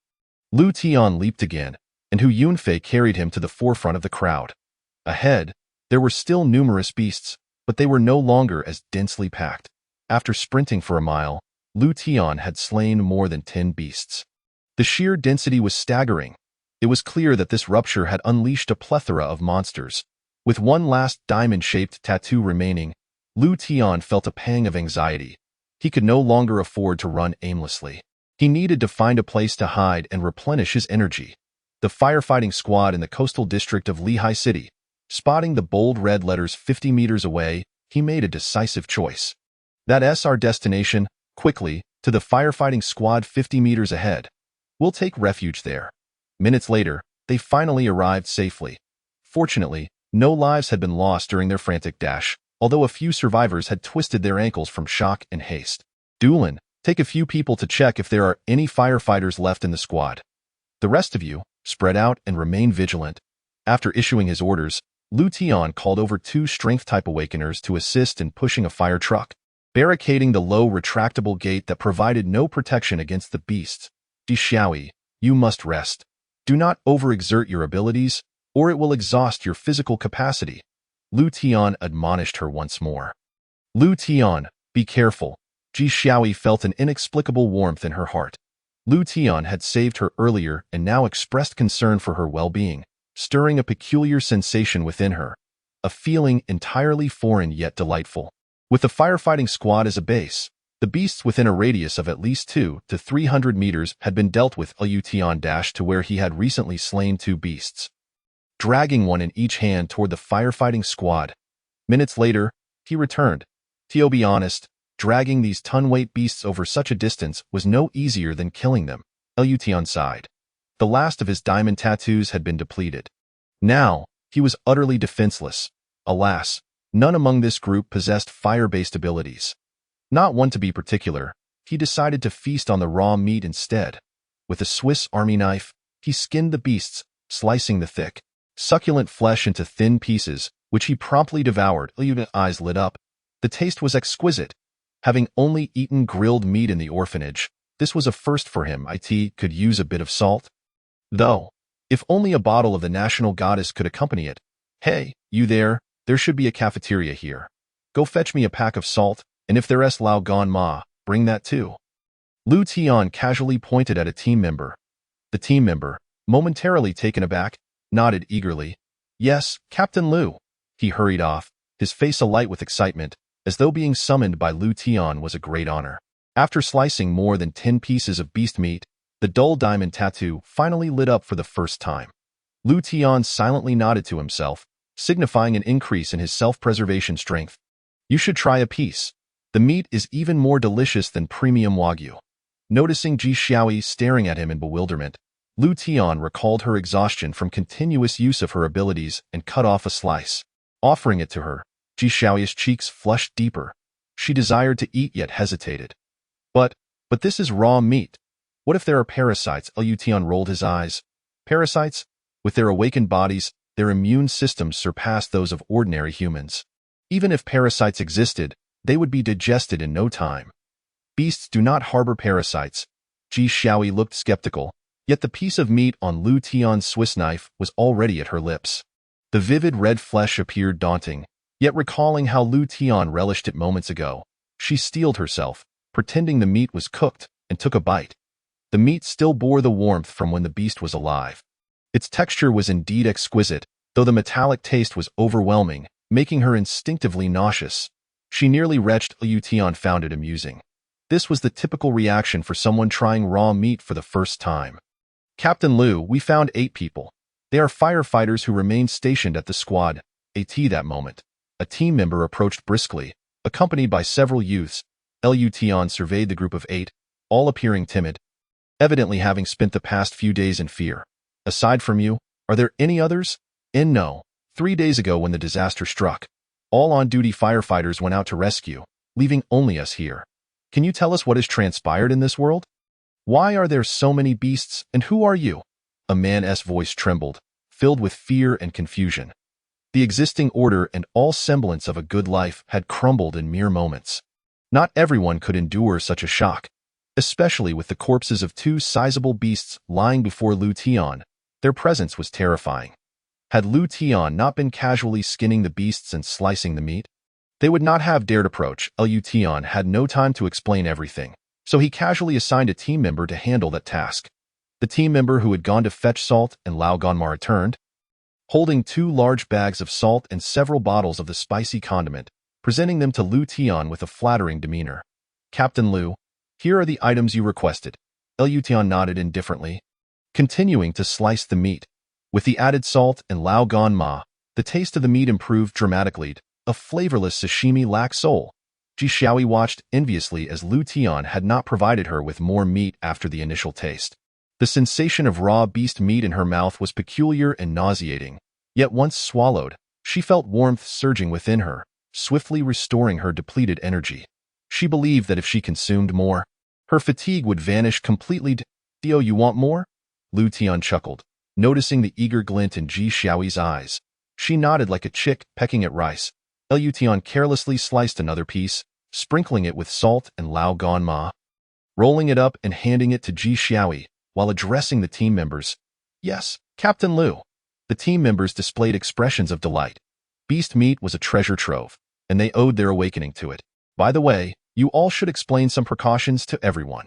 Lu Tian leaped again, and Hu Yunfei carried him to the forefront of the crowd. Ahead, there were still numerous beasts, but they were no longer as densely packed. After sprinting for a mile, Lu Tian had slain more than 10 beasts. The sheer density was staggering. It was clear that this rupture had unleashed a plethora of monsters. With one last diamond-shaped tattoo remaining, Lu Tian felt a pang of anxiety. He could no longer afford to run aimlessly. He needed to find a place to hide and replenish his energy. The firefighting squad in the coastal district of Lehigh City. Spotting the bold red letters 50 meters away, he made a decisive choice. That's our destination. Quickly, to the firefighting squad 50 meters ahead. We'll take refuge there. Minutes later, they finally arrived safely. Fortunately, no lives had been lost during their frantic dash, although a few survivors had twisted their ankles from shock and haste. Doolin, take a few people to check if there are any firefighters left in the squad. The rest of you, spread out and remain vigilant. After issuing his orders, Lu Tian called over 2 strength-type awakeners to assist in pushing a fire truck, barricading the low retractable gate that provided no protection against the beasts. Ji Xiaoyi, you must rest. Do not overexert your abilities, or it will exhaust your physical capacity. Lu Tian admonished her once more. Lu Tian, be careful. Ji Xiaoyi felt an inexplicable warmth in her heart. Lu Tian had saved her earlier and now expressed concern for her well-being, stirring a peculiar sensation within her, a feeling entirely foreign yet delightful. With the firefighting squad as a base, the beasts within a radius of at least 200 to 300 meters had been dealt with. Lu Tian dashed to where he had recently slain 2 beasts, dragging one in each hand toward the firefighting squad. Minutes later, he returned. To be honest, dragging these ton-weight beasts over such a distance was no easier than killing them. Lu Tian sighed. The last of his diamond tattoos had been depleted. Now, he was utterly defenseless. Alas, none among this group possessed fire-based abilities. Not one to be particular, he decided to feast on the raw meat instead. With a Swiss Army knife, he skinned the beasts, slicing the thick, succulent flesh into thin pieces, which he promptly devoured. Lu's eyes lit up. The taste was exquisite. Having only eaten grilled meat in the orphanage, this was a first for him. It could use a bit of salt. Though, if only a bottle of the national goddess could accompany it. Hey, you there should be a cafeteria here. Go fetch me a pack of salt, and if there's Lao Gan Ma, bring that too. Lu Tian casually pointed at a team member. The team member, momentarily taken aback, nodded eagerly. Yes, Captain Lu. He hurried off, his face alight with excitement, as though being summoned by Lu Tian was a great honor. After slicing more than 10 pieces of beast meat, the dull diamond tattoo finally lit up for the first time. Lu Tian silently nodded to himself, signifying an increase in his self-preservation strength. You should try a piece. The meat is even more delicious than premium Wagyu. Noticing Ji Xiaoyi staring at him in bewilderment, Lu Tian recalled her exhaustion from continuous use of her abilities and cut off a slice. Offering it to her, Ji Xiaoyi's cheeks flushed deeper. She desired to eat yet hesitated. But this is raw meat. What if there are parasites? Lu Tian rolled his eyes. Parasites? With their awakened bodies, their immune systems surpass those of ordinary humans. Even if parasites existed, they would be digested in no time. Beasts do not harbor parasites. Ji Xiaoyi looked skeptical, yet the piece of meat on Lu Tian's Swiss knife was already at her lips. The vivid red flesh appeared daunting, yet recalling how Lu Tian relished it moments ago, she steeled herself, pretending the meat was cooked, and took a bite. The meat still bore the warmth from when the beast was alive. Its texture was indeed exquisite, though the metallic taste was overwhelming, making her instinctively nauseous. She nearly retched. Lu Tian found it amusing. This was the typical reaction for someone trying raw meat for the first time. Captain Lu, we found 8 people. They are firefighters who remained stationed at the squad AT that moment. A team member approached briskly, accompanied by several youths. Lu Tian surveyed the group of 8, all appearing timid, evidently having spent the past few days in fear. Aside from you, are there any others? No. 3 days ago when the disaster struck, all on-duty firefighters went out to rescue, leaving only us here. Can you tell us what has transpired in this world? Why are there so many beasts, and who are you? A man's voice trembled, filled with fear and confusion. The existing order and all semblance of a good life had crumbled in mere moments. Not everyone could endure such a shock, especially with the corpses of 2 sizable beasts lying before Lu Tian. Their presence was terrifying. Had Lu Tian not been casually skinning the beasts and slicing the meat, they would not have dared approach. Lu Tian had no time to explain everything, so he casually assigned a team member to handle that task. The team member who had gone to fetch salt and Lao Ganma returned, holding 2 large bags of salt and several bottles of the spicy condiment, presenting them to Lu Tian with a flattering demeanor. Captain Lu, here are the items you requested. Lu Tian nodded indifferently, continuing to slice the meat. With the added salt and Lao Ganma, the taste of the meat improved dramatically. A flavorless sashimi lacked soul. Ji Xiaoyi watched enviously as Lu Tian had not provided her with more meat after the initial taste. The sensation of raw beast meat in her mouth was peculiar and nauseating, yet once swallowed, she felt warmth surging within her, swiftly restoring her depleted energy. She believed that if she consumed more, her fatigue would vanish completely. Theo, you want more? Lu Tian chuckled, noticing the eager glint in Ji Xiaoyi's eyes. She nodded like a chick pecking at rice. Lu Tian carelessly sliced another piece, sprinkling it with salt and Lao Ganma, rolling it up and handing it to Ji Xiaoyi, while addressing the team members. Yes, Captain Lu. The team members displayed expressions of delight. Beast meat was a treasure trove, and they owed their awakening to it. By the way, you all should explain some precautions to everyone.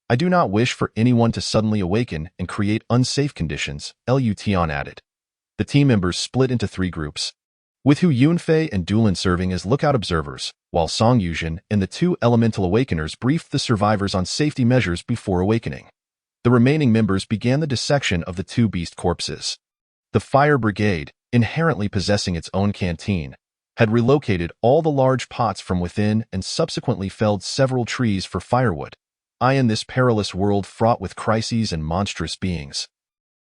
I do not wish for anyone to suddenly awaken and create unsafe conditions, Lu Tian added. The team members split into 3 groups, with Hu Yunfei and Dulan serving as lookout observers, while Song Yuzhen and the 2 elemental awakeners briefed the survivors on safety measures before awakening. The remaining members began the dissection of the 2 beast corpses. The fire brigade, inherently possessing its own canteen, had relocated all the large pots from within and subsequently felled several trees for firewood. In this perilous world fraught with crises and monstrous beings,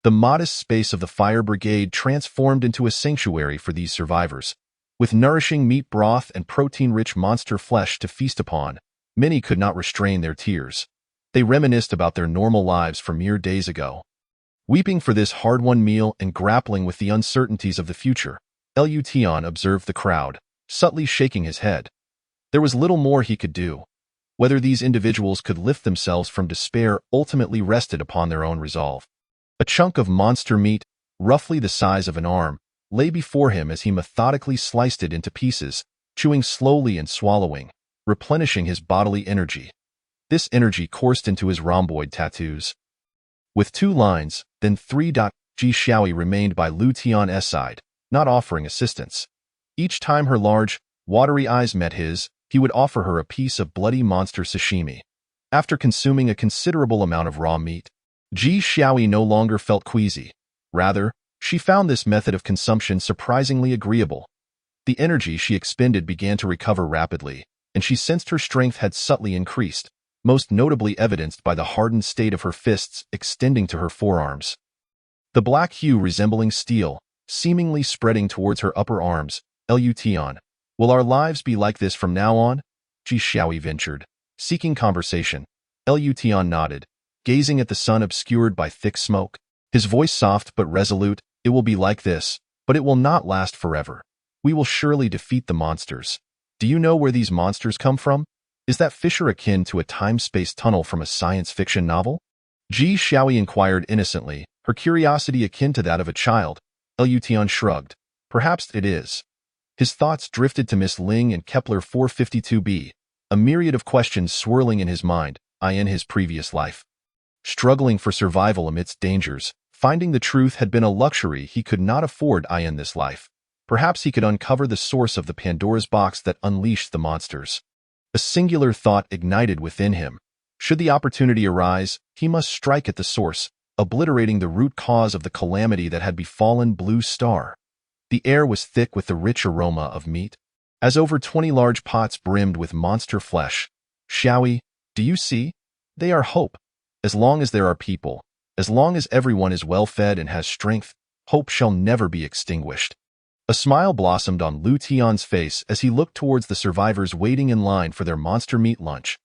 the modest space of the fire brigade transformed into a sanctuary for these survivors. With nourishing meat broth and protein-rich monster flesh to feast upon, many could not restrain their tears. They reminisced about their normal lives from mere days ago. Weeping for this hard-won meal and grappling with the uncertainties of the future, Lu Tian observed the crowd, subtly shaking his head. There was little more he could do. Whether these individuals could lift themselves from despair ultimately rested upon their own resolve. A chunk of monster meat, roughly the size of an arm, lay before him as he methodically sliced it into pieces, chewing slowly and swallowing, replenishing his bodily energy. This energy coursed into his rhomboid tattoos. With 2 lines, then 3. Ji Xiaoyi remained by Lu Tian's side, not offering assistance. Each time her large, watery eyes met his, he would offer her a piece of bloody monster sashimi. After consuming a considerable amount of raw meat, Ji Xiaoyi no longer felt queasy. Rather, she found this method of consumption surprisingly agreeable. The energy she expended began to recover rapidly, and she sensed her strength had subtly increased, most notably evidenced by the hardened state of her fists extending to her forearms. The black hue resembling steel, seemingly spreading towards her upper arms. Lution, will our lives be like this from now on? Ji Xiaoyi ventured, seeking conversation. Lution nodded, gazing at the sun obscured by thick smoke. His voice soft but resolute. It will be like this, but it will not last forever. We will surely defeat the monsters. Do you know where these monsters come from? Is that fissure akin to a time-space tunnel from a science fiction novel? Ji Xiaoyi inquired innocently, her curiosity akin to that of a child. Lution shrugged. Perhaps it is. His thoughts drifted to Miss Ling and Kepler 452b, a myriad of questions swirling in his mind, in his previous life. Struggling for survival amidst dangers, finding the truth had been a luxury he could not afford in this life. Perhaps he could uncover the source of the Pandora's box that unleashed the monsters. A singular thought ignited within him. Should the opportunity arise, he must strike at the source, obliterating the root cause of the calamity that had befallen Blue Star. The air was thick with the rich aroma of meat, as over 20 large pots brimmed with monster flesh. Xiaoyi, do you see? They are hope. As long as there are people, as long as everyone is well-fed and has strength, hope shall never be extinguished. A smile blossomed on Lu Tian's face as he looked towards the survivors waiting in line for their monster meat lunch.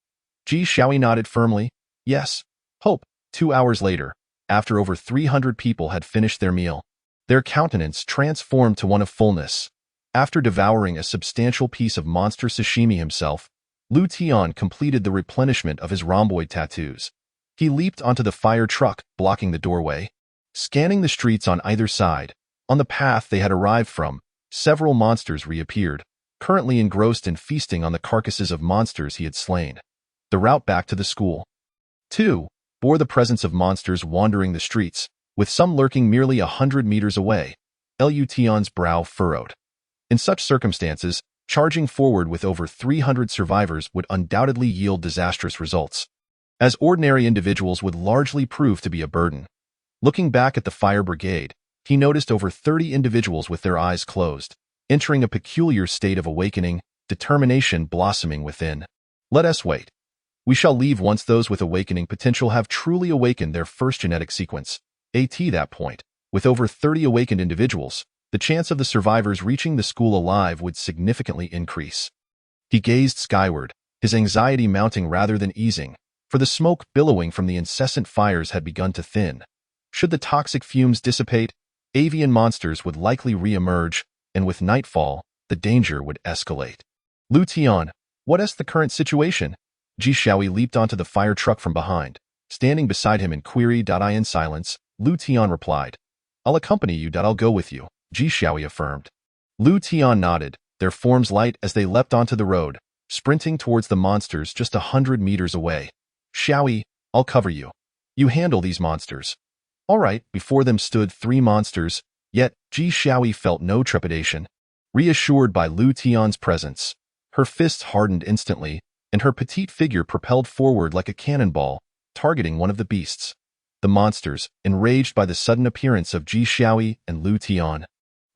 Ji Xiaoyi nodded firmly. Yes, hope. 2 hours later, after over 300 people had finished their meal, their countenance transformed to one of fullness. After devouring a substantial piece of monster sashimi himself, Lu Tian completed the replenishment of his rhomboid tattoos. He leaped onto the fire truck, blocking the doorway. Scanning the streets on either side, on the path they had arrived from, several monsters reappeared, currently engrossed in feasting on the carcasses of monsters he had slain. The route back to the school, too, bore the presence of monsters wandering the streets, with some lurking merely 100 meters away. Lution's brow furrowed. In such circumstances, charging forward with over 300 survivors would undoubtedly yield disastrous results, as ordinary individuals would largely prove to be a burden. Looking back at the fire brigade, he noticed over 30 individuals with their eyes closed, entering a peculiar state of awakening, determination blossoming within. Let us wait. We shall leave once those with awakening potential have truly awakened their first genetic sequence. At that point, with over 30 awakened individuals, the chance of the survivors reaching the school alive would significantly increase. He gazed skyward, his anxiety mounting rather than easing, for the smoke billowing from the incessant fires had begun to thin. Should the toxic fumes dissipate, avian monsters would likely re-emerge, and with nightfall, the danger would escalate. Lu Tian, what is the current situation? Ji Xiaoyi leaped onto the fire truck from behind. Standing beside him in in silence, Lu Tian replied, I'll accompany you. I'll go with you, Ji Xiaoyi affirmed. Lu Tian nodded, their forms light as they leapt onto the road, sprinting towards the monsters just 100 meters away. Xiaoyi, I'll cover you. You handle these monsters. All right, before them stood 3 monsters, yet Ji Xiaoyi felt no trepidation. Reassured by Lu Tian's presence, her fists hardened instantly, and her petite figure propelled forward like a cannonball, targeting one of the beasts. The monsters, enraged by the sudden appearance of Ji Xiaoyi and Lu Tian,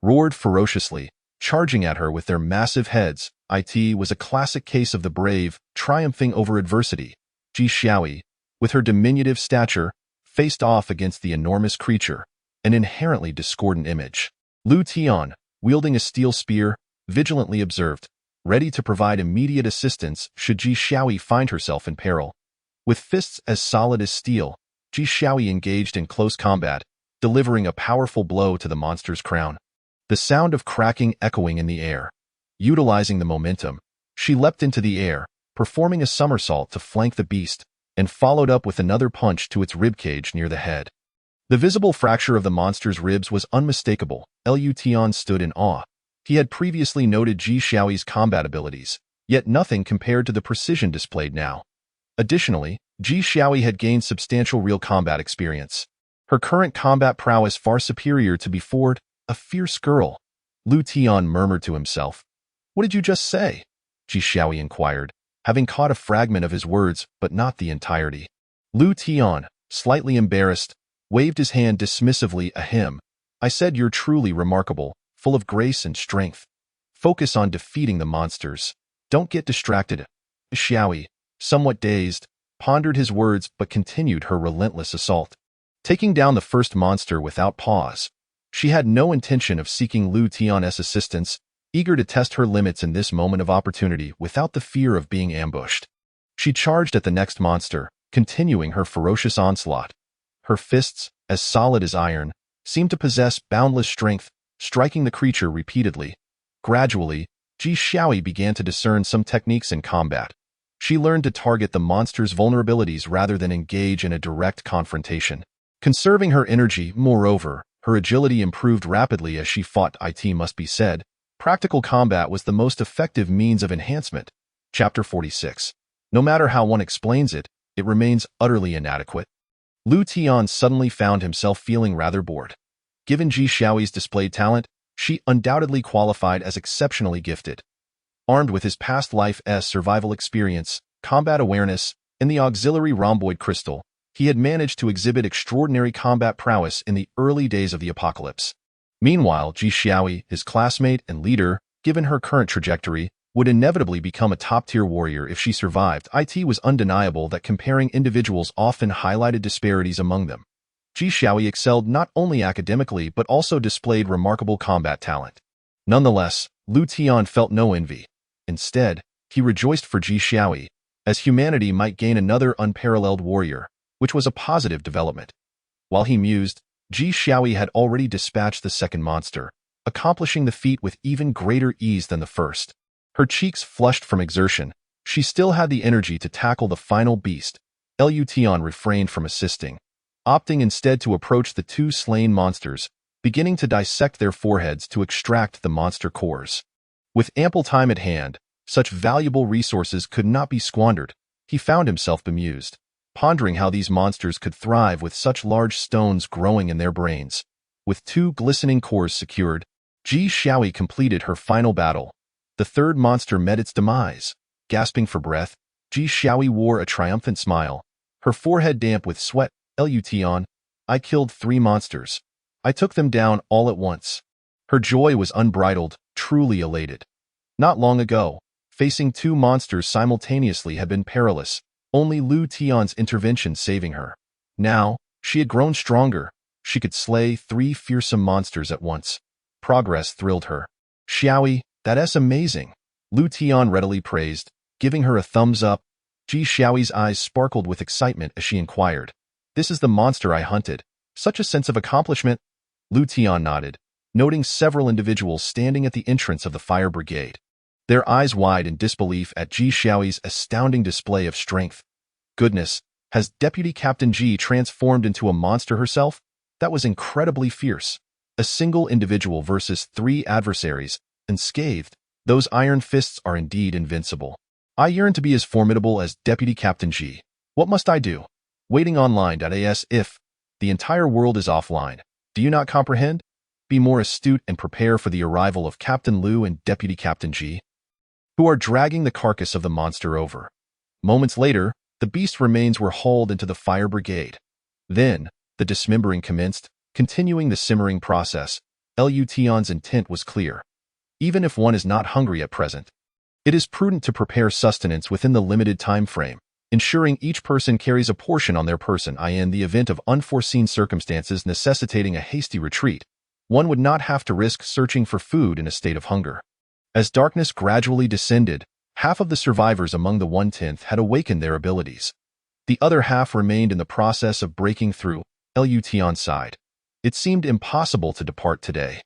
roared ferociously, charging at her with their massive heads. It was a classic case of the brave triumphing over adversity. Ji Xiaoyi, with her diminutive stature, faced off against the enormous creature, an inherently discordant image. Lu Tian, wielding a steel spear, vigilantly observed, ready to provide immediate assistance should Ji Xiaoyi find herself in peril. With fists as solid as steel, Ji Xiaoyi engaged in close combat, delivering a powerful blow to the monster's crown. The sound of cracking echoing in the air. Utilizing the momentum, she leapt into the air, performing a somersault to flank the beast, and followed up with another punch to its ribcage near the head. The visible fracture of the monster's ribs was unmistakable. Lution stood in awe. He had previously noted Ji Xiaoyi's combat abilities, yet nothing compared to the precision displayed now. Additionally, Ji Xiaoyi had gained substantial real combat experience. Her current combat prowess far superior to before. A fierce girl. Lu Tian murmured to himself. What did you just say? Ji Xiaoyi inquired, having caught a fragment of his words but not the entirety. Lu Tian, slightly embarrassed, waved his hand dismissively at him. I said you're truly remarkable, full of grace and strength. Focus on defeating the monsters. Don't get distracted. Xiaoyi, somewhat dazed, pondered his words but continued her relentless assault. Taking down the first monster without pause, she had no intention of seeking Lu Tian's assistance, eager to test her limits in this moment of opportunity without the fear of being ambushed. She charged at the next monster, continuing her ferocious onslaught. Her fists, as solid as iron, seemed to possess boundless strength, striking the creature repeatedly. Gradually, Ji Xiaoyi began to discern some techniques in combat. She learned to target the monster's vulnerabilities rather than engage in a direct confrontation. Conserving her energy, moreover, her agility improved rapidly as she fought. It must be said, practical combat was the most effective means of enhancement. Chapter 46. No matter how one explains it, it remains utterly inadequate. Lu Tian suddenly found himself feeling rather bored. Given Ji Xiaoyi's displayed talent, she undoubtedly qualified as exceptionally gifted. Armed with his past life's survival experience, combat awareness, and the auxiliary rhomboid crystal, he had managed to exhibit extraordinary combat prowess in the early days of the apocalypse. Meanwhile, Ji Xiaoyi, his classmate and leader, given her current trajectory, would inevitably become a top-tier warrior if she survived. It was undeniable that comparing individuals often highlighted disparities among them. Ji Xiaoyi excelled not only academically but also displayed remarkable combat talent. Nonetheless, Lu Tian felt no envy. Instead, he rejoiced for Ji Xiaoyi, as humanity might gain another unparalleled warrior, which was a positive development. While he mused, Ji Xiaoyi had already dispatched the second monster, accomplishing the feat with even greater ease than the first. Her cheeks flushed from exertion. She still had the energy to tackle the final beast. Lu Tian refrained from assisting, opting instead to approach the two slain monsters, beginning to dissect their foreheads to extract the monster cores. With ample time at hand, such valuable resources could not be squandered. He found himself bemused, pondering how these monsters could thrive with such large stones growing in their brains. With two glistening cores secured, Ji Xiaoyi completed her final battle. The third monster met its demise. Gasping for breath, Ji Xiaoyi wore a triumphant smile, her forehead damp with sweat. Lu Tian, I killed 3 monsters. I took them down all at once. Her joy was unbridled, truly elated. Not long ago, facing 2 monsters simultaneously had been perilous, only Lu Tian's intervention saving her. Now, she had grown stronger. She could slay 3 fearsome monsters at once. Progress thrilled her. Xiaoyi, that's amazing. Lu Tian readily praised, giving her a thumbs up. Ji Xiaoyi's eyes sparkled with excitement as she inquired, This is the monster I hunted. Such a sense of accomplishment. Lu Tian nodded, noting several individuals standing at the entrance of the fire brigade, their eyes wide in disbelief at Ji Xiaoyi's astounding display of strength. Goodness, has Deputy Captain Ji transformed into a monster herself? That was incredibly fierce. A single individual versus 3 adversaries, unscathed. Those iron fists are indeed invincible. I yearn to be as formidable as Deputy Captain Ji. What must I do? Waiting online. As if the entire world is offline. Do you not comprehend? Be more astute and prepare for the arrival of Captain Lu and Deputy Captain Ji, who are dragging the carcass of the monster over. Moments later, the beast's remains were hauled into the fire brigade. Then, the dismembering commenced, continuing the simmering process. Lu Tian's intent was clear. Even if one is not hungry at present, it is prudent to prepare sustenance within the limited time frame, ensuring each person carries a portion on their person. In the event of unforeseen circumstances necessitating a hasty retreat, one would not have to risk searching for food in a state of hunger. As darkness gradually descended, half of the survivors among the 1/10 had awakened their abilities. The other half remained in the process of breaking through. Lu Tian sighed. It seemed impossible to depart today.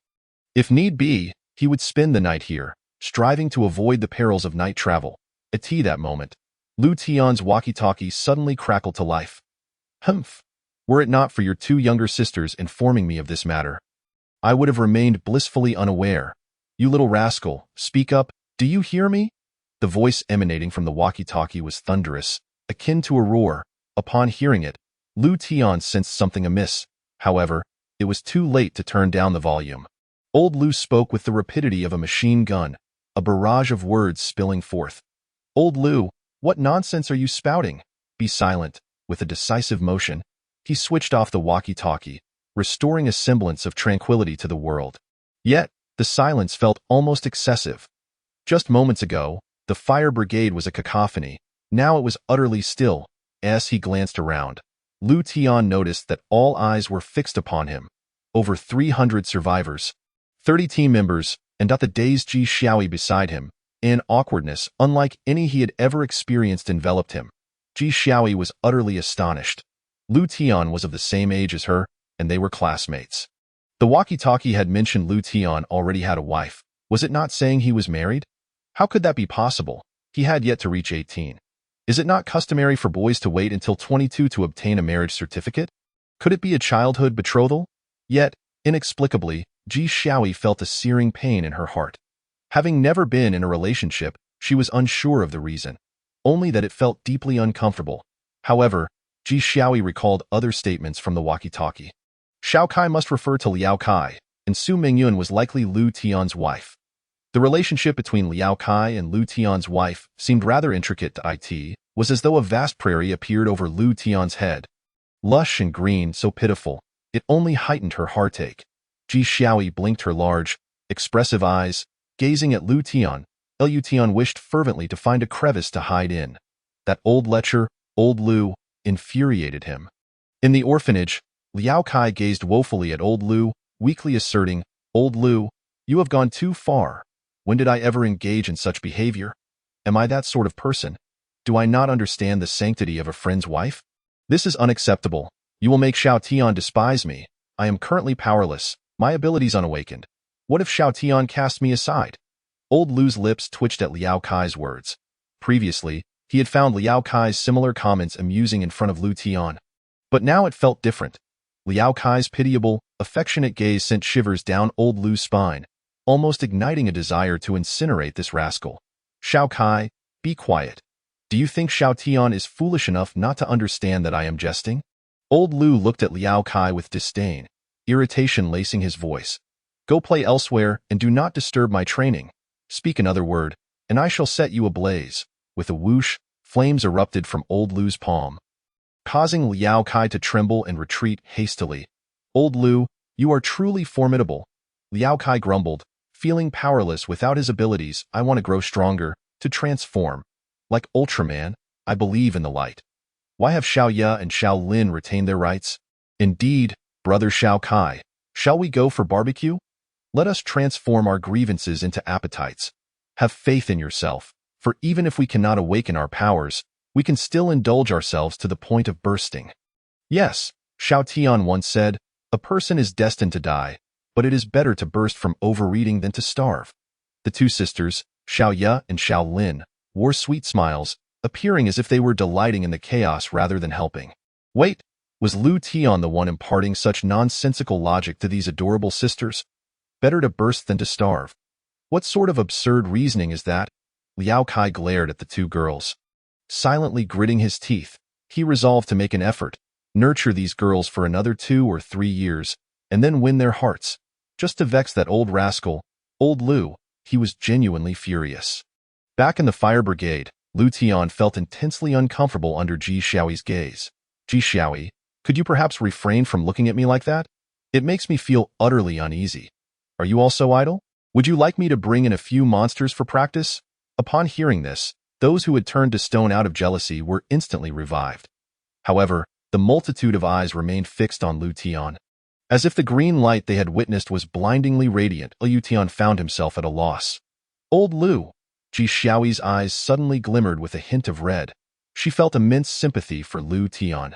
If need be, he would spend the night here, striving to avoid the perils of night travel. At that moment, Lu Tian's walkie-talkie suddenly crackled to life. Humph! Were it not for your 2 younger sisters informing me of this matter, I would have remained blissfully unaware. You little rascal, speak up, do you hear me? The voice emanating from the walkie-talkie was thunderous, akin to a roar. Upon hearing it, Lu Tian sensed something amiss. However, it was too late to turn down the volume. Old Lu spoke with the rapidity of a machine gun. a barrage of words spilling forth. "Old Lu, what nonsense are you spouting? Be silent." With a decisive motion, he switched off the walkie-talkie, restoring a semblance of tranquility to the world. Yet, the silence felt almost excessive. Just moments ago, the fire brigade was a cacophony. Now it was utterly still. As he glanced around, Lu Tian noticed that all eyes were fixed upon him. Over 300 survivors, 30 team members, and not the dazed Ji Xiaoyi beside him. An awkwardness unlike any he had ever experienced enveloped him. Ji Xiaoyi was utterly astonished. Lu Tian was of the same age as her, and they were classmates. The walkie-talkie had mentioned Lu Tian already had a wife. Was it not saying he was married? How could that be possible? He had yet to reach 18. Is it not customary for boys to wait until 22 to obtain a marriage certificate? Could it be a childhood betrothal? Yet, inexplicably, Ji Xiaoyi felt a searing pain in her heart. Having never been in a relationship, she was unsure of the reason, only that it felt deeply uncomfortable. However, Ji Xiaoyi recalled other statements from the walkie-talkie. Xiao Kai must refer to Liao Kai, and Su Mingyun was likely Lu Tian's wife. The relationship between Liao Kai and Lu Tian's wife seemed rather intricate to it, was as though a vast prairie appeared over Lu Tian's head. Lush and green, so pitiful, it only heightened her heartache. Ji Xiaoyi blinked her large, expressive eyes, gazing at Lu Tian. Lu Tian wished fervently to find a crevice to hide in. That old lecher, old Lu, infuriated him. In the orphanage, Liao Kai gazed woefully at old Lu, weakly asserting, "Old Lu, you have gone too far. When did I ever engage in such behavior? Am I that sort of person? Do I not understand the sanctity of a friend's wife? This is unacceptable. You will make Xiao Tian despise me. I am currently powerless, my abilities unawakened. What if Xiao Tian cast me aside?" Old Lu's lips twitched at Liao Kai's words. Previously, he had found Liao Kai's similar comments amusing in front of Lu Tian. But now it felt different. Liao Kai's pitiable, affectionate gaze sent shivers down old Lu's spine, almost igniting a desire to incinerate this rascal. "Xiao Kai, be quiet. Do you think Xiao Tian is foolish enough not to understand that I am jesting?" Old Lu looked at Liao Kai with disdain, irritation lacing his voice. "Go play elsewhere and do not disturb my training. Speak another word, and I shall set you ablaze." With a whoosh, flames erupted from old Lu's palm, causing Liao Kai to tremble and retreat hastily. "Old Lu, you are truly formidable," Liao Kai grumbled, feeling powerless without his abilities. "I want to grow stronger, to transform. Like Ultraman, I believe in the light. Why have Xiao Ye and Xiao Lin retained their rights? Indeed, brother Xiao Kai, shall we go for barbecue? Let us transform our grievances into appetites. Have faith in yourself, for even if we cannot awaken our powers, we can still indulge ourselves to the point of bursting." Yes, Xiao Tian once said, "A person is destined to die, but it is better to burst from overeating than to starve." The two sisters, Xiao Ye and Xiao Lin, wore sweet smiles, appearing as if they were delighting in the chaos rather than helping. Wait, was Lu Tian the one imparting such nonsensical logic to these adorable sisters? Better to burst than to starve. What sort of absurd reasoning is that? Liao Kai glared at the two girls. Silently gritting his teeth, he resolved to make an effort, nurture these girls for another 2 or 3 years, and then win their hearts. Just to vex that old rascal, old Lu, he was genuinely furious. Back in the fire brigade, Lu Tian felt intensely uncomfortable under Ji Xiaoyi's gaze. "Ji Xiaoyi, could you perhaps refrain from looking at me like that? It makes me feel utterly uneasy. Are you also idle? Would you like me to bring in a few monsters for practice?" Upon hearing this, those who had turned to stone out of jealousy were instantly revived. However, the multitude of eyes remained fixed on Lu Tian. As if the green light they had witnessed was blindingly radiant, Lu Tian found himself at a loss. "Old Lu!" Ji Xiaoyi's eyes suddenly glimmered with a hint of red. She felt immense sympathy for Lu Tian.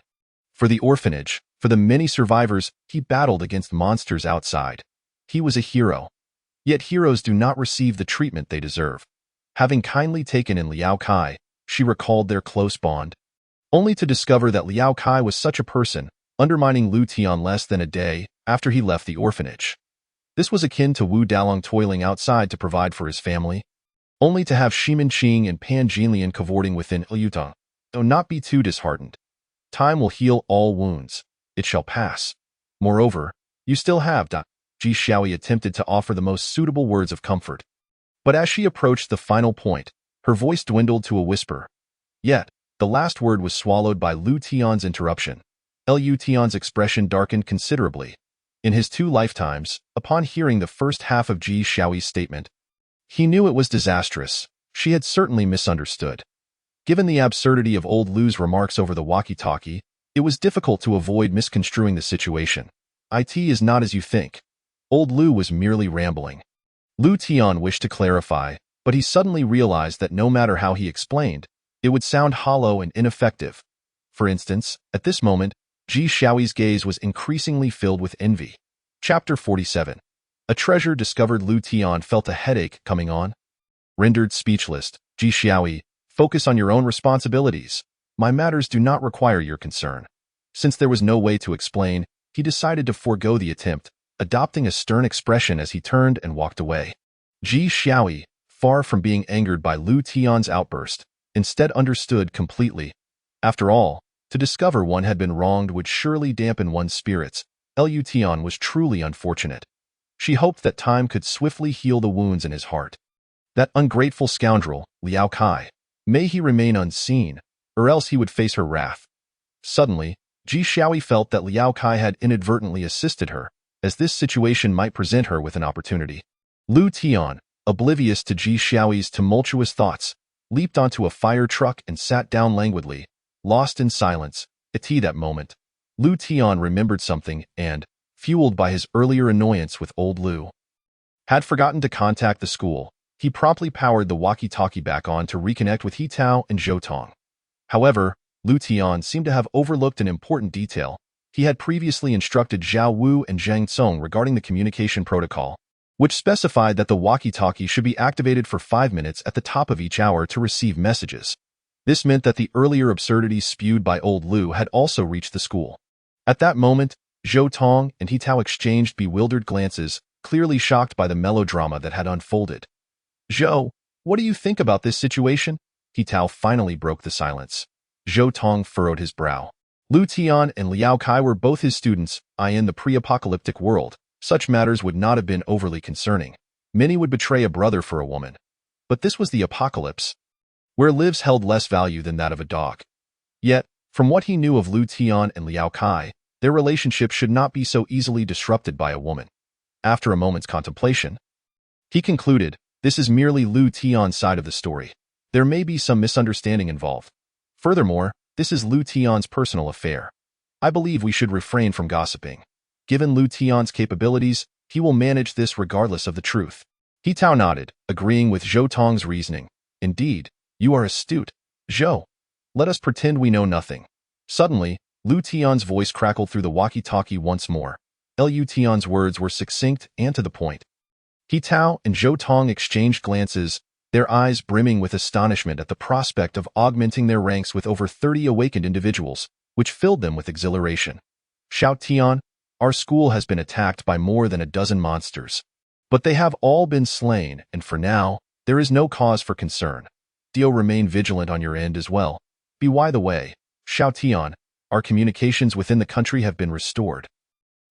For the orphanage, for the many survivors, he battled against monsters outside. He was a hero. Yet heroes do not receive the treatment they deserve. Having kindly taken in Liao Kai, she recalled their close bond, only to discover that Liao Kai was such a person, undermining Lu Tian less than a day after he left the orphanage. This was akin to Wu Dalong toiling outside to provide for his family, only to have Shimin Qing and Pan Jinlian cavorting within Yutong. Do not be too disheartened. Time will heal all wounds. It shall pass. Moreover, you still have Ji Xiaoyi attempted to offer the most suitable words of comfort. But as she approached the final point, her voice dwindled to a whisper. Yet, the last word was swallowed by Lu Tian's interruption. Lu Tian's expression darkened considerably. In his 2 lifetimes, upon hearing the first half of Ji Xiaoyi's statement, he knew it was disastrous. She had certainly misunderstood. Given the absurdity of old Lu's remarks over the walkie-talkie, it was difficult to avoid misconstruing the situation. It is not as you think. Old Lu was merely rambling. Lu Tian wished to clarify, but he suddenly realized that no matter how he explained, it would sound hollow and ineffective. For instance, at this moment, Ji Xiaoyi's gaze was increasingly filled with envy. Chapter 47. A treasure discovered. Lu Tian felt a headache coming on. Rendered speechless, Ji Xiaoyi, focus on your own responsibilities. My matters do not require your concern. Since there was no way to explain, he decided to forego the attempt, adopting a stern expression as he turned and walked away. Ji Xiaoyi, far from being angered by Lu Tian's outburst, instead understood completely. After all, to discover one had been wronged would surely dampen one's spirits. Lu Tian was truly unfortunate. She hoped that time could swiftly heal the wounds in his heart. That ungrateful scoundrel, Liao Kai, may he remain unseen, or else he would face her wrath. Suddenly, Ji Xiaoyi felt that Liao Kai had inadvertently assisted her, as this situation might present her with an opportunity. Lu Tian, oblivious to Ji Xiaoyi's tumultuous thoughts, leaped onto a fire truck and sat down languidly, lost in silence. At that moment, Lu Tian remembered something and, fueled by his earlier annoyance with old Lu, had forgotten to contact the school. He promptly powered the walkie-talkie back on to reconnect with He Tao and Zhou Tong. However, Lu Tian seemed to have overlooked an important detail. He had previously instructed Zhao Wu and Zhang Cong regarding the communication protocol, which specified that the walkie-talkie should be activated for 5 minutes at the top of each hour to receive messages. This meant that the earlier absurdities spewed by old Lu had also reached the school. At that moment, Zhou Tong and He Tao exchanged bewildered glances, clearly shocked by the melodrama that had unfolded. Zhou, what do you think about this situation? He Tao finally broke the silence. Zhou Tong furrowed his brow. Lu Tian and Liao Kai were both his students. In the pre-apocalyptic world, such matters would not have been overly concerning. Many would betray a brother for a woman. But this was the apocalypse, where lives held less value than that of a dog. Yet, from what he knew of Lu Tian and Liao Kai, their relationship should not be so easily disrupted by a woman. After a moment's contemplation, he concluded, this is merely Lu Tian's side of the story. There may be some misunderstanding involved. Furthermore, this is Lu Tian's personal affair. I believe we should refrain from gossiping. Given Lu Tian's capabilities, he will manage this regardless of the truth. He Tao nodded, agreeing with Zhou Tong's reasoning. Indeed, you are astute, Zhou. Let us pretend we know nothing. Suddenly, Lu Tian's voice crackled through the walkie-talkie once more. Lu Tian's words were succinct and to the point. He Tao and Zhou Tong exchanged glances, their eyes brimming with astonishment at the prospect of augmenting their ranks with over 30 awakened individuals, which filled them with exhilaration. Xiao Tian, our school has been attacked by more than a dozen monsters. But they have all been slain, and for now, there is no cause for concern. Dio, remain vigilant on your end as well. By the way, Xiao Tian, our communications within the country have been restored.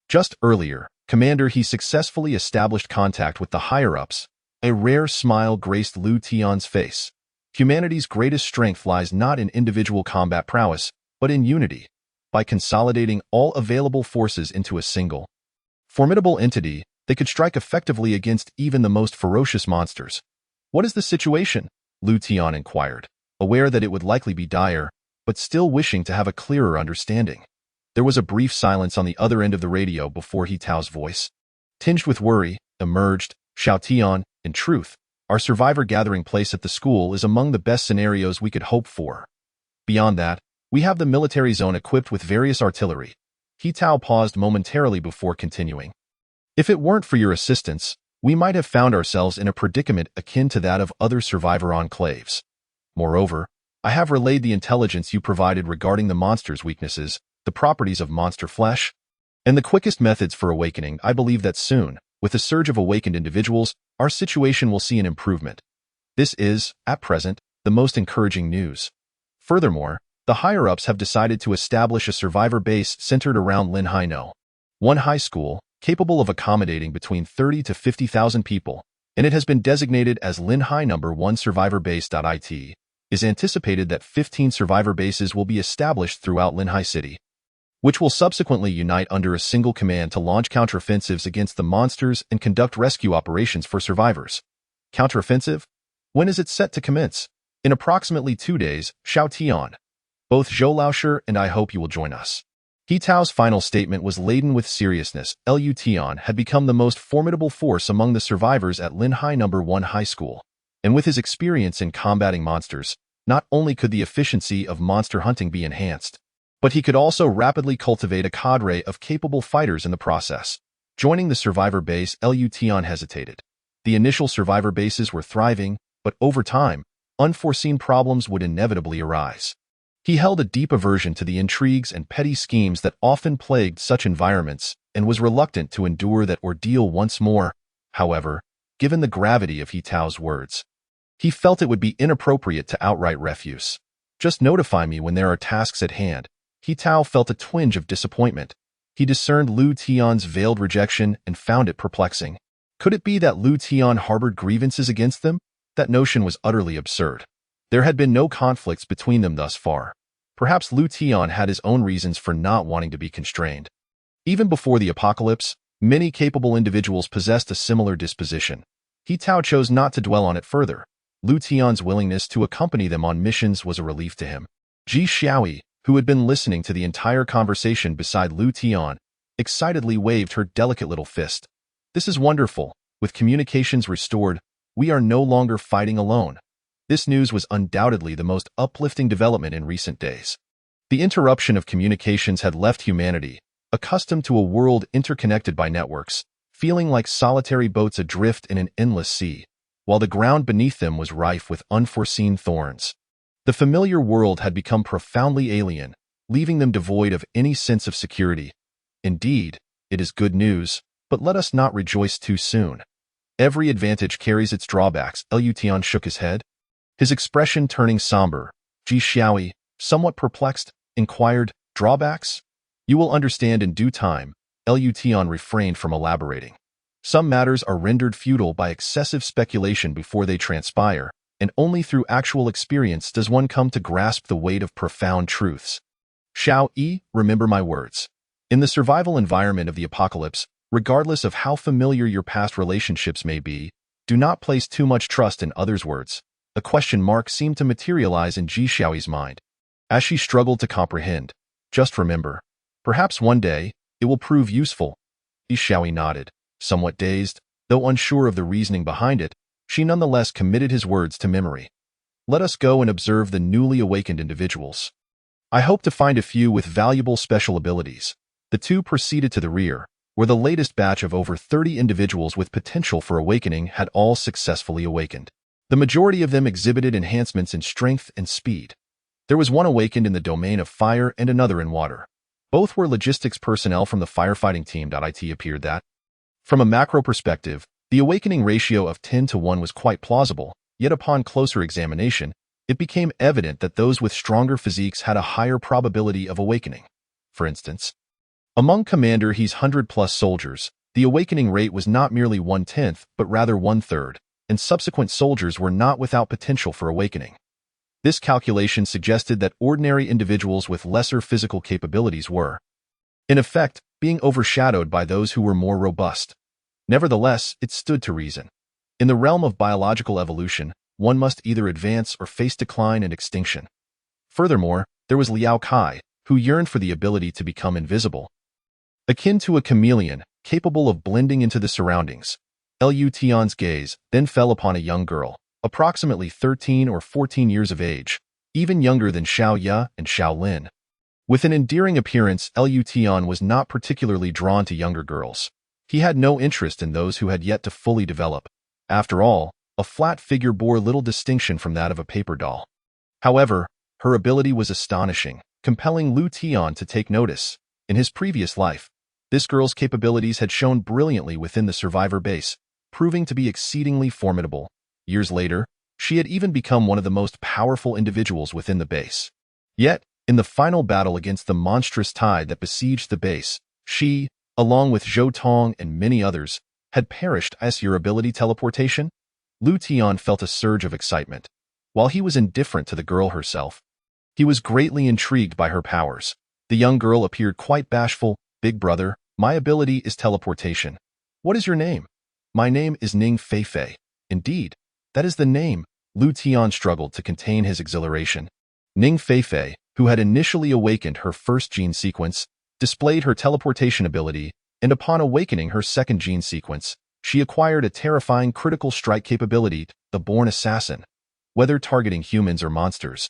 Just earlier, Commander, he successfully established contact with the higher-ups. A rare smile graced Lu Tian's face. Humanity's greatest strength lies not in individual combat prowess, but in unity. By consolidating all available forces into a single, formidable entity, they could strike effectively against even the most ferocious monsters. What is the situation? Lu Tian inquired, aware that it would likely be dire, but still wishing to have a clearer understanding. There was a brief silence on the other end of the radio before He Tao's voice, tinged with worry, emerged. Xiao Tian, in truth, our survivor gathering place at the school is among the best scenarios we could hope for. Beyond that, we have the military zone equipped with various artillery. He Tao paused momentarily before continuing. If it weren't for your assistance, we might have found ourselves in a predicament akin to that of other survivor enclaves. Moreover, I have relayed the intelligence you provided regarding the monster's weaknesses, the properties of monster flesh, and the quickest methods for awakening. I believe that soon, with a surge of awakened individuals, our situation will see an improvement. This is, at present, the most encouraging news. Furthermore, the higher-ups have decided to establish a survivor base centered around Linhaino, one high school, capable of accommodating between 30 to 50,000 people. and it has been designated as Linhai Number 1 Survivor Base. It is anticipated that 15 survivor bases will be established throughout Linhai City, which will subsequently unite under a single command to launch counteroffensives against the monsters and conduct rescue operations for survivors. Counteroffensive? When is it set to commence? In approximately 2 days, Xiao Tian. Both Zhou Laoshe and I hope you will join us. He Tao's final statement was laden with seriousness. Liu Tian had become the most formidable force among the survivors at Linhai Number 1 High School, and with his experience in combating monsters, not only could the efficiency of monster hunting be enhanced, but he could also rapidly cultivate a cadre of capable fighters in the process. Joining the survivor base, Liu Tian hesitated. The initial survivor bases were thriving, but over time, unforeseen problems would inevitably arise. He held a deep aversion to the intrigues and petty schemes that often plagued such environments and was reluctant to endure that ordeal once more. However, given the gravity of He Tao's words, he felt it would be inappropriate to outright refuse. Just notify me when there are tasks at hand. He Tao felt a twinge of disappointment. He discerned Liu Tian's veiled rejection and found it perplexing. Could it be that Liu Tian harbored grievances against them? That notion was utterly absurd. There had been no conflicts between them thus far. Perhaps Liu Tian had his own reasons for not wanting to be constrained. Even before the apocalypse, many capable individuals possessed a similar disposition. He Tao chose not to dwell on it further. Liu Tian's willingness to accompany them on missions was a relief to him. Ji Xiaoyi, who had been listening to the entire conversation beside Liu Tian, excitedly waved her delicate little fist. This is wonderful. With communications restored, we are no longer fighting alone. This news was undoubtedly the most uplifting development in recent days. The interruption of communications had left humanity, accustomed to a world interconnected by networks, feeling like solitary boats adrift in an endless sea, while the ground beneath them was rife with unforeseen thorns. The familiar world had become profoundly alien, leaving them devoid of any sense of security. Indeed, it is good news, but let us not rejoice too soon. Every advantage carries its drawbacks. Liu Tian shook his head, his expression turning somber. Ji Xiaoyi, somewhat perplexed, inquired, drawbacks? You will understand in due time. Liu Tian refrained from elaborating. Some matters are rendered futile by excessive speculation before they transpire, and only through actual experience does one come to grasp the weight of profound truths. Xiao Yi, remember my words. In the survival environment of the apocalypse, regardless of how familiar your past relationships may be, do not place too much trust in others' words. A question mark seemed to materialize in Ji Xiaoyi's mind. As she struggled to comprehend, just remember, perhaps one day, it will prove useful. Ji Xiaoyi nodded, somewhat dazed, though unsure of the reasoning behind it. She nonetheless committed his words to memory. Let us go and observe the newly awakened individuals. I hope to find a few with valuable special abilities. The two proceeded to the rear, where the latest batch of over 30 individuals with potential for awakening had all successfully awakened. The majority of them exhibited enhancements in strength and speed. There was one awakened in the domain of fire and another in water. Both were logistics personnel from the firefighting team. It appeared that, from a macro perspective, the awakening ratio of 10-to-1 was quite plausible, yet upon closer examination, it became evident that those with stronger physiques had a higher probability of awakening. For instance, among Commander He's 100-plus soldiers, the awakening rate was not merely 1/10, but rather 1/3, and subsequent soldiers were not without potential for awakening. This calculation suggested that ordinary individuals with lesser physical capabilities were, in effect, being overshadowed by those who were more robust. Nevertheless, it stood to reason. In the realm of biological evolution, one must either advance or face decline and extinction. Furthermore, there was Liao Kai, who yearned for the ability to become invisible. Akin to a chameleon, capable of blending into the surroundings. Liu Tian's gaze then fell upon a young girl, approximately 13 or 14 years of age, even younger than Xiao Ye and Xiao Lin. With an endearing appearance, Liu Tian was not particularly drawn to younger girls. He had no interest in those who had yet to fully develop. After all, a flat figure bore little distinction from that of a paper doll. However, her ability was astonishing, compelling Liu Tian to take notice. In his previous life, this girl's capabilities had shone brilliantly within the survivor base, proving to be exceedingly formidable. Years later, she had even become one of the most powerful individuals within the base. Yet, in the final battle against the monstrous tide that besieged the base, she, along with Zhou Tong and many others, had perished as your ability teleportation? Lu Tian felt a surge of excitement. While he was indifferent to the girl herself, he was greatly intrigued by her powers. The young girl appeared quite bashful. Big brother, my ability is teleportation. What is your name? My name is Ning Feifei. Indeed, that is the name. Lu Tian struggled to contain his exhilaration. Ning Feifei, who had initially awakened her first gene sequence, displayed her teleportation ability, and upon awakening her second gene sequence, she acquired a terrifying critical strike capability, the Born Assassin. Whether targeting humans or monsters,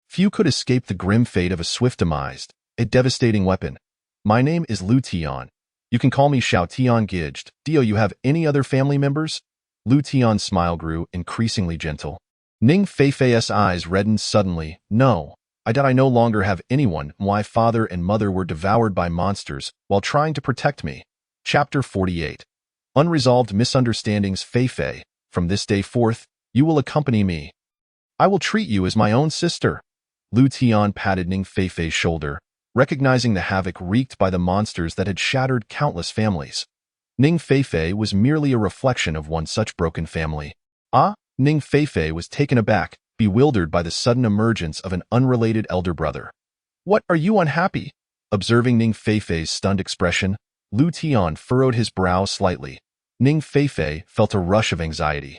few could escape the grim fate of a swift demise, a devastating weapon. My name is Lu Tian. You can call me Xiao Tian Gijed. Do you have any other family members? Lu Tian's smile grew increasingly gentle. Ning Feifei's eyes reddened suddenly. No, I no longer have anyone. My father and mother were devoured by monsters while trying to protect me. Chapter 48. Unresolved misunderstandings. Feifei, from this day forth, you will accompany me. I will treat you as my own sister. Lu Tian patted Ning Feifei's shoulder, recognizing the havoc wreaked by the monsters that had shattered countless families. Ning Feifei was merely a reflection of one such broken family. Ah? Ning Feifei was taken aback, bewildered by the sudden emergence of an unrelated elder brother. What, are you unhappy? Observing Ning Feifei's stunned expression, Lu Tian furrowed his brow slightly. Ning Feifei felt a rush of anxiety.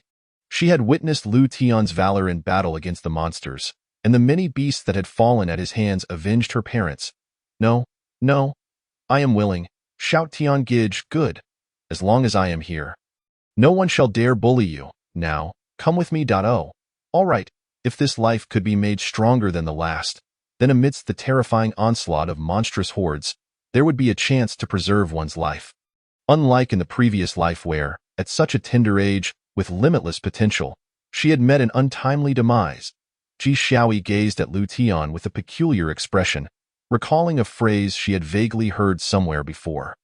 She had witnessed Lu Tian's valor in battle against the monsters, and the many beasts that had fallen at his hands avenged her parents. No, I am willing. Shout Tian Gij, good. As long as I am here, no one shall dare bully you. Now, come with me. Oh, all right. If this life could be made stronger than the last, then amidst the terrifying onslaught of monstrous hordes, there would be a chance to preserve one's life. Unlike in the previous life where, at such a tender age, with limitless potential, she had met an untimely demise, Ji Xiaoi gazed at Lu Tian with a peculiar expression, recalling a phrase she had vaguely heard somewhere before.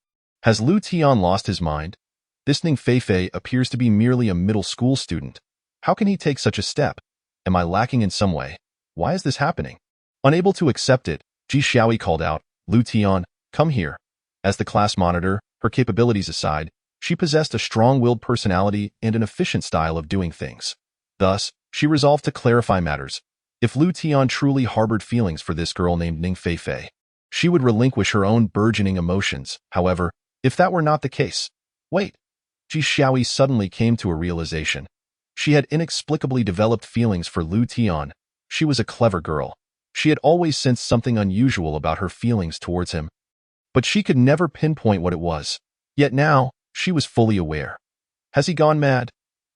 Has Lu Tian lost his mind? This Ning Feifei appears to be merely a middle school student. How can he take such a step? Am I lacking in some way? Why is this happening? Unable to accept it, Ji Xiaoi called out, Lu Tian, come here. As the class monitor, her capabilities aside, she possessed a strong-willed personality and an efficient style of doing things. Thus, she resolved to clarify matters. If Lu Tian truly harbored feelings for this girl named Ning Feifei, she would relinquish her own burgeoning emotions. However, if that were not the case, wait. Ji Xiaoi suddenly came to a realization. She had inexplicably developed feelings for Lu Tian. She was a clever girl. She had always sensed something unusual about her feelings towards him, but she could never pinpoint what it was. Yet now, she was fully aware. Has he gone mad?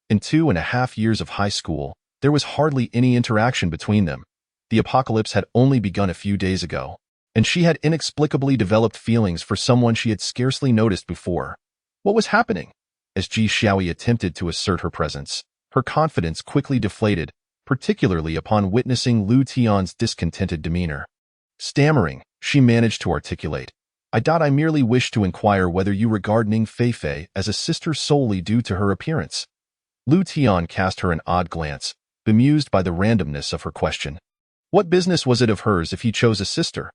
In 2.5 years of high school, there was hardly any interaction between them. The apocalypse had only begun a few days ago, and she had inexplicably developed feelings for someone she had scarcely noticed before. What was happening? As Ji Xiaoi attempted to assert her presence, her confidence quickly deflated, particularly upon witnessing Lu Tian's discontented demeanor. Stammering, she managed to articulate, I merely wish to inquire whether you regard Ning Feifei as a sister solely due to her appearance. Lu Tian cast her an odd glance, bemused by the randomness of her question. What business was it of hers if he chose a sister?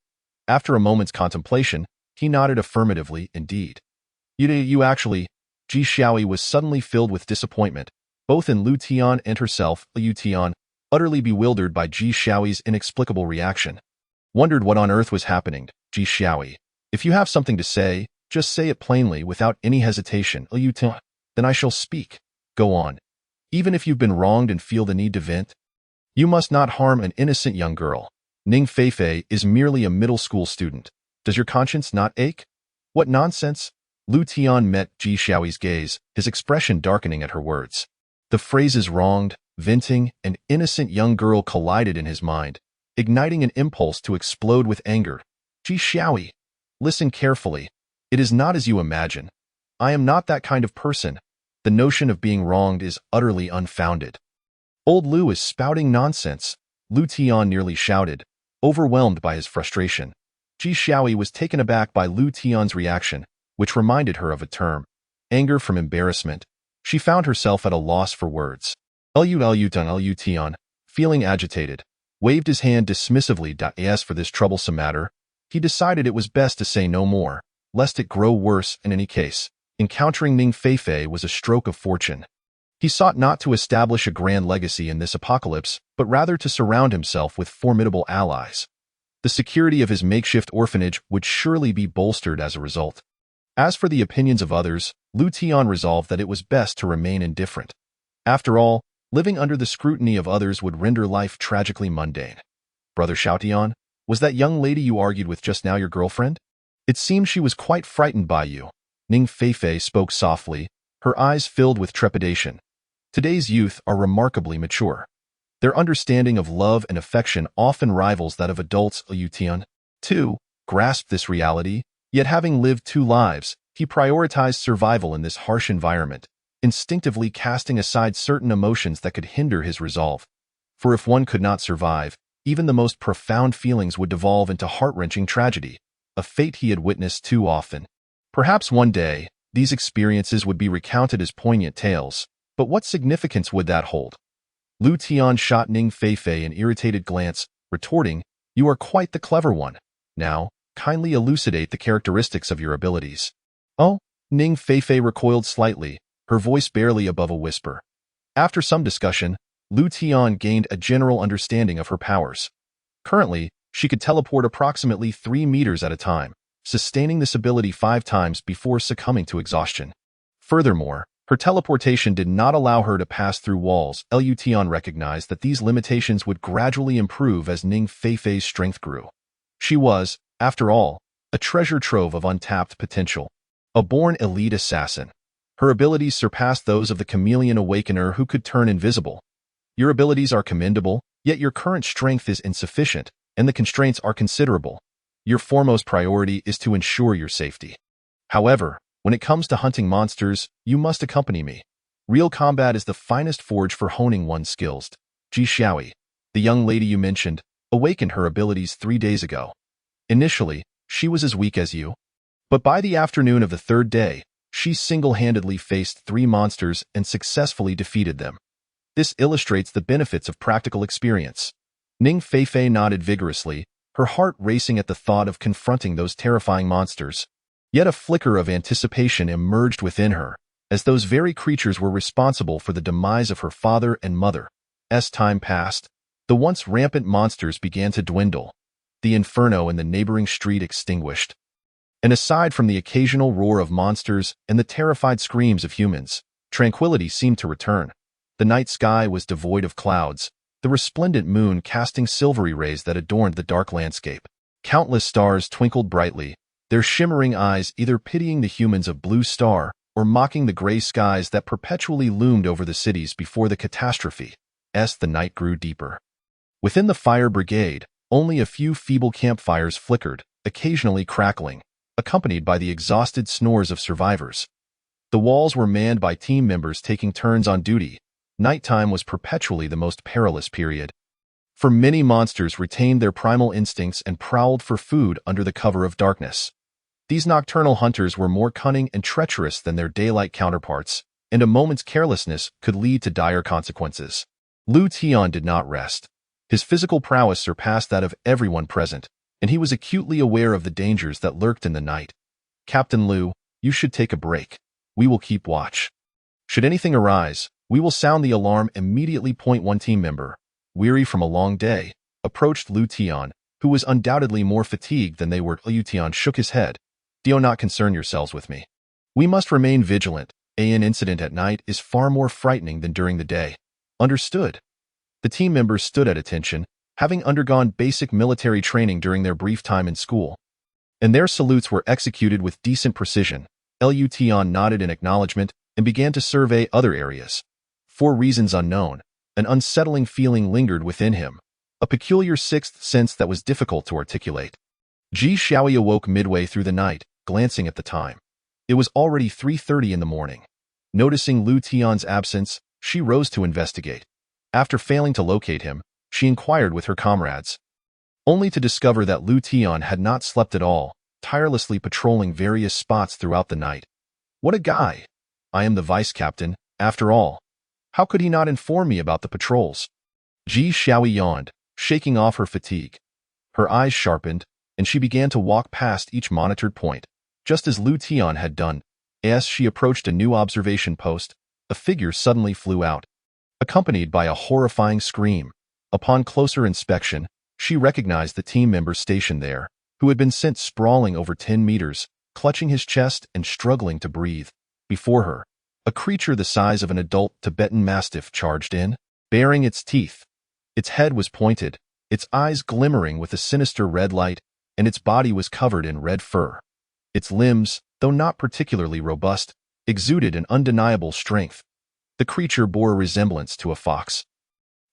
After a moment's contemplation, he nodded affirmatively. Indeed. You actually. Ji Xiaoi was suddenly filled with disappointment, both in Lu Tian and herself. Lu Tian, utterly bewildered by Ji Xiaoi's inexplicable reaction, wondered what on earth was happening. Ji Xiaoi, if you have something to say, just say it plainly without any hesitation. Lu Tian, then I shall speak. Go on. Even if you've been wronged and feel the need to vent, you must not harm an innocent young girl. Ning Feifei is merely a middle school student. Does your conscience not ache? What nonsense? Lu Tian met Ji Xiaoi's gaze, his expression darkening at her words. The phrases wronged, venting, and innocent young girl collided in his mind, igniting an impulse to explode with anger. Ji Xiaoi, listen carefully. It is not as you imagine. I am not that kind of person. The notion of being wronged is utterly unfounded. Old Lu is spouting nonsense, Lu Tian nearly shouted, overwhelmed by his frustration. Ji Xiaoi was taken aback by Lu Tian's reaction, which reminded her of a term, anger from embarrassment. She found herself at a loss for words. Lu Tian, feeling agitated, waved his hand dismissively. As for this troublesome matter, he decided it was best to say no more, lest it grow worse in any case. Encountering Ning Feifei was a stroke of fortune. He sought not to establish a grand legacy in this apocalypse, but rather to surround himself with formidable allies. The security of his makeshift orphanage would surely be bolstered as a result. As for the opinions of others, Lu Tian resolved that it was best to remain indifferent. After all, living under the scrutiny of others would render life tragically mundane. Brother Xiaotian, was that young lady you argued with just now your girlfriend? It seems she was quite frightened by you. Ning Feifei spoke softly, her eyes filled with trepidation. Today's youth are remarkably mature. Their understanding of love and affection often rivals that of adults. Lu Tian, too, grasped this reality, yet having lived 2 lives, he prioritized survival in this harsh environment, instinctively casting aside certain emotions that could hinder his resolve. For if one could not survive, even the most profound feelings would devolve into heart-wrenching tragedy, a fate he had witnessed too often. Perhaps one day, these experiences would be recounted as poignant tales, but what significance would that hold? Lu Tian shot Ning Feifei an irritated glance, retorting, "You are quite the clever one. Now, kindly elucidate the characteristics of your abilities." "Oh," Ning Feifei recoiled slightly, her voice barely above a whisper. After some discussion, Lu Tian gained a general understanding of her powers. Currently, she could teleport approximately 3 meters at a time, sustaining this ability 5 times before succumbing to exhaustion. Furthermore, her teleportation did not allow her to pass through walls. Lu Tian recognized that these limitations would gradually improve as Ning Feifei's strength grew. She was, after all, a treasure trove of untapped potential, a born elite assassin. Her abilities surpassed those of the chameleon awakener who could turn invisible. Your abilities are commendable, yet your current strength is insufficient, and the constraints are considerable. Your foremost priority is to ensure your safety. However, when it comes to hunting monsters, you must accompany me. Real combat is the finest forge for honing one's skills. Ji Xiaoi, the young lady you mentioned, awakened her abilities 3 days ago. Initially, she was as weak as you. But by the afternoon of the 3rd day, she single-handedly faced 3 monsters and successfully defeated them. This illustrates the benefits of practical experience. Ning Feifei nodded vigorously, her heart racing at the thought of confronting those terrifying monsters. Yet a flicker of anticipation emerged within her, as those very creatures were responsible for the demise of her father and mother. As time passed, the once rampant monsters began to dwindle. The inferno in the neighboring street extinguished. And aside from the occasional roar of monsters and the terrified screams of humans, tranquility seemed to return. The night sky was devoid of clouds, the resplendent moon casting silvery rays that adorned the dark landscape. Countless stars twinkled brightly, their shimmering eyes either pitying the humans of Blue Star or mocking the gray skies that perpetually loomed over the cities before the catastrophe. As the night grew deeper. Within the fire brigade, only a few feeble campfires flickered, occasionally crackling, accompanied by the exhausted snores of survivors. The walls were manned by team members taking turns on duty. Nighttime was perpetually the most perilous period. For many monsters retained their primal instincts and prowled for food under the cover of darkness. These nocturnal hunters were more cunning and treacherous than their daylight counterparts, and a moment's carelessness could lead to dire consequences. Lu Tian did not rest. His physical prowess surpassed that of everyone present, and he was acutely aware of the dangers that lurked in the night. "Captain Lu, you should take a break. We will keep watch. Should anything arise, we will sound the alarm immediately." One team member, weary from a long day, approached Lu Tian, who was undoubtedly more fatigued than they were. Lu Tian shook his head. "Do not concern yourselves with me. We must remain vigilant. An incident at night is far more frightening than during the day." "Understood." The team members stood at attention, having undergone basic military training during their brief time in school. And their salutes were executed with decent precision. Lu Tian nodded in acknowledgement and began to survey other areas. For reasons unknown, an unsettling feeling lingered within him, a peculiar sixth sense that was difficult to articulate. Ji Xiaoi awoke midway through the night, glancing at the time. It was already 3:30 in the morning. Noticing Lu Tian's absence, she rose to investigate. After failing to locate him, she inquired with her comrades, only to discover that Lu Tian had not slept at all, tirelessly patrolling various spots throughout the night. What a guy! I am the vice captain, after all. How could he not inform me about the patrols? Ji Xiaoi yawned, shaking off her fatigue. Her eyes sharpened, and she began to walk past each monitored point, just as Lu Tian had done. As she approached a new observation post, a figure suddenly flew out, accompanied by a horrifying scream. Upon closer inspection, she recognized the team member stationed there, who had been sent sprawling over 10 meters, clutching his chest and struggling to breathe. Before her, a creature the size of an adult Tibetan Mastiff charged in, baring its teeth. Its head was pointed, its eyes glimmering with a sinister red light, and its body was covered in red fur. Its limbs, though not particularly robust, exuded an undeniable strength. The creature bore a resemblance to a fox,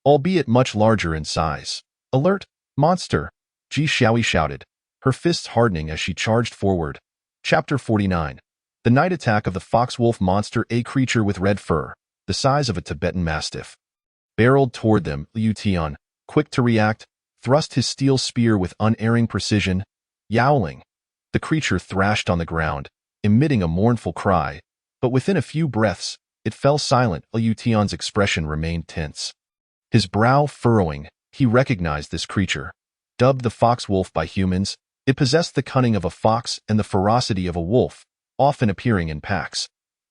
albeit much larger in size. "Alert, monster!" Ji Xiaoyi shouted, her fists hardening as she charged forward. Chapter 49. The Night Attack of the Fox-Wolf Monster. A creature with red fur, the size of a Tibetan Mastiff, barreled toward them. Liu Tian, quick to react, thrust his steel spear with unerring precision. Yowling, the creature thrashed on the ground, emitting a mournful cry, but within a few breaths, it fell silent. Liu Tian's expression remained tense. His brow furrowing, he recognized this creature. Dubbed the fox-wolf by humans, it possessed the cunning of a fox and the ferocity of a wolf, often appearing in packs.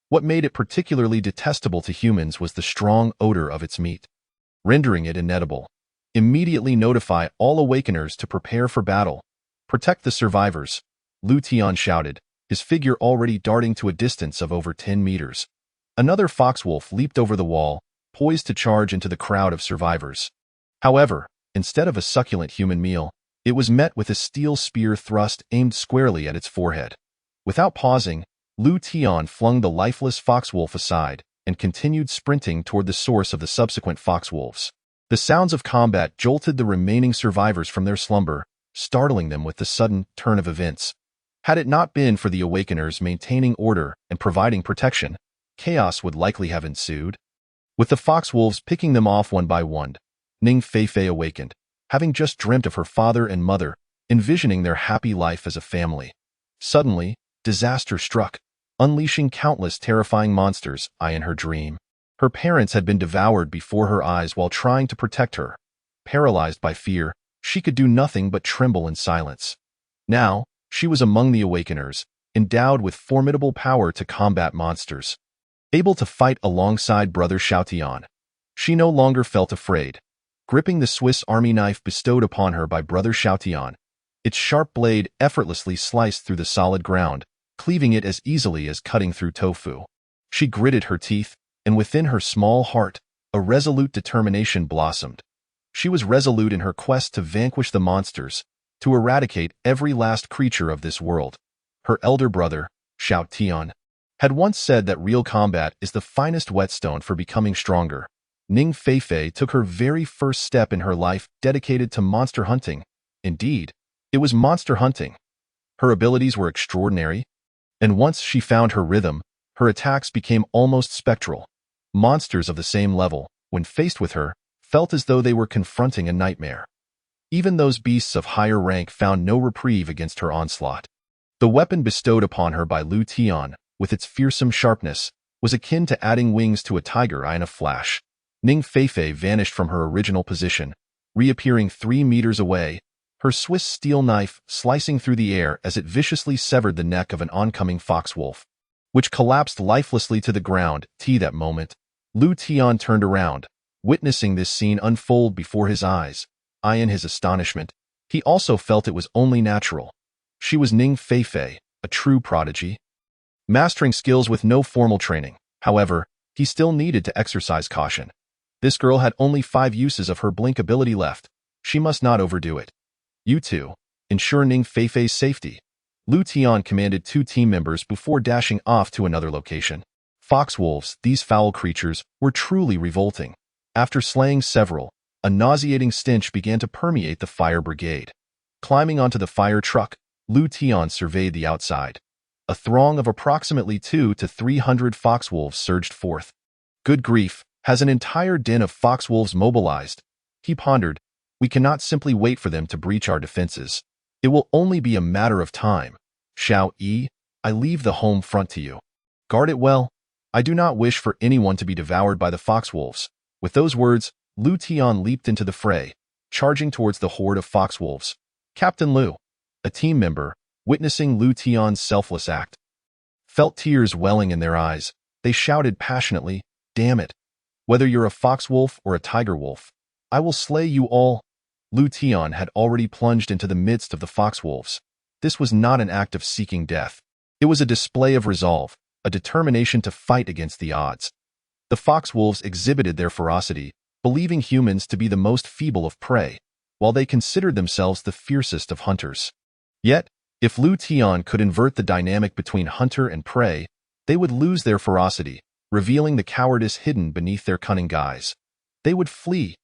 What made it particularly detestable to humans was the strong odor of its meat, rendering it inedible. Immediately notify all awakeners to prepare for battle. Protect the survivors, Liu Tian shouted, his figure already darting to a distance of over 10 meters. Another foxwolf leaped over the wall, poised to charge into the crowd of survivors. However, instead of a succulent human meal, it was met with a steel spear thrust aimed squarely at its forehead. Without pausing, Liu Tian flung the lifeless foxwolf aside and continued sprinting toward the source of the subsequent foxwolves. The sounds of combat jolted the remaining survivors from their slumber, startling them with the sudden turn of events. Had it not been for the awakeners maintaining order and providing protection, chaos would likely have ensued. With the foxwolves picking them off one by one, Ning Feifei awakened, having just dreamt of her father and mother, envisioning their happy life as a family. Suddenly, disaster struck, unleashing countless terrifying monsters in her dream. Her parents had been devoured before her eyes while trying to protect her. Paralyzed by fear, she could do nothing but tremble in silence. Now, she was among the awakeners, endowed with formidable power to combat monsters. Able to fight alongside brother Xiaotian, she no longer felt afraid. Gripping the Swiss army knife bestowed upon her by brother Xiaotian, its sharp blade effortlessly sliced through the solid ground, cleaving it as easily as cutting through tofu. She gritted her teeth, and within her small heart, a resolute determination blossomed. She was resolute in her quest to vanquish the monsters, to eradicate every last creature of this world. Her elder brother, Xiaotian, had once said that real combat is the finest whetstone for becoming stronger. Ning Feifei took her very first step in her life dedicated to monster hunting. Indeed, it was monster hunting. Her abilities were extraordinary, and once she found her rhythm, her attacks became almost spectral. Monsters of the same level, when faced with her, felt as though they were confronting a nightmare. Even those beasts of higher rank found no reprieve against her onslaught. The weapon bestowed upon her by Liu Tian, with its fearsome sharpness, was akin to adding wings to a tiger in a flash. Ning Feifei vanished from her original position, reappearing 3 meters away, her Swiss steel knife slicing through the air as it viciously severed the neck of an oncoming foxwolf, which collapsed lifelessly to the ground. That moment, Liu Tian turned around, witnessing this scene unfold before his eyes. In his astonishment, he also felt it was only natural. She was Ning Feifei, a true prodigy, mastering skills with no formal training. However, he still needed to exercise caution. This girl had only 5 uses of her blink ability left. She must not overdo it. You two, ensure Ning Feifei's safety. Liu Tian commanded 2 team members before dashing off to another location. Foxwolves, these foul creatures, were truly revolting. After slaying several, a nauseating stench began to permeate the fire brigade. Climbing onto the fire truck, Liu Tian surveyed the outside. A throng of approximately 200 to 300 foxwolves surged forth. Good grief, has an entire den of foxwolves mobilized, he pondered. We cannot simply wait for them to breach our defenses. It will only be a matter of time. Xiao Yi, I leave the home front to you. Guard it well. I do not wish for anyone to be devoured by the foxwolves. With those words, Liu Tian leaped into the fray, charging towards the horde of foxwolves. Captain Liu, a team member, witnessing Liu Tian's selfless act, felt tears welling in their eyes. They shouted passionately, "Damn it! Whether you're a fox wolf or a tiger wolf, I will slay you all." Lu Tian had already plunged into the midst of the fox wolves. This was not an act of seeking death. It was a display of resolve, a determination to fight against the odds. The fox wolves exhibited their ferocity, believing humans to be the most feeble of prey, while they considered themselves the fiercest of hunters. Yet, if Lu Tian could invert the dynamic between hunter and prey, they would lose their ferocity, revealing the cowardice hidden beneath their cunning guise. They would flee.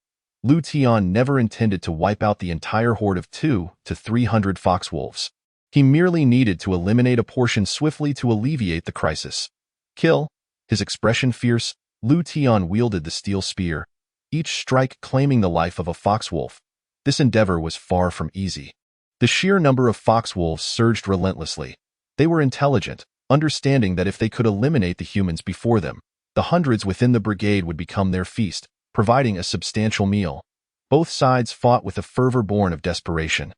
Lu Tian never intended to wipe out the entire horde of 200 to 300 foxwolves. He merely needed to eliminate a portion swiftly to alleviate the crisis. Kill. His expression fierce, Lu Tian wielded the steel spear, each strike claiming the life of a foxwolf. This endeavor was far from easy. The sheer number of foxwolves surged relentlessly. They were intelligent, understanding that if they could eliminate the humans before them, the hundreds within the brigade would become their feast, providing a substantial meal. Both sides fought with a fervor born of desperation.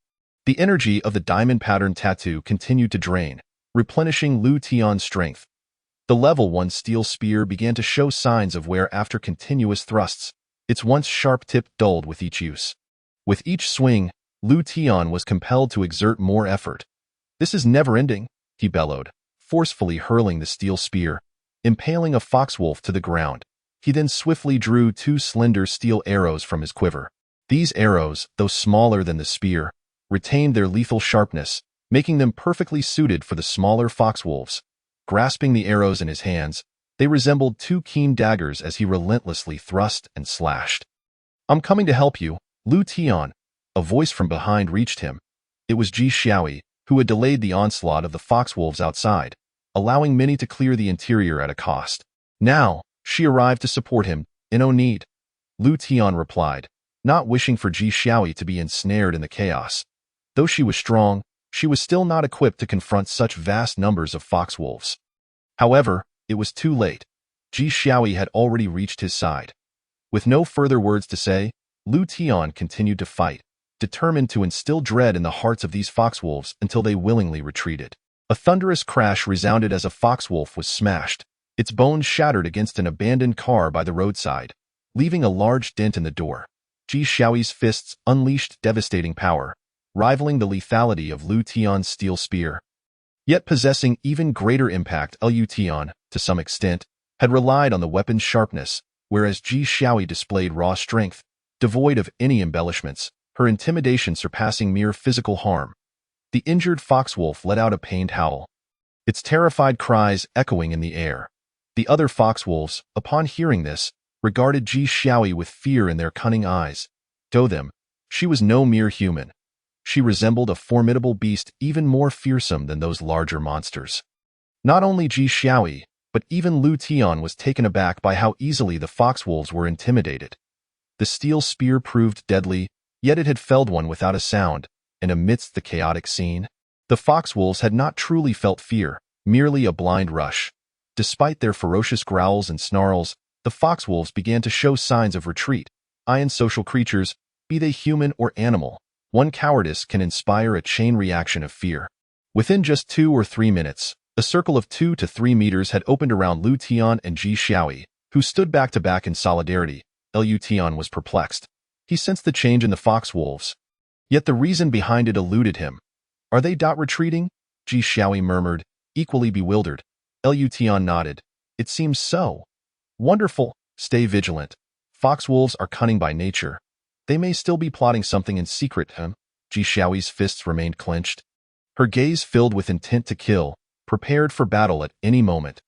The energy of the diamond-patterned tattoo continued to drain, replenishing Lu Tian's strength. The level 1 steel spear began to show signs of wear after continuous thrusts, its once sharp tip dulled with each use. With each swing, Lu Tian was compelled to exert more effort. "This is never-ending," he bellowed, forcefully hurling the steel spear, impaling a foxwolf to the ground. He then swiftly drew 2 slender steel arrows from his quiver. These arrows, though smaller than the spear, retained their lethal sharpness, making them perfectly suited for the smaller foxwolves. Grasping the arrows in his hands, they resembled 2 keen daggers as he relentlessly thrust and slashed. "I'm coming to help you, Lu Tian." A voice from behind reached him. It was Ji Xiaoyi, who had delayed the onslaught of the foxwolves outside, allowing many to clear the interior at a cost. Now, she arrived to support him, "In no need," Lu Tian replied, not wishing for Ji Xiaoyi to be ensnared in the chaos. Though she was strong, she was still not equipped to confront such vast numbers of foxwolves. However, it was too late. Ji Xiaoyi had already reached his side. With no further words to say, Lu Tian continued to fight, determined to instill dread in the hearts of these foxwolves until they willingly retreated. A thunderous crash resounded as a foxwolf was smashed, its bones shattered against an abandoned car by the roadside, leaving a large dent in the door. Ji Xiaoyi's fists unleashed devastating power, rivaling the lethality of Lu Tian's steel spear. Yet possessing even greater impact, Lu Tian, to some extent, had relied on the weapon's sharpness, whereas Ji Xiaoyi displayed raw strength, devoid of any embellishments, her intimidation surpassing mere physical harm. The injured foxwolf let out a pained howl, its terrified cries echoing in the air. The other foxwolves, upon hearing this, regarded Ji Xiaoyi with fear in their cunning eyes. To them, she was no mere human. She resembled a formidable beast even more fearsome than those larger monsters. Not only Ji Xiaoyi, but even Lu Tian was taken aback by how easily the foxwolves were intimidated. The steel spear proved deadly, yet it had felled one without a sound, and amidst the chaotic scene, the foxwolves had not truly felt fear, merely a blind rush. Despite their ferocious growls and snarls, the foxwolves began to show signs of retreat. Social creatures, be they human or animal, one cowardice can inspire a chain reaction of fear. Within just 2 or 3 minutes, a circle of 2 to 3 meters had opened around Lu Tian and Ji Xiaoyi, who stood back to back in solidarity. Lu Tian was perplexed. He sensed the change in the foxwolves, yet the reason behind it eluded him. "Are they retreating?" Ji Xiaoyi murmured, equally bewildered. Lu Tian nodded. "It seems so." "Wonderful. Stay vigilant. Foxwolves are cunning by nature. They may still be plotting something in secret." Ji Xiaoyi's fists remained clenched, her gaze filled with intent to kill, prepared for battle at any moment.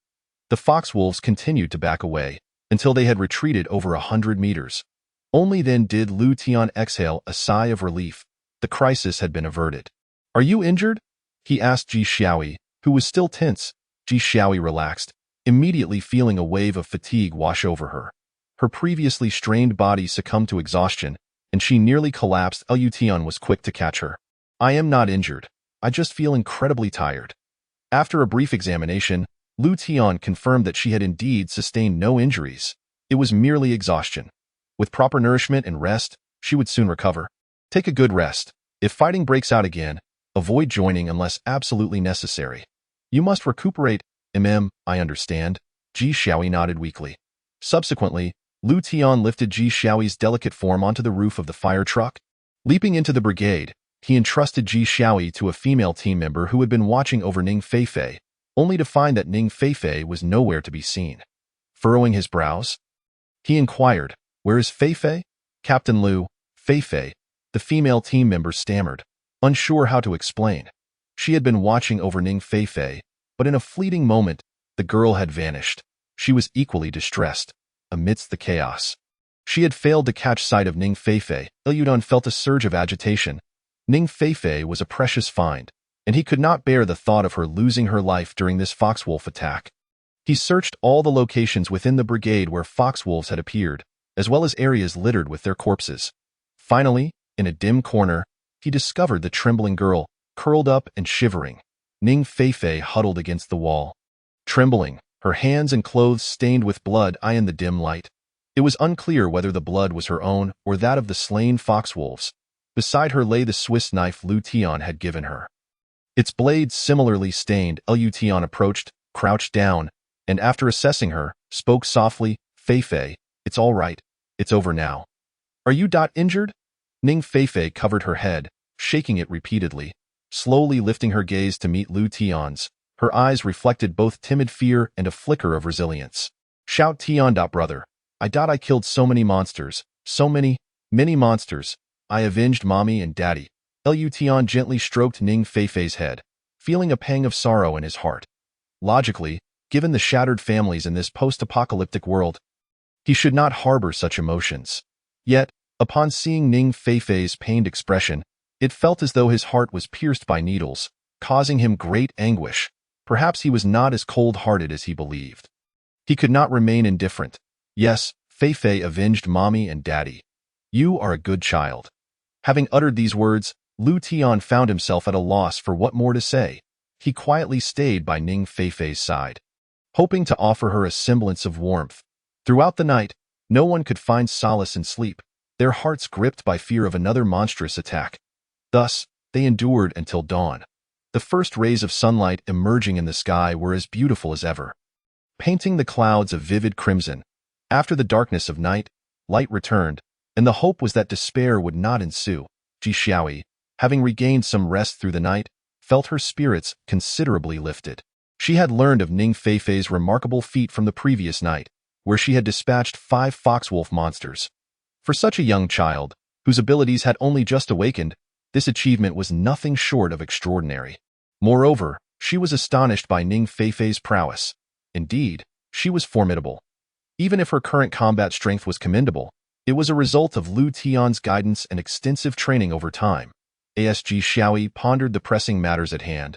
The foxwolves continued to back away, until they had retreated over 100 meters. Only then did Lu Tian exhale a sigh of relief. The crisis had been averted. "Are you injured?" he asked Ji Xiaoyi, who was still tense. Ji Xiaoyi relaxed, immediately feeling a wave of fatigue wash over her. Her previously strained body succumbed to exhaustion, and she nearly collapsed. Lu Tian was quick to catch her. "I am not injured. I just feel incredibly tired." After a brief examination, Lu Tian confirmed that she had indeed sustained no injuries. It was merely exhaustion. With proper nourishment and rest, she would soon recover. "Take a good rest. If fighting breaks out again, avoid joining unless absolutely necessary. You must recuperate," I understand. Ji Xiaoyi nodded weakly. Subsequently, Lu Tian lifted Ji Xiaoyi's delicate form onto the roof of the fire truck. Leaping into the brigade, he entrusted Ji Xiaoyi to a female team member who had been watching over Ning Feifei, only to find that Ning Feifei was nowhere to be seen. Furrowing his brows, he inquired, "Where is Feifei?" "Captain Lu, Feifei," the female team member stammered, unsure how to explain. She had been watching over Ning Feifei, but in a fleeting moment, the girl had vanished. She was equally distressed. Amidst the chaos, she had failed to catch sight of Ning Feifei. Yudun felt a surge of agitation. Ning Feifei was a precious find, and he could not bear the thought of her losing her life during this foxwolf attack. He searched all the locations within the brigade where foxwolves had appeared, as well as areas littered with their corpses. Finally, in a dim corner, he discovered the trembling girl, curled up and shivering. Ning Feifei huddled against the wall, trembling, her hands and clothes stained with blood in the dim light. It was unclear whether the blood was her own or that of the slain foxwolves. Beside her lay the Swiss knife Lu Tian had given her. Its blade similarly stained. Lu Tian approached, crouched down, and after assessing her, spoke softly, "Feifei, it's all right. It's over now." "Are you injured?" Ning Feifei covered her head, shaking it repeatedly, slowly lifting her gaze to meet Lu Tian's. Her eyes reflected both timid fear and a flicker of resilience. "Shout Tian, brother. I killed so many monsters, so many monsters. I avenged mommy and daddy." Lu Tian gently stroked Ning Feifei's head, feeling a pang of sorrow in his heart. Logically, given the shattered families in this post-apocalyptic world, he should not harbor such emotions. Yet, upon seeing Ning Feifei's pained expression, it felt as though his heart was pierced by needles, causing him great anguish. Perhaps he was not as cold-hearted as he believed. He could not remain indifferent. "Yes, Feifei avenged mommy and daddy. You are a good child." Having uttered these words, Lu Tian found himself at a loss for what more to say. He quietly stayed by Ning Feifei's side, hoping to offer her a semblance of warmth. Throughout the night, no one could find solace in sleep, their hearts gripped by fear of another monstrous attack. Thus, they endured until dawn. The first rays of sunlight emerging in the sky were as beautiful as ever, painting the clouds a vivid crimson. After the darkness of night, light returned, and the hope was that despair would not ensue. Ji Xiaoyi, having regained some rest through the night, felt her spirits considerably lifted. She had learned of Ning Feifei's remarkable feat from the previous night, where she had dispatched 5 foxwolf monsters. For such a young child, whose abilities had only just awakened, this achievement was nothing short of extraordinary. Moreover, she was astonished by Ning Feifei's prowess. Indeed, she was formidable. Even if her current combat strength was commendable, it was a result of Lu Tian's guidance and extensive training over time. Ji Xiaoyi pondered the pressing matters at hand.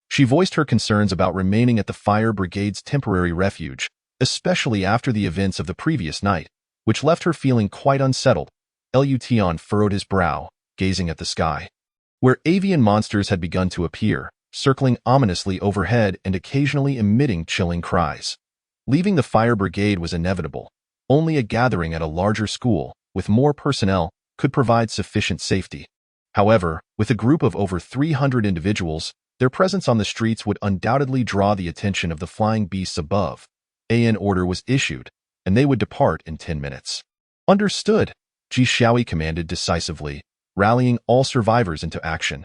She voiced her concerns about remaining at the fire brigade's temporary refuge, especially after the events of the previous night, which left her feeling quite unsettled. Lu Tian furrowed his brow, gazing at the sky, where avian monsters had begun to appear, circling ominously overhead and occasionally emitting chilling cries. Leaving the fire brigade was inevitable. Only a gathering at a larger school, with more personnel, could provide sufficient safety. However, with a group of over 300 individuals, their presence on the streets would undoubtedly draw the attention of the flying beasts above. An order was issued, and they would depart in 10 minutes. "Understood," Ji Xiaoyi commanded decisively, rallying all survivors into action.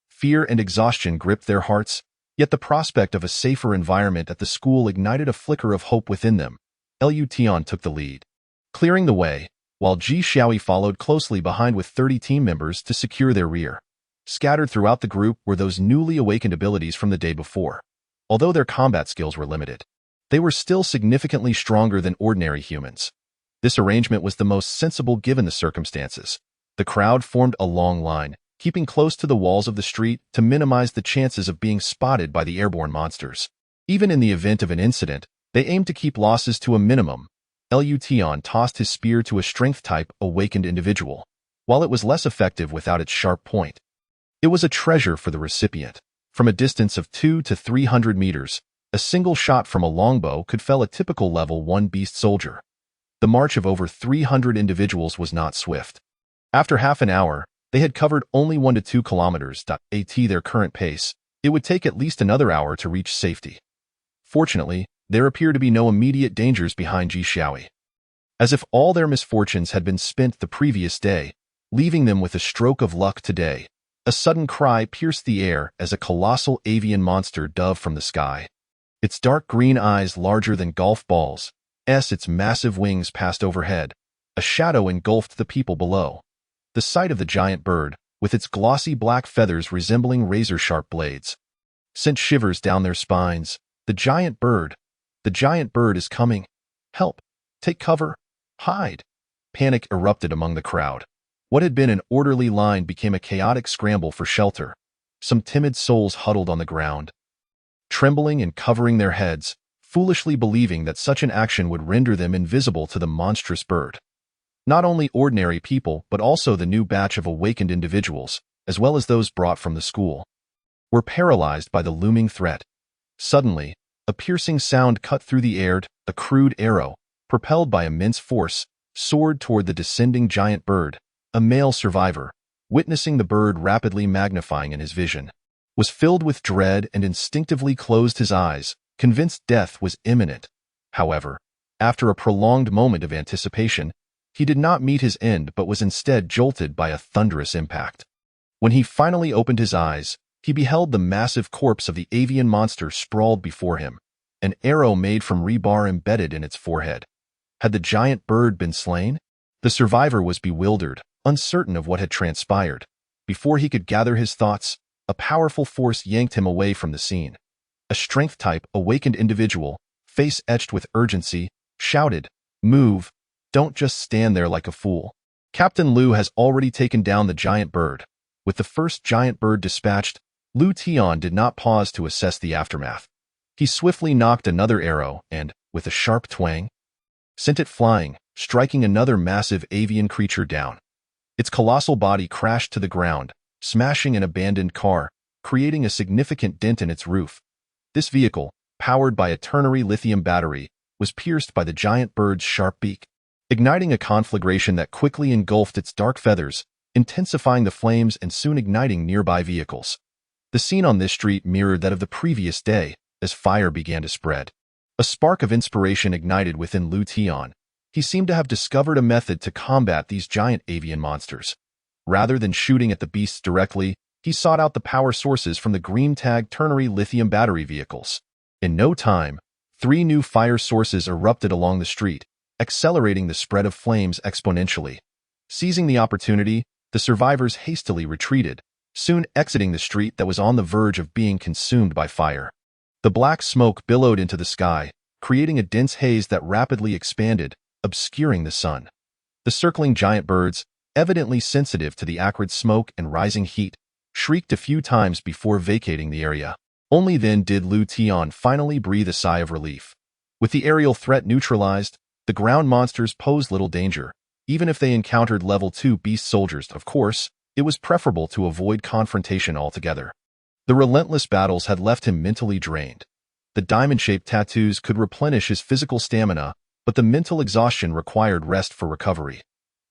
Fear and exhaustion gripped their hearts, yet the prospect of a safer environment at the school ignited a flicker of hope within them. Lu Tian took the lead, clearing the way, while Ji Xiaoyi followed closely behind with 30 team members to secure their rear. Scattered throughout the group were those newly awakened abilities from the day before. Although their combat skills were limited, they were still significantly stronger than ordinary humans. This arrangement was the most sensible given the circumstances. The crowd formed a long line, keeping close to the walls of the street to minimize the chances of being spotted by the airborne monsters. Even in the event of an incident, they aimed to keep losses to a minimum. Lu Tian tossed his spear to a strength-type awakened individual, while it was less effective without its sharp point. It was a treasure for the recipient. From a distance of 200 to 300 meters, a single shot from a longbow could fell a typical level 1 beast soldier. The march of over 300 individuals was not swift. After half an hour, they had covered only 1 to 2 kilometers. At their current pace, it would take at least another hour to reach safety. Fortunately, there appear to be no immediate dangers behind Ji Xiaoi. As if all their misfortunes had been spent the previous day, leaving them with a stroke of luck today, a sudden cry pierced the air as a colossal avian monster dove from the sky. Its dark green eyes larger than golf balls, its massive wings passed overhead. A shadow engulfed the people below. The sight of the giant bird, with its glossy black feathers resembling razor-sharp blades, sent shivers down their spines. The giant bird is coming. Help! Take cover! Hide! Panic erupted among the crowd. What had been an orderly line became a chaotic scramble for shelter. Some timid souls huddled on the ground, trembling and covering their heads, foolishly believing that such an action would render them invisible to the monstrous bird. Not only ordinary people, but also the new batch of awakened individuals, as well as those brought from the school, were paralyzed by the looming threat. Suddenly, a piercing sound cut through the air. A crude arrow, propelled by immense force, soared toward the descending giant bird. A male survivor, witnessing the bird rapidly magnifying in his vision, was filled with dread and instinctively closed his eyes, convinced death was imminent. However, after a prolonged moment of anticipation, he did not meet his end but was instead jolted by a thunderous impact. When he finally opened his eyes, he beheld the massive corpse of the avian monster sprawled before him, an arrow made from rebar embedded in its forehead. Had the giant bird been slain? The survivor was bewildered, uncertain of what had transpired. Before he could gather his thoughts, a powerful force yanked him away from the scene. A strength-type, awakened individual, face etched with urgency, shouted, "Move! Don't just stand there like a fool." Captain Liu has already taken down the giant bird. With the first giant bird dispatched, Liu Tian did not pause to assess the aftermath. He swiftly nocked another arrow and, with a sharp twang, sent it flying, striking another massive avian creature down. Its colossal body crashed to the ground, smashing an abandoned car, creating a significant dent in its roof. This vehicle, powered by a ternary lithium battery, was pierced by the giant bird's sharp beak, igniting a conflagration that quickly engulfed its dark feathers, intensifying the flames and soon igniting nearby vehicles. The scene on this street mirrored that of the previous day, as fire began to spread. A spark of inspiration ignited within Liu Tian. He seemed to have discovered a method to combat these giant avian monsters. Rather than shooting at the beasts directly, he sought out the power sources from the green-tagged ternary lithium battery vehicles. In no time, 3 new fire sources erupted along the street, accelerating the spread of flames exponentially. Seizing the opportunity, the survivors hastily retreated, soon exiting the street that was on the verge of being consumed by fire. The black smoke billowed into the sky, creating a dense haze that rapidly expanded, obscuring the sun. The circling giant birds, evidently sensitive to the acrid smoke and rising heat, shrieked a few times before vacating the area. Only then did Liu Tian finally breathe a sigh of relief. With the aerial threat neutralized, the ground monsters posed little danger. Even if they encountered level 2 beast soldiers, of course, it was preferable to avoid confrontation altogether. The relentless battles had left him mentally drained. The diamond-shaped tattoos could replenish his physical stamina, but the mental exhaustion required rest for recovery.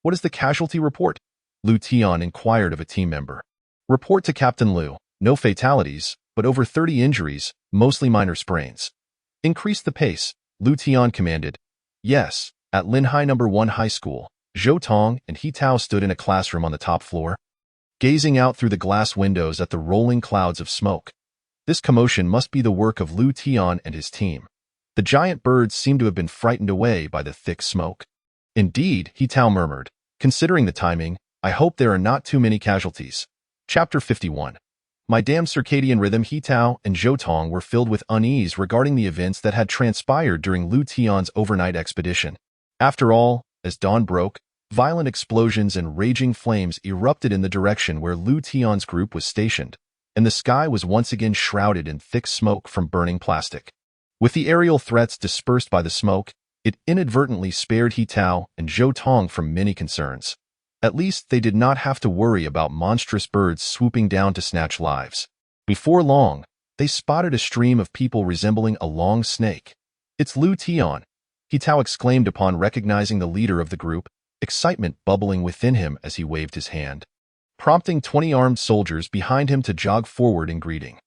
"What is the casualty report?" Liu Tian inquired of a team member. "Report to Captain Liu. No fatalities, but over 30 injuries, mostly minor sprains." "Increase the pace," Liu Tian commanded. Yes, at Linhai No. 1 High School, Zhou Tong and He Tao stood in a classroom on the top floor, gazing out through the glass windows at the rolling clouds of smoke. This commotion must be the work of Liu Tian and his team. The giant birds seemed to have been frightened away by the thick smoke. "Indeed," He Tao murmured. "Considering the timing, I hope there are not too many casualties." Chapter 51. My damn circadian rhythm. He Tao and Zhou Tong were filled with unease regarding the events that had transpired during Liu Tian's overnight expedition. After all, as dawn broke, violent explosions and raging flames erupted in the direction where Liu Tian's group was stationed, and the sky was once again shrouded in thick smoke from burning plastic. With the aerial threats dispersed by the smoke, it inadvertently spared He Tao and Zhou Tong from many concerns. At least they did not have to worry about monstrous birds swooping down to snatch lives. Before long, they spotted a stream of people resembling a long snake. "It's Liu Tian," He Tao exclaimed upon recognizing the leader of the group, excitement bubbling within him as he waved his hand, prompting 20 armed soldiers behind him to jog forward in greeting.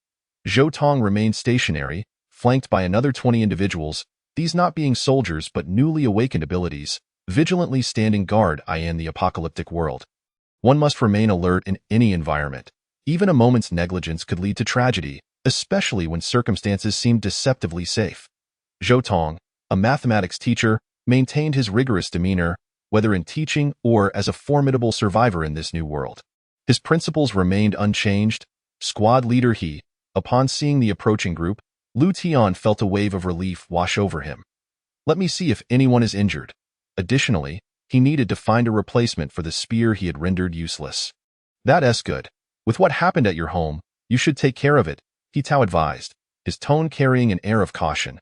Zhou Tong remained stationary, flanked by another 20 individuals, these not being soldiers but newly awakened abilities, vigilantly standing guard in the apocalyptic world. One must remain alert in any environment. Even a moment's negligence could lead to tragedy, especially when circumstances seem deceptively safe. Zhou Tong, a mathematics teacher, maintained his rigorous demeanor, whether in teaching or as a formidable survivor in this new world. His principles remained unchanged. Squad leader he, upon seeing the approaching group, Lu Tian felt a wave of relief wash over him. Let me see if anyone is injured. Additionally, he needed to find a replacement for the spear he had rendered useless. That's good. With what happened at your home, you should take care of it, He Tao advised, his tone carrying an air of caution.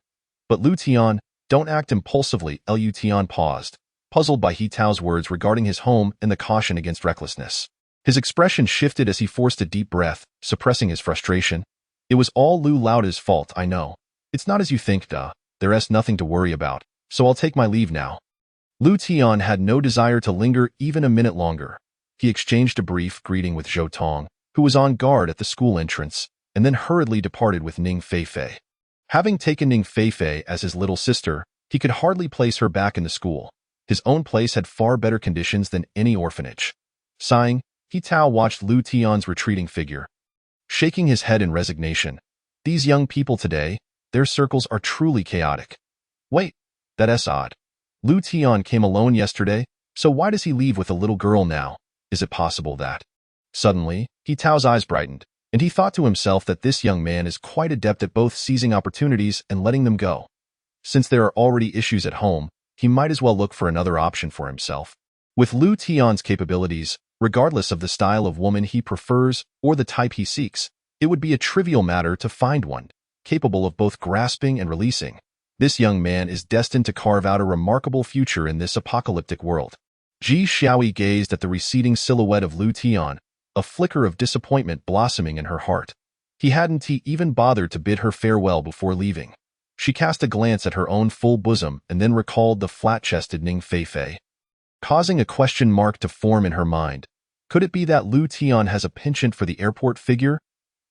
But Lu Tian, don't act impulsively. Lu Tian paused, puzzled by He Tao's words regarding his home and the caution against recklessness. His expression shifted as he forced a deep breath, suppressing his frustration. It was all Lu Laoda's fault, I know. It's not as you think, duh. There's nothing to worry about, so I'll take my leave now. Lu Tian had no desire to linger even a minute longer. He exchanged a brief greeting with Zhou Tong, who was on guard at the school entrance, and then hurriedly departed with Ning Feifei. Having taken Ning Feifei as his little sister, he could hardly place her back in the school. His own place had far better conditions than any orphanage. Sighing, He Tao watched Lu Tian's retreating figure. Shaking his head in resignation, these young people today, their circles are truly chaotic. Wait, that's odd. Lu Tian came alone yesterday, so why does he leave with a little girl now? Is it possible that? Suddenly, He Tao's eyes brightened, and he thought to himself that this young man is quite adept at both seizing opportunities and letting them go. Since there are already issues at home, he might as well look for another option for himself. With Lu Tian's capabilities, regardless of the style of woman he prefers or the type he seeks, it would be a trivial matter to find one, capable of both grasping and releasing. This young man is destined to carve out a remarkable future in this apocalyptic world. Ji Xiaoyi gazed at the receding silhouette of Lu Tian, a flicker of disappointment blossoming in her heart. He hadn't even bothered to bid her farewell before leaving. She cast a glance at her own full bosom and then recalled the flat-chested Ning Feifei, causing a question mark to form in her mind. Could it be that Lu Tian has a penchant for the airport figure?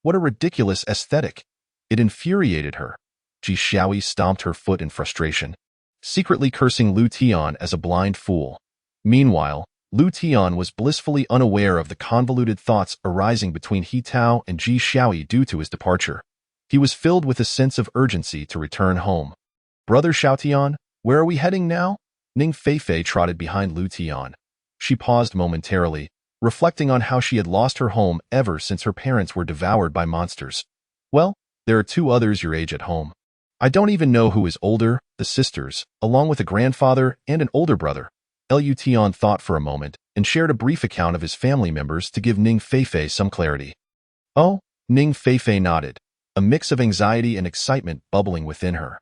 What a ridiculous aesthetic! It infuriated her. Ji Xiaoyi stomped her foot in frustration, secretly cursing Lu Tian as a blind fool. Meanwhile, Lu Tian was blissfully unaware of the convoluted thoughts arising between He Tao and Ji Xiaoyi due to his departure. He was filled with a sense of urgency to return home. Brother Xiaotian, where are we heading now? Ning Feifei trotted behind Lu Tian. She paused momentarily, reflecting on how she had lost her home ever since her parents were devoured by monsters. Well, there are two others your age at home. I don't even know who is older, the sisters, along with a grandfather and an older brother. Lu Tian thought for a moment and shared a brief account of his family members to give Ning Feifei some clarity. Oh, Ning Feifei nodded, a mix of anxiety and excitement bubbling within her.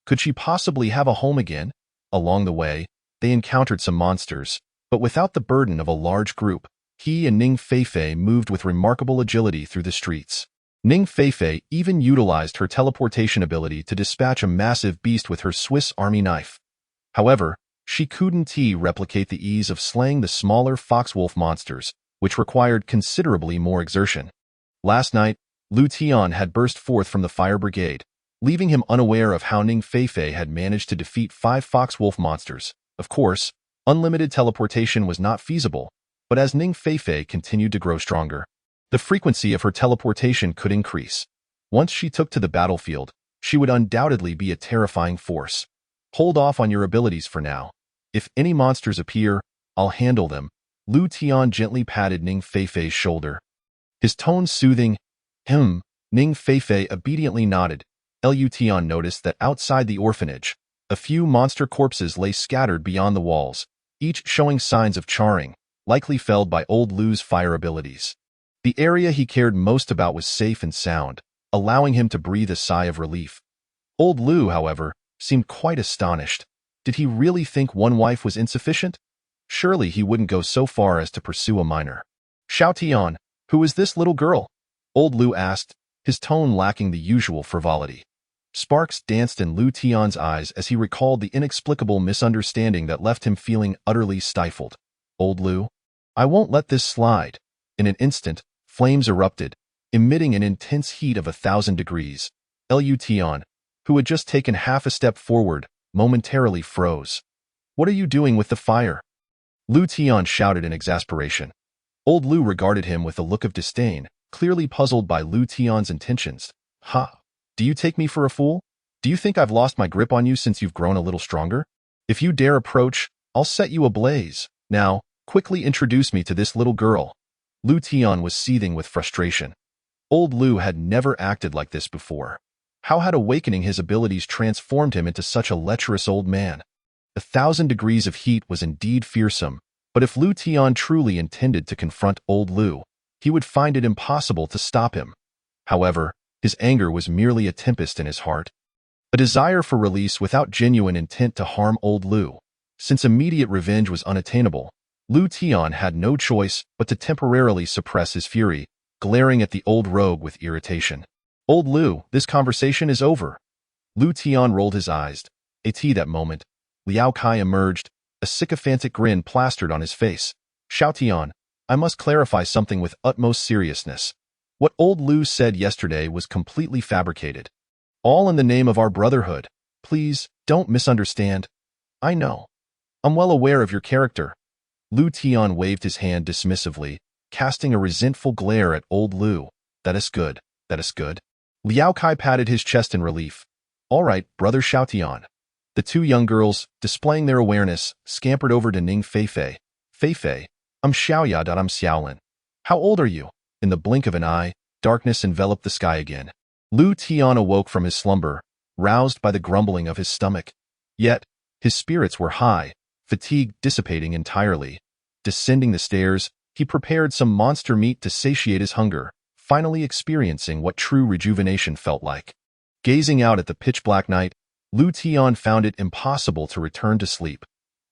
Could she possibly have a home again? Along the way, they encountered some monsters, but without the burden of a large group, he and Ning Feifei moved with remarkable agility through the streets. Ning Feifei even utilized her teleportation ability to dispatch a massive beast with her Swiss Army knife. However, she couldn't replicate the ease of slaying the smaller foxwolf monsters, which required considerably more exertion. Last night, Lu Tian had burst forth from the fire brigade, leaving him unaware of how Ning Feifei had managed to defeat 5 foxwolf monsters. Of course, unlimited teleportation was not feasible, but as Ning Feifei continued to grow stronger, the frequency of her teleportation could increase. Once she took to the battlefield, she would undoubtedly be a terrifying force. Hold off on your abilities for now. If any monsters appear, I'll handle them. Lu Tian gently patted Ning Feifei's shoulder, his tone soothing. Ning Feifei obediently nodded. Lu Tian noticed that outside the orphanage, a few monster corpses lay scattered beyond the walls, each showing signs of charring, likely felled by old Lu's fire abilities. The area he cared most about was safe and sound, allowing him to breathe a sigh of relief. Old Lu, however, seemed quite astonished. Did he really think one wife was insufficient? Surely he wouldn't go so far as to pursue a minor. Xiaotian, who is this little girl? Old Lu asked, his tone lacking the usual frivolity. Sparks danced in Lu Tian's eyes as he recalled the inexplicable misunderstanding that left him feeling utterly stifled. Old Lu, I won't let this slide. In an instant, flames erupted, emitting an intense heat of 1,000 degrees. Lu Tian, who had just taken half a step forward, momentarily froze. "What are you doing with the fire?" Lu Tian shouted in exasperation. Old Lu regarded him with a look of disdain, clearly puzzled by Lu Tian's intentions. "Ha! Do you take me for a fool? Do you think I've lost my grip on you since you've grown a little stronger? If you dare approach, I'll set you ablaze. Now, quickly introduce me to this little girl." Lu Tian was seething with frustration. Old Lu had never acted like this before. How had awakening his abilities transformed him into such a lecherous old man? 1,000 degrees of heat was indeed fearsome, but if Lu Tian truly intended to confront old Lu, he would find it impossible to stop him. However, his anger was merely a tempest in his heart, a desire for release without genuine intent to harm old Lu. Since immediate revenge was unattainable, Lu Tian had no choice but to temporarily suppress his fury, glaring at the old rogue with irritation. "Old Lu, this conversation is over." Lu Tian rolled his eyes. At that moment, Liao Kai emerged, a sycophantic grin plastered on his face. "Xiao Tian, I must clarify something with utmost seriousness. What old Lu said yesterday was completely fabricated. All in the name of our brotherhood. Please, don't misunderstand. I know. I'm well aware of your character." Lu Tian waved his hand dismissively, casting a resentful glare at old Lu. "That is good. That is good." Liao Kai patted his chest in relief. "All right, brother Xiao Tian." The two young girls, displaying their awareness, scampered over to Ning Feifei. "Feifei, I'm Xiaoya. I'm Xiaolin. How old are you?" In the blink of an eye, darkness enveloped the sky again. Lu Tian awoke from his slumber, roused by the grumbling of his stomach. Yet, his spirits were high, fatigue dissipating entirely. Descending the stairs, he prepared some monster meat to satiate his hunger, finally experiencing what true rejuvenation felt like. Gazing out at the pitch-black night, Lu Tian found it impossible to return to sleep.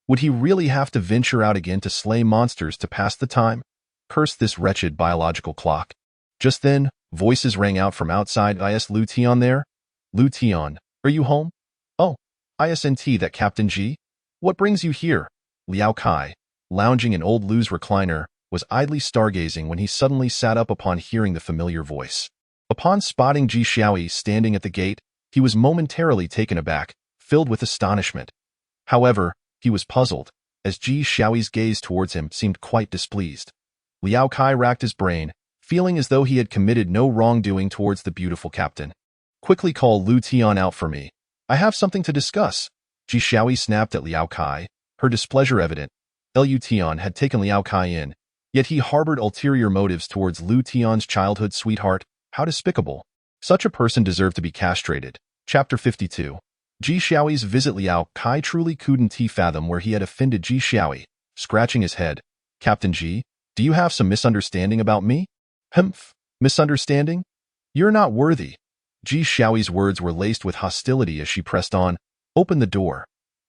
Would he really have to venture out again to slay monsters to pass the time? Curse this wretched biological clock. Just then, voices rang out from outside. "Is Lu Tian there?" "Lu Tian, are you home?" "Oh, isn't that Captain Ji? What brings you here?" Liao Kai, lounging in old Lu's recliner, was idly stargazing when he suddenly sat up upon hearing the familiar voice. Upon spotting Ji Xiaoyi standing at the gate, he was momentarily taken aback, filled with astonishment. However, he was puzzled, as Ji Xiaoyi's gaze towards him seemed quite displeased. Liao Kai racked his brain, feeling as though he had committed no wrongdoing towards the beautiful captain. "Quickly call Lu Tian out for me. I have something to discuss." Ji Xiaoyi snapped at Liao Kai, her displeasure evident. Lu Tian had taken Liao Kai in, yet he harbored ulterior motives towards Lu Tian's childhood sweetheart. How despicable. Such a person deserved to be castrated. Chapter 52. Ji Xiaoyi's visit. Liao Kai truly couldn't fathom where he had offended Ji Xiaoyi. Scratching his head, "Captain Ji, do you have some misunderstanding about me?" "Humph, misunderstanding? You're not worthy." Ji Xiaoyi's words were laced with hostility as she pressed on. "Open the door.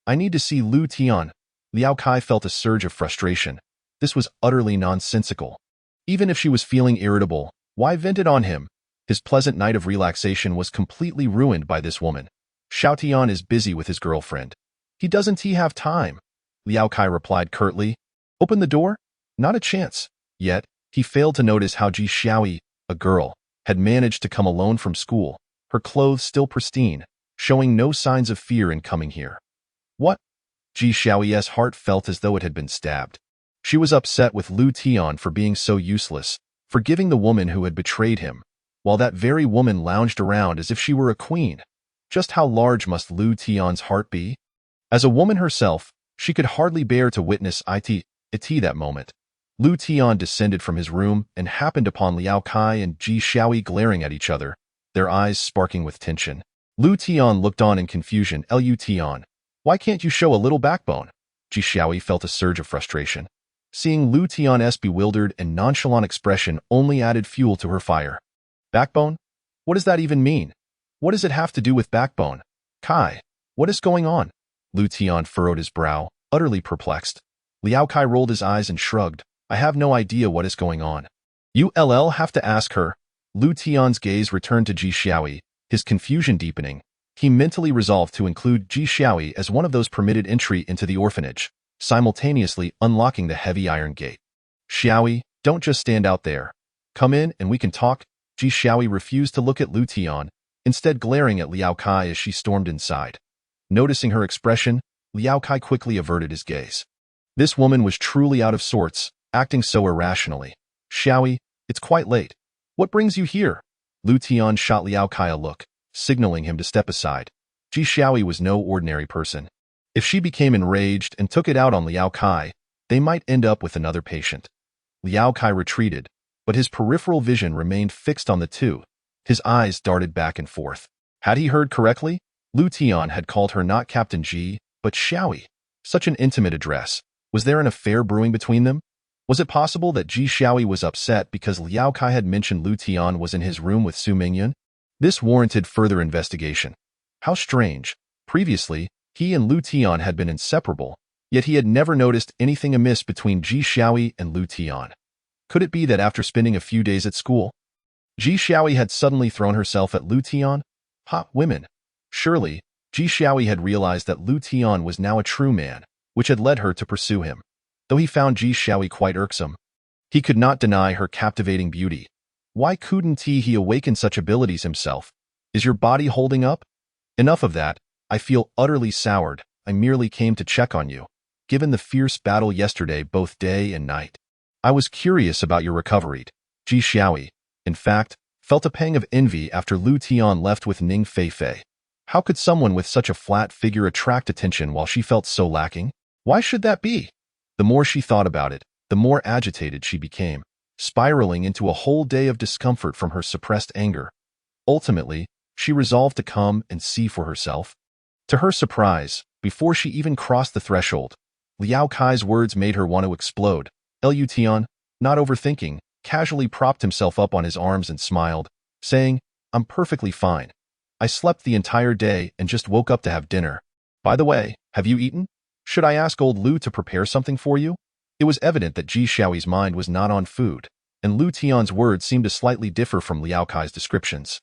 I need to see Lu Tian." Liao Kai felt a surge of frustration. This was utterly nonsensical. Even if she was feeling irritable, why vent it on him? His pleasant night of relaxation was completely ruined by this woman. "Xiao Tian is busy with his girlfriend. Doesn't he have time?" Liao Kai replied curtly. "Open the door? Not a chance." Yet, he failed to notice how Ji Xiaoyi, a girl, had managed to come alone from school, her clothes still pristine, showing no signs of fear in coming here. What? Ji Xiaoyi's heart felt as though it had been stabbed. She was upset with Lu Tian for being so useless, forgiving the woman who had betrayed him, while that very woman lounged around as if she were a queen. Just how large must Lu Tian's heart be? As a woman herself, she could hardly bear to witness that moment. Lu Tian descended from his room and happened upon Liao Kai and Ji Xiaoyi glaring at each other, their eyes sparking with tension. Lu Tian looked on in confusion. "Lu Tian, why can't you show a little backbone?" Ji Xiaoyi felt a surge of frustration. Seeing Lu Tian's bewildered and nonchalant expression only added fuel to her fire. "Backbone? What does that even mean? What does it have to do with backbone? Kai, what is going on?" Lu Tian furrowed his brow, utterly perplexed. Liao Kai rolled his eyes and shrugged. "I have no idea what is going on. You'll have to ask her." Lu Tian's gaze returned to Ji Xiaoyi, his confusion deepening. He mentally resolved to include Ji Xiaoyi as one of those permitted entry into the orphanage, simultaneously unlocking the heavy iron gate. "Xiaoyi, don't just stand out there. Come in and we can talk." Ji Xiaoyi refused to look at Lu Tian, instead glaring at Liao Kai as she stormed inside. Noticing her expression, Liao Kai quickly averted his gaze. This woman was truly out of sorts, acting so irrationally. Xiaoyi, it's quite late. What brings you here? Lu Tian shot Liao Kai a look, signaling him to step aside. Ji Xiaoyi was no ordinary person. If she became enraged and took it out on Liao Kai, they might end up with another patient. Liao Kai retreated, but his peripheral vision remained fixed on the two. His eyes darted back and forth. Had he heard correctly? Lu Tian had called her not Captain Ji, but Xiaoyi. Such an intimate address. Was there an affair brewing between them? Was it possible that Ji Xiaoyi was upset because Liao Kai had mentioned Lu Tian was in his room with Su Mingyun? This warranted further investigation. How strange. Previously, he and Lu Tian had been inseparable, yet he had never noticed anything amiss between Ji Xiaoyi and Lu Tian. Could it be that after spending a few days at school, Ji Xiaoyi had suddenly thrown herself at Lu Tian? Ha, women. Surely, Ji Xiaoyi had realized that Lu Tian was now a true man, which had led her to pursue him. Though he found Ji Xiaoyi quite irksome, he could not deny her captivating beauty. Why couldn't he awaken such abilities himself? Is your body holding up? Enough of that. I feel utterly soured. I merely came to check on you. Given the fierce battle yesterday both day and night, I was curious about your recovery. Ji Xiaoyi, in fact, felt a pang of envy after Lu Tian left with Ning Feifei. How could someone with such a flat figure attract attention while she felt so lacking? Why should that be? The more she thought about it, the more agitated she became, spiraling into a whole day of discomfort from her suppressed anger. Ultimately, she resolved to come and see for herself. To her surprise, before she even crossed the threshold, Liao Kai's words made her want to explode. Lu Tian, not overthinking, casually propped himself up on his arms and smiled, saying, I'm perfectly fine. I slept the entire day and just woke up to have dinner. By the way, have you eaten? Should I ask old Lu to prepare something for you? It was evident that Ji Xiaoyi's mind was not on food, and Lu Tian's words seemed to slightly differ from Liao Kai's descriptions.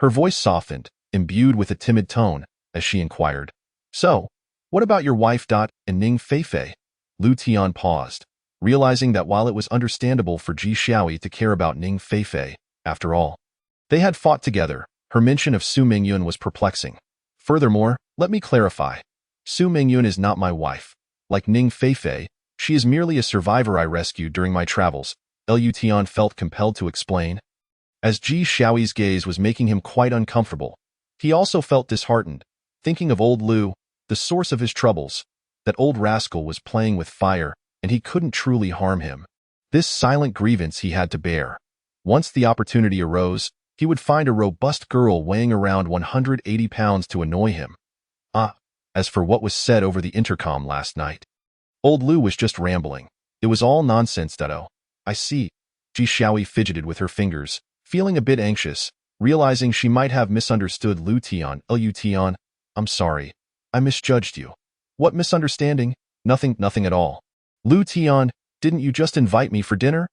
Her voice softened, imbued with a timid tone, as she inquired, So, what about your wife and Ning Feifei? Lu Tian paused, realizing that while it was understandable for Ji Xiaoyi to care about Ning Feifei, after all, they had fought together, her mention of Su Mingyun was perplexing. Furthermore, let me clarify. Su Mingyun is not my wife. Like Ning Feifei, she is merely a survivor I rescued during my travels, Lu Tian felt compelled to explain. As Ji Xiaoyi's gaze was making him quite uncomfortable, he also felt disheartened, thinking of old Lu, the source of his troubles. That old rascal was playing with fire, and he couldn't truly harm him. This silent grievance he had to bear. Once the opportunity arose, he would find a robust girl weighing around 180 pounds to annoy him. As for what was said over the intercom last night, old Lu was just rambling. It was all nonsense, Dado. I see. Ji Xiaoyi fidgeted with her fingers, feeling a bit anxious, realizing she might have misunderstood Lu Tian. Lu Tian, I'm sorry. I misjudged you. What misunderstanding? Nothing at all. Lu Tian, didn't you just invite me for dinner?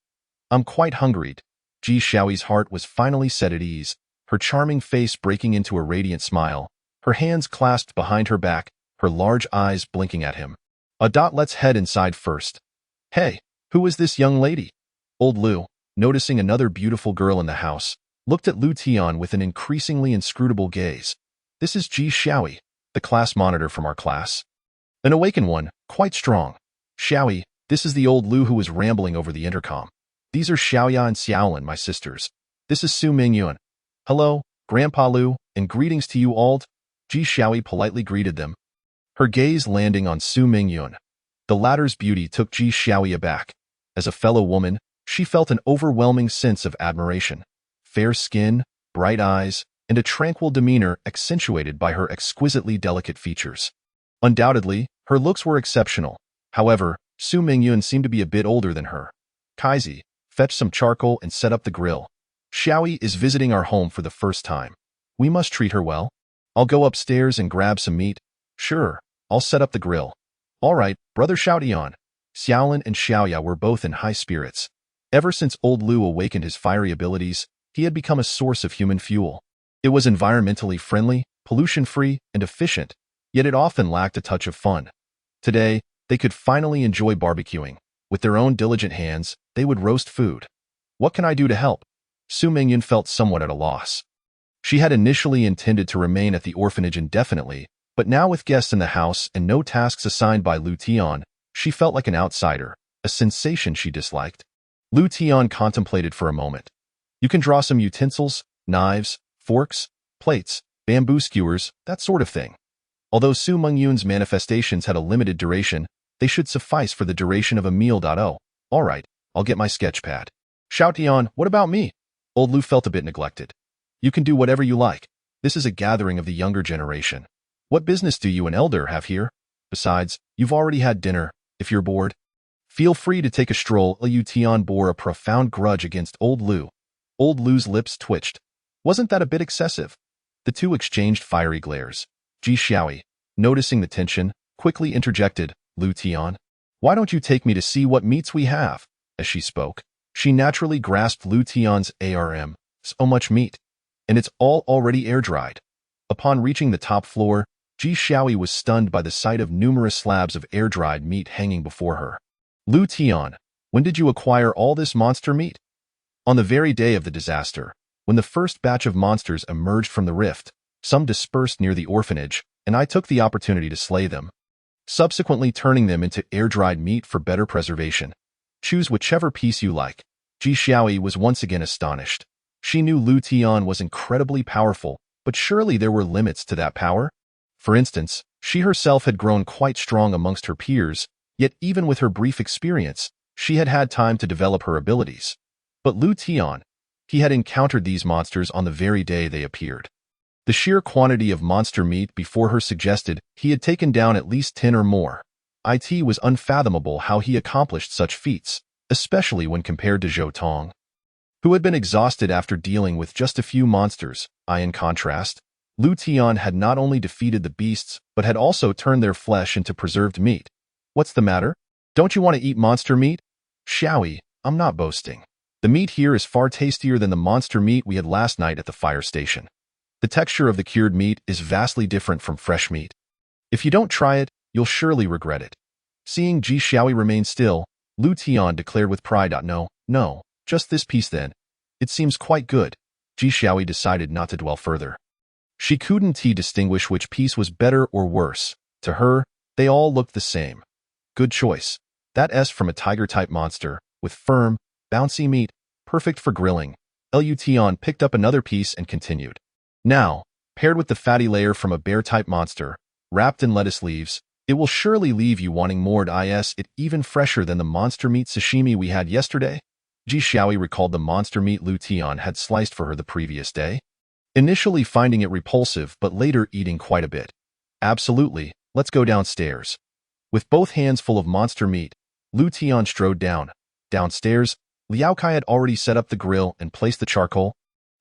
I'm quite hungry. Ji Xiaoyi's heart was finally set at ease, her charming face breaking into a radiant smile, her hands clasped behind her back, her large eyes blinking at him. Let's head inside first. Hey, who is this young lady? Old Lu, noticing another beautiful girl in the house, looked at Lu Tian with an increasingly inscrutable gaze. This is Ji Xiaoyi, the class monitor from our class. An awakened one, quite strong. Xiaoyi, this is the old Lu who was rambling over the intercom. These are Xiaoya and Xiaolin, my sisters. This is Su Mingyun. Hello, Grandpa Lu, and greetings to you all. Ji Xiaoyi politely greeted them, her gaze landing on Su Mingyun. The latter's beauty took Ji Xiaoyi aback. As a fellow woman, she felt an overwhelming sense of admiration. Fair skin, bright eyes, and a tranquil demeanor accentuated by her exquisitely delicate features. Undoubtedly, her looks were exceptional. However, Su Mingyun seemed to be a bit older than her. Kaizi, fetch some charcoal and set up the grill. Xiaoyi is visiting our home for the first time. We must treat her well. I'll go upstairs and grab some meat. Sure, I'll set up the grill. All right, Brother Xiaotian. Xiaolin and Xiaoya were both in high spirits. Ever since old Lu awakened his fiery abilities, he had become a source of human fuel. It was environmentally friendly, pollution-free, and efficient, yet it often lacked a touch of fun. Today, they could finally enjoy barbecuing. With their own diligent hands, they would roast food. What can I do to help? Su Mingyun felt somewhat at a loss. She had initially intended to remain at the orphanage indefinitely, but now with guests in the house and no tasks assigned by Lu Tian, she felt like an outsider, a sensation she disliked. Lu Tian contemplated for a moment. You can draw some utensils, knives, forks, plates, bamboo skewers, that sort of thing. Although Su Mengyun's manifestations had a limited duration, they should suffice for the duration of a meal. Oh, all right, I'll get my sketch pad. Xiao Tian, what about me? Old Lu felt a bit neglected. You can do whatever you like. This is a gathering of the younger generation. What business do you, an elder, have here? Besides, you've already had dinner. If you're bored, feel free to take a stroll. Liu Tian bore a profound grudge against Old Lu. Old Lu's lips twitched. Wasn't that a bit excessive? The two exchanged fiery glares. Ji Xiaoyi, noticing the tension, quickly interjected, Lu Tian, why don't you take me to see what meats we have? As she spoke, she naturally grasped Lu Tian's arm. So much meat. And it's all already air-dried. Upon reaching the top floor, Ji Xiaoyi was stunned by the sight of numerous slabs of air-dried meat hanging before her. Lu Tian, when did you acquire all this monster meat? On the very day of the disaster, when the first batch of monsters emerged from the rift, some dispersed near the orphanage, and I took the opportunity to slay them, subsequently turning them into air-dried meat for better preservation. Choose whichever piece you like. Ji Xiaoyi was once again astonished. She knew Lu Tian was incredibly powerful, but surely there were limits to that power? For instance, she herself had grown quite strong amongst her peers, yet even with her brief experience, she had had time to develop her abilities. But Lu Tian, he had encountered these monsters on the very day they appeared. The sheer quantity of monster meat before her suggested he had taken down at least 10 or more. It was unfathomable how he accomplished such feats, especially when compared to Zhou Tong, who had been exhausted after dealing with just a few monsters. In contrast, Lu Tian had not only defeated the beasts, but had also turned their flesh into preserved meat. What's the matter? Don't you want to eat monster meat? Xiaoyi, I'm not boasting. The meat here is far tastier than the monster meat we had last night at the fire station. The texture of the cured meat is vastly different from fresh meat. If you don't try it, you'll surely regret it. Seeing Ji Xiaoyi remain still, Lu Tian declared with pride, No, just this piece then. It seems quite good. Ji Xiaoyi decided not to dwell further. She couldn't distinguish which piece was better or worse. To her, they all looked the same. Good choice. That S from a tiger-type monster, with firm, bouncy meat, perfect for grilling. Lu Tian picked up another piece and continued. Now, paired with the fatty layer from a bear-type monster, wrapped in lettuce leaves, it will surely leave you wanting more. It even fresher than the monster meat sashimi we had yesterday. Ji Xiaoyi recalled the monster meat Lu Tian had sliced for her the previous day, initially finding it repulsive but later eating quite a bit. Absolutely, let's go downstairs. With both hands full of monster meat, Lu Tian strode down. Downstairs, Liao Kai had already set up the grill and placed the charcoal,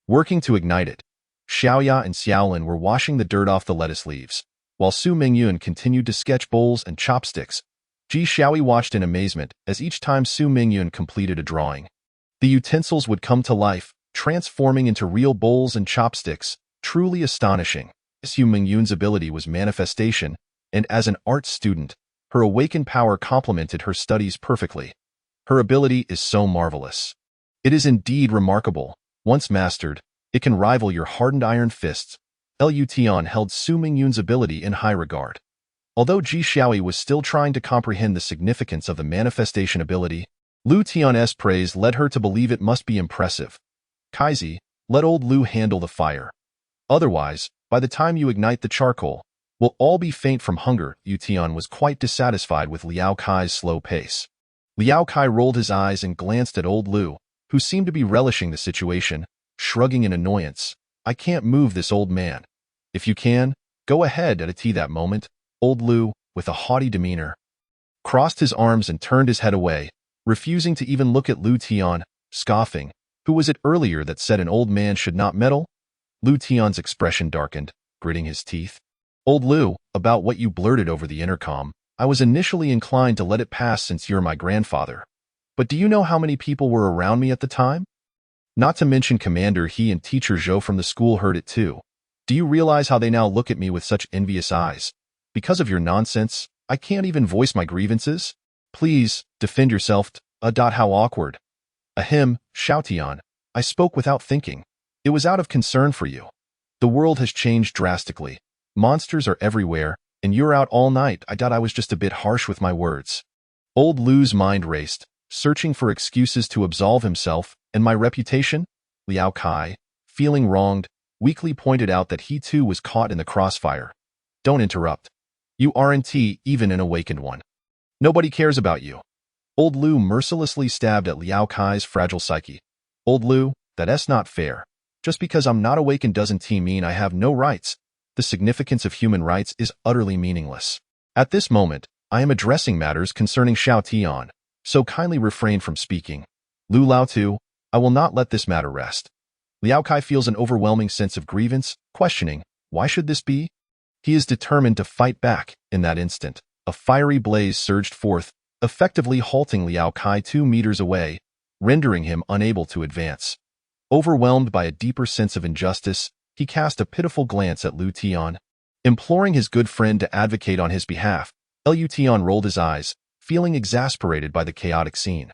working to ignite it. Xiaoya and Xiaolin were washing the dirt off the lettuce leaves, while Su Mengyun continued to sketch bowls and chopsticks. Ji Xiaoyi watched in amazement as each time Su Mengyun completed a drawing, the utensils would come to life, transforming into real bowls and chopsticks, truly astonishing. Su Mengyun's ability was manifestation, and as an art student, her awakened power complemented her studies perfectly. Her ability is so marvelous. It is indeed remarkable. Once mastered, it can rival your hardened iron fists. Lu Tian held Su Mengyun's ability in high regard. Although Ji Xiaoyi was still trying to comprehend the significance of the manifestation ability, Lu Tian's praise led her to believe it must be impressive. Kaizi, let old Lu handle the fire. Otherwise, by the time you ignite the charcoal, we'll all be faint from hunger. Lu Tian was quite dissatisfied with Liao Kai's slow pace. Liao Kai rolled his eyes and glanced at old Lu, who seemed to be relishing the situation, shrugging in annoyance. I can't move this old man. If you can, go ahead. At that moment, old Lu, with a haughty demeanor, crossed his arms and turned his head away, refusing to even look at Lu Tian, scoffing. Who was it earlier that said an old man should not meddle? Lu Tian's expression darkened, gritting his teeth. Old Lu, about what you blurted over the intercom, I was initially inclined to let it pass since you're my grandfather. But do you know how many people were around me at the time? Not to mention Commander He and Teacher Zhou from the school heard it too. Do you realize how they now look at me with such envious eyes? Because of your nonsense, I can't even voice my grievances? Please, defend yourself. How awkward. Ahem, Xiaotian. I spoke without thinking. It was out of concern for you. The world has changed drastically. Monsters are everywhere, and you're out all night. I thought I was just a bit harsh with my words. Old Lu's mind raced, searching for excuses to absolve himself, and my reputation? Liao Kai, feeling wronged, weakly pointed out that he too was caught in the crossfire. Don't interrupt. You aren't even an awakened one. Nobody cares about you. Old Lu mercilessly stabbed at Liao Kai's fragile psyche. Old Lu, that's not fair. Just because I'm not awakened doesn't mean I have no rights. The significance of human rights is utterly meaningless. At this moment, I am addressing matters concerning Xiao Tian, so kindly refrain from speaking. Lu Laotu, I will not let this matter rest. Liao Kai feels an overwhelming sense of grievance, questioning, why should this be? He is determined to fight back. In that instant, a fiery blaze surged forth, effectively halting Liao Kai 2 meters away, rendering him unable to advance. Overwhelmed by a deeper sense of injustice, he cast a pitiful glance at Lu Tian. Imploring his good friend to advocate on his behalf, Lu Tian rolled his eyes, feeling exasperated by the chaotic scene.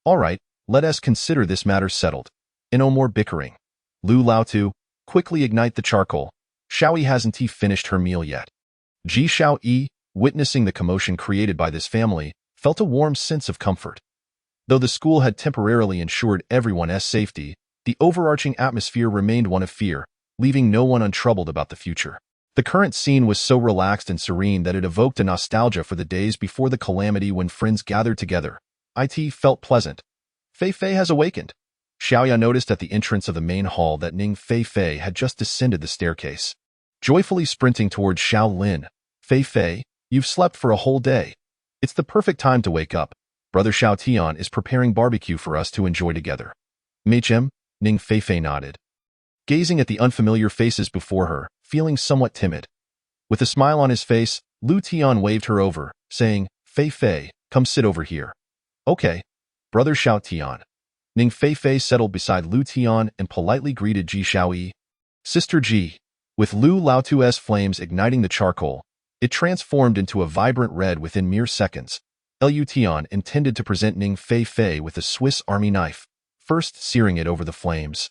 All right, let us consider this matter settled. And no more bickering. Lu Laotu, quickly ignite the charcoal. Xiaoyi hasn't finished her meal yet. Ji Xiaoyi, witnessing the commotion created by this family, felt a warm sense of comfort. Though the school had temporarily ensured everyone's safety, the overarching atmosphere remained one of fear, leaving no one untroubled about the future. The current scene was so relaxed and serene that it evoked a nostalgia for the days before the calamity when friends gathered together. It felt pleasant. Fei Fei has awakened. Xiaoya noticed at the entrance of the main hall that Ning Fei Fei had just descended the staircase. Joyfully sprinting towards Xiao Lin, Fei Fei, you've slept for a whole day. It's the perfect time to wake up. Brother Xiao Tian is preparing barbecue for us to enjoy together. Machem, Ning Fei Fei nodded. Gazing at the unfamiliar faces before her, feeling somewhat timid. With a smile on his face, Lu Tian waved her over, saying, Fei Fei, come sit over here. Okay. Brother Xiao Tian. Ning Fei Fei settled beside Lu Tian and politely greeted Ji Xiaoyi. Sister Ji. With Lu Laotu's flames igniting the charcoal, it transformed into a vibrant red within mere seconds. Lu Tian intended to present Ning Fei Fei with a Swiss Army knife, first searing it over the flames,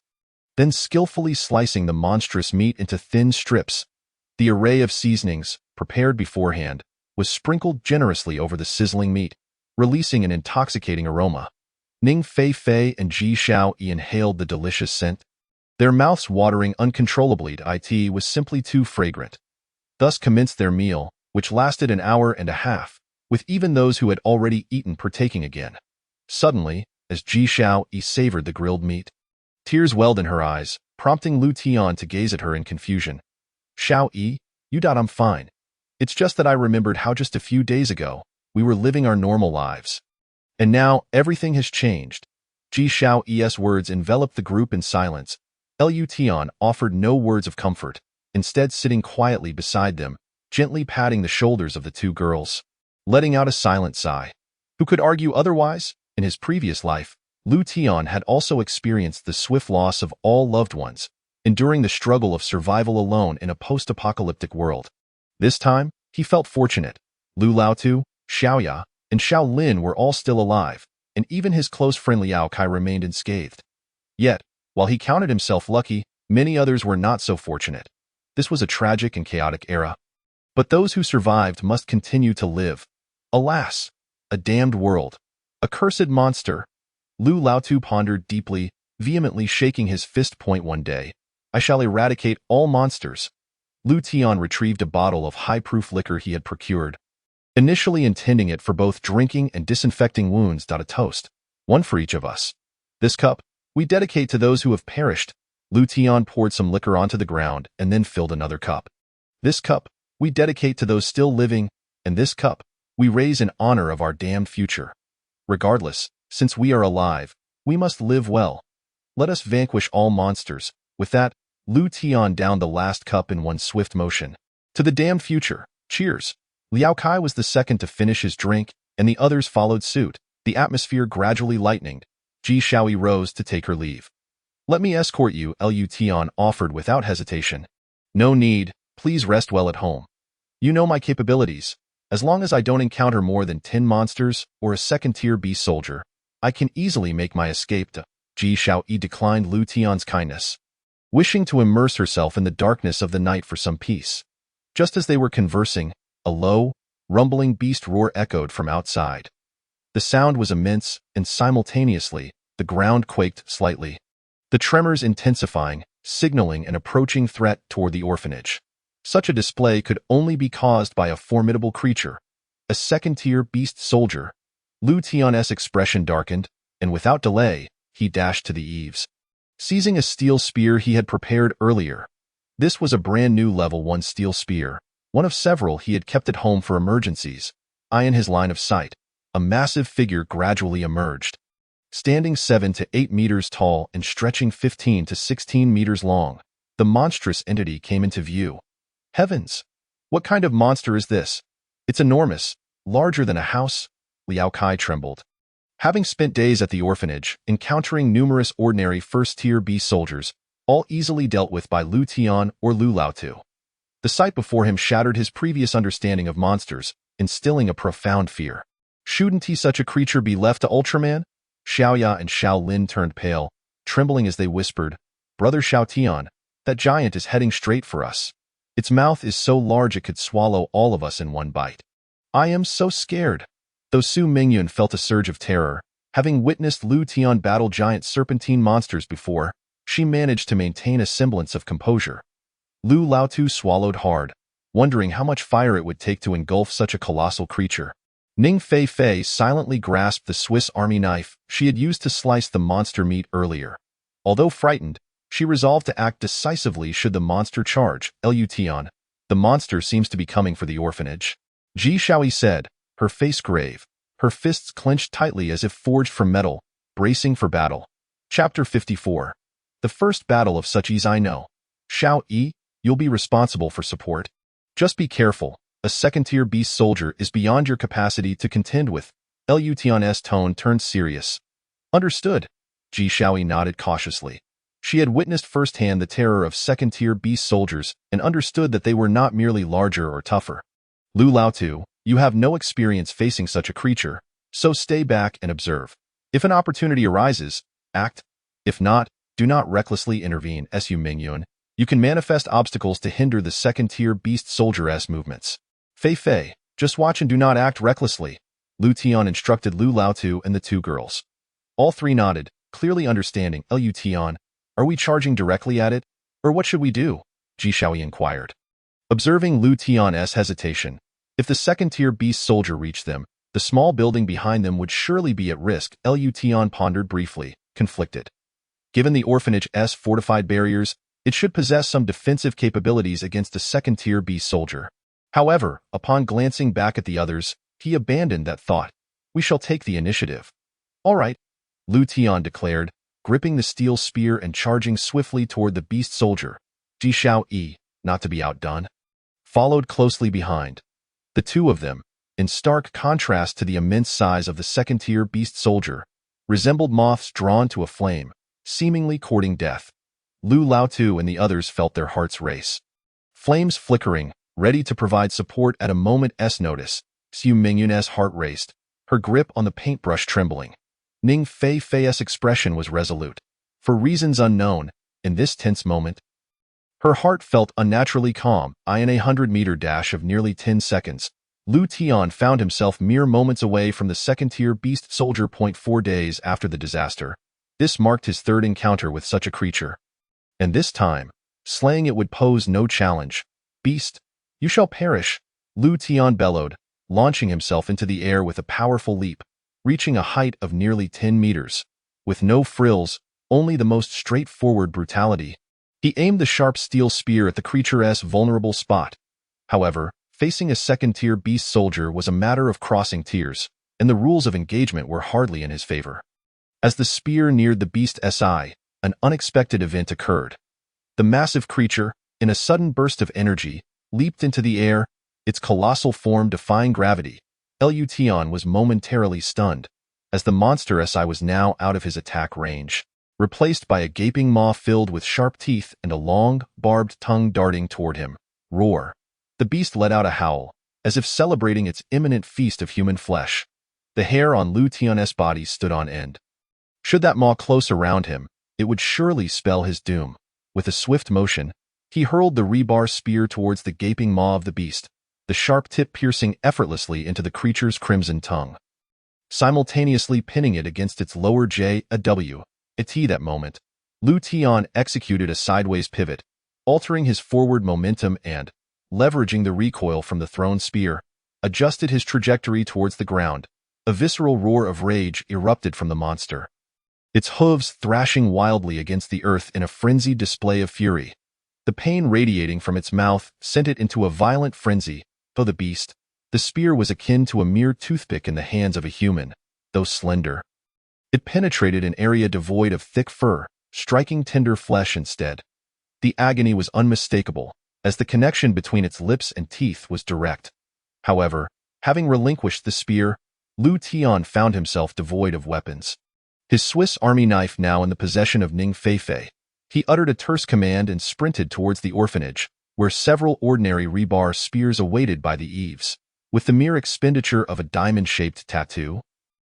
then skillfully slicing the monstrous meat into thin strips. The array of seasonings, prepared beforehand, was sprinkled generously over the sizzling meat, releasing an intoxicating aroma. Ning Fei Fei and Ji Xiaoyi inhaled the delicious scent, their mouths watering uncontrollably. It was simply too fragrant. Thus commenced their meal, which lasted an hour and a half, with even those who had already eaten partaking again. Suddenly, as Ji Xiaoyi savored the grilled meat, tears welled in her eyes, prompting Lu Tian to gaze at her in confusion. Xiaoyi, you thought I'm fine. It's just that I remembered how just a few days ago, we were living our normal lives. And now, everything has changed. Ji Xiaoyi's words enveloped the group in silence. Lu Tian offered no words of comfort, instead sitting quietly beside them, gently patting the shoulders of the two girls, letting out a silent sigh. Who could argue otherwise? In his previous life, Lu Tian had also experienced the swift loss of all loved ones, enduring the struggle of survival alone in a post-apocalyptic world. This time, he felt fortunate. Lu Laotu, Xiaoya, and Xiao Lin were all still alive, and even his close friend Liao Kai remained unscathed. Yet, while he counted himself lucky, many others were not so fortunate. This was a tragic and chaotic era. But those who survived must continue to live. Alas, a damned world. A cursed monster. Lu Laotu pondered deeply, vehemently shaking his fist point one day. I shall eradicate all monsters. Lu Tian retrieved a bottle of high-proof liquor he had procured, initially intending it for both drinking and disinfecting wounds. A toast. One for each of us. This cup, we dedicate to those who have perished. Lu Tian poured some liquor onto the ground and then filled another cup. This cup, we dedicate to those still living, and this cup, we raise in honor of our damned future. Regardless, since we are alive, we must live well. Let us vanquish all monsters. With that, Lu Tian downed the last cup in one swift motion. To the damned future. Cheers. Liao Kai was the second to finish his drink, and the others followed suit, the atmosphere gradually lightening. Ji Xiaoyi rose to take her leave. Let me escort you, Lu Tian offered without hesitation. No need, please rest well at home. You know my capabilities. As long as I don't encounter more than 10 monsters or a second-tier beast soldier, I can easily make my escape. Ji Xiaoyi declined Lu Tian's kindness. wishing to immerse herself in the darkness of the night for some peace. Just as they were conversing, a low, rumbling beast roar echoed from outside. The sound was immense, and simultaneously, the ground quaked slightly. The tremors intensifying, signaling an approaching threat toward the orphanage. Such a display could only be caused by a formidable creature, a second-tier beast soldier. Lu Tian's expression darkened, and without delay, he dashed to the eaves. Seizing a steel spear he had prepared earlier. This was a brand-new level 1 steel spear, one of several he had kept at home for emergencies. In his line of sight, a massive figure gradually emerged. Standing 7 to 8 meters tall and stretching 15 to 16 meters long, the monstrous entity came into view. Heavens! What kind of monster is this? It's enormous, larger than a house. Liao Kai trembled. Having spent days at the orphanage, encountering numerous ordinary first-tier beast soldiers, all easily dealt with by Lu Tian or Lu Laotu. The sight before him shattered his previous understanding of monsters, instilling a profound fear. Shouldn't he such a creature be left to Ultraman? Xiaoya and Xiao Lin turned pale, trembling as they whispered, "Brother Xiao Tian, that giant is heading straight for us. Its mouth is so large it could swallow all of us in one bite. I am so scared." Though Su Mingyun felt a surge of terror, having witnessed Lu Tian battle giant serpentine monsters before, she managed to maintain a semblance of composure. Lu Laotu swallowed hard, wondering how much fire it would take to engulf such a colossal creature. Ning Fei Fei silently grasped the Swiss Army knife she had used to slice the monster meat earlier. Although frightened, she resolved to act decisively should the monster charge. Lu Tian, the monster seems to be coming for the orphanage. Ji Shaoyi said, her face grave, her fists clenched tightly as if forged from metal, bracing for battle. Chapter 54. The first battle of such ease I know. Xiao Yi, you'll be responsible for support. Just be careful, a second-tier beast soldier is beyond your capacity to contend with. Lu Tian's tone turned serious. Understood. Ji Shaoyi nodded cautiously. She had witnessed firsthand the terror of second-tier beast soldiers and understood that they were not merely larger or tougher. Lu Laotu, you have no experience facing such a creature, so stay back and observe. If an opportunity arises, act. If not, do not recklessly intervene. Su Mingyun, you can manifest obstacles to hinder the second-tier beast soldier's movements. Fei Fei, just watch and do not act recklessly. Lu Tian instructed Lu Laotu and the two girls. All three nodded, clearly understanding. Lu Tian, are we charging directly at it, or what should we do? Ji Shaoyi inquired. Observing Lu Tian's hesitation, if the second-tier beast soldier reached them, the small building behind them would surely be at risk. Lu Tian pondered briefly, conflicted. Given the orphanage's fortified barriers, it should possess some defensive capabilities against a second-tier beast soldier. However, upon glancing back at the others, he abandoned that thought. We shall take the initiative. All right, Lu Tian declared, gripping the steel spear and charging swiftly toward the beast soldier. Ji Shaoyi, not to be outdone, followed closely behind. The two of them, in stark contrast to the immense size of the second-tier beast soldier, resembled moths drawn to a flame, seemingly courting death. Lu Laotu and the others felt their hearts race. Flames flickering, ready to provide support at a moment's notice. Su Mingyun's heart raced, her grip on the paintbrush trembling. Ning Fei Fei's expression was resolute. For reasons unknown, in this tense moment, her heart felt unnaturally calm. In a 100-meter dash of nearly 10 seconds, Lu Tian found himself mere moments away from the second-tier beast soldier. 4 days after the disaster, this marked his third encounter with such a creature. And this time, slaying it would pose no challenge. Beast, you shall perish, Lu Tian bellowed, launching himself into the air with a powerful leap, reaching a height of nearly 10 meters. With no frills, only the most straightforward brutality, he aimed the sharp steel spear at the creature's vulnerable spot. However, facing a second-tier beast soldier was a matter of crossing tiers, and the rules of engagement were hardly in his favor. As the spear neared the beast's eye, an unexpected event occurred. The massive creature, in a sudden burst of energy, leaped into the air, its colossal form defying gravity. Lu Tian was momentarily stunned, as the monster's eye was now out of his attack range, replaced by a gaping maw filled with sharp teeth and a long, barbed tongue darting toward him. Roar! The beast let out a howl, as if celebrating its imminent feast of human flesh. The hair on Lu Tian's body stood on end. Should that maw close around him, it would surely spell his doom. With a swift motion, he hurled the rebar spear towards the gaping maw of the beast, the sharp tip piercing effortlessly into the creature's crimson tongue, simultaneously pinning it against its lower jaw. At that moment, Lu Tian executed a sideways pivot, altering his forward momentum and, leveraging the recoil from the thrown spear, adjusted his trajectory towards the ground. A visceral roar of rage erupted from the monster, its hooves thrashing wildly against the earth in a frenzied display of fury. The pain radiating from its mouth sent it into a violent frenzy. Though the spear was akin to a mere toothpick in the hands of a human, though slender. It penetrated an area devoid of thick fur, striking tender flesh instead. The agony was unmistakable, as the connection between its lips and teeth was direct. However, having relinquished the spear, Lu Tian found himself devoid of weapons. His Swiss army knife now in the possession of Ning Feifei, he uttered a terse command and sprinted towards the orphanage, where several ordinary rebar spears awaited by the eaves. With the mere expenditure of a diamond-shaped tattoo,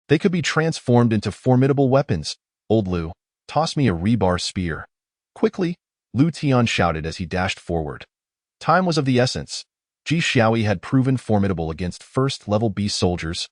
they could be transformed into formidable weapons. Old Lu, toss me a rebar spear. Quickly, Lu Tian shouted as he dashed forward. Time was of the essence. Ji Xiaoyi had proven formidable against first-level beast soldiers,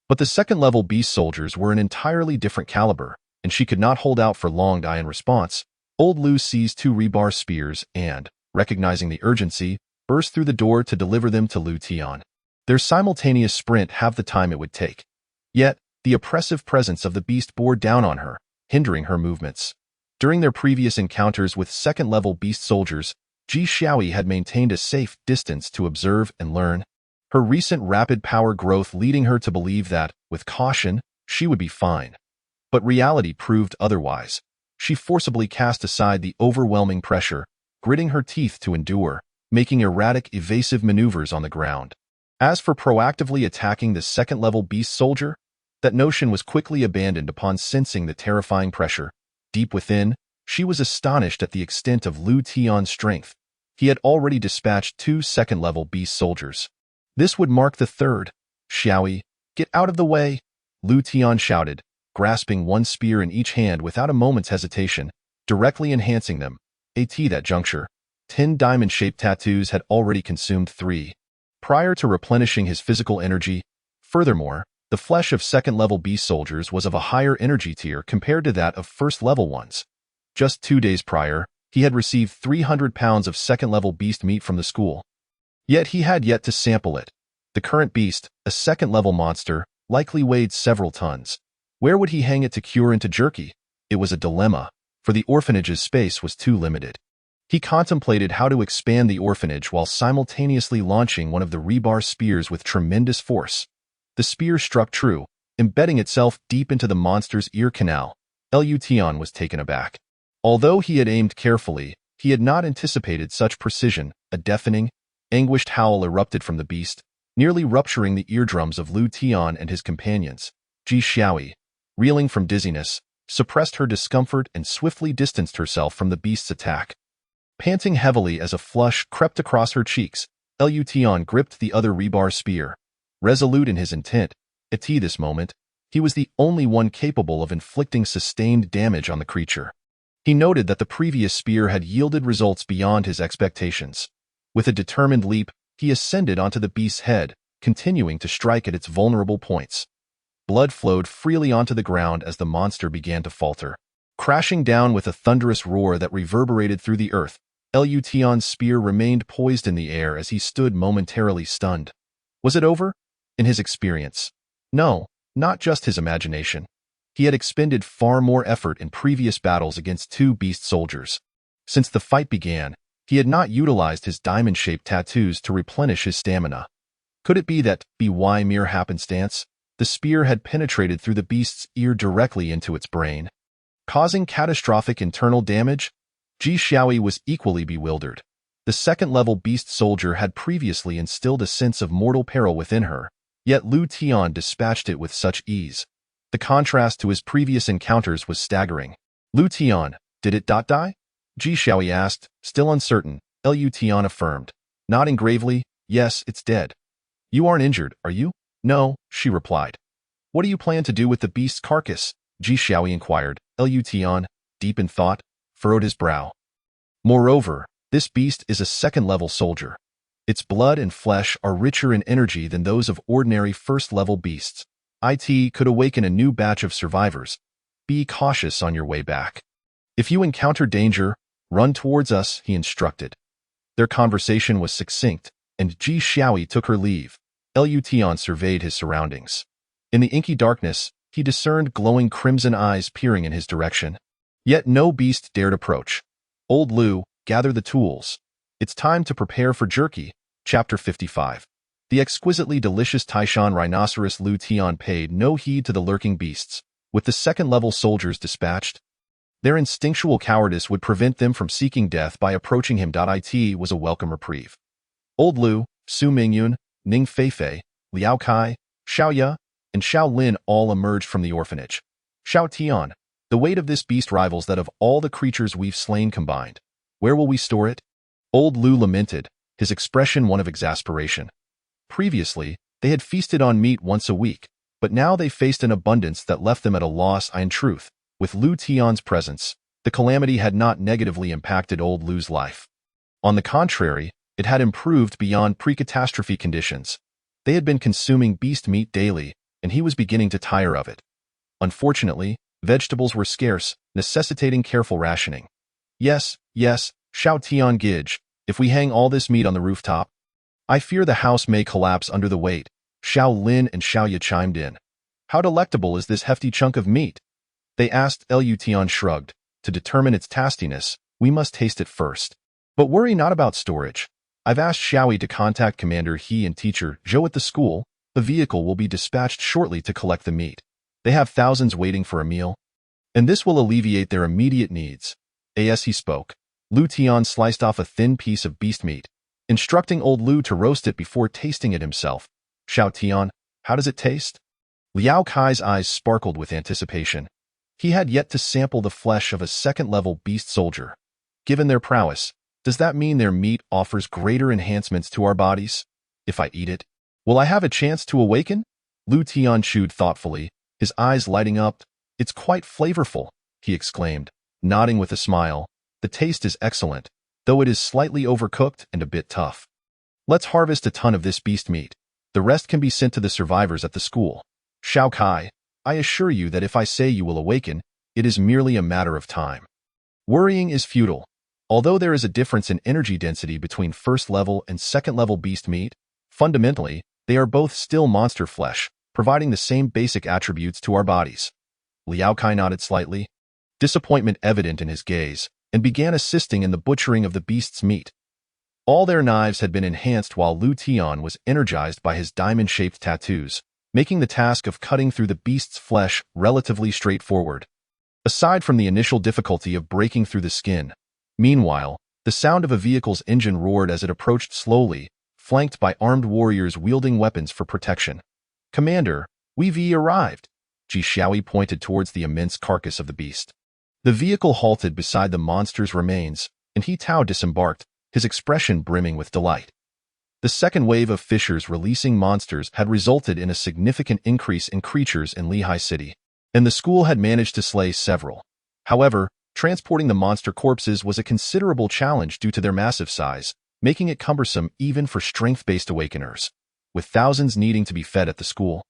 but the second-level beast soldiers were an entirely different caliber, and she could not hold out for long. In response, Old Lu seized 2 rebar spears and, recognizing the urgency, burst through the door to deliver them to Lu Tian. Their simultaneous sprint half the time it would take. Yet, the oppressive presence of the beast bore down on her, hindering her movements. During their previous encounters with second-level beast soldiers, Ji Xiaoyi had maintained a safe distance to observe and learn, her recent rapid power growth leading her to believe that, with caution, she would be fine. But reality proved otherwise. She forcibly cast aside the overwhelming pressure, gritting her teeth to endure, making erratic, evasive maneuvers on the ground. As for proactively attacking the second-level beast soldier, that notion was quickly abandoned upon sensing the terrifying pressure. Deep within, she was astonished at the extent of Lu Tian's strength. He had already dispatched 2 second-level beast soldiers. This would mark the third. Xiaoyi, get out of the way, Lu Tian shouted, grasping one spear in each hand without a moment's hesitation, directly enhancing them. At that juncture, 10 diamond-shaped tattoos had already consumed 3. Prior to replenishing his physical energy, furthermore, the flesh of second-level beast soldiers was of a higher energy tier compared to that of first-level ones. Just 2 days prior, he had received 300 pounds of second-level beast meat from the school. Yet he had yet to sample it. The current beast, a second-level monster, likely weighed several tons. Where would he hang it to cure into jerky? It was a dilemma, for the orphanage's space was too limited. He contemplated how to expand the orphanage while simultaneously launching one of the rebar spears with tremendous force. The spear struck true, embedding itself deep into the monster's ear canal. Lu Tian was taken aback. Although he had aimed carefully, he had not anticipated such precision. A deafening, anguished howl erupted from the beast, nearly rupturing the eardrums of Lu Tian and his companions. Ji Xiaoyi, reeling from dizziness, suppressed her discomfort and swiftly distanced herself from the beast's attack. Panting heavily as a flush crept across her cheeks, Lu Tian gripped the other rebar spear. Resolute in his intent, at this moment, he was the only one capable of inflicting sustained damage on the creature. He noted that the previous spear had yielded results beyond his expectations. With a determined leap, he ascended onto the beast's head, continuing to strike at its vulnerable points. Blood flowed freely onto the ground as the monster began to falter. Crashing down with a thunderous roar that reverberated through the earth, Lu Tian's spear remained poised in the air as he stood momentarily stunned. Was it over? In his experience, no, not just his imagination. He had expended far more effort in previous battles against 2 beast soldiers. Since the fight began, he had not utilized his diamond-shaped tattoos to replenish his stamina. Could it be that, by mere happenstance, the spear had penetrated through the beast's ear directly into its brain, causing catastrophic internal damage? Ji Xiaoyi was equally bewildered. The second-level beast soldier had previously instilled a sense of mortal peril within her, yet Lu Tian dispatched it with such ease. The contrast to his previous encounters was staggering. Lu Tian, did it die? Ji Xiaoyi asked, still uncertain. Lu Tian affirmed, nodding gravely, yes, it's dead. You aren't injured, are you? No, she replied. What do you plan to do with the beast's carcass? Ji Xiaoyi inquired. Lu Tian, deep in thought, furrowed his brow. Moreover, this beast is a second-level soldier. Its blood and flesh are richer in energy than those of ordinary first-level beasts. It could awaken a new batch of survivors. Be cautious on your way back. If you encounter danger, run towards us, he instructed. Their conversation was succinct, and Ji Xiaoyi took her leave. Lu Tian surveyed his surroundings. In the inky darkness, he discerned glowing crimson eyes peering in his direction. Yet no beast dared approach. Old Lu, gather the tools. It's time to prepare for jerky. Chapter 55. The exquisitely delicious Taishan rhinoceros Lu Tian paid no heed to the lurking beasts. With the second-level soldiers dispatched, their instinctual cowardice would prevent them from seeking death by approaching him. It was a welcome reprieve. Old Lu, Su Mingyun, Ning Feifei, Liao Kai, Xiao Ye, and Xiao Lin all emerged from the orphanage. Xiao Tian, the weight of this beast rivals that of all the creatures we've slain combined. Where will we store it? Old Lu lamented, his expression one of exasperation. Previously, they had feasted on meat once a week, but now they faced an abundance that left them at a loss. In truth, with Lu Tian's presence, the calamity had not negatively impacted Old Lu's life. On the contrary, it had improved beyond pre-catastrophe conditions. They had been consuming beast meat daily, and he was beginning to tire of it. Unfortunately, vegetables were scarce, necessitating careful rationing. Yes, Xiao Tian Gidge, if we hang all this meat on the rooftop, I fear the house may collapse under the weight. Xiao Lin and Xiao Ye chimed in. How delectable is this hefty chunk of meat? They asked. Lu Tian shrugged. To determine its tastiness, we must taste it first. But worry not about storage. I've asked Xiaoyi to contact Commander He and teacher Zhou at the school. A vehicle will be dispatched shortly to collect the meat. They have thousands waiting for a meal, and this will alleviate their immediate needs. As he spoke, Lu Tian sliced off a thin piece of beast meat, instructing Old Lu to roast it before tasting it himself. Xiao Tian, how does it taste? Liao Kai's eyes sparkled with anticipation. He had yet to sample the flesh of a second-level beast soldier. Given their prowess, does that mean their meat offers greater enhancements to our bodies? If I eat it, will I have a chance to awaken? Lu Tian chewed thoughtfully, his eyes lighting up. It's quite flavorful, he exclaimed, nodding with a smile. The taste is excellent, though it is slightly overcooked and a bit tough. Let's harvest a ton of this beast meat. The rest can be sent to the survivors at the school. Xiao Kai, I assure you that if I say you will awaken, it is merely a matter of time. Worrying is futile. Although there is a difference in energy density between first-level and second-level beast meat, fundamentally, they are both still monster flesh, providing the same basic attributes to our bodies. Liao Kai nodded slightly, disappointment evident in his gaze, and began assisting in the butchering of the beast's meat. All their knives had been enhanced while Lu Tian was energized by his diamond-shaped tattoos, making the task of cutting through the beast's flesh relatively straightforward. Aside from the initial difficulty of breaking through the skin, meanwhile, the sound of a vehicle's engine roared as it approached slowly, flanked by armed warriors wielding weapons for protection. Commander, we've arrived. Ji Xiaoyi pointed towards the immense carcass of the beast. The vehicle halted beside the monster's remains, and He Tao disembarked, his expression brimming with delight. The second wave of fissures releasing monsters had resulted in a significant increase in creatures in Lehigh City, and the school had managed to slay several. However, transporting the monster corpses was a considerable challenge due to their massive size, making it cumbersome even for strength-based awakeners. With thousands needing to be fed at the school,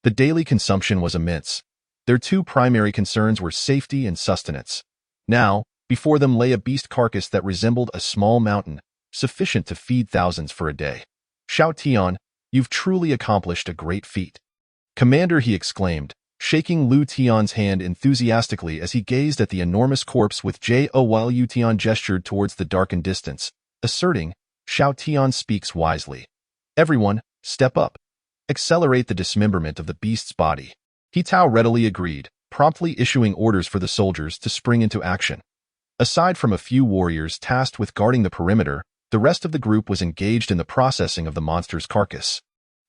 the daily consumption was immense. Their two primary concerns were safety and sustenance. Now, before them lay a beast carcass that resembled a small mountain, sufficient to feed thousands for a day. Xiao Tian, you've truly accomplished a great feat. Commander, he exclaimed, shaking Lu Tian's hand enthusiastically as he gazed at the enormous corpse with Jo while Lu Tian gestured towards the darkened distance, asserting, Xiao Tian speaks wisely. Everyone, step up. Accelerate the dismemberment of the beast's body. He Tao readily agreed, promptly issuing orders for the soldiers to spring into action. Aside from a few warriors tasked with guarding the perimeter, the rest of the group was engaged in the processing of the monster's carcass.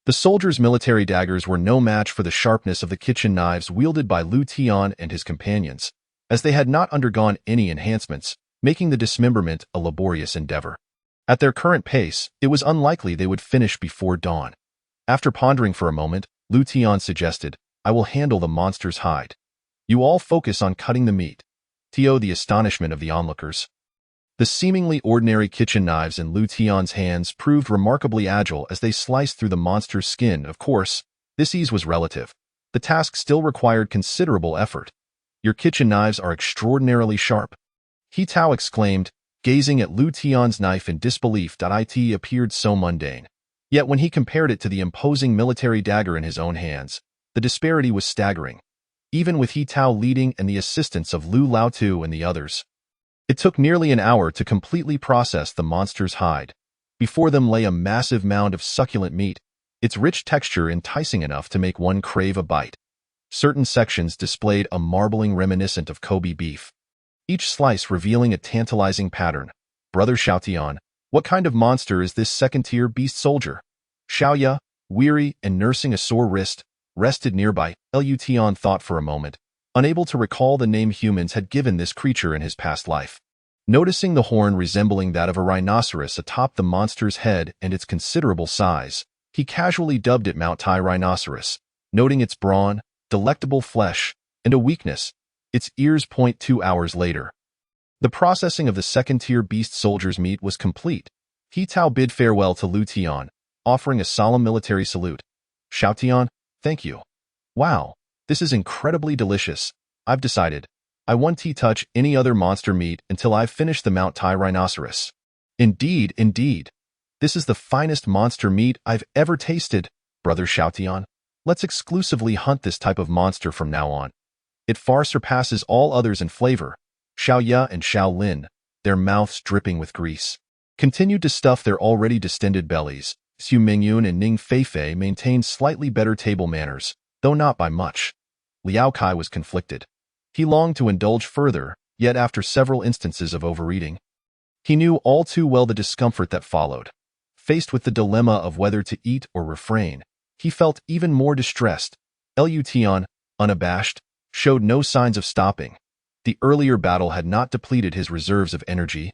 The soldiers' military daggers were no match for the sharpness of the kitchen knives wielded by Lu Tian and his companions, as they had not undergone any enhancements, making the dismemberment a laborious endeavor. At their current pace, it was unlikely they would finish before dawn. After pondering for a moment, Lu Tian suggested, I will handle the monster's hide. You all focus on cutting the meat. To the astonishment of the onlookers, The seemingly ordinary kitchen knives in Lu Tian's hands proved remarkably agile as they sliced through the monster's skin. Of course, this ease was relative. The task still required considerable effort. Your kitchen knives are extraordinarily sharp, He Tao exclaimed, gazing at Lu Tian's knife in disbelief. It appeared so mundane. Yet when he compared it to the imposing military dagger in his own hands, the disparity was staggering. Even with He Tao leading and the assistance of Lu Laotu and the others, it took nearly an hour to completely process the monster's hide. Before them lay a massive mound of succulent meat, its rich texture enticing enough to make one crave a bite. Certain sections displayed a marbling reminiscent of Kobe beef, each slice revealing a tantalizing pattern. Brother Xiaotian, what kind of monster is this second-tier beast soldier? Xiaoya, weary and nursing a sore wrist, rested nearby. Lu Tian thought for a moment, unable to recall the name humans had given this creature in his past life. Noticing the horn resembling that of a rhinoceros atop the monster's head and its considerable size, he casually dubbed it Mount Tai Rhinoceros, noting its brawn, delectable flesh, and a weakness. Its ears. 2 hours later, the processing of the second-tier beast soldier's meat was complete. He Tao bid farewell to Lu Tian, offering a solemn military salute. Xiaotian, thank you. Wow, this is incredibly delicious. I've decided. I won't touch any other monster meat until I've finished the Mount Tai Rhinoceros. Indeed, indeed. This is the finest monster meat I've ever tasted, Brother Xiaotian. Let's exclusively hunt this type of monster from now on. It far surpasses all others in flavor. Xiao Ya and Xiao Lin, their mouths dripping with grease, continued to stuff their already distended bellies. Xu Mingyun and Ning Feifei maintained slightly better table manners, though not by much. Liao Kai was conflicted. He longed to indulge further, yet after several instances of overeating, he knew all too well the discomfort that followed. Faced with the dilemma of whether to eat or refrain, he felt even more distressed. Lu Tian, unabashed, showed no signs of stopping. The earlier battle had not depleted his reserves of energy,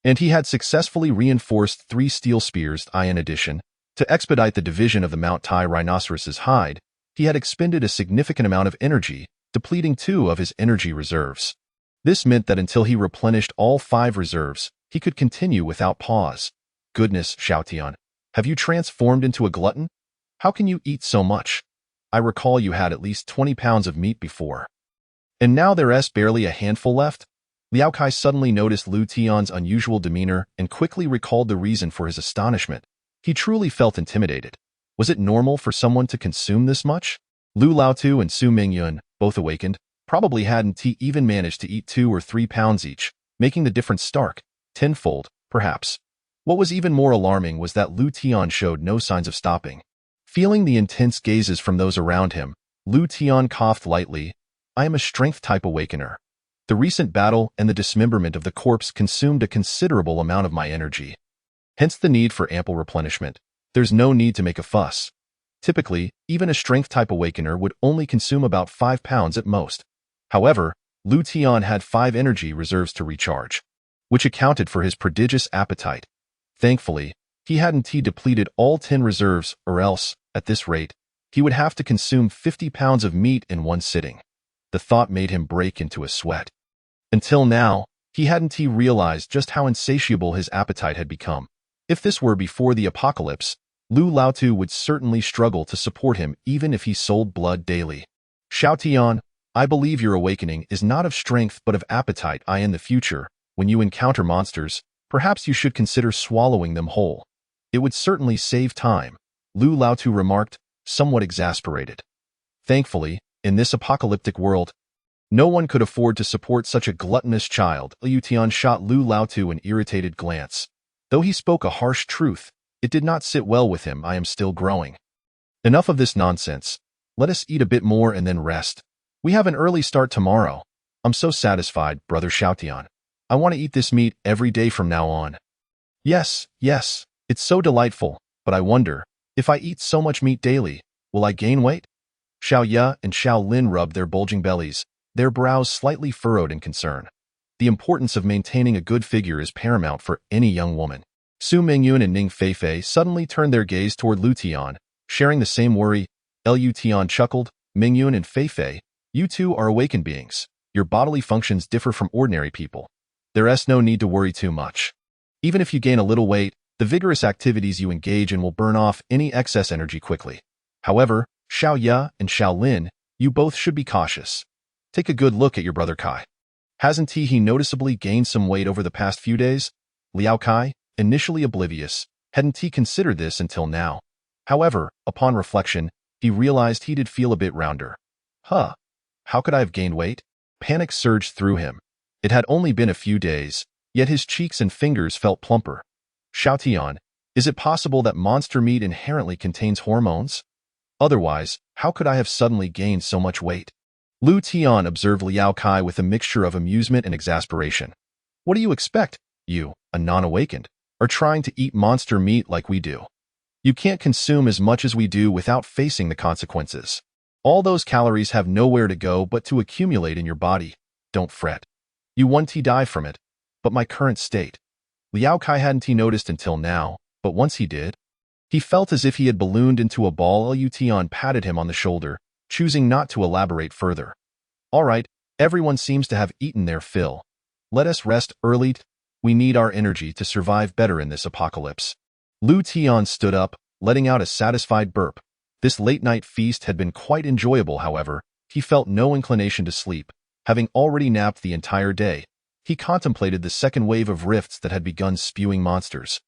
and he had successfully reinforced 3 steel spears. In addition, to expedite the division of the Mount Tai Rhinoceros's hide, he had expended a significant amount of energy, depleting 2 of his energy reserves. This meant that until he replenished all 5 reserves, he could continue without pause. Goodness, Xiaotian, have you transformed into a glutton? How can you eat so much? I recall you had at least 20 pounds of meat before. And now there's barely a handful left? Liao Kai suddenly noticed Lu Tian's unusual demeanor and quickly recalled the reason for his astonishment. He truly felt intimidated. Was it normal for someone to consume this much? Lu Laotu and Su Mingyun, both awakened, probably hadn't even managed to eat 2 or 3 pounds each, making the difference stark, tenfold, perhaps. What was even more alarming was that Lu Tian showed no signs of stopping. Feeling the intense gazes from those around him, Lu Tian coughed lightly. I am a strength-type awakener. The recent battle and the dismemberment of the corpse consumed a considerable amount of my energy. Hence the need for ample replenishment. There's no need to make a fuss. Typically, even a strength-type awakener would only consume about 5 pounds at most. However, Lu Tian had 5 energy reserves to recharge, which accounted for his prodigious appetite. Thankfully, he hadn't depleted all 10 reserves, or else, at this rate, he would have to consume 50 pounds of meat in one sitting. The thought made him break into a sweat. Until now, he hadn't realized just how insatiable his appetite had become. If this were before the apocalypse, Lu Laotu would certainly struggle to support him even if he sold blood daily. Xiaotian, I believe your awakening is not of strength but of appetite. In the future, when you encounter monsters, perhaps you should consider swallowing them whole. It would certainly save time, Lu Laotu remarked, somewhat exasperated. Thankfully, in this apocalyptic world, no one could afford to support such a gluttonous child. Lu Tian shot Lu Laotu an irritated glance. Though he spoke a harsh truth, it did not sit well with him. I am still growing. Enough of this nonsense. Let us eat a bit more and then rest. We have an early start tomorrow. I'm so satisfied, Brother Xiaotian. I want to eat this meat every day from now on. Yes, it's so delightful, but I wonder, if I eat so much meat daily, will I gain weight? Xiao Ya and Xiao Lin rubbed their bulging bellies, their brows slightly furrowed in concern. The importance of maintaining a good figure is paramount for any young woman. Su Mingyun and Ning Feifei suddenly turned their gaze toward Lu Tian, sharing the same worry. Lu Tian chuckled, Mingyun and Feifei, you two are awakened beings. Your bodily functions differ from ordinary people. There's no need to worry too much. Even if you gain a little weight, the vigorous activities you engage in will burn off any excess energy quickly. However, Xiao Ye and Xiao Lin, you both should be cautious. Take a good look at your brother Kai. Hasn't he noticeably gained some weight over the past few days? Liao Kai, initially oblivious, hadn't he considered this until now. However, upon reflection, he realized he did feel a bit rounder. Huh. How could I have gained weight? Panic surged through him. It had only been a few days, yet his cheeks and fingers felt plumper. Xiao Tian, is it possible that monster meat inherently contains hormones? Otherwise, how could I have suddenly gained so much weight? Lu Tian observed Liao Kai with a mixture of amusement and exasperation. What do you expect? You, a non-awakened, are trying to eat monster meat like we do. You can't consume as much as we do without facing the consequences. All those calories have nowhere to go but to accumulate in your body. Don't fret. You won't die from it. But my current state. Liao Kai hadn't noticed until now, but once he did, he felt as if he had ballooned into a ball. Lu Tian patted him on the shoulder, choosing not to elaborate further. All right, everyone seems to have eaten their fill. Let us rest early. We need our energy to survive better in this apocalypse. Lu Tian stood up, letting out a satisfied burp. This late-night feast had been quite enjoyable, however. He felt no inclination to sleep. Having already napped the entire day, he contemplated the second wave of rifts that had begun spewing monsters.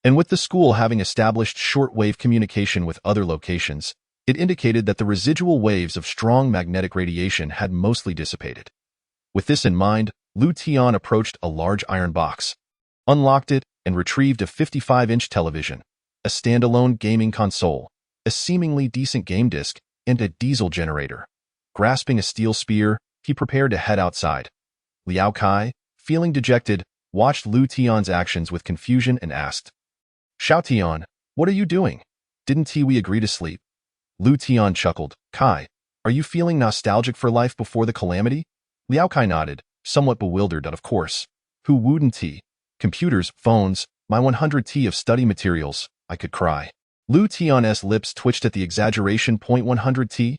And with the school having established short-wave communication with other locations, it indicated that the residual waves of strong magnetic radiation had mostly dissipated. With this in mind, Lu Tian approached a large iron box, unlocked it, and retrieved a 55-inch television, a standalone gaming console, a seemingly decent game disc, and a diesel generator. Grasping a steel spear, he prepared to head outside. Liao Kai, feeling dejected, watched Lu Tian's actions with confusion and asked, Xiao Tian, what are you doing? Didn't we agree to sleep? Lu Tian chuckled. Kai, are you feeling nostalgic for life before the calamity? Liao Kai nodded, somewhat bewildered. Of course. Who wouldn't he? Computers, phones, my 100T of study materials, I could cry. Lu Tian's lips twitched at the exaggeration. 100T?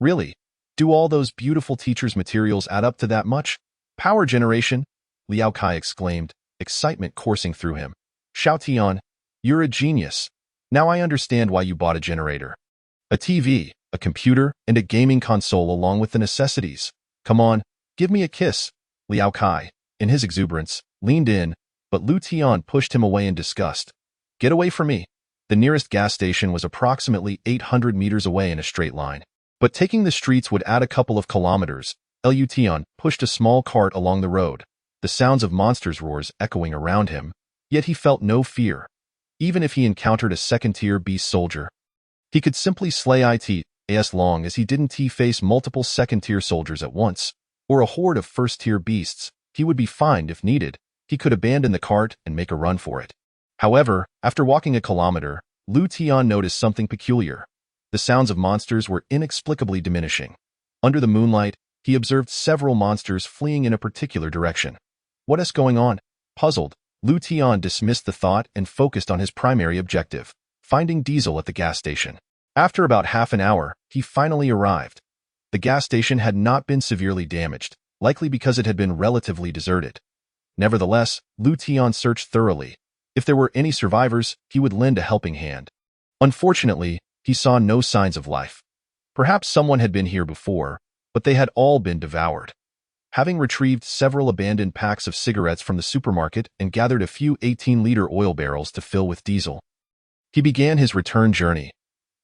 Really? Do all those beautiful teacher's materials add up to that much? Power generation? Liao Kai exclaimed, excitement coursing through him. Xiao Tian, you're a genius. Now I understand why you bought a generator. A TV, a computer, and a gaming console along with the necessities. Come on, give me a kiss. Liao Kai, in his exuberance, leaned in, but Lu Tian pushed him away in disgust. Get away from me. The nearest gas station was approximately 800 meters away in a straight line. But taking the streets would add a couple of kilometers. Lu Tian pushed a small cart along the road, the sounds of monsters' roars echoing around him, yet he felt no fear. Even if he encountered a second-tier beast soldier, he could simply slay it, as long as he didn't face multiple second-tier soldiers at once, or a horde of first-tier beasts. He would be fine if needed. He could abandon the cart and make a run for it. However, after walking a kilometer, Lu Tian noticed something peculiar. The sounds of monsters were inexplicably diminishing. Under the moonlight, he observed several monsters fleeing in a particular direction. What is going on? Puzzled, Lu Tian dismissed the thought and focused on his primary objective, finding diesel at the gas station. After about half an hour, he finally arrived. The gas station had not been severely damaged, likely because it had been relatively deserted. Nevertheless, Lu Tian searched thoroughly. If there were any survivors, he would lend a helping hand. Unfortunately, he saw no signs of life. Perhaps someone had been here before, but they had all been devoured. Having retrieved several abandoned packs of cigarettes from the supermarket and gathered a few 18-liter oil barrels to fill with diesel, he began his return journey.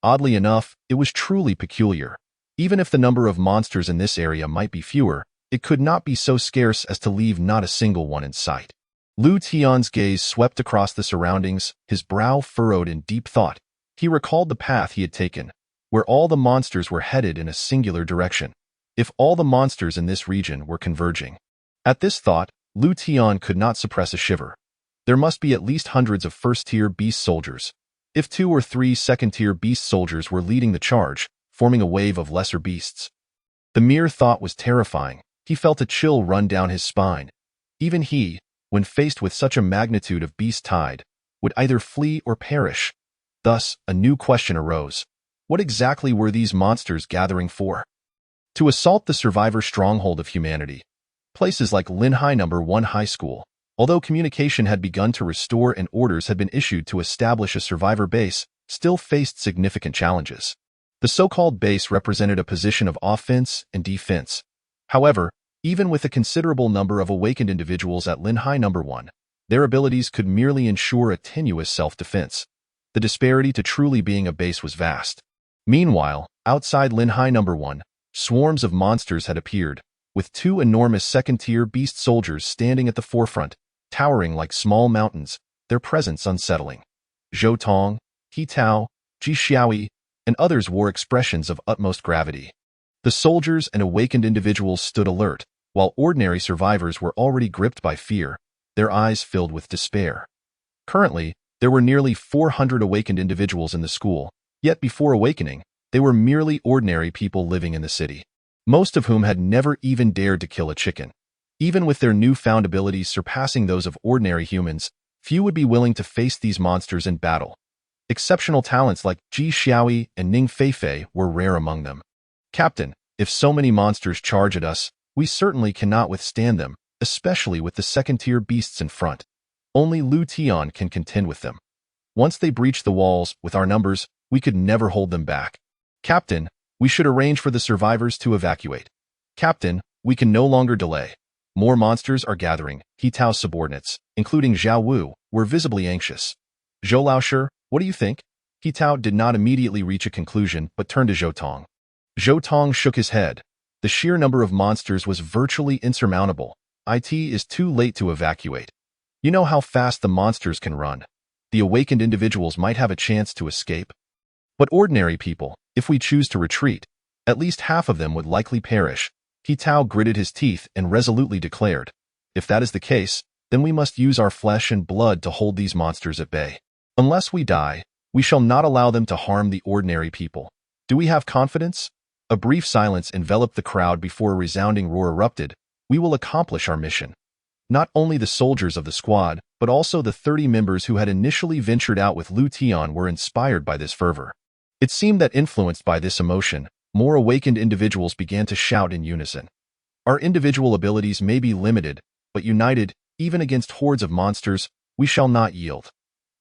Oddly enough, it was truly peculiar. Even if the number of monsters in this area might be fewer, it could not be so scarce as to leave not a single one in sight. Lu Tian's gaze swept across the surroundings, his brow furrowed in deep thought. He recalled the path he had taken, where all the monsters were headed in a singular direction. If all the monsters in this region were converging. At this thought, Lu Tian could not suppress a shiver. There must be at least hundreds of first-tier beast soldiers. If 2 or 3 second-tier beast soldiers were leading the charge, forming a wave of lesser beasts. The mere thought was terrifying. He felt a chill run down his spine. Even he, when faced with such a magnitude of beast tide, would either flee or perish. Thus, a new question arose. What exactly were these monsters gathering for? To assault the survivor stronghold of humanity. Places like Linhai No. 1 High School, although communication had begun to restore and orders had been issued to establish a survivor base, still faced significant challenges. The so-called base represented a position of offense and defense. However, even with a considerable number of awakened individuals at Linhai No. 1, their abilities could merely ensure a tenuous self-defense. The disparity to truly being a base was vast. Meanwhile, outside Linhai No. 1, swarms of monsters had appeared, with two enormous second-tier beast soldiers standing at the forefront, towering like small mountains, their presence unsettling. Zhou Tong, He Tao, Ji Xiaoyi, and others wore expressions of utmost gravity. The soldiers and awakened individuals stood alert, while ordinary survivors were already gripped by fear, their eyes filled with despair. Currently, there were nearly 400 awakened individuals in the school, yet before awakening, they were merely ordinary people living in the city, most of whom had never even dared to kill a chicken. Even with their newfound abilities surpassing those of ordinary humans, few would be willing to face these monsters in battle. Exceptional talents like Ji Xiaoyi and Ning Feifei were rare among them. Captain, if so many monsters charge at us, we certainly cannot withstand them, especially with the second-tier beasts in front. Only Lu Tian can contend with them. Once they breach the walls, with our numbers, we could never hold them back. Captain, we should arrange for the survivors to evacuate. Captain, we can no longer delay. More monsters are gathering. He Tao's subordinates, including Zhao Wu, were visibly anxious. Zhou Laoshi, what do you think? He Tao did not immediately reach a conclusion, but turned to Zhou Tong. Zhou Tong shook his head. The sheer number of monsters was virtually insurmountable. It is too late to evacuate. You know how fast the monsters can run. The awakened individuals might have a chance to escape. But ordinary people, if we choose to retreat, at least half of them would likely perish. He Tao gritted his teeth and resolutely declared, if that is the case, then we must use our flesh and blood to hold these monsters at bay. Unless we die, we shall not allow them to harm the ordinary people. Do we have confidence? A brief silence enveloped the crowd before a resounding roar erupted. We will accomplish our mission. Not only the soldiers of the squad, but also the 30 members who had initially ventured out with Lu Tian were inspired by this fervor. It seemed that influenced by this emotion, more awakened individuals began to shout in unison. Our individual abilities may be limited, but united, even against hordes of monsters, we shall not yield.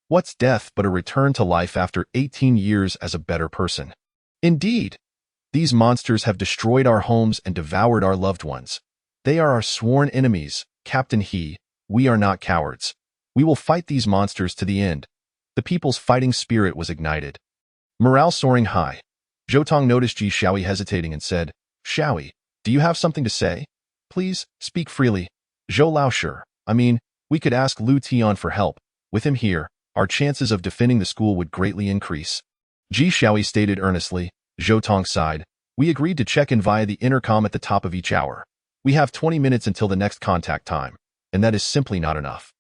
What's death but a return to life after 18 years as a better person? Indeed, these monsters have destroyed our homes and devoured our loved ones. They are our sworn enemies, Captain He. We are not cowards. We will fight these monsters to the end. The people's fighting spirit was ignited. Morale soaring high. Zhou Tong noticed Ji Xiaoyi hesitating and said, Xiaoyi, do you have something to say? Please, speak freely. Zhou Laoshi, we could ask Lu Tian for help. With him here, our chances of defending the school would greatly increase. Ji Xiaoyi stated earnestly. Zhou Tong sighed. We agreed to check in via the intercom at the top of each hour. We have 20 minutes until the next contact time, and that is simply not enough.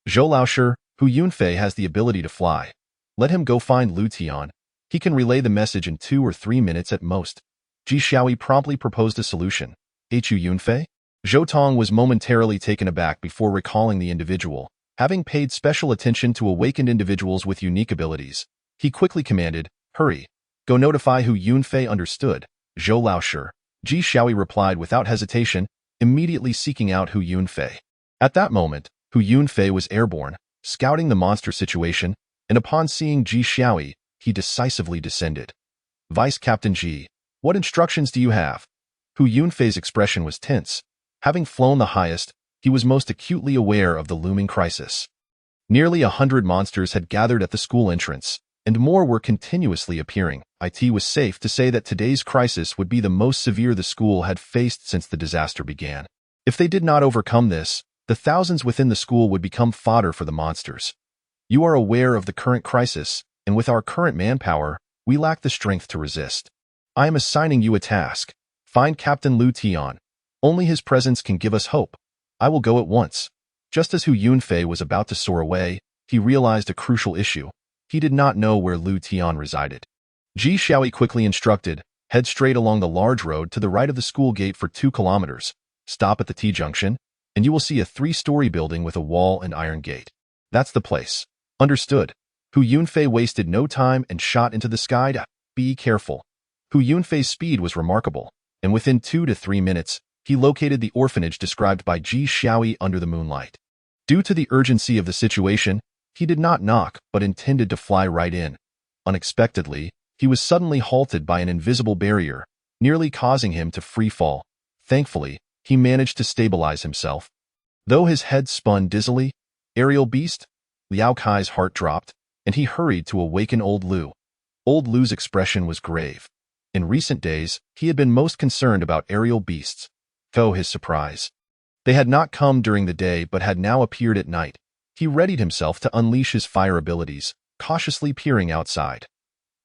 Zhou Laoshi, Hu Yunfei has the ability to fly. Let him go find Lu Tian. He can relay the message in 2 or 3 minutes at most. Ji Xiaoyi promptly proposed a solution. Hu Yunfei? Zhou Tong was momentarily taken aback before recalling the individual, having paid special attention to awakened individuals with unique abilities. He quickly commanded, hurry. Go notify Hu Yunfei. Understood. Zhou Laoshi. Ji Xiaoyi replied without hesitation, immediately seeking out Hu Yunfei. At that moment, Hu Yunfei was airborne, scouting the monster situation, and upon seeing Ji Xiaoyi, he decisively descended. Vice Captain Ji, what instructions do you have? Hu Yunfei's expression was tense. Having flown the highest, he was most acutely aware of the looming crisis. Nearly 100 monsters had gathered at the school entrance, and more were continuously appearing. It was safe to say that today's crisis would be the most severe the school had faced since the disaster began. If they did not overcome this, the thousands within the school would become fodder for the monsters. You are aware of the current crisis, and with our current manpower, we lack the strength to resist. I am assigning you a task. Find Captain Lu Tian. Only his presence can give us hope. I will go at once. Just as Hu Yunfei was about to soar away, he realized a crucial issue. He did not know where Lu Tian resided. Ji Xiaoyi quickly instructed, head straight along the large road to the right of the school gate for 2 kilometers. Stop at the T-junction, and you will see a 3-story building with a wall and iron gate. That's the place. Understood. Hu Yunfei wasted no time and shot into the sky. Be careful. Hu Yunfei's speed was remarkable, and within 2 to 3 minutes, he located the orphanage described by Ji Xiaoyi under the moonlight. Due to the urgency of the situation, he did not knock but intended to fly right in. Unexpectedly, he was suddenly halted by an invisible barrier, nearly causing him to free fall. Thankfully, he managed to stabilize himself. Though his head spun dizzily, aerial beast, Liao Kai's heart dropped, and he hurried to awaken old Lu. Old Lu's expression was grave. In recent days, he had been most concerned about aerial beasts. To his surprise, they had not come during the day but had now appeared at night. He readied himself to unleash his fire abilities, cautiously peering outside.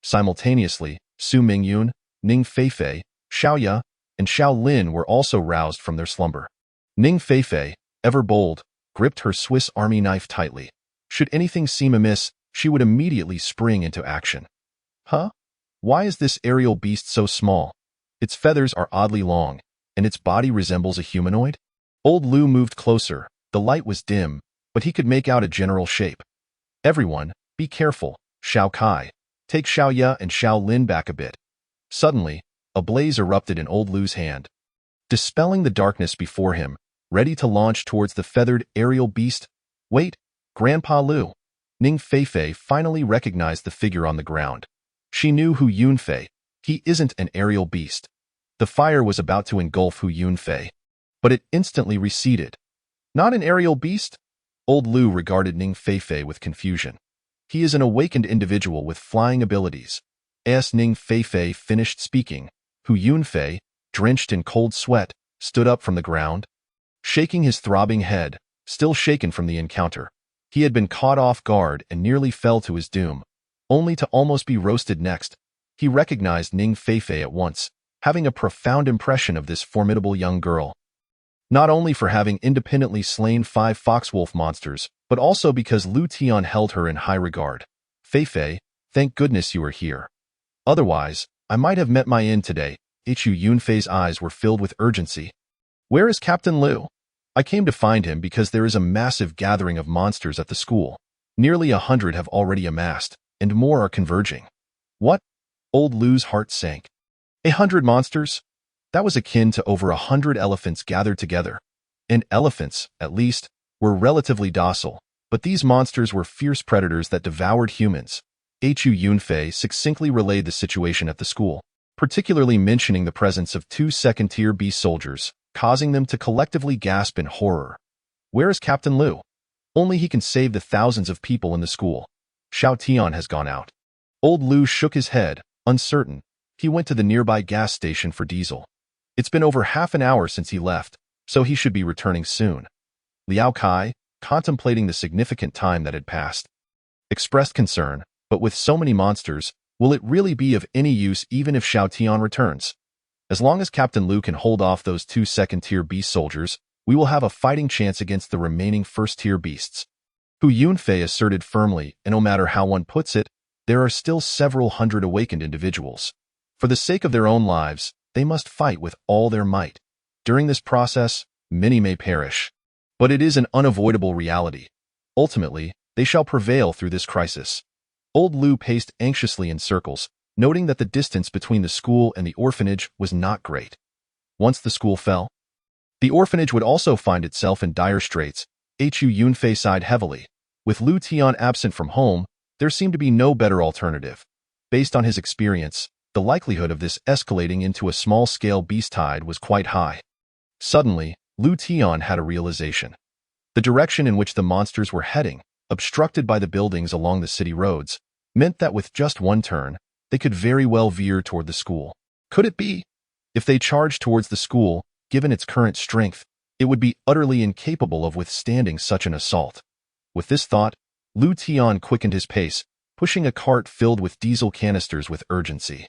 Simultaneously, Su Mingyun, Ning Feifei, Xiaoya, and Xiao Lin were also roused from their slumber. Ning Feifei, ever bold, gripped her Swiss Army knife tightly. Should anything seem amiss, she would immediately spring into action. Huh? Why is this aerial beast so small? Its feathers are oddly long, and its body resembles a humanoid? Old Lu moved closer. The light was dim, but he could make out a general shape. Everyone, be careful, Xiao Kai. Take Xiaoya and Xiao Lin back a bit. Suddenly, a blaze erupted in Old Lu's hand. Dispelling the darkness before him, ready to launch towards the feathered aerial beast. Wait, Grandpa Lu. Ning Feifei finally recognized the figure on the ground. She knew Hu Yunfei. He isn't an aerial beast. The fire was about to engulf Hu Yunfei, but it instantly receded. Not an aerial beast? Old Lu regarded Ning Feifei with confusion. He is an awakened individual with flying abilities. As Ning Feifei finished speaking, Hu Yunfei, drenched in cold sweat, stood up from the ground. Shaking his throbbing head, still shaken from the encounter, he had been caught off guard and nearly fell to his doom, only to almost be roasted next. He recognized Ning Feifei at once, having a profound impression of this formidable young girl. Not only for having independently slain 5 foxwolf monsters, but also because Lu Tian held her in high regard. Feifei, thank goodness you are here. Otherwise, I might have met my end today. Hu Yunfei's eyes were filled with urgency. Where is Captain Lu? I came to find him because there is a massive gathering of monsters at the school. Nearly 100 have already amassed, and more are converging. What? Old Lu's heart sank. 100 monsters? That was akin to over 100 elephants gathered together. And elephants, at least, were relatively docile, but these monsters were fierce predators that devoured humans. Hu Yunfei succinctly relayed the situation at the school, particularly mentioning the presence of 2 second-tier beast soldiers, causing them to collectively gasp in horror. Where is Captain Lu? Only he can save the thousands of people in the school. Xiao Tian has gone out. Old Lu shook his head, uncertain. He went to the nearby gas station for diesel. It's been over half an hour since he left, so he should be returning soon. Liao Kai, contemplating the significant time that had passed, expressed concern, but with so many monsters, will it really be of any use even if Xiao Tian returns? As long as Captain Lu can hold off those 2 second-tier beast soldiers, we will have a fighting chance against the remaining first-tier beasts. Hu Yunfei asserted firmly, and no matter how one puts it, there are still several hundred awakened individuals. For the sake of their own lives, they must fight with all their might. During this process, many may perish. But it is an unavoidable reality. Ultimately, they shall prevail through this crisis. Old Lu paced anxiously in circles, noting that the distance between the school and the orphanage was not great. Once the school fell, the orphanage would also find itself in dire straits. Hu Yunfei sighed heavily. With Lu Tian absent from home, there seemed to be no better alternative. Based on his experience, the likelihood of this escalating into a small-scale beast tide was quite high. Suddenly, Lu Tian had a realization. The direction in which the monsters were heading, obstructed by the buildings along the city roads, meant that with just one turn, they could very well veer toward the school. Could it be? If they charged towards the school, given its current strength, it would be utterly incapable of withstanding such an assault. With this thought, Lu Tian quickened his pace, pushing a cart filled with diesel canisters with urgency.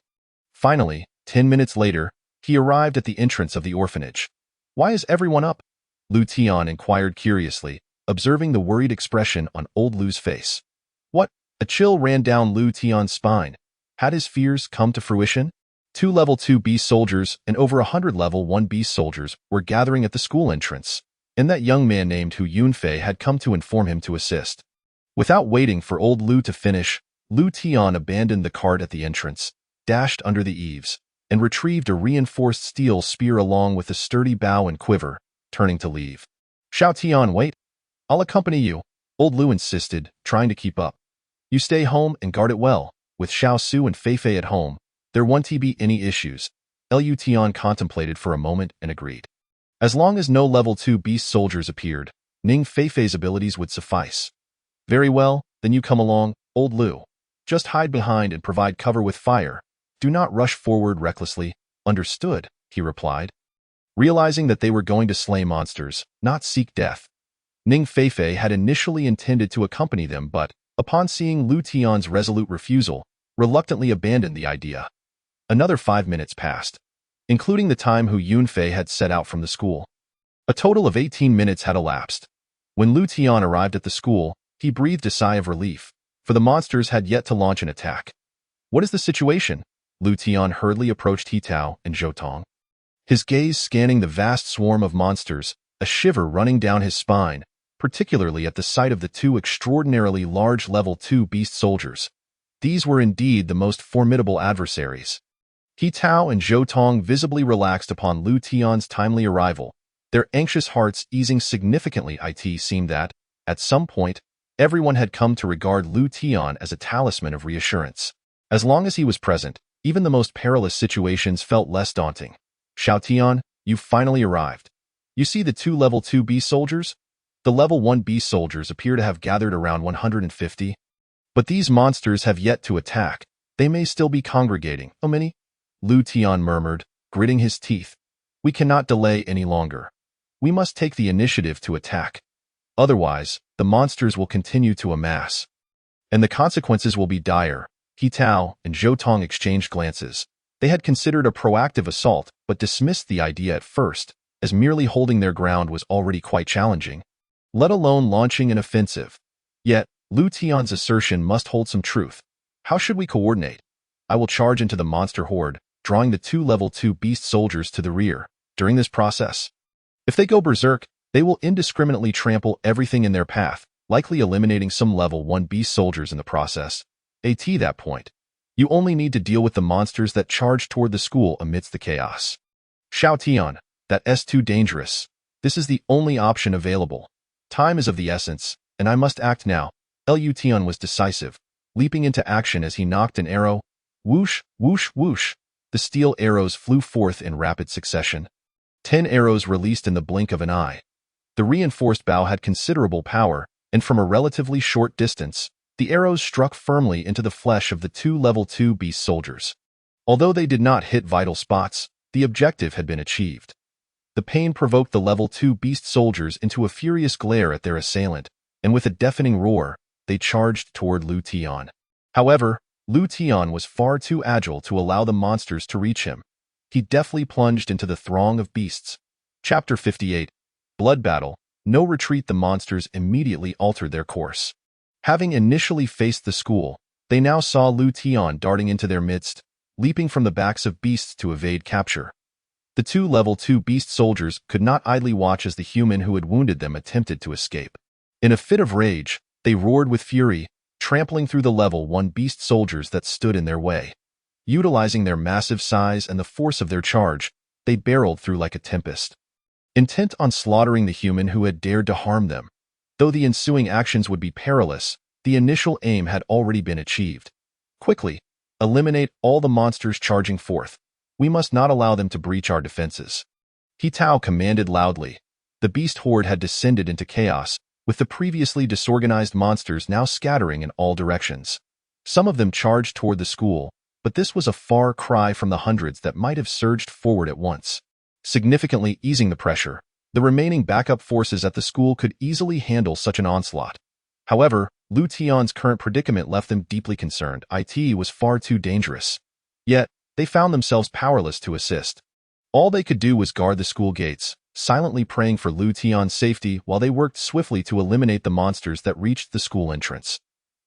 Finally, 10 minutes later, he arrived at the entrance of the orphanage. Why is everyone up? Lu Tian inquired curiously, observing the worried expression on old Lu's face. What? A chill ran down Lu Tian's spine. Had his fears come to fruition? 2 level 2 beast soldiers and over 100 level 1 beast soldiers were gathering at the school entrance, and that young man named Hu Yunfei had come to inform him to assist. Without waiting for old Lu to finish, Lu Tian abandoned the cart at the entrance, dashed under the eaves, and retrieved a reinforced steel spear along with a sturdy bow and quiver, turning to leave. Xiao Tian, wait. I'll accompany you, old Lu insisted, trying to keep up. You stay home and guard it well. With Xiao Su and Fei Fei at home, there won't be any issues. Lu Tian contemplated for a moment and agreed. As long as no level 2 beast soldiers appeared, Ning Fei Fei's abilities would suffice. Very well, then you come along, old Lu. Just hide behind and provide cover with fire. Do not rush forward recklessly. Understood, he replied. Realizing that they were going to slay monsters, not seek death, Ning Fei Fei had initially intended to accompany them but, upon seeing Lu Tian's resolute refusal, reluctantly abandoned the idea. Another 5 minutes passed, including the time Hu Yunfei had set out from the school. A total of 18 minutes had elapsed. When Lu Tian arrived at the school, he breathed a sigh of relief, for the monsters had yet to launch an attack. What is the situation? Lu Tian hurriedly approached He Tao and Zhou Tong, his gaze scanning the vast swarm of monsters, a shiver running down his spine, particularly at the sight of the two extraordinarily large level 2 beast soldiers. These were indeed the most formidable adversaries. He Tao and Zhou Tong visibly relaxed upon Lu Tian's timely arrival, their anxious hearts easing significantly. It seemed that, at some point, everyone had come to regard Lu Tian as a talisman of reassurance. As long as he was present, even the most perilous situations felt less daunting. Xiao Tian, you've finally arrived. You see the 2 level 2 beast soldiers? The level 1 beast soldiers appear to have gathered around 150. But these monsters have yet to attack. They may still be congregating. How many? Lu Tian murmured, gritting his teeth. We cannot delay any longer. We must take the initiative to attack. Otherwise, the monsters will continue to amass. And the consequences will be dire. He Tao and Zhou Tong exchanged glances. They had considered a proactive assault, but dismissed the idea at first, as merely holding their ground was already quite challenging, let alone launching an offensive. Yet, Lu Tian's assertion must hold some truth. How should we coordinate? I will charge into the monster horde, drawing the 2 level 2 beast soldiers to the rear. During this process, if they go berserk, they will indiscriminately trample everything in their path, likely eliminating some level 1 beast soldiers in the process. At that point, you only need to deal with the monsters that charge toward the school amidst the chaos. Xiao Tian, that's too dangerous. This is the only option available. Time is of the essence, and I must act now. Lu Tian was decisive, leaping into action as he knocked an arrow. Whoosh, whoosh, whoosh. The steel arrows flew forth in rapid succession. 10 arrows released in the blink of an eye. The reinforced bow had considerable power, and from a relatively short distance, the arrows struck firmly into the flesh of the 2 level 2 beast soldiers. Although they did not hit vital spots, the objective had been achieved. The pain provoked the level 2 beast soldiers into a furious glare at their assailant, and with a deafening roar, they charged toward Lu Tian. However, Lu Tian was far too agile to allow the monsters to reach him. He deftly plunged into the throng of beasts. Chapter 58. Blood Battle. No retreat. The monsters immediately altered their course. Having initially faced the school, they now saw Lu Tian darting into their midst, leaping from the backs of beasts to evade capture. The 2 level 2 beast soldiers could not idly watch as the human who had wounded them attempted to escape. In a fit of rage, they roared with fury, trampling through the level 1 beast soldiers that stood in their way. Utilizing their massive size and the force of their charge, they barreled through like a tempest, intent on slaughtering the human who had dared to harm them. Though the ensuing actions would be perilous, the initial aim had already been achieved. Quickly, eliminate all the monsters charging forth. We must not allow them to breach our defenses. He Tao commanded loudly. The beast horde had descended into chaos, with the previously disorganized monsters now scattering in all directions. Some of them charged toward the school, but this was a far cry from the hundreds that might have surged forward at once. Significantly easing the pressure, the remaining backup forces at the school could easily handle such an onslaught. However, Lu Tian's current predicament left them deeply concerned. It was far too dangerous. Yet, they found themselves powerless to assist. All they could do was guard the school gates, silently praying for Lu Tian's safety while they worked swiftly to eliminate the monsters that reached the school entrance.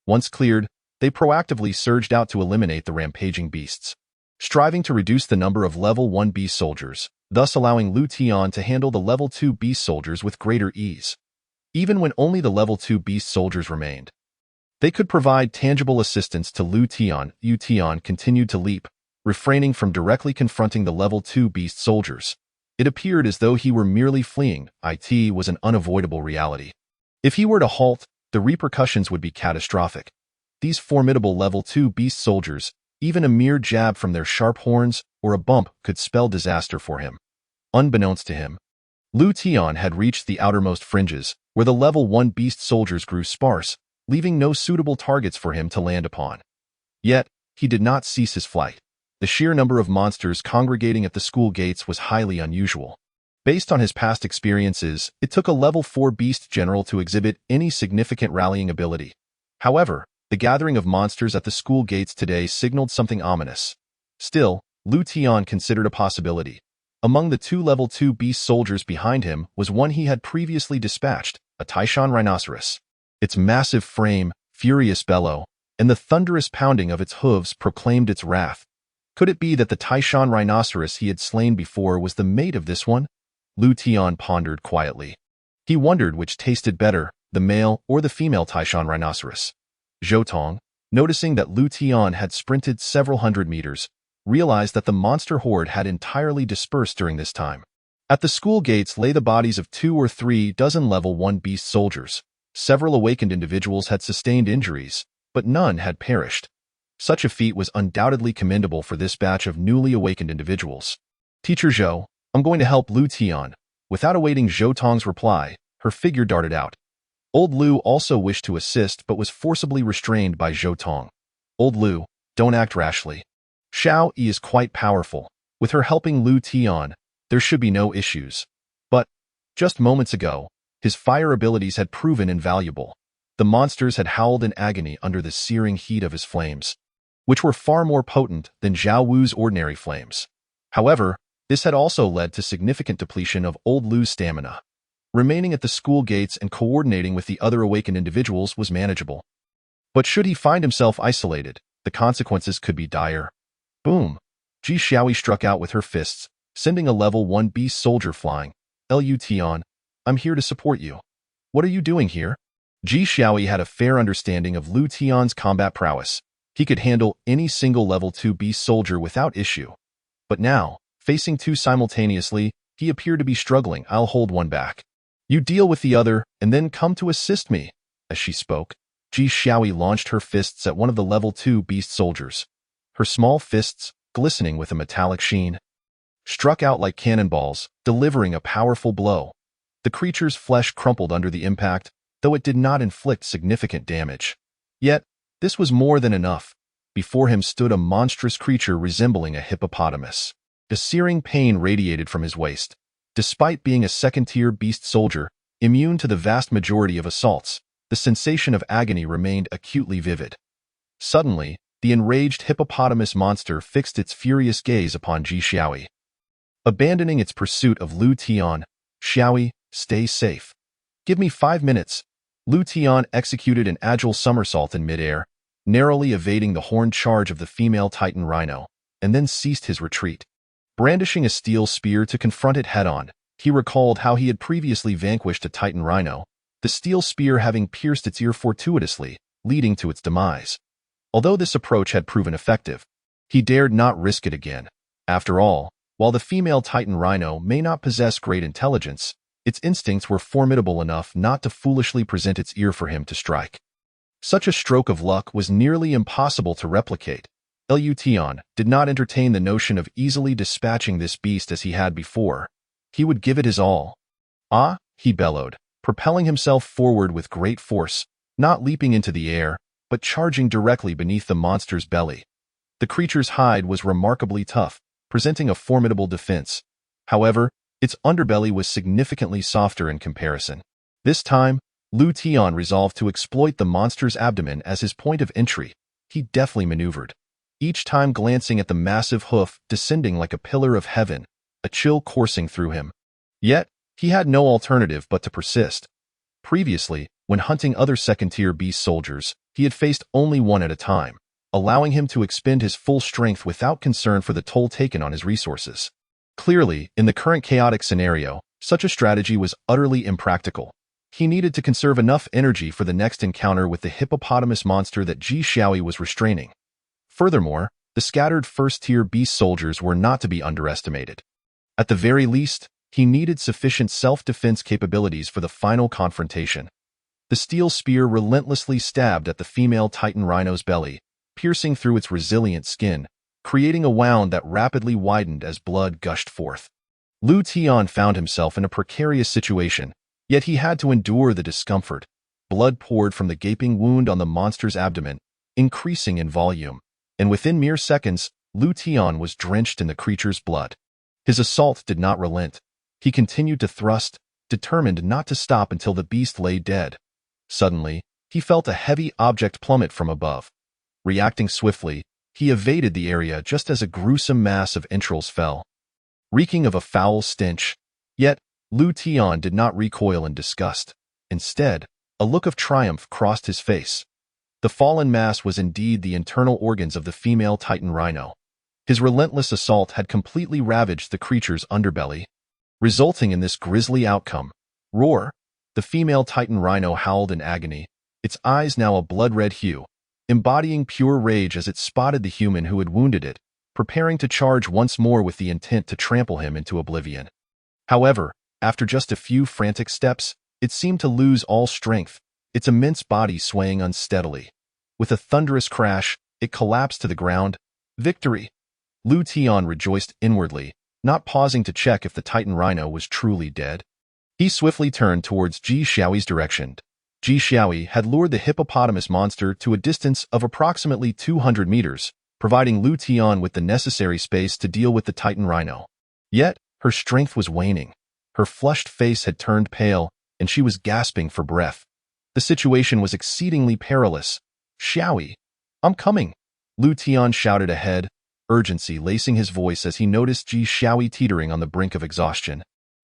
Once cleared, they proactively surged out to eliminate the rampaging beasts, striving to reduce the number of level 1 beast soldiers, thus allowing Lu Tian to handle the level 2 beast soldiers with greater ease. Even when only the level 2 beast soldiers remained, they could provide tangible assistance to Lu Tian. Lu Tian continued to leap, refraining from directly confronting the level 2 beast soldiers. It appeared as though he were merely fleeing. It was an unavoidable reality. If he were to halt, the repercussions would be catastrophic. These formidable level 2 beast soldiers, even a mere jab from their sharp horns or a bump could spell disaster for him. Unbeknownst to him, Lu Tian had reached the outermost fringes, where the level 1 beast soldiers grew sparse, leaving no suitable targets for him to land upon. Yet, he did not cease his flight. The sheer number of monsters congregating at the school gates was highly unusual. Based on his past experiences, it took a level 4 beast general to exhibit any significant rallying ability. However, the gathering of monsters at the school gates today signaled something ominous. Still, Lu Tian considered a possibility. Among the 2 level 2 beast soldiers behind him was one he had previously dispatched, a Taishan rhinoceros. Its massive frame, furious bellow, and the thunderous pounding of its hooves proclaimed its wrath. Could it be that the Taishan rhinoceros he had slain before was the mate of this one? Lu Tian pondered quietly. He wondered which tasted better, the male or the female Taishan rhinoceros. Zhou Tong, noticing that Lu Tian had sprinted several hundred meters, realized that the monster horde had entirely dispersed during this time. At the school gates lay the bodies of 2 or 3 dozen level 1 beast soldiers. Several awakened individuals had sustained injuries, but none had perished. Such a feat was undoubtedly commendable for this batch of newly awakened individuals. Teacher Zhou, I'm going to help Lu Tian. Without awaiting Zhou Tong's reply, her figure darted out. Old Lu also wished to assist but was forcibly restrained by Zhou Tong. Old Lu, don't act rashly. Xiao Yi is quite powerful. With her helping Lu Tian, there should be no issues. But, just moments ago, his fire abilities had proven invaluable. The monsters had howled in agony under the searing heat of his flames, which were far more potent than Zhao Wu's ordinary flames. However, this had also led to significant depletion of old Lu's stamina. Remaining at the school gates and coordinating with the other awakened individuals was manageable. But should he find himself isolated, the consequences could be dire. Boom! Ji Xiaoyi struck out with her fists, sending a level 1 beast soldier flying. Lu Tian, I'm here to support you. What are you doing here? Ji Xiaoyi had a fair understanding of Lu Tian's combat prowess. He could handle any single level 2 beast soldier without issue. But now, facing 2 simultaneously, he appeared to be struggling. I'll hold one back. You deal with the other, and then come to assist me. As she spoke, Ji Xiaoyi launched her fists at one of the level 2 beast soldiers. Her small fists, glistening with a metallic sheen, struck out like cannonballs, delivering a powerful blow. The creature's flesh crumpled under the impact, though it did not inflict significant damage. Yet, this was more than enough. Before him stood a monstrous creature resembling a hippopotamus. The searing pain radiated from his waist. Despite being a second-tier beast soldier, immune to the vast majority of assaults, the sensation of agony remained acutely vivid. Suddenly, the enraged hippopotamus monster fixed its furious gaze upon Ji Xiaoyi. Abandoning its pursuit of Lu Tian, Xiaoyi, stay safe. Give me 5 minutes. Lu Tian executed an agile somersault in midair, narrowly evading the horned charge of the female Titan rhino, and then ceased his retreat. Brandishing a steel spear to confront it head-on, he recalled how he had previously vanquished a Titan rhino, the steel spear having pierced its ear fortuitously, leading to its demise. Although this approach had proven effective, he dared not risk it again. After all, while the female Titan rhino may not possess great intelligence, its instincts were formidable enough not to foolishly present its ear for him to strike. Such a stroke of luck was nearly impossible to replicate. Lu Tian did not entertain the notion of easily dispatching this beast as he had before. He would give it his all. Ah, he bellowed, propelling himself forward with great force, not leaping into the air, but charging directly beneath the monster's belly. The creature's hide was remarkably tough, presenting a formidable defense. However, its underbelly was significantly softer in comparison. This time, Lu Tian resolved to exploit the monster's abdomen as his point of entry. He deftly maneuvered, each time glancing at the massive hoof descending like a pillar of heaven, a chill coursing through him. Yet, he had no alternative but to persist. Previously, when hunting other second-tier beast soldiers, he had faced only one at a time, allowing him to expend his full strength without concern for the toll taken on his resources. Clearly, in the current chaotic scenario, such a strategy was utterly impractical. He needed to conserve enough energy for the next encounter with the hippopotamus monster that Ji Xiaoyi was restraining. Furthermore, The scattered first-tier beast soldiers were not to be underestimated. At the very least, he needed sufficient self-defense capabilities for the final confrontation. The steel spear relentlessly stabbed at the female Titan rhino's belly, piercing through its resilient skin, creating a wound that rapidly widened as blood gushed forth. Lu Tian found himself in a precarious situation, yet he had to endure the discomfort. Blood poured from the gaping wound on the monster's abdomen, increasing in volume, and within mere seconds, Lu Tian was drenched in the creature's blood. His assault did not relent. He continued to thrust, determined not to stop until the beast lay dead. Suddenly, he felt a heavy object plummet from above. Reacting swiftly, he evaded the area just as a gruesome mass of entrails fell, reeking of a foul stench. Yet, Lu Tian did not recoil in disgust. Instead, a look of triumph crossed his face. The fallen mass was indeed the internal organs of the female Titan rhino. His relentless assault had completely ravaged the creature's underbelly, resulting in this grisly outcome. Roar! The female Titan rhino howled in agony, its eyes now a blood-red hue, embodying pure rage as it spotted the human who had wounded it, preparing to charge once more with the intent to trample him into oblivion. However, after just a few frantic steps, it seemed to lose all strength, its immense body swaying unsteadily. With a thunderous crash, it collapsed to the ground. Victory! Lu Tian rejoiced inwardly, not pausing to check if the Titan rhino was truly dead. He swiftly turned towards Ji Xiaoyi's direction. Ji Xiaoyi had lured the hippopotamus monster to a distance of approximately 200 meters, providing Lu Tian with the necessary space to deal with the Titan rhino. Yet, her strength was waning. Her flushed face had turned pale, and she was gasping for breath. The situation was exceedingly perilous. Xiaoyi, I'm coming, Lu Tian shouted ahead, urgency lacing his voice as he noticed Ji Xiaoyi teetering on the brink of exhaustion.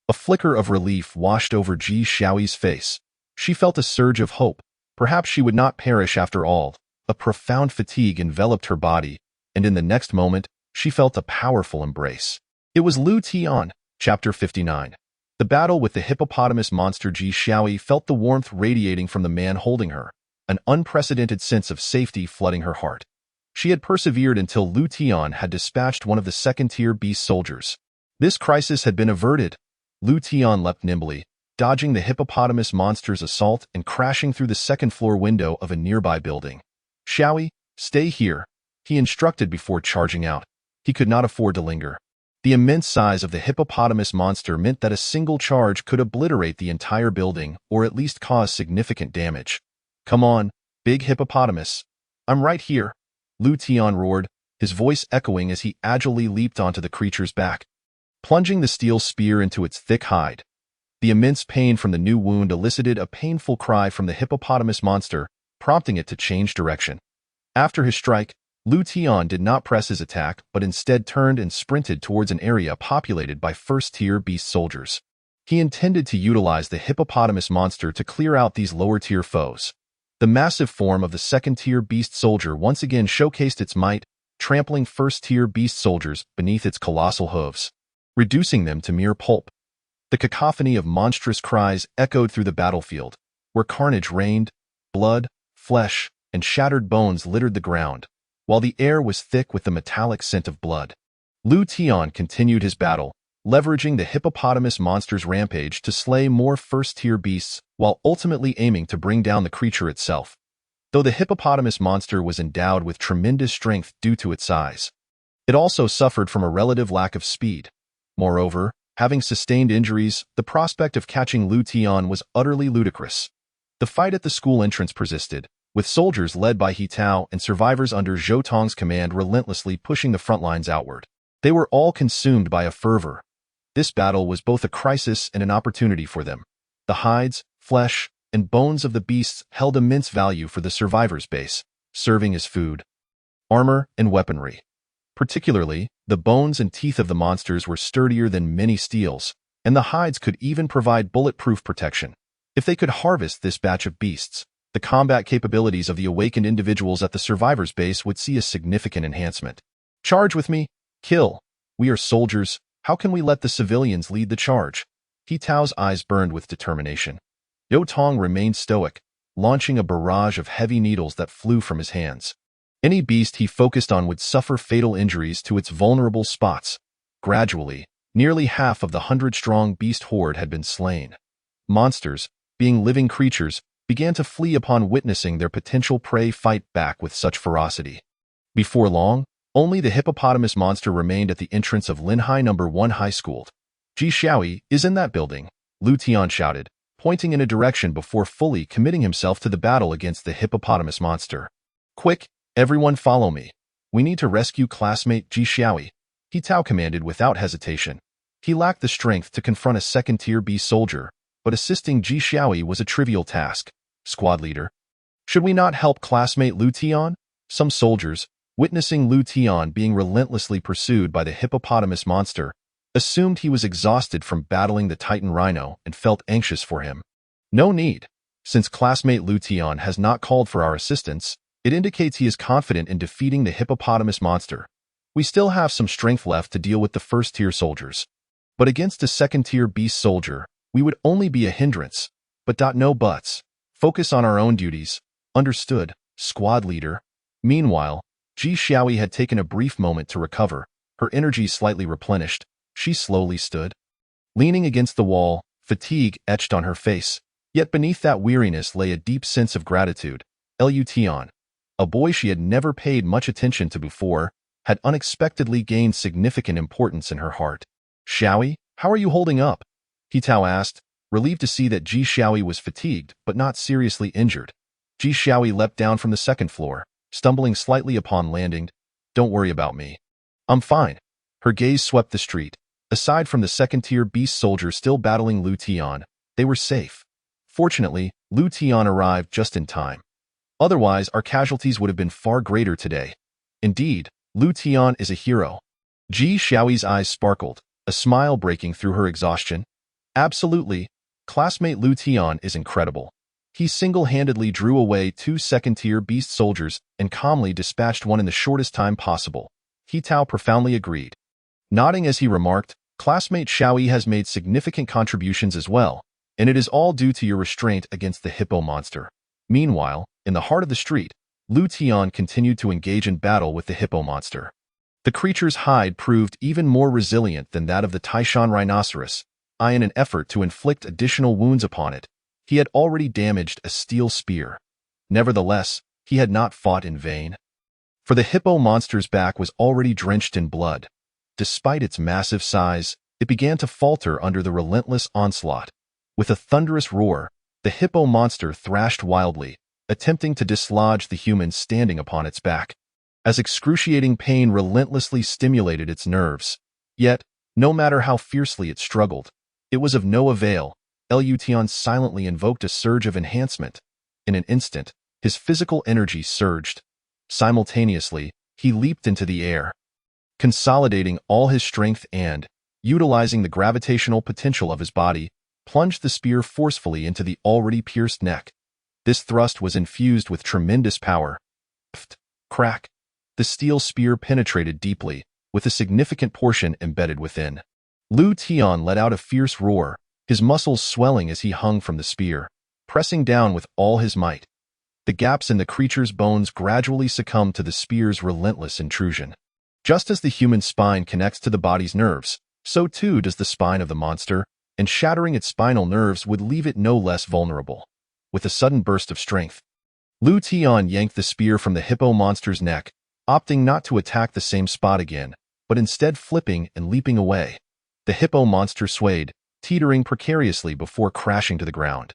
A flicker of relief washed over Ji Xiaoyi's face. She felt a surge of hope. Perhaps she would not perish after all. A profound fatigue enveloped her body, and in the next moment, she felt a powerful embrace. It was Lu Tian, Chapter 59. The battle with the hippopotamus monster. Ji Xiaoyi felt the warmth radiating from the man holding her, an unprecedented sense of safety flooding her heart. She had persevered until Lu Tian had dispatched one of the second-tier beast soldiers. This crisis had been averted. Lu Tian leapt nimbly, dodging the hippopotamus monster's assault and crashing through the second-floor window of a nearby building. Xiaoyi, stay here, he instructed before charging out. He could not afford to linger. The immense size of the hippopotamus monster meant that a single charge could obliterate the entire building or at least cause significant damage. Come on, big hippopotamus. I'm right here, Lu Tian roared, his voice echoing as he agilely leaped onto the creature's back, plunging the steel spear into its thick hide. The immense pain from the new wound elicited a painful cry from the hippopotamus monster, prompting it to change direction. After his strike, Lu Tian did not press his attack but instead turned and sprinted towards an area populated by first-tier beast soldiers. He intended to utilize the hippopotamus monster to clear out these lower-tier foes. The massive form of the second-tier beast soldier once again showcased its might, trampling first-tier beast soldiers beneath its colossal hooves, reducing them to mere pulp. The cacophony of monstrous cries echoed through the battlefield, where carnage reigned. Blood, flesh, and shattered bones littered the ground, while the air was thick with the metallic scent of blood. Lu Tian continued his battle, leveraging the hippopotamus monster's rampage to slay more first-tier beasts while ultimately aiming to bring down the creature itself. Though the hippopotamus monster was endowed with tremendous strength due to its size, it also suffered from a relative lack of speed. Moreover, having sustained injuries, the prospect of catching Lu Tian was utterly ludicrous. The fight at the school entrance persisted, with soldiers led by He Tao and survivors under Zhou Tong's command relentlessly pushing the front lines outward. They were all consumed by a fervor. This battle was both a crisis and an opportunity for them. The hides, flesh, and bones of the beasts held immense value for the survivors' base, serving as food, armor, and weaponry. Particularly, the bones and teeth of the monsters were sturdier than many steels, and the hides could even provide bulletproof protection. If they could harvest this batch of beasts, the combat capabilities of the awakened individuals at the survivors' base would see a significant enhancement. Charge with me! Kill! We are soldiers. How can we let the civilians lead the charge? He Tao's eyes burned with determination. Zhou Tong remained stoic, launching a barrage of heavy needles that flew from his hands. Any beast he focused on would suffer fatal injuries to its vulnerable spots. Gradually, nearly half of the 100-strong beast horde had been slain. Monsters, being living creatures, began to flee upon witnessing their potential prey fight back with such ferocity. Before long, only the hippopotamus monster remained at the entrance of Linhai No. 1 High School. Ji Xiaoyi is in that building, Lu Tian shouted, pointing in a direction before fully committing himself to the battle against the hippopotamus monster. Quick, everyone follow me. We need to rescue classmate Ji Xiaoyi, He Tao commanded without hesitation. He lacked the strength to confront a second-tier beast soldier, but assisting Ji Xiaoyi was a trivial task. Squad leader. Should we not help classmate Lu Tian? Some soldiers, witnessing Lu Tian being relentlessly pursued by the hippopotamus monster, assumed he was exhausted from battling the Titan Rhino and felt anxious for him. No need. Since classmate Lu Tian has not called for our assistance, it indicates he is confident in defeating the hippopotamus monster. We still have some strength left to deal with the first-tier soldiers. But against a second-tier beast soldier, we would only be a hindrance. But no buts. Focus on our own duties. Understood, squad leader. Meanwhile, Ji Xiaoyi had taken a brief moment to recover, her energy slightly replenished. She slowly stood. Leaning against the wall, fatigue etched on her face. Yet beneath that weariness lay a deep sense of gratitude. Lu Tian, a boy she had never paid much attention to before, had unexpectedly gained significant importance in her heart. Xiaoyi, how are you holding up? He Tao asked, relieved to see that Ji Xiaoyi was fatigued but not seriously injured. Ji Xiaoyi leapt down from the second floor, stumbling slightly upon landing. Don't worry about me. I'm fine. Her gaze swept the street. Aside from the second-tier beast soldiers still battling Lu Tian, they were safe. Fortunately, Lu Tian arrived just in time. Otherwise, our casualties would have been far greater today. Indeed, Lu Tian is a hero. Ji Xiaoyi's eyes sparkled, a smile breaking through her exhaustion. Absolutely. Classmate Lu Tian is incredible. He single-handedly drew away 2 second-tier beast soldiers and calmly dispatched one in the shortest time possible. He Tao profoundly agreed. Nodding as he remarked, classmate Xiaoyi has made significant contributions as well, and it is all due to your restraint against the hippo monster. Meanwhile, in the heart of the street, Lu Tian continued to engage in battle with the hippo monster. The creature's hide proved even more resilient than that of the Taishan rhinoceros. In an effort to inflict additional wounds upon it, he had already damaged a steel spear. Nevertheless, he had not fought in vain. For the hippo monster's back was already drenched in blood. Despite its massive size, it began to falter under the relentless onslaught. With a thunderous roar, the hippo monster thrashed wildly, attempting to dislodge the human standing upon its back. As excruciating pain relentlessly stimulated its nerves. Yet, no matter how fiercely it struggled, it was of no avail. Lu Tian silently invoked a surge of enhancement. In an instant, his physical energy surged. Simultaneously, he leaped into the air. Consolidating all his strength and, utilizing the gravitational potential of his body, plunged the spear forcefully into the already pierced neck. This thrust was infused with tremendous power. Pft! Crack! The steel spear penetrated deeply, with a significant portion embedded within. Lu Tian let out a fierce roar, his muscles swelling as he hung from the spear, pressing down with all his might. The gaps in the creature's bones gradually succumbed to the spear's relentless intrusion. Just as the human spine connects to the body's nerves, so too does the spine of the monster, and shattering its spinal nerves would leave it no less vulnerable. With a sudden burst of strength, Lu Tian yanked the spear from the hippo monster's neck, opting not to attack the same spot again, but instead flipping and leaping away. The hippo monster swayed, teetering precariously before crashing to the ground.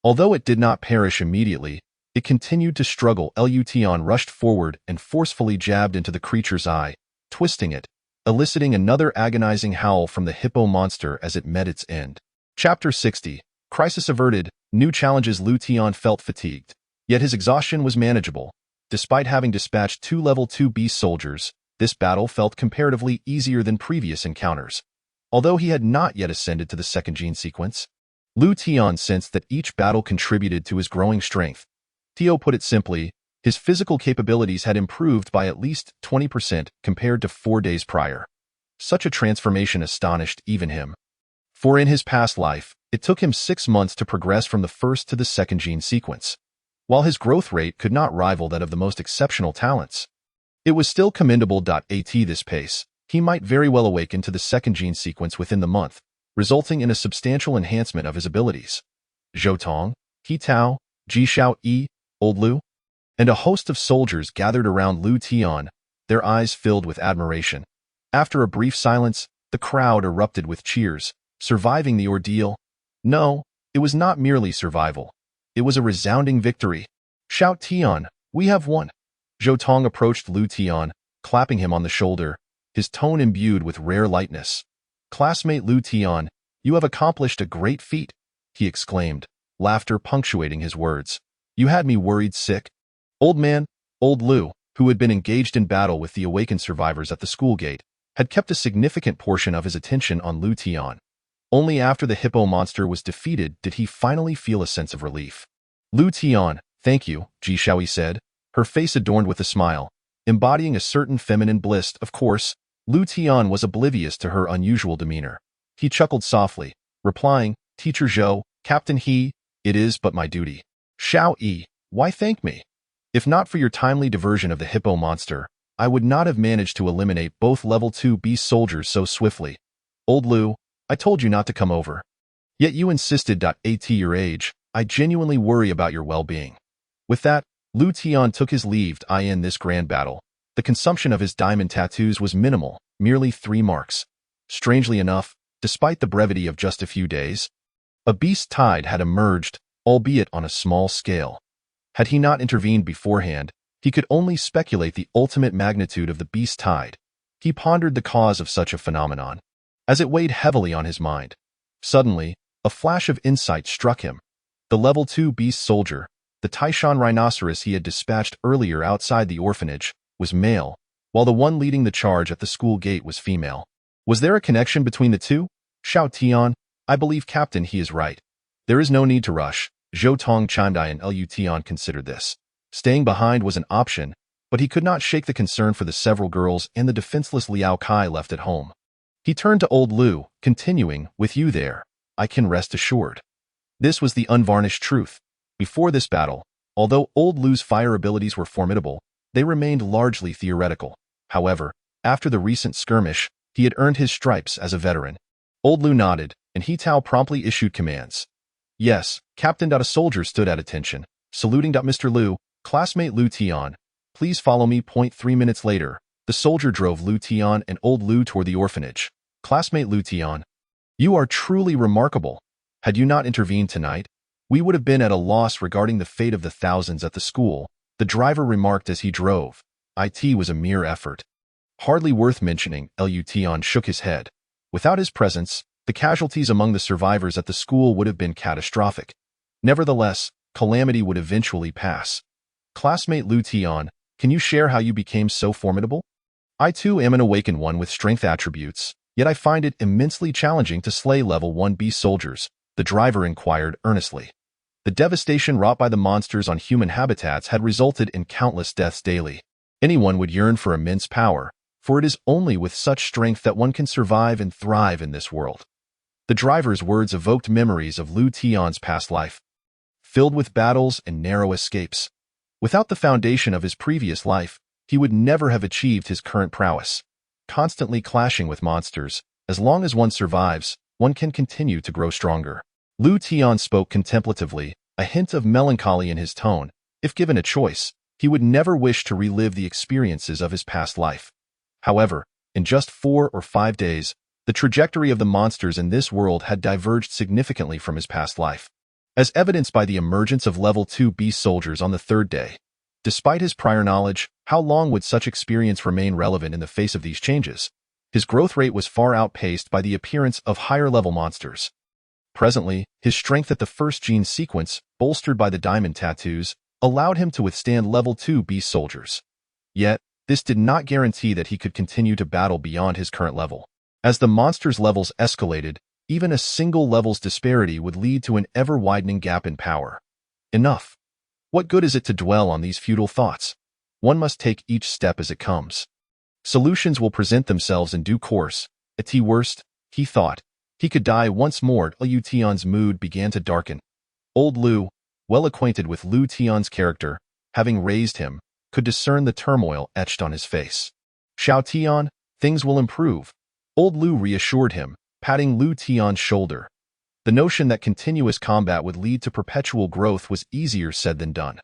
Although it did not perish immediately, it continued to struggle. Lu Tian rushed forward and forcefully jabbed into the creature's eye, twisting it, eliciting another agonizing howl from the hippo monster as it met its end. Chapter 60. Crisis averted. New challenges. Lu Tian felt fatigued, yet his exhaustion was manageable. Despite having dispatched 2 level 2 beast soldiers, this battle felt comparatively easier than previous encounters. Although he had not yet ascended to the second gene sequence, Lu Tian sensed that each battle contributed to his growing strength. Tio put it simply, his physical capabilities had improved by at least 20% compared to 4 days prior. Such a transformation astonished even him. For in his past life, it took him 6 months to progress from the first to the second gene sequence. While his growth rate could not rival that of the most exceptional talents, It was still commendable. At this pace, he might very well awaken to the second gene sequence within the month, resulting in a substantial enhancement of his abilities. Zhou Tong, He Tao, Ji Xiao Yi, Old Lu, and a host of soldiers gathered around Lu Tian, their eyes filled with admiration. After a brief silence, the crowd erupted with cheers. Surviving the ordeal? No, it was not merely survival. It was a resounding victory. Shout Tian, we have won. Zhou Tong approached Lu Tian, clapping him on the shoulder, his tone imbued with rare lightness. Classmate Lu Tian, you have accomplished a great feat, he exclaimed, laughter punctuating his words. You had me worried sick. Old man, Old Lu, who had been engaged in battle with the awakened survivors at the school gate, had kept a significant portion of his attention on Lu Tian. Only after the hippo monster was defeated did he finally feel a sense of relief. Lu Tian, thank you, Ji Xiaoyi said, her face adorned with a smile, embodying a certain feminine bliss. Of course, Lu Tian was oblivious to her unusual demeanor. He chuckled softly, replying, Teacher Zhou, Captain He, it is but my duty. Xiao Yi, why thank me? If not for your timely diversion of the hippo monster, I would not have managed to eliminate both level 2 beast soldiers so swiftly. Old Lu, I told you not to come over. Yet you insisted. At your age, I genuinely worry about your well-being. With that, Lu Tian took his leave. In this grand battle, the consumption of his diamond tattoos was minimal, merely 3 marks. Strangely enough, despite the brevity of just a few days, a beast tide had emerged, albeit on a small scale. Had he not intervened beforehand, he could only speculate the ultimate magnitude of the beast tide. He pondered the cause of such a phenomenon, as it weighed heavily on his mind. Suddenly, a flash of insight struck him. The level 2 beast soldier, the Taishan rhinoceros he had dispatched earlier outside the orphanage, was male, while the one leading the charge at the school gate was female. Was there a connection between the two? Xiao Tian, I believe Captain He is right. There is no need to rush. Zhou Tong chimed in. Lu Tian considered this. Staying behind was an option, but he could not shake the concern for the several girls and the defenseless Liao Kai left at home. He turned to Old Lu, continuing, with you there, I can rest assured. This was the unvarnished truth. Before this battle, although Old Lu's fire abilities were formidable, they remained largely theoretical. However, after the recent skirmish, he had earned his stripes as a veteran. Old Lu nodded, and He Tao promptly issued commands. Yes, Captain. A soldier stood at attention, saluting. Mr. Lu, classmate Lu Tian, please follow me. 3 minutes later, the soldier drove Lu Tian and Old Lu toward the orphanage. Classmate Lu Tian, you are truly remarkable. Had you not intervened tonight, we would have been at a loss regarding the fate of the thousands at the school, the driver remarked as he drove. It was a mere effort. Hardly worth mentioning, Lu Tian shook his head. Without his presence, the casualties among the survivors at the school would have been catastrophic. Nevertheless, calamity would eventually pass. Classmate Lu Tian, can you share how you became so formidable? I too am an awakened one with strength attributes, yet I find it immensely challenging to slay level 1 beast soldiers, the driver inquired earnestly. The devastation wrought by the monsters on human habitats had resulted in countless deaths daily. Anyone would yearn for immense power, for it is only with such strength that one can survive and thrive in this world. The driver's words evoked memories of Lu Tian's past life, filled with battles and narrow escapes. Without the foundation of his previous life, he would never have achieved his current prowess. Constantly clashing with monsters, as long as one survives, one can continue to grow stronger. Lu Tian spoke contemplatively, a hint of melancholy in his tone. If given a choice, he would never wish to relive the experiences of his past life. However, in just 4 or 5 days, the trajectory of the monsters in this world had diverged significantly from his past life, as evidenced by the emergence of level 2 beast soldiers on the 3rd day. Despite his prior knowledge, how long would such experience remain relevant in the face of these changes? His growth rate was far outpaced by the appearance of higher-level monsters. Presently, his strength at the first gene sequence, bolstered by the diamond tattoos, allowed him to withstand level 2 beast soldiers. Yet, this did not guarantee that he could continue to battle beyond his current level. As the monsters' levels escalated, even a single level's disparity would lead to an ever-widening gap in power. Enough. What good is it to dwell on these futile thoughts? One must take each step as it comes. Solutions will present themselves in due course. At worst, he thought, he could die once more. Lu Tian's mood began to darken. Old Lu, well acquainted with Lu Tian's character, having raised him, could discern the turmoil etched on his face. Xiao Tian, things will improve. Old Lu reassured him, patting Lu Tian's shoulder. The notion that continuous combat would lead to perpetual growth was easier said than done.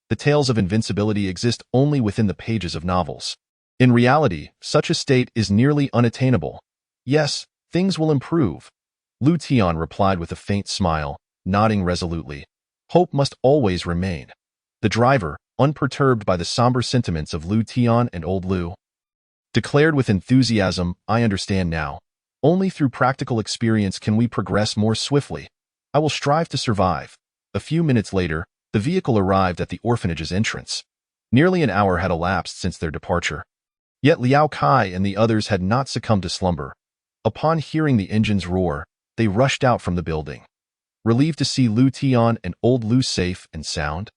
The tales of invincibility exist only within the pages of novels. In reality, such a state is nearly unattainable. Yes, things will improve. Lu Tian replied with a faint smile, nodding resolutely. Hope must always remain. The driver, unperturbed by the somber sentiments of Lu Tian and old Lu, declared with enthusiasm, I understand now. Only through practical experience can we progress more swiftly. I will strive to survive. A few minutes later, the vehicle arrived at the orphanage's entrance. Nearly an hour had elapsed since their departure. Yet Liao Kai and the others had not succumbed to slumber. Upon hearing the engine's roar, they rushed out from the building. Relieved to see Lu Tian and old Lu safe and sound,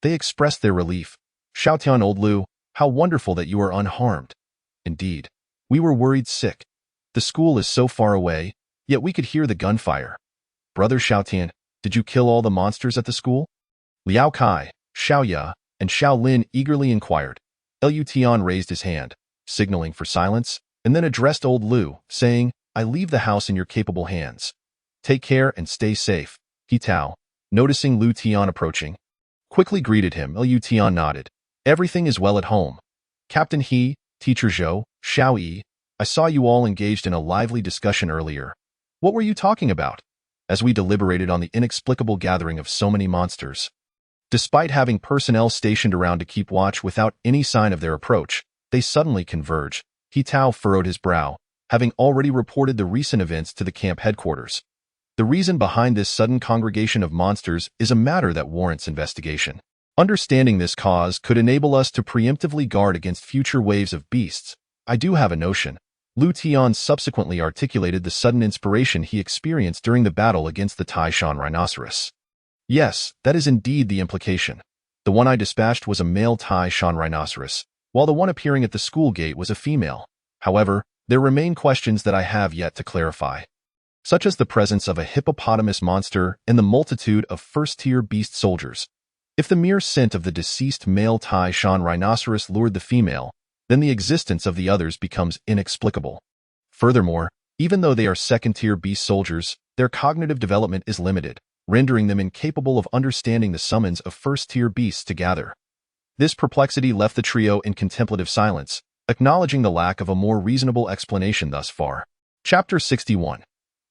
they expressed their relief. Xiao Tian, old Lu, how wonderful that you are unharmed. Indeed, we were worried sick. The school is so far away, yet we could hear the gunfire. Brother Xiao Tian, did you kill all the monsters at the school? Liao Kai, Xiao Ya, and Xiao Lin eagerly inquired. Lu Tian raised his hand, signaling for silence, and then addressed old Lu, saying, I leave the house in your capable hands. Take care and stay safe. He Tao, noticing Lu Tian approaching, quickly greeted him. Lu Tian nodded. Everything is well at home. Captain He, Teacher Zhou, Xiao Yi, I saw you all engaged in a lively discussion earlier. What were you talking about? As we deliberated on the inexplicable gathering of so many monsters. Despite having personnel stationed around to keep watch without any sign of their approach, they suddenly converged. He Tao furrowed his brow, having already reported the recent events to the camp headquarters. The reason behind this sudden congregation of monsters is a matter that warrants investigation. Understanding this cause could enable us to preemptively guard against future waves of beasts. I do have a notion. Lu Tian subsequently articulated the sudden inspiration he experienced during the battle against the Taishan rhinoceros. Yes, that is indeed the implication. The one I dispatched was a male Taishan rhinoceros, while the one appearing at the school gate was a female. However, there remain questions that I have yet to clarify, such as the presence of a hippopotamus monster and the multitude of first-tier beast soldiers. If the mere scent of the deceased male Taishan rhinoceros lured the female, then the existence of the others becomes inexplicable. Furthermore, even though they are second-tier beast soldiers, their cognitive development is limited, rendering them incapable of understanding the summons of first-tier beasts to gather. This perplexity left the trio in contemplative silence, acknowledging the lack of a more reasonable explanation thus far. Chapter 61.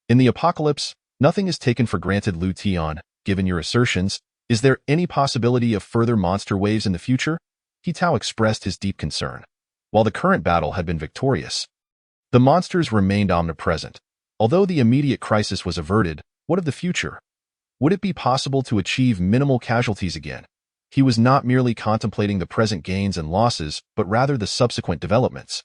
In the apocalypse, nothing is taken for granted. Lu Tian, given your assertions, is there any possibility of further monster waves in the future? He Tao expressed his deep concern. While the current battle had been victorious, the monsters remained omnipresent. Although the immediate crisis was averted, what of the future? Would it be possible to achieve minimal casualties again? He was not merely contemplating the present gains and losses, but rather the subsequent developments,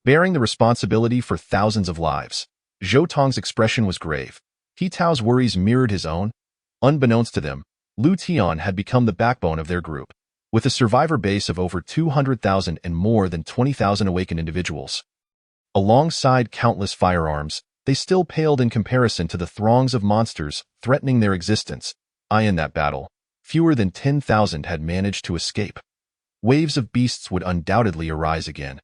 bearing the responsibility for thousands of lives. Zhou Tong's expression was grave. He Tao's worries mirrored his own. Unbeknownst to them, Lu Tian had become the backbone of their group, with a survivor base of over 200,000 and more than 20,000 awakened individuals. Alongside countless firearms, they still paled in comparison to the throngs of monsters threatening their existence. In that battle, fewer than 10,000 had managed to escape. Waves of beasts would undoubtedly arise again.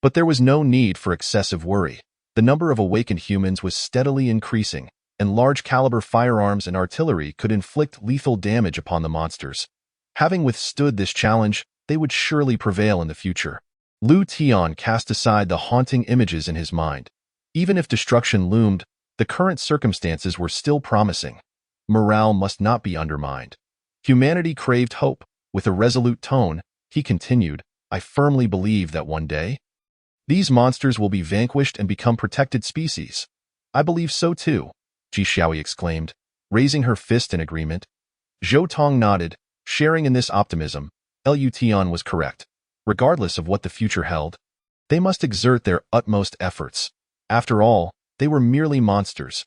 But there was no need for excessive worry. The number of awakened humans was steadily increasing, and large-caliber firearms and artillery could inflict lethal damage upon the monsters. Having withstood this challenge, they would surely prevail in the future. Lu Tian cast aside the haunting images in his mind. Even if destruction loomed, the current circumstances were still promising. Morale must not be undermined. Humanity craved hope. With a resolute tone, he continued, I firmly believe that one day, these monsters will be vanquished and become protected species. I believe so too, Ji Xiaoyi exclaimed, raising her fist in agreement. Zhou Tong nodded, sharing in this optimism. Lu Tian was correct. Regardless of what the future held, they must exert their utmost efforts. After all, they were merely monsters.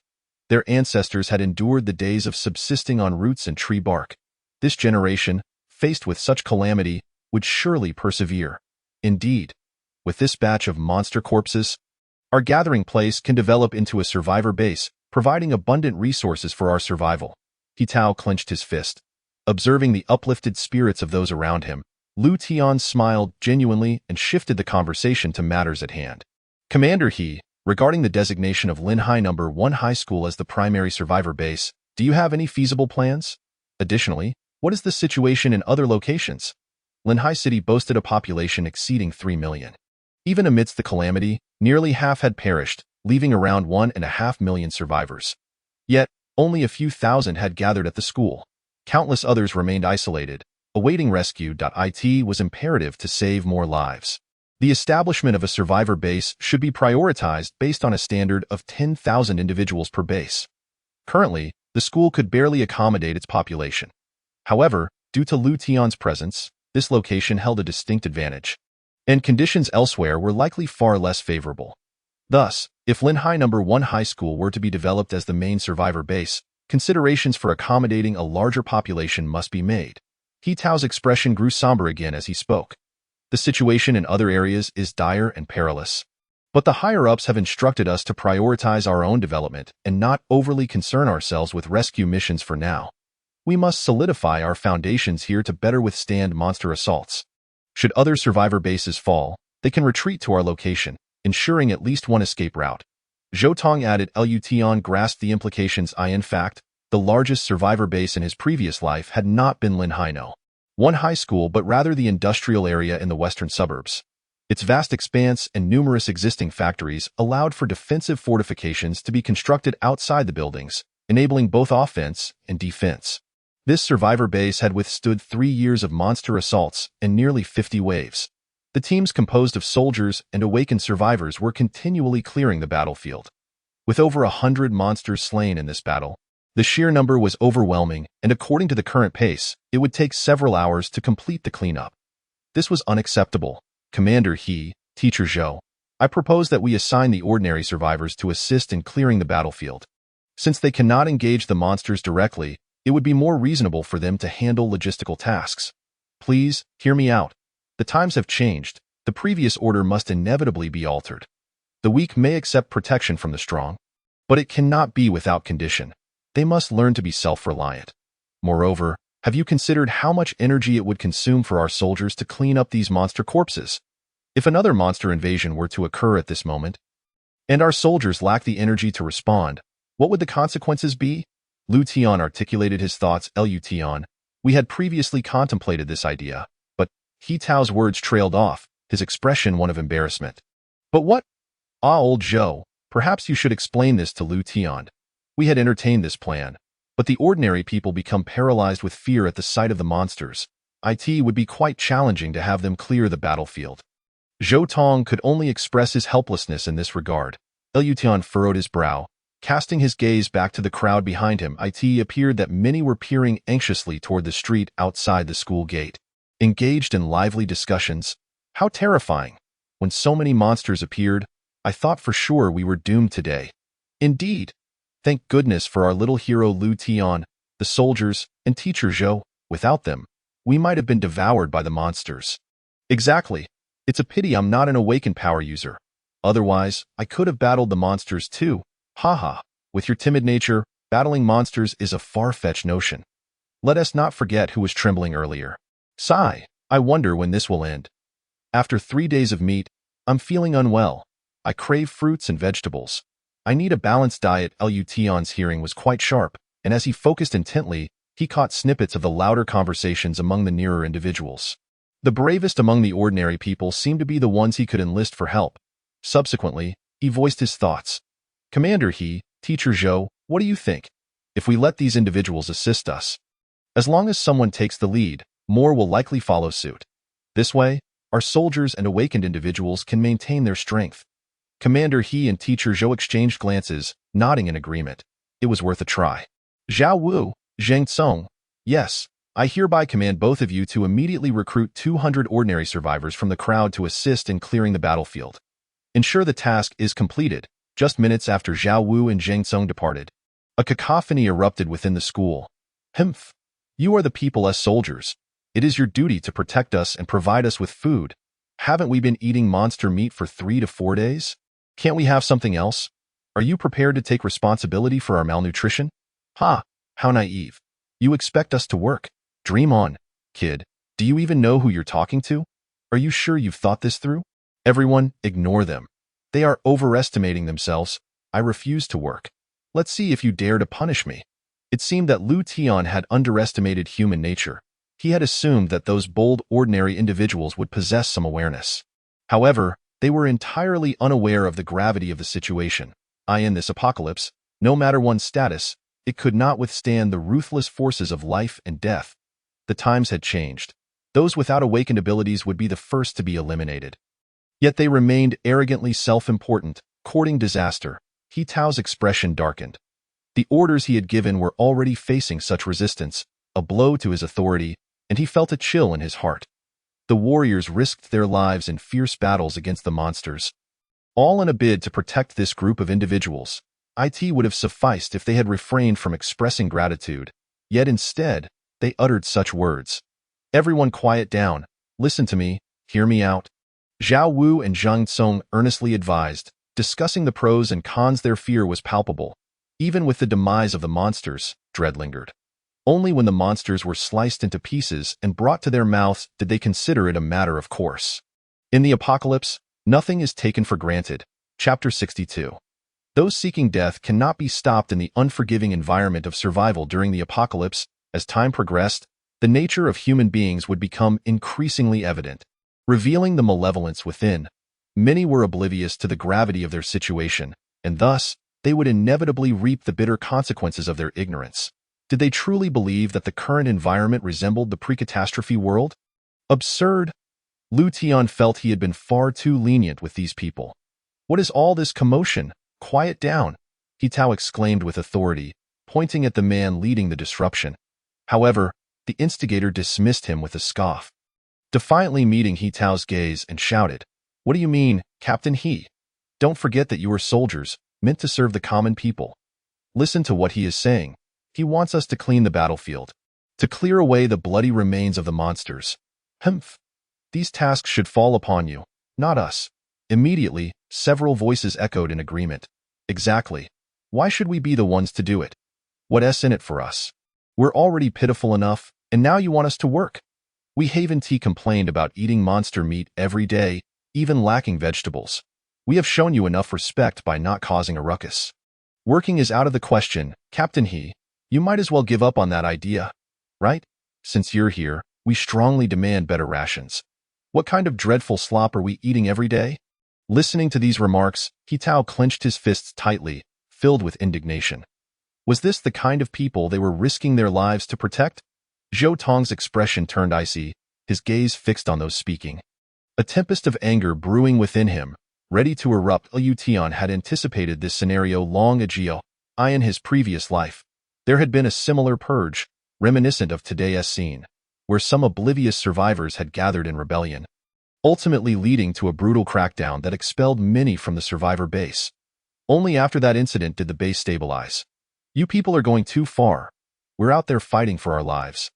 Their ancestors had endured the days of subsisting on roots and tree bark. This generation, faced with such calamity, would surely persevere. Indeed, with this batch of monster corpses, our gathering place can develop into a survivor base, providing abundant resources for our survival. He Tao clenched his fist. Observing the uplifted spirits of those around him, Lu Tian smiled genuinely and shifted the conversation to matters at hand. Commander He, regarding the designation of Linhai No. 1 High School as the primary survivor base, do you have any feasible plans? Additionally, what is the situation in other locations? Linhai City boasted a population exceeding 3 million. Even amidst the calamity, nearly half had perished, leaving around 1.5 million survivors. Yet, only a few thousand had gathered at the school. Countless others remained isolated, awaiting rescue. It was imperative to save more lives. The establishment of a survivor base should be prioritized based on a standard of 10,000 individuals per base. Currently, the school could barely accommodate its population. However, due to Lu Tian's presence, this location held a distinct advantage, and conditions elsewhere were likely far less favorable. Thus, if Linhai No. 1 High School were to be developed as the main survivor base, considerations for accommodating a larger population must be made. He Tao's expression grew somber again as he spoke. The situation in other areas is dire and perilous. But the higher-ups have instructed us to prioritize our own development and not overly concern ourselves with rescue missions for now. We must solidify our foundations here to better withstand monster assaults. Should other survivor bases fall, they can retreat to our location, ensuring at least one escape route. Zhou Tong added. Lu Tian grasped the implications. In fact, the largest survivor base in his previous life had not been Linhai No. 1 High School but rather the industrial area in the western suburbs. Its vast expanse and numerous existing factories allowed for defensive fortifications to be constructed outside the buildings, enabling both offense and defense. This survivor base had withstood 3 years of monster assaults and nearly 50 waves. The teams composed of soldiers and awakened survivors were continually clearing the battlefield. With over 100 monsters slain in this battle, the sheer number was overwhelming, and according to the current pace, it would take several hours to complete the cleanup. This was unacceptable. Commander He, Teacher Zhou, I propose that we assign the ordinary survivors to assist in clearing the battlefield. Since they cannot engage the monsters directly, it would be more reasonable for them to handle logistical tasks. Please, hear me out. The times have changed. The previous order must inevitably be altered. The weak may accept protection from the strong, but it cannot be without condition. They must learn to be self-reliant. Moreover, have you considered how much energy it would consume for our soldiers to clean up these monster corpses? If another monster invasion were to occur at this moment, and our soldiers lack the energy to respond, what would the consequences be? Lu Tian articulated his thoughts. Lu Tian, we had previously contemplated this idea, but He Tao's words trailed off, his expression one of embarrassment. But what? Old Zhou, perhaps you should explain this to Lu Tian. We had entertained this plan, but the ordinary people become paralyzed with fear at the sight of the monsters. It would be quite challenging to have them clear the battlefield. Zhou Tong could only express his helplessness in this regard. Lu Tian furrowed his brow. Casting his gaze back to the crowd behind him, it appeared that many were peering anxiously toward the street outside the school gate, engaged in lively discussions. How terrifying! When so many monsters appeared, I thought for sure we were doomed today. Indeed. Thank goodness for our little hero Lu Tian, the soldiers, and Teacher Zhou. Without them, we might have been devoured by the monsters. Exactly. It's a pity I'm not an awakened power user. Otherwise, I could have battled the monsters too. Haha, with your timid nature, battling monsters is a far-fetched notion. Let us not forget who was trembling earlier. Sigh, I wonder when this will end. After 3 days of meat, I'm feeling unwell. I crave fruits and vegetables. I need a balanced diet. Lu Tian's hearing was quite sharp, and as he focused intently, he caught snippets of the louder conversations among the nearer individuals. The bravest among the ordinary people seemed to be the ones he could enlist for help. Subsequently, he voiced his thoughts. Commander He, Teacher Zhou, what do you think? If we let these individuals assist us, as long as someone takes the lead, more will likely follow suit. This way, our soldiers and awakened individuals can maintain their strength. Commander He and Teacher Zhou exchanged glances, nodding in agreement. It was worth a try. Zhao Wu, Zheng Song, yes, I hereby command both of you to immediately recruit 200 ordinary survivors from the crowd to assist in clearing the battlefield. Ensure the task is completed. Just minutes after Zhao Wu and Zheng Song departed, a cacophony erupted within the school. Humph! You are the people as soldiers. It is your duty to protect us and provide us with food. Haven't we been eating monster meat for 3 to 4 days? Can't we have something else? Are you prepared to take responsibility for our malnutrition? Ha! How naive. You expect us to work. Dream on, kid. Do you even know who you're talking to? Are you sure you've thought this through? Everyone, ignore them. They are overestimating themselves. I refuse to work. Let's see if you dare to punish me. It seemed that Lu Tian had underestimated human nature. He had assumed that those bold, ordinary individuals would possess some awareness. However, they were entirely unaware of the gravity of the situation. In this apocalypse, no matter one's status, it could not withstand the ruthless forces of life and death. The times had changed. Those without awakened abilities would be the first to be eliminated. Yet they remained arrogantly self-important, courting disaster. He Tao's expression darkened. The orders he had given were already facing such resistance, a blow to his authority, and he felt a chill in his heart. The warriors risked their lives in fierce battles against the monsters, all in a bid to protect this group of individuals. It would have sufficed if they had refrained from expressing gratitude, yet instead, they uttered such words. Everyone quiet down, listen to me, hear me out. Zhao Wu and Zhang Tsong earnestly advised, discussing the pros and cons. Their fear was palpable. Even with the demise of the monsters, dread lingered. Only when the monsters were sliced into pieces and brought to their mouths did they consider it a matter of course. In the apocalypse, nothing is taken for granted. Chapter 62. Those seeking death cannot be stopped in the unforgiving environment of survival during the apocalypse. As time progressed, the nature of human beings would become increasingly evident, revealing the malevolence within. Many were oblivious to the gravity of their situation, and thus, they would inevitably reap the bitter consequences of their ignorance. Did they truly believe that the current environment resembled the pre-catastrophe world? Absurd! Lu Tian felt he had been far too lenient with these people. What is all this commotion? Quiet down, He Tao exclaimed with authority, pointing at the man leading the disruption. However, the instigator dismissed him with a scoff, defiantly meeting He Tao's gaze and shouted, "What do you mean, Captain He? Don't forget that you are soldiers, meant to serve the common people. Listen to what he is saying. He wants us to clean the battlefield, to clear away the bloody remains of the monsters. Humph! These tasks should fall upon you, not us." Immediately, several voices echoed in agreement. Exactly. Why should we be the ones to do it? What's in it for us? We're already pitiful enough, and now you want us to work. We Haven Tea complained about eating monster meat every day, even lacking vegetables. We have shown you enough respect by not causing a ruckus. Working is out of the question, Captain He. You might as well give up on that idea, right? Since you're here, we strongly demand better rations. What kind of dreadful slop are we eating every day? Listening to these remarks, He Tao clenched his fists tightly, filled with indignation. Was this the kind of people they were risking their lives to protect? Zhou Tong's expression turned icy, his gaze fixed on those speaking. A tempest of anger brewing within him, ready to erupt. Liu Tian had anticipated this scenario long ago. In his previous life, there had been a similar purge, reminiscent of today's scene, where some oblivious survivors had gathered in rebellion, ultimately leading to a brutal crackdown that expelled many from the survivor base. Only after that incident did the base stabilize. You people are going too far. We're out there fighting for our lives.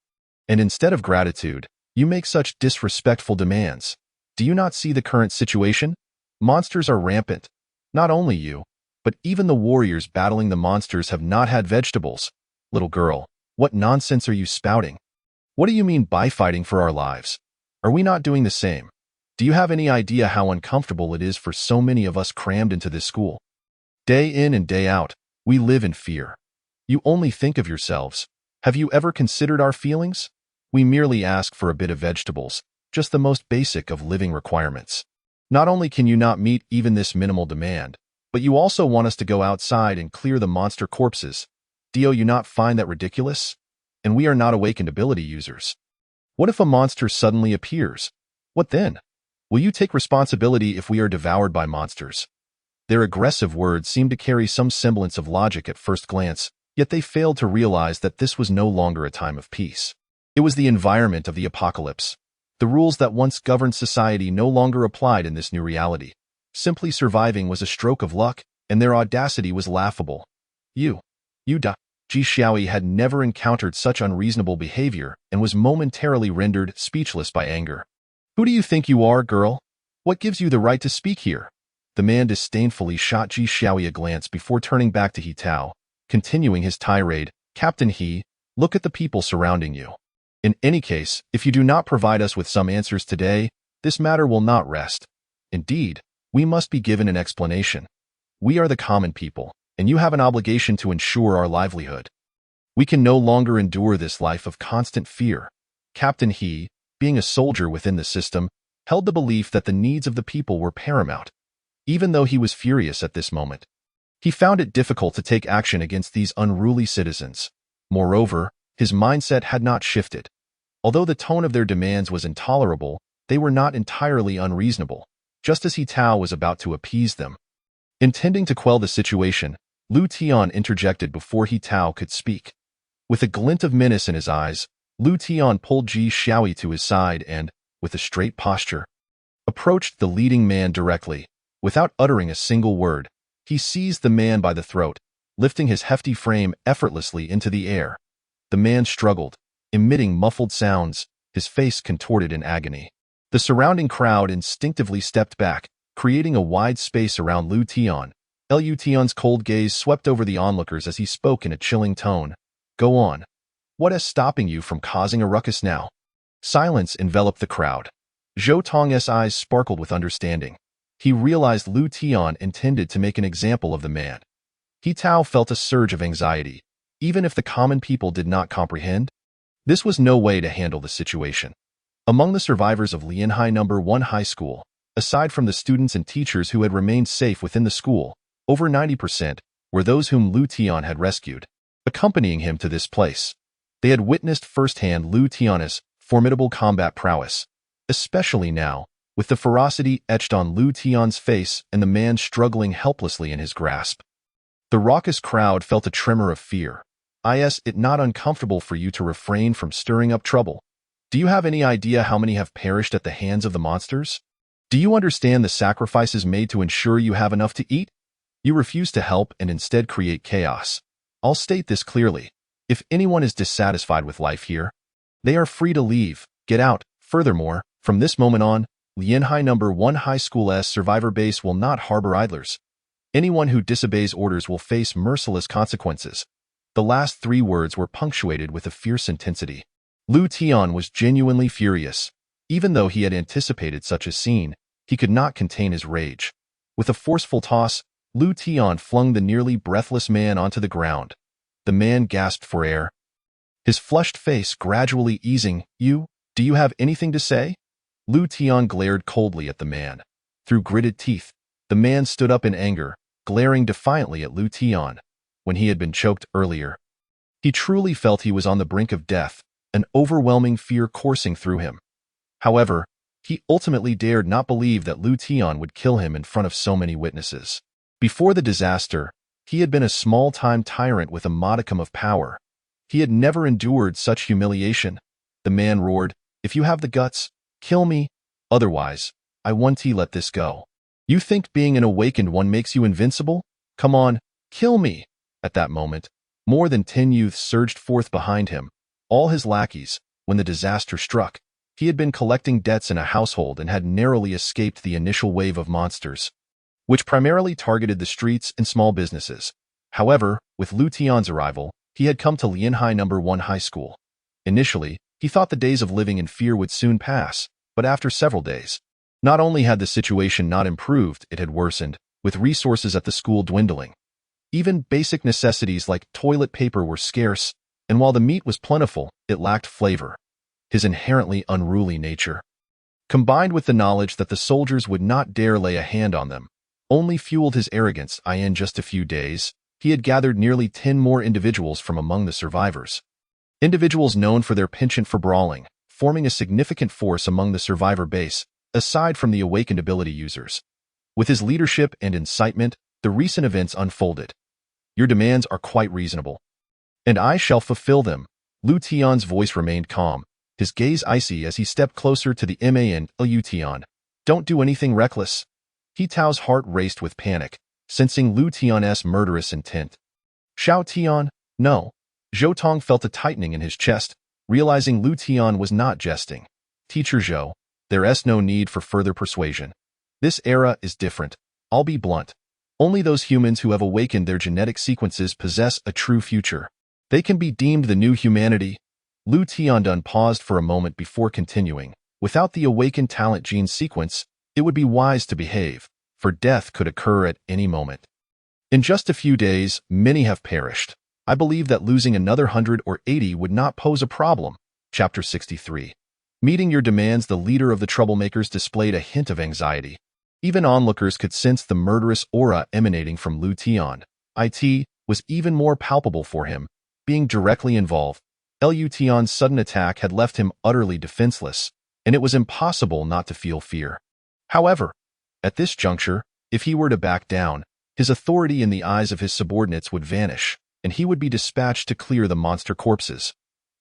And instead of gratitude, you make such disrespectful demands. Do you not see the current situation? Monsters are rampant. Not only you, but even the warriors battling the monsters have not had vegetables. Little girl, what nonsense are you spouting? What do you mean by fighting for our lives? Are we not doing the same? Do you have any idea how uncomfortable it is for so many of us crammed into this school? Day in and day out, we live in fear. You only think of yourselves. Have you ever considered our feelings? We merely ask for a bit of vegetables, just the most basic of living requirements. Not only can you not meet even this minimal demand, but you also want us to go outside and clear the monster corpses. Do you not find that ridiculous? And we are not awakened ability users. What if a monster suddenly appears? What then? Will you take responsibility if we are devoured by monsters? Their aggressive words seemed to carry some semblance of logic at first glance, yet they failed to realize that this was no longer a time of peace. It was the environment of the apocalypse. The rules that once governed society no longer applied in this new reality. Simply surviving was a stroke of luck, and their audacity was laughable. Ji Xiaoyi had never encountered such unreasonable behavior and was momentarily rendered speechless by anger. Who do you think you are, girl? What gives you the right to speak here? The man disdainfully shot Ji Xiaoyi a glance before turning back to He Tao, continuing his tirade. Captain He, look at the people surrounding you. In any case, if you do not provide us with some answers today, this matter will not rest. Indeed, we must be given an explanation. We are the common people, and you have an obligation to ensure our livelihood. We can no longer endure this life of constant fear. Captain He, being a soldier within the system, held the belief that the needs of the people were paramount. Even though he was furious at this moment, he found it difficult to take action against these unruly citizens. Moreover, his mindset had not shifted. Although the tone of their demands was intolerable, they were not entirely unreasonable, just as He Tao was about to appease them. Intending to quell the situation, Lu Tian interjected before He Tao could speak. With a glint of menace in his eyes, Lu Tian pulled Ji Xiaoyi to his side and, with a straight posture, approached the leading man directly. Without uttering a single word, he seized the man by the throat, lifting his hefty frame effortlessly into the air. The man struggled, emitting muffled sounds, his face contorted in agony. The surrounding crowd instinctively stepped back, creating a wide space around Lu Tian. Lu Tian's cold gaze swept over the onlookers as he spoke in a chilling tone. Go on. What is stopping you from causing a ruckus now? Silence enveloped the crowd. Zhou Tong's eyes sparkled with understanding. He realized Lu Tian intended to make an example of the man. He Tao felt a surge of anxiety. Even if the common people did not comprehend, this was no way to handle the situation. Among the survivors of Lianhai No. 1 High School, aside from the students and teachers who had remained safe within the school, over 90% were those whom Lu Tian had rescued, accompanying him to this place. They had witnessed firsthand Lu Tian's formidable combat prowess, especially now, with the ferocity etched on Lu Tian's face and the man struggling helplessly in his grasp. The raucous crowd felt a tremor of fear. Is it not uncomfortable for you to refrain from stirring up trouble? Do you have any idea how many have perished at the hands of the monsters? Do you understand the sacrifices made to ensure you have enough to eat? You refuse to help and instead create chaos. I'll state this clearly. If anyone is dissatisfied with life here, they are free to leave, get out. Furthermore, from this moment on, Lianhai No. 1 High School's survivor base will not harbor idlers. Anyone who disobeys orders will face merciless consequences. The last 3 words were punctuated with a fierce intensity. Lu Tian was genuinely furious. Even though he had anticipated such a scene, he could not contain his rage. With a forceful toss, Lu Tian flung the nearly breathless man onto the ground. The man gasped for air, his flushed face gradually easing. Do you have anything to say? Lu Tian glared coldly at the man. Through gritted teeth, the man stood up in anger, glaring defiantly at Lu Tian. When he had been choked earlier, he truly felt he was on the brink of death, an overwhelming fear coursing through him. However, he ultimately dared not believe that Lu Tian would kill him in front of so many witnesses. Before the disaster, he had been a small-time tyrant with a modicum of power. He had never endured such humiliation. The man roared, "If you have the guts, kill me. Otherwise, I won't let this go. You think being an awakened one makes you invincible? Come on, kill me." At that moment, more than 10 youths surged forth behind him, all his lackeys. When the disaster struck, he had been collecting debts in a household and had narrowly escaped the initial wave of monsters, which primarily targeted the streets and small businesses. However, with Lu Tian's arrival, he had come to Lianhai No. 1 High School. Initially, he thought the days of living in fear would soon pass, but after several days, not only had the situation not improved, it had worsened, with resources at the school dwindling. Even basic necessities like toilet paper were scarce, and while the meat was plentiful, it lacked flavor. His inherently unruly nature, combined with the knowledge that the soldiers would not dare lay a hand on them, only fueled his arrogance. In just a few days, he had gathered nearly 10 more individuals from among the survivors. Individuals known for their penchant for brawling, forming a significant force among the survivor base, aside from the awakened ability users. With his leadership and incitement, the recent events unfolded. Your demands are quite reasonable, and I shall fulfill them. Lu Tian's voice remained calm, his gaze icy as he stepped closer to the man. Lu Tian, don't do anything reckless. He Tao's heart raced with panic, sensing Lu Tian's murderous intent. Xiao Tian, no. Zhou Tong felt a tightening in his chest, realizing Lu Tian was not jesting. Teacher Zhou, there's no need for further persuasion. This era is different. I'll be blunt. Only those humans who have awakened their genetic sequences possess a true future. They can be deemed the new humanity. Lu Tiandun paused for a moment before continuing. Without the awakened talent gene sequence, it would be wise to behave, for death could occur at any moment. In just a few days, many have perished. I believe that losing another 100 or 80 would not pose a problem. Chapter 63. Meeting your demands, the leader of the troublemakers displayed a hint of anxiety. Even onlookers could sense the murderous aura emanating from Lu Tian. It was even more palpable for him, being directly involved. Lu Tian's sudden attack had left him utterly defenseless, and it was impossible not to feel fear. However, at this juncture, if he were to back down, his authority in the eyes of his subordinates would vanish, and he would be dispatched to clear the monster corpses.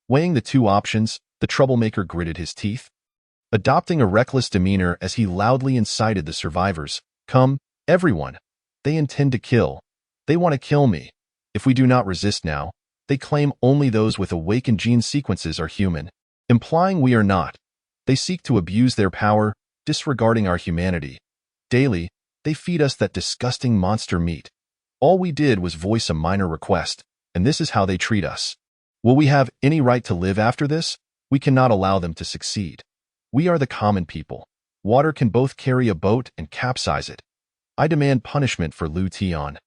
Weighing the two options, the troublemaker gritted his teeth, adopting a reckless demeanor as he loudly incited the survivors. Come, everyone. They intend to kill. They want to kill me. If we do not resist now, they claim only those with awakened gene sequences are human, implying we are not. They seek to abuse their power, disregarding our humanity. Daily, they feed us that disgusting monster meat. All we did was voice a minor request, and this is how they treat us. Will we have any right to live after this? We cannot allow them to succeed. We are the common people. Water can both carry a boat and capsize it. I demand punishment for Lu Tian.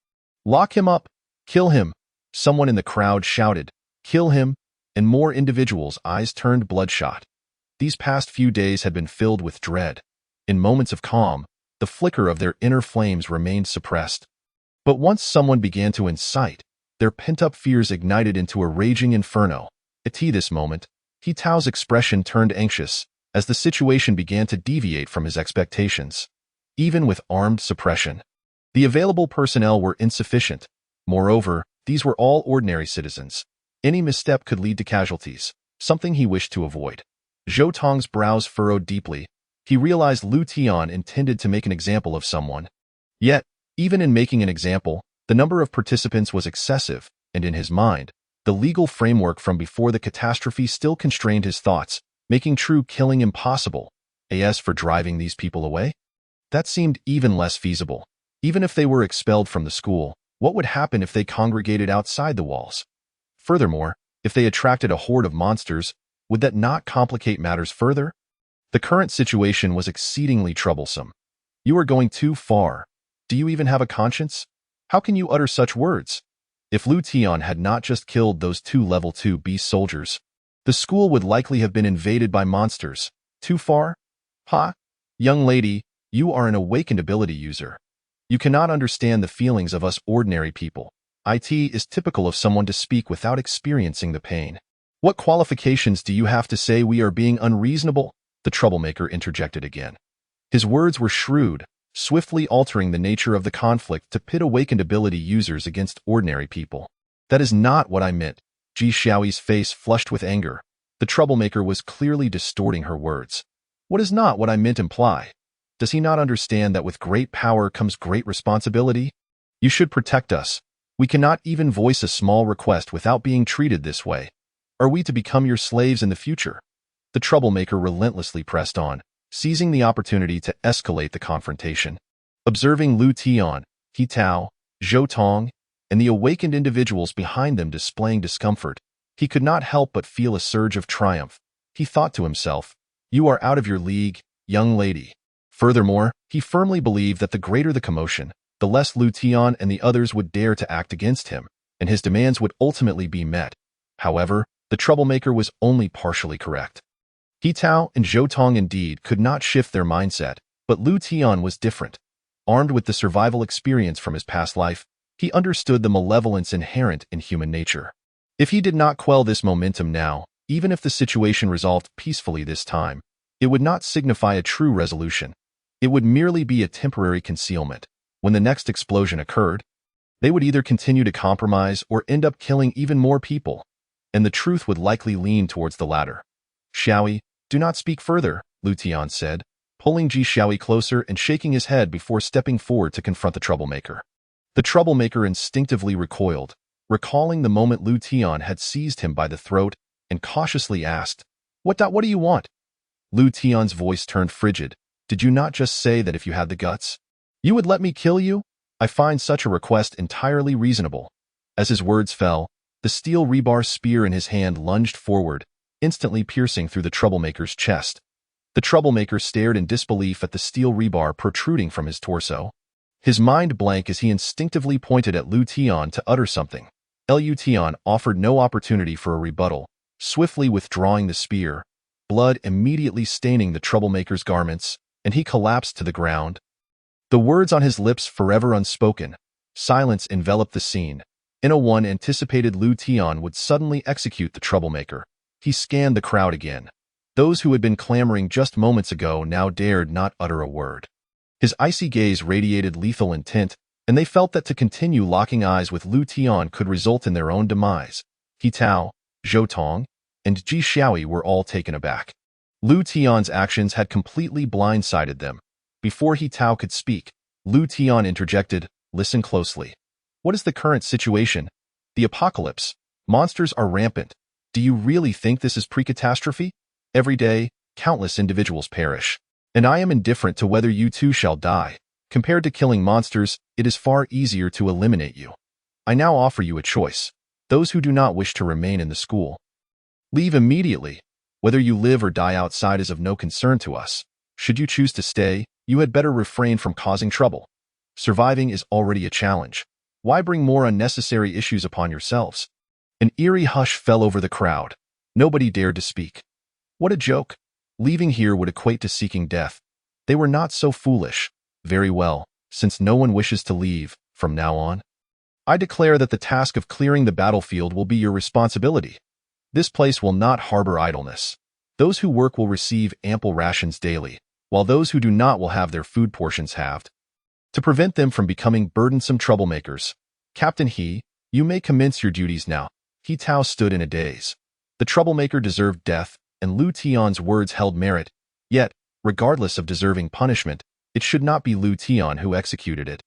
Lock him up. Kill him. Someone in the crowd shouted, kill him, and more individuals' eyes turned bloodshot. These past few days had been filled with dread. In moments of calm, the flicker of their inner flames remained suppressed. But once someone began to incite, their pent-up fears ignited into a raging inferno. At this moment, He Tao's expression turned anxious as the situation began to deviate from his expectations. Even with armed suppression, the available personnel were insufficient. Moreover, these were all ordinary citizens. Any misstep could lead to casualties, something he wished to avoid. Zhou Tong's brows furrowed deeply. He realized Lu Tian intended to make an example of someone. Yet, even in making an example, the number of participants was excessive, and in his mind, the legal framework from before the catastrophe still constrained his thoughts, making true killing impossible. As for driving these people away? That seemed even less feasible. Even if they were expelled from the school, what would happen if they congregated outside the walls? Furthermore, if they attracted a horde of monsters, would that not complicate matters further? The current situation was exceedingly troublesome. You are going too far. Do you even have a conscience? How can you utter such words? If Lu Tian had not just killed those 2 level 2 beast soldiers, the school would likely have been invaded by monsters. Too far? Ha! Young lady, you are an awakened ability user. You cannot understand the feelings of us ordinary people. It is typical of someone to speak without experiencing the pain. What qualifications do you have to say we are being unreasonable? The troublemaker interjected again. His words were shrewd, swiftly altering the nature of the conflict to pit awakened ability users against ordinary people. That is not what I meant. Ji Xiaoyi's face flushed with anger. The troublemaker was clearly distorting her words. What is not what I meant imply? Does he not understand that with great power comes great responsibility? You should protect us. We cannot even voice a small request without being treated this way. Are we to become your slaves in the future? The troublemaker relentlessly pressed on, seizing the opportunity to escalate the confrontation. Observing Lu Tian, He Tao, Zhou Tong, and the awakened individuals behind them displaying discomfort, he could not help but feel a surge of triumph. He thought to himself, you are out of your league, young lady. Furthermore, he firmly believed that the greater the commotion, the less Lu Tian and the others would dare to act against him, and his demands would ultimately be met. However, the troublemaker was only partially correct. He Tao and Zhou Tong indeed could not shift their mindset, but Lu Tian was different. Armed with the survival experience from his past life, he understood the malevolence inherent in human nature. If he did not quell this momentum now, even if the situation resolved peacefully this time, it would not signify a true resolution. It would merely be a temporary concealment. When the next explosion occurred, they would either continue to compromise or end up killing even more people, and the truth would likely lean towards the latter. Xiaoyi, do not speak further, Lu Tian said, pulling Ji Xiaoyi closer and shaking his head before stepping forward to confront the troublemaker. The troublemaker instinctively recoiled, recalling the moment Lu Tian had seized him by the throat and cautiously asked, What do you want? Lu Tian's voice turned frigid. Did you not just say that if you had the guts, you would let me kill you? I find such a request entirely reasonable. As his words fell, the steel rebar spear in his hand lunged forward, instantly piercing through the troublemaker's chest. The troublemaker stared in disbelief at the steel rebar protruding from his torso. His mind blank as he instinctively pointed at Lu Tian to utter something. Lu Tian offered no opportunity for a rebuttal, swiftly withdrawing the spear, blood immediately staining the troublemaker's garments, and he collapsed to the ground. The words on his lips forever unspoken. Silence enveloped the scene. One anticipated Lu Tian would suddenly execute the troublemaker. He scanned the crowd again. Those who had been clamoring just moments ago now dared not utter a word. His icy gaze radiated lethal intent, and they felt that to continue locking eyes with Lu Tian could result in their own demise. He Tao, Zhou Tong, and Ji Xiaoyi were all taken aback. Lu Tian's actions had completely blindsided them. Before He Tao could speak, Lu Tian interjected, "Listen closely. What is the current situation? The apocalypse. Monsters are rampant. Do you really think this is pre-catastrophe? Every day, countless individuals perish. And I am indifferent to whether you too shall die. Compared to killing monsters, it is far easier to eliminate you. I now offer you a choice. Those who do not wish to remain in the school, leave immediately. Whether you live or die outside is of no concern to us. Should you choose to stay, you had better refrain from causing trouble. Surviving is already a challenge. Why bring more unnecessary issues upon yourselves?" An eerie hush fell over the crowd. Nobody dared to speak. What a joke. Leaving here would equate to seeking death. They were not so foolish. Very well, since no one wishes to leave, from now on, I declare that the task of clearing the battlefield will be your responsibility. This place will not harbor idleness. Those who work will receive ample rations daily, while those who do not will have their food portions halved. To prevent them from becoming burdensome troublemakers, Captain He, you may commence your duties now. He Tao stood in a daze. The troublemaker deserved death, and Lu Tian's words held merit, yet, regardless of deserving punishment, it should not be Lu Tian who executed it,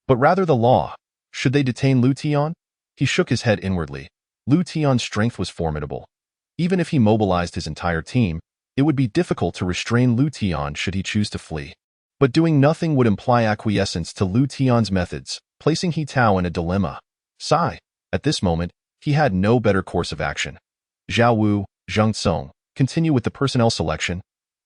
but rather the law. Should they detain Lu Tian? He shook his head inwardly. Lu Tian's strength was formidable. Even if he mobilized his entire team, it would be difficult to restrain Lu Tian should he choose to flee. But doing nothing would imply acquiescence to Lu Tian's methods, placing He Tao in a dilemma. At this moment, he had no better course of action. Zhao Wu, Zheng Song, continue with the personnel selection.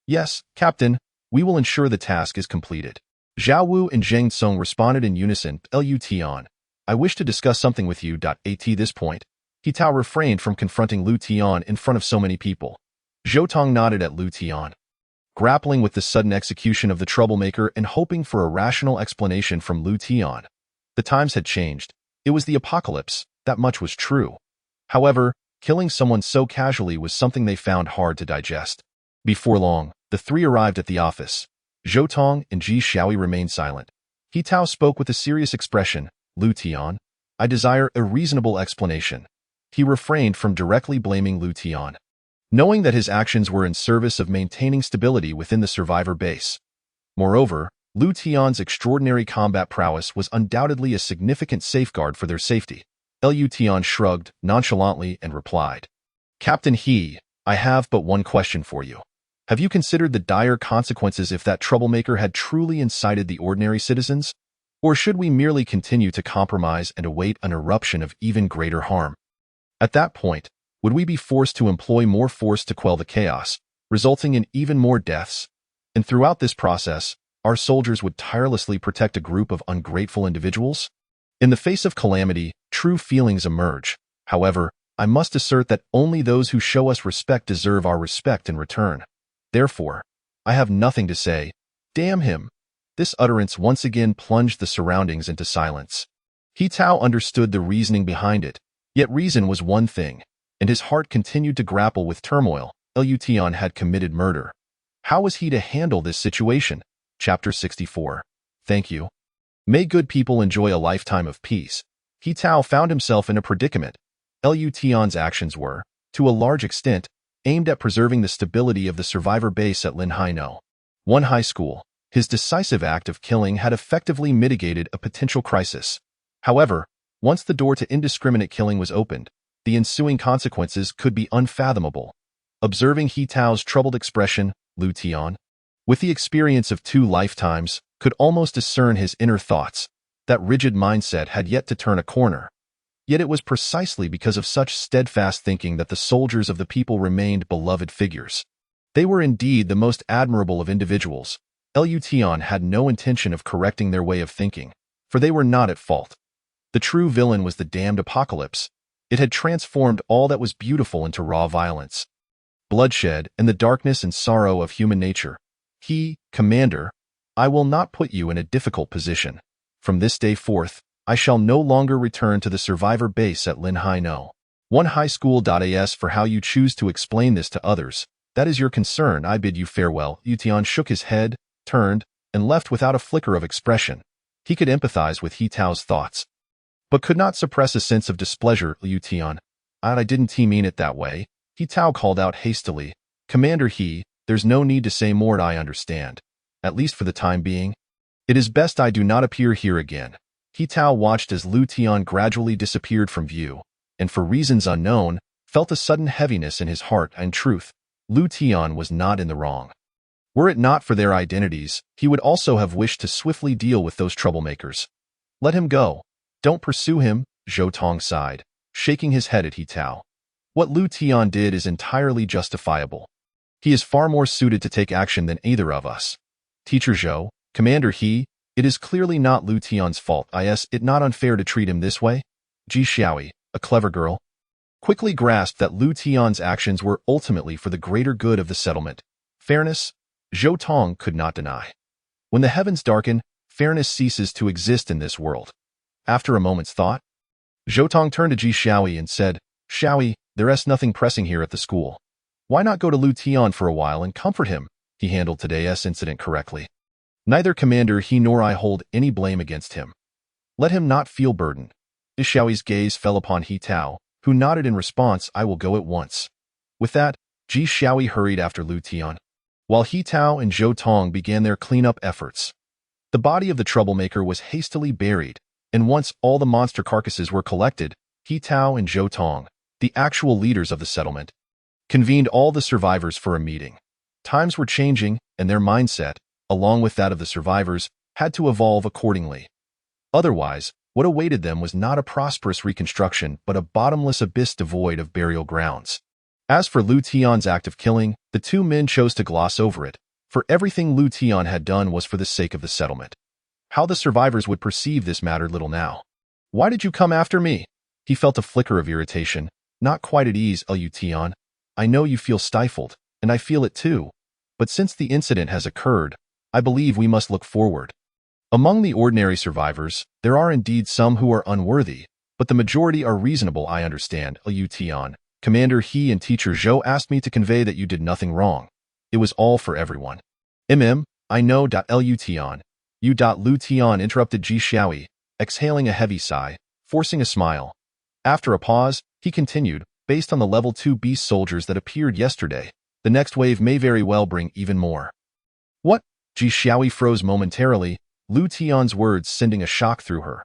Yes, Captain, we will ensure the task is completed. Zhao Wu and Zheng Song responded in unison. Lu Tian, I wish to discuss something with you. At this point, He Tao refrained from confronting Lu Tian in front of so many people. Zhou Tong nodded at Lu Tian, grappling with the sudden execution of the troublemaker and hoping for a rational explanation from Lu Tian. The times had changed. It was the apocalypse, that much was true. However, killing someone so casually was something they found hard to digest. Before long, the three arrived at the office. Zhou Tong and Ji Xiaoyi remained silent. He Tao spoke with a serious expression. Lu Tian, I desire a reasonable explanation. He refrained from directly blaming Lu Tian, knowing that his actions were in service of maintaining stability within the survivor base. Moreover, Lu Tian's extraordinary combat prowess was undoubtedly a significant safeguard for their safety. Lu Tian shrugged nonchalantly and replied, Captain He, I have but one question for you. Have you considered the dire consequences if that troublemaker had truly incited the ordinary citizens? Or should we merely continue to compromise and await an eruption of even greater harm? At that point, would we be forced to employ more force to quell the chaos, resulting in even more deaths? And throughout this process, our soldiers would tirelessly protect a group of ungrateful individuals? In the face of calamity, true feelings emerge. However, I must assert that only those who show us respect deserve our respect in return. Therefore, I have nothing to say. Damn him. This utterance once again plunged the surroundings into silence. He Tao understood the reasoning behind it, yet reason was one thing, and his heart continued to grapple with turmoil. Lu Tian had committed murder. How was he to handle this situation? Chapter 64. Thank you. May good people enjoy a lifetime of peace. He Tao found himself in a predicament. Lu Tian's actions were, to a large extent, aimed at preserving the stability of the survivor base at Lin Haino, one high school. His decisive act of killing had effectively mitigated a potential crisis. However, once the door to indiscriminate killing was opened, the ensuing consequences could be unfathomable. Observing He Tao's troubled expression, Lu Tian, with the experience of 2 lifetimes, could almost discern his inner thoughts. That rigid mindset had yet to turn a corner. Yet it was precisely because of such steadfast thinking that the soldiers of the people remained beloved figures. They were indeed the most admirable of individuals. Lution had no intention of correcting their way of thinking, for they were not at fault. The true villain was the damned apocalypse. It had transformed all that was beautiful into raw violence, bloodshed, and the darkness and sorrow of human nature. Commander, I will not put you in a difficult position. From this day forth, I shall no longer return to the survivor base at Linhai No. 1 High School.as for how you choose to explain this to others. That is your concern. I bid you farewell. Lution shook his head, turned, and left without a flicker of expression. He could empathize with He Tao's thoughts, but could not suppress a sense of displeasure. Lution, I didn't mean it that way. He Tao called out hastily. Commander there's no need to say more. I understand. At least for the time being. It is best I do not appear here again. He Tao watched as Lution gradually disappeared from view, and for reasons unknown, felt a sudden heaviness in his heart. In truth, Lution was not in the wrong. Were it not for their identities, he would also have wished to swiftly deal with those troublemakers. Let him go. Don't pursue him, Zhou Tong sighed, shaking his head at He Tao. What Lution did is entirely justifiable. He is far more suited to take action than either of us. Teacher Zhou, Commander it is clearly not Lution's fault. Is it not unfair to treat him this way? Ji Xiaoi, a clever girl, quickly grasped that Lution's actions were ultimately for the greater good of the settlement. Fairness, Zhou Tong could not deny. When the heavens darken, fairness ceases to exist in this world. After a moment's thought, Zhou Tong turned to Ji Xiaoi and said, Xiaoi, there's nothing pressing here at the school. Why not go to Lution for a while and comfort him? He handled today's incident correctly. Neither Commander nor I hold any blame against him. Let him not feel burdened. Ji Xiaoi's gaze fell upon He Tao, who nodded in response. I will go at once. With that, Ji Xiaoi hurried after Lution, while He Tao and Zhou Tong began their cleanup efforts. The body of the troublemaker was hastily buried, and once all the monster carcasses were collected, He Tao and Zhou Tong, the actual leaders of the settlement, convened all the survivors for a meeting. Times were changing, and their mindset, along with that of the survivors, had to evolve accordingly. Otherwise, what awaited them was not a prosperous reconstruction but a bottomless abyss devoid of burial grounds. As for Lution's act of killing, the two men chose to gloss over it, for everything Lution had done was for the sake of the settlement. How the survivors would perceive this mattered little now. Why did you come after me? He felt a flicker of irritation, not quite at ease. Lution, I know you feel stifled, and I feel it too, but since the incident has occurred, I believe we must look forward. Among the ordinary survivors, there are indeed some who are unworthy, but the majority are reasonable. I understand. Lution, Commander and Teacher Zhou asked me to convey that you did nothing wrong. It was all for everyone. I know. Lution. Lution interrupted Ji Xiaoi, exhaling a heavy sigh, forcing a smile. After a pause, he continued, based on the level 2 beast soldiers that appeared yesterday, the next wave may very well bring even more. What? Ji Xiaoi froze momentarily, Lution's words sending a shock through her.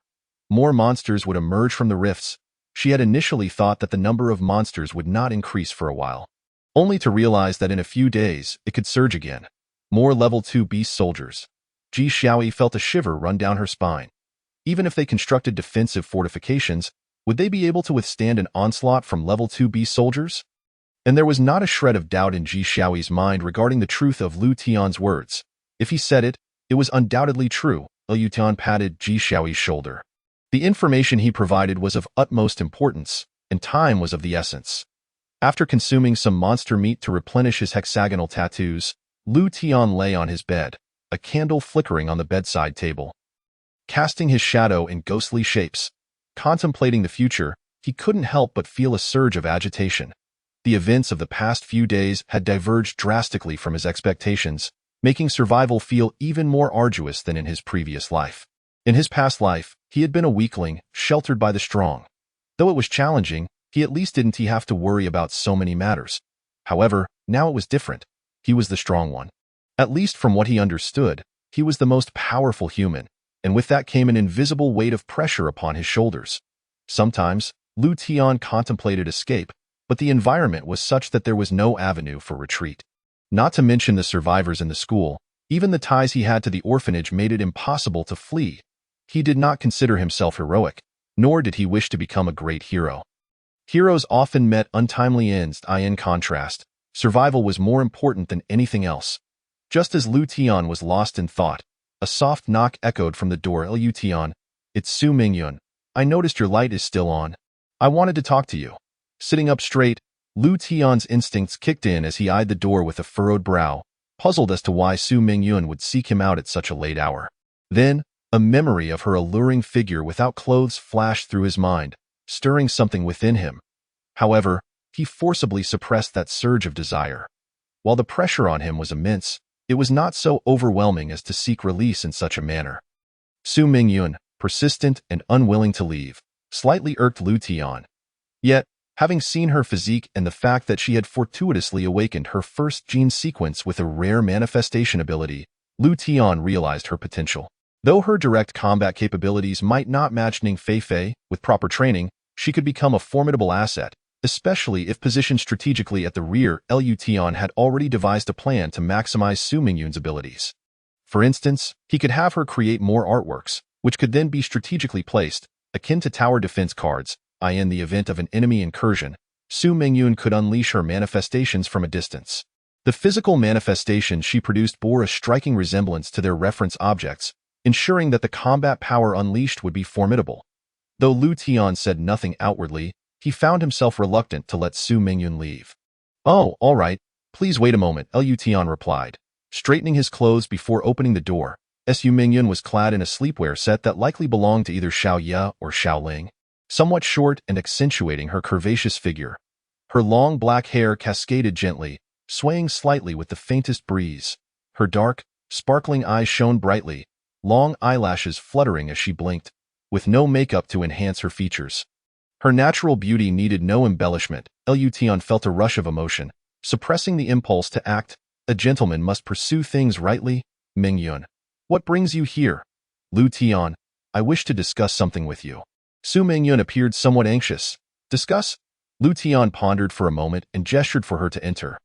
More monsters would emerge from the rifts. She had initially thought that the number of monsters would not increase for a while, only to realize that in a few days it could surge again. More level 2 beast soldiers. Ji Xiaoi felt a shiver run down her spine. Even if they constructed defensive fortifications, would they be able to withstand an onslaught from level 2 beast soldiers? And there was not a shred of doubt in Ji Xiaoi's mind regarding the truth of Lution's words. If he said it, it was undoubtedly true. Lution patted Ji Xiaoi's shoulder. The information he provided was of utmost importance, and time was of the essence. After consuming some monster meat to replenish his hexagonal tattoos, Lution lay on his bed, a candle flickering on the bedside table. Casting his shadow in ghostly shapes, contemplating the future, he couldn't help but feel a surge of agitation. The events of the past few days had diverged drastically from his expectations, making survival feel even more arduous than in his previous life. In his past life, he had been a weakling, sheltered by the strong. Though it was challenging, he at least didn't have to worry about so many matters. However, now it was different. He was the strong one. At least from what he understood, he was the most powerful human, and with that came an invisible weight of pressure upon his shoulders. Sometimes, Lution contemplated escape, but the environment was such that there was no avenue for retreat. Not to mention the survivors in the school, even the ties he had to the orphanage made it impossible to flee. He did not consider himself heroic, nor did he wish to become a great hero. Heroes often met untimely ends. In contrast, survival was more important than anything else. Just as Lu Tian was lost in thought, a soft knock echoed from the door. Lu Tian, it's Su Mingyun. I noticed your light is still on. I wanted to talk to you. Sitting up straight, Lu Tian's instincts kicked in as he eyed the door with a furrowed brow, puzzled as to why Su Mingyun would seek him out at such a late hour. Then, a memory of her alluring figure without clothes flashed through his mind, stirring something within him. However, he forcibly suppressed that surge of desire. While the pressure on him was immense, it was not so overwhelming as to seek release in such a manner. Su Mingyun, persistent and unwilling to leave, slightly irked Lu Tian. Yet, having seen her physique and the fact that she had fortuitously awakened her first gene sequence with a rare manifestation ability, Lu Tian realized her potential. Though her direct combat capabilities might not match Ning Feifei, with proper training, she could become a formidable asset, especially if positioned strategically at the rear. Lu Tian had already devised a plan to maximize Su Mingyun's abilities. For instance, he could have her create more artworks, which could then be strategically placed, akin to tower defense cards. In the event of an enemy incursion, Su Mingyun could unleash her manifestations from a distance. The physical manifestations she produced bore a striking resemblance to their reference objects, ensuring that the combat power unleashed would be formidable. Though Lu Tian said nothing outwardly, he found himself reluctant to let Su Mingyun leave. Oh, all right. Please wait a moment, Lu Tian replied, straightening his clothes before opening the door. Su Mingyun was clad in a sleepwear set that likely belonged to either Xiao Ye or Xiao Ling, somewhat short and accentuating her curvaceous figure. Her long black hair cascaded gently, swaying slightly with the faintest breeze. Her dark, sparkling eyes shone brightly, long eyelashes fluttering as she blinked, with no makeup to enhance her features. Her natural beauty needed no embellishment. Lu Tian felt a rush of emotion, suppressing the impulse to act. A gentleman must pursue things rightly. Mingyun, what brings you here? Lu Tian, I wish to discuss something with you. Su Mingyun appeared somewhat anxious. Discuss? Lu Tian pondered for a moment and gestured for her to enter.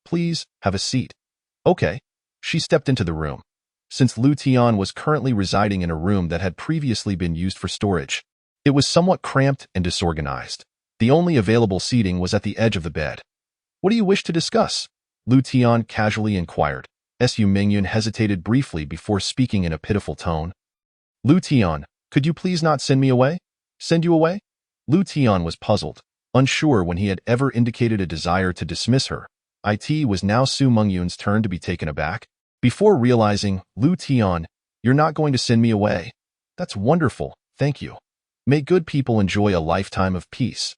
Please, have a seat. Okay. She stepped into the room. Since Lu Tian was currently residing in a room that had previously been used for storage, it was somewhat cramped and disorganized. The only available seating was at the edge of the bed. What do you wish to discuss? Lu Tian casually inquired. Su Mingyun hesitated briefly before speaking in a pitiful tone. Lu Tian, could you please not send me away? Send you away? Lu Tian was puzzled, unsure when he had ever indicated a desire to dismiss her. It was now Su Mingyun's turn to be taken aback. Before realizing, Lu Tian, you're not going to send me away. That's wonderful, thank you. May good people enjoy a lifetime of peace.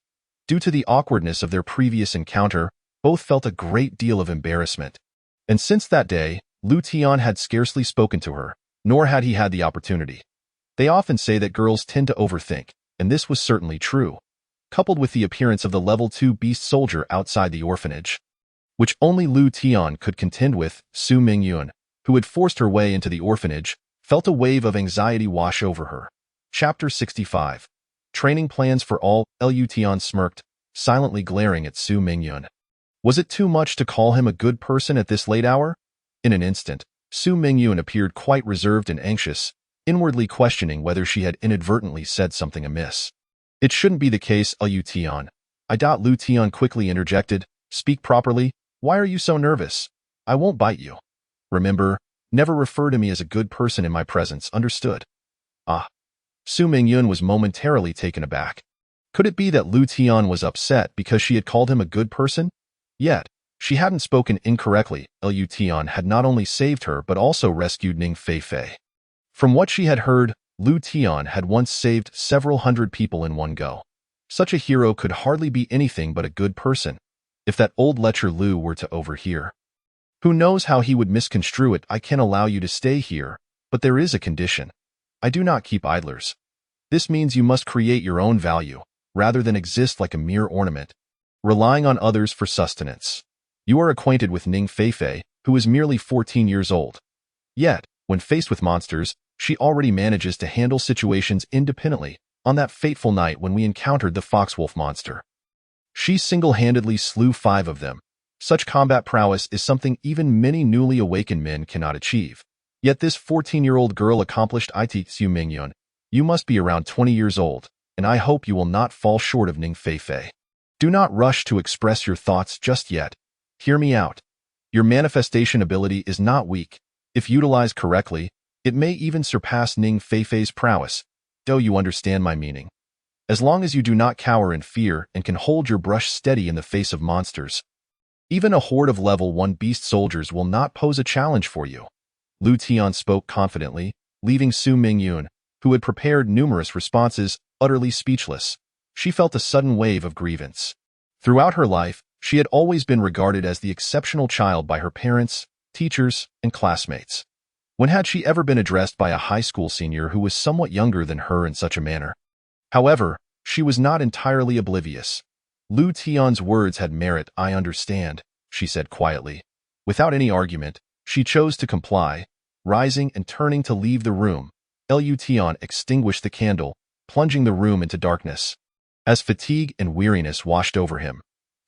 Due to the awkwardness of their previous encounter, both felt a great deal of embarrassment. And since that day, Lu Tian had scarcely spoken to her, nor had he had the opportunity. They often say that girls tend to overthink, and this was certainly true, coupled with the appearance of the level 2 beast soldier outside the orphanage, which only Lu Tian could contend with. Su Mingyun, who had forced her way into the orphanage, felt a wave of anxiety wash over her. Chapter 65. Training plans for all. Lu Tian smirked, silently glaring at Su Mingyun. Was it too much to call him a good person at this late hour? In an instant, Su Mingyun appeared quite reserved and anxious, inwardly questioning whether she had inadvertently said something amiss. It shouldn't be the case, Lu Tian. I doubt. Lu Tian quickly interjected. Speak properly. Why are you so nervous? I won't bite you. Remember, never refer to me as a good person in my presence, understood? Ah. Su Mingyun was momentarily taken aback. Could it be that Lu Tian was upset because she had called him a good person? Yet, she hadn't spoken incorrectly. Lu Tian had not only saved her but also rescued Ning Feifei. From what she had heard, Lu Tian had once saved several hundred people in one go. Such a hero could hardly be anything but a good person. If that old lecher Lu were to overhear, who knows how he would misconstrue it. I can allow you to stay here, but there is a condition. I do not keep idlers. This means you must create your own value, rather than exist like a mere ornament, relying on others for sustenance. You are acquainted with Ning Feifei, who is merely 14 years old. Yet, when faced with monsters, she already manages to handle situations independently. On that fateful night when we encountered the foxwolf monster, she single-handedly slew 5 of them. Such combat prowess is something even many newly awakened men cannot achieve. Yet this 14-year-old girl accomplished it. Su Mingyun, you must be around 20 years old, and I hope you will not fall short of Ning Feifei. Do not rush to express your thoughts just yet. Hear me out. Your manifestation ability is not weak. If utilized correctly, it may even surpass Ning Feifei's prowess, though you understand my meaning. As long as you do not cower in fear and can hold your brush steady in the face of monsters, even a horde of level 1 beast soldiers will not pose a challenge for you. Lu Tian spoke confidently, leaving Su Mingyun, who had prepared numerous responses, utterly speechless. She felt a sudden wave of grievance. Throughout her life, she had always been regarded as the exceptional child by her parents, teachers, and classmates. When had she ever been addressed by a high school senior who was somewhat younger than her in such a manner? However, she was not entirely oblivious. Lu Tian's words had merit. I understand, she said quietly. Without any argument, she chose to comply, rising and turning to leave the room. Lu Tian extinguished the candle, plunging the room into darkness. As fatigue and weariness washed over him,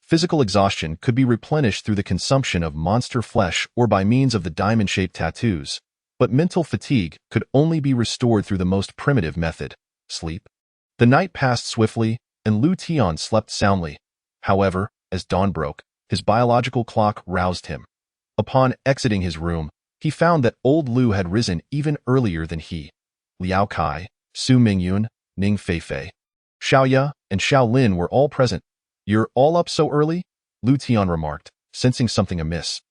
physical exhaustion could be replenished through the consumption of monster flesh or by means of the diamond-shaped tattoos, but mental fatigue could only be restored through the most primitive method, sleep. The night passed swiftly, and Lu Tian slept soundly. However, as dawn broke, his biological clock roused him. Upon exiting his room, he found that old Lu had risen even earlier than he. Liao Kai, Su Mingyun, Ning Feifei, Xiaoya, and Xiao Lin were all present. You're all up so early? Lu Tian remarked, sensing something amiss.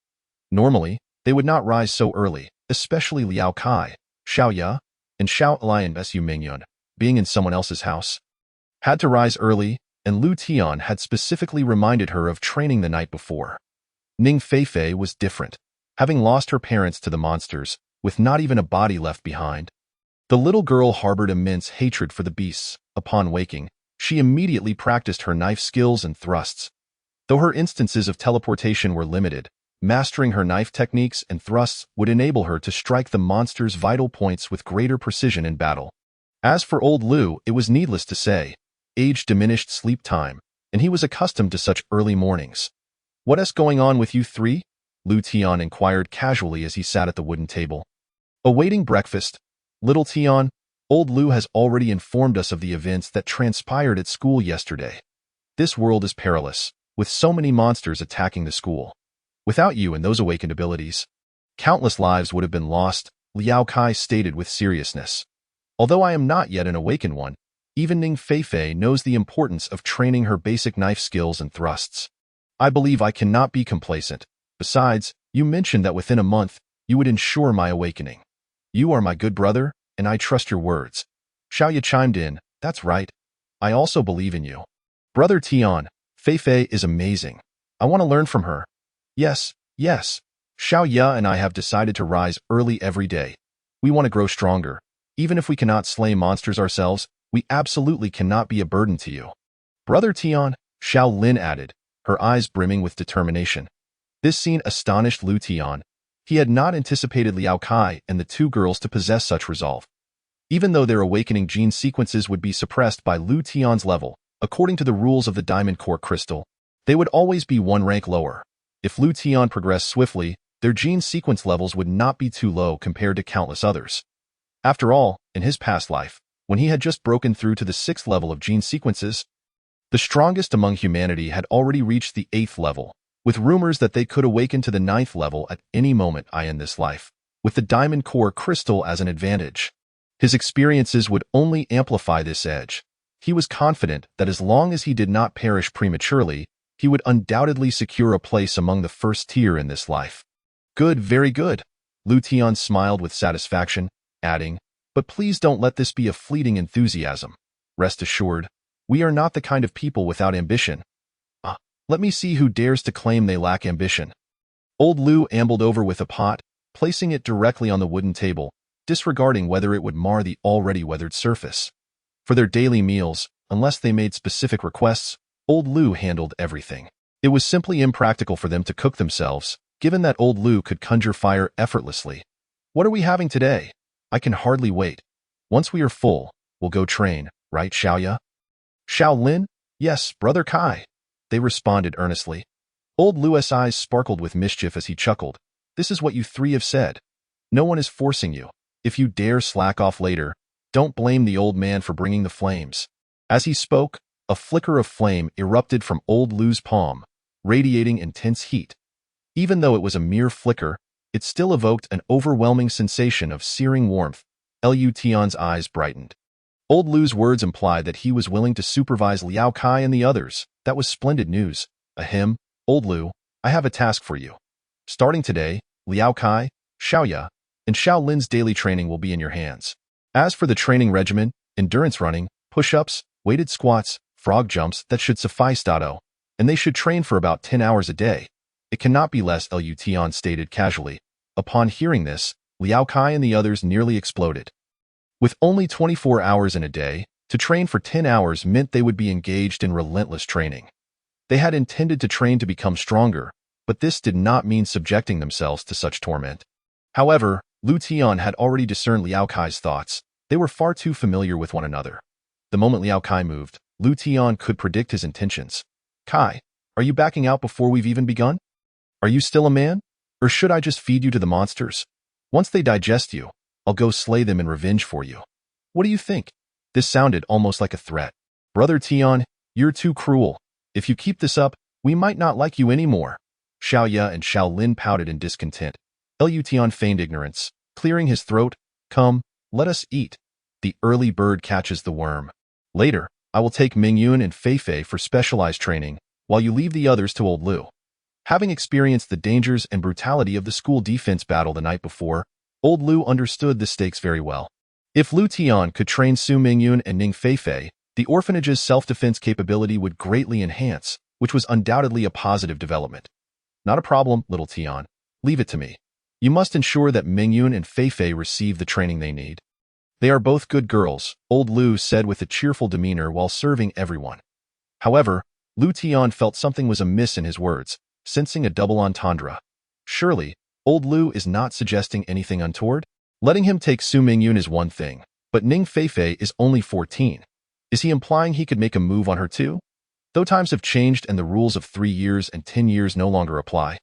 Normally, they would not rise so early, especially Liao Kai, Xiaoya, and Xiao Lian Su Mingyun, being in someone else's house. Had to rise early, and Lu Tian had specifically reminded her of training the night before. Ning Feifei was different, having lost her parents to the monsters, with not even a body left behind. The little girl harbored immense hatred for the beasts. Upon waking, she immediately practiced her knife skills and thrusts. Though her instances of teleportation were limited, mastering her knife techniques and thrusts would enable her to strike the monster's vital points with greater precision in battle. As for old Lu, it was needless to say, age diminished sleep time, and he was accustomed to such early mornings. What's going on with you three? Lu Tian inquired casually as he sat at the wooden table. Awaiting breakfast, little Tian, old Lu has already informed us of the events that transpired at school yesterday. This world is perilous, with so many monsters attacking the school. Without you and those awakened abilities, countless lives would have been lost, Liao Kai stated with seriousness. Although I am not yet an awakened one, even Ning Feifei knows the importance of training her basic knife skills and thrusts. I believe I cannot be complacent. Besides, you mentioned that within a month, you would ensure my awakening. You are my good brother, and I trust your words. Xiaoya chimed in, that's right. I also believe in you. Brother Tian, Feifei is amazing. I want to learn from her. Yes. Xiaoya and I have decided to rise early every day. We want to grow stronger. Even if we cannot slay monsters ourselves, we absolutely cannot be a burden to you. Brother Tian, Xiao Lin added, her eyes brimming with determination. This scene astonished Lu Tian. He had not anticipated Liao Kai and the two girls to possess such resolve. Even though their awakening gene sequences would be suppressed by Lu Tian's level, according to the rules of the Diamond Core Crystal, they would always be one rank lower. If Lu Tian progressed swiftly, their gene sequence levels would not be too low compared to countless others. After all, in his past life, when he had just broken through to the 6th level of gene sequences, the strongest among humanity had already reached the 8th level, with rumors that they could awaken to the 9th level at any moment in this life, with the Diamond Core Crystal as an advantage. His experiences would only amplify this edge. He was confident that as long as he did not perish prematurely, he would undoubtedly secure a place among the first tier in this life. Good, very good. Lu Tian smiled with satisfaction, adding, but please don't let this be a fleeting enthusiasm. Rest assured, we are not the kind of people without ambition. Let me see who dares to claim they lack ambition. Old Lu ambled over with a pot, placing it directly on the wooden table, disregarding whether it would mar the already weathered surface. For their daily meals, unless they made specific requests, old Lu handled everything. It was simply impractical for them to cook themselves, given that old Lu could conjure fire effortlessly. What are we having today? I can hardly wait. Once we are full, we'll go train, right, Xiaoya? Xiao Lin? Yes, Brother Kai. They responded earnestly. Old Lu's eyes sparkled with mischief as he chuckled. This is what you three have said. No one is forcing you. If you dare slack off later, don't blame the old man for bringing the flames. As he spoke, a flicker of flame erupted from old Lu's palm, radiating intense heat. Even though it was a mere flicker, it still evoked an overwhelming sensation of searing warmth. Lu Tian's eyes brightened. Old Lu's words implied that he was willing to supervise Liao Kai and the others. That was splendid news. Ahem, Old Lu, I have a task for you. Starting today, Liao Kai, Xiaoya, and Xiao Lin's daily training will be in your hands. As for the training regimen, endurance running, push-ups, weighted squats, frog jumps, that should suffice. And they should train for about 10 hours a day. It cannot be less, Lu Tian stated casually. Upon hearing this, Liao Kai and the others nearly exploded. With only 24 hours in a day, to train for 10 hours meant they would be engaged in relentless training. They had intended to train to become stronger, but this did not mean subjecting themselves to such torment. However, Lu Tian had already discerned Liao Kai's thoughts. They were far too familiar with one another. The moment Liao Kai moved, Lu Tian could predict his intentions. Kai, are you backing out before we've even begun? Are you still a man? Or should I just feed you to the monsters? Once they digest you, I'll go slay them in revenge for you. What do you think? This sounded almost like a threat. Brother Tian, you're too cruel. If you keep this up, we might not like you anymore. Xiaoya and Xiao Lin pouted in discontent. Lu Tian feigned ignorance, clearing his throat. Come, let us eat. The early bird catches the worm. Later, I will take Mingyun and Fei Fei for specialized training, while you leave the others to old Lu. Having experienced the dangers and brutality of the school defense battle the night before, old Lu understood the stakes very well. If Lu Tian could train Su Mingyun and Ning Feifei, the orphanage's self-defense capability would greatly enhance, which was undoubtedly a positive development. Not a problem, little Tian. Leave it to me. You must ensure that Mingyun and Feifei receive the training they need. They are both good girls, old Lu said with a cheerful demeanor while serving everyone. However, Lu Tian felt something was amiss in his words, sensing a double entendre. Surely, old Lu is not suggesting anything untoward? Letting him take Su Mingyun is one thing, but Ning Feifei is only 14. Is he implying he could make a move on her too? Though times have changed and the rules of 3 years and 10 years no longer apply.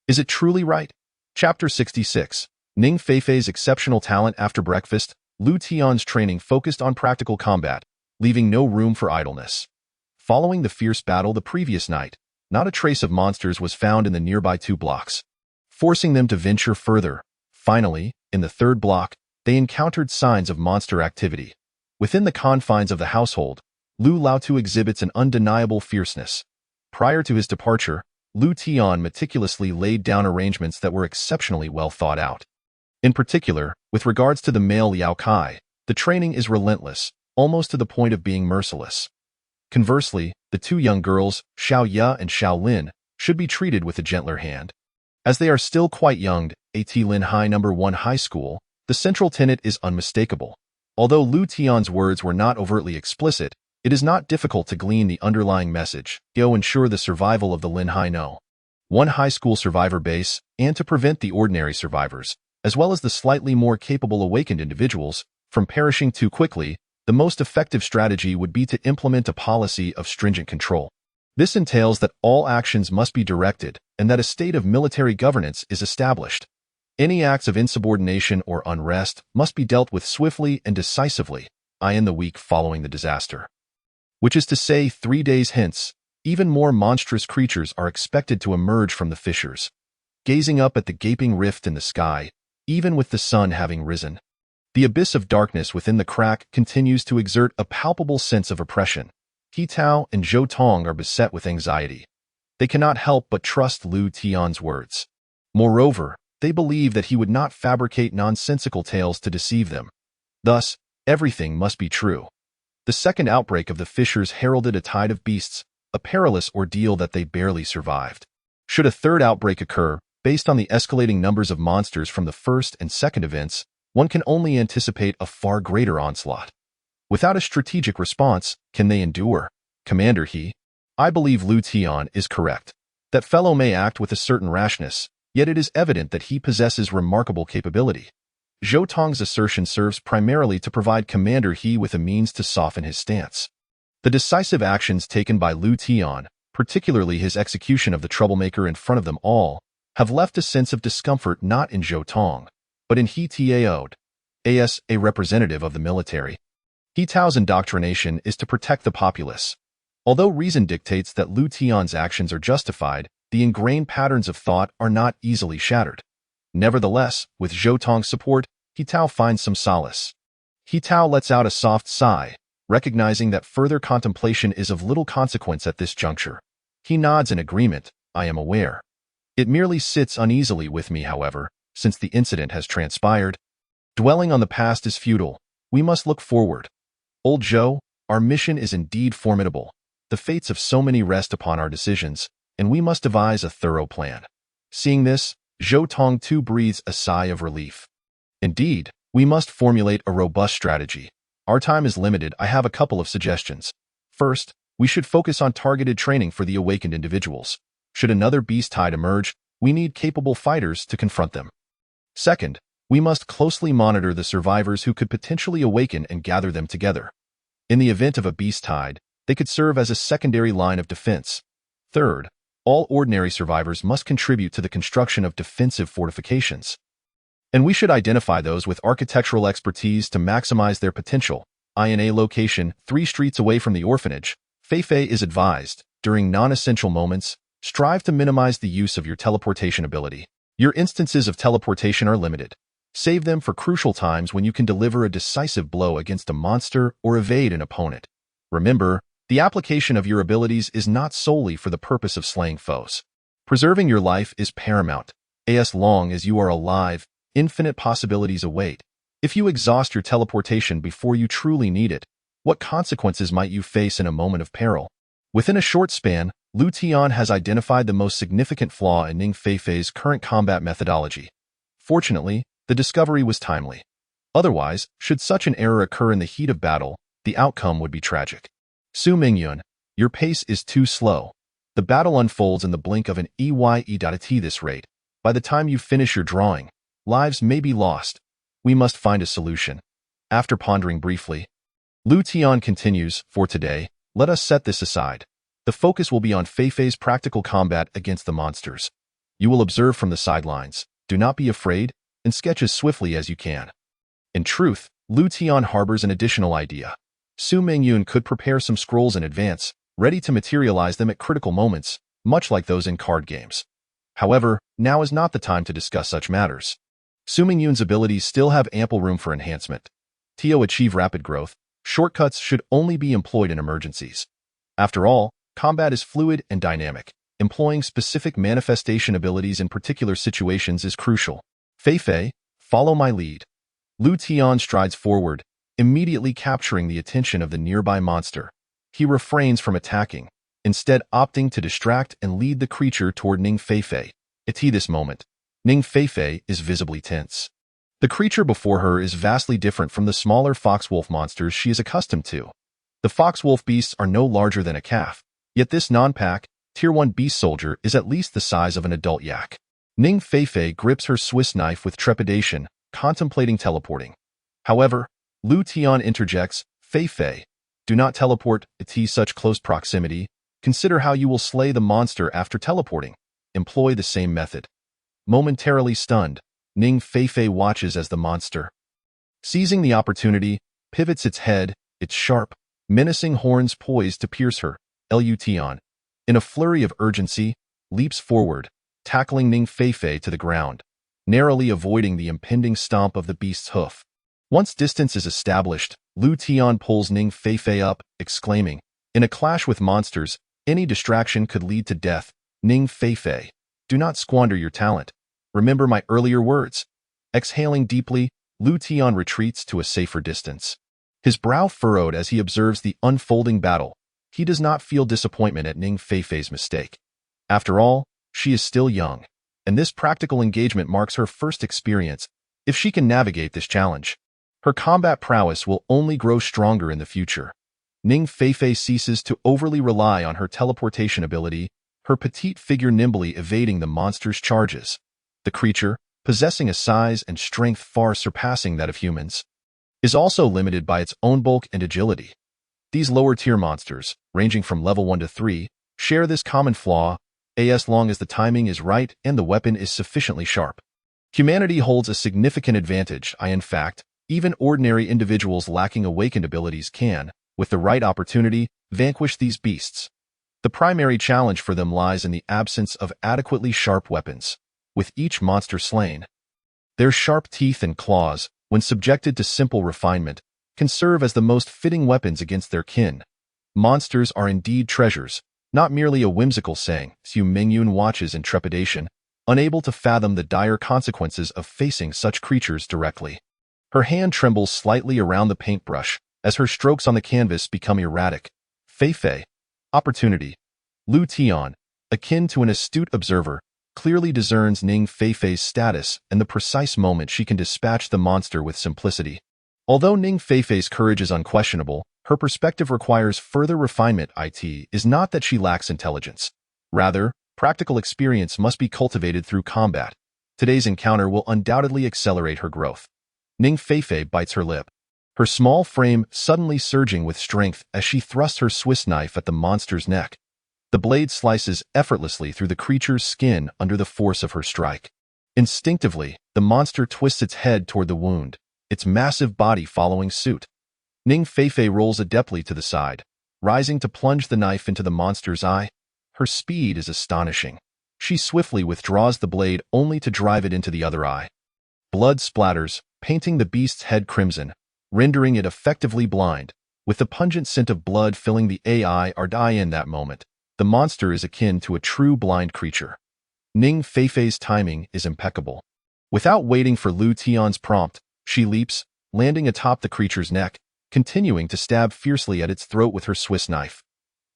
Is it truly right? Chapter 66. Ning Feifei's exceptional talent. After breakfast, Lu Tian's training focused on practical combat, leaving no room for idleness. Following the fierce battle the previous night, not a trace of monsters was found in the nearby 2 blocks, forcing them to venture further. Finally, in the 3rd block, they encountered signs of monster activity. Within the confines of the household, Lu Laotu exhibits an undeniable fierceness. Prior to his departure, Lu Tian meticulously laid down arrangements that were exceptionally well thought out. In particular, with regards to the male Liao Kai, the training is relentless, almost to the point of being merciless. Conversely, the 2 young girls, Xiaoya and Xiao Lin, should be treated with a gentler hand. As they are still quite young, at Lin High No. 1 High School, the central tenet is unmistakable. Although Lu Tian's words were not overtly explicit, it is not difficult to glean the underlying message. Go ensure the survival of the Lin High No. 1 High School survivor base, and to prevent the ordinary survivors, as well as the slightly more capable awakened individuals, from perishing too quickly. The most effective strategy would be to implement a policy of stringent control. This entails that all actions must be directed and that a state of military governance is established. Any acts of insubordination or unrest must be dealt with swiftly and decisively, in the week following the disaster. Which is to say, 3 days hence, even more monstrous creatures are expected to emerge from the fissures, gazing up at the gaping rift in the sky, even with the sun having risen. The abyss of darkness within the crack continues to exert a palpable sense of oppression. He Tao and Zhou Tong are beset with anxiety. They cannot help but trust Lu Tian's words. Moreover, they believe that he would not fabricate nonsensical tales to deceive them. Thus, everything must be true. The second outbreak of the fissures heralded a tide of beasts, a perilous ordeal that they barely survived. Should a third outbreak occur, based on the escalating numbers of monsters from the first and second events, one can only anticipate a far greater onslaught. Without a strategic response, can they endure? Commander I believe Lu Tian is correct. That fellow may act with a certain rashness, yet it is evident that he possesses remarkable capability. Zhou Tong's assertion serves primarily to provide Commander He with a means to soften his stance. The decisive actions taken by Lu Tian, particularly his execution of the troublemaker in front of them all, have left a sense of discomfort not in Zhou Tong, but in He Taoed, as a representative of the military. He Tao's indoctrination is to protect the populace. Although reason dictates that Lu Tian's actions are justified, the ingrained patterns of thought are not easily shattered. Nevertheless, with Zhou Tong's support, He Tao finds some solace. He Tao lets out a soft sigh, recognizing that further contemplation is of little consequence at this juncture. He nods in agreement. I am aware. It merely sits uneasily with me, however, since the incident has transpired. Dwelling on the past is futile. We must look forward. Old Zhou, our mission is indeed formidable. The fates of so many rest upon our decisions, and we must devise a thorough plan. Seeing this, Zhou Tong too breathes a sigh of relief. Indeed, we must formulate a robust strategy. Our time is limited. I have a couple of suggestions. First, we should focus on targeted training for the awakened individuals. Should another beast tide emerge, we need capable fighters to confront them. Second, we must closely monitor the survivors who could potentially awaken and gather them together. In the event of a beast tide, they could serve as a secondary line of defense. Third, all ordinary survivors must contribute to the construction of defensive fortifications. And we should identify those with architectural expertise to maximize their potential. In a location 3 streets away from the orphanage, Feifei is advised, during non-essential moments, strive to minimize the use of your teleportation ability. Your instances of teleportation are limited. Save them for crucial times when you can deliver a decisive blow against a monster or evade an opponent. Remember, the application of your abilities is not solely for the purpose of slaying foes. Preserving your life is paramount. As long as you are alive, infinite possibilities await. If you exhaust your teleportation before you truly need it, what consequences might you face in a moment of peril? Within a short span, Lu Tian has identified the most significant flaw in Ning Feifei's current combat methodology. Fortunately, the discovery was timely. Otherwise, should such an error occur in the heat of battle, the outcome would be tragic. Su Mingyun, your pace is too slow. The battle unfolds in the blink of an eye. At this rate, by the time you finish your drawing, lives may be lost. We must find a solution. After pondering briefly, Lu Tian continues, for today, let us set this aside. The focus will be on Feifei's practical combat against the monsters. You will observe from the sidelines, do not be afraid, and sketch as swiftly as you can. In truth, Lu Tian harbors an additional idea. Su Mingyun could prepare some scrolls in advance, ready to materialize them at critical moments, much like those in card games. However, now is not the time to discuss such matters. Su Mingyun's abilities still have ample room for enhancement. To achieve rapid growth, shortcuts should only be employed in emergencies. After all, combat is fluid and dynamic. Employing specific manifestation abilities in particular situations is crucial. Feifei, follow my lead. Lu Tian strides forward, immediately capturing the attention of the nearby monster. He refrains from attacking, instead opting to distract and lead the creature toward Ning Feifei. At this moment, Ning Feifei is visibly tense. The creature before her is vastly different from the smaller foxwolf monsters she is accustomed to. The foxwolf beasts are no larger than a calf, yet this non-pack, Tier 1 beast soldier is at least the size of an adult yak. Ning Feifei grips her Swiss knife with trepidation, contemplating teleporting. However, Lu Tian interjects, Feifei, do not teleport at such close proximity. Consider how you will slay the monster after teleporting. Employ the same method. Momentarily stunned, Ning Feifei watches as the monster, seizing the opportunity, pivots its head, its sharp, menacing horns poised to pierce her. Lu Tian, in a flurry of urgency, leaps forward, tackling Ning Feifei to the ground, narrowly avoiding the impending stomp of the beast's hoof. Once distance is established, Lu Tian pulls Ning Feifei up, exclaiming, in a clash with monsters, any distraction could lead to death. Ning Feifei, do not squander your talent. Remember my earlier words. Exhaling deeply, Lu Tian retreats to a safer distance. His brow furrowed as he observes the unfolding battle. He does not feel disappointment at Ning Feifei's mistake. After all, she is still young, and this practical engagement marks her first experience. If she can navigate this challenge, her combat prowess will only grow stronger in the future. Ning Feifei ceases to overly rely on her teleportation ability, her petite figure nimbly evading the monster's charges. The creature, possessing a size and strength far surpassing that of humans, is also limited by its own bulk and agility. These lower-tier monsters, ranging from level 1 to 3, share this common flaw, as long as the timing is right and the weapon is sufficiently sharp. Humanity holds a significant advantage. In fact, Even ordinary individuals lacking awakened abilities can, with the right opportunity, vanquish these beasts. The primary challenge for them lies in the absence of adequately sharp weapons. With each monster slain, their sharp teeth and claws, when subjected to simple refinement, can serve as the most fitting weapons against their kin. Monsters are indeed treasures, not merely a whimsical saying. Su Mingyun watches in trepidation, unable to fathom the dire consequences of facing such creatures directly. Her hand trembles slightly around the paintbrush as her strokes on the canvas become erratic. Fei, opportunity. Lu Tian, akin to an astute observer, clearly discerns Ning Feifei's status and the precise moment she can dispatch the monster with simplicity. Although Ning Feifei's courage is unquestionable, her perspective requires further refinement. It is not that she lacks intelligence. Rather, practical experience must be cultivated through combat. Today's encounter will undoubtedly accelerate her growth. Ning Feifei bites her lip, her small frame suddenly surging with strength as she thrusts her Swiss knife at the monster's neck. The blade slices effortlessly through the creature's skin under the force of her strike. Instinctively, the monster twists its head toward the wound, its massive body following suit. Ning Feifei rolls adeptly to the side, rising to plunge the knife into the monster's eye. Her speed is astonishing. She swiftly withdraws the blade only to drive it into the other eye. Blood splatters, painting the beast's head crimson, rendering it effectively blind. With the pungent scent of blood filling the eye in that moment, the monster is akin to a true blind creature. Ning Feifei's timing is impeccable. Without waiting for Lu Tian's prompt, she leaps, landing atop the creature's neck, continuing to stab fiercely at its throat with her Swiss knife.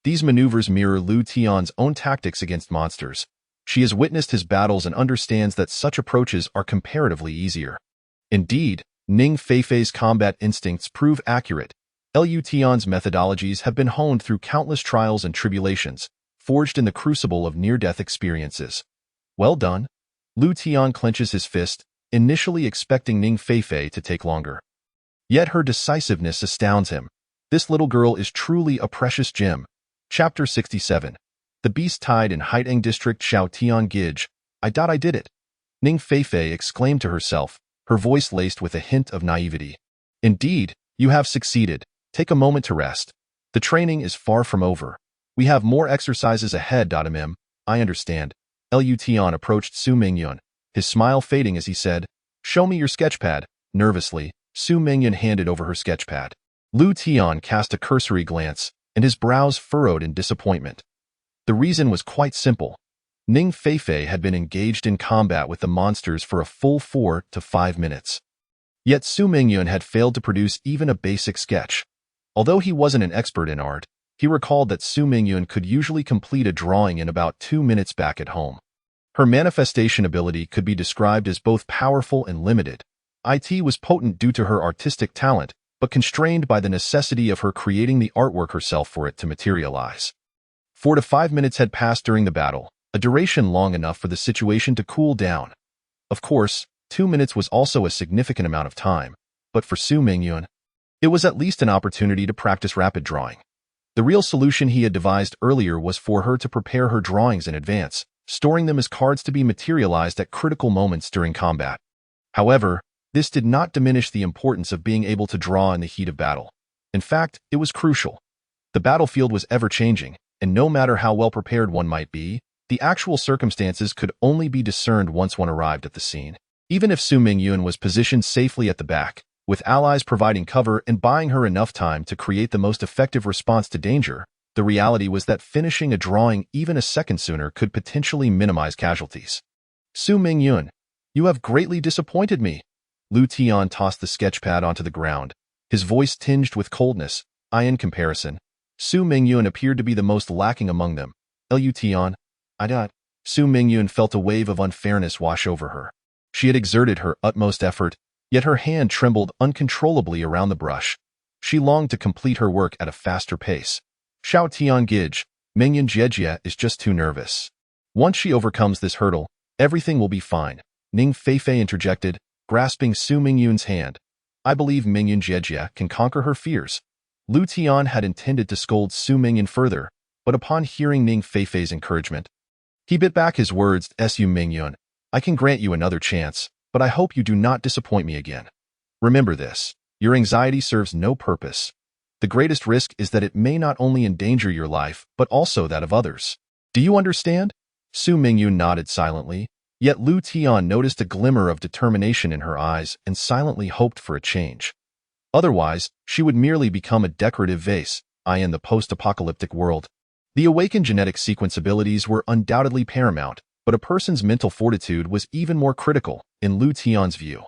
These maneuvers mirror Lu Tian's own tactics against monsters. She has witnessed his battles and understands that such approaches are comparatively easier. Indeed, Ning Feifei's combat instincts prove accurate. Lu Tian's methodologies have been honed through countless trials and tribulations, forged in the crucible of near-death experiences. Well done. Lu Tian clenches his fist, initially expecting Ning Feifei to take longer. Yet her decisiveness astounds him. This little girl is truly a precious gem. Chapter 67. The Beast Tied in Haiteng District. Xiao Tian Gij. I did it. Ning Feifei exclaimed to herself, her voice laced with a hint of naivety. Indeed, you have succeeded. Take a moment to rest. The training is far from over. We have more exercises ahead. I understand. Lu Tian approached Su Mingyun, his smile fading as he said, Show me your sketchpad. Nervously, Su Mingyun handed over her sketchpad. Lu Tian cast a cursory glance, and his brows furrowed in disappointment. The reason was quite simple. Ning Feifei had been engaged in combat with the monsters for a full 4 to 5 minutes. Yet Su Mingyun had failed to produce even a basic sketch. Although he wasn't an expert in art, he recalled that Su Mingyun could usually complete a drawing in about 2 minutes back at home. Her manifestation ability could be described as both powerful and limited. It was potent due to her artistic talent, but constrained by the necessity of her creating the artwork herself for it to materialize. 4 to 5 minutes had passed during the battle, a duration long enough for the situation to cool down. Of course, 2 minutes was also a significant amount of time, but for Su Mingyun, it was at least an opportunity to practice rapid drawing. The real solution he had devised earlier was for her to prepare her drawings in advance, storing them as cards to be materialized at critical moments during combat. However, this did not diminish the importance of being able to draw in the heat of battle. In fact, it was crucial. The battlefield was ever-changing, and no matter how well prepared one might be, the actual circumstances could only be discerned once one arrived at the scene. Even if Su Mingyun was positioned safely at the back, with allies providing cover and buying her enough time to create the most effective response to danger, the reality was that finishing a drawing even a second sooner could potentially minimize casualties. Su Mingyun, you have greatly disappointed me. Lu Tian tossed the sketchpad onto the ground, his voice tinged with coldness. In comparison, Su Mingyun appeared to be the most lacking among them. Lu Tian, Su Mingyun felt a wave of unfairness wash over her. She had exerted her utmost effort, yet her hand trembled uncontrollably around the brush. She longed to complete her work at a faster pace. Xiao Tian Gij, Mingyun Jiejie is just too nervous. Once she overcomes this hurdle, everything will be fine, Ning Feifei interjected, grasping Su Mingyun's hand. I believe Mingyun Jiejie can conquer her fears. Lu Tian had intended to scold Su Mingyun further, but upon hearing Ning Feifei's encouragement, he bit back his words. Su Mingyun, I can grant you another chance, but I hope you do not disappoint me again. Remember this. Your anxiety serves no purpose. The greatest risk is that it may not only endanger your life, but also that of others. Do you understand? Su Mingyun nodded silently, yet Lu Tian noticed a glimmer of determination in her eyes and silently hoped for a change. Otherwise, she would merely become a decorative vase, in the post-apocalyptic world. The awakened genetic sequence abilities were undoubtedly paramount, but a person's mental fortitude was even more critical, in Lu Tian's view.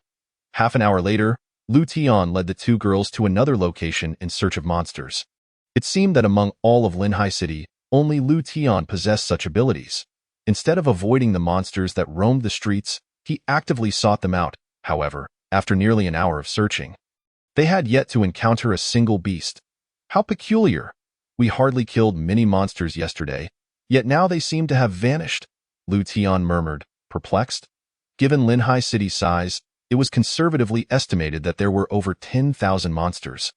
Half an hour later, Lu Tian led the two girls to another location in search of monsters. It seemed that among all of Linhai City, only Lu Tian possessed such abilities. Instead of avoiding the monsters that roamed the streets, he actively sought them out. However, after nearly an hour of searching, they had yet to encounter a single beast. How peculiar! We hardly killed many monsters yesterday, yet now they seem to have vanished, Lu Tian murmured, perplexed. Given Linhai City's size, it was conservatively estimated that there were over 10,000 monsters.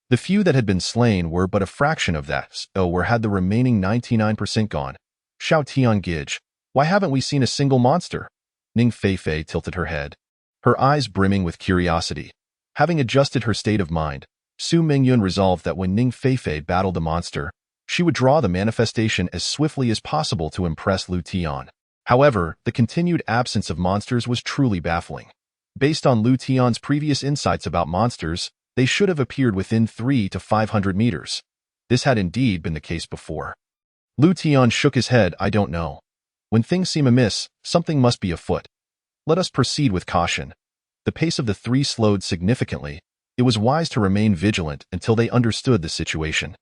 The few that had been slain were but a fraction of that, or had the remaining 99% gone. Xiao Tian-Gij, why haven't we seen a single monster? Ning Feifei tilted her head, her eyes brimming with curiosity. Having adjusted her state of mind, Su Mingyun resolved that when Ning Feifei battled the monster, she would draw the manifestation as swiftly as possible to impress Lu Tian. However, the continued absence of monsters was truly baffling. Based on Lu Tian's previous insights about monsters, they should have appeared within 300 to 500 meters. This had indeed been the case before. Lu Tian shook his head. I don't know. When things seem amiss, something must be afoot. Let us proceed with caution. The pace of the three slowed significantly. It was wise to remain vigilant until they understood the situation.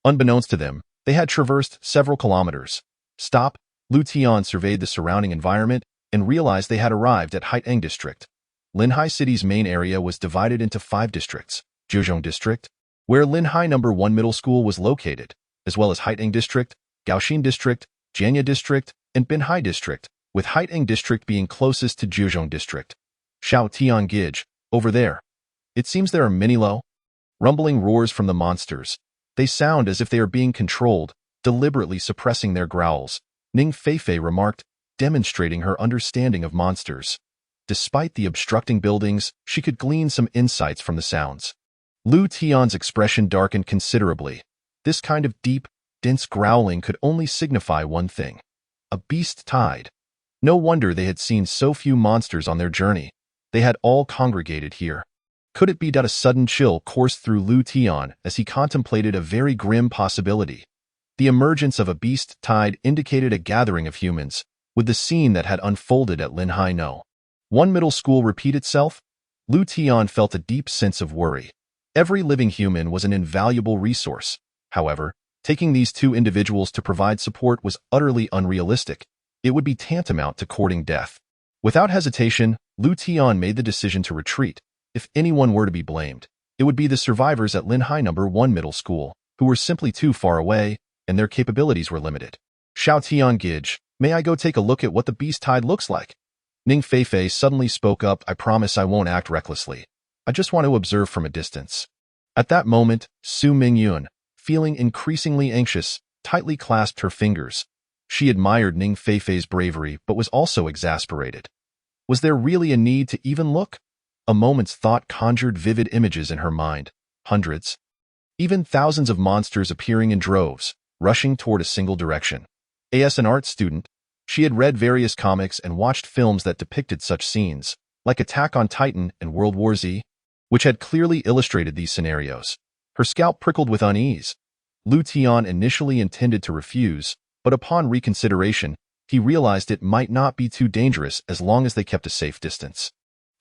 Unbeknownst to them, they had traversed several kilometers. Stop. Lu Tian surveyed the surrounding environment and realized they had arrived at Haiteng District. Linhai City's main area was divided into 5 districts: Jiuzhong District, where Linhai No. 1 Middle School was located, as well as Haiteng District, Gaoxin District, Jianya District, and Binhai District, with Haiteng District being closest to Jiuzhong District. Xiao Tian-Gij, over there. It seems there are many low, rumbling roars from the monsters. They sound as if they are being controlled, deliberately suppressing their growls, Ning Feifei remarked, demonstrating her understanding of monsters. Despite the obstructing buildings, she could glean some insights from the sounds. Lu Tian's expression darkened considerably. This kind of deep, dense growling could only signify one thing: a beast tide. No wonder they had seen so few monsters on their journey. They had all congregated here. Could it be that a sudden chill coursed through Lu Tian as he contemplated a very grim possibility? The emergence of a beast tide indicated a gathering of humans, with the scene that had unfolded at Linhai No. 1 Middle School repeat itself? Lu Tian felt a deep sense of worry. Every living human was an invaluable resource. However, taking these two individuals to provide support was utterly unrealistic. It would be tantamount to courting death. Without hesitation, Lu Tian made the decision to retreat. If anyone were to be blamed, it would be the survivors at Linhai No. 1 Middle School, who were simply too far away, and their capabilities were limited. Xiao Tian-Gij, may I go take a look at what the beast tide looks like? Ning Feifei suddenly spoke up. I promise I won't act recklessly. I just want to observe from a distance. At that moment, Su Mingyun, feeling increasingly anxious, tightly clasped her fingers. She admired Ning Feifei's bravery but was also exasperated. Was there really a need to even look? A moment's thought conjured vivid images in her mind. Hundreds, even thousands of monsters appearing in droves, rushing toward a single direction. As an art student, she had read various comics and watched films that depicted such scenes, like Attack on Titan and World War Z, which had clearly illustrated these scenarios. Her scalp prickled with unease. Lu Tian initially intended to refuse, but upon reconsideration, he realized it might not be too dangerous as long as they kept a safe distance.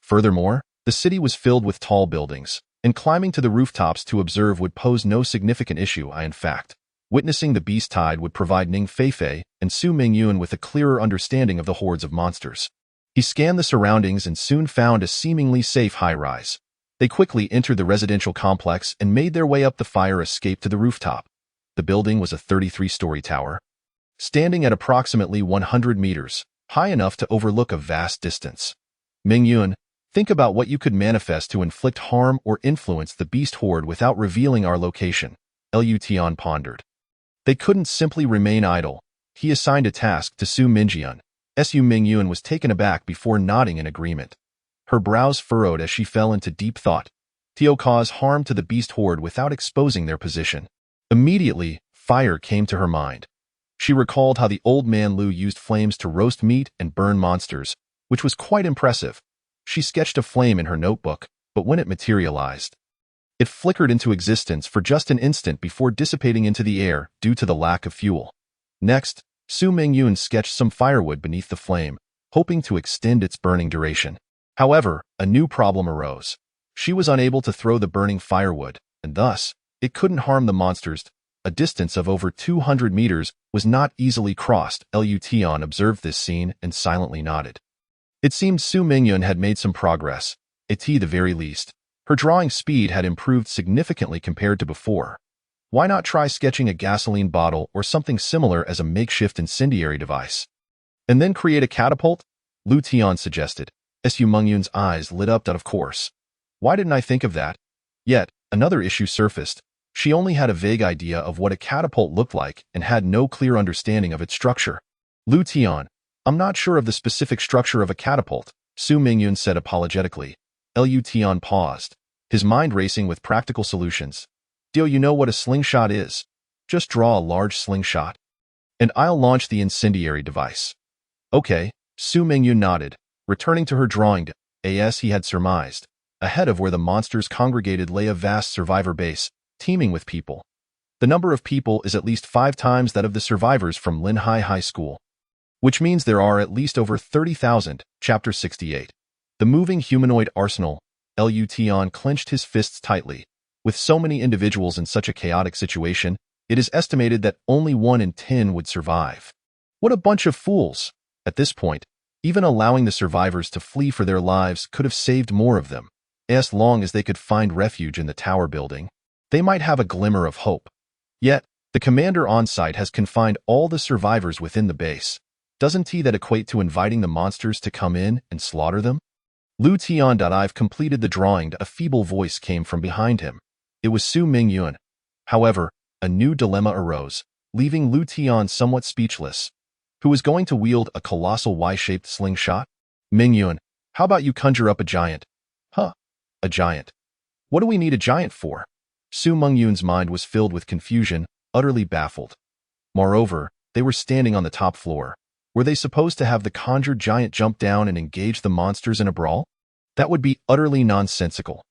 Furthermore, the city was filled with tall buildings, and climbing to the rooftops to observe would pose no significant issue. In fact, witnessing the beast tide would provide Ning Feifei and Su Mingyun with a clearer understanding of the hordes of monsters. He scanned the surroundings and soon found a seemingly safe high-rise. They quickly entered the residential complex and made their way up the fire escape to the rooftop. The building was a 33-story tower, standing at approximately 100 meters, high enough to overlook a vast distance. Mingyun, think about what you could manifest to inflict harm or influence the beast horde without revealing our location, Lu Tian pondered. They couldn't simply remain idle. He assigned a task to Su Mingyun. Su Mingyun was taken aback before nodding in agreement. Her brows furrowed as she fell into deep thought. Tio cause harm to the beast horde without exposing their position. Immediately, fire came to her mind. She recalled how the old man Lu used flames to roast meat and burn monsters, which was quite impressive. She sketched a flame in her notebook, but when it materialized, it flickered into existence for just an instant before dissipating into the air due to the lack of fuel. Next, Su Mingyun sketched some firewood beneath the flame, hoping to extend its burning duration. However, a new problem arose. She was unable to throw the burning firewood, and thus, it couldn't harm the monsters. A distance of over 200 meters was not easily crossed. Lu Tian observed this scene and silently nodded. It seemed Su Mingyun had made some progress, at the very least. Her drawing speed had improved significantly compared to before. Why not try sketching a gasoline bottle or something similar as a makeshift incendiary device? And then create a catapult? Lu Tian suggested. Su Mingyun's eyes lit up. Of course. Why didn't I think of that? Yet, another issue surfaced. She only had a vague idea of what a catapult looked like and had no clear understanding of its structure. Lu Tian, I'm not sure of the specific structure of a catapult, Su Mingyun said apologetically. Lu Tian paused, his mind racing with practical solutions. Do you know what a slingshot is? Just draw a large slingshot, and I'll launch the incendiary device. Okay, Su Mingyun nodded, returning to her drawing. As he had surmised, ahead of where the monsters congregated lay a vast survivor base, teeming with people. The number of people is at least 5 times that of the survivors from Linhai High School, which means there are at least over 30,000. Chapter 68. The moving humanoid arsenal. Lu Tian clenched his fists tightly. With so many individuals in such a chaotic situation, it is estimated that only 1 in 10 would survive. What a bunch of fools! At this point, even allowing the survivors to flee for their lives could have saved more of them. As long as they could find refuge in the tower building, they might have a glimmer of hope. Yet, the commander on site has confined all the survivors within the base. Doesn't that equate to inviting the monsters to come in and slaughter them? Lu Tian. I've completed the drawing. A feeble voice came from behind him. It was Su Mingyun. However, a new dilemma arose, leaving Lu Tian somewhat speechless. Who was going to wield a colossal Y-shaped slingshot? Mingyun, how about you conjure up a giant? Huh? A giant? What do we need a giant for? Su Mingyun's mind was filled with confusion, utterly baffled. Moreover, they were standing on the top floor. Were they supposed to have the conjured giant jump down and engage the monsters in a brawl? That would be utterly nonsensical.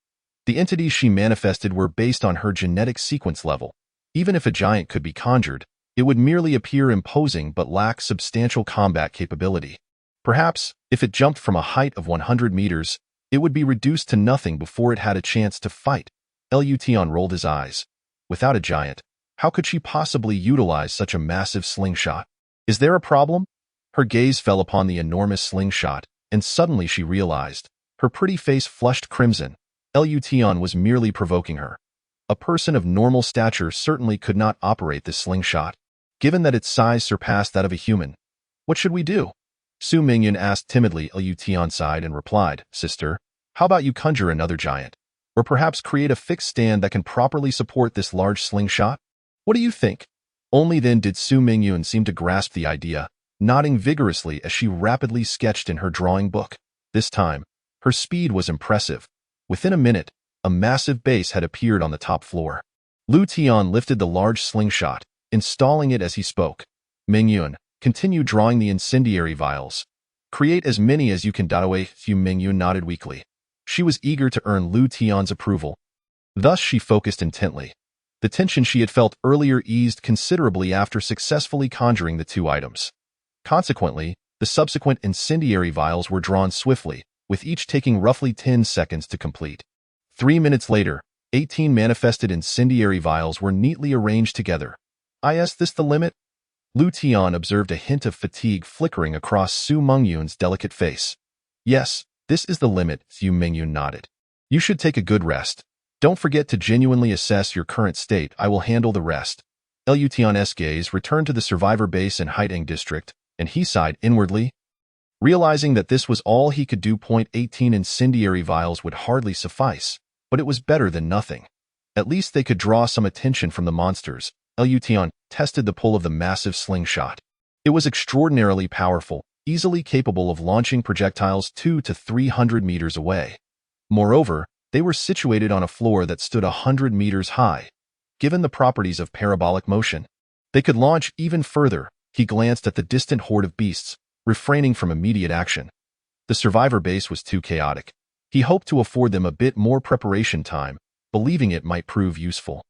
The entities she manifested were based on her genetic sequence level. Even if a giant could be conjured, it would merely appear imposing but lack substantial combat capability. Perhaps, if it jumped from a height of 100 meters, it would be reduced to nothing before it had a chance to fight. Lu Tian rolled his eyes. Without a giant, how could she possibly utilize such a massive slingshot? Is there a problem? Her gaze fell upon the enormous slingshot, and suddenly she realized. Her pretty face flushed crimson. Lu Tian was merely provoking her. A person of normal stature certainly could not operate this slingshot, given that its size surpassed that of a human. What should we do? Su Mingyun asked timidly. Lu Tian sighed and replied, Sister, how about you conjure another giant? Or perhaps create a fixed stand that can properly support this large slingshot? What do you think? Only then did Su Mingyun seem to grasp the idea, nodding vigorously as she rapidly sketched in her drawing book. This time, her speed was impressive. Within a minute, a massive base had appeared on the top floor. Lu Tian lifted the large slingshot, installing it as he spoke. Mingyun, continue drawing the incendiary vials. Create as many as you can. Su Mingyun nodded weakly. She was eager to earn Lu Tian's approval. Thus she focused intently. The tension she had felt earlier eased considerably after successfully conjuring the 2 items. Consequently, the subsequent incendiary vials were drawn swiftly, with each taking roughly 10 seconds to complete. 3 minutes later, 18 manifested incendiary vials were neatly arranged together. Is this the limit? Lu Tian observed a hint of fatigue flickering across Su Mingyun's delicate face. Yes, this is the limit, Su Mingyun nodded. You should take a good rest. Don't forget to genuinely assess your current state. I will handle the rest. Lu Tian's gaze returned to the survivor base in Haiteng district, and he sighed inwardly. Realizing that this was all he could do, 18 incendiary vials would hardly suffice, but it was better than nothing. At least they could draw some attention from the monsters. Lu Tian tested the pull of the massive slingshot. It was extraordinarily powerful, easily capable of launching projectiles 200 to 300 meters away. Moreover, they were situated on a floor that stood 100 meters high. Given the properties of parabolic motion, they could launch even further. He glanced at the distant horde of beasts, refraining from immediate action. The survivor base was too chaotic. He hoped to afford them a bit more preparation time, believing it might prove useful.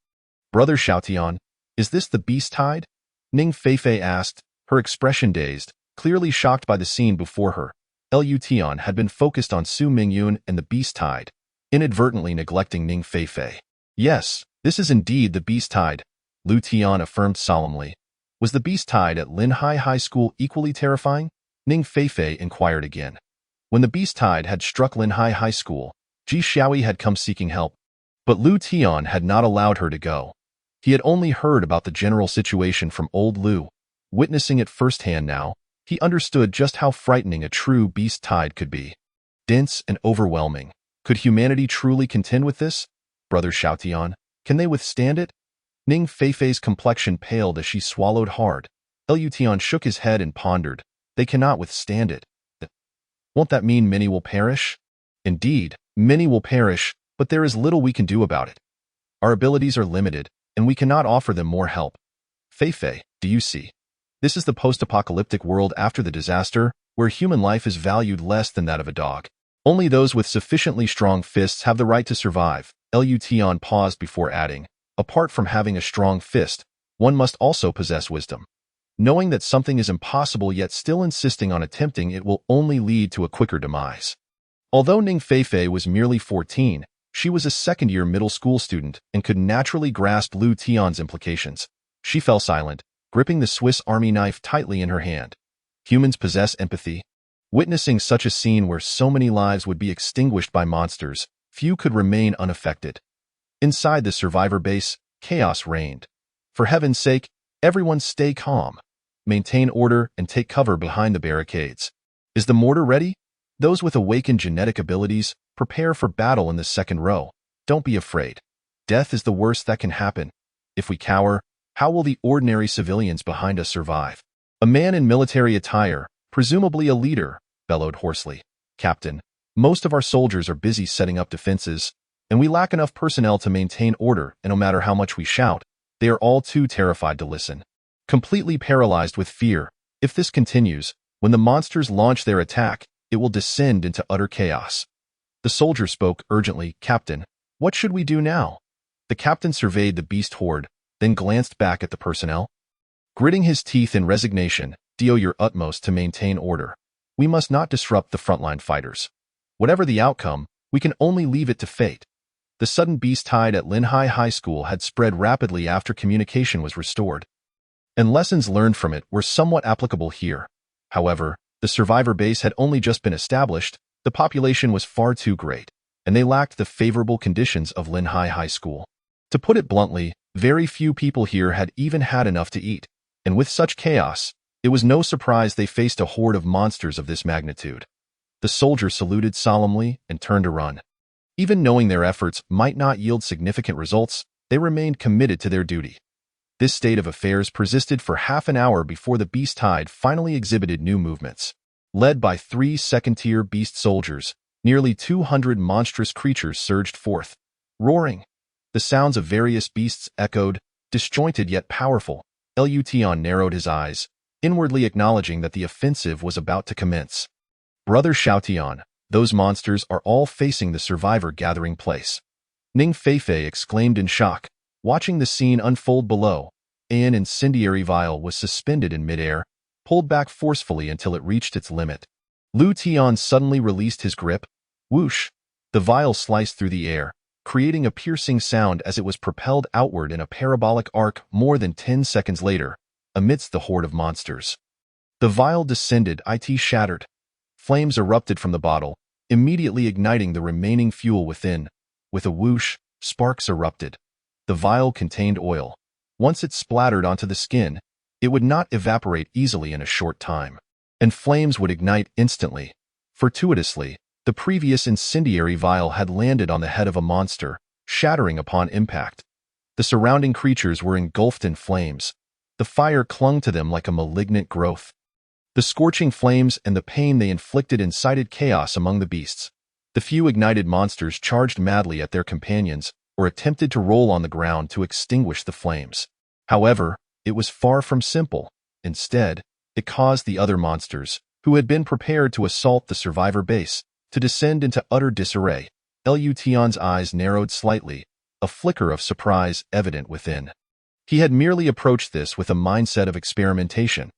"Brother Xiaotian, is this the beast tide?" Ning Feifei asked, her expression dazed, clearly shocked by the scene before her. Lu Tian had been focused on Su Mingyun and the beast tide, inadvertently neglecting Ning Feifei. "Yes, this is indeed the beast tide," Lu Tian affirmed solemnly. "Was the beast tide at Linhai High School equally terrifying?" Ning Feifei inquired again. When the beast tide had struck Linhai High School, Ji Xiaoyi had come seeking help, but Lu Tian had not allowed her to go. He had only heard about the general situation from old Lu. Witnessing it firsthand now, he understood just how frightening a true beast tide could be. Dense and overwhelming. Could humanity truly contend with this? "Brother Xiaotian, can they withstand it?" Ning Feifei's complexion paled as she swallowed hard. Lu Tian shook his head and pondered. "They cannot withstand it. Won't that mean many will perish?" "Indeed, many will perish, but there is little we can do about it. Our abilities are limited, and we cannot offer them more help. Feifei, do you see? This is the post-apocalyptic world after the disaster, where human life is valued less than that of a dog. Only those with sufficiently strong fists have the right to survive." Lu Tian paused before adding, "Apart from having a strong fist, one must also possess wisdom. Knowing that something is impossible yet still insisting on attempting it will only lead to a quicker demise." Although Ning Feifei was merely 14, she was a second-year middle school student and could naturally grasp Lu Tian's implications. She fell silent, gripping the Swiss Army knife tightly in her hand. Humans possess empathy. Witnessing such a scene where so many lives would be extinguished by monsters, few could remain unaffected. Inside the survivor base, chaos reigned. "For heaven's sake, everyone stay calm. Maintain order and take cover behind the barricades. Is the mortar ready? Those with awakened genetic abilities, prepare for battle in the second row. Don't be afraid. Death is the worst that can happen. If we cower, how will the ordinary civilians behind us survive?" A man in military attire, presumably a leader, bellowed hoarsely. "Captain, most of our soldiers are busy setting up defenses, and we lack enough personnel to maintain order, and no matter how much we shout, they are all too terrified to listen. Completely paralyzed with fear, if this continues, when the monsters launch their attack, it will descend into utter chaos." The soldier spoke urgently. "Captain, what should we do now?" The captain surveyed the beast horde, then glanced back at the personnel. Gritting his teeth in resignation, "Do your utmost to maintain order. We must not disrupt the frontline fighters. Whatever the outcome, we can only leave it to fate." The sudden beast tide at Linhai High School had spread rapidly after communication was restored, and lessons learned from it were somewhat applicable here. However, the survivor base had only just been established, the population was far too great, and they lacked the favorable conditions of Linhai High School. To put it bluntly, very few people here had even had enough to eat, and with such chaos, it was no surprise they faced a horde of monsters of this magnitude. The soldier saluted solemnly and turned to run. Even knowing their efforts might not yield significant results, they remained committed to their duty. This state of affairs persisted for half an hour before the beast tide finally exhibited new movements. Led by 3 second-tier beast soldiers, nearly 200 monstrous creatures surged forth, roaring. The sounds of various beasts echoed, disjointed yet powerful. Lu Tian narrowed his eyes, inwardly acknowledging that the offensive was about to commence. "Brother Xiaotian, those monsters are all facing the survivor gathering place." Ning Feifei exclaimed in shock, watching the scene unfold below. An incendiary vial was suspended in midair, pulled back forcefully until it reached its limit. Lu Tian suddenly released his grip. Whoosh! The vial sliced through the air, creating a piercing sound as it was propelled outward in a parabolic arc more than 10 seconds later, amidst the horde of monsters. The vial descended, it shattered. Flames erupted from the bottle, immediately igniting the remaining fuel within. With a whoosh, sparks erupted. The vial contained oil. Once it splattered onto the skin, it would not evaporate easily in a short time, and flames would ignite instantly. Fortuitously, the previous incendiary vial had landed on the head of a monster, shattering upon impact. The surrounding creatures were engulfed in flames. The fire clung to them like a malignant growth. The scorching flames and the pain they inflicted incited chaos among the beasts. The few ignited monsters charged madly at their companions or attempted to roll on the ground to extinguish the flames. However, it was far from simple. Instead, it caused the other monsters, who had been prepared to assault the survivor base, to descend into utter disarray. Lution's eyes narrowed slightly, a flicker of surprise evident within. He had merely approached this with a mindset of experimentation.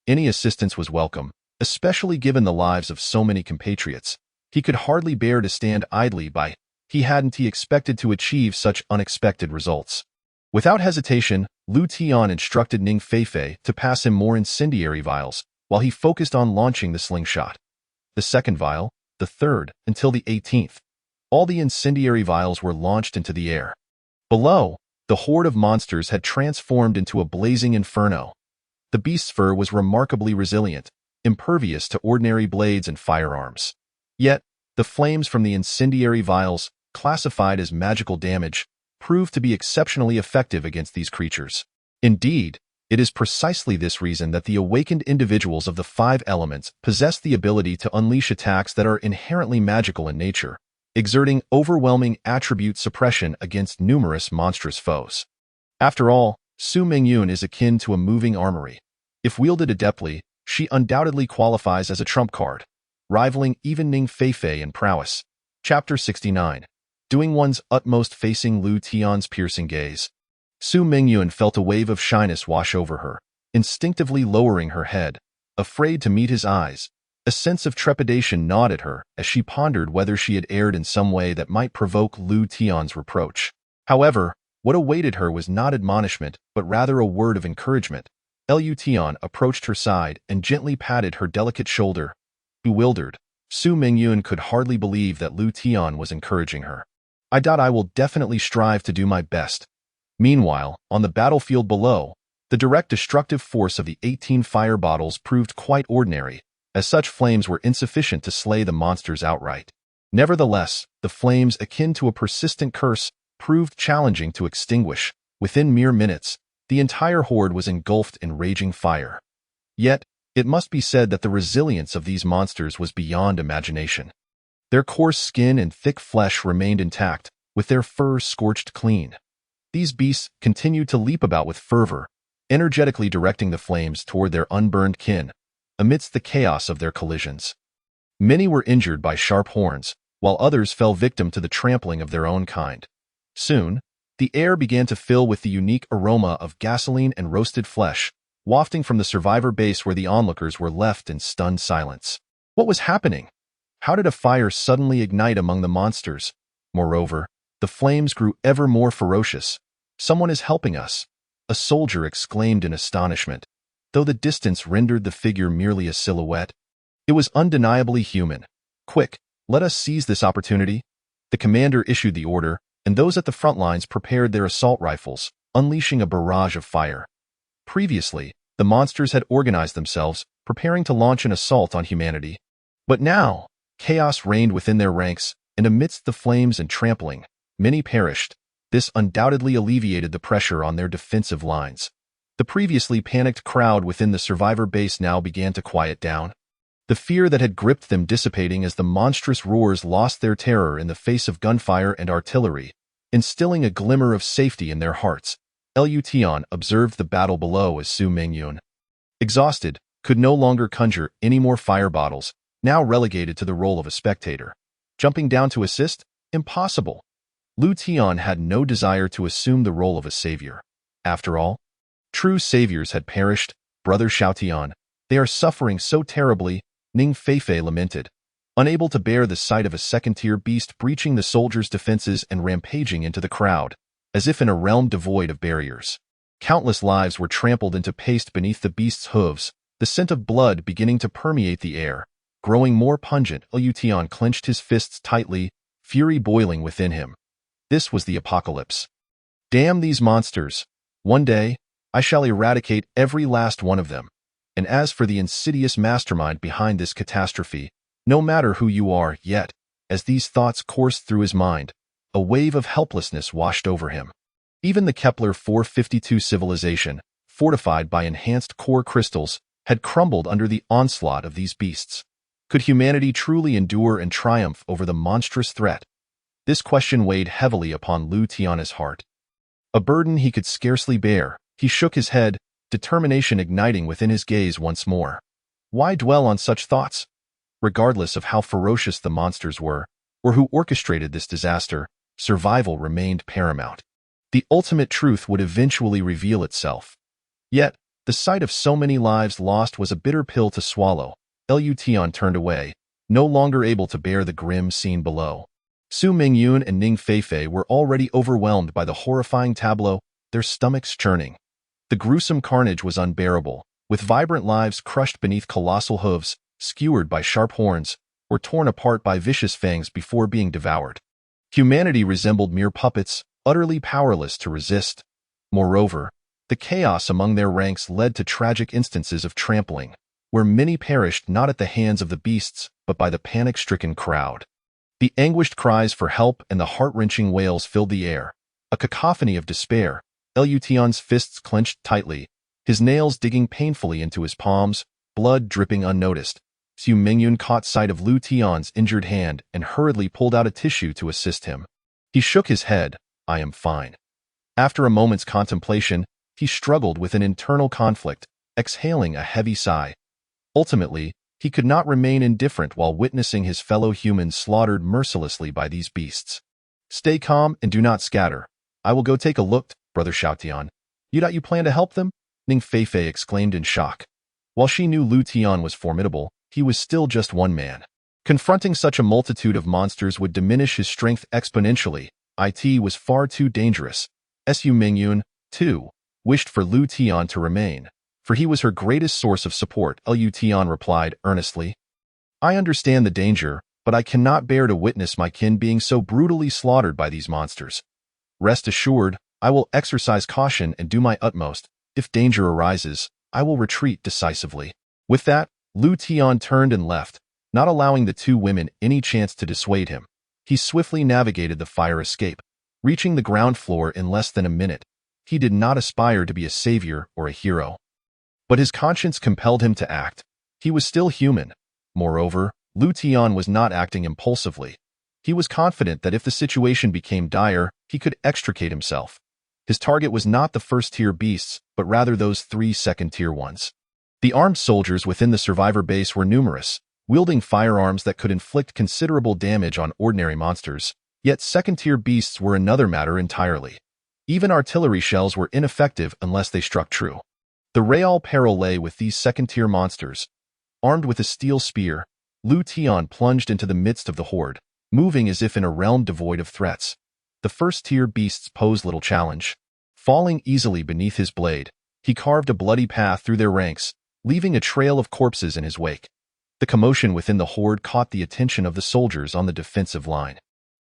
Any assistance was welcome, especially given the lives of so many compatriots. He could hardly bear to stand idly by. He expected to achieve such unexpected results. Without hesitation, Lution instructed Ning Feifei to pass him more incendiary vials, while he focused on launching the slingshot. The second vial, the third, until the 18th. All the incendiary vials were launched into the air. Below, the horde of monsters had transformed into a blazing inferno. The beast's fur was remarkably resilient, impervious to ordinary blades and firearms. Yet, the flames from the incendiary vials, classified as magical damage, proved to be exceptionally effective against these creatures. Indeed, it is precisely this reason that the awakened individuals of the 5 elements possess the ability to unleash attacks that are inherently magical in nature, exerting overwhelming attribute suppression against numerous monstrous foes. After all, Su Mingyun is akin to a moving armory. If wielded adeptly, she undoubtedly qualifies as a trump card, rivaling even Ning Feifei in prowess. Chapter 69. Doing one's utmost facing Lution's piercing gaze. Su Mingyun felt a wave of shyness wash over her, instinctively lowering her head, afraid to meet his eyes. A sense of trepidation gnawed at her as she pondered whether she had erred in some way that might provoke Lution's reproach. However, what awaited her was not admonishment, but rather a word of encouragement. Lution approached her side and gently patted her delicate shoulder. Bewildered, Su Mingyun could hardly believe that Lution was encouraging her. I will definitely strive to do my best. Meanwhile, on the battlefield below, the direct destructive force of the 18 fire bottles proved quite ordinary, as such flames were insufficient to slay the monsters outright. Nevertheless, the flames, akin to a persistent curse, proved challenging to extinguish. Within mere minutes, the entire horde was engulfed in raging fire. Yet, it must be said that the resilience of these monsters was beyond imagination. Their coarse skin and thick flesh remained intact, with their fur scorched clean. These beasts continued to leap about with fervor, energetically directing the flames toward their unburned kin, amidst the chaos of their collisions. Many were injured by sharp horns, while others fell victim to the trampling of their own kind. Soon, the air began to fill with the unique aroma of gasoline and roasted flesh, wafting from the survivor base where the onlookers were left in stunned silence. What was happening? How did a fire suddenly ignite among the monsters? Moreover, the flames grew ever more ferocious. "Someone is helping us," a soldier exclaimed in astonishment, though the distance rendered the figure merely a silhouette. It was undeniably human. "Quick, let us seize this opportunity." The commander issued the order, and those at the front lines prepared their assault rifles, unleashing a barrage of fire. Previously, the monsters had organized themselves, preparing to launch an assault on humanity. But now, chaos reigned within their ranks, and amidst the flames and trampling, many perished. This undoubtedly alleviated the pressure on their defensive lines. The previously panicked crowd within the survivor base now began to quiet down, the fear that had gripped them dissipating as the monstrous roars lost their terror in the face of gunfire and artillery, instilling a glimmer of safety in their hearts. Lution observed the battle below as Su Mingyun, exhausted, could no longer conjure any more fire bottles, now relegated to the role of a spectator. Jumping down to assist? Impossible. Lution had no desire to assume the role of a savior. After all, true saviors had perished. "Brother Xiaotian, they are suffering so terribly," Ning Feifei lamented, unable to bear the sight of a second-tier beast breaching the soldiers' defenses and rampaging into the crowd, as if in a realm devoid of barriers. Countless lives were trampled into paste beneath the beast's hooves, the scent of blood beginning to permeate the air. Growing more pungent, Lution clenched his fists tightly, fury boiling within him. This was the apocalypse. Damn these monsters. One day, I shall eradicate every last one of them. And as for the insidious mastermind behind this catastrophe, no matter who you are, yet, as these thoughts coursed through his mind, a wave of helplessness washed over him. Even the Kepler 452 civilization, fortified by enhanced core crystals, had crumbled under the onslaught of these beasts. Could humanity truly endure and triumph over the monstrous threat? This question weighed heavily upon Lu Tian's heart. A burden he could scarcely bear, he shook his head, determination igniting within his gaze once more. Why dwell on such thoughts? Regardless of how ferocious the monsters were, or who orchestrated this disaster, survival remained paramount. The ultimate truth would eventually reveal itself. Yet, the sight of so many lives lost was a bitter pill to swallow. Lu Tian turned away, no longer able to bear the grim scene below. Su Mingyun and Ning Feifei were already overwhelmed by the horrifying tableau, their stomachs churning. The gruesome carnage was unbearable, with vibrant lives crushed beneath colossal hooves, skewered by sharp horns, or torn apart by vicious fangs before being devoured. Humanity resembled mere puppets, utterly powerless to resist. Moreover, the chaos among their ranks led to tragic instances of trampling, where many perished not at the hands of the beasts, but by the panic-stricken crowd. The anguished cries for help and the heart-wrenching wails filled the air, a cacophony of despair. Lu Tian's fists clenched tightly, his nails digging painfully into his palms, blood dripping unnoticed. Su Mingyun caught sight of Lu Tian's injured hand and hurriedly pulled out a tissue to assist him. He shook his head. I am fine. After a moment's contemplation, he struggled with an internal conflict, exhaling a heavy sigh. Ultimately, he could not remain indifferent while witnessing his fellow humans slaughtered mercilessly by these beasts. Stay calm and do not scatter. I will go take a look, Brother Xiaotian. You plan to help them? Ning Feifei exclaimed in shock. While she knew Lu Tian was formidable, he was still just one man. Confronting such a multitude of monsters would diminish his strength exponentially. It was far too dangerous. Su Mingyun, too, wished for Lu Tian to remain, for he was her greatest source of support. Lu Tian replied earnestly. I understand the danger, but I cannot bear to witness my kin being so brutally slaughtered by these monsters. Rest assured, I will exercise caution and do my utmost. If danger arises, I will retreat decisively. With that, Lu Tian turned and left, not allowing the two women any chance to dissuade him. He swiftly navigated the fire escape, reaching the ground floor in less than a minute. He did not aspire to be a savior or a hero, but his conscience compelled him to act. He was still human. Moreover, Lu Tian was not acting impulsively. He was confident that if the situation became dire, he could extricate himself. His target was not the first-tier beasts, but rather those 3 second-tier ones. The armed soldiers within the survivor base were numerous, wielding firearms that could inflict considerable damage on ordinary monsters, yet second-tier beasts were another matter entirely. Even artillery shells were ineffective unless they struck true. The real peril lay with these second-tier monsters. Armed with a steel spear, Lu Tian plunged into the midst of the horde, moving as if in a realm devoid of threats. The first-tier beasts posed little challenge. Falling easily beneath his blade, he carved a bloody path through their ranks, leaving a trail of corpses in his wake. The commotion within the horde caught the attention of the soldiers on the defensive line.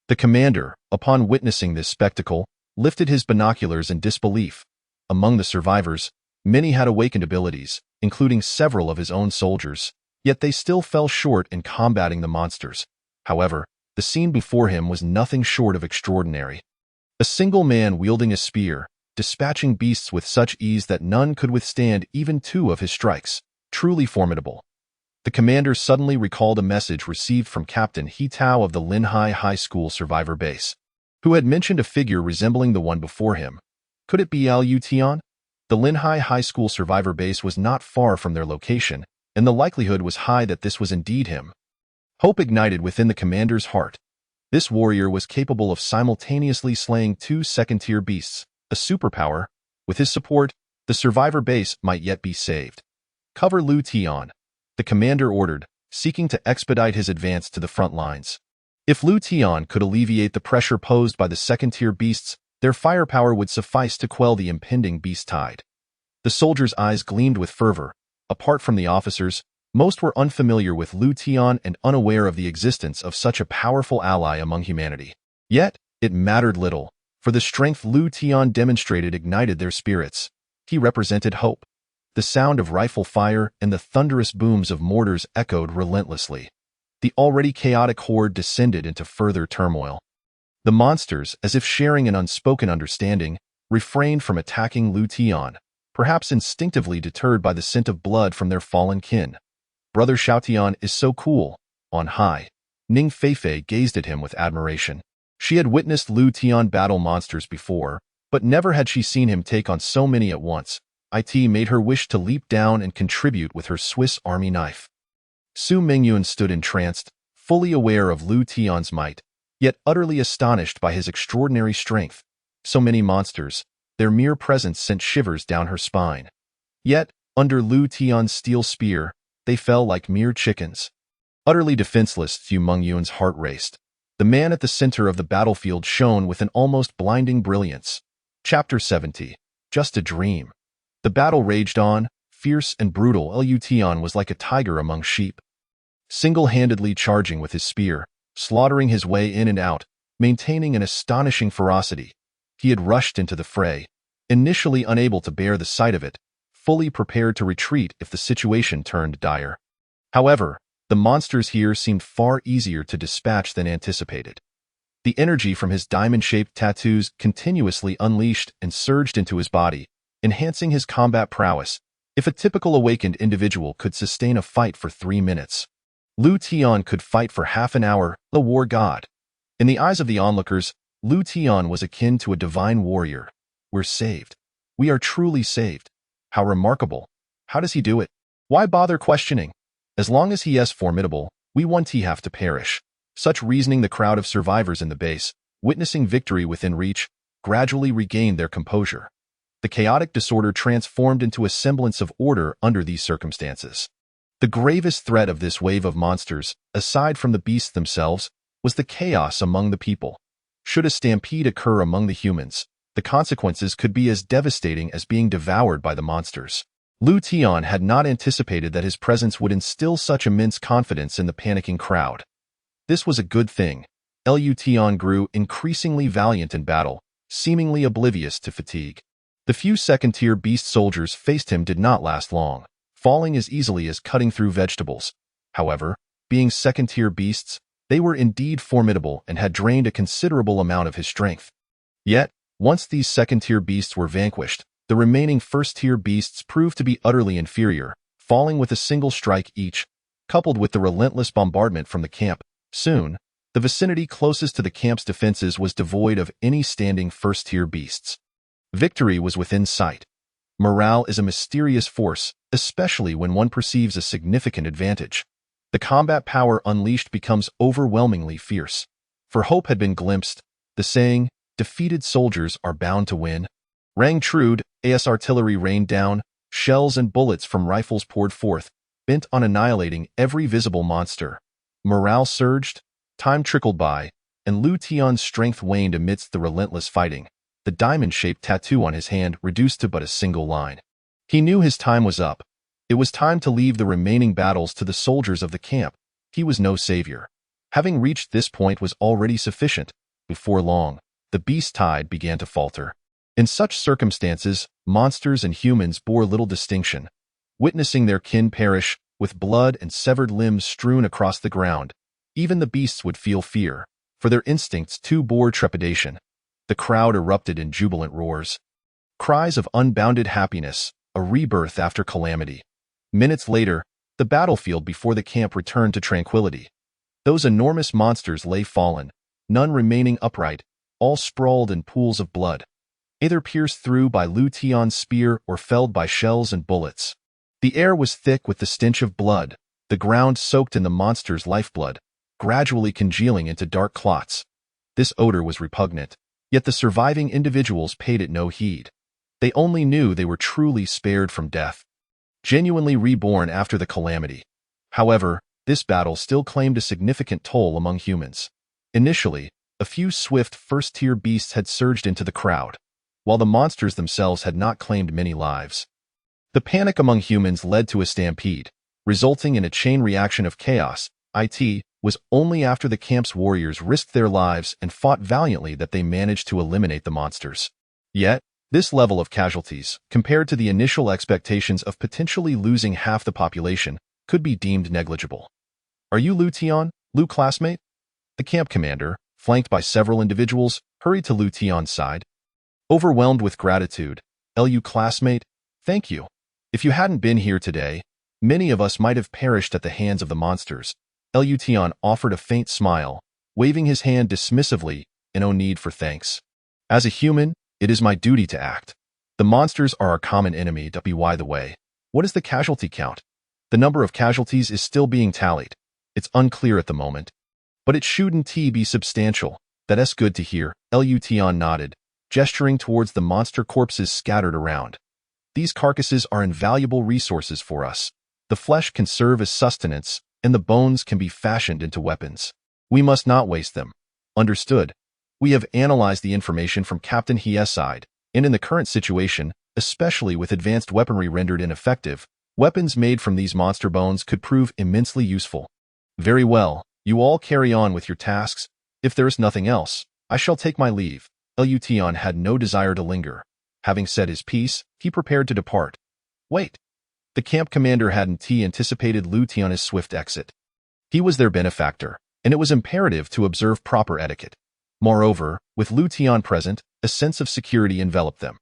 The commander, upon witnessing this spectacle, lifted his binoculars in disbelief. Among the survivors, many had awakened abilities, including several of his own soldiers, yet they still fell short in combating the monsters. However, the scene before him was nothing short of extraordinary. A single man wielding a spear, dispatching beasts with such ease that none could withstand even 2 of his strikes. Truly formidable. The commander suddenly recalled a message received from Captain He Tao of the Linhai High School survivor base, who had mentioned a figure resembling the one before him. Could it be Lu Tian? The Linhai High School survivor base was not far from their location, and the likelihood was high that this was indeed him. Hope ignited within the commander's heart. This warrior was capable of simultaneously slaying 2 second-tier beasts, a superpower. With his support, the survivor base might yet be saved. Cover Lu Tian, the commander ordered, seeking to expedite his advance to the front lines. If Lu Tian could alleviate the pressure posed by the second-tier beasts, their firepower would suffice to quell the impending beast tide. The soldiers' eyes gleamed with fervor. Apart from the officers, most were unfamiliar with Lu Tian and unaware of the existence of such a powerful ally among humanity. Yet, it mattered little, for the strength Lu Tian demonstrated ignited their spirits. He represented hope. The sound of rifle fire and the thunderous booms of mortars echoed relentlessly. The already chaotic horde descended into further turmoil. The monsters, as if sharing an unspoken understanding, refrained from attacking Lu Tian, perhaps instinctively deterred by the scent of blood from their fallen kin. Brother Xiaotian is so cool. On high, Ning Feifei gazed at him with admiration. She had witnessed Lu Tian battle monsters before, but never had she seen him take on so many at once. It made her wish to leap down and contribute with her Swiss army knife. Su Mingyun stood entranced, fully aware of Lu Tian's might, yet utterly astonished by his extraordinary strength. So many monsters, their mere presence sent shivers down her spine. Yet, under Lu Tian's steel spear, they fell like mere chickens. Utterly defenseless, Su Mingyun's heart raced. The man at the center of the battlefield shone with an almost blinding brilliance. Chapter 70. Just a dream. The battle raged on, fierce and brutal. Lu Tian was like a tiger among sheep. Single-handedly charging with his spear, slaughtering his way in and out, maintaining an astonishing ferocity. He had rushed into the fray, initially unable to bear the sight of it, fully prepared to retreat if the situation turned dire. However, the monsters here seemed far easier to dispatch than anticipated. The energy from his diamond-shaped tattoos continuously unleashed and surged into his body, enhancing his combat prowess. If a typical awakened individual could sustain a fight for 3 minutes, Lu Tian could fight for half an hour, the war god. In the eyes of the onlookers, Lu Tian was akin to a divine warrior. We're saved. We are truly saved. How remarkable. How does he do it? Why bother questioning? As long as he is formidable, we won't have to perish. Such reasoning, the crowd of survivors in the base, witnessing victory within reach, gradually regained their composure. The chaotic disorder transformed into a semblance of order under these circumstances. The gravest threat of this wave of monsters, aside from the beasts themselves, was the chaos among the people. Should a stampede occur among the humans, the consequences could be as devastating as being devoured by the monsters. Lu Tian had not anticipated that his presence would instill such immense confidence in the panicking crowd. This was a good thing. Lu Tian grew increasingly valiant in battle, seemingly oblivious to fatigue. The few second-tier beast soldiers faced him did not last long, falling as easily as cutting through vegetables. However, being second-tier beasts, they were indeed formidable and had drained a considerable amount of his strength. Yet, once these second-tier beasts were vanquished, the remaining first-tier beasts proved to be utterly inferior, falling with a single strike each. Coupled with the relentless bombardment from the camp, soon, the vicinity closest to the camp's defenses was devoid of any standing first-tier beasts. Victory was within sight. Morale is a mysterious force, especially when one perceives a significant advantage. The combat power unleashed becomes overwhelmingly fierce. For hope had been glimpsed, the saying, "Defeated soldiers are bound to win," rang true. As artillery rained down, shells and bullets from rifles poured forth, bent on annihilating every visible monster. Morale surged, time trickled by, and Lu Tian's strength waned amidst the relentless fighting. The diamond-shaped tattoo on his hand reduced to but a single line. He knew his time was up. It was time to leave the remaining battles to the soldiers of the camp. He was no savior. Having reached this point was already sufficient. Before long, the beast tide began to falter. In such circumstances, monsters and humans bore little distinction. Witnessing their kin perish, with blood and severed limbs strewn across the ground, even the beasts would feel fear, for their instincts too bore trepidation. The crowd erupted in jubilant roars. Cries of unbounded happiness, a rebirth after calamity. Minutes later, the battlefield before the camp returned to tranquility. Those enormous monsters lay fallen, none remaining upright, all sprawled in pools of blood, either pierced through by Lu Tian's spear or felled by shells and bullets. The air was thick with the stench of blood, the ground soaked in the monster's lifeblood, gradually congealing into dark clots. This odor was repugnant, yet the surviving individuals paid it no heed. They only knew they were truly spared from death, genuinely reborn after the calamity. However, this battle still claimed a significant toll among humans. Initially, a few swift first-tier beasts had surged into the crowd, while the monsters themselves had not claimed many lives. The panic among humans led to a stampede, resulting in a chain reaction of chaos. It was only after the camp's warriors risked their lives and fought valiantly that they managed to eliminate the monsters. Yet, this level of casualties, compared to the initial expectations of potentially losing half the population, could be deemed negligible. "Are you Lu Tian, Lu classmate?" The camp commander, flanked by several individuals, hurried to Lu Tian's side. Overwhelmed with gratitude, "Lu classmate, Thank you. If you hadn't been here today, many of us might have perished at the hands of the monsters. Lution offered a faint smile, waving his hand dismissively, and no need for thanks. As a human, it is my duty to act. The monsters are our common enemy. By the way, what is the casualty count? The number of casualties is still being tallied. It's unclear at the moment, but it shouldn't be substantial. That's good to hear. Lution nodded, gesturing towards the monster corpses scattered around. These carcasses are invaluable resources for us. The flesh can serve as sustenance, and the bones can be fashioned into weapons. We must not waste them. Understood. We have analyzed the information from Captain He's side, and in the current situation, especially with advanced weaponry rendered ineffective, weapons made from these monster bones could prove immensely useful. Very well, you all carry on with your tasks. If there is nothing else, I shall take my leave. Lution had no desire to linger. Having said his piece, he prepared to depart. Wait. The camp commander hadn't anticipated Lution's swift exit. He was their benefactor, and it was imperative to observe proper etiquette. Moreover, with Lution present, a sense of security enveloped them.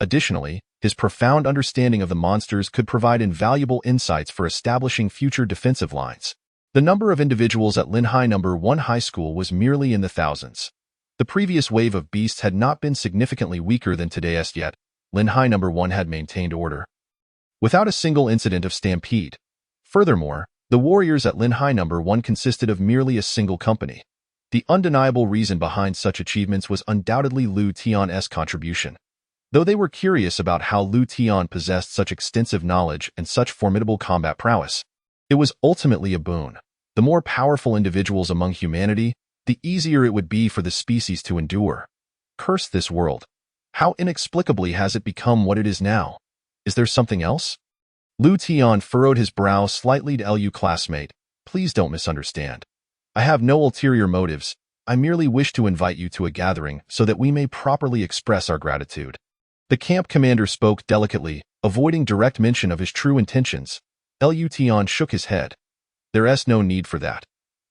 Additionally, his profound understanding of the monsters could provide invaluable insights for establishing future defensive lines. The number of individuals at Linhai No. 1 High School was merely in the thousands. The previous wave of beasts had not been significantly weaker than today's yet. Linhai No. 1 had maintained order, without a single incident of stampede. Furthermore, the warriors at Linhai No. 1 consisted of merely a single company. The undeniable reason behind such achievements was undoubtedly Lution's contribution. Though they were curious about how Lution possessed such extensive knowledge and such formidable combat prowess, it was ultimately a boon. The more powerful individuals among humanity, the easier it would be for the species to endure. Curse this world. How inexplicably has it become what it is now? Is there something else? Lution furrowed his brow slightly to Lu classmate. Please don't misunderstand. I have no ulterior motives. I merely wish to invite you to a gathering so that we may properly express our gratitude. The camp commander spoke delicately, avoiding direct mention of his true intentions. Lution shook his head. There's no need for that.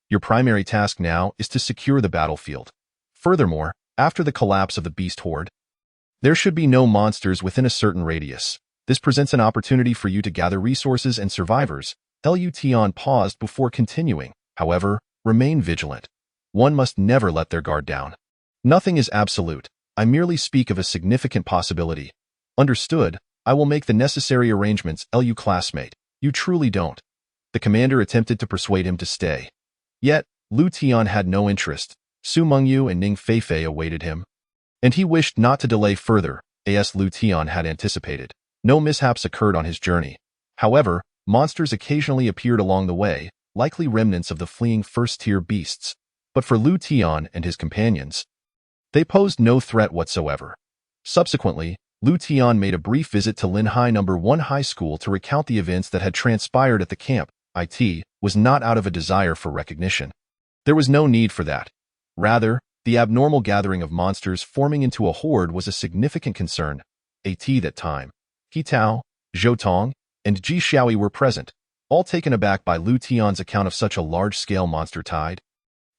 Your primary task now is to secure the battlefield. Furthermore, after the collapse of the beast horde, there should be no monsters within a certain radius. This presents an opportunity for you to gather resources and survivors. Lution paused before continuing. However, remain vigilant. One must never let their guard down. Nothing is absolute. I merely speak of a significant possibility. Understood. I will make the necessary arrangements. Lu classmate, you truly don't. The commander attempted to persuade him to stay. Yet, Lution had no interest. Su Mengyu and Ning Feifei awaited him, and he wished not to delay further, as Lution had anticipated. No mishaps occurred on his journey. However, monsters occasionally appeared along the way, likely remnants of the fleeing first-tier beasts. But for Lution and his companions, they posed no threat whatsoever. Subsequently, Lution made a brief visit to Linhai No. 1 High School to recount the events that had transpired at the camp. It was not out of a desire for recognition. There was no need for that. Rather, the abnormal gathering of monsters forming into a horde was a significant concern. At that time, He Tao, Zhou Tong, and Ji Xiaoyi were present, all taken aback by Lution's account of such a large-scale monster tide,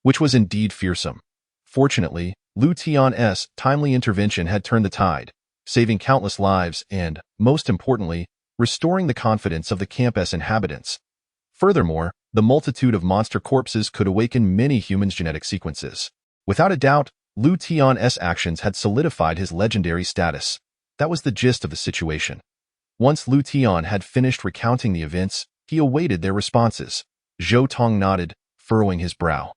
which was indeed fearsome. Fortunately, Lution's timely intervention had turned the tide, saving countless lives and, most importantly, restoring the confidence of the camp's inhabitants. Furthermore, the multitude of monster corpses could awaken many humans' genetic sequences. Without a doubt, Lution's actions had solidified his legendary status. That was the gist of the situation. Once Lution had finished recounting the events, he awaited their responses. Zhou Tong nodded, furrowing his brow.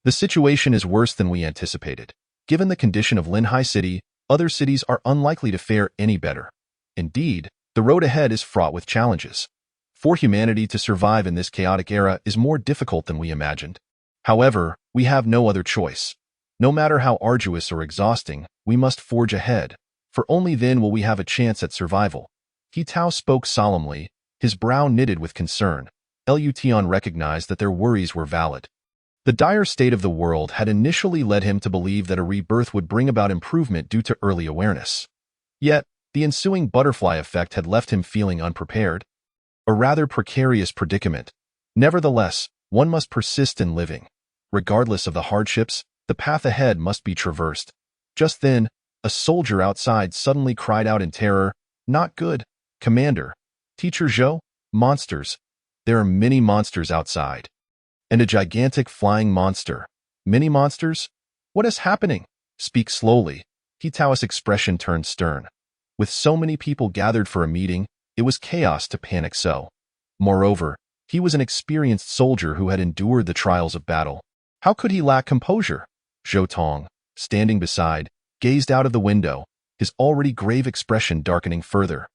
The situation is worse than we anticipated. Given the condition of Linhai City, other cities are unlikely to fare any better. Indeed, the road ahead is fraught with challenges. For humanity to survive in this chaotic era is more difficult than we imagined. However, we have no other choice. No matter how arduous or exhausting, we must forge ahead, for only then will we have a chance at survival. He Tao spoke solemnly, his brow knitted with concern. Lution recognized that their worries were valid. The dire state of the world had initially led him to believe that a rebirth would bring about improvement due to early awareness. Yet, the ensuing butterfly effect had left him feeling unprepared. A rather precarious predicament. Nevertheless, one must persist in living. Regardless of the hardships, the path ahead must be traversed. Just then, a soldier outside suddenly cried out in terror, "Not good! Commander, Teacher Zhou, monsters. There are many monsters outside. And a gigantic flying monster. Many monsters? What is happening? Speak slowly. Tao's expression turned stern. With so many people gathered for a meeting, it was chaos to panic so. Moreover, he was an experienced soldier who had endured the trials of battle. How could he lack composure? Zhou Tong, standing beside, gazed out of the window, his already grave expression darkening further.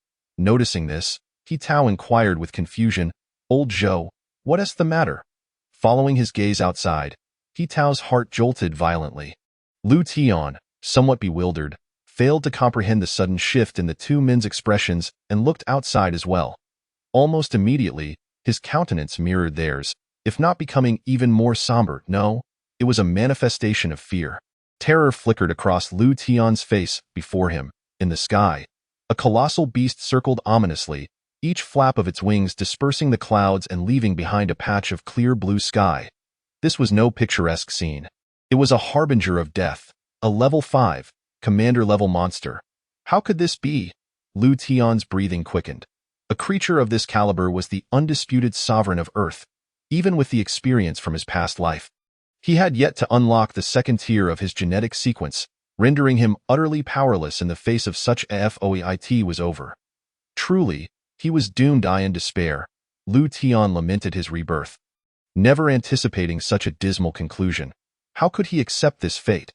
Noticing this, Tao inquired with confusion, "Old Zhou, what is the matter?" Following his gaze outside, Tao's heart jolted violently. Lu Tian, somewhat bewildered, failed to comprehend the sudden shift in the two men's expressions and looked outside as well. Almost immediately, his countenance mirrored theirs, if not becoming even more somber. No, it was a manifestation of fear. Terror flickered across Lu Tian's face. Before him, in the sky, a colossal beast circled ominously, each flap of its wings dispersing the clouds and leaving behind a patch of clear blue sky. This was no picturesque scene. It was a harbinger of death, a level 5, commander-level monster. How could this be? Lu Tian's breathing quickened. A creature of this caliber was the undisputed sovereign of Earth, even with the experience from his past life. He had yet to unlock the second tier of his genetic sequence, rendering him utterly powerless in the face of such a fight was over. Truly, he was doomed in despair. Lu Tian lamented his rebirth. Never anticipating such a dismal conclusion, how could he accept this fate?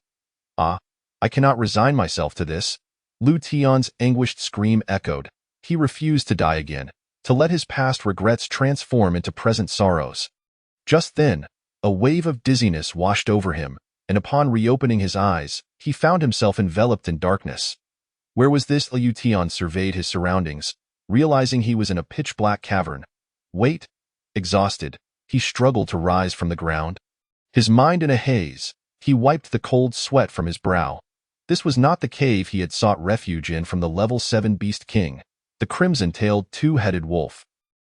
"Ah, I cannot resign myself to this." Lu Tian's anguished scream echoed. He refused to die again, to let his past regrets transform into present sorrows. Just then, a wave of dizziness washed over him, and upon reopening his eyes, he found himself enveloped in darkness. Where was this? Lu Tian surveyed his surroundings, realizing he was in a pitch-black cavern. Wait! Exhausted, he struggled to rise from the ground. His mind in a haze, he wiped the cold sweat from his brow. This was not the cave he had sought refuge in from the level 7 Beast King, the crimson-tailed two-headed wolf.